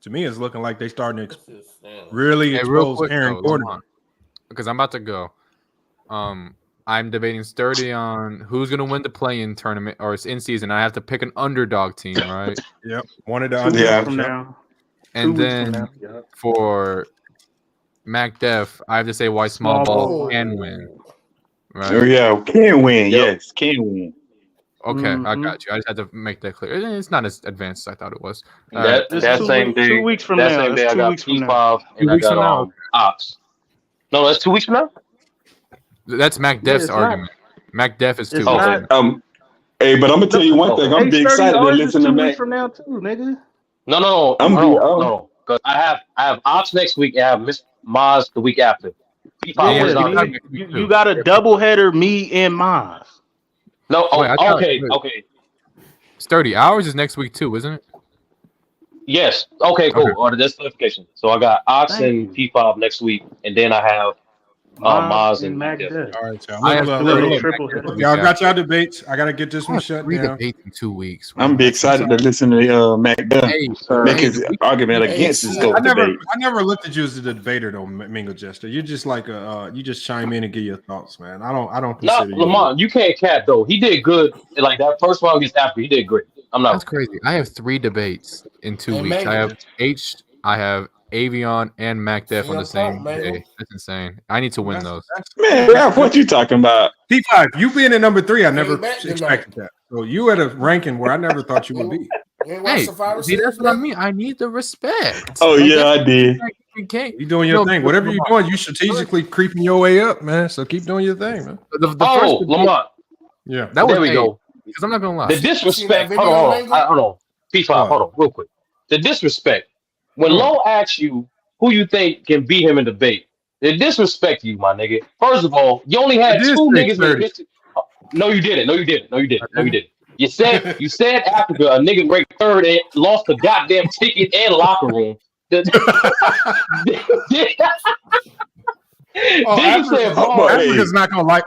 Speaker 5: To me, it's looking like they're starting to really expose Aaron Gordon.
Speaker 21: Because I'm about to go. I'm debating sturdy on who's going to win the play-in tournament or it's in season. I have to pick an underdog team, right?
Speaker 5: Yep. One of the underdogs
Speaker 3: from now.
Speaker 21: And then for Mack Def, I have to say why small ball can win. Right?
Speaker 11: Oh yeah, can win. Yep. Yes, can win.
Speaker 21: Okay, I got you. I just had to make that clear. It's not as advanced as I thought it was.
Speaker 4: That same day.
Speaker 3: 2 weeks from now.
Speaker 4: That same day, I got P5 and I got Ops. No, that's 2 weeks from now.
Speaker 21: That's Mack Def's argument. Mack Def is 2 weeks.
Speaker 11: Hey, but I'm gonna tell you one thing. I'm big excited to listen to Mack.
Speaker 3: From now too, nigga.
Speaker 4: No. No. Because I have Ops next week and I have Miss Maz the week after.
Speaker 3: You got a doubleheader, me and Maz.
Speaker 4: No, okay.
Speaker 21: Sturdy, ours is next week too, isn't it?
Speaker 4: Yes. Okay, cool. Or that's clarification. So I got Ox and P5 next week, and then I have Maz and
Speaker 3: Mac.
Speaker 7: All right, y'all.
Speaker 21: I have
Speaker 7: Y'all got y'all debates. I gotta get this one shut down.
Speaker 21: Debates in 2 weeks.
Speaker 11: I'm be excited to listen to Mac make his argument against his GOAT debate.
Speaker 7: I never looked at you as a debater though, Mingo Jester. You're just like you just chime in and give your thoughts, man. I don't
Speaker 4: No,
Speaker 7: consider you.
Speaker 4: Lamont, you can't cap though. He did good. Like that first round against Africa, he did great.
Speaker 21: That's crazy. I have 3 debates in 2 weeks. I have I have Avion and Mac Def on the same day. That's insane. I need to win those.
Speaker 11: Man, Ralph, what you talking about?
Speaker 7: P5, you being at number 3, I never expected that. So you at a ranking where I never thought you would be.
Speaker 21: Hey, see, that's what I mean. I need the respect.
Speaker 11: Oh yeah, I did.
Speaker 7: You doing your thing. Whatever you're doing, you strategically creeping your way up, man. So keep doing your thing, man.
Speaker 21: The first
Speaker 4: Lamont.
Speaker 7: Yeah,
Speaker 21: that was
Speaker 4: there we go.
Speaker 21: Because I'm not gonna lie.
Speaker 4: The disrespect. Hold on. P5, hold on, real quick. The disrespect. When Low asks you who you think can beat him in debate, they disrespect you, my nigga. First of all, you only had 2 niggas in the No, you didn't. You said Africa, a nigga ranked 3rd and lost the goddamn ticket and locker room.
Speaker 7: Africa's not gonna like.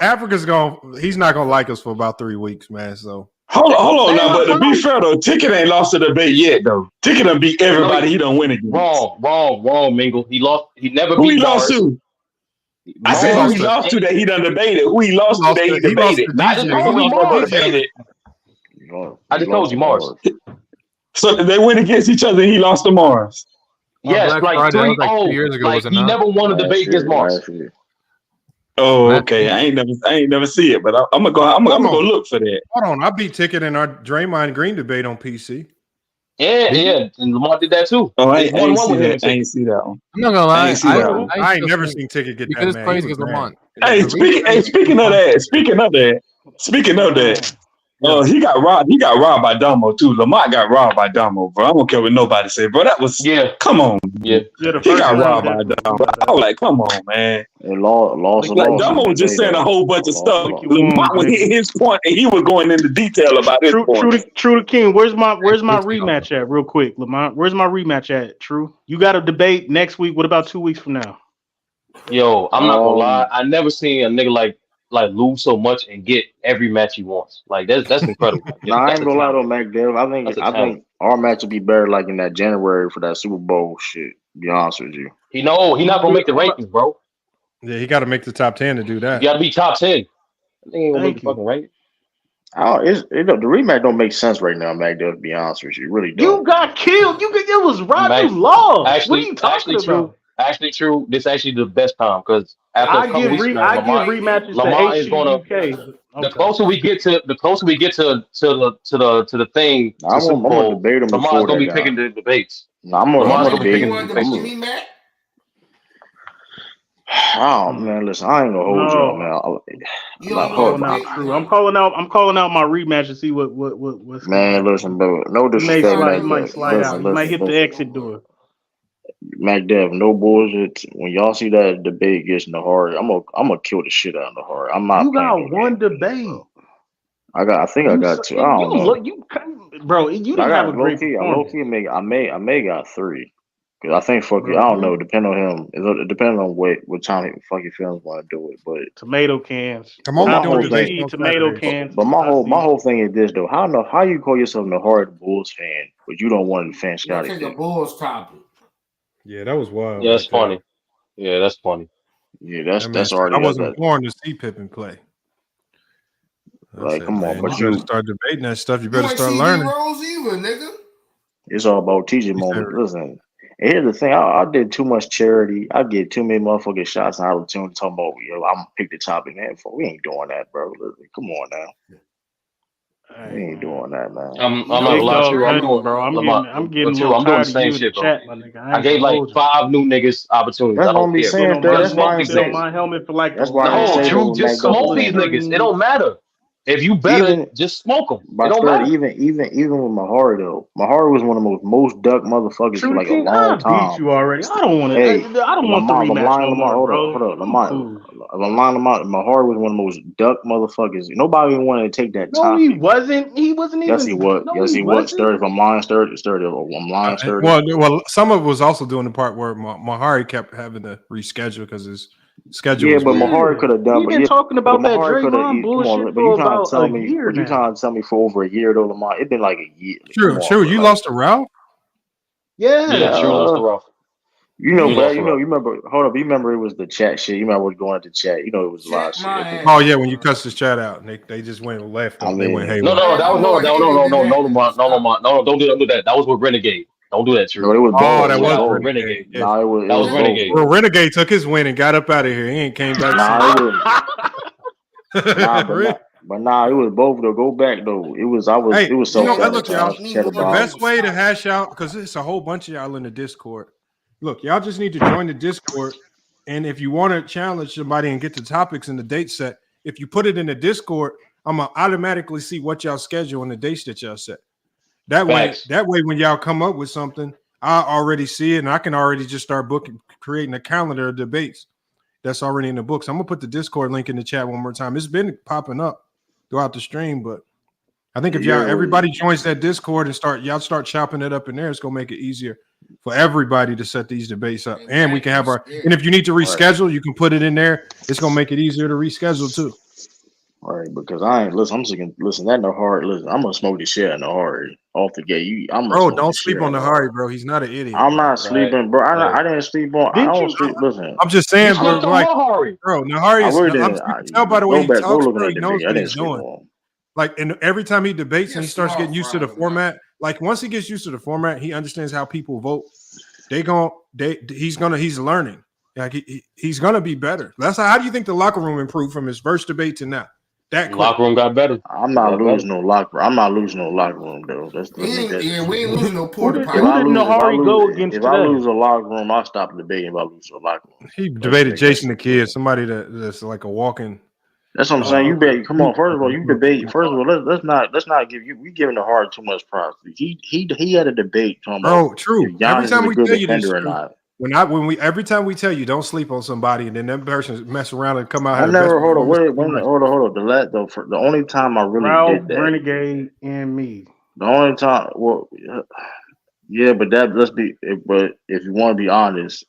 Speaker 7: He's not gonna like us for about 3 weeks, man. So
Speaker 11: hold on now. But to be fair though, Ticket ain't lost the debate yet though. Ticket done beat everybody. He don't win again.
Speaker 4: Wrong, Mingle. He lost. He never.
Speaker 11: Who he lost to? I said who he lost to that he done debated. Who he lost to that he debated.
Speaker 4: I just told you Mars.
Speaker 11: So they went against each other and he lost to Mars.
Speaker 4: Yes, like 3-0 years ago. Like he never won a debate against Mars.
Speaker 11: Oh, okay. I ain't never see it, but I'm gonna go look for that.
Speaker 7: Hold on, I beat Ticket in our Draymond Green debate on PC.
Speaker 4: Yeah, and Lamar did that too.
Speaker 11: Oh, I ain't see that one.
Speaker 21: I'm not gonna lie.
Speaker 7: I ain't never seen Ticket get that mad.
Speaker 21: Crazy because Lamont.
Speaker 11: Hey, speaking of that. He got robbed. He got robbed by Damo too. Lamont got robbed by Damo, bro. I don't care what nobody say, bro. That was Come on,
Speaker 4: yeah.
Speaker 11: He got robbed by Damo. I was like, come on, man.
Speaker 19: Lost.
Speaker 11: Damo was just saying a whole bunch of stuff. Lamont was hitting his point, and he was going into detail about his point.
Speaker 3: Trudaking, where's my rematch at? Real quick, Lamont. Where's my rematch at? True. You got a debate next week. What about 2 weeks from now?
Speaker 4: Yo, I'm not gonna lie. I never seen a nigga like lose so much and get every match he wants. Like that's incredible.
Speaker 19: I ain't gonna lie though, Mac Dev. I think our match would be better like in that January for that Super Bowl shit. To be honest with you.
Speaker 4: He not gonna make the rankings, bro.
Speaker 7: Yeah, he got to make the top 10 to do that.
Speaker 4: You got to be top 10. I think he ain't gonna make the fucking ranking.
Speaker 19: The rematch don't make sense right now, Mac Dev. To be honest with you, really don't.
Speaker 3: You got killed. It was Rodman lost. What are you talking about?
Speaker 4: Actually, true. This is actually the best time because after a couple weeks,
Speaker 3: rematches.
Speaker 4: Lamar is gonna. The closer we get to the thing,
Speaker 19: I'm gonna debate him.
Speaker 4: Lamar's gonna be picking the debates.
Speaker 19: I'm gonna debate him. Oh man, listen, I ain't gonna hold y'all, man.
Speaker 3: I'm calling out my rematch to see what's.
Speaker 19: Man, listen, bro. No disrespect.
Speaker 3: He might slide out. He might hit the exit door.
Speaker 19: Mac Dev, no bullshit. When y'all see that debate against Mehari, I'm gonna kill the shit out of Mehari. I'm not.
Speaker 3: You got one debate.
Speaker 19: I think I got 2. I don't know.
Speaker 3: Bro, you didn't have a great
Speaker 19: low key. I may got 3. Cause I think I don't know. Depending on him, it depends on what time he fucking films want to do it. But
Speaker 3: tomato cans.
Speaker 7: Come on,
Speaker 3: tomato cans.
Speaker 19: But my whole thing is this though. How you call yourself a hard Bulls fan, but you don't want to defend Scottie?
Speaker 15: Take a Bulls topic.
Speaker 7: Yeah, that was wild.
Speaker 4: Yeah, that's funny. Yeah, that's funny.
Speaker 19: Yeah, that's already.
Speaker 7: I wasn't born to see Pippen play.
Speaker 19: Like, come on, but
Speaker 7: you better start debating that stuff. You better start learning.
Speaker 19: It's all about teaching moment. Listen, and here's the thing: I did too much charity. I get too many motherfucking shots and opportunity talking about I'm gonna pick the topic. Man, we ain't doing that, bro. Listen, come on now. We ain't doing that, man.
Speaker 4: I'm not gonna lie to you. I'm doing the same shit, bro. I gave like 5 new niggas opportunities.
Speaker 19: That's what I'm saying.
Speaker 3: That's why I my helmet for like.
Speaker 4: True. Just smoke these niggas. It don't matter. If you better, just smoke them. It don't matter.
Speaker 19: Even with Mehari though, Mehari was one of the most duck motherfuckers for like a long time.
Speaker 3: Beat you already. I don't want to.
Speaker 19: Hey,
Speaker 3: I don't want the rematch no more, bro.
Speaker 19: Hold on. Mehari was one of the most duck motherfuckers. Nobody wanted to take that time.
Speaker 3: No, he wasn't. He wasn't even.
Speaker 19: Yes, he was.
Speaker 3: No,
Speaker 19: yes, he was. Sturdy. If I'm lying, Sturdy. I'm lying, Sturdy.
Speaker 7: Well, some of it was also doing the part where Mehari kept having to reschedule because his schedule.
Speaker 19: Yeah, but Mehari could have done.
Speaker 3: You've been talking about that Draymond bullshit for about a year now.
Speaker 19: You trying to tell me for over a year though, Lamar? It's been like a year.
Speaker 7: True. You lost to Ralph.
Speaker 3: Yeah,
Speaker 4: sure lost to Ralph.
Speaker 19: You remember. Hold up, you remember it was the chat shit. You remember going to chat. You know it was a lot of shit.
Speaker 7: Oh yeah, when you cussed his chat out, and they just went left. They went haywire.
Speaker 4: No, don't do that. That was with Renegade. Don't do that, True.
Speaker 19: No, it was Bowen.
Speaker 7: That was
Speaker 4: Renegade.
Speaker 7: Yeah.
Speaker 19: No,
Speaker 4: that was Renegade.
Speaker 7: Well, Renegade took his win and got up out of here. He ain't came back.
Speaker 19: But it was both though. Go back though. It was so.
Speaker 7: Look, y'all. The best way to hash out, because it's a whole bunch of y'all in the Discord. Look, y'all just need to join the Discord, and if you want to challenge somebody and get the topics and the date set, if you put it in the Discord, I'm gonna automatically see what y'all schedule and the dates that y'all set. That way, when y'all come up with something, I already see it, and I can already just start creating a calendar of debates that's already in the books. I'm gonna put the Discord link in the chat one more time. It's been popping up throughout the stream, but I think if everybody joins that Discord and start chopping it up in there, it's gonna make it easier for everybody to set these debates up. And we can have and if you need to reschedule, you can put it in there. It's gonna make it easier to reschedule too.
Speaker 19: All right, because I ain't listen. I'm just gonna listen. That Mehari. Listen, I'm gonna smoke the shit out of Mehari off the gate.
Speaker 7: Don't sleep on Mehari, bro. He's not an idiot.
Speaker 19: I'm not sleeping, bro. I didn't sleep on. I don't sleep. Listen,
Speaker 7: I'm just saying, bro. Like,
Speaker 4: Mehari.
Speaker 7: Bro, Mehari is. You can tell by the way he talks, bro. He knows what he's doing. Like, and every time he debates and he starts getting used to the format, like once he gets used to the format, he understands how people vote. He's learning. Like he's gonna be better. That's how do you think the locker room improved from his first debate to now? That
Speaker 4: locker room got better.
Speaker 19: I'm not losing no locker room. I'm not losing no locker room though.
Speaker 15: We ain't losing no porta potty.
Speaker 3: If I
Speaker 19: lose a locker room, I'll stop debating. If I lose a locker room,
Speaker 7: he debated Jason the Kid, somebody that's like a walking.
Speaker 19: That's what I'm saying. You bet. Come on. First of all, you debate. First of all, let's not give you. We giving the hard too much props. He had a debate.
Speaker 7: Bro, true. Every time we tell you this, every time we tell you don't sleep on somebody, and then that person mess around and come out.
Speaker 19: I never hold on. The only time I really did that,
Speaker 3: Renegade and me.
Speaker 19: The only time, yeah, but if you want to be honest,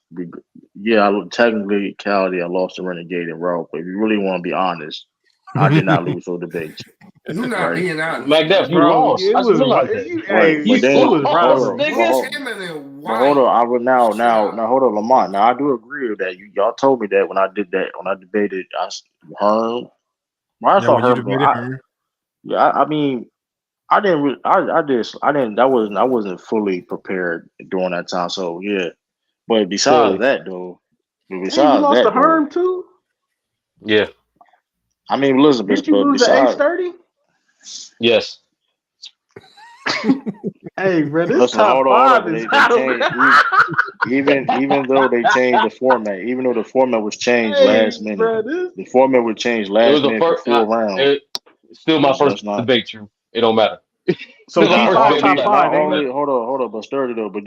Speaker 19: technically, Caldy, I lost to Renegade and Ralph. But if you really want to be honest, I did not lose no debates.
Speaker 15: You're not being honest.
Speaker 4: Like that, you lost. I just realized that.
Speaker 19: Hold on. I would now hold on, Lamont. Now I do agree with that. Y'all told me that when I debated Herm. I saw Herm. I mean, I didn't. I wasn't fully prepared during that time. So yeah, but besides that though,
Speaker 3: you lost to Herm too.
Speaker 4: Yeah.
Speaker 19: I mean, Elizabeth.
Speaker 3: Did you lose to H30?
Speaker 4: Yes.
Speaker 3: Hey, bro, this top five is
Speaker 19: even though they changed the format, even though the format was changed last minute, the format was changed last minute for 4 rounds.
Speaker 4: It's still my first debate, True. It don't matter.
Speaker 3: So top five.
Speaker 19: Hold on, but Sturdy though. But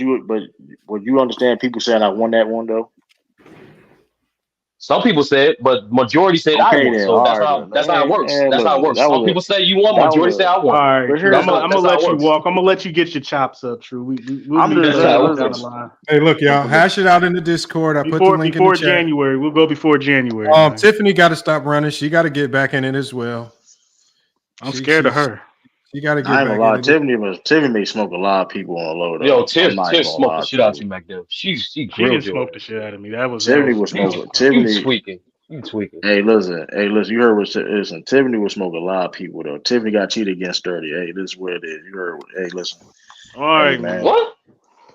Speaker 19: would you understand people saying I won that one though?
Speaker 4: Some people said, but majority said I won. So that's how it works. That's how it works. Some people say you won, majority say I won.
Speaker 3: All right, I'm gonna let you walk. I'm gonna let you get your chops up, True. We'll do that down the line.
Speaker 7: Hey, look, y'all, hash it out in the Discord. I put the link in the chat.
Speaker 3: January. We'll go before January.
Speaker 7: Tiffany got to stop running. She got to get back in it as well.
Speaker 3: I'm scared of her.
Speaker 7: You got to get
Speaker 19: I ain't
Speaker 7: back
Speaker 19: gonna lie. Tiffany may smoke a lot of people on the load.
Speaker 4: Yo, Tiff smoked the shit out of you, Mac. She
Speaker 3: didn't smoke the shit out of me. That was
Speaker 19: Tiffany was smoking. Tiffany
Speaker 4: tweaking. You tweaking.
Speaker 19: Hey, listen. You heard what? Listen, Tiffany would smoke a lot of people though. Tiffany got cheated against 30. Hey, this is what it is. You heard? Hey, listen.
Speaker 3: All right, man.
Speaker 4: What?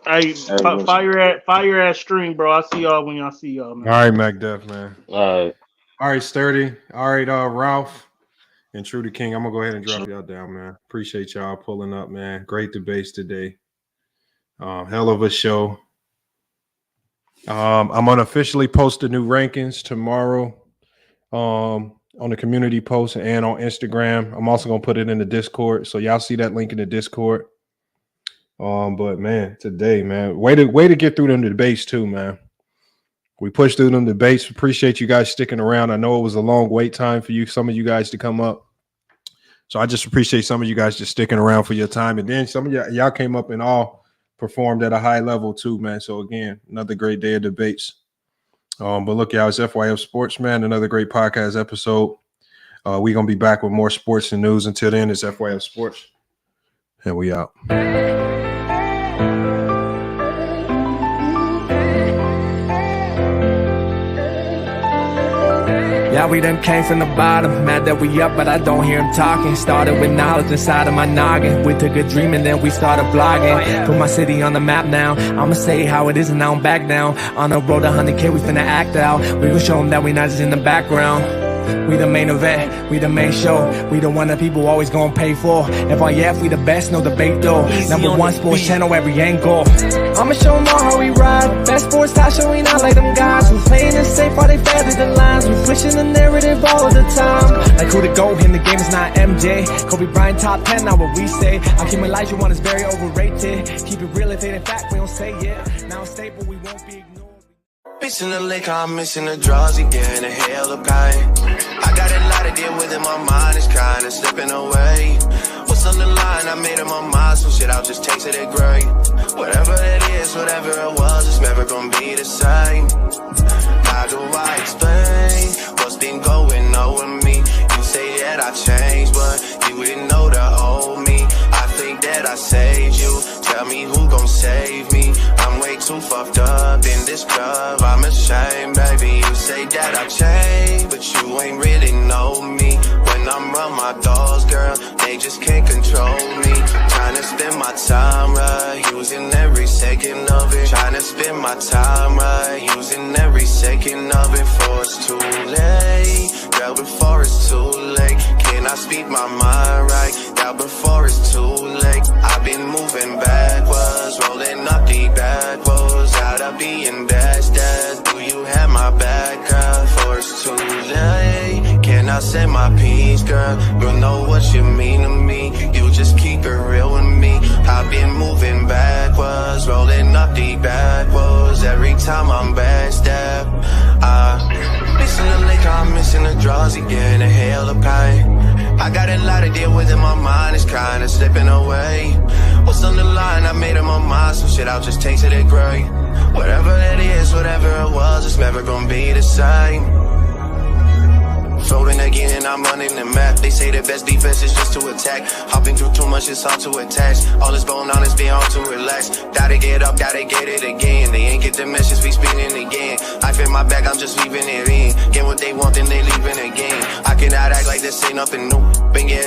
Speaker 3: Hey, fire at stream, bro. I'll see y'all when y'all see y'all, man.
Speaker 7: All right, MacDuff, man.
Speaker 4: All
Speaker 7: right, Sturdy. All right, Ralph and Trudaking. I'm gonna go ahead and drop y'all down, man. Appreciate y'all pulling up, man. Great debates today. Hell of a show. I'm gonna officially post the new rankings tomorrow. on the community post and on Instagram. I'm also gonna put it in the Discord, so y'all see that link in the Discord. But man, today, man, way to get through them debates too, man. We pushed through them debates. Appreciate you guys sticking around. I know it was a long wait time for some of you guys to come up. So I just appreciate some of you guys just sticking around for your time. And then some of y'all came up and all performed at a high level too, man. So again, another great day of debates. But look, y'all, it's FYF Sports, man. Another great podcast episode. We're going to be back with more sports and news. Until then, it's FYF Sports. And we out.
Speaker 12: Yeah, we done came from the bottom. Mad that we up, but I don't hear him talking. Started with knowledge inside of my noggin. We took a dream and then we started blogging. Put my city on the map now. I'ma say how it is and I don't back down. On the road to 100K, we finna act out. We gon' show them that we not just in the background. We the main event, we the main show. We the one that people always gonna pay for. FYF, we the best, no debate though. Number one sports channel, every angle. I'ma show them all how we ride. Best sports talk show, we not like them guys. We playing it safe while they feather the lines. We pushing the narrative all the time. Like who to go in the game is not MJ. Kobe Bryant top 10, not what we say. Hakeem Elijah one is very overrated. Keep it real if it ain't fact, we don't say it. Now it's stable, we won't be ignored.
Speaker 16: Missing the lake, I'm missing the draws again, a hell of pain. I got a lot to deal with in my mind, it's kinda slipping away. What's on the line? I made up my mind, some shit I'll just taste it great. Whatever it is, whatever it was, it's never gonna be the same. How do I explain what's been going on with me? You say that I changed, but you didn't know the old me. I think that I saved you, tell me who gon' save me. I'm way too fucked up in this club, I'm ashamed, baby. You say that I changed, but you ain't really know me. When I'm around my dogs, girl, they just can't control me. Trying to spend my time right, using every second of it. Trying to spend my time right, using every second of it. Before it's too late, girl, before it's too late. Can I speak my mind right, girl, before it's too late. I've been moving backwards, rolling up the backwards. Out of being best, do you have my back, girl? Before it's too late, can I say my piece, girl? You know what you mean to me, you just keep it real with me. I've been moving backwards, rolling up the backwards. Every time I'm backstep, missing the lake, I'm missing the draws again, a hell of pain. I got a lot to deal with in my mind, it's kinda slipping away. What's on the line? I made up my mind, some shit I'll just taste it great. Whatever it is, whatever it was, it's never gonna be the same. Folding again and I'm running the map. They say the best defense is just to attack. Hopping through too much, it's hard to attach. All that's going on is being hard to relax. Gotta get up, gotta get it again. They ain't get the message, we spinning again. I feel my back, I'm just leaving it in. Get what they want, then they leaving again. I cannot act like this ain't nothing new. Been getting